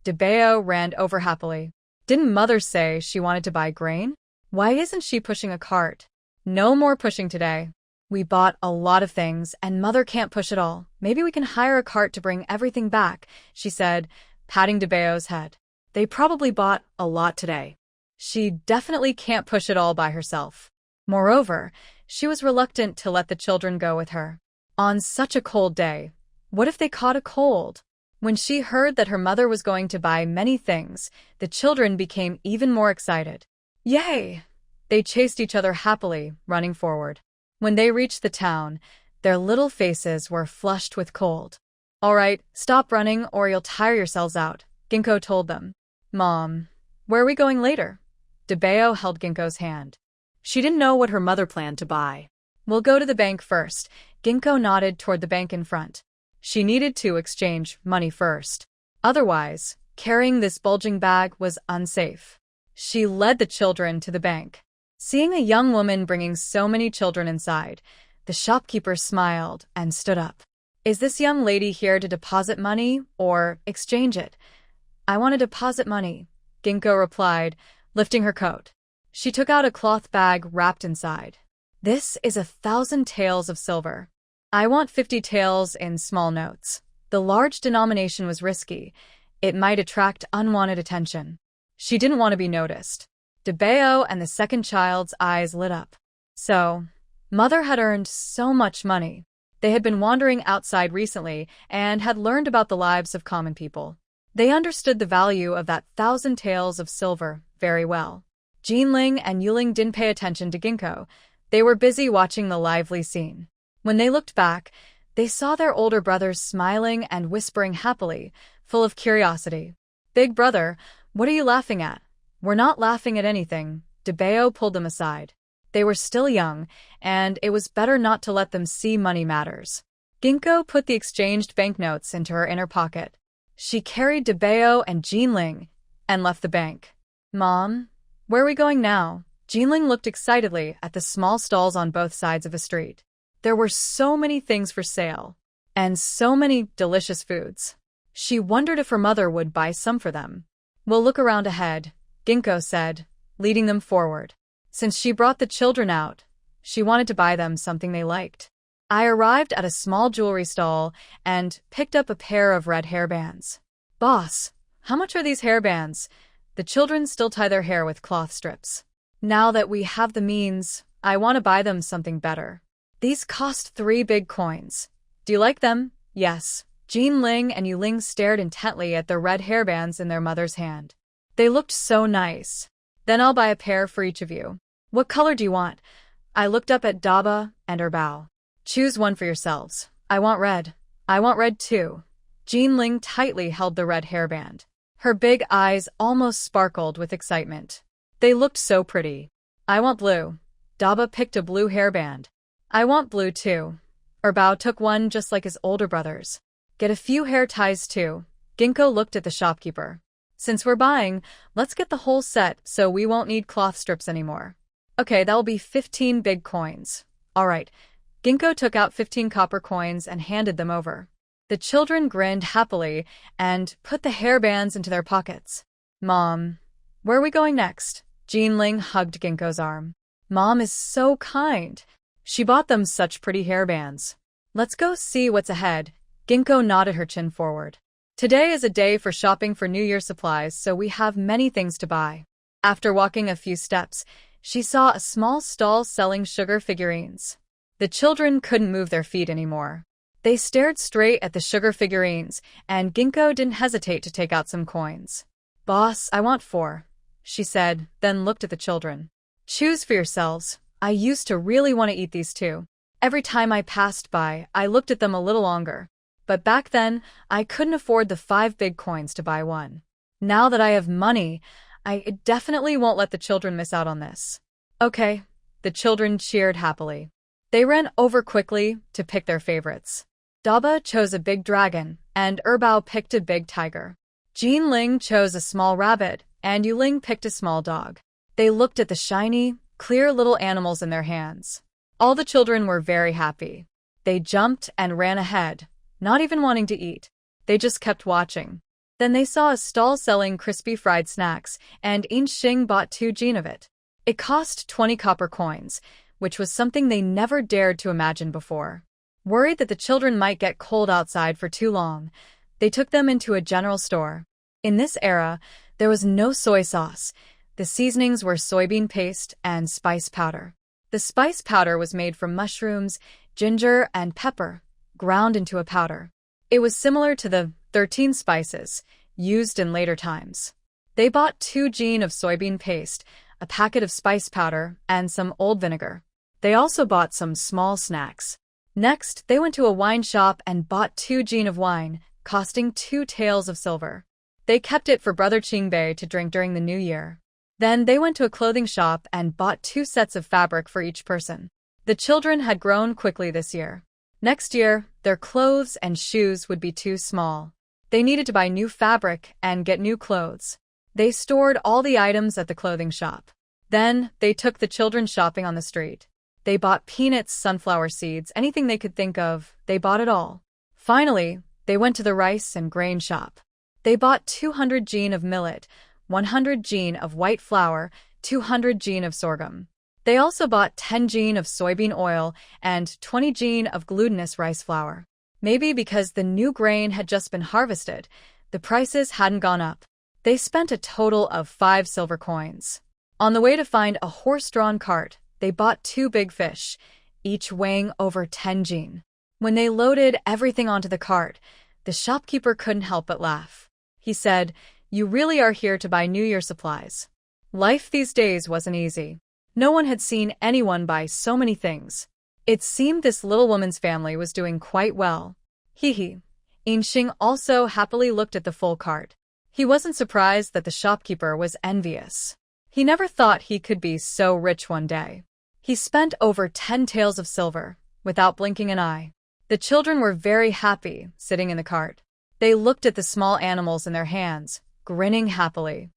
Debeo ran over happily. Didn't Mother say she wanted to buy grain? Why isn't she pushing a cart? No more pushing today. We bought a lot of things, and Mother can't push it all. Maybe we can hire a cart to bring everything back, she said, patting Debeo's head. They probably bought a lot today. She definitely can't push it all by herself. Moreover, she was reluctant to let the children go with her. On such a cold day, what if they caught a cold? When she heard that her mother was going to buy many things, the children became even more excited. Yay! They chased each other happily, running forward. When they reached the town, their little faces were flushed with cold. All right, stop running or you'll tire yourselves out, Ginkgo told them. Mom, where are we going later? Debeo held Ginkgo's hand. She didn't know what her mother planned to buy. We'll go to the bank first. Ginkgo nodded toward the bank in front. She needed to exchange money first. Otherwise, carrying this bulging bag was unsafe. She led the children to the bank. Seeing a young woman bringing so many children inside, the shopkeeper smiled and stood up. Is this young lady here to deposit money or exchange it? I want to deposit money, Ginkgo replied, lifting her coat. She took out a cloth bag wrapped inside. This is 1,000 taels of silver. I want 50 taels in small notes. The large denomination was risky. It might attract unwanted attention. She didn't want to be noticed. Debeo and the second child's eyes lit up. So, Mother had earned so much money. They had been wandering outside recently and had learned about the lives of common people. They understood the value of that 1,000 taels of silver very well. Jinling and Yuling didn't pay attention to Ginkgo. They were busy watching the lively scene. When they looked back, they saw their older brothers smiling and whispering happily, full of curiosity. "Big brother, what are you laughing at?" "We're not laughing at anything." Debeo pulled them aside. They were still young, and it was better not to let them see money matters. Ginkgo put the exchanged banknotes into her inner pocket. She carried Debeo and Jinling and left the bank. "Mom, where are we going now?" Jinling looked excitedly at the small stalls on both sides of a street. There were so many things for sale, and so many delicious foods. She wondered if her mother would buy some for them. "We'll look around ahead," Ginkgo said, leading them forward. Since she brought the children out, she wanted to buy them something they liked. I arrived at a small jewelry stall and picked up a pair of red hairbands. "Boss, how much are these hairbands?" The children still tie their hair with cloth strips. "Now that we have the means, I want to buy them something better. These cost 3 big coins. Do you like them?" "Yes." Jinling and Yuling stared intently at the red hairbands in their mother's hand. They looked so nice. "Then I'll buy a pair for each of you." "What color do you want?" I looked up at Daba and Erbao. "Choose one for yourselves." "I want red." "I want red too." Jinling tightly held the red hairband. Her big eyes almost sparkled with excitement. They looked so pretty. "I want blue." Daba picked a blue hairband. "I want blue too." Erbao took one just like his older brothers. "Get a few hair ties too." Ginkgo looked at the shopkeeper. "Since we're buying, let's get the whole set so we won't need cloth strips anymore." "Okay, that'll be 15 big coins." "All right." Ginkgo took out 15 copper coins and handed them over. The children grinned happily and put the hairbands into their pockets. "Mom, where are we going next?" Jinling hugged Ginkgo's arm. "Mom is so kind. She bought them such pretty hairbands." "Let's go see what's ahead." Ginkgo nodded her chin forward. "Today is a day for shopping for New Year supplies, so we have many things to buy." After walking a few steps, she saw a small stall selling sugar figurines. The children couldn't move their feet anymore. They stared straight at the sugar figurines, and Ginkgo didn't hesitate to take out some coins. "Boss, I want 4, she said, then looked at the children. "Choose for yourselves. I used to really want to eat these too. Every time I passed by, I looked at them a little longer. But back then, I couldn't afford the 5 big coins to buy one. Now that I have money, I definitely won't let the children miss out on this." "Okay." The children cheered happily. They ran over quickly to pick their favorites. Daba chose a big dragon, and Erbao picked a big tiger. Jinling chose a small rabbit, and Yuling picked a small dog. They looked at the shiny, clear little animals in their hands. All the children were very happy. They jumped and ran ahead, not even wanting to eat. They just kept watching. Then they saw a stall selling crispy fried snacks, and Inxing bought 2 jin of it. It cost 20 copper coins, which was something they never dared to imagine before. Worried that the children might get cold outside for too long, they took them into a general store. In this era, there was no soy sauce. The seasonings were soybean paste and spice powder. The spice powder was made from mushrooms, ginger, and pepper, ground into a powder. It was similar to the 13 spices used in later times. They bought 2 jin of soybean paste, a packet of spice powder, and some old vinegar. They also bought some small snacks. Next, they went to a wine shop and bought 2 jin of wine, costing 2 taels of silver. They kept it for Brother Qingbei to drink during the New Year. Then they went to a clothing shop and bought 2 sets of fabric for each person. The children had grown quickly this year. Next year, their clothes and shoes would be too small. They needed to buy new fabric and get new clothes. They stored all the items at the clothing shop. Then, they took the children shopping on the street. They bought peanuts, sunflower seeds, anything they could think of, they bought it all. Finally, they went to the rice and grain shop. They bought 200 jin of millet, 100 jin of white flour, 200 jin of sorghum. They also bought 10 jin of soybean oil and 20 jin of glutinous rice flour. Maybe because the new grain had just been harvested, the prices hadn't gone up. They spent a total of 5 silver coins. On the way to find a horse-drawn cart, they bought 2 big fish. each weighing over 10 jin. When they loaded everything onto the cart, the shopkeeper couldn't help but laugh. He said, "You really are here to buy New Year supplies." Life these days wasn't easy. No one had seen anyone buy so many things. It seemed this little woman's family was doing quite well. Hee. Inxing also happily looked at the full cart. He wasn't surprised that the shopkeeper was envious. He never thought he could be so rich one day. He spent over 10 taels of silver, without blinking an eye. The children were very happy, sitting in the cart. They looked at the small animals in their hands, grinning happily.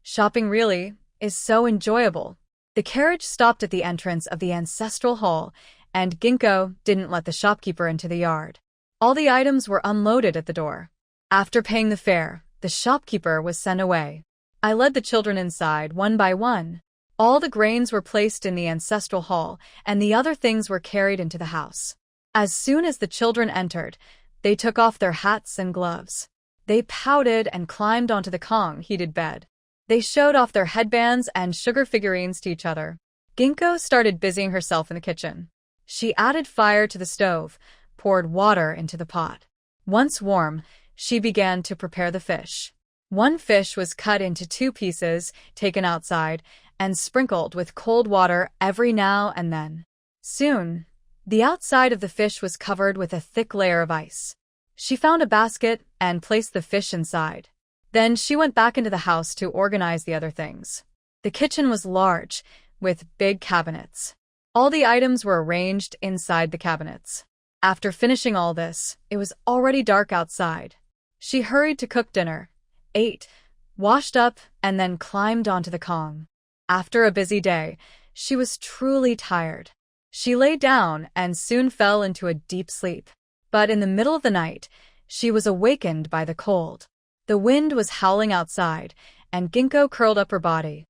Shopping really is so enjoyable. The carriage stopped at the entrance of the ancestral hall, and Ginkgo didn't let the shopkeeper into the yard. All the items were unloaded at the door. After paying the fare, the shopkeeper was sent away. I led the children inside one by one. All the grains were placed in the ancestral hall, and the other things were carried into the house. As soon as the children entered, they took off their hats and gloves. They pouted and climbed onto the Kong-heated bed. They showed off their headbands and sugar figurines to each other. Ginkgo started busying herself in the kitchen. She added fire to the stove, poured water into the pot. Once warm, she began to prepare the fish. One fish was cut into 2 pieces, taken outside, and sprinkled with cold water every now and then. Soon, the outside of the fish was covered with a thick layer of ice. She found a basket and placed the fish inside. Then she went back into the house to organize the other things. The kitchen was large, with big cabinets. All the items were arranged inside the cabinets. After finishing all this, it was already dark outside. She hurried to cook dinner, ate, washed up, and then climbed onto the Kong. After a busy day, she was truly tired. She lay down and soon fell into a deep sleep. But in the middle of the night, she was awakened by the cold. The wind was howling outside, and Ginkgo curled up her body.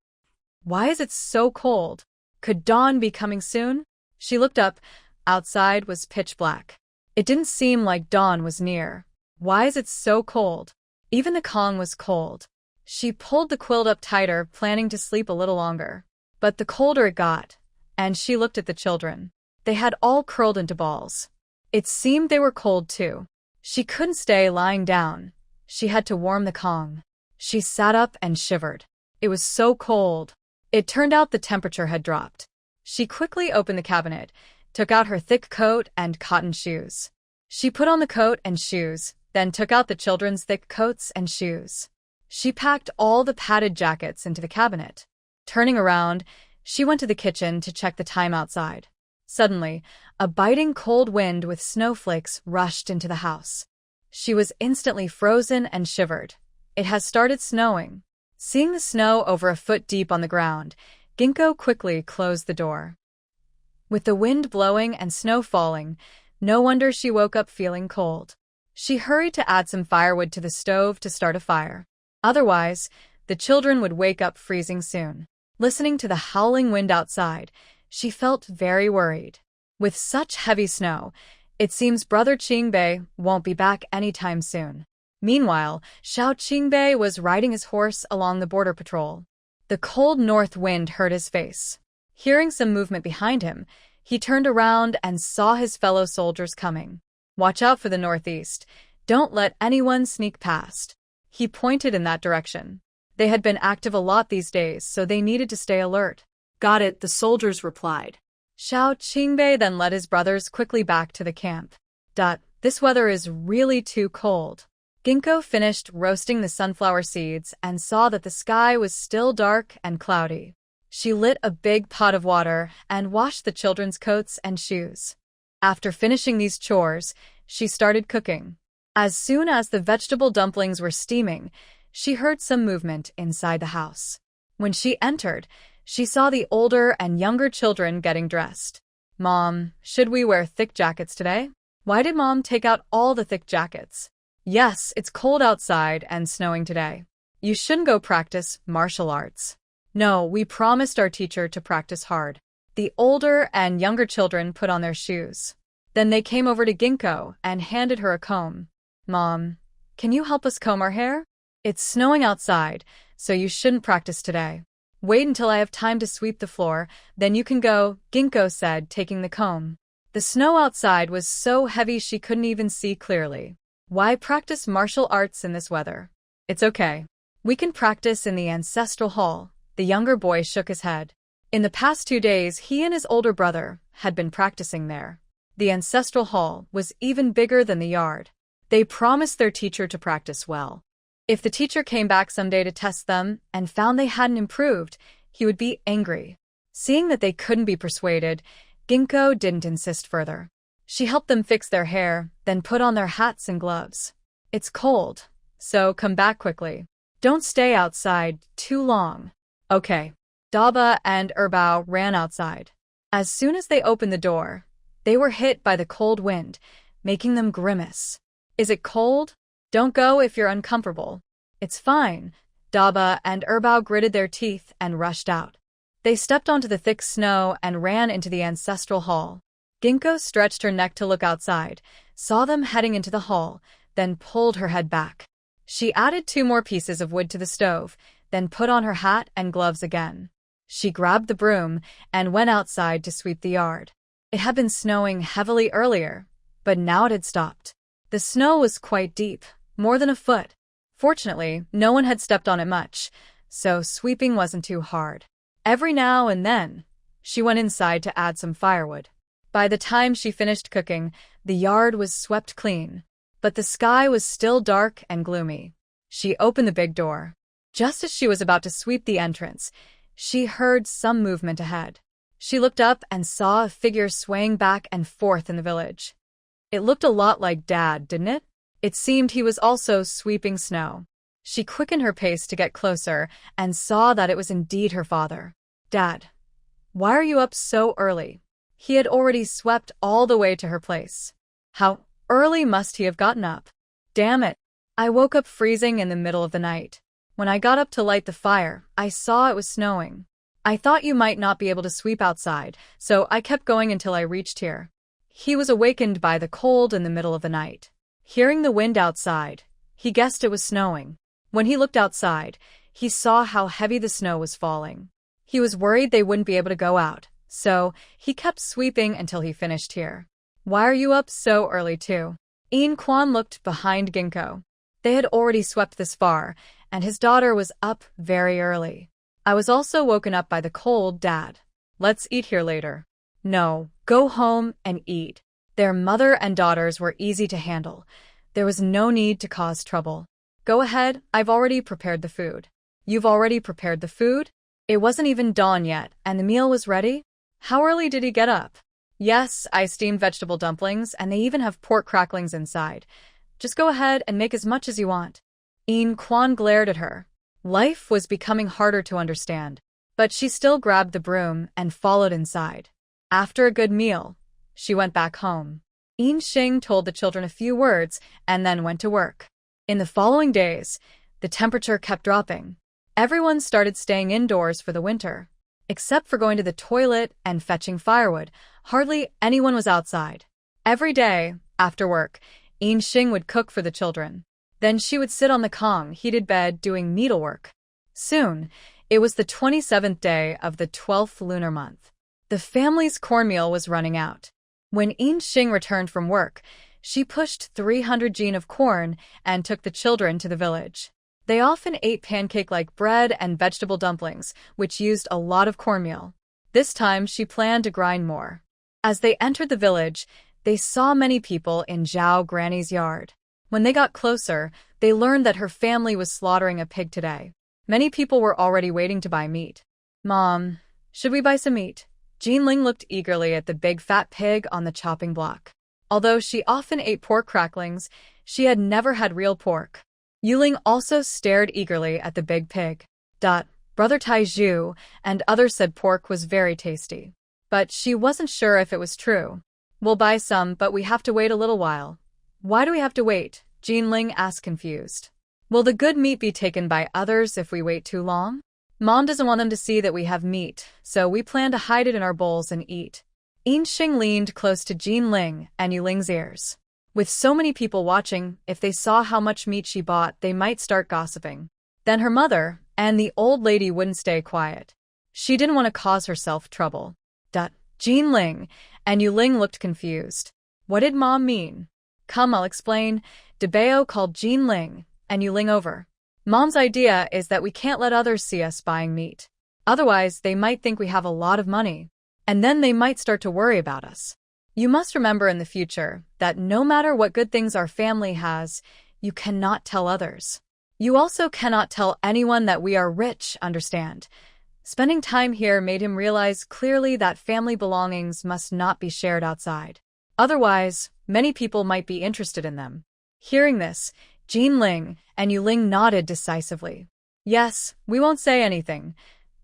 Why is it so cold? Could dawn be coming soon? She looked up. Outside was pitch black. It didn't seem like dawn was near. Why is it so cold? Even the Kong was cold. She pulled the quilt up tighter, planning to sleep a little longer. But the colder it got, and she looked at the children. They had all curled into balls. It seemed they were cold too. She couldn't stay lying down. She had to warm the Kong. She sat up and shivered. It was so cold. It turned out the temperature had dropped. She quickly opened the cabinet, took out her thick coat and cotton shoes. She put on the coat and shoes, then took out the children's thick coats and shoes. She packed all the padded jackets into the cabinet. Turning around, she went to the kitchen to check the time outside. Suddenly, a biting cold wind with snowflakes rushed into the house. She was instantly frozen and shivered. It has started snowing. Seeing the snow over a foot deep on the ground, Ginkgo quickly closed the door. With the wind blowing and snow falling, no wonder she woke up feeling cold. She hurried to add some firewood to the stove to start a fire. Otherwise, the children would wake up freezing soon. Listening to the howling wind outside, she felt very worried. With such heavy snow, it seems Brother Qingbei won't be back anytime soon. Meanwhile, Xiao Qingbei was riding his horse along the border patrol. The cold north wind hurt his face. Hearing some movement behind him, he turned around and saw his fellow soldiers coming. Watch out for the northeast. Don't let anyone sneak past. He pointed in that direction. They had been active a lot these days, so they needed to stay alert. Got it, the soldiers replied. Xiao Qingbei then led his brothers quickly back to the camp. This weather is really too cold. Ginkgo finished roasting the sunflower seeds and saw that the sky was still dark and cloudy. She lit a big pot of water and washed the children's coats and shoes. After finishing these chores, she started cooking. As soon as the vegetable dumplings were steaming, she heard some movement inside the house. When she entered, she saw the older and younger children getting dressed. Mom, should we wear thick jackets today? Why did Mom take out all the thick jackets? Yes, it's cold outside and snowing today. You shouldn't go practice martial arts. No, we promised our teacher to practice hard. The older and younger children put on their shoes. Then they came over to Ginkgo and handed her a comb. Mom, can you help us comb our hair? It's snowing outside, so you shouldn't practice today. Wait until I have time to sweep the floor, then you can go, Ginkgo said, taking the comb. The snow outside was so heavy she couldn't even see clearly. Why practice martial arts in this weather? It's okay. We can practice in the ancestral hall. The younger boy shook his head. In the past 2 days, he and his older brother had been practicing there. The ancestral hall was even bigger than the yard. They promised their teacher to practice well. If the teacher came back someday to test them and found they hadn't improved, he would be angry. Seeing that they couldn't be persuaded, Ginkgo didn't insist further. She helped them fix their hair, then put on their hats and gloves. It's cold, so come back quickly. Don't stay outside too long. Okay. Daba and Erbao ran outside. As soon as they opened the door, they were hit by the cold wind, making them grimace. Is it cold? Don't go if you're uncomfortable. It's fine. Daba and Erbao gritted their teeth and rushed out. They stepped onto the thick snow and ran into the ancestral hall. Ginkgo stretched her neck to look outside, saw them heading into the hall, then pulled her head back. She added 2 more pieces of wood to the stove, then put on her hat and gloves again. She grabbed the broom and went outside to sweep the yard. It had been snowing heavily earlier, but now it had stopped. The snow was quite deep, more than a foot. Fortunately, no one had stepped on it much, so sweeping wasn't too hard. Every now and then, she went inside to add some firewood. By the time she finished cooking, the yard was swept clean, but the sky was still dark and gloomy. She opened the big door. Just as she was about to sweep the entrance, she heard some movement ahead. She looked up and saw a figure swaying back and forth in the village. It looked a lot like Dad, didn't it? It seemed he was also sweeping snow. She quickened her pace to get closer and saw that it was indeed her father. Dad, why are you up so early? He had already swept all the way to her place. How early must he have gotten up? Damn it. I woke up freezing in the middle of the night. When I got up to light the fire, I saw it was snowing. I thought you might not be able to sweep outside, so I kept going until I reached here. He was awakened by the cold in the middle of the night. Hearing the wind outside, he guessed it was snowing. When he looked outside, he saw how heavy the snow was falling. He was worried they wouldn't be able to go out, so he kept sweeping until he finished here. Why are you up so early too? Ian Kwan looked behind Ginkgo. They had already swept this far, and his daughter was up very early. I was also woken up by the cold, Dad. Let's eat here later. No, go home and eat. Their mother and daughters were easy to handle. There was no need to cause trouble. Go ahead, I've already prepared the food. You've already prepared the food? It wasn't even dawn yet, and the meal was ready? How early did he get up? Yes, I steamed vegetable dumplings, and they even have pork cracklings inside. Just go ahead and make as much as you want. Ian Kwan glared at her. Life was becoming harder to understand, but she still grabbed the broom and followed inside. After a good meal, she went back home. Ian Xing told the children a few words and then went to work. In the following days, the temperature kept dropping. Everyone started staying indoors for the winter. Except for going to the toilet and fetching firewood, hardly anyone was outside. Every day, after work, Ian Xing would cook for the children. Then she would sit on the Kong heated bed doing needlework. Soon, it was the 27th day of the 12th lunar month. The family's cornmeal was running out. When Ian Xing returned from work, she pushed 300 jin of corn and took the children to the village. They often ate pancake-like bread and vegetable dumplings, which used a lot of cornmeal. This time, she planned to grind more. As they entered the village, they saw many people in Zhao Granny's yard. When they got closer, they learned that her family was slaughtering a pig today. Many people were already waiting to buy meat. Mom, should we buy some meat? Jean Ling looked eagerly at the big fat pig on the chopping block. Although she often ate pork cracklings, she had never had real pork. Yuling also stared eagerly at the big pig. Brother Taizhu and others said pork was very tasty. But she wasn't sure if it was true. We'll buy some, but we have to wait a little while. Why do we have to wait? Jean Ling asked confused. Will the good meat be taken by others if we wait too long? Mom doesn't want them to see that we have meat, so we plan to hide it in our bowls and eat. Ian Xing leaned close to Jean Ling and Yuling's ears. With so many people watching, if they saw how much meat she bought, they might start gossiping. Then her mother, and the old lady wouldn't stay quiet. She didn't want to cause herself trouble. Jean Ling and Yu Ling looked confused. What did Mom mean? Come, I'll explain. DeBeo called Jean Ling and Yu Ling over. Mom's idea is that we can't let others see us buying meat. Otherwise, they might think we have a lot of money, and then they might start to worry about us. You must remember in the future that no matter what good things our family has, you cannot tell others. You also cannot tell anyone that we are rich, understand? Spending time here made him realize clearly that family belongings must not be shared outside. Otherwise, many people might be interested in them. Hearing this, Jean Ling and Yu Ling nodded decisively. Yes, we won't say anything.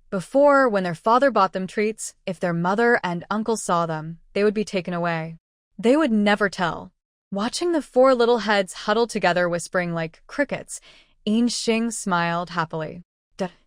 Before, when their father bought them treats, if their mother and uncle saw them, they would be taken away. They would never tell. Watching the four little heads huddle together whispering like crickets, Yin Xing smiled happily.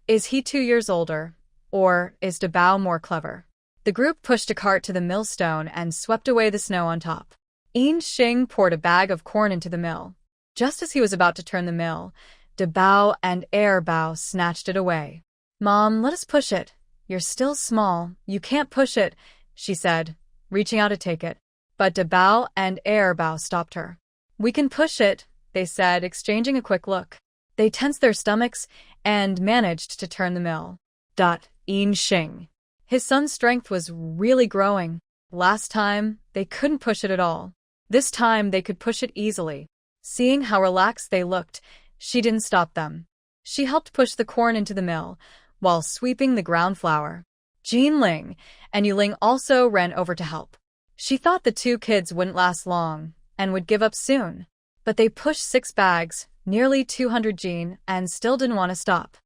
Is he 2 years older? Or is DeBao more clever? The group pushed a cart to the millstone and swept away the snow on top. Yin Xing poured a bag of corn into the mill. Just as he was about to turn the mill, DeBao and Bao snatched it away. Mom, let us push it. You're still small. You can't push it, she said, reaching out to take it. But DeBao and Bao stopped her. We can push it, they said, exchanging a quick look. They tensed their stomachs and managed to turn the mill. Yin Xing. His son's strength was really growing. Last time, they couldn't push it at all. This time, they could push it easily. Seeing how relaxed they looked, she didn't stop them. She helped push the corn into the mill, while sweeping the ground flour. Jean Ling and Yu Ling also ran over to help. She thought the two kids wouldn't last long, and would give up soon. But they pushed 6 bags, nearly 200 Jean, and still didn't want to stop.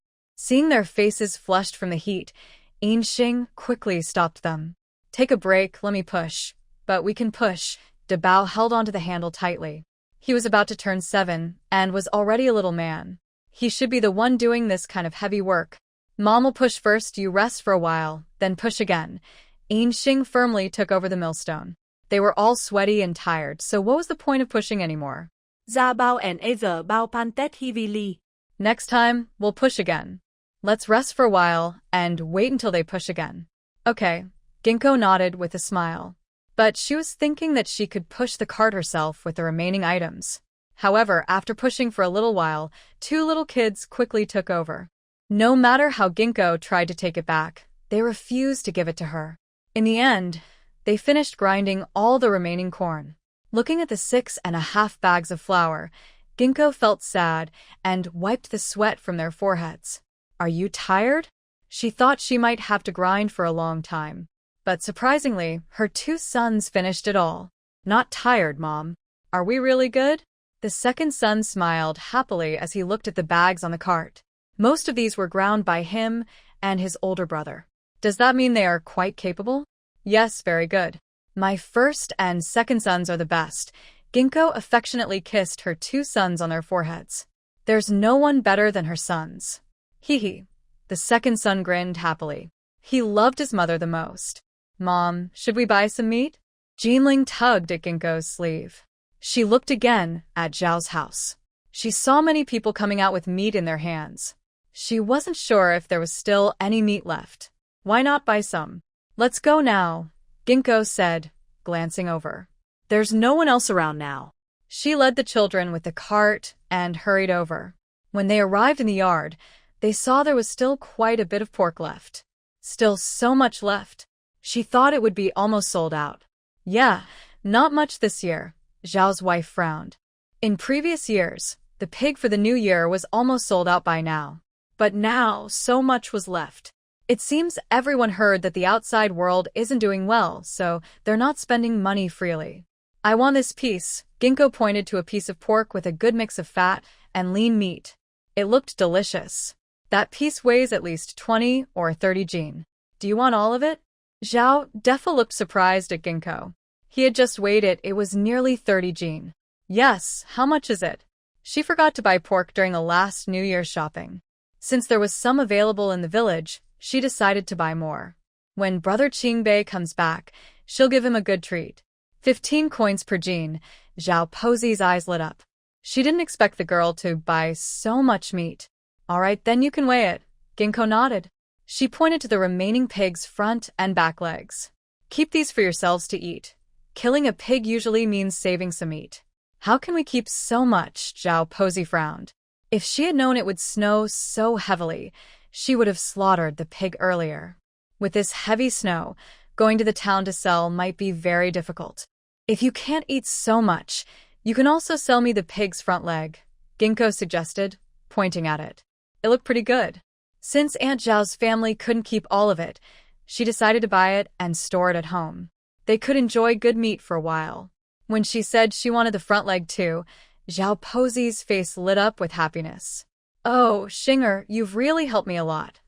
Seeing their faces flushed from the heat, Yin Xing quickly stopped them. Take a break, let me push. But we can push. DeBao held onto the handle tightly. He was about to turn 7, and was already a little man. He should be the one doing this kind of heavy work. Mom will push first, you rest for a while, then push again. Yin Xing firmly took over the millstone. They were all sweaty and tired, so what was the point of pushing anymore? Bao and Bao pantet heavily. Next time, we'll push again. Let's rest for a while and wait until they push again. Okay, Ginkgo nodded with a smile. But she was thinking that she could push the cart herself with the remaining items. However, after pushing for a little while, 2 little kids quickly took over. No matter how Ginkgo tried to take it back, they refused to give it to her. In the end, they finished grinding all the remaining corn. Looking at the 6.5 bags of flour, Ginkgo felt sad and wiped the sweat from their foreheads. Are you tired? She thought she might have to grind for a long time. But surprisingly, her 2 sons finished it all. Not tired, Mom. Are we really good? The second son smiled happily as he looked at the bags on the cart. Most of these were ground by him and his older brother. Does that mean they are quite capable? Yes, very good. My first and second sons are the best. Ginkgo affectionately kissed her 2 sons on their foreheads. There's no one better than her sons. Hee. The second son grinned happily. He loved his mother the most. Mom, should we buy some meat? Jinling tugged at Ginkgo's sleeve. She looked again at Zhao's house. She saw many people coming out with meat in their hands. She wasn't sure if there was still any meat left. Why not buy some? Let's go now, Ginkgo said, glancing over. There's no one else around now. She led the children with the cart and hurried over. When they arrived in the yard, they saw there was still quite a bit of pork left. Still so much left. She thought it would be almost sold out. Yeah, not much this year, Zhao's wife frowned. In previous years, the pig for the new year was almost sold out by now. But now, so much was left. It seems everyone heard that the outside world isn't doing well, so they're not spending money freely. I want this piece. Ginkgo pointed to a piece of pork with a good mix of fat and lean meat. It looked delicious. That piece weighs at least 20 or 30 Jin. Do you want all of it? Zhao Defa looked surprised at Ginkgo. He had just weighed it. It was nearly 30 Jin. Yes, how much is it? She forgot to buy pork during the last New Year's shopping. Since there was some available in the village, she decided to buy more. When Brother Qingbei comes back, she'll give him a good treat. 15 coins per Jin. Zhao Posi's eyes lit up. She didn't expect the girl to buy so much meat. All right, then you can weigh it. Ginkgo nodded. She pointed to the remaining pig's front and back legs. Keep these for yourselves to eat. Killing a pig usually means saving some meat. How can we keep so much? Zhao Posey frowned. If she had known it would snow so heavily, she would have slaughtered the pig earlier. With this heavy snow, going to the town to sell might be very difficult. If you can't eat so much, you can also sell me the pig's front leg, Ginkgo suggested, pointing at it. It looked pretty good. Since Aunt Zhao's family couldn't keep all of it, she decided to buy it and store it at home. They could enjoy good meat for a while. When she said she wanted the front leg too, Zhao Posey's face lit up with happiness. Oh, Xinger, you've really helped me a lot.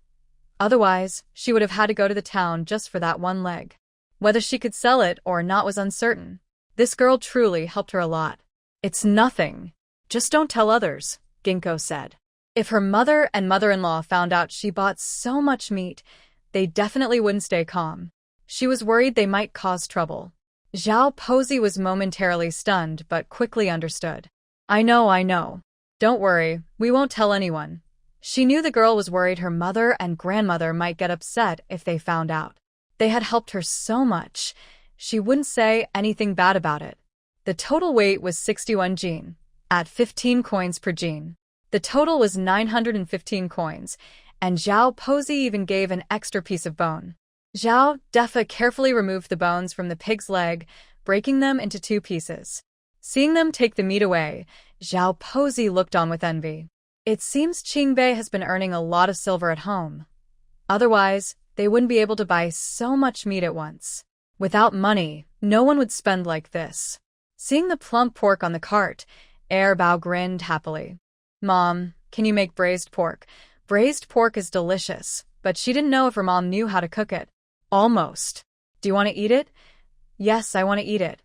Otherwise, she would have had to go to the town just for that one leg. Whether she could sell it or not was uncertain. This girl truly helped her a lot. It's nothing. Just don't tell others, Ginkgo said. If her mother and mother-in-law found out she bought so much meat, they definitely wouldn't stay calm. She was worried they might cause trouble. Zhao Posey was momentarily stunned but quickly understood. I know. Don't worry, we won't tell anyone. She knew the girl was worried her mother and grandmother might get upset if they found out. They had helped her so much, she wouldn't say anything bad about it. The total weight was 61 jin, at 15 coins per jin. The total was 915 coins, and Zhao Posey even gave an extra piece of bone. Zhao Defa carefully removed the bones from the pig's leg, breaking them into 2 pieces. Seeing them take the meat away, Zhao Posey looked on with envy. It seems Qingbei has been earning a lot of silver at home. Otherwise, they wouldn't be able to buy so much meat at once. Without money, no one would spend like this. Seeing the plump pork on the cart, Bao grinned happily. Mom, can you make braised pork? Braised pork is delicious, but she didn't know if her mom knew how to cook it. Almost. Do you want to eat it? Yes, I want to eat it.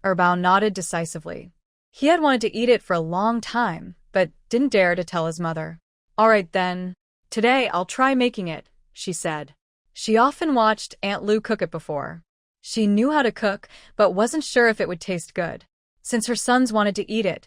Bao nodded decisively. He had wanted to eat it for a long time, but didn't dare to tell his mother. All right then. Today I'll try making it, she said. She often watched Aunt Lu cook it before. She knew how to cook, but wasn't sure if it would taste good. Since her sons wanted to eat it,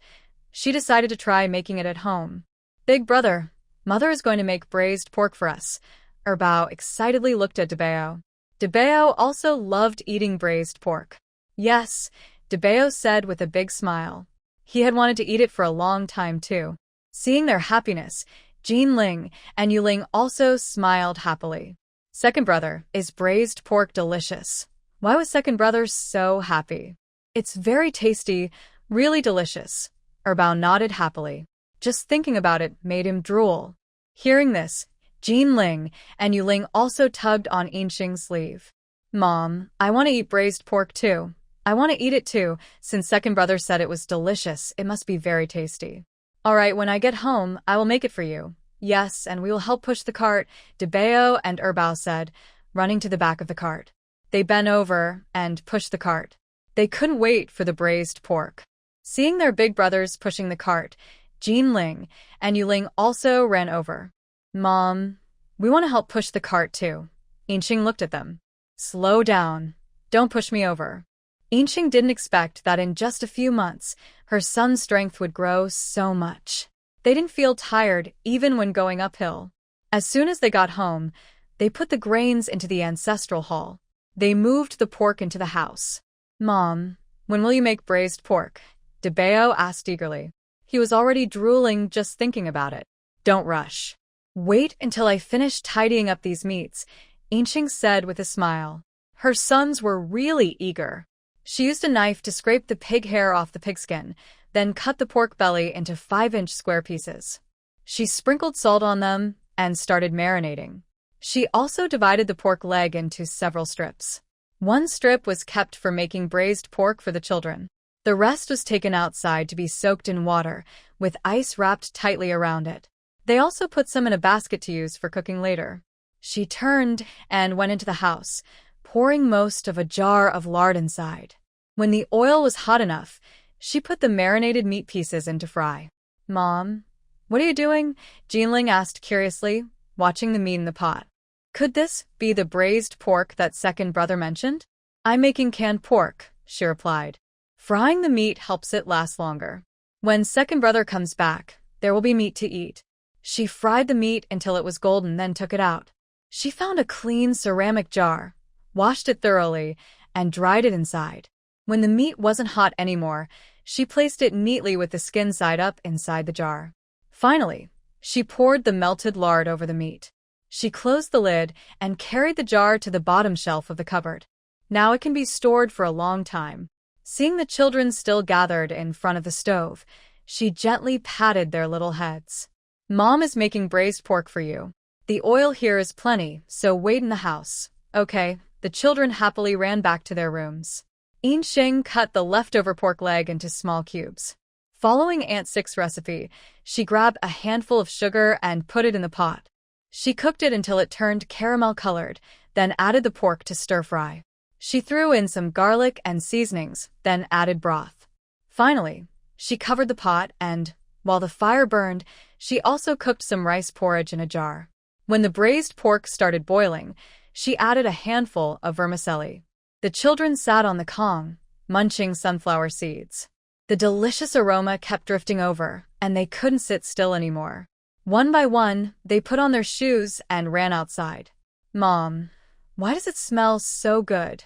she decided to try making it at home. Big brother, Mother is going to make braised pork for us. Bao excitedly looked at Bao. Bao also loved eating braised pork. Yes, Bao said with a big smile. He had wanted to eat it for a long time too. Seeing their happiness, Jin Ling and Yu Ling also smiled happily. Second brother, is braised pork delicious? Why was second brother so happy? It's very tasty, really delicious. Bao nodded happily. Just thinking about it made him drool. Hearing this, Jin Ling and Yu Ling also tugged on Yinxing's sleeve. Mom, I want to eat braised pork too. I want to eat it too. Since second brother said it was delicious, it must be very tasty. All right, when I get home, I will make it for you. Yes, and we will help push the cart, Bao and Bao said, running to the back of the cart. They bent over and pushed the cart. They couldn't wait for the braised pork. Seeing their big brothers pushing the cart, Jin Ling and Yu Ling also ran over. Mom, we want to help push the cart too. Yinxing looked at them. Slow down. Don't push me over. Yinxing didn't expect that in just a few months, her son's strength would grow so much. They didn't feel tired even when going uphill. As soon as they got home, they put the grains into the ancestral hall. They moved the pork into the house. Mom, when will you make braised pork? Bao asked eagerly. He was already drooling just thinking about it. Don't rush. Wait until I finish tidying up these meats, Yinxing said with a smile. Her sons were really eager. She used a knife to scrape the pig hair off the pigskin, then cut the pork belly into 5-inch square pieces. She sprinkled salt on them and started marinating. She also divided the pork leg into several strips. One strip was kept for making braised pork for the children. The rest was taken outside to be soaked in water, with ice wrapped tightly around it. They also put some in a basket to use for cooking later. She turned and went into the house, pouring most of a jar of lard inside. When the oil was hot enough, she put the marinated meat pieces in to fry. Mom, what are you doing? Jinling asked curiously, watching the meat in the pot. Could this be the braised pork that second brother mentioned? I'm making canned pork, she replied. Frying the meat helps it last longer. When second brother comes back, there will be meat to eat. She fried the meat until it was golden, then took it out. She found a clean ceramic jar, washed it thoroughly, and dried it inside. When the meat wasn't hot anymore, she placed it neatly with the skin side up inside the jar. Finally, she poured the melted lard over the meat. She closed the lid and carried the jar to the bottom shelf of the cupboard. Now it can be stored for a long time. Seeing the children still gathered in front of the stove, she gently patted their little heads. Mom is making braised pork for you. The oil here is plenty, so wait in the house. Okay, the children happily ran back to their rooms. Xing cut the leftover pork leg into small cubes. Following Aunt Six's recipe, she grabbed a handful of sugar and put it in the pot. She cooked it until it turned caramel-colored, then added the pork to stir-fry. She threw in some garlic and seasonings, then added broth. Finally, she covered the pot and, while the fire burned, she also cooked some rice porridge in a jar. When the braised pork started boiling, she added a handful of vermicelli. The children sat on the kong, munching sunflower seeds. The delicious aroma kept drifting over, and they couldn't sit still anymore. One by one, they put on their shoes and ran outside. Mom, why does it smell so good?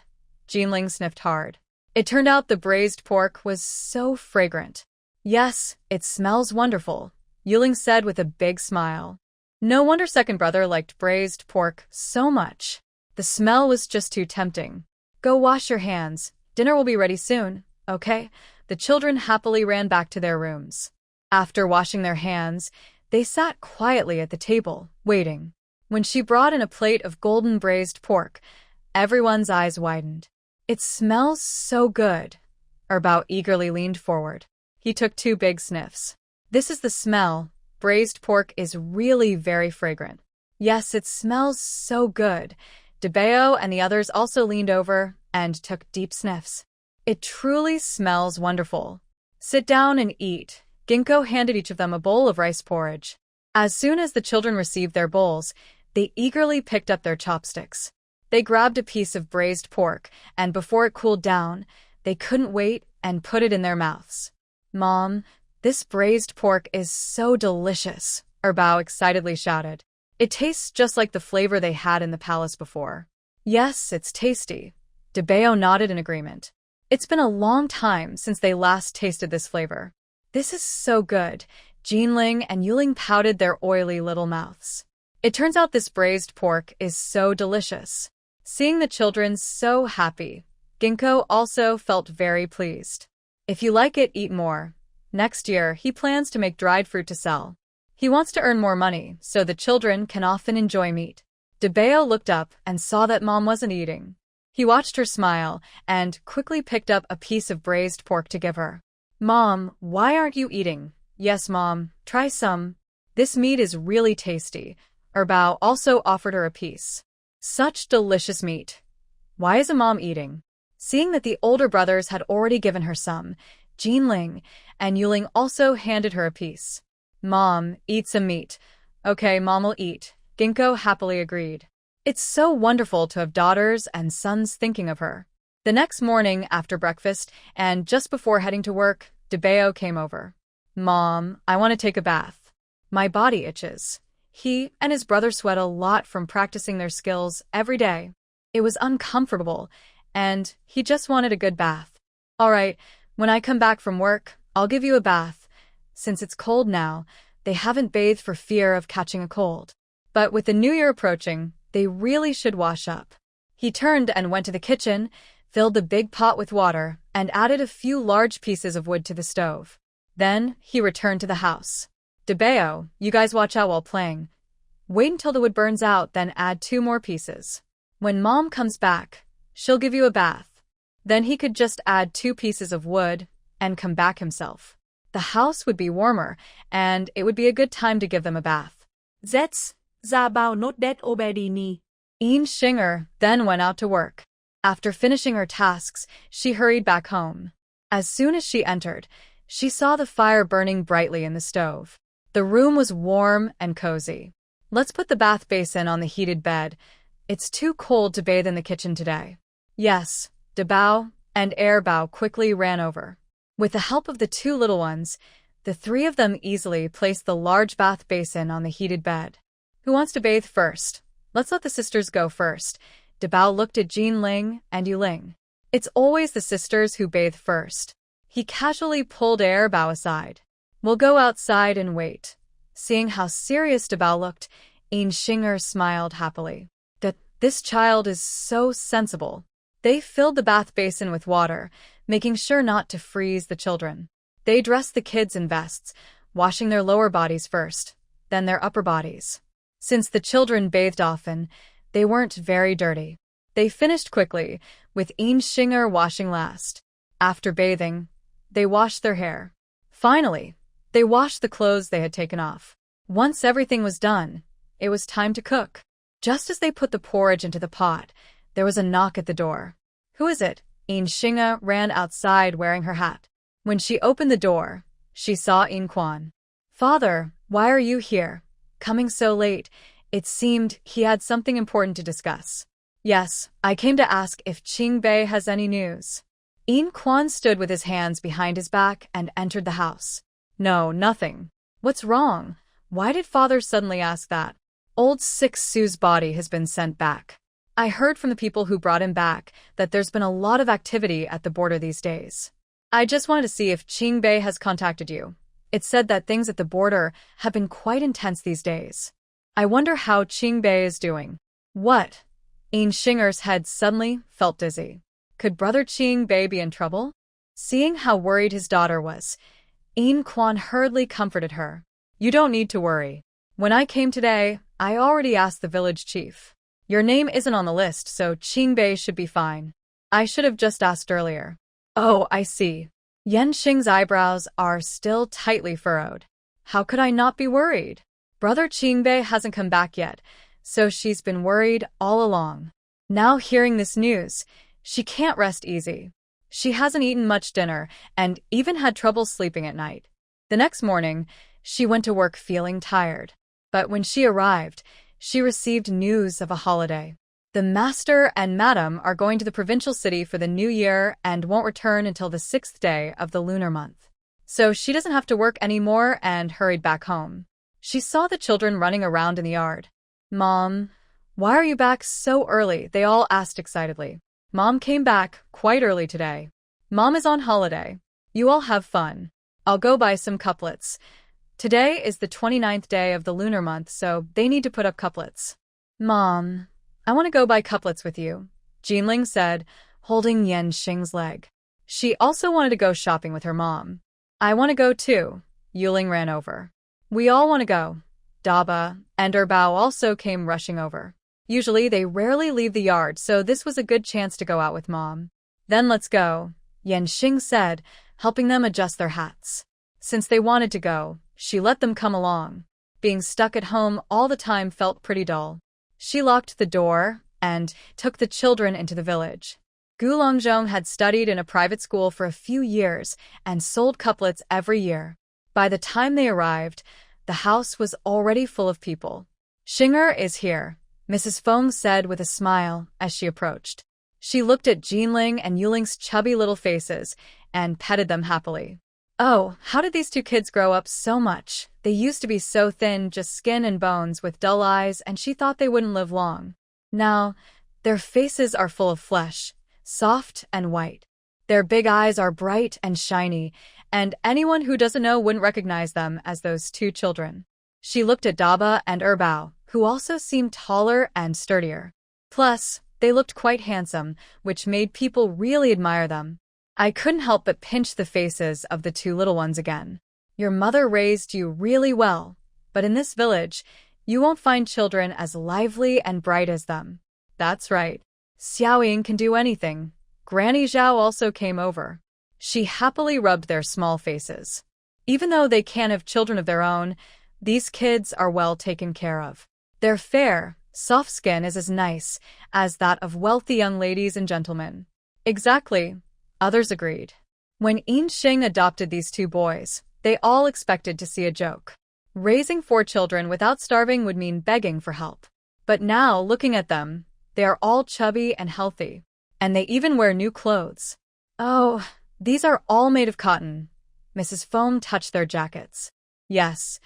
Jinling sniffed hard. It turned out the braised pork was so fragrant. Yes, it smells wonderful, Yuling said with a big smile. No wonder second brother liked braised pork so much. The smell was just too tempting. Go wash your hands. Dinner will be ready soon, okay? The children happily ran back to their rooms. After washing their hands, they sat quietly at the table, waiting. When she brought in a plate of golden braised pork, everyone's eyes widened. It smells so good. Erbao eagerly leaned forward. He took 2 big sniffs. This is the smell. Braised pork is really very fragrant. Yes, it smells so good. Debeo and the others also leaned over and took deep sniffs. It truly smells wonderful. Sit down and eat. Ginkgo handed each of them a bowl of rice porridge. As soon as the children received their bowls, they eagerly picked up their chopsticks. They grabbed a piece of braised pork, and before it cooled down, they couldn't wait and put it in their mouths. Mom, this braised pork is so delicious, Erbao excitedly shouted. It tastes just like the flavor they had in the palace before. Yes, it's tasty. Debeo nodded in agreement. It's been a long time since they last tasted this flavor. This is so good. Jinling and Yuling pouted their oily little mouths. It turns out this braised pork is so delicious. Seeing the children so happy, Ginkgo also felt very pleased. If you like it, eat more. Next year, he plans to make dried fruit to sell. He wants to earn more money, so the children can often enjoy meat. Debeo looked up and saw that Mom wasn't eating. He watched her smile and quickly picked up a piece of braised pork to give her. Mom, why aren't you eating? Yes, Mom, try some. This meat is really tasty. Erbao also offered her a piece. Such delicious meat. Why isn't Mom eating? Seeing that the older brothers had already given her some, Jinling and Yuling also handed her a piece. Mom, eat some meat. Okay, Mom will eat. Ginkgo happily agreed. It's so wonderful to have daughters and sons thinking of her. The next morning after breakfast and just before heading to work, Debeo came over. Mom, I want to take a bath. My body itches. He and his brother sweat a lot from practicing their skills every day. It was uncomfortable, and he just wanted a good bath. All right, when I come back from work, I'll give you a bath. Since it's cold now, they haven't bathed for fear of catching a cold. But with the new year approaching, they really should wash up. He turned and went to the kitchen, filled the big pot with water, and added a few large pieces of wood to the stove. Then he returned to the house. Debeo, you guys watch out while playing. Wait until the wood burns out, then add 2 more pieces. When Mom comes back, she'll give you a bath. Then he could just add 2 pieces of wood and come back himself. The house would be warmer, and it would be a good time to give them a bath. Zets, ra bao nốt det obedini. Xing then went out to work. After finishing her tasks, she hurried back home. As soon as she entered, she saw the fire burning brightly in the stove. The room was warm and cozy. Let's put the bath basin on the heated bed. It's too cold to bathe in the kitchen today. Yes, Debao and Erbao quickly ran over. With the help of the 2 little ones, The three of them easily placed the large bath basin on the heated bed. Who wants to bathe first? Let's let the sisters go first. Dabao looked at Jinling and Yuling. It's always the sisters who bathe first. He casually pulled Bao aside. We'll go outside and wait. Seeing how serious Dabao looked, Shinger smiled happily. This child is so sensible. They filled the bath basin with water, making sure not to freeze the children. They dressed the kids in vests, washing their lower bodies first, then their upper bodies. Since the children bathed often, they weren't very dirty. They finished quickly, with Shinger washing last. After bathing, they washed their hair. Finally, they washed the clothes they had taken off. Once everything was done, it was time to cook. Just as they put the porridge into the pot, there was a knock at the door. Who is it? Shinger ran outside wearing her hat. When she opened the door, she saw Kwan. Father, why are you here? Coming so late, it seemed he had something important to discuss. Yes, I came to ask if Qingbei has any news. Kwan stood with his hands behind his back and entered the house. No, nothing. What's wrong? Why did father suddenly ask that? Old 6 Su's body has been sent back. I heard from the people who brought him back that there's been a lot of activity at the border these days. I just wanted to see if Qingbei has contacted you. It said that things at the border have been quite intense these days. I wonder how Qingbei is doing. What? Shinger's head suddenly felt dizzy. Could brother Qingbei be in trouble? Seeing how worried his daughter was, Kwan hurriedly comforted her. You don't need to worry. When I came today, I already asked the village chief. Your name isn't on the list, so Qingbei should be fine. I should have just asked earlier. Oh, I see. Xing's eyebrows are still tightly furrowed. How could I not be worried? Brother Qingbei hasn't come back yet, so she's been worried all along. Now hearing this news, she can't rest easy. She hasn't eaten much dinner and even had trouble sleeping at night. The next morning, she went to work feeling tired. But when she arrived, she received news of a holiday. The master and madam are going to the provincial city for the new year and won't return until the 6th day of the lunar month. So she doesn't have to work anymore and hurried back home. She saw the children running around in the yard. Mom, why are you back so early? They all asked excitedly. Mom came back quite early today. Mom is on holiday. You all have fun. I'll go buy some couplets. Today is the 29th day of the lunar month, so they need to put up couplets. Mom, I want to go buy couplets with you, Jinling said, holding Xing's leg. She also wanted to go shopping with her mom. I want to go too, Yuling ran over. We all want to go. Daba and Bao also came rushing over. Usually they rarely leave the yard, so this was a good chance to go out with Mom. Then let's go, Xing said, helping them adjust their hats. Since they wanted to go, she let them come along. Being stuck at home all the time felt pretty dull. She locked the door and took the children into the village. Gu Longzhong had studied in a private school for a few years and sold couplets every year. By the time they arrived, the house was already full of people. Shinger is here, Mrs. Feng said with a smile as she approached. She looked at Jinling and Yuling's chubby little faces and petted them happily. Oh, how did these two kids grow up so much? They used to be so thin, just skin and bones with dull eyes, and she thought they wouldn't live long. Now, their faces are full of flesh, soft and white. Their big eyes are bright and shiny, and anyone who doesn't know wouldn't recognize them as those two children. She looked at Daba and Bao, who also seemed taller and sturdier. Plus, they looked quite handsome, which made people really admire them. I couldn't help but pinch the faces of the two little ones again. Your mother raised you really well, but in this village, you won't find children as lively and bright as them. That's right. Xiaoying can do anything. Granny Zhao also came over. She happily rubbed their small faces. Even though they can't have children of their own, these kids are well taken care of. Their fair, soft skin is as nice as that of wealthy young ladies and gentlemen. Exactly, others agreed. When Xing adopted these two boys, they all expected to see a joke. Raising 4 children without starving would mean begging for help. But now, looking at them, they are all chubby and healthy. And they even wear new clothes. Oh, these are all made of cotton, Mrs. Foam touched their jackets. Yes,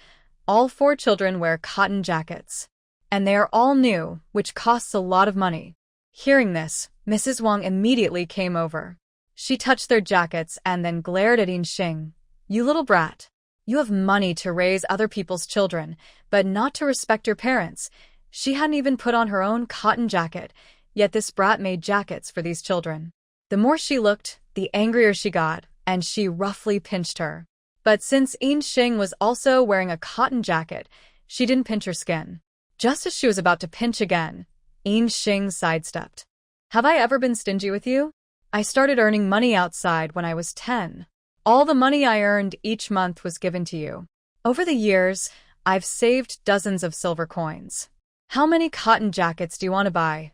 all 4 children wear cotton jackets. And they are all new, which costs a lot of money. Hearing this, Mrs. Wang immediately came over. She touched their jackets and then glared at Inxing. You little brat. You have money to raise other people's children, but not to respect your parents. She hadn't even put on her own cotton jacket, yet this brat made jackets for these children. The more she looked, the angrier she got, and she roughly pinched her. But since Inxing was also wearing a cotton jacket, she didn't pinch her skin. Just as she was about to pinch again, Inxing sidestepped. Have I ever been stingy with you? I started earning money outside when I was 10. All the money I earned each month was given to you. Over the years, I've saved dozens of silver coins. How many cotton jackets do you want to buy?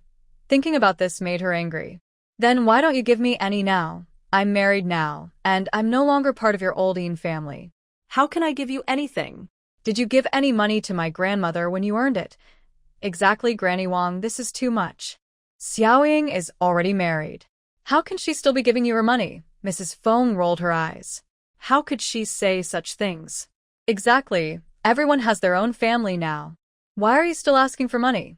Thinking about this made her angry. Then why don't you give me any now? I'm married now, and I'm no longer part of your old Yin family. How can I give you anything? Did you give any money to my grandmother when you earned it? Exactly, Granny Wang, this is too much. Xiaoying is already married. How can she still be giving you her money? Mrs. Feng rolled her eyes. How could she say such things? Exactly. Everyone has their own family now. Why are you still asking for money?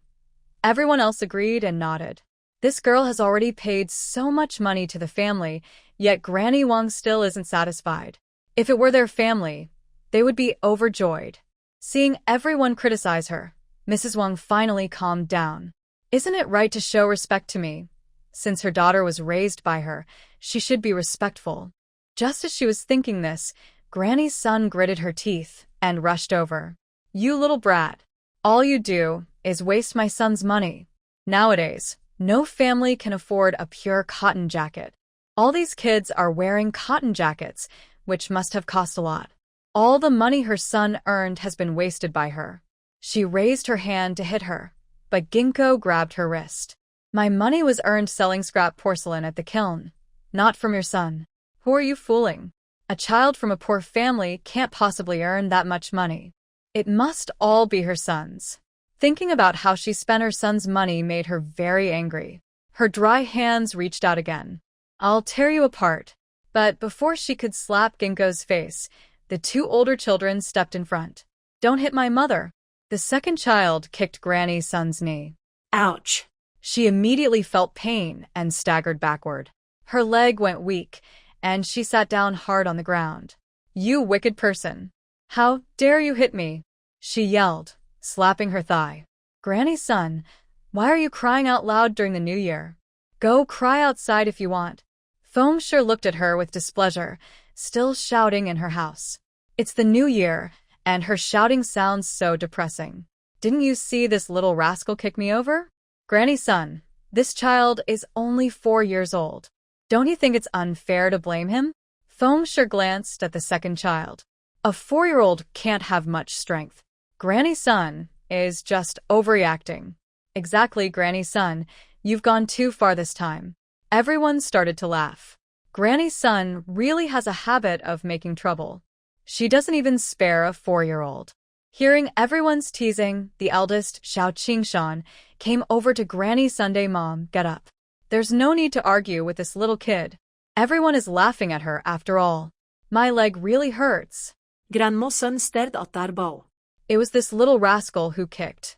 Everyone else agreed and nodded. This girl has already paid so much money to the family, yet Granny Wang still isn't satisfied. If it were their family, they would be overjoyed. Seeing everyone criticize her, Mrs. Wang finally calmed down. Isn't it right to show respect to me? Since her daughter was raised by her, she should be respectful. Just as she was thinking this, Granny's son gritted her teeth and rushed over. You little brat. All you do is waste my son's money. Nowadays, no family can afford a pure cotton jacket. All these kids are wearing cotton jackets, which must have cost a lot. All the money her son earned has been wasted by her. She raised her hand to hit her, but Ginkgo grabbed her wrist. My money was earned selling scrap porcelain at the kiln, not from your son. Who are you fooling? A child from a poor family can't possibly earn that much money. It must all be her son's. Thinking about how she spent her son's money made her very angry. Her dry hands reached out again. I'll tear you apart. But before she could slap Ginkgo's face, the 2 older children stepped in front. Don't hit my mother. The second child kicked Granny's son's knee. Ouch. She immediately felt pain and staggered backward. Her leg went weak, and she sat down hard on the ground. You wicked person. How dare you hit me? She yelled, slapping her thigh. Granny's son, why are you crying out loud during the New Year? Go cry outside if you want. Foam sure looked at her with displeasure, still shouting in her house. It's the New Year, and her shouting sounds so depressing. Didn't you see this little rascal kick me over? Granny's son, this child is only 4 years old. Don't you think it's unfair to blame him? Foam sure glanced at the second child. A 4-year-old can't have much strength. Granny's son is just overreacting. Exactly, Granny's son, you've gone too far this time. Everyone started to laugh. Granny's son really has a habit of making trouble. She doesn't even spare a 4-year-old. Hearing everyone's teasing, the eldest, Xiao Qingshan, came over to Granny's Sunday mom. Get up. There's no need to argue with this little kid. Everyone is laughing at her after all. My leg really hurts. Grandmossen stared at their bow. It was this little rascal who kicked.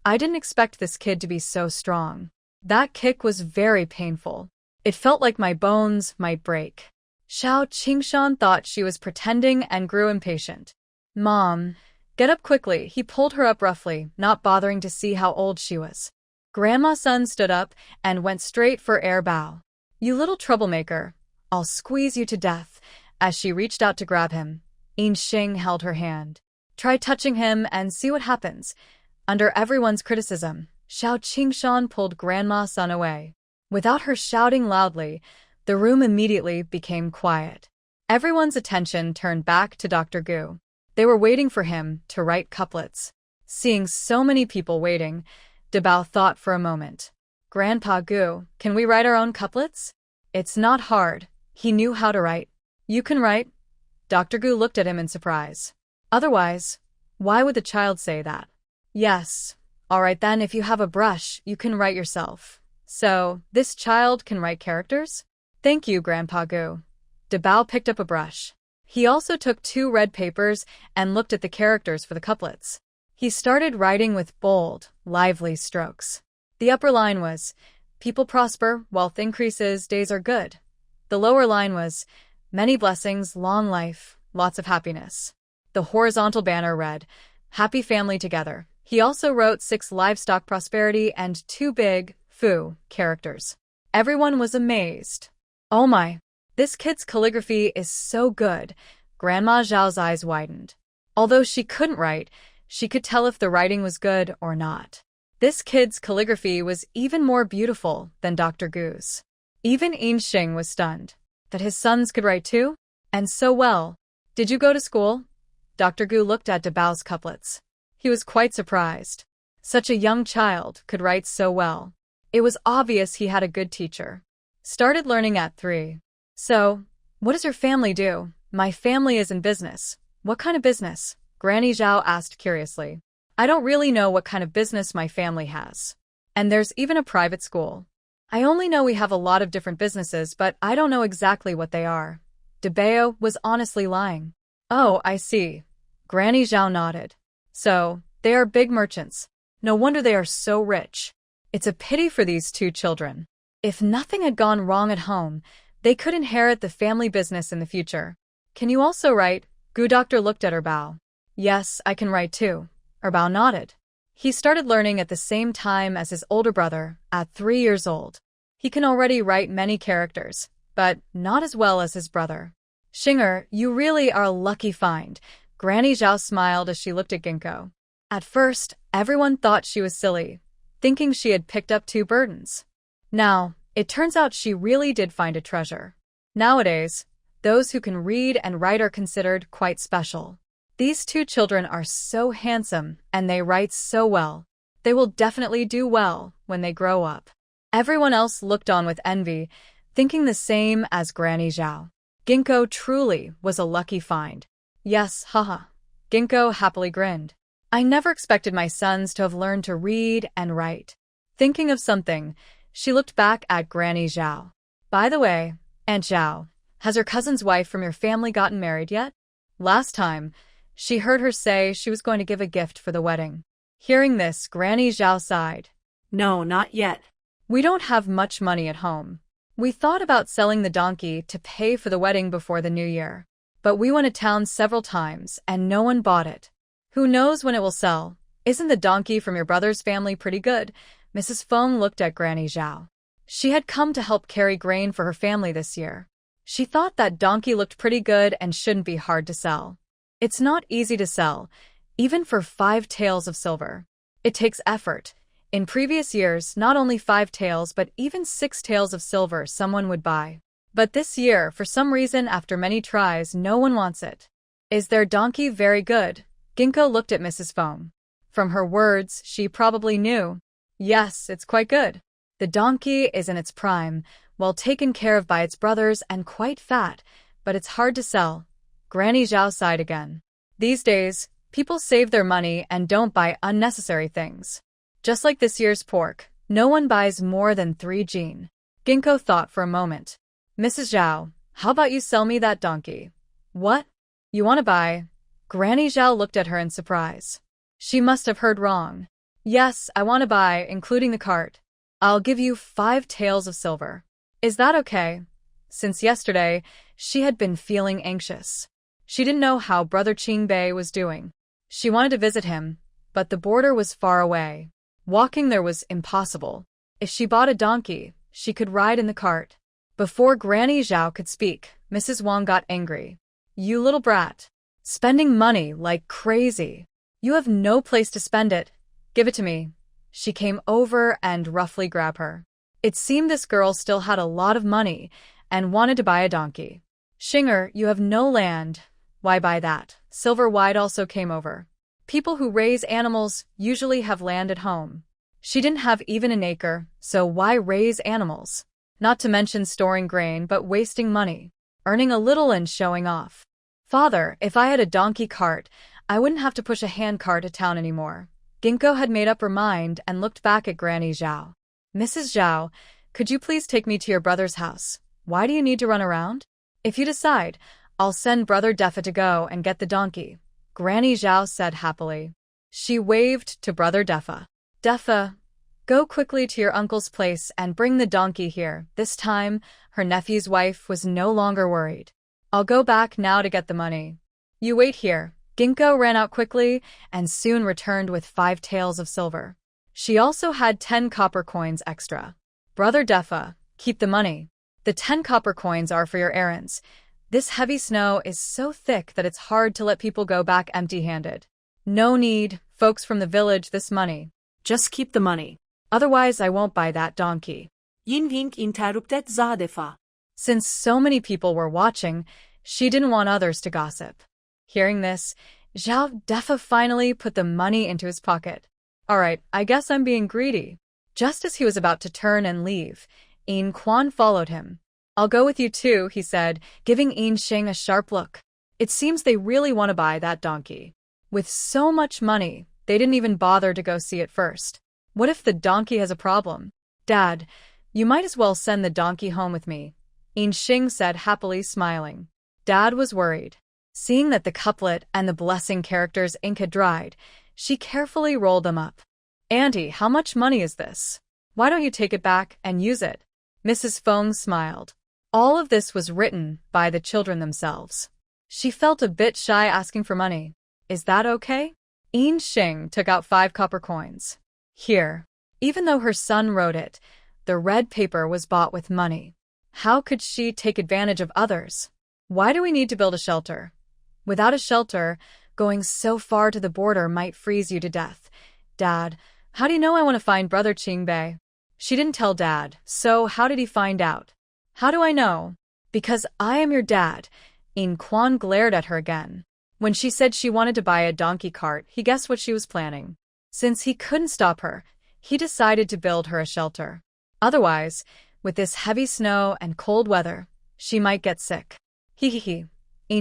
I didn't expect this kid to be so strong. That kick was very painful. It felt like my bones might break. Xiao Qingshan thought she was pretending and grew impatient. Mom, get up quickly. He pulled her up roughly, not bothering to see how old she was. Grandma's son stood up and went straight for air bow. You little troublemaker, I'll squeeze you to death. As she reached out to grab him, Inxing held her hand. Try touching him and see what happens. Under everyone's criticism, Xiao Qingshan pulled Grandma's son away. Without her shouting loudly, the room immediately became quiet. Everyone's attention turned back to Dr. Gu. They were waiting for him to write couplets. Seeing so many people waiting, Dabao thought for a moment. Grandpa Gu, can we write our own couplets? It's not hard. He knew how to write. You can write. Dr. Gu looked at him in surprise. Otherwise, why would the child say that? Yes. All right then, if you have a brush, you can write yourself. So, this child can write characters? Thank you, Grandpa Gu. Dabao picked up a brush. He also took 2 red papers and looked at the characters for the couplets. He started writing with bold, lively strokes. The upper line was, "People prosper, wealth increases, days are good." The lower line was, "Many blessings, long life, lots of happiness." The horizontal banner read, "Happy family together." He also wrote 6 livestock prosperity and 2 big, fu, characters. Everyone was amazed. "Oh my, this kid's calligraphy is so good." Grandma Zhao's eyes widened. Although she couldn't write, she could tell if the writing was good or not. This kid's calligraphy was even more beautiful than Dr. Gu's. Even Yinxing was stunned. That his sons could write too? And so well. "Did you go to school?" Dr. Gu looked at Dabao's couplets. He was quite surprised. Such a young child could write so well. It was obvious he had a good teacher. Started learning at 3. "So, what does your family do?" "My family is in business." "What kind of business?" Granny Zhao asked curiously. "I don't really know what kind of business my family has. And there's even a private school. I only know we have a lot of different businesses, but I don't know exactly what they are." Dabao was honestly lying. "Oh, I see." Granny Zhao nodded. "So, they are big merchants. No wonder they are so rich. It's a pity for these 2 children. If nothing had gone wrong at home, they could inherit the family business in the future." "Can you also write?" Gu Doctor looked at Erbao. "Yes, I can write too." Erbao nodded. He started learning at the same time as his older brother, at 3 years old. He can already write many characters, but not as well as his brother. "Xinger, you really are a lucky find." Granny Zhao smiled as she looked at Ginkgo. At first, everyone thought she was silly, thinking she had picked up 2 burdens. Now, it turns out she really did find a treasure. Nowadays, those who can read and write are considered quite special. These 2 children are so handsome and they write so well. They will definitely do well when they grow up. Everyone else looked on with envy, thinking the same as Granny Zhao. Ginkgo truly was a lucky find. "Yes, haha." Ginkgo happily grinned. "I never expected my sons to have learned to read and write." Thinking of something, she looked back at Granny Zhao. "By the way, Aunt Zhao, has your cousin's wife from your family gotten married yet?" Last time, she heard her say she was going to give a gift for the wedding. Hearing this, Granny Zhao sighed. "No, not yet." "We don't have much money at home. We thought about selling the donkey to pay for the wedding before the new year. But we went to town several times and no one bought it. Who knows when it will sell? Isn't the donkey from your brother's family pretty good?" Mrs. Feng looked at Granny Zhao. She had come to help carry grain for her family this year. She thought that donkey looked pretty good and shouldn't be hard to sell. It's not easy to sell, even for 5 taels of silver. It takes effort. In previous years, not only 5 taels but even 6 taels of silver someone would buy. But this year, for some reason, after many tries, no one wants it. "Is their donkey very good?" Ginkgo looked at Mrs. Feng. From her words, she probably knew. "Yes, it's quite good. The donkey is in its prime, well taken care of by its brothers and quite fat, but it's hard to sell." Granny Zhao sighed again. These days, people save their money and don't buy unnecessary things. Just like this year's pork, no one buys more than 3 jin. Ginkgo thought for a moment. "Mrs. Zhao, how about you sell me that donkey?" "What? You want to buy?" Granny Zhao looked at her in surprise. She must have heard wrong. "Yes, I want to buy, including the cart. I'll give you 5 taels of silver. Is that okay?" Since yesterday, she had been feeling anxious. She didn't know how Brother Qingbei was doing. She wanted to visit him, but the border was far away. Walking there was impossible. If she bought a donkey, she could ride in the cart. Before Granny Zhao could speak, Mrs. Wang got angry. "You little brat. Spending money like crazy. You have no place to spend it. Give it to me." She came over and roughly grabbed her. It seemed this girl still had a lot of money and wanted to buy a donkey. "Xinger, you have no land. Why buy that?" Silver White also came over. People who raise animals usually have land at home. She didn't have even an acre, so why raise animals? Not to mention storing grain but wasting money. Earning a little and showing off. "Father, if I had a donkey cart, I wouldn't have to push a hand cart to town anymore." Ginkgo had made up her mind and looked back at Granny Zhao. "Mrs. Zhao, could you please take me to your brother's house? Why do you need to run around? If you decide, I'll send Brother Defa to go and get the donkey, Granny Zhao said happily. She waved to Brother Defa. Defa, go quickly to your uncle's place and bring the donkey here. This time, her nephew's wife was no longer worried. I'll go back now to get the money. You wait here. Ginkgo ran out quickly and soon returned with 5 taels of silver. She also had 10 copper coins extra. Brother Defa, keep the money. The 10 copper coins are for your errands. This heavy snow is so thick that it's hard to let people go back empty-handed. No need, folks from the village, this money. Just keep the money. Otherwise, I won't buy that donkey. Yin Ying interrupted Defa. Since so many people were watching, she didn't want others to gossip. Hearing this, Zhao Defa finally put the money into his pocket. All right, I guess I'm being greedy. Just as he was about to turn and leave, Yin Quan followed him. I'll go with you too, he said, giving Yin Xing a sharp look. It seems they really want to buy that donkey. With so much money, they didn't even bother to go see it first. What if the donkey has a problem? Dad, you might as well send the donkey home with me, Yin Xing said happily, smiling. Dad was worried. Seeing that the couplet and the blessing characters' ink had dried, she carefully rolled them up. Auntie, how much money is this? Why don't you take it back and use it? Mrs. Feng smiled. All of this was written by the children themselves. She felt a bit shy asking for money. Is that okay? Yin Xing took out 5 copper coins. Here. Even though her son wrote it, the red paper was bought with money. How could she take advantage of others? Why do we need to build a shelter? Without a shelter, going so far to the border might freeze you to death. Dad, how do you know I want to find Brother Qingbei? She didn't tell Dad, so how did he find out? How do I know? Because I am your dad. Yin Quan glared at her again. When she said she wanted to buy a donkey cart, he guessed what she was planning. Since he couldn't stop her, he decided to build her a shelter. Otherwise, with this heavy snow and cold weather, she might get sick. Yin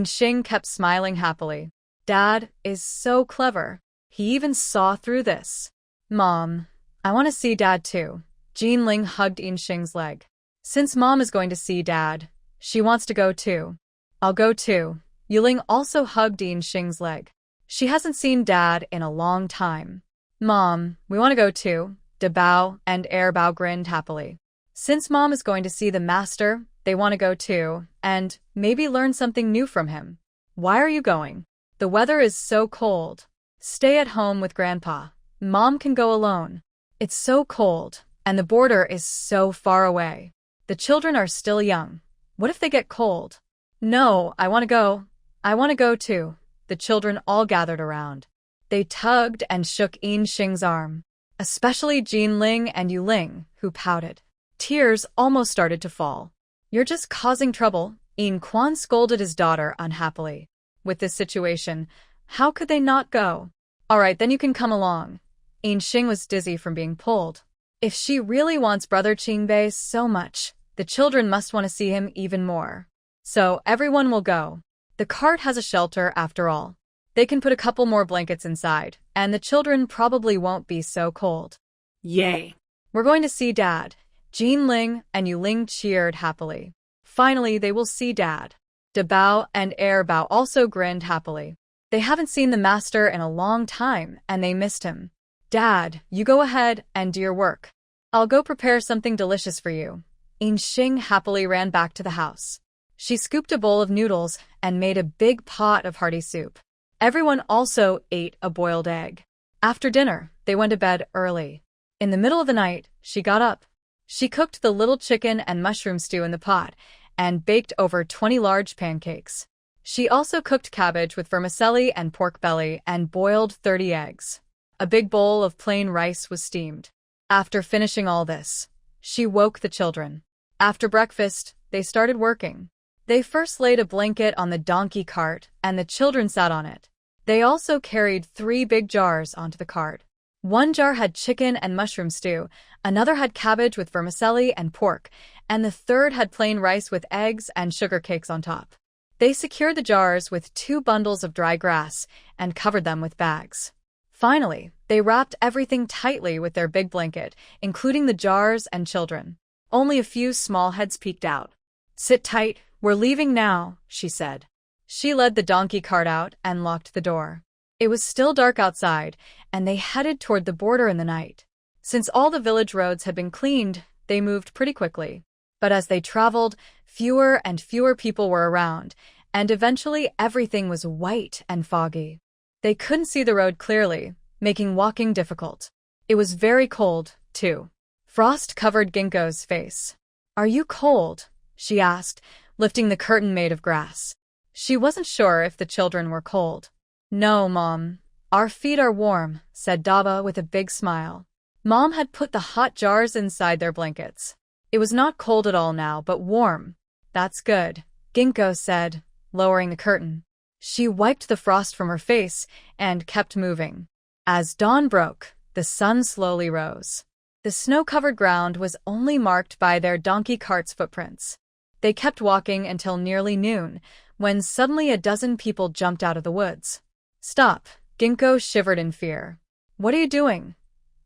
Xing kept smiling happily. Dad is so clever. He even saw through this. Mom, I want to see Dad too. Jean Ling hugged Yin Xing's leg. Since Mom is going to see Dad, she wants to go too. I'll go too. Yuling also hugged Yin Xing's leg. She hasn't seen Dad in a long time. Mom, we want to go too. De Bao and Air Bao grinned happily. Since Mom is going to see the master, they want to go too, and maybe learn something new from him. Why are you going? The weather is so cold. Stay at home with Grandpa. Mom can go alone. It's so cold, and the border is so far away. The children are still young. What if they get cold? No, I want to go. I want to go too. The children all gathered around. They tugged and shook Yin Xing's arm, especially Jean Ling and Yu Ling, who pouted. Tears almost started to fall. You're just causing trouble, Yin Quan scolded his daughter unhappily. With this situation, how could they not go? All right, then you can come along. Yin Xing was dizzy from being pulled. If she really wants Brother Qingbei so much, the children must want to see him even more. So everyone will go. The cart has a shelter after all. They can put a couple more blankets inside, and the children probably won't be so cold. Yay! We're going to see Dad. Jean Ling and Yu Ling cheered happily. Finally, they will see Dad. De Bao and Air Bao also grinned happily. They haven't seen the master in a long time, and they missed him. Dad, you go ahead and do your work. I'll go prepare something delicious for you. Yin Xing happily ran back to the house. She scooped a bowl of noodles and made a big pot of hearty soup. Everyone also ate a boiled egg. After dinner, they went to bed early. In the middle of the night, she got up. She cooked the little chicken and mushroom stew in the pot and baked over 20 large pancakes. She also cooked cabbage with vermicelli and pork belly and boiled 30 eggs. A big bowl of plain rice was steamed. After finishing all this, she woke the children. After breakfast, they started working. They first laid a blanket on the donkey cart, and the children sat on it. They also carried 3 big jars onto the cart. One jar had chicken and mushroom stew, another had cabbage with vermicelli and pork, and the third had plain rice with eggs and sugar cakes on top. They secured the jars with 2 bundles of dry grass and covered them with bags. Finally, they wrapped everything tightly with their big blanket, including the jars and children. Only a few small heads peeked out. Sit tight, we're leaving now, she said. She led the donkey cart out and locked the door. It was still dark outside, and they headed toward the border in the night. Since all the village roads had been cleaned, they moved pretty quickly. But as they traveled, fewer and fewer people were around, and eventually everything was white and foggy. They couldn't see the road clearly, making walking difficult. It was very cold, too. Frost covered Ginkgo's face. "Are you cold?" she asked, lifting the curtain made of grass. She wasn't sure if the children were cold. "No, Mom. Our feet are warm," said Daba with a big smile. Mom had put the hot jars inside their blankets. It was not cold at all now, but warm. "That's good," Ginkgo said, lowering the curtain. She wiped the frost from her face and kept moving. As dawn broke, the sun slowly rose. The snow-covered ground was only marked by their donkey cart's footprints. They kept walking until nearly noon, when suddenly a dozen people jumped out of the woods. "Stop!" Ginkgo shivered in fear. "What are you doing?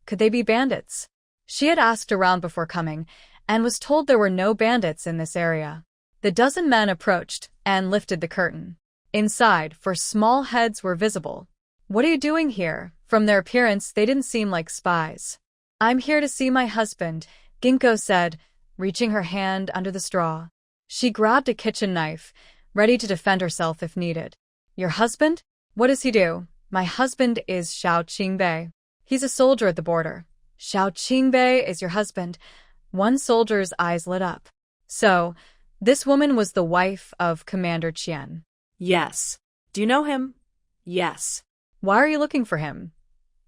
Could they be bandits?" She had asked around before coming, and was told there were no bandits in this area. The dozen men approached and lifted the curtain. Inside, for small heads were visible. "What are you doing here?" From their appearance, they didn't seem like spies. "I'm here to see my husband," Ginkgo said, reaching her hand under the straw. She grabbed a kitchen knife, ready to defend herself if needed. "Your husband? What does he do?" "My husband is Xiao Qingbei. He's a soldier at the border." "Xiao Qingbei is your husband?" One soldier's eyes lit up. "So, this woman was the wife of Commander Qian?" Yes. Do you know him? Yes. "Why are you looking for him?"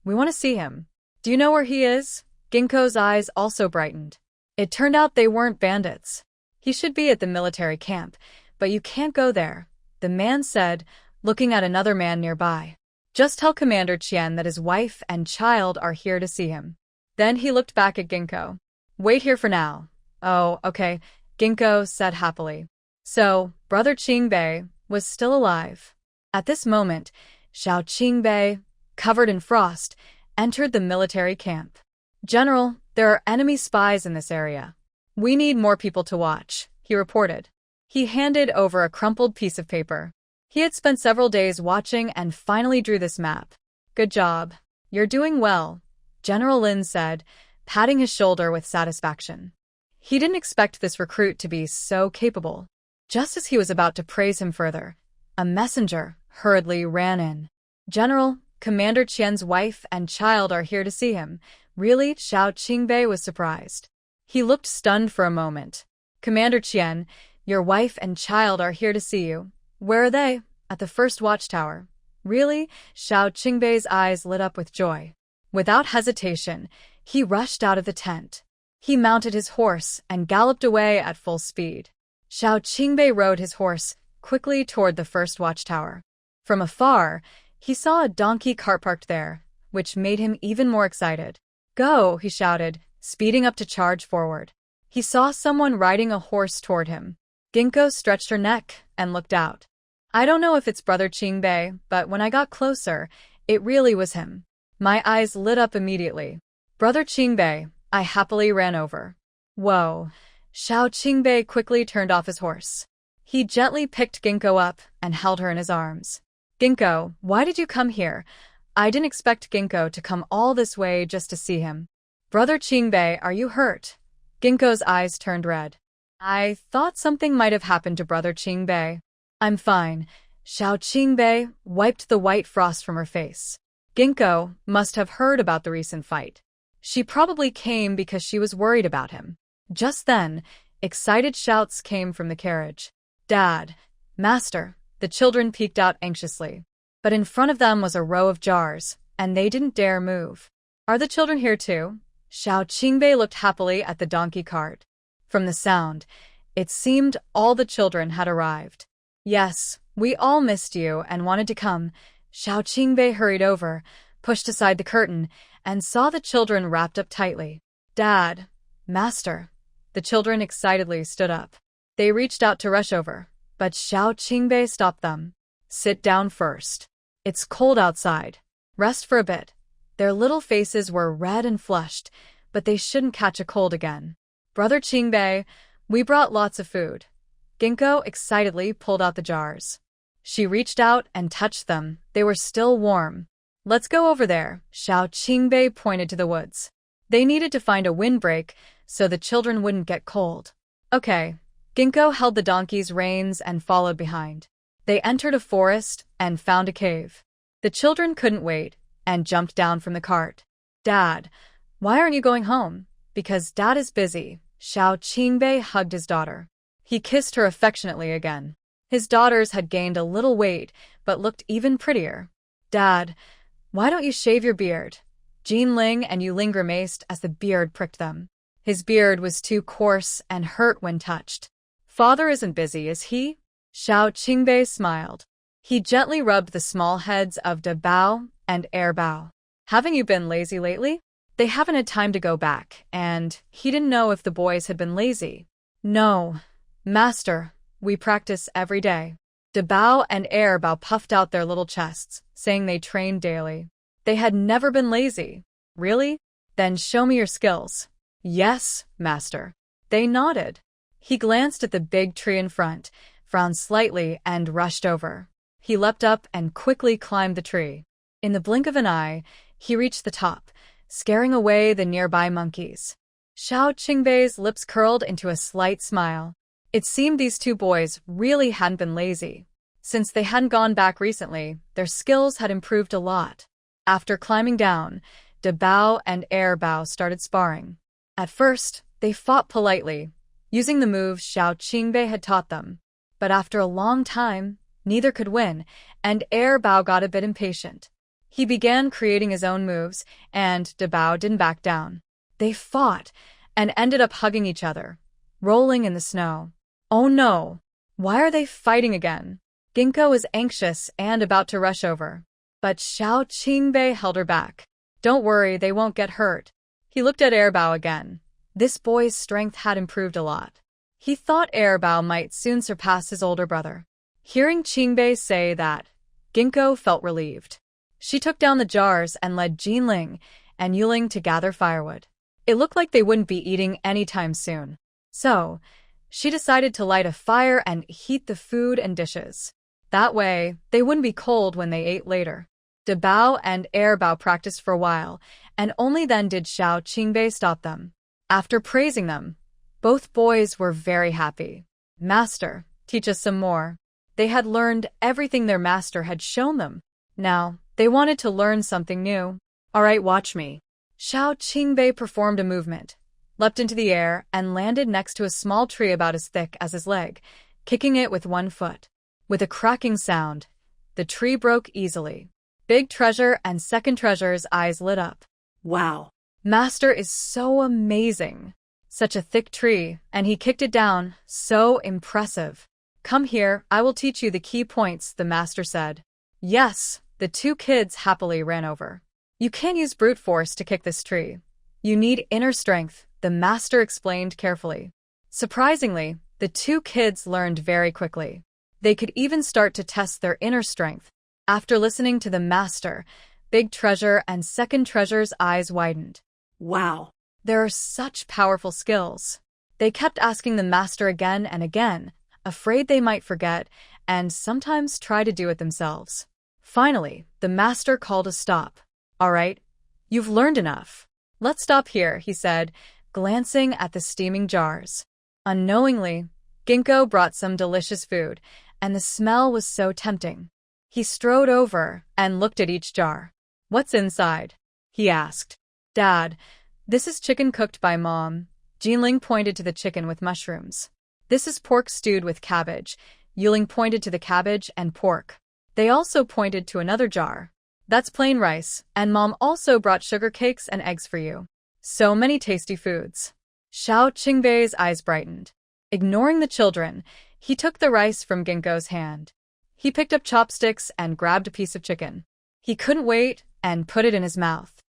"We want to see him." "Do you know where he is?" Ginkgo's eyes also brightened. It turned out they weren't bandits. "He should be at the military camp, but you can't go there," the man said, looking at another man nearby. "Just tell Commander Qian that his wife and child are here to see him." Then he looked back at Ginkgo. "Wait here for now." "Oh, okay," Ginkgo said happily. So, Brother Qingbei was still alive. At this moment, Xiao Qingbei, covered in frost, entered the military camp. "General, there are enemy spies in this area. We need more people to watch," he reported. He handed over a crumpled piece of paper. He had spent several days watching and finally drew this map. "Good job. You're doing well," General Lin said, patting his shoulder with satisfaction. He didn't expect this recruit to be so capable. Just as he was about to praise him further, a messenger hurriedly ran in. "General, Commander Qian's wife and child are here to see him." "Really?" Xiao Qingbei was surprised. He looked stunned for a moment. "Commander Qian, your wife and child are here to see you." "Where are they?" "At the first watchtower." "Really?" Xiao Qingbei's eyes lit up with joy. Without hesitation, he rushed out of the tent. He mounted his horse and galloped away at full speed. Xiao Qingbei rode his horse quickly toward the first watchtower. From afar, he saw a donkey cart parked there, which made him even more excited. "Go!" he shouted, speeding up to charge forward. He saw someone riding a horse toward him. Ginkgo stretched her neck and looked out. "I don't know if it's Brother Qingbei, but when I got closer, it really was him." My eyes lit up immediately. "Brother Qingbei," I happily ran over. "Whoa." Xiao Qingbei quickly turned off his horse. He gently picked Ginkgo up and held her in his arms. "Ginkgo, why did you come here?" I didn't expect Ginkgo to come all this way just to see him. "Brother Qingbei, are you hurt?" Ginkgo's eyes turned red. "I thought something might have happened to Brother Qingbei." "I'm fine." Xiao Qingbei wiped the white frost from her face. Ginkgo must have heard about the recent fight. She probably came because she was worried about him. Just then, excited shouts came from the carriage. "Dad! Master!" The children peeked out anxiously. But in front of them was a row of jars, and they didn't dare move. "Are the children here too?" Xiao Qingbei looked happily at the donkey cart. From the sound, it seemed all the children had arrived. "Yes, we all missed you and wanted to come." Xiao Qingbei hurried over, pushed aside the curtain, and saw the children wrapped up tightly. "Dad! Master!" The children excitedly stood up. They reached out to rush over, but Xiao Qingbei stopped them. "Sit down first. It's cold outside. Rest for a bit." Their little faces were red and flushed, but they shouldn't catch a cold again. "Brother Qingbei, we brought lots of food." Ginkgo excitedly pulled out the jars. She reached out and touched them. They were still warm. Let's go over there, Xiao Qingbei pointed to the woods. They needed to find a windbreak so the children wouldn't get cold. Okay. Ginkgo held the donkey's reins and followed behind. They entered a forest and found a cave. The children couldn't wait and jumped down from the cart. Dad, why aren't you going home? Because Dad is busy. Xiao Qingbei hugged his daughter. He kissed her affectionately again. His daughters had gained a little weight but looked even prettier. Dad, why don't you shave your beard? Jinling and Yuling grimaced as the beard pricked them. His beard was too coarse and hurt when touched. Father isn't busy, is he? Xiao Qingbei smiled. He gently rubbed the small heads of Da Bao and Air Bao. Haven't you been lazy lately? They haven't had time to go back, and he didn't know if the boys had been lazy. No, Master, we practice every day. Da Bao and Air Bao puffed out their little chests, saying they trained daily. They had never been lazy. Really? Then show me your skills. Yes, Master. They nodded. He glanced at the big tree in front, frowned slightly, and rushed over. He leapt up and quickly climbed the tree. In the blink of an eye, he reached the top, scaring away the nearby monkeys. Xiao Qingbei's lips curled into a slight smile. It seemed these two boys really hadn't been lazy. Since they hadn't gone back recently, their skills had improved a lot. After climbing down, Da Bao and Air Bao started sparring. At first, they fought politely, using the moves Xiao Qingbei had taught them. But after a long time, neither could win, and Air Bao got a bit impatient. He began creating his own moves, and Da Bao didn't back down. They fought, and ended up hugging each other, rolling in the snow. Oh no! Why are they fighting again? Ginkgo was anxious and about to rush over. But Xiao Qingbei held her back. Don't worry, they won't get hurt. He looked at Air Bao again. This boy's strength had improved a lot. He thought Air Bao might soon surpass his older brother. Hearing Qingbei say that, Ginkgo felt relieved. She took down the jars and led Jinling and Yuling to gather firewood. It looked like they wouldn't be eating anytime soon. So, she decided to light a fire and heat the food and dishes. That way, they wouldn't be cold when they ate later. Da Bao and Air Bao practiced for a while, and only then did Xiao Qingbei stop them. After praising them, both boys were very happy. Master, teach us some more. They had learned everything their master had shown them. Now, they wanted to learn something new. All right, watch me. Xiao Qingbei performed a movement, leapt into the air, and landed next to a small tree about as thick as his leg, kicking it with one foot. With a cracking sound, the tree broke easily. Big Treasure and Second Treasure's eyes lit up. Wow. Master is so amazing. Such a thick tree, and he kicked it down. So impressive. Come here, I will teach you the key points, the master said. Yes, the two kids happily ran over. You can't use brute force to kick this tree. You need inner strength, the master explained carefully. Surprisingly, the two kids learned very quickly. They could even start to test their inner strength. After listening to the master, Big Treasure and Second Treasure's eyes widened. Wow. There are such powerful skills. They kept asking the master again and again, afraid they might forget, and sometimes try to do it themselves. Finally, the master called a stop. All right, you've learned enough. Let's stop here, he said, glancing at the steaming jars. Unknowingly, Ginkgo brought some delicious food, and the smell was so tempting. He strode over and looked at each jar. What's inside? He asked. Dad, this is chicken cooked by Mom. Jinling pointed to the chicken with mushrooms. This is pork stewed with cabbage. Yuling pointed to the cabbage and pork. They also pointed to another jar. That's plain rice, and Mom also brought sugar cakes and eggs for you. So many tasty foods. Xiao Qingbei's eyes brightened. Ignoring the children, he took the rice from Ginkgo's hand. He picked up chopsticks and grabbed a piece of chicken. He couldn't wait and put it in his mouth.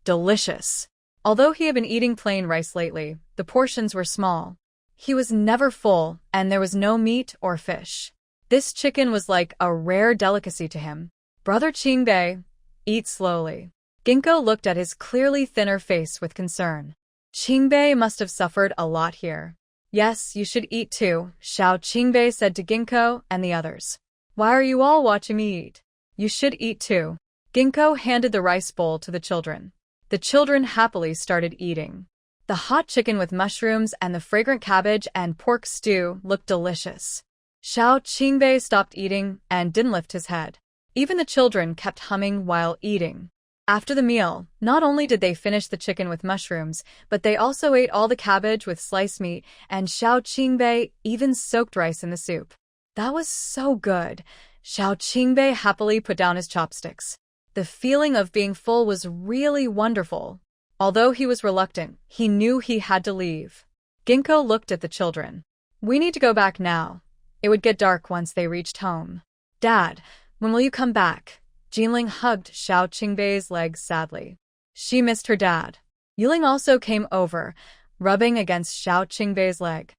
Delicious. Although he had been eating plain rice lately, the portions were small. He was never full, and there was no meat or fish. This chicken was like a rare delicacy to him. Brother Qingbei, eat slowly. Ginkgo looked at his clearly thinner face with concern. Qingbei must have suffered a lot here. Yes, you should eat too, Xiao Qingbei said to Ginkgo and the others. Why are you all watching me eat? You should eat too. Ginkgo handed the rice bowl to the children. The children happily started eating. The hot chicken with mushrooms and the fragrant cabbage and pork stew looked delicious. Xiao Qingbei stopped eating and didn't lift his head. Even the children kept humming while eating. After the meal, not only did they finish the chicken with mushrooms, but they also ate all the cabbage with sliced meat, and Xiao Qingbei even soaked rice in the soup. That was so good. Xiao Qingbei happily put down his chopsticks. The feeling of being full was really wonderful. Although he was reluctant, he knew he had to leave. Ginkgo looked at the children. We need to go back now. It would get dark once they reached home. Dad, when will you come back? Jinling hugged Xiao Qingbei's legs sadly. She missed her dad. Yuling also came over, rubbing against Xiao Qingbei's leg.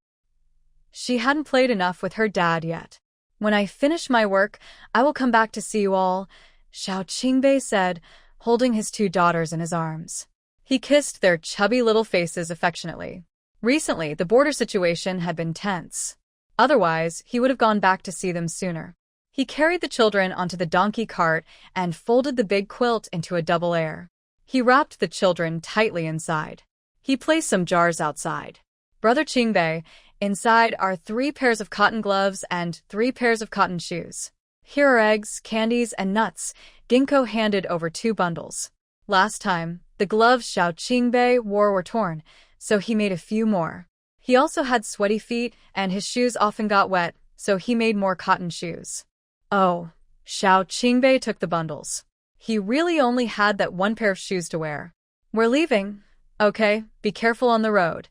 She hadn't played enough with her dad yet. When I finish my work, I will come back to see you all, Xiao Qingbei said, holding his two daughters in his arms. He kissed their chubby little faces affectionately. Recently, the border situation had been tense. Otherwise, he would have gone back to see them sooner. He carried the children onto the donkey cart and folded the big quilt into a double layer. He wrapped the children tightly inside. He placed some jars outside. Brother Qingbei, inside are 3 pairs of cotton gloves and 3 pairs of cotton shoes. Here are eggs, candies, and nuts. Ginkgo handed over 2 bundles. Last time, the gloves Xiao Qingbei wore were torn, so he made a few more. He also had sweaty feet, and his shoes often got wet, so he made more cotton shoes. Oh, Xiao Qingbei took the bundles. He really only had that 1 pair of shoes to wear. We're leaving. Okay, be careful on the road.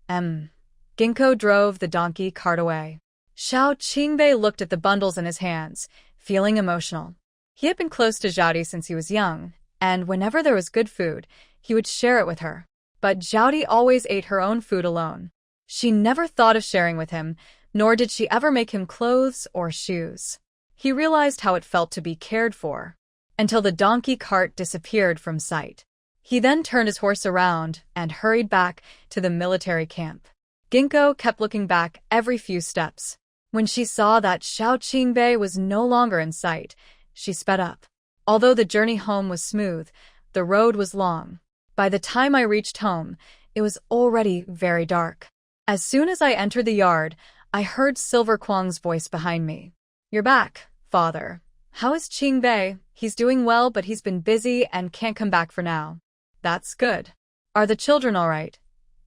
Ginkgo drove the donkey cart away. Xiao Qingbei looked at the bundles in his hands, feeling emotional. He had been close to Zhaodi since he was young, and whenever there was good food, he would share it with her. But Zhaodi always ate her own food alone. She never thought of sharing with him, nor did she ever make him clothes or shoes. He realized how it felt to be cared for, until the donkey cart disappeared from sight. He then turned his horse around and hurried back to the military camp. Ginkgo kept looking back every few steps. When she saw that Xiao Qingbei was no longer in sight, she sped up. Although the journey home was smooth, the road was long. By the time I reached home, it was already very dark. As soon as I entered the yard, I heard Silver Kwang's voice behind me. You're back, father. How is Qingbei? He's doing well, but he's been busy and can't come back for now. That's good. Are the children all right?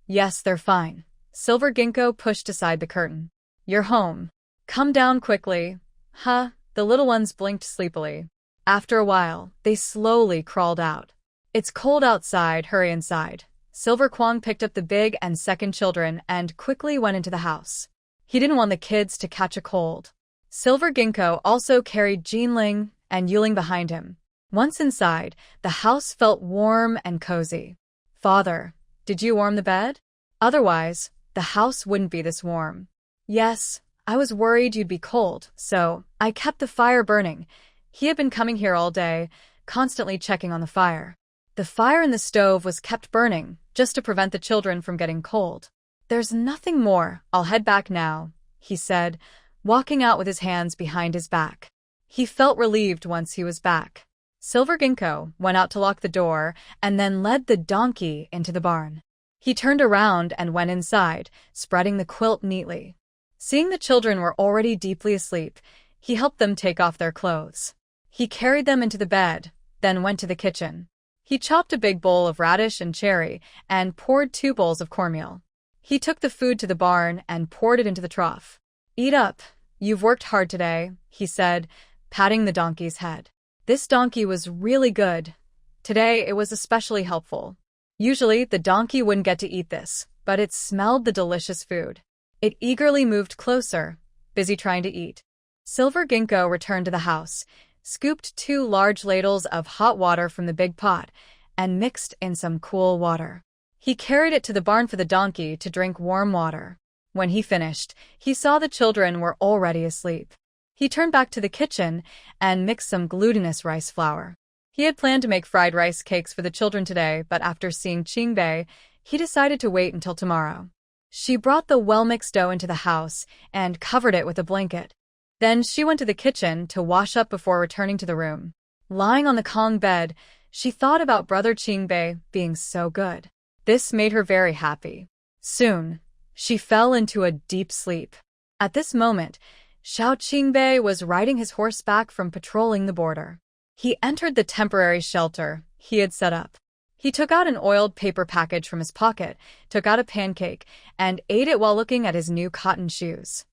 Yes, they're fine. Silver Ginkgo pushed aside the curtain. You're home. Come down quickly. Huh? The little ones blinked sleepily. After a while, they slowly crawled out. It's cold outside, hurry inside. Silver Kwang picked up the big and second children and quickly went into the house. He didn't want the kids to catch a cold. Silver Ginkgo also carried Jinling and Yuling behind him. Once inside, the house felt warm and cozy. Father, did you warm the bed? Otherwise, the house wouldn't be this warm. Yes, I was worried you'd be cold, so I kept the fire burning. He had been coming here all day, constantly checking on the fire. The fire in the stove was kept burning, just to prevent the children from getting cold. There's nothing more, I'll head back now, he said, walking out with his hands behind his back. He felt relieved once he was back. Silver Ginkgo went out to lock the door and then led the donkey into the barn. He turned around and went inside, spreading the quilt neatly. Seeing the children were already deeply asleep, he helped them take off their clothes. He carried them into the bed, then went to the kitchen. He chopped a big bowl of radish and cherry and poured 2 bowls of cornmeal. He took the food to the barn and poured it into the trough. Eat up. You've worked hard today, he said, patting the donkey's head. This donkey was really good. Today it was especially helpful. Usually the donkey wouldn't get to eat this, but it smelled the delicious food. It eagerly moved closer, busy trying to eat. Silver Ginkgo returned to the house, scooped 2 large ladles of hot water from the big pot, and mixed in some cool water. He carried it to the barn for the donkey to drink warm water. When he finished, he saw the children were already asleep. He turned back to the kitchen and mixed some glutinous rice flour. He had planned to make fried rice cakes for the children today, but after seeing Qingbei, he decided to wait until tomorrow. She brought the well-mixed dough into the house and covered it with a blanket. Then she went to the kitchen to wash up before returning to the room. Lying on the Kong bed, she thought about brother Qingbei being so good. This made her very happy. Soon, she fell into a deep sleep. At this moment, Xiao Qingbei was riding his horse back from patrolling the border. He entered the temporary shelter he had set up. He took out an oiled paper package from his pocket, took out a pancake, and ate it while looking at his new cotton shoes.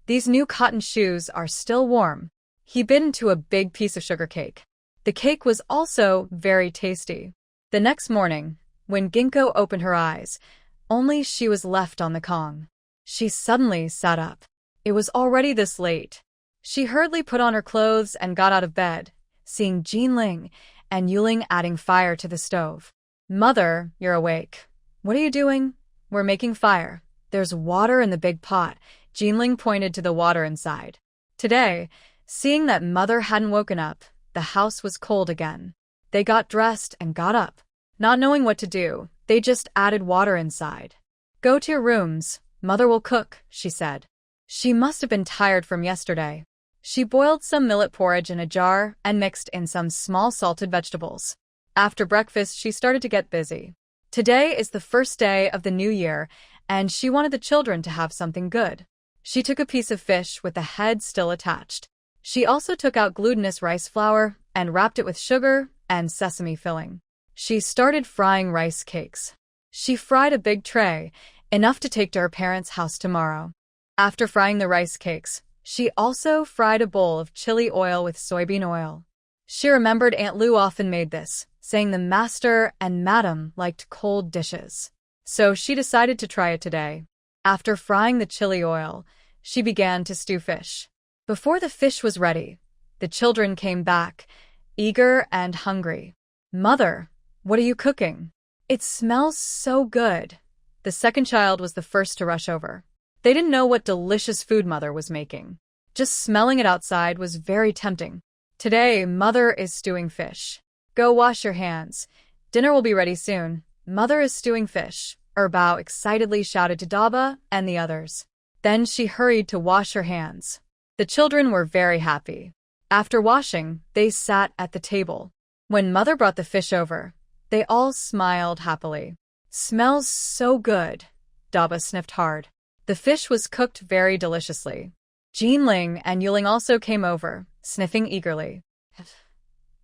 These new cotton shoes are still warm. He bit into a big piece of sugar cake. The cake was also very tasty. The next morning, when Ginkgo opened her eyes, only she was left on the Kong. She suddenly sat up. It was already this late. She hurriedly put on her clothes and got out of bed, seeing Jinling and Yuling adding fire to the stove. "Mother, you're awake. What are you doing?" "We're making fire. There's water in the big pot." Jinling pointed to the water inside. Today, seeing that Mother hadn't woken up, the house was cold again. They got dressed and got up. Not knowing what to do, they just added water inside. "Go to your rooms. Mother will cook," she said. She must have been tired from yesterday. She boiled some millet porridge in a jar and mixed in some small salted vegetables. After breakfast, she started to get busy. Today is the first day of the new year, and she wanted the children to have something good. She took a piece of fish with the head still attached. She also took out glutinous rice flour and wrapped it with sugar and sesame filling. She started frying rice cakes. She fried a big tray, enough to take to her parents' house tomorrow. After frying the rice cakes, she also fried a bowl of chili oil with soybean oil. She remembered Aunt Lu often made this, saying the master and madam liked cold dishes. So she decided to try it today. After frying the chili oil, she began to stew fish. Before the fish was ready, the children came back, eager and hungry. "Mother, what are you cooking? It smells so good." The second child was the first to rush over. They didn't know what delicious food Mother was making. Just smelling it outside was very tempting. "Today, Mother is stewing fish. Go wash your hands. Dinner will be ready soon." "Mother is stewing fish," Bao excitedly shouted to Daba and the others. Then she hurried to wash her hands. The children were very happy. After washing, they sat at the table. When Mother brought the fish over, they all smiled happily. "Smells so good." Daba sniffed hard. The fish was cooked very deliciously. Jinling and Yuling also came over, sniffing eagerly.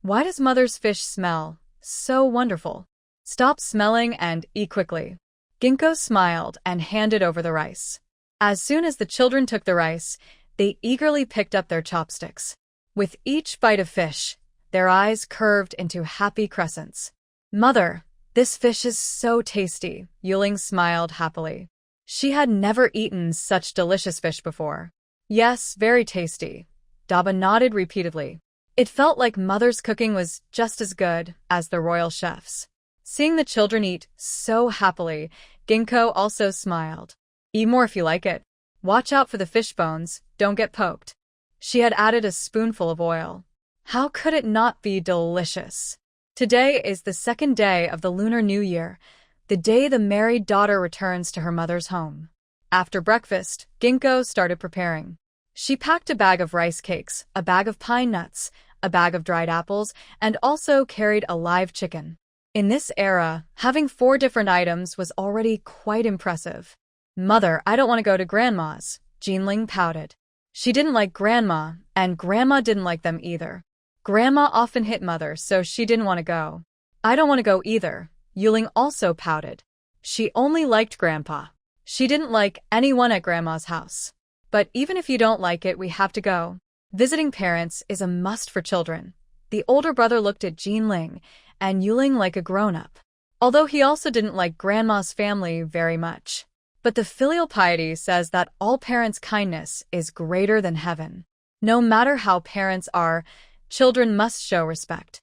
"Why does Mother's fish smell so wonderful?" "Stop smelling and eat quickly." Ginkgo smiled and handed over the rice. As soon as the children took the rice, they eagerly picked up their chopsticks. With each bite of fish, their eyes curved into happy crescents. "Mother, this fish is so tasty." Yuling smiled happily. She had never eaten such delicious fish before. "Yes, very tasty." Daba nodded repeatedly. It felt like Mother's cooking was just as good as the royal chef's. Seeing the children eat so happily, Ginkgo also smiled. "Eat more if you like it. Watch out for the fish bones, don't get poked." She had added a spoonful of oil. How could it not be delicious? Today is the second day of the Lunar New Year, the day the married daughter returns to her mother's home. After breakfast, Ginkgo started preparing. She packed a bag of rice cakes, a bag of pine nuts, a bag of dried apples, and also carried a live chicken. In this era, having 4 different items was already quite impressive. "Mother, I don't want to go to Grandma's," Jinling pouted. She didn't like Grandma, and Grandma didn't like them either. Grandma often hit Mother, so she didn't want to go. "I don't want to go either," Yuling also pouted. She only liked Grandpa. She didn't like anyone at Grandma's house. "But even if you don't like it, we have to go. Visiting parents is a must for children." The older brother looked at Jinling and Yuling like a grown-up, although he also didn't like Grandma's family very much. But the filial piety says that all parents' kindness is greater than heaven. No matter how parents are, children must show respect.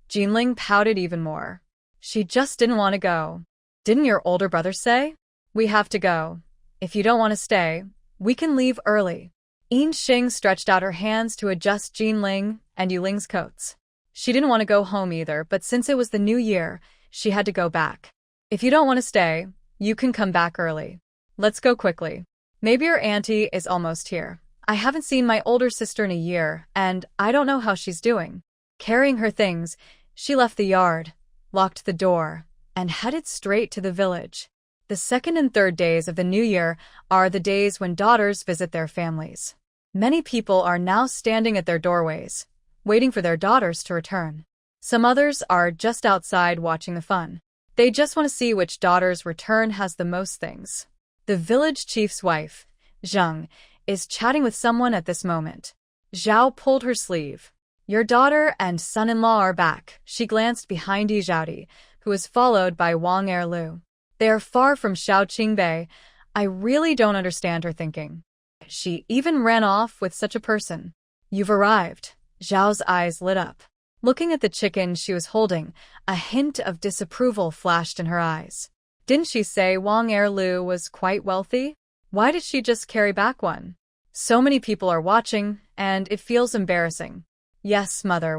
Jinling pouted even more. She just didn't want to go. "Didn't your older brother say? We have to go. If you don't want to stay, we can leave early." Yin Xing stretched out her hands to adjust Jinling and Yuling's coats. She didn't want to go home either, but since it was the new year, she had to go back. "If you don't want to stay, you can come back early. Let's go quickly. Maybe your auntie is almost here." I haven't seen my older sister in a year, and I don't know how she's doing. Carrying her things, she left the yard, locked the door, and headed straight to the village. The second and third days of the new year are the days when daughters visit their families. Many people are now standing at their doorways, waiting for their daughters to return. Some others are just outside watching the fun. They just want to see which daughter's return has the most things. The village chief's wife, Zheng, is chatting with someone at this moment. Zhao pulled her sleeve. Your daughter and son-in-law are back. She glanced behind Yi Zhaodi, who was followed by Wang Erlu. They are far from Xiao Qingbei. I really don't understand her thinking. She even ran off with such a person. You've arrived. Zhao's eyes lit up. Looking at the chicken she was holding, a hint of disapproval flashed in her eyes. Didn't she say Wang Erlu was quite wealthy? Why did she just carry back one? So many people are watching, and it feels embarrassing. Yes, mother,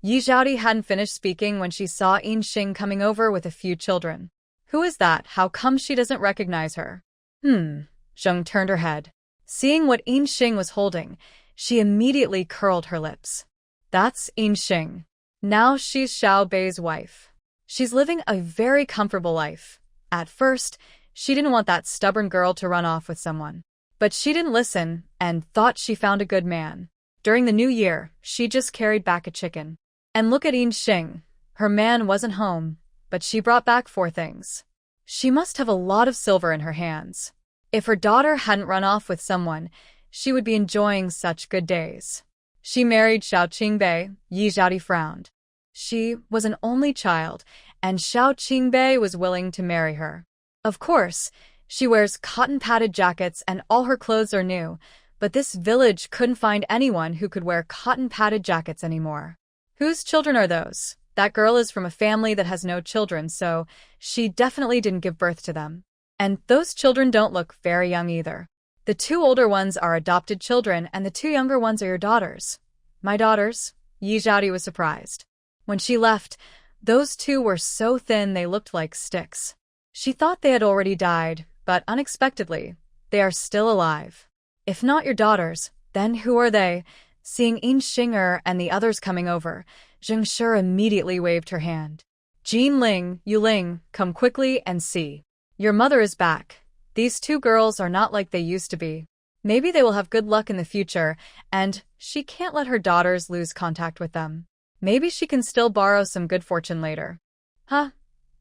Yi Zhaodi hadn't finished speaking when she saw Yin Xing coming over with a few children. Who is that? How come she doesn't recognize her? Zheng turned her head. Seeing what Yin Xing was holding, she immediately curled her lips. That's Yin Xing. Now she's Xiao Bei's wife. She's living a very comfortable life. At first, she didn't want that stubborn girl to run off with someone. But she didn't listen and thought she found a good man. During the new year, she just carried back a chicken. And look at Yin Xing. Her man wasn't home, but she brought back 4 things. She must have a lot of silver in her hands. If her daughter hadn't run off with someone, she would be enjoying such good days. She married Xiao Qingbei. Yi Zhaodi frowned. She was an only child, and Xiao Qingbei was willing to marry her. Of course, she wears cotton-padded jackets and all her clothes are new, but this village couldn't find anyone who could wear cotton-padded jackets anymore. Whose children are those? That girl is from a family that has no children, so she definitely didn't give birth to them. And those children don't look very young either. The 2 older ones are adopted children, and the 2 younger ones are your daughters. My daughters? Yi Zhaodi was surprised. When she left, those 2 were so thin they looked like sticks. She thought they had already died, but unexpectedly, they are still alive. If not your daughters, then who are they? Seeing Yin Xinger and the others coming over, Zheng Shi immediately waved her hand. Jin Ling, Yu Ling, come quickly and see. Your mother is back. These 2 girls are not like they used to be. Maybe they will have good luck in the future, and she can't let her daughters lose contact with them. Maybe she can still borrow some good fortune later. Huh?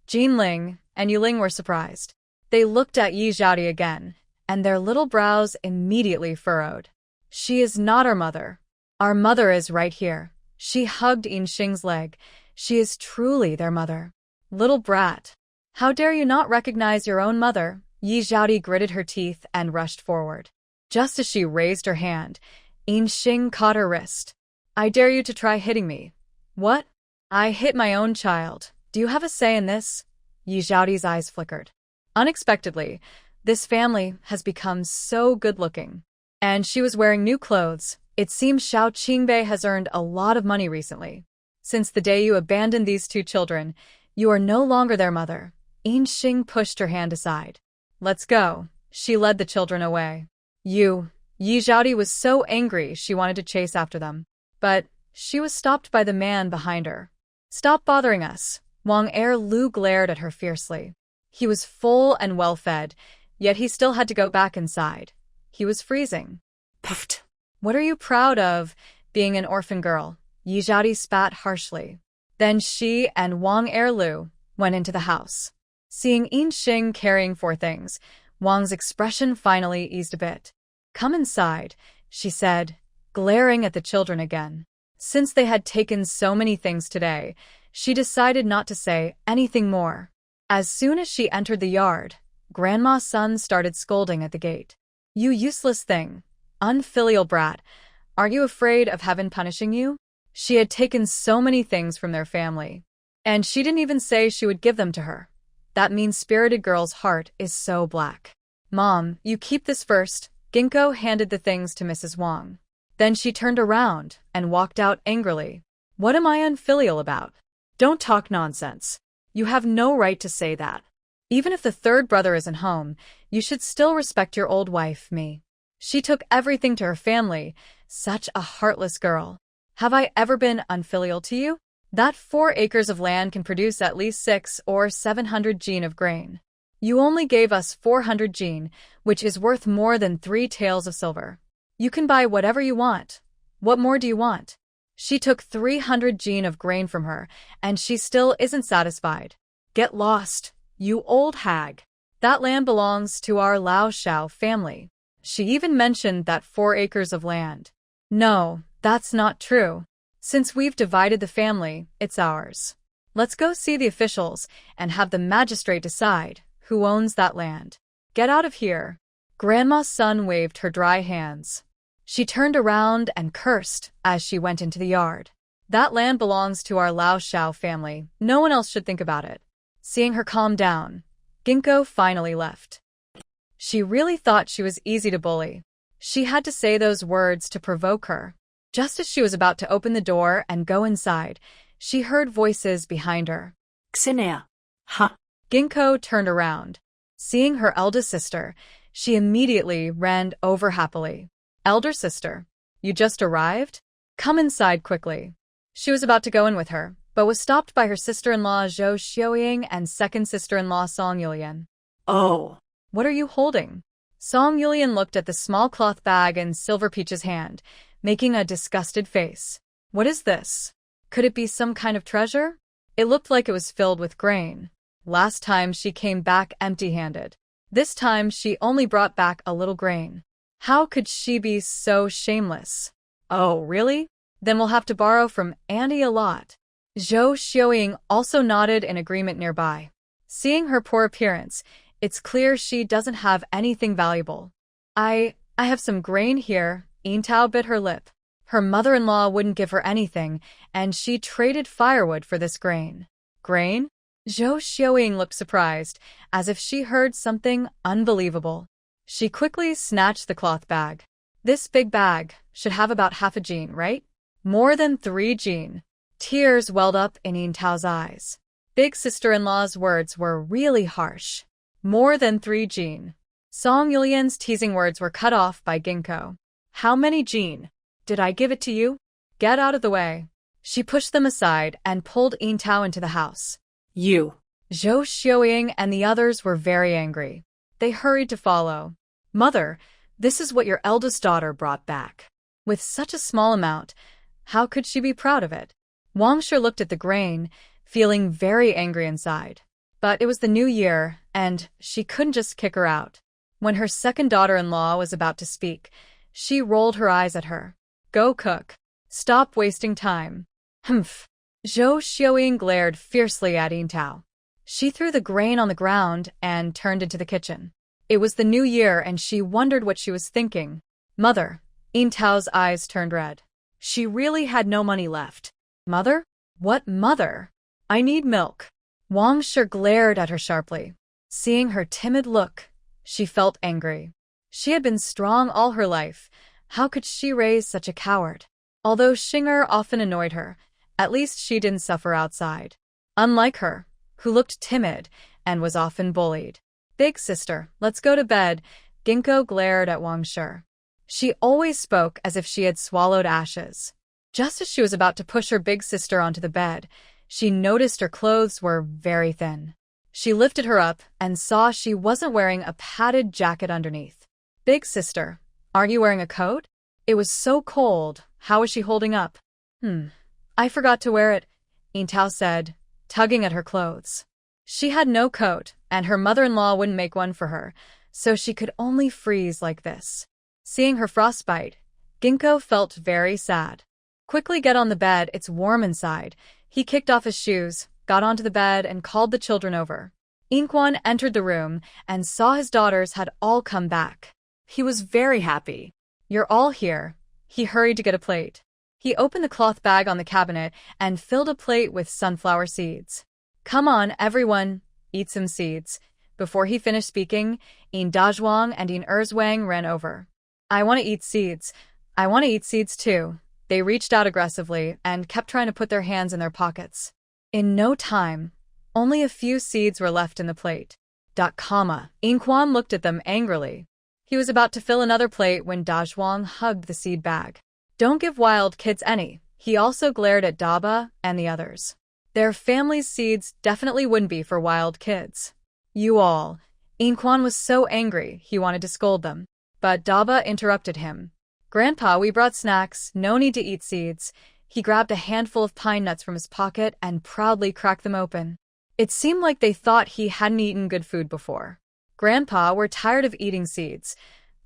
Jin Ling and Yu Ling were surprised. They looked at Yi Zhaodi again, and their little brows immediately furrowed. She is not our mother. Our mother is right here. She hugged Yin Xing's leg. She is truly their mother. Little brat. How dare you not recognize your own mother? Yi Zhaodi gritted her teeth and rushed forward. Just as she raised her hand, Yin Xing caught her wrist. I dare you to try hitting me. What? I hit my own child. Do you have a say in this? Yi Zhaodi's eyes flickered. Unexpectedly, this family has become so good-looking. And she was wearing new clothes. It seems Xiao Qingbei has earned a lot of money recently. Since the day you abandoned these 2 children, you are no longer their mother. Yin Xing pushed her hand aside. Let's go. She led the children away. Yi Zhaodi was so angry she wanted to chase after them. But she was stopped by the man behind her. Stop bothering us. Wang Erlu glared at her fiercely. He was full and well-fed, yet he still had to go back inside. He was freezing. Puffed. What are you proud of, being an orphan girl? Yi Zhaodi spat harshly. Then she and Wang Erlu went into the house. Seeing Yin Xing carrying 4 things, Wang's expression finally eased a bit. Come inside, she said, glaring at the children again. Since they had taken so many things today, she decided not to say anything more. As soon as she entered the yard, Grandma's son started scolding at the gate. You useless thing. Unfilial brat. Aren't you afraid of heaven punishing you? She had taken so many things from their family. And she didn't even say she would give them to her. That mean-spirited girl's heart is so black. Mom, you keep this first. Ginkgo handed the things to Mrs. Wang. Then she turned around and walked out angrily. What am I unfilial about? Don't talk nonsense. You have no right to say that. Even if the 3rd brother isn't home, you should still respect your old wife, me. She took everything to her family. Such a heartless girl. Have I ever been unfilial to you? That 4 acres of land can produce at least 6 or 700 jin of grain. You only gave us 400 jin, which is worth more than 3 taels of silver. You can buy whatever you want. What more do you want? She took 300 jin of grain from her, and she still isn't satisfied. Get lost, you old hag. That land belongs to our Lao Shao family. She even mentioned that 4 acres of land. No, that's not true. Since we've divided the family, it's ours. Let's go see the officials and have the magistrate decide who owns that land. Get out of here. Grandma's son waved her dry hands. She turned around and cursed as she went into the yard. That land belongs to our Lao Shao family. No one else should think about it. Seeing her calm down, Ginkgo finally left. She really thought she was easy to bully. She had to say those words to provoke her. Just as she was about to open the door and go inside, she heard voices behind her. Xenia. Huh. Ginkgo turned around. Seeing her eldest sister, she immediately ran over happily. Elder sister, you just arrived? Come inside quickly. She was about to go in with her, but was stopped by her sister-in-law Zhou Xiaoying and second sister-in-law Song Yulian. Oh. What are you holding? Song Yulian looked at the small cloth bag in Silver Peach's hand, making a disgusted face. What is this? Could it be some kind of treasure? It looked like it was filled with grain. Last time she came back empty-handed. This time she only brought back a little grain. How could she be so shameless? Oh, really? Then we'll have to borrow from Andy a lot. Zhou Xiaoying also nodded in agreement nearby. Seeing her poor appearance, it's clear she doesn't have anything valuable. I have some grain here. Yintao bit her lip. Her mother-in-law wouldn't give her anything, and she traded firewood for this grain. Grain? Zhou Xiaoying looked surprised, as if she heard something unbelievable. She quickly snatched the cloth bag. This big bag should have about half a jin, right? More than 3 jin. Tears welled up in Yintao's eyes. Big sister-in-law's words were really harsh. More than 3 jin. Song Yulian's teasing words were cut off by Ginkgo. How many jin? Did I give it to you? Get out of the way. She pushed them aside and pulled Yintao into the house. You. Zhou Xiaoying and the others were very angry. They hurried to follow. Mother, this is what your eldest daughter brought back. With such a small amount, how could she be proud of it? Wang Shi looked at the grain, feeling very angry inside. But it was the new year, and she couldn't just kick her out. When her second daughter-in-law was about to speak, she rolled her eyes at her. Go cook. Stop wasting time. Humph. Zhou Xiaoying glared fiercely at Yintao. She threw the grain on the ground and turned into the kitchen. It was the new year and she wondered what she was thinking. Mother. Yintao's eyes turned red. She really had no money left. Mother? What mother? I need milk. Wang Shi glared at her sharply. Seeing her timid look, she felt angry. She had been strong all her life. How could she raise such a coward? Although Xinger often annoyed her, at least she didn't suffer outside. Unlike her, who looked timid and was often bullied. Big sister, let's go to bed. Ginkgo glared at Wang Shi. She always spoke as if she had swallowed ashes. Just as she was about to push her big sister onto the bed, she noticed her clothes were very thin. She lifted her up and saw she wasn't wearing a padded jacket underneath. Big sister, aren't you wearing a coat? It was so cold. How was she holding up? I forgot to wear it, Yintao said, tugging at her clothes. She had no coat, and her mother-in-law wouldn't make one for her, so she could only freeze like this. Seeing her frostbite, Ginkgo felt very sad. Quickly get on the bed, it's warm inside. He kicked off his shoes, got onto the bed, and called the children over. Inquan entered the room and saw his daughters had all come back. He was very happy. You're all here. He hurried to get a plate. He opened the cloth bag on the cabinet and filled a plate with sunflower seeds. Come on, everyone, eat some seeds. Before he finished speaking, Yin Dazhuang and Yin Erzwang ran over. I want to eat seeds. I want to eat seeds too. They reached out aggressively and kept trying to put their hands in their pockets. In no time, only a few seeds were left in the plate. Inquan looked at them angrily. He was about to fill another plate when Dazhuang hugged the seed bag. Don't give wild kids any. He also glared at Daba and the others. Their family's seeds definitely wouldn't be for wild kids. You all. Inquan was so angry he wanted to scold them. But Daba interrupted him. Grandpa, we brought snacks, no need to eat seeds. He grabbed a handful of pine nuts from his pocket and proudly cracked them open. It seemed like they thought he hadn't eaten good food before. Grandpa, we're tired of eating seeds.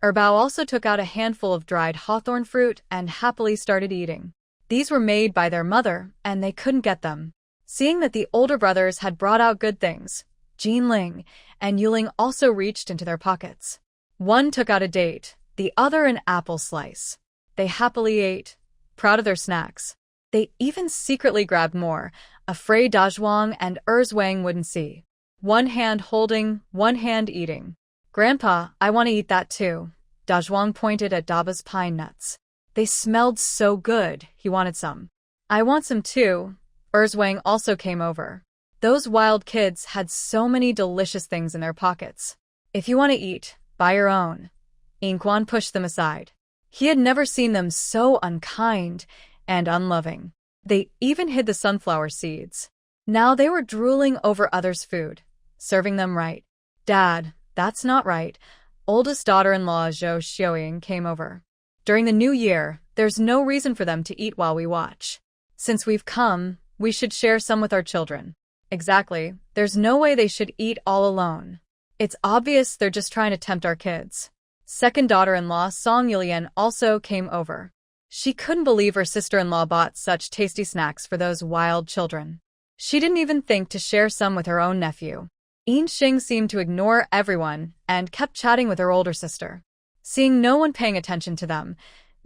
Erbao also took out a handful of dried hawthorn fruit and happily started eating. These were made by their mother, and they couldn't get them. Seeing that the older brothers had brought out good things, Jinling and Yuling also reached into their pockets. One took out a date, the other an apple slice. They happily ate, proud of their snacks. They even secretly grabbed more, afraid Dazhuang and Erzwang wouldn't see. One hand holding, one hand eating. Grandpa, I want to eat that too. Dazhuang pointed at Daba's pine nuts. They smelled so good, he wanted some. I want some too. Erzwang also came over. Those wild kids had so many delicious things in their pockets. If you want to eat, buy your own. Inquan pushed them aside. He had never seen them so unkind and unloving. They even hid the sunflower seeds. Now they were drooling over others' food, serving them right. Dad, that's not right. Oldest daughter-in-law Zhou Xiaoying came over. During the new year, there's no reason for them to eat while we watch. Since we've come, we should share some with our children. Exactly, there's no way they should eat all alone. It's obvious they're just trying to tempt our kids. Second daughter-in-law Song Yulian also came over. She couldn't believe her sister-in-law bought such tasty snacks for those wild children. She didn't even think to share some with her own nephew. Yin Xing seemed to ignore everyone and kept chatting with her older sister. Seeing no one paying attention to them,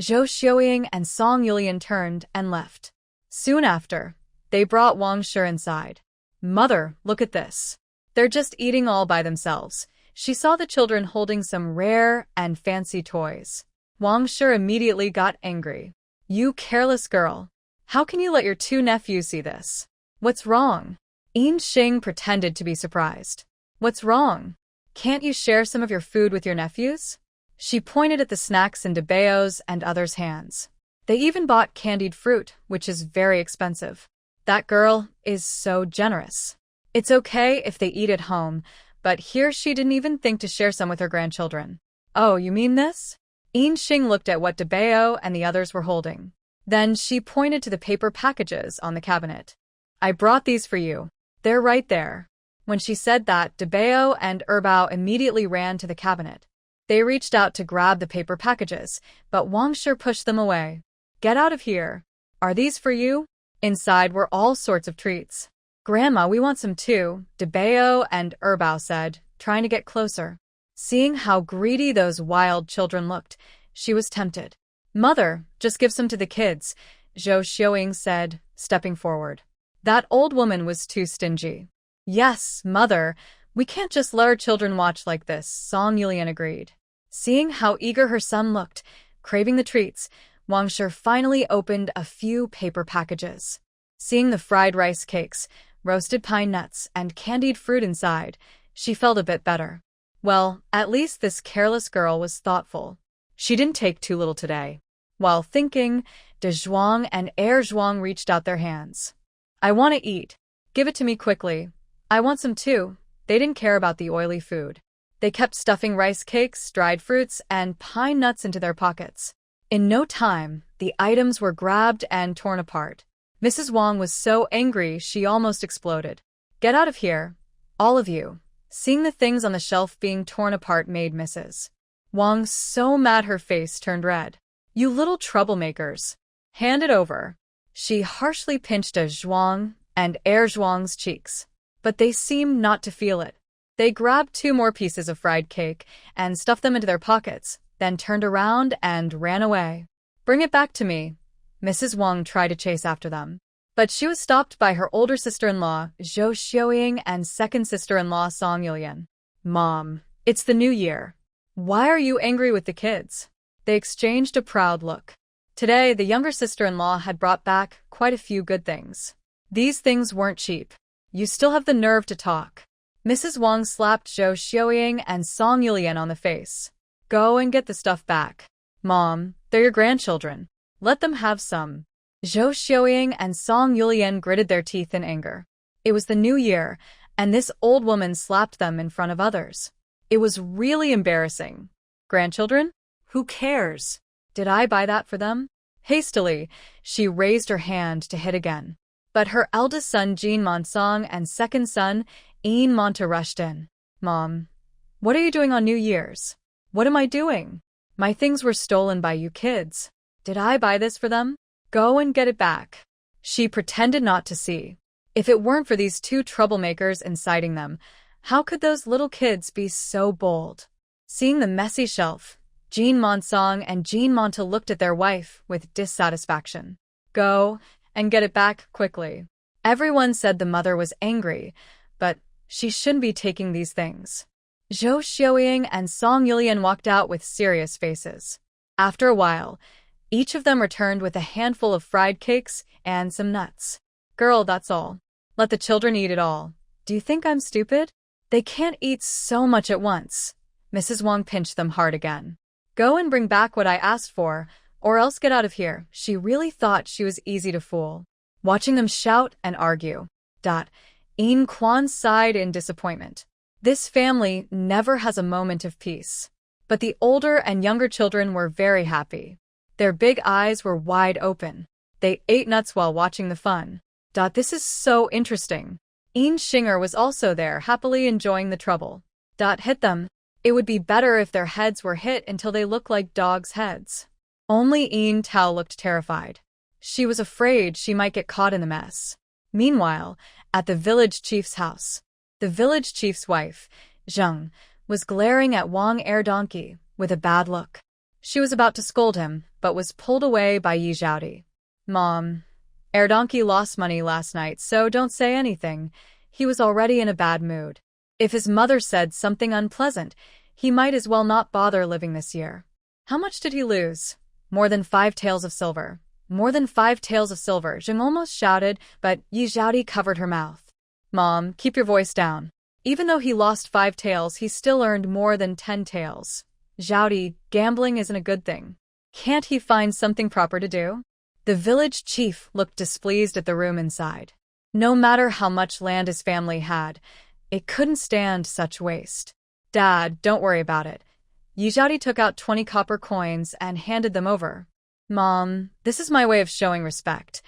Zhou Xiaoying and Song Yulian turned and left. Soon after, they brought Wang Shi inside. Mother, look at this. They're just eating all by themselves. She saw the children holding some rare and fancy toys. Wang Shi immediately got angry. You careless girl. How can you let your two nephews see this? What's wrong? Yin Xing pretended to be surprised. What's wrong? Can't you share some of your food with your nephews? She pointed at the snacks in Debao's and others' hands. They even bought candied fruit, which is very expensive. That girl is so generous. It's okay if they eat at home, but here she didn't even think to share some with her grandchildren. Oh, you mean this? Yin Xing looked at what Debao and the others were holding. Then she pointed to the paper packages on the cabinet. I brought these for you. They're right there. When she said that, Debao and Erbao immediately ran to the cabinet. They reached out to grab the paper packages, but Wang Shi pushed them away. Get out of here. Are these for you? Inside were all sorts of treats. Grandma, we want some too, Debao and Erbao said, trying to get closer. Seeing how greedy those wild children looked, she was tempted. Mother, just give some to the kids, Zhou Xiaoying said, stepping forward. That old woman was too stingy. Yes, Mother, we can't just let our children watch like this, Song Yulian agreed. Seeing how eager her son looked, craving the treats, Wang Shi finally opened a few paper packages. Seeing the fried rice cakes, roasted pine nuts, and candied fruit inside, she felt a bit better. Well, at least this careless girl was thoughtful. She didn't take too little today. While thinking, De Zhuang and Air Zhuang reached out their hands. I want to eat. Give it to me quickly. I want some too. They didn't care about the oily food. They kept stuffing rice cakes, dried fruits, and pine nuts into their pockets. In no time, the items were grabbed and torn apart. Mrs. Wang was so angry she almost exploded. Get out of here, all of you. Seeing the things on the shelf being torn apart made Mrs. Wang so mad her face turned red. You little troublemakers. Hand it over. She harshly pinched a Zhuang and Air Zhuang's cheeks, but they seemed not to feel it. They grabbed 2 more pieces of fried cake and stuffed them into their pockets, then turned around and ran away. Bring it back to me. Mrs. Wang tried to chase after them, but she was stopped by her older sister-in-law, Zhou Xiaoying, and second sister-in-law, Song Yulian. Mom, it's the new year. Why are you angry with the kids? They exchanged a proud look. Today, the younger sister-in-law had brought back quite a few good things. These things weren't cheap. You still have the nerve to talk. Mrs. Wang slapped Zhou Xiaoying and Song Yulian on the face. Go and get the stuff back. Mom, they're your grandchildren. Let them have some. Zhou Xiaoying and Song Yulian gritted their teeth in anger. It was the new year, and this old woman slapped them in front of others. It was really embarrassing. Grandchildren? Who cares? Did I buy that for them? Hastily, she raised her hand to hit again. But her eldest son Jean Monsong and second son Ian Monta rushed in. Mom, what are you doing on New Year's? What am I doing? My things were stolen by you kids. Did I buy this for them? Go and get it back. She pretended not to see. If it weren't for these two troublemakers inciting them, how could those little kids be so bold? Seeing the messy shelf, Jean Monsong and Jean Monta looked at their wife with dissatisfaction. Go and get it back quickly. Everyone said the mother was angry, but she shouldn't be taking these things. Zhou Xiaoying and Song Yulian walked out with serious faces. After a while, each of them returned with a handful of fried cakes and some nuts. Girl, that's all. Let the children eat it all. Do you think I'm stupid? They can't eat so much at once. Mrs. Wang pinched them hard again. Go and bring back what I asked for, or else get out of here. She really thought she was easy to fool. Watching them shout and argue. In Quan sighed in disappointment. This family never has a moment of peace. But the older and younger children were very happy. Their big eyes were wide open. They ate nuts while watching the fun. This is so interesting. Ian Shinger was also there, happily enjoying the trouble. Hit them. It would be better if their heads were hit until they looked like dogs' heads. Only Ian Tao looked terrified. She was afraid she might get caught in the mess. Meanwhile, at the village chief's house, the village chief's wife, Zheng, was glaring at Wang Air Donkey with a bad look. She was about to scold him, but was pulled away by Yi Zhaodi. Mom, Air Donkey lost money last night, so don't say anything. He was already in a bad mood. If his mother said something unpleasant, he might as well not bother living this year. How much did he lose? More than 5 taels of silver. More than 5 taels of silver, Zheng almost shouted, but Yi Zhaodi covered her mouth. Mom, keep your voice down. Even though he lost 5 taels, he still earned more than 10 taels. Zhaodi, gambling isn't a good thing. Can't he find something proper to do? The village chief looked displeased at the room inside. No matter how much land his family had, it couldn't stand such waste. Dad, don't worry about it. Yi Zhaodi took out 20 copper coins and handed them over. Mom, this is my way of showing respect.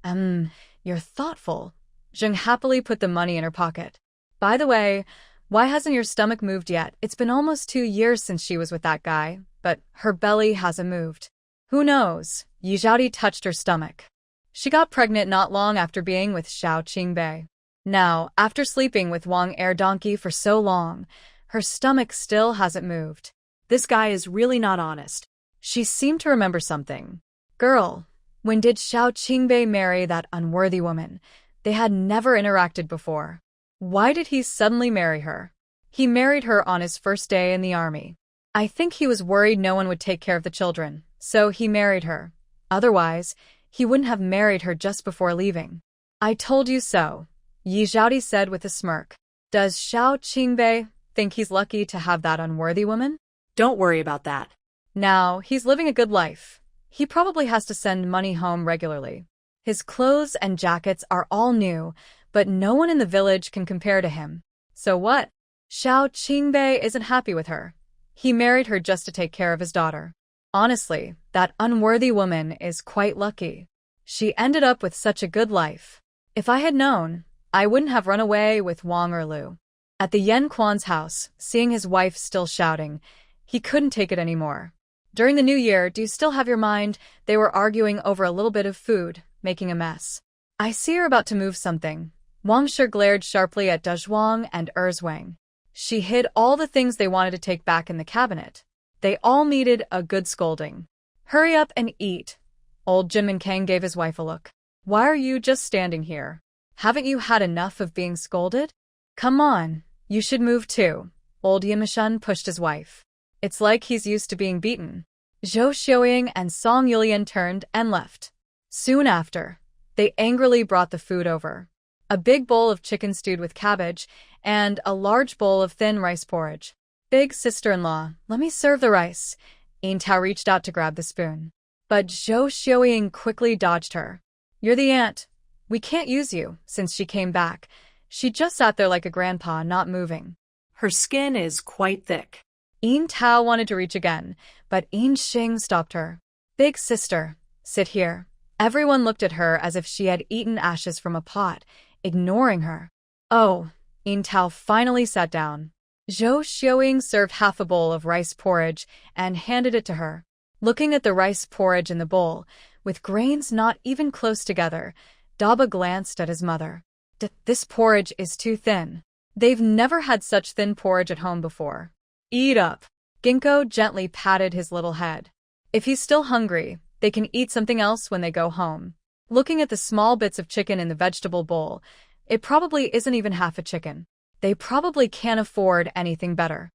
You're thoughtful. Zheng happily put the money in her pocket. By the way, why hasn't your stomach moved yet? It's been almost 2 years since she was with that guy, but her belly hasn't moved. Who knows? Yi Zhaodi touched her stomach. She got pregnant not long after being with Xiao Qingbei. Now, after sleeping with Wang Air Donkey for so long, her stomach still hasn't moved. This guy is really not honest. She seemed to remember something. Girl, when did Xiao Qingbei marry that unworthy woman? They had never interacted before. Why did he suddenly marry her? He married her on his first day in the army. I think he was worried no one would take care of the children, so he married her. Otherwise, he wouldn't have married her just before leaving. I told you so, Yi Zhaodi said with a smirk. Does Xiao Qingbei think he's lucky to have that unworthy woman? Don't worry about that. Now, he's living a good life. He probably has to send money home regularly. His clothes and jackets are all new, but no one in the village can compare to him. So what? Xiao Qingbei isn't happy with her. He married her just to take care of his daughter. Honestly, that unworthy woman is quite lucky. She ended up with such a good life. If I had known, I wouldn't have run away with Wang or Lu. At the Yan Quan's house, seeing his wife still shouting, he couldn't take it anymore. During the new year, do you still have your mind? They were arguing over a little bit of food, making a mess. I see you're about to move something. Wang Shi glared sharply at Dezhuang and Erzwang. She hid all the things they wanted to take back in the cabinet. They all needed a good scolding. Hurry up and eat. Old Jin Kang gave his wife a look. Why are you just standing here? Haven't you had enough of being scolded? Come on, you should move too. Old Yimishan pushed his wife. It's like he's used to being beaten. Zhou Xiaoying and Song Yulian turned and left. Soon after, they angrily brought the food over. A big bowl of chicken stewed with cabbage and a large bowl of thin rice porridge. Big sister-in-law, let me serve the rice. Yin Tao reached out to grab the spoon. But Zhou Xiaoying quickly dodged her. You're the aunt. We can't use you, since she came back. She just sat there like a grandpa, not moving. Her skin is quite thick. Yin Tao wanted to reach again, but Yin Xing stopped her. Big sister, sit here. Everyone looked at her as if she had eaten ashes from a pot, ignoring her. Oh, Yin Tao finally sat down. Zhou Xiaoying served half a bowl of rice porridge and handed it to her. Looking at the rice porridge in the bowl, with grains not even close together, Daba glanced at his mother. This porridge is too thin. They've never had such thin porridge at home before. Eat up. Ginkgo gently patted his little head. If he's still hungry, they can eat something else when they go home. Looking at the small bits of chicken in the vegetable bowl, it probably isn't even half a chicken. They probably can't afford anything better.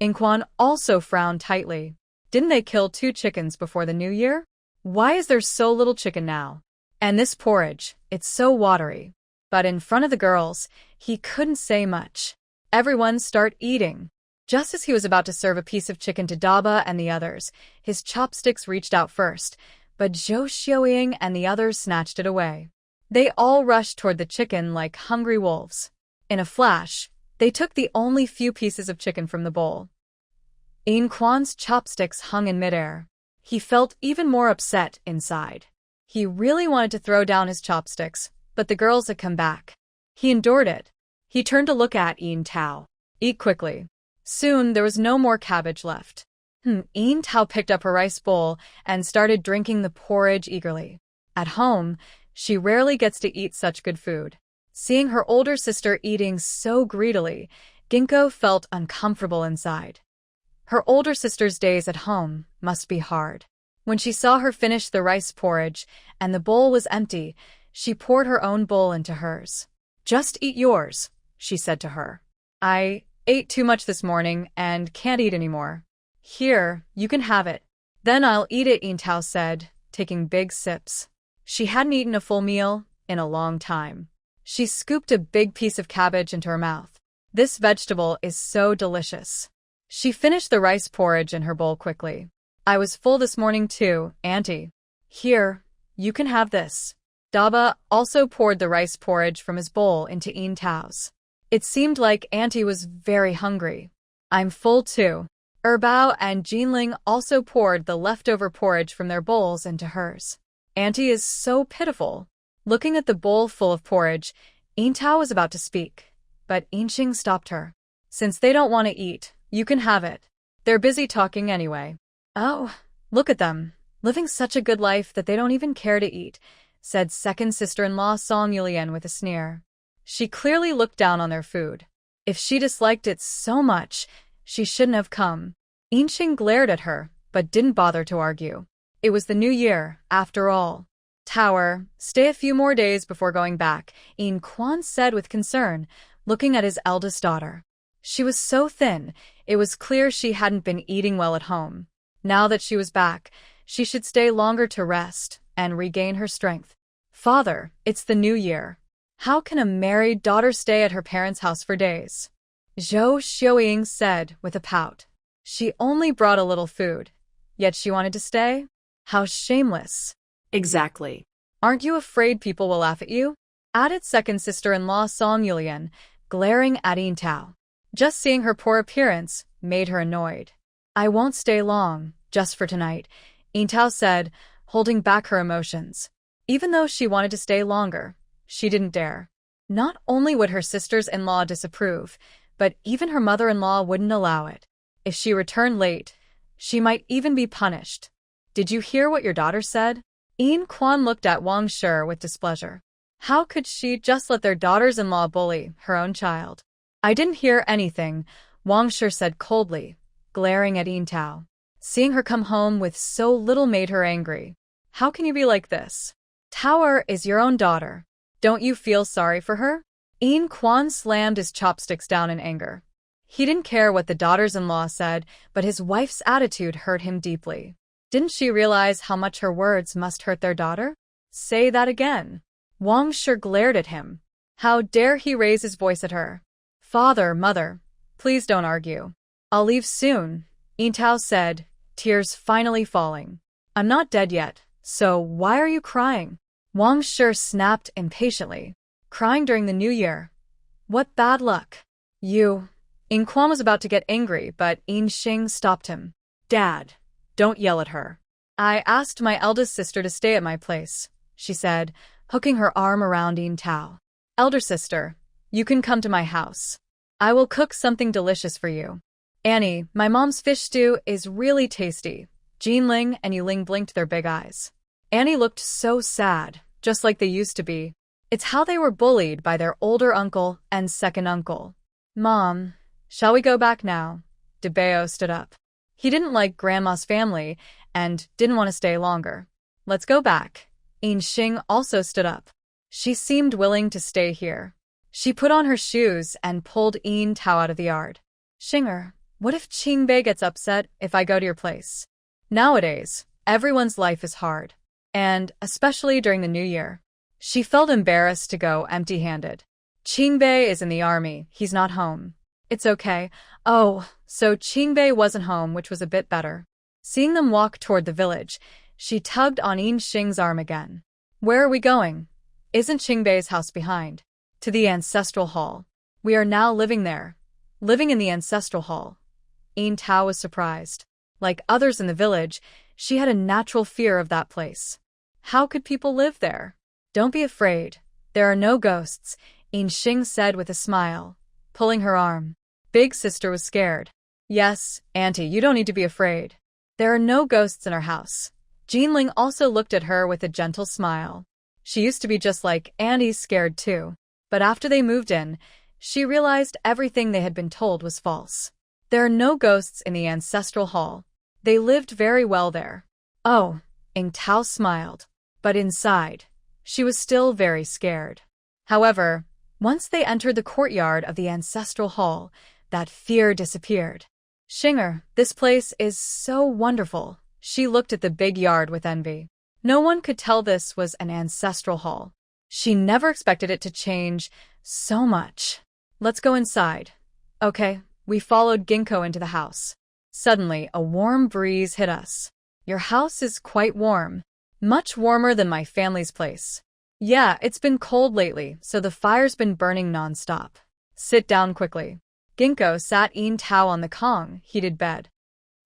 Inquan also frowned tightly. Didn't they kill 2 chickens before the new year? Why is there so little chicken now? And this porridge, it's so watery. But in front of the girls, he couldn't say much. Everyone start eating. Just as he was about to serve a piece of chicken to Daba and the others, his chopsticks reached out first, but Zhou Xiaoying and the others snatched it away. They all rushed toward the chicken like hungry wolves. In a flash, they took the only few pieces of chicken from the bowl. Yin Quan's chopsticks hung in midair. He felt even more upset inside. He really wanted to throw down his chopsticks, but the girls had come back. He endured it. He turned to look at Yin Tao. Eat quickly. Soon there was no more cabbage left. Yin Tao picked up her rice bowl and started drinking the porridge eagerly. At home, she rarely gets to eat such good food. Seeing her older sister eating so greedily, Ginkgo felt uncomfortable inside. Her older sister's days at home must be hard. When she saw her finish the rice porridge and the bowl was empty, she poured her own bowl into hers. Just eat yours, she said to her. I ate too much this morning and can't eat anymore. Here, you can have it. Then I'll eat it, Yin Tao said, taking big sips. She hadn't eaten a full meal in a long time. She scooped a big piece of cabbage into her mouth. This vegetable is so delicious. She finished the rice porridge in her bowl quickly. I was full this morning too, Auntie. Here, you can have this. Daba also poured the rice porridge from his bowl into Yin Tao's. It seemed like Auntie was very hungry. I'm full too. Erbao and Jinling also poured the leftover porridge from their bowls into hers. Auntie is so pitiful. Looking at the bowl full of porridge, Yin Tao was about to speak, but Yin Xing stopped her. Since they don't want to eat, you can have it. They're busy talking anyway. Oh, look at them, living such a good life that they don't even care to eat, said second sister-in-law Song Yulian with a sneer. She clearly looked down on their food. If she disliked it so much, she shouldn't have come. Yin Xing glared at her, but didn't bother to argue. It was the new year, after all. Tower, stay a few more days before going back, Yin Quan said with concern, looking at his eldest daughter. She was so thin, it was clear she hadn't been eating well at home. Now that she was back, she should stay longer to rest and regain her strength. Father, it's the new year. How can a married daughter stay at her parents' house for days? Zhou Xiaoying said with a pout. She only brought a little food, yet she wanted to stay? How shameless. Exactly. Aren't you afraid people will laugh at you? Added second sister-in-law Song Yulian, glaring at Yin Tao. Just seeing her poor appearance made her annoyed. I won't stay long, just for tonight, Yin Tao said, holding back her emotions. Even though she wanted to stay longer, she didn't dare. Not only would her sisters-in-law disapprove, but even her mother-in-law wouldn't allow it. If she returned late, she might even be punished. Did you hear what your daughter said? Yin Quan looked at Wang Shi with displeasure. How could she just let their daughters-in-law bully her own child? I didn't hear anything, Wang Shi said coldly, glaring at Yin Tao. Seeing her come home with so little made her angry. How can you be like this? Tower is your own daughter. Don't you feel sorry for her? Yin Quan slammed his chopsticks down in anger. He didn't care what the daughters-in-law said, but his wife's attitude hurt him deeply. Didn't she realize how much her words must hurt their daughter? Say that again. Wang Shi glared at him. How dare he raise his voice at her? Father, mother, please don't argue. I'll leave soon, Taels said, tears finally falling. I'm not dead yet, so why are you crying? Wang Shi snapped impatiently. Crying during the New Year? What bad luck. You. Quan was about to get angry, but Xing stopped him. Dad, don't yell at her. I asked my eldest sister to stay at my place, she said, hooking her arm around Tao. Elder sister, you can come to my house. I will cook something delicious for you. Annie, my mom's fish stew is really tasty. Jinling and Yuling blinked their big eyes. Annie looked so sad, just like they used to be. It's how they were bullied by their older uncle and second uncle. Mom, shall we go back now? DeBeo stood up. He didn't like Grandma's family and didn't want to stay longer. Let's go back. Xing also stood up. She seemed willing to stay here. She put on her shoes and pulled Tao out of the yard. Xinger, what if Qingbei gets upset if I go to your place? Nowadays, everyone's life is hard. And especially during the New Year. She felt embarrassed to go empty-handed. Qingbei is in the army, he's not home. It's okay. Oh, so Qingbei wasn't home, which was a bit better. Seeing them walk toward the village, she tugged on Xing's arm again. Where are we going? Isn't Qingbei's house behind? To the ancestral hall. We are now living there. Living in the ancestral hall. Tao was surprised. Like others in the village, she had a natural fear of that place. How could people live there? Don't be afraid. There are no ghosts, Xing said with a smile, pulling her arm. Big sister was scared. Yes, Auntie, you don't need to be afraid. There are no ghosts in our house. Jinling also looked at her with a gentle smile. She used to be just like Auntie, scared too. But after they moved in, she realized everything they had been told was false. There are no ghosts in the ancestral hall. They lived very well there. Oh, Tao smiled. But inside, she was still very scared. However, once they entered the courtyard of the ancestral hall, that fear disappeared. Xinger, this place is so wonderful. She looked at the big yard with envy. No one could tell this was an ancestral hall. She never expected it to change so much. Let's go inside. Okay, we followed Ginkgo into the house. Suddenly, a warm breeze hit us. Your house is quite warm. Much warmer than my family's place. Yeah, it's been cold lately, so the fire's been burning non-stop. Sit down quickly. Ginkgo sat Tao on the Kong, heated bed.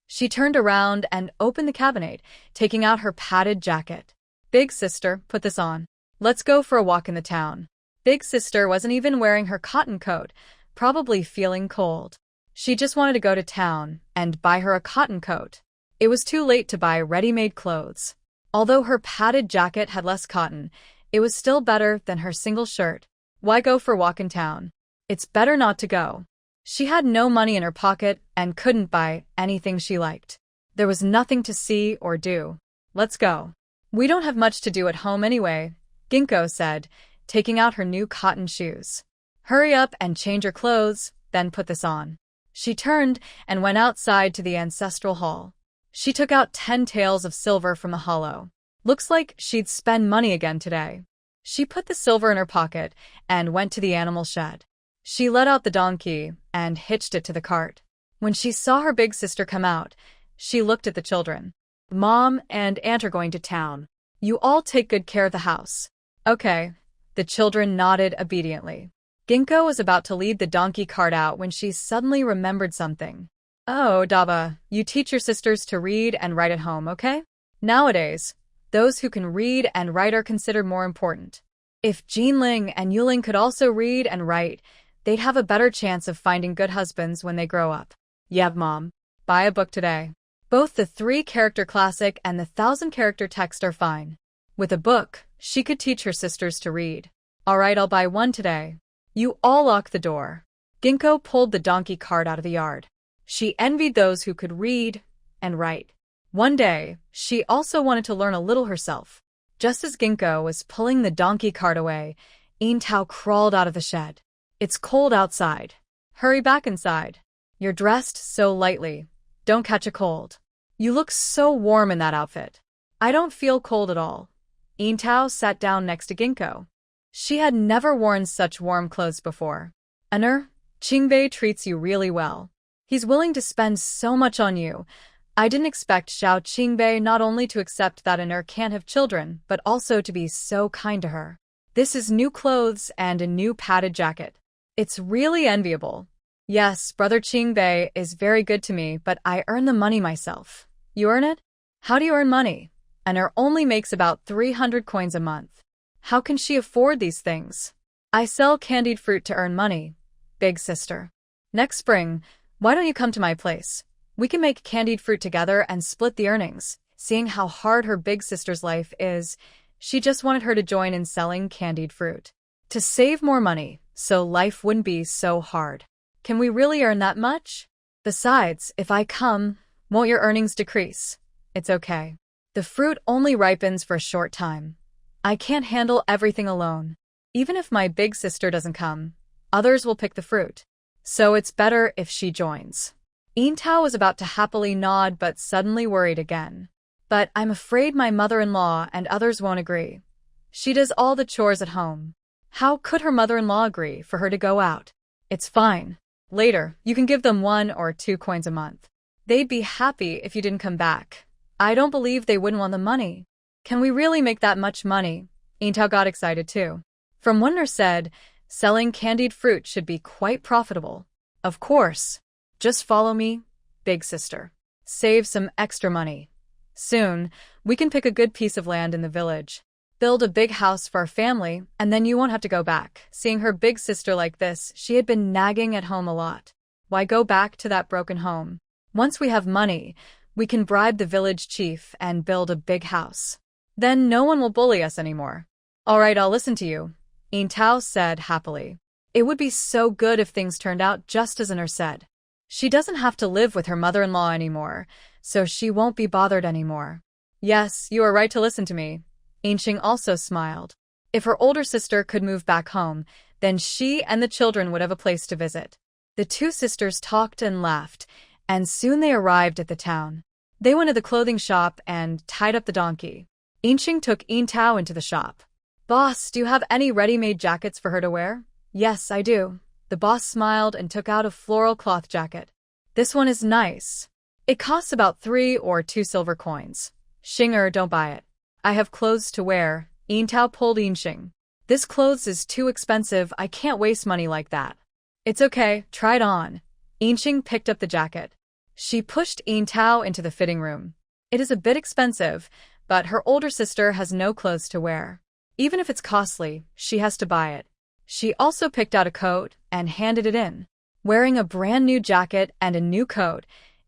She turned around and opened the cabinet, taking out her padded jacket. Big sister, put this on. Let's go for a walk in the town. Big sister wasn't even wearing her cotton coat, probably feeling cold. She just wanted to go to town and buy her a cotton coat. It was too late to buy ready-made clothes. Although her padded jacket had less cotton, it was still better than her single shirt. Why go for a walk in town? It's better not to go. She had no money in her pocket and couldn't buy anything she liked. There was nothing to see or do. Let's go. We don't have much to do at home anyway, Ginkgo said, taking out her new cotton shoes. Hurry up and change your clothes, then put this on. She turned and went outside to the ancestral hall. She took out 10 taels of silver from the hollow. Looks like she'd spend money again today. She put the silver in her pocket and went to the animal shed. She let out the donkey and hitched it to the cart. When she saw her big sister come out, she looked at the children. Mom and Aunt are going to town. You all take good care of the house. Okay. The children nodded obediently. Ginkgo was about to lead the donkey cart out when she suddenly remembered something. Oh, Daba, you teach your sisters to read and write at home, okay? Nowadays, those who can read and write are considered more important. If Jinling and Yuling could also read and write, they'd have a better chance of finding good husbands when they grow up. Yep, Mom. Buy a book today. Both the 3-character classic and the 1,000-character text are fine. With a book, she could teach her sisters to read. All right, I'll buy one today. You all lock the door. Ginkgo pulled the donkey cart out of the yard. She envied those who could read and write. One day, she also wanted to learn a little herself. Just as Ginkgo was pulling the donkey cart away, Tao crawled out of the shed. It's cold outside. Hurry back inside. You're dressed so lightly. Don't catch a cold. You look so warm in that outfit. I don't feel cold at all. Tao sat down next to Ginkgo. She had never worn such warm clothes before. Qingbei treats you really well. He's willing to spend so much on you. I didn't expect Xiao Qingbei not only to accept that an can't have children, but also to be so kind to her. This is new clothes and a new padded jacket. It's really enviable. Yes, Brother Qingbei is very good to me, but I earn the money myself. You earn it? How do you earn money? Anna only makes about 300 coins a month. How can she afford these things? I sell candied fruit to earn money, big sister. Next spring, why don't you come to my place? We can make candied fruit together and split the earnings. Seeing how hard her big sister's life is, she just wanted her to join in selling candied fruit. To save more money, so life wouldn't be so hard. Can we really earn that much? Besides, if I come, won't your earnings decrease? It's okay. The fruit only ripens for a short time. I can't handle everything alone. Even if my big sister doesn't come, others will pick the fruit. So it's better if she joins. Yintao was about to happily nod but suddenly worried again. But I'm afraid my mother-in-law and others won't agree. She does all the chores at home. How could her mother-in-law agree for her to go out? It's fine. Later, you can give them 1 or 2 coins a month. They'd be happy if you didn't come back. I don't believe they wouldn't want the money. Can we really make that much money? Yintao got excited too. From what nurse said, selling candied fruit should be quite profitable. Of course. Just follow me, big sister. Save some extra money. Soon, we can pick a good piece of land in the village. Build a big house for our family, and then you won't have to go back. Seeing her big sister like this, she had been nagging at home a lot. Why go back to that broken home? Once we have money, we can bribe the village chief and build a big house. Then no one will bully us anymore. All right, I'll listen to you, Yintao said happily. It would be so good if things turned out just as Anna said. She doesn't have to live with her mother-in-law anymore, so she won't be bothered anymore. Yes, you are right to listen to me. Yinxing also smiled. If her older sister could move back home, then she and the children would have a place to visit. The two sisters talked and laughed, and soon they arrived at the town. They went to the clothing shop and tied up the donkey. Yinxing took Yintao into the shop. Boss, do you have any ready-made jackets for her to wear? Yes, I do. The boss smiled and took out a floral cloth jacket. This one is nice. It costs about 3 or 2 silver coins. Xinger, don't buy it. I have clothes to wear. Yintao pulled Yinxing. This clothes is too expensive. I can't waste money like that. It's okay. Try it on. Yinxing picked up the jacket. She pushed Yintao into the fitting room. It is a bit expensive, but her older sister has no clothes to wear. Even if it's costly, she has to buy it. She also picked out a coat and handed it in. Wearing a brand new jacket and a new coat,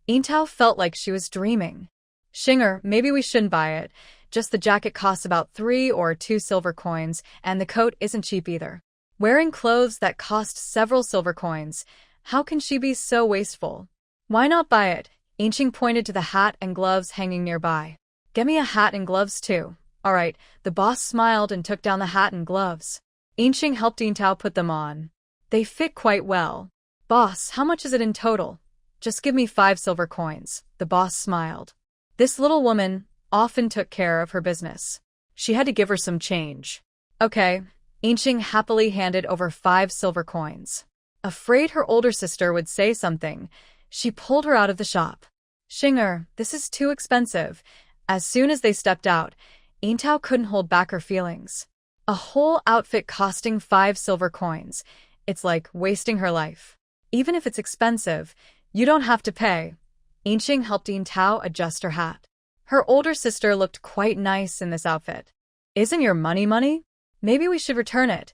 Yintao felt like she was dreaming. Xinger, maybe we shouldn't buy it. Just the jacket costs about 3 or 2 silver coins, and the coat isn't cheap either. Wearing clothes that cost several silver coins, how can she be so wasteful? Why not buy it? Yinxing pointed to the hat and gloves hanging nearby. Get me a hat and gloves too. All right, the boss smiled and took down the hat and gloves. Yinxing helped Yintao put them on. They fit quite well. Boss, how much is it in total? Just give me 5 silver coins. The boss smiled. This little woman often took care of her business. She had to give her some change. Okay. Yinxing happily handed over 5 silver coins. Afraid her older sister would say something, she pulled her out of the shop. Xinger, this is too expensive. As soon as they stepped out, Yintao couldn't hold back her feelings. A whole outfit costing 5 silver coins. It's like wasting her life. Even if it's expensive, you don't have to pay. Yinxing helped Yintao adjust her hat. Her older sister looked quite nice in this outfit. Isn't your money? Maybe we should return it.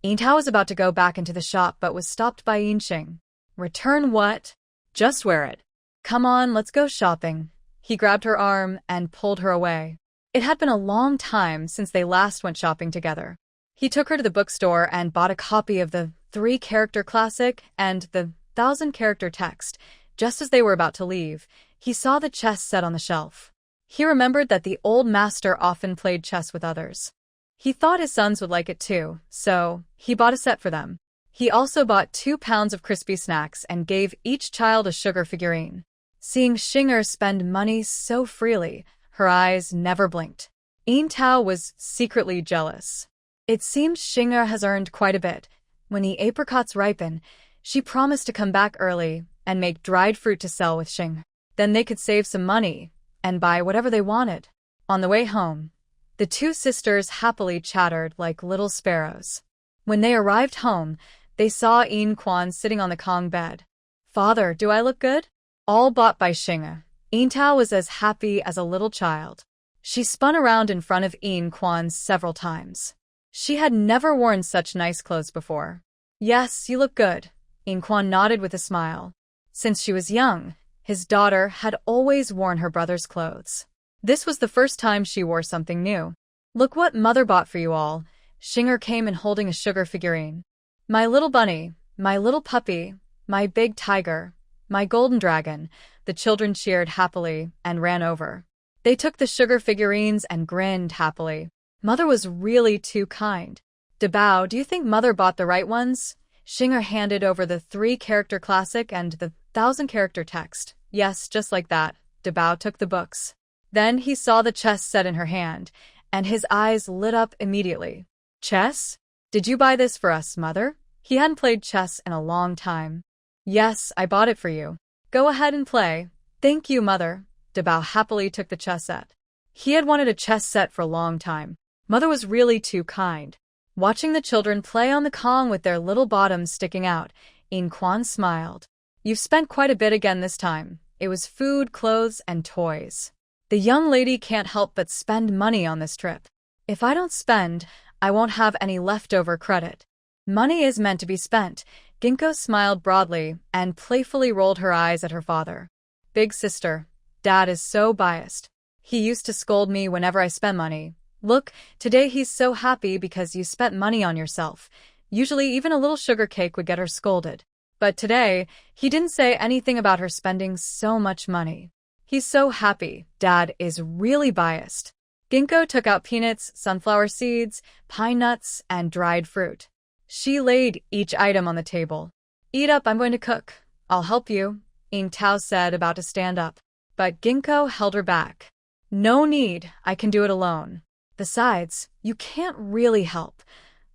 Yintao was about to go back into the shop but was stopped by Yinxing. Return what? Just wear it. Come on, let's go shopping. He grabbed her arm and pulled her away. It had been a long time since they last went shopping together. He took her to the bookstore and bought a copy of the 3-character classic and the 1,000-character text. Just as they were about to leave, he saw the chess set on the shelf. He remembered that the old master often played chess with others. He thought his sons would like it too, so he bought a set for them. He also bought 2 pounds of crispy snacks and gave each child a sugar figurine. Seeing Xinger spend money so freely, her eyes never blinked. Yintao was secretly jealous. It seems Xinger has earned quite a bit. When the apricots ripen, she promised to come back early and make dried fruit to sell with Xing. Then they could save some money and buy whatever they wanted. On the way home, the two sisters happily chattered like little sparrows. When they arrived home, they saw Yin Quan sitting on the Kong bed. "Father, do I look good?" All bought by Xing. Yin Tao was as happy as a little child. She spun around in front of Yin Quan several times. She had never worn such nice clothes before. "Yes, you look good," Yin Quan nodded with a smile. Since she was young, his daughter had always worn her brother's clothes. This was the first time she wore something new. "Look what Mother bought for you all." Xinger came in holding a sugar figurine. "My little bunny, my little puppy, my big tiger, my golden dragon." The children cheered happily and ran over. They took the sugar figurines and grinned happily. Mother was really too kind. "Dabao, do you think Mother bought the right ones?" Xinger handed over the 3-character classic and the 1,000-character text. "Yes, just like that." Dabao took the books. Then he saw the chess set in her hand, and his eyes lit up immediately. "Chess? Did you buy this for us, Mother?" He hadn't played chess in a long time. "Yes, I bought it for you. Go ahead and play." "Thank you, Mother." Dabao happily took the chess set. He had wanted a chess set for a long time. Mother was really too kind. Watching the children play on the Kong with their little bottoms sticking out, Yin Quan smiled. "You've spent quite a bit again this time." It was food, clothes, and toys. "The young lady can't help but spend money on this trip. If I don't spend, I won't have any leftover credit." "Money is meant to be spent." Ginkgo smiled broadly and playfully rolled her eyes at her father. "Big sister, Dad is so biased. He used to scold me whenever I spent money. Look, today he's so happy because you spent money on yourself. Usually even a little sugar cake would get her scolded. But today, he didn't say anything about her spending so much money. He's so happy. Dad is really biased." Ginkgo took out peanuts, sunflower seeds, pine nuts, and dried fruit. She laid each item on the table. "Eat up, I'm going to cook." "I'll help you," Yin Tao said, about to stand up. But Ginkgo held her back. "No need, I can do it alone. Besides, you can't really help."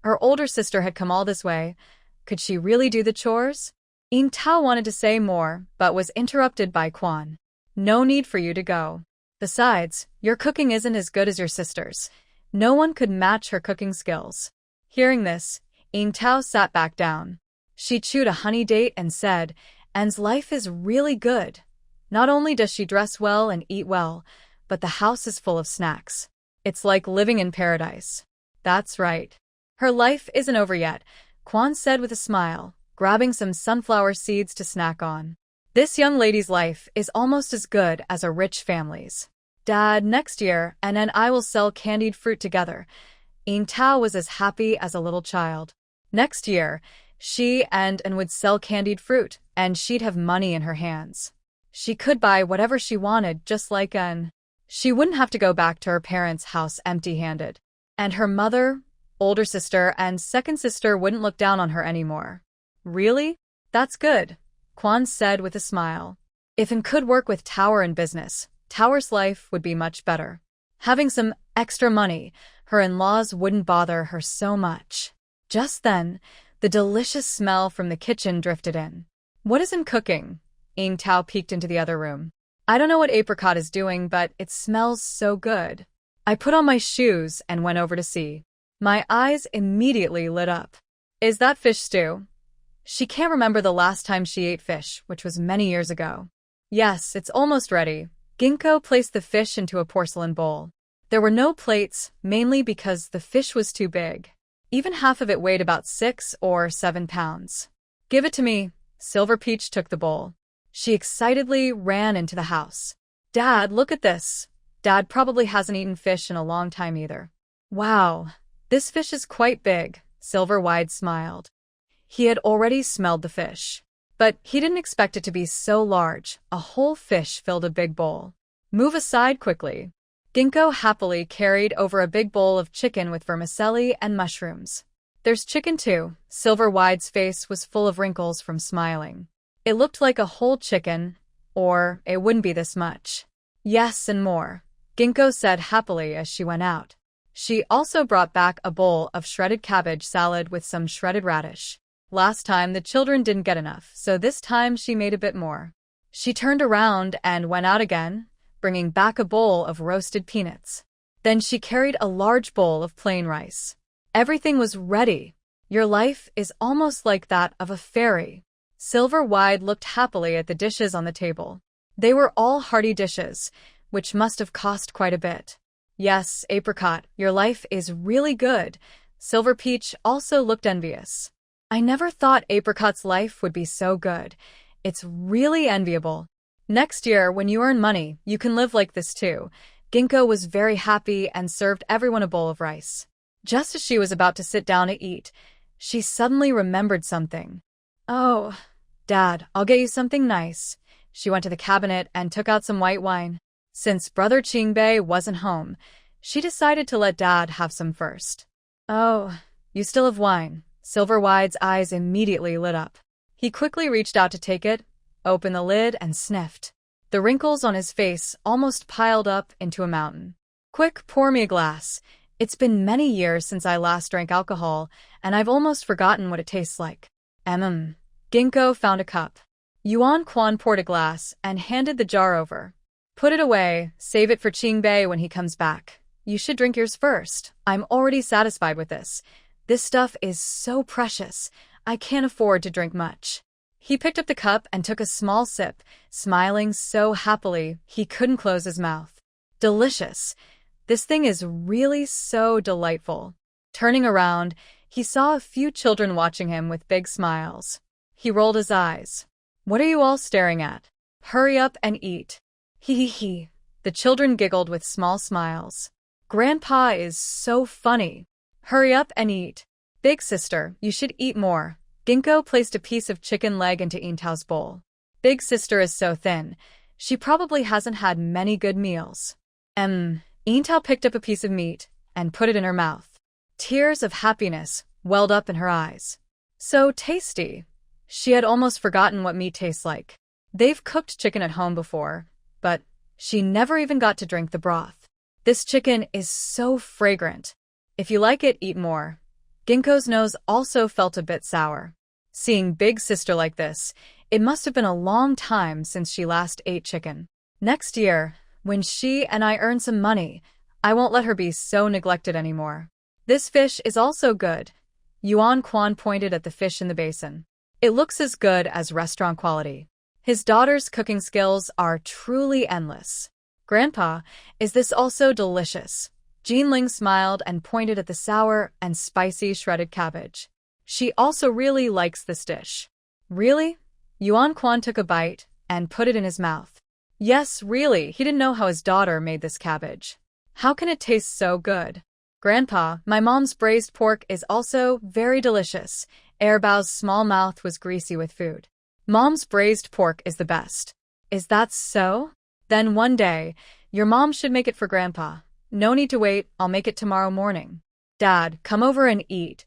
Her older sister had come all this way. Could she really do the chores? Yin Tao wanted to say more, but was interrupted by Quan. "No need for you to go. Besides, your cooking isn't as good as your sister's. No one could match her cooking skills." Hearing this, Yin Tao sat back down. She chewed a honey date and said, "Anne's life is really good. Not only does she dress well and eat well, but the house is full of snacks. It's like living in paradise." "That's right. Her life isn't over yet," Quan said with a smile, grabbing some sunflower seeds to snack on. "This young lady's life is almost as good as a rich family's. Dad, next year, Anne and I will sell candied fruit together." Yin Tao was as happy as a little child. Next year, she and Anne would sell candied fruit, and she'd have money in her hands. She could buy whatever she wanted, just like Anne. She wouldn't have to go back to her parents' house empty-handed. And her mother, older sister, and second sister wouldn't look down on her anymore. "Really? That's good," Quan said with a smile. If Anne could work with Tower in business, Tower's life would be much better. Having some extra money, her in-laws wouldn't bother her so much. Just then, the delicious smell from the kitchen drifted in. "What is in cooking?" Yin Tao peeked into the other room. "I don't know what Apricot is doing, but it smells so good." I put on my shoes and went over to see. My eyes immediately lit up. "Is that fish stew?" She can't remember the last time she ate fish, which was many years ago. "Yes, it's almost ready." Ginkgo placed the fish into a porcelain bowl. There were no plates, mainly because the fish was too big. Even half of it weighed about 6 or 7 pounds. "Give it to me." Silver Peach took the bowl. She excitedly ran into the house. "Dad, look at this." Dad probably hasn't eaten fish in a long time either. "Wow, this fish is quite big." Silver Wide smiled. He had already smelled the fish. But he didn't expect it to be so large. A whole fish filled a big bowl. "Move aside quickly." Ginkgo happily carried over a big bowl of chicken with vermicelli and mushrooms. "There's chicken too." Silver Wide's face was full of wrinkles from smiling. It looked like a whole chicken, or it wouldn't be this much. "Yes, and more," Ginkgo said happily as she went out. She also brought back a bowl of shredded cabbage salad with some shredded radish. Last time the children didn't get enough, so this time she made a bit more. She turned around and went out again, bringing back a bowl of roasted peanuts. Then she carried a large bowl of plain rice. Everything was ready. Your life is almost like that of a fairy. Silver-Wide looked happily at the dishes on the table. They were all hearty dishes, which must have cost quite a bit. Yes, Apricot, your life is really good. Silver Peach also looked envious. I never thought Apricot's life would be so good. It's really enviable. Next year, when you earn money, you can live like this too. Ginkgo was very happy and served everyone a bowl of rice. Just as she was about to sit down to eat, she suddenly remembered something. Oh, Dad, I'll get you something nice. She went to the cabinet and took out some white wine. Since Brother Qingbei wasn't home, she decided to let Dad have some first. Oh, you still have wine. Silver-Wide's eyes immediately lit up. He quickly reached out to take it, opened the lid, and sniffed. The wrinkles on his face almost piled up into a mountain. Quick, pour me a glass. It's been many years since I last drank alcohol, and I've almost forgotten what it tastes like. Ginkgo found a cup. Yuan Quan poured a glass and handed the jar over. Put it away, save it for Qingbei when he comes back. You should drink yours first. I'm already satisfied with this. This stuff is so precious. I can't afford to drink much. He picked up the cup and took a small sip, smiling so happily he couldn't close his mouth. Delicious. This thing is really so delightful. Turning around, he saw a few children watching him with big smiles. He rolled his eyes. What are you all staring at? Hurry up and eat. Hee. The children giggled with small smiles. Grandpa is so funny. Hurry up and eat. Big sister, you should eat more. Ginkgo placed a piece of chicken leg into Intao's bowl. Big sister is so thin. She probably hasn't had many good meals. Intao picked up a piece of meat and put it in her mouth. Tears of happiness welled up in her eyes. So tasty. She had almost forgotten what meat tastes like. They've cooked chicken at home before, but she never even got to drink the broth. This chicken is so fragrant. If you like it, eat more. Ginkgo's nose also felt a bit sour. Seeing Big Sister like this, it must have been a long time since she last ate chicken. Next year, when she and I earn some money, I won't let her be so neglected anymore. This fish is also good. Yuan Quan pointed at the fish in the basin. It looks as good as restaurant quality. His daughter's cooking skills are truly endless. Grandpa, is this also delicious? Jean Ling smiled and pointed at the sour and spicy shredded cabbage. She also really likes this dish. Really? Yuan Quan took a bite and put it in his mouth. Yes, really, he didn't know how his daughter made this cabbage. How can it taste so good? Grandpa, my mom's braised pork is also very delicious. Airbao's small mouth was greasy with food. Mom's braised pork is the best. Is that so? Then one day, your mom should make it for Grandpa. No need to wait, I'll make it tomorrow morning. Dad, come over and eat.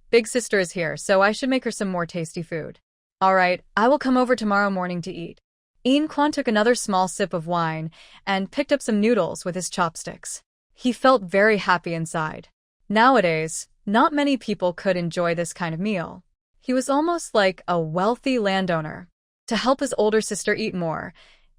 Big sister is here, so I should make her some more tasty food. All right, I will come over tomorrow morning to eat. Yin Quan took another small sip of wine and picked up some noodles with his chopsticks. He felt very happy inside. Nowadays, not many people could enjoy this kind of meal. He was almost like a wealthy landowner. To help his older sister eat more,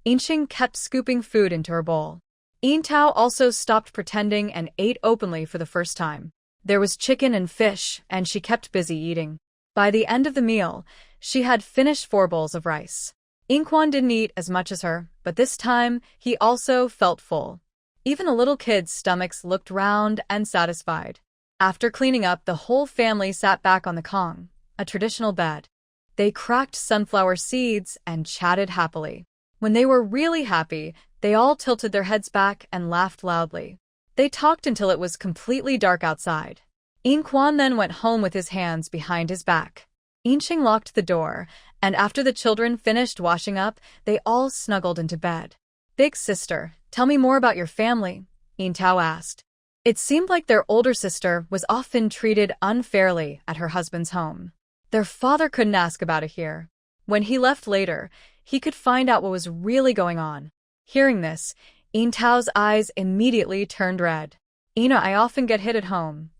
Yinxing kept scooping food into her bowl. Yintao also stopped pretending and ate openly for the first time. There was chicken and fish, and she kept busy eating. By the end of the meal, she had finished 4 bowls of rice. Yingquan didn't eat as much as her, but this time, he also felt full. Even the little kids' stomachs looked round and satisfied. After cleaning up, the whole family sat back on the kong, a traditional bed. They cracked sunflower seeds and chatted happily. When they were really happy, they all tilted their heads back and laughed loudly. They talked until it was completely dark outside. Yingquan then went home with his hands behind his back. Yinxing locked the door, and after the children finished washing up, they all snuggled into bed. Big sister, tell me more about your family, Yintao asked. It seemed like their older sister was often treated unfairly at her husband's home. Their father couldn't ask about it here. When he left later, he could find out what was really going on. Hearing this, Yintao's eyes immediately turned red. Ina, I often get hit at home.